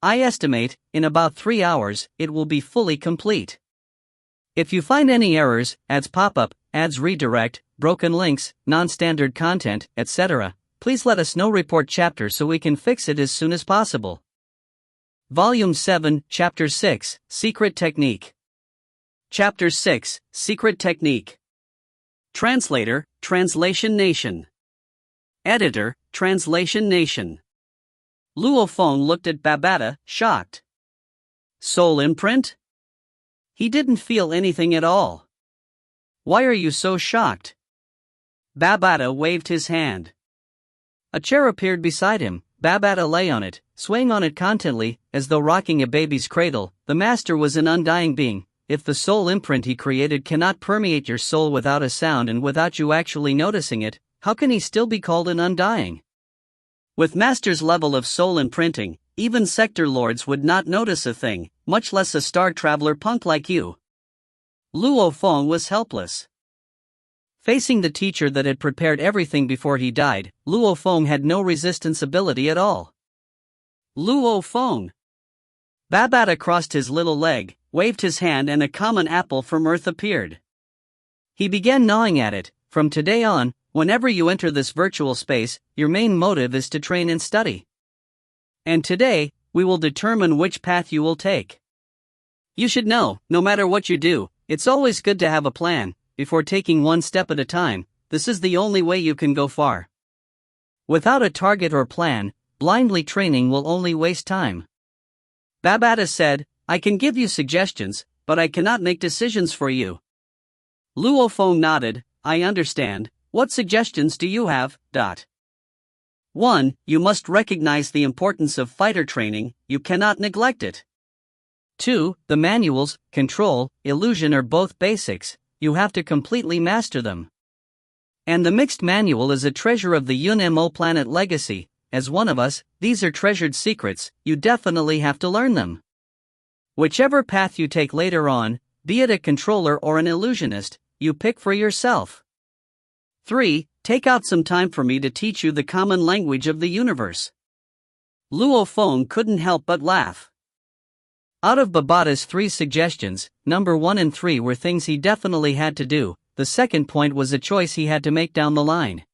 S1: I estimate, in about 3 hours, it will be fully complete. If you find any errors, ads pop up, ads redirect, broken links, non-standard content, etc., please let us know. Report chapter so we can fix it as soon as possible. Volume 7, Chapter 6, Secret Technique. Chapter 6, Secret Technique. Translator, Translation Nation. Editor, Translation Nation. Luo Feng looked at Babata, shocked. Soul imprint? He didn't feel anything at all. Why are you so shocked? Babata waved his hand. A chair appeared beside him. Babata lay on it, swaying on it contently, as though rocking a baby's cradle. The Master was an undying being. If the soul imprint he created cannot permeate your soul without a sound and without you actually noticing it, how can he still be called an undying? With Master's level of soul imprinting, even sector lords would not notice a thing, much less a star traveler punk like you. Luo Feng was helpless. Facing the teacher that had prepared everything before he died, Luo Feng had no resistance ability at all. Luo Feng. Babata crossed his little leg, waved his hand, and a common apple from Earth appeared. He began gnawing at it. From today on, whenever you enter this virtual space, your main motive is to train and study. And today, we will determine which path you will take. You should know, no matter what you do, it's always good to have a plan. before taking one step at a time. This is the only way you can go far. Without a target or plan, blindly training will only waste time. Babata said, I can give you suggestions, but I cannot make decisions for you. Luo Feng nodded, I understand. What suggestions do you have? 1. You must recognize the importance of fighter training, you cannot neglect it. 2. The manuals, control, illusion are both basics, you have to completely master them. And the mixed manual is a treasure of the Yun Mo planet legacy. As one of us, these are treasured secrets, you definitely have to learn them. Whichever path you take later on, be it a controller or an illusionist, you pick for yourself. 3. Take out some time for me to teach you the common language of the universe. Luo Feng couldn't help but laugh. Out of Babata's 3 suggestions, number 1 and 3 were things he definitely had to do, the second point was a choice he had to make down the line.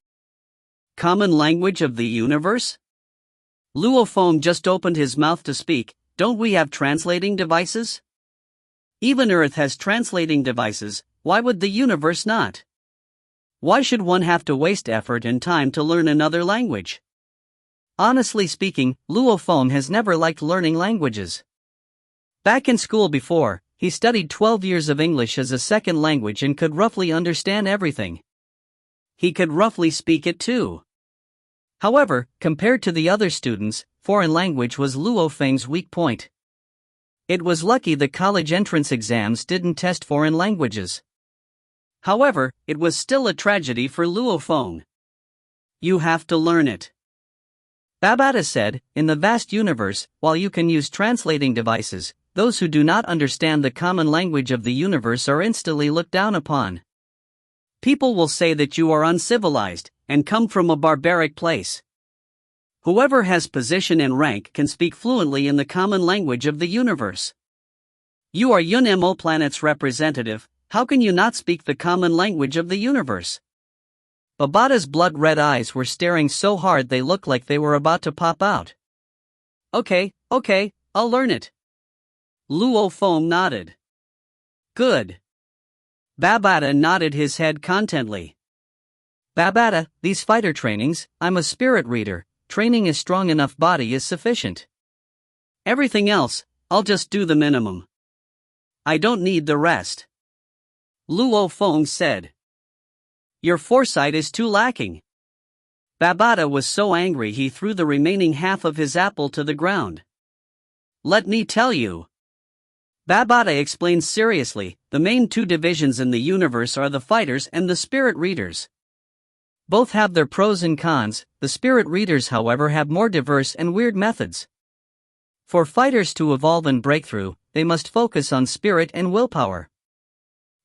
S1: Common language of the universe? Luo Feng just opened his mouth to speak. Don't we have translating devices? Even Earth has translating devices, why would the universe not? Why should one have to waste effort and time to learn another language? Honestly speaking, Luo Feng has never liked learning languages. Back in school before, he studied 12 years of English as a second language and could roughly understand everything. He could roughly speak it too. However, compared to the other students, foreign language was Luo Feng's weak point. It was lucky the college entrance exams didn't test foreign languages. However, it was still a tragedy for Luo Feng. You have to learn it. Babata said, in the vast universe, while you can use translating devices, those who do not understand the common language of the universe are instantly looked down upon. People will say that you are uncivilized, and come from a barbaric place. Whoever has position and rank can speak fluently in the common language of the universe. You are Yun Mo planet's representative, how can you not speak the common language of the universe? Babata's blood-red eyes were staring so hard they looked like they were about to pop out. Okay, I'll learn it. Luo Feng nodded. Good. Babata nodded his head contently. Babata, these fighter trainings, I'm a spirit reader, training a strong enough body is sufficient. Everything else, I'll just do the minimum. I don't need the rest. Luo Feng said. Your foresight is too lacking. Babata was so angry he threw the remaining half of his apple to the ground. Let me tell you. Babata explained seriously, the main 2 divisions in the universe are the fighters and the spirit readers. Both have their pros and cons, the spirit readers however have more diverse and weird methods. For fighters to evolve and break through, they must focus on spirit and willpower.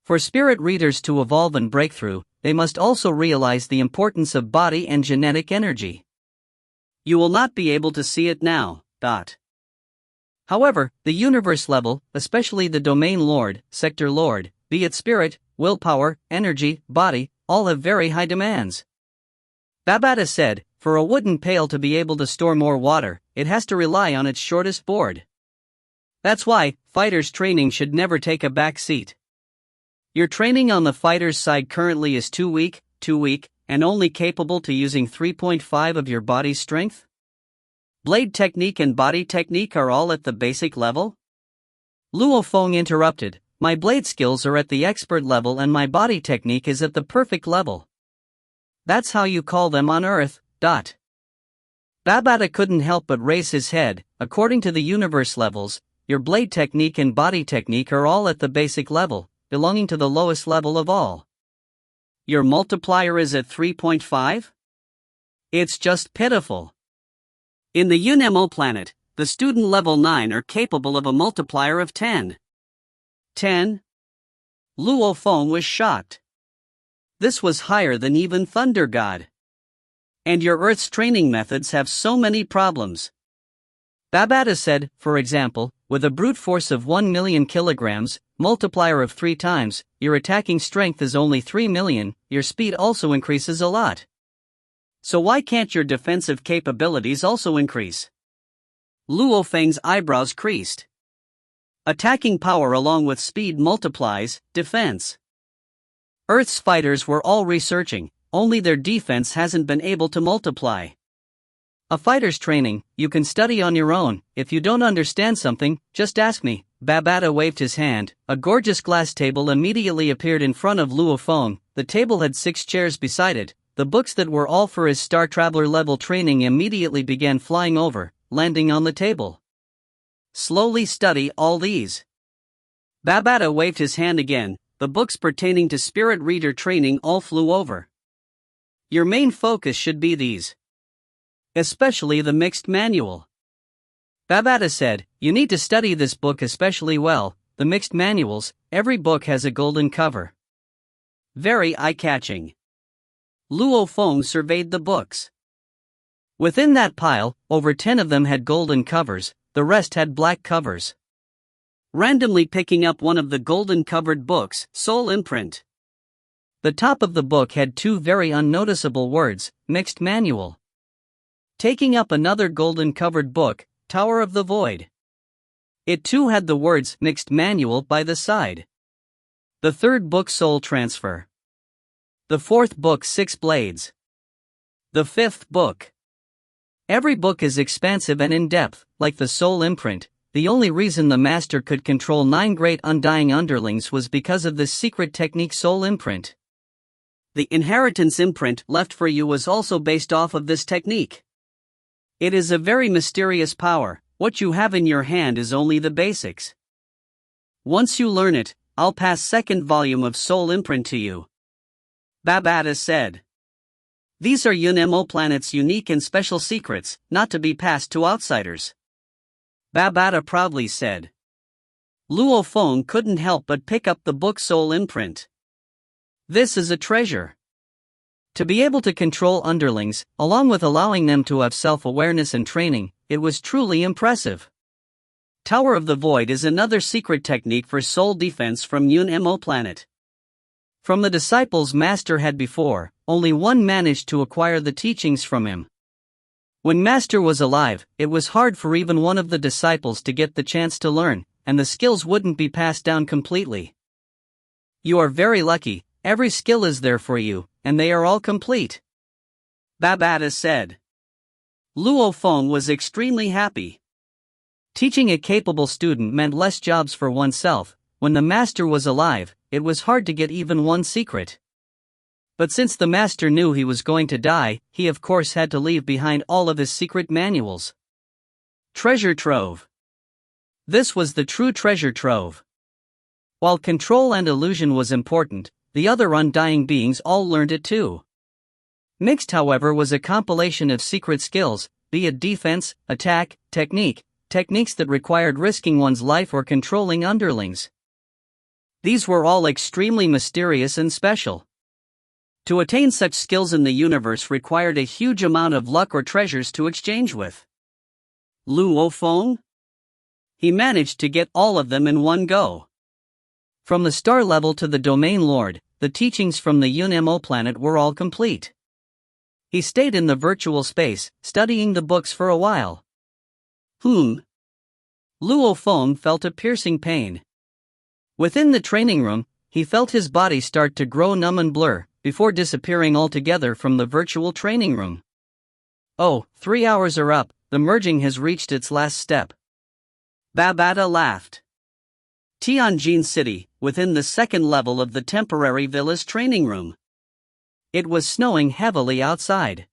S1: For spirit readers to evolve and break through, they must also realize the importance of body and genetic energy. You will not be able to see it now. However, the universe level, especially the domain lord, sector lord, be it spirit, willpower, energy, body, all have very high demands. Babata said, for a wooden pail to be able to store more water, it has to rely on its shortest board. That's why, fighters' training should never take a back seat. Your training on the fighter's side currently is too weak, and only capable to using 3.5 of your body's strength? Blade technique and body technique are all at the basic level? Luo Feng interrupted, my blade skills are at the expert level and my body technique is at the perfect level. That's how you call them on Earth. Babata couldn't help but raise his head, according to the universe levels, your blade technique and body technique are all at the basic level, belonging to the lowest level of all. Your multiplier is at 3.5? It's just pitiful. In the Yun Mo planet, the student level 9 are capable of a multiplier of 10. 10? Luo Feng was shocked. This was higher than even Thunder God. And your Earth's training methods have so many problems. Babata said, for example, with a brute force of 1 million kilograms, multiplier of 3 times, your attacking strength is only 3 million, your speed also increases a lot. So why can't your defensive capabilities also increase? Luo Feng's eyebrows creased. Attacking power along with speed multiplies defense. Earth's fighters were all researching, only their defense hasn't been able to multiply. A fighter's training, you can study on your own. If you don't understand something, just ask me. Babata waved his hand. A gorgeous glass table immediately appeared in front of Luo Feng. The table had 6 chairs beside it. The books that were all for his Star Traveler level training immediately began flying over, landing on the table. Slowly study all these. Babata waved his hand again. The books pertaining to spirit reader training all flew over. Your main focus should be these. Especially the mixed manual. Babata said, you need to study this book especially well. The mixed manuals, every book has a golden cover. Very eye-catching. Luo Feng surveyed the books. Within that pile, over 10 of them had golden covers, the rest had black covers. Randomly picking up one of the golden-covered books, Soul Imprint. The top of the book had 2 very unnoticeable words, Mixed Manual. Taking up another golden-covered book, Tower of the Void. It too had the words Mixed Manual by the side. The third book, Soul Transfer. The fourth book, 6 Blades. The fifth book. Every book is expansive and in-depth, like the Soul Imprint. The only reason the master could control 9 great undying underlings was because of this secret technique, Soul Imprint. The inheritance imprint left for you was also based off of this technique. It is a very mysterious power. What you have in your hand is only the basics. Once you learn it, I'll pass second volume of Soul Imprint to you. Babata said. These are Yunmo Planet's unique and special secrets, not to be passed to outsiders. Babata proudly said. Luo Feng couldn't help but pick up the book Soul Imprint. This is a treasure. To be able to control underlings, along with allowing them to have self-awareness and training, it was truly impressive. Tower of the Void is another secret technique for soul defense from Yunmo Planet. From the disciples Master had before, only one managed to acquire the teachings from him. When Master was alive, it was hard for even one of the disciples to get the chance to learn, and the skills wouldn't be passed down completely. You are very lucky, every skill is there for you, and they are all complete. Babata said. Luo Feng was extremely happy. Teaching a capable student meant less jobs for oneself. When the master was alive, it was hard to get even one secret. But since the master knew he was going to die, he of course had to leave behind all of his secret manuals. Treasure trove. This was the true treasure trove. While control and illusion was important, the other undying beings all learned it too. Mixed, however, was a compilation of secret skills, be it defense, attack, techniques that required risking one's life or controlling underlings. These were all extremely mysterious and special. To attain such skills in the universe required a huge amount of luck or treasures to exchange with. Luo Feng? He managed to get all of them in one go. From the star level to the domain lord, the teachings from the Yunmo planet were all complete. He stayed in the virtual space, studying the books for a while. Luo Feng felt a piercing pain. Within the training room, he felt his body start to grow numb and blur, before disappearing altogether from the virtual training room. Oh, 3 hours are up, the merging has reached its last step. Babata laughed. Tianjin City, within the second level of the temporary villa's training room. It was snowing heavily outside.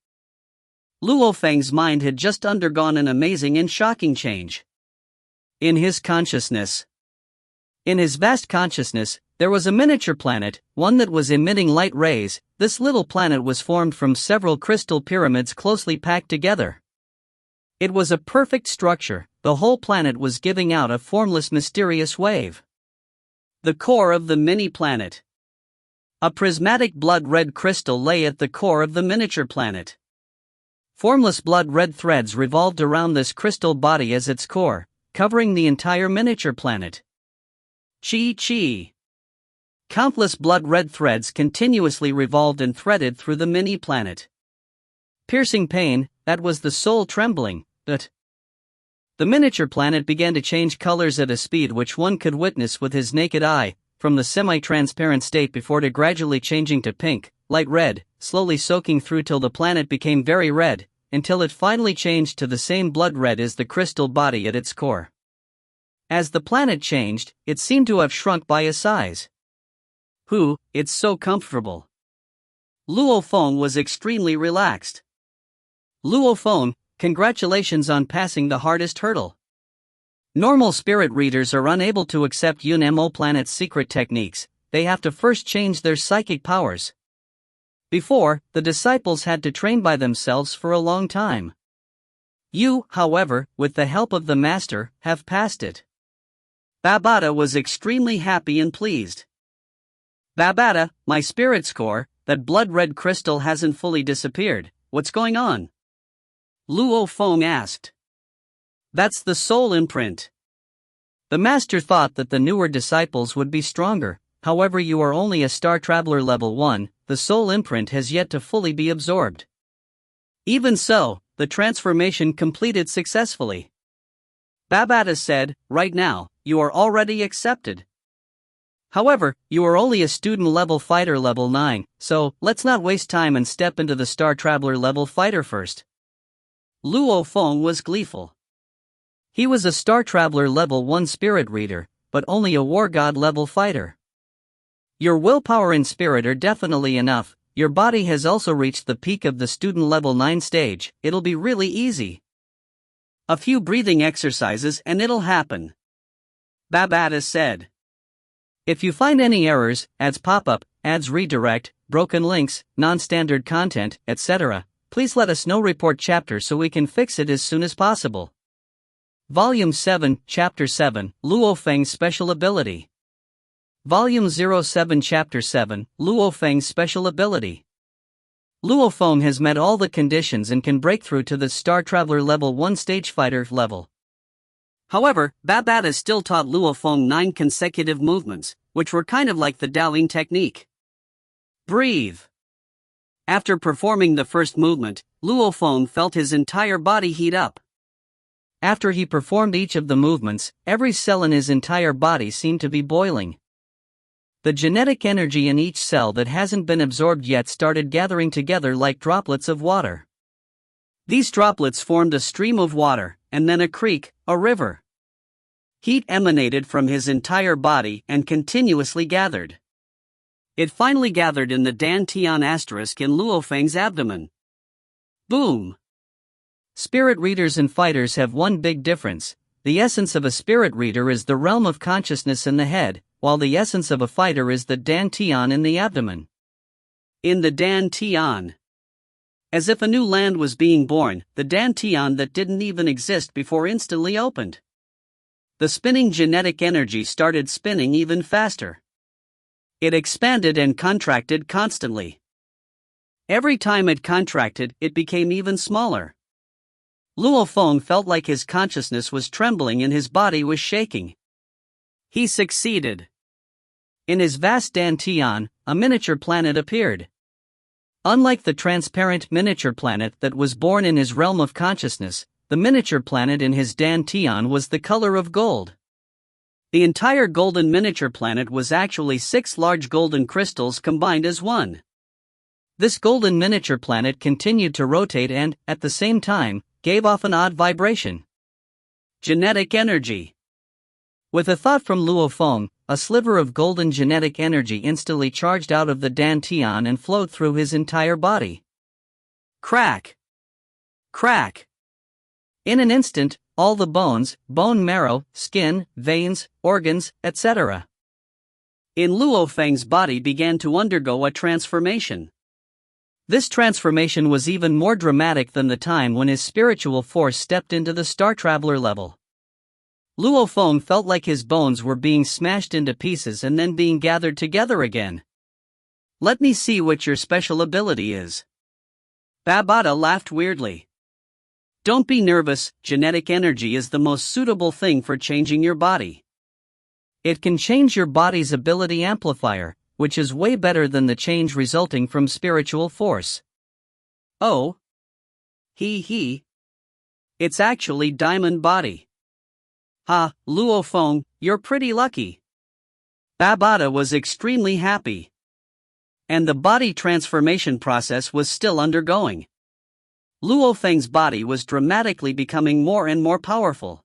S1: Luo Feng's mind had just undergone an amazing and shocking change. In his consciousness. In his vast consciousness, there was a miniature planet, one that was emitting light rays. This little planet was formed from several crystal pyramids closely packed together. It was a perfect structure, the whole planet was giving out a formless mysterious wave. The core of the mini-planet. A prismatic blood-red crystal lay at the core of the miniature planet. Formless blood-red threads revolved around this crystal body as its core, covering the entire miniature planet. Chi. Countless blood-red threads continuously revolved and threaded through the mini-planet. Piercing pain, that was the soul trembling, but the miniature planet began to change colors at a speed which one could witness with his naked eye. from the semi-transparent state before to gradually changing to pink, light red, slowly soaking through till the planet became very red, until it finally changed to the same blood red as the crystal body at its core. As the planet changed, it seemed to have shrunk by a size. It's so comfortable. Luo Feng was extremely relaxed. Luo Feng, congratulations on passing the hardest hurdle. Normal spirit readers are unable to accept Yun Mo planet's secret techniques. They have to first change their psychic powers. Before, the disciples had to train by themselves for a long time. You, however, with the help of the master, have passed it. Babata was extremely happy and pleased. Babata, my spirit score, that blood-red crystal hasn't fully disappeared. What's going on? Luo Feng asked. That's the soul imprint. The master thought that the newer disciples would be stronger, however you are only a star traveler level 1, the soul imprint has yet to fully be absorbed. Even so, the transformation completed successfully. Babata said, right now, you are already accepted. However, you are only a student level fighter level 9, so let's not waste time and step into the Star Traveler level fighter first. Luo Feng was gleeful. He was a Star Traveler level 1 spirit reader, but only a War God level fighter. Your willpower and spirit are definitely enough. Your body has also reached the peak of the student level 9 stage. It'll be really easy. A few breathing exercises and it'll happen. Babata said. If you find any errors, ads pop up, ads redirect, broken links, non-standard content, etc., please let us know. Report chapter so we can fix it as soon as possible. Volume 7, Chapter 7, Luo Feng's Special Ability. Volume 07, Chapter 7, Luo Feng's Special Ability. Luo Feng has met all the conditions and can break through to the Star Traveler level 1 stage fighter level. However, Babata still taught Luo Feng 9 consecutive movements, which were kind of like the Dowling technique. Breathe. After performing the first movement, Luo Feng felt his entire body heat up. After he performed each of the movements, every cell in his entire body seemed to be boiling. The genetic energy in each cell that hasn't been absorbed yet started gathering together like droplets of water. These droplets formed a stream of water, and then a creek, a river. Heat emanated from his entire body and continuously gathered. It finally gathered in the Dantian asterisk in Luo Feng's abdomen. Boom! Spirit readers and fighters have one big difference. The essence of a spirit reader is the realm of consciousness in the head, while the essence of a fighter is the Dantian in the abdomen. In the Dantian. As if a new land was being born, the Dantian that didn't even exist before instantly opened. The spinning genetic energy started spinning even faster. It expanded and contracted constantly. Every time it contracted, it became even smaller. Luo Feng felt like his consciousness was trembling and his body was shaking. He succeeded. In his vast Dantian, a miniature planet appeared. Unlike the transparent miniature planet that was born in his realm of consciousness, the miniature planet in his Dantian was the color of gold. The entire golden miniature planet was actually 6 large golden crystals combined as one. This golden miniature planet continued to rotate and, at the same time, gave off an odd vibration. Genetic energy. With a thought from Luo Feng, a sliver of golden genetic energy instantly charged out of the Dantian and flowed through his entire body. Crack! Crack! In an instant, all the bones, bone marrow, skin, veins, organs, etc. in Luo Feng's body began to undergo a transformation. This transformation was even more dramatic than the time when his spiritual force stepped into the Star Traveler level. Luo Feng felt like his bones were being smashed into pieces and then being gathered together again. Let me see what your special ability is. Babata laughed weirdly. Don't be nervous, genetic energy is the most suitable thing for changing your body. It can change your body's ability amplifier, which is way better than the change resulting from spiritual force. Oh? It's actually diamond body. Ha, Luo Feng, you're pretty lucky. Babata was extremely happy. And the body transformation process was still undergoing. Luo Feng's body was dramatically becoming more and more powerful.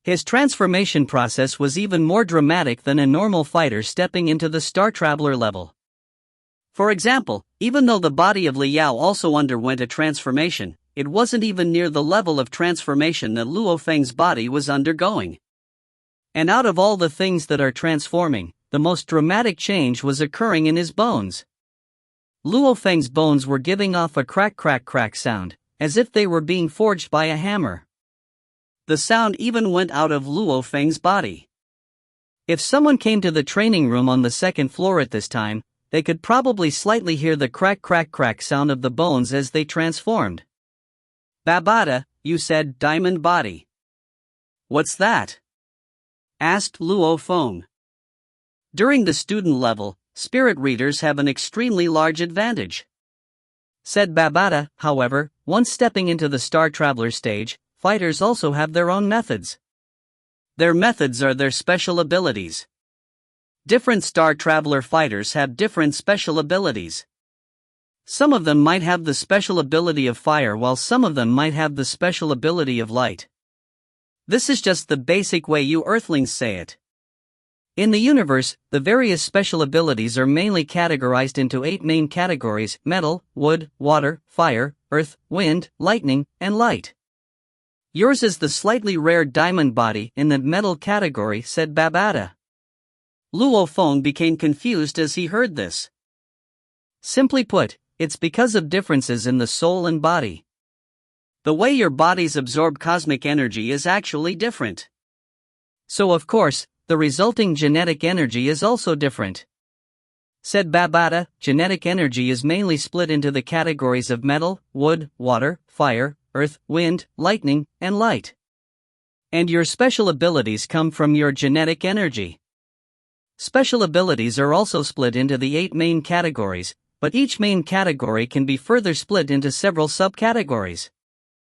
S1: His transformation process was even more dramatic than a normal fighter stepping into the Star Traveler level. For example, even though the body of Liao also underwent a transformation, it wasn't even near the level of transformation that Luo Feng's body was undergoing. And out of all the things that are transforming, the most dramatic change was occurring in his bones. Luo Feng's bones were giving off a crack crack crack sound, as if they were being forged by a hammer. The sound even went out of Luo Feng's body. If someone came to the training room on the second floor at this time, they could probably slightly hear the crack crack crack sound of the bones as they transformed. Babata, you said diamond body. What's that? Asked Luo Feng. During the student level, spirit readers have an extremely large advantage. Said Babata, however, once stepping into the Star Traveler stage, fighters also have their own methods. Their methods are their special abilities. Different Star Traveler fighters have different special abilities. Some of them might have the special ability of fire while some of them might have the special ability of light. This is just the basic way you Earthlings say it. In the universe, the various special abilities are mainly categorized into 8 main categories: metal, wood, water, fire, earth, wind, lightning, and light. Yours is the slightly rare diamond body in the metal category, said Babata. Luo Feng became confused as he heard this. Simply put, it's because of differences in the soul and body. The way your bodies absorb cosmic energy is actually different. So of course, the resulting genetic energy is also different. Said Babata, genetic energy is mainly split into the categories of metal, wood, water, fire, earth, wind, lightning, and light. And your special abilities come from your genetic energy. Special abilities are also split into the 8 main categories, but each main category can be further split into several subcategories.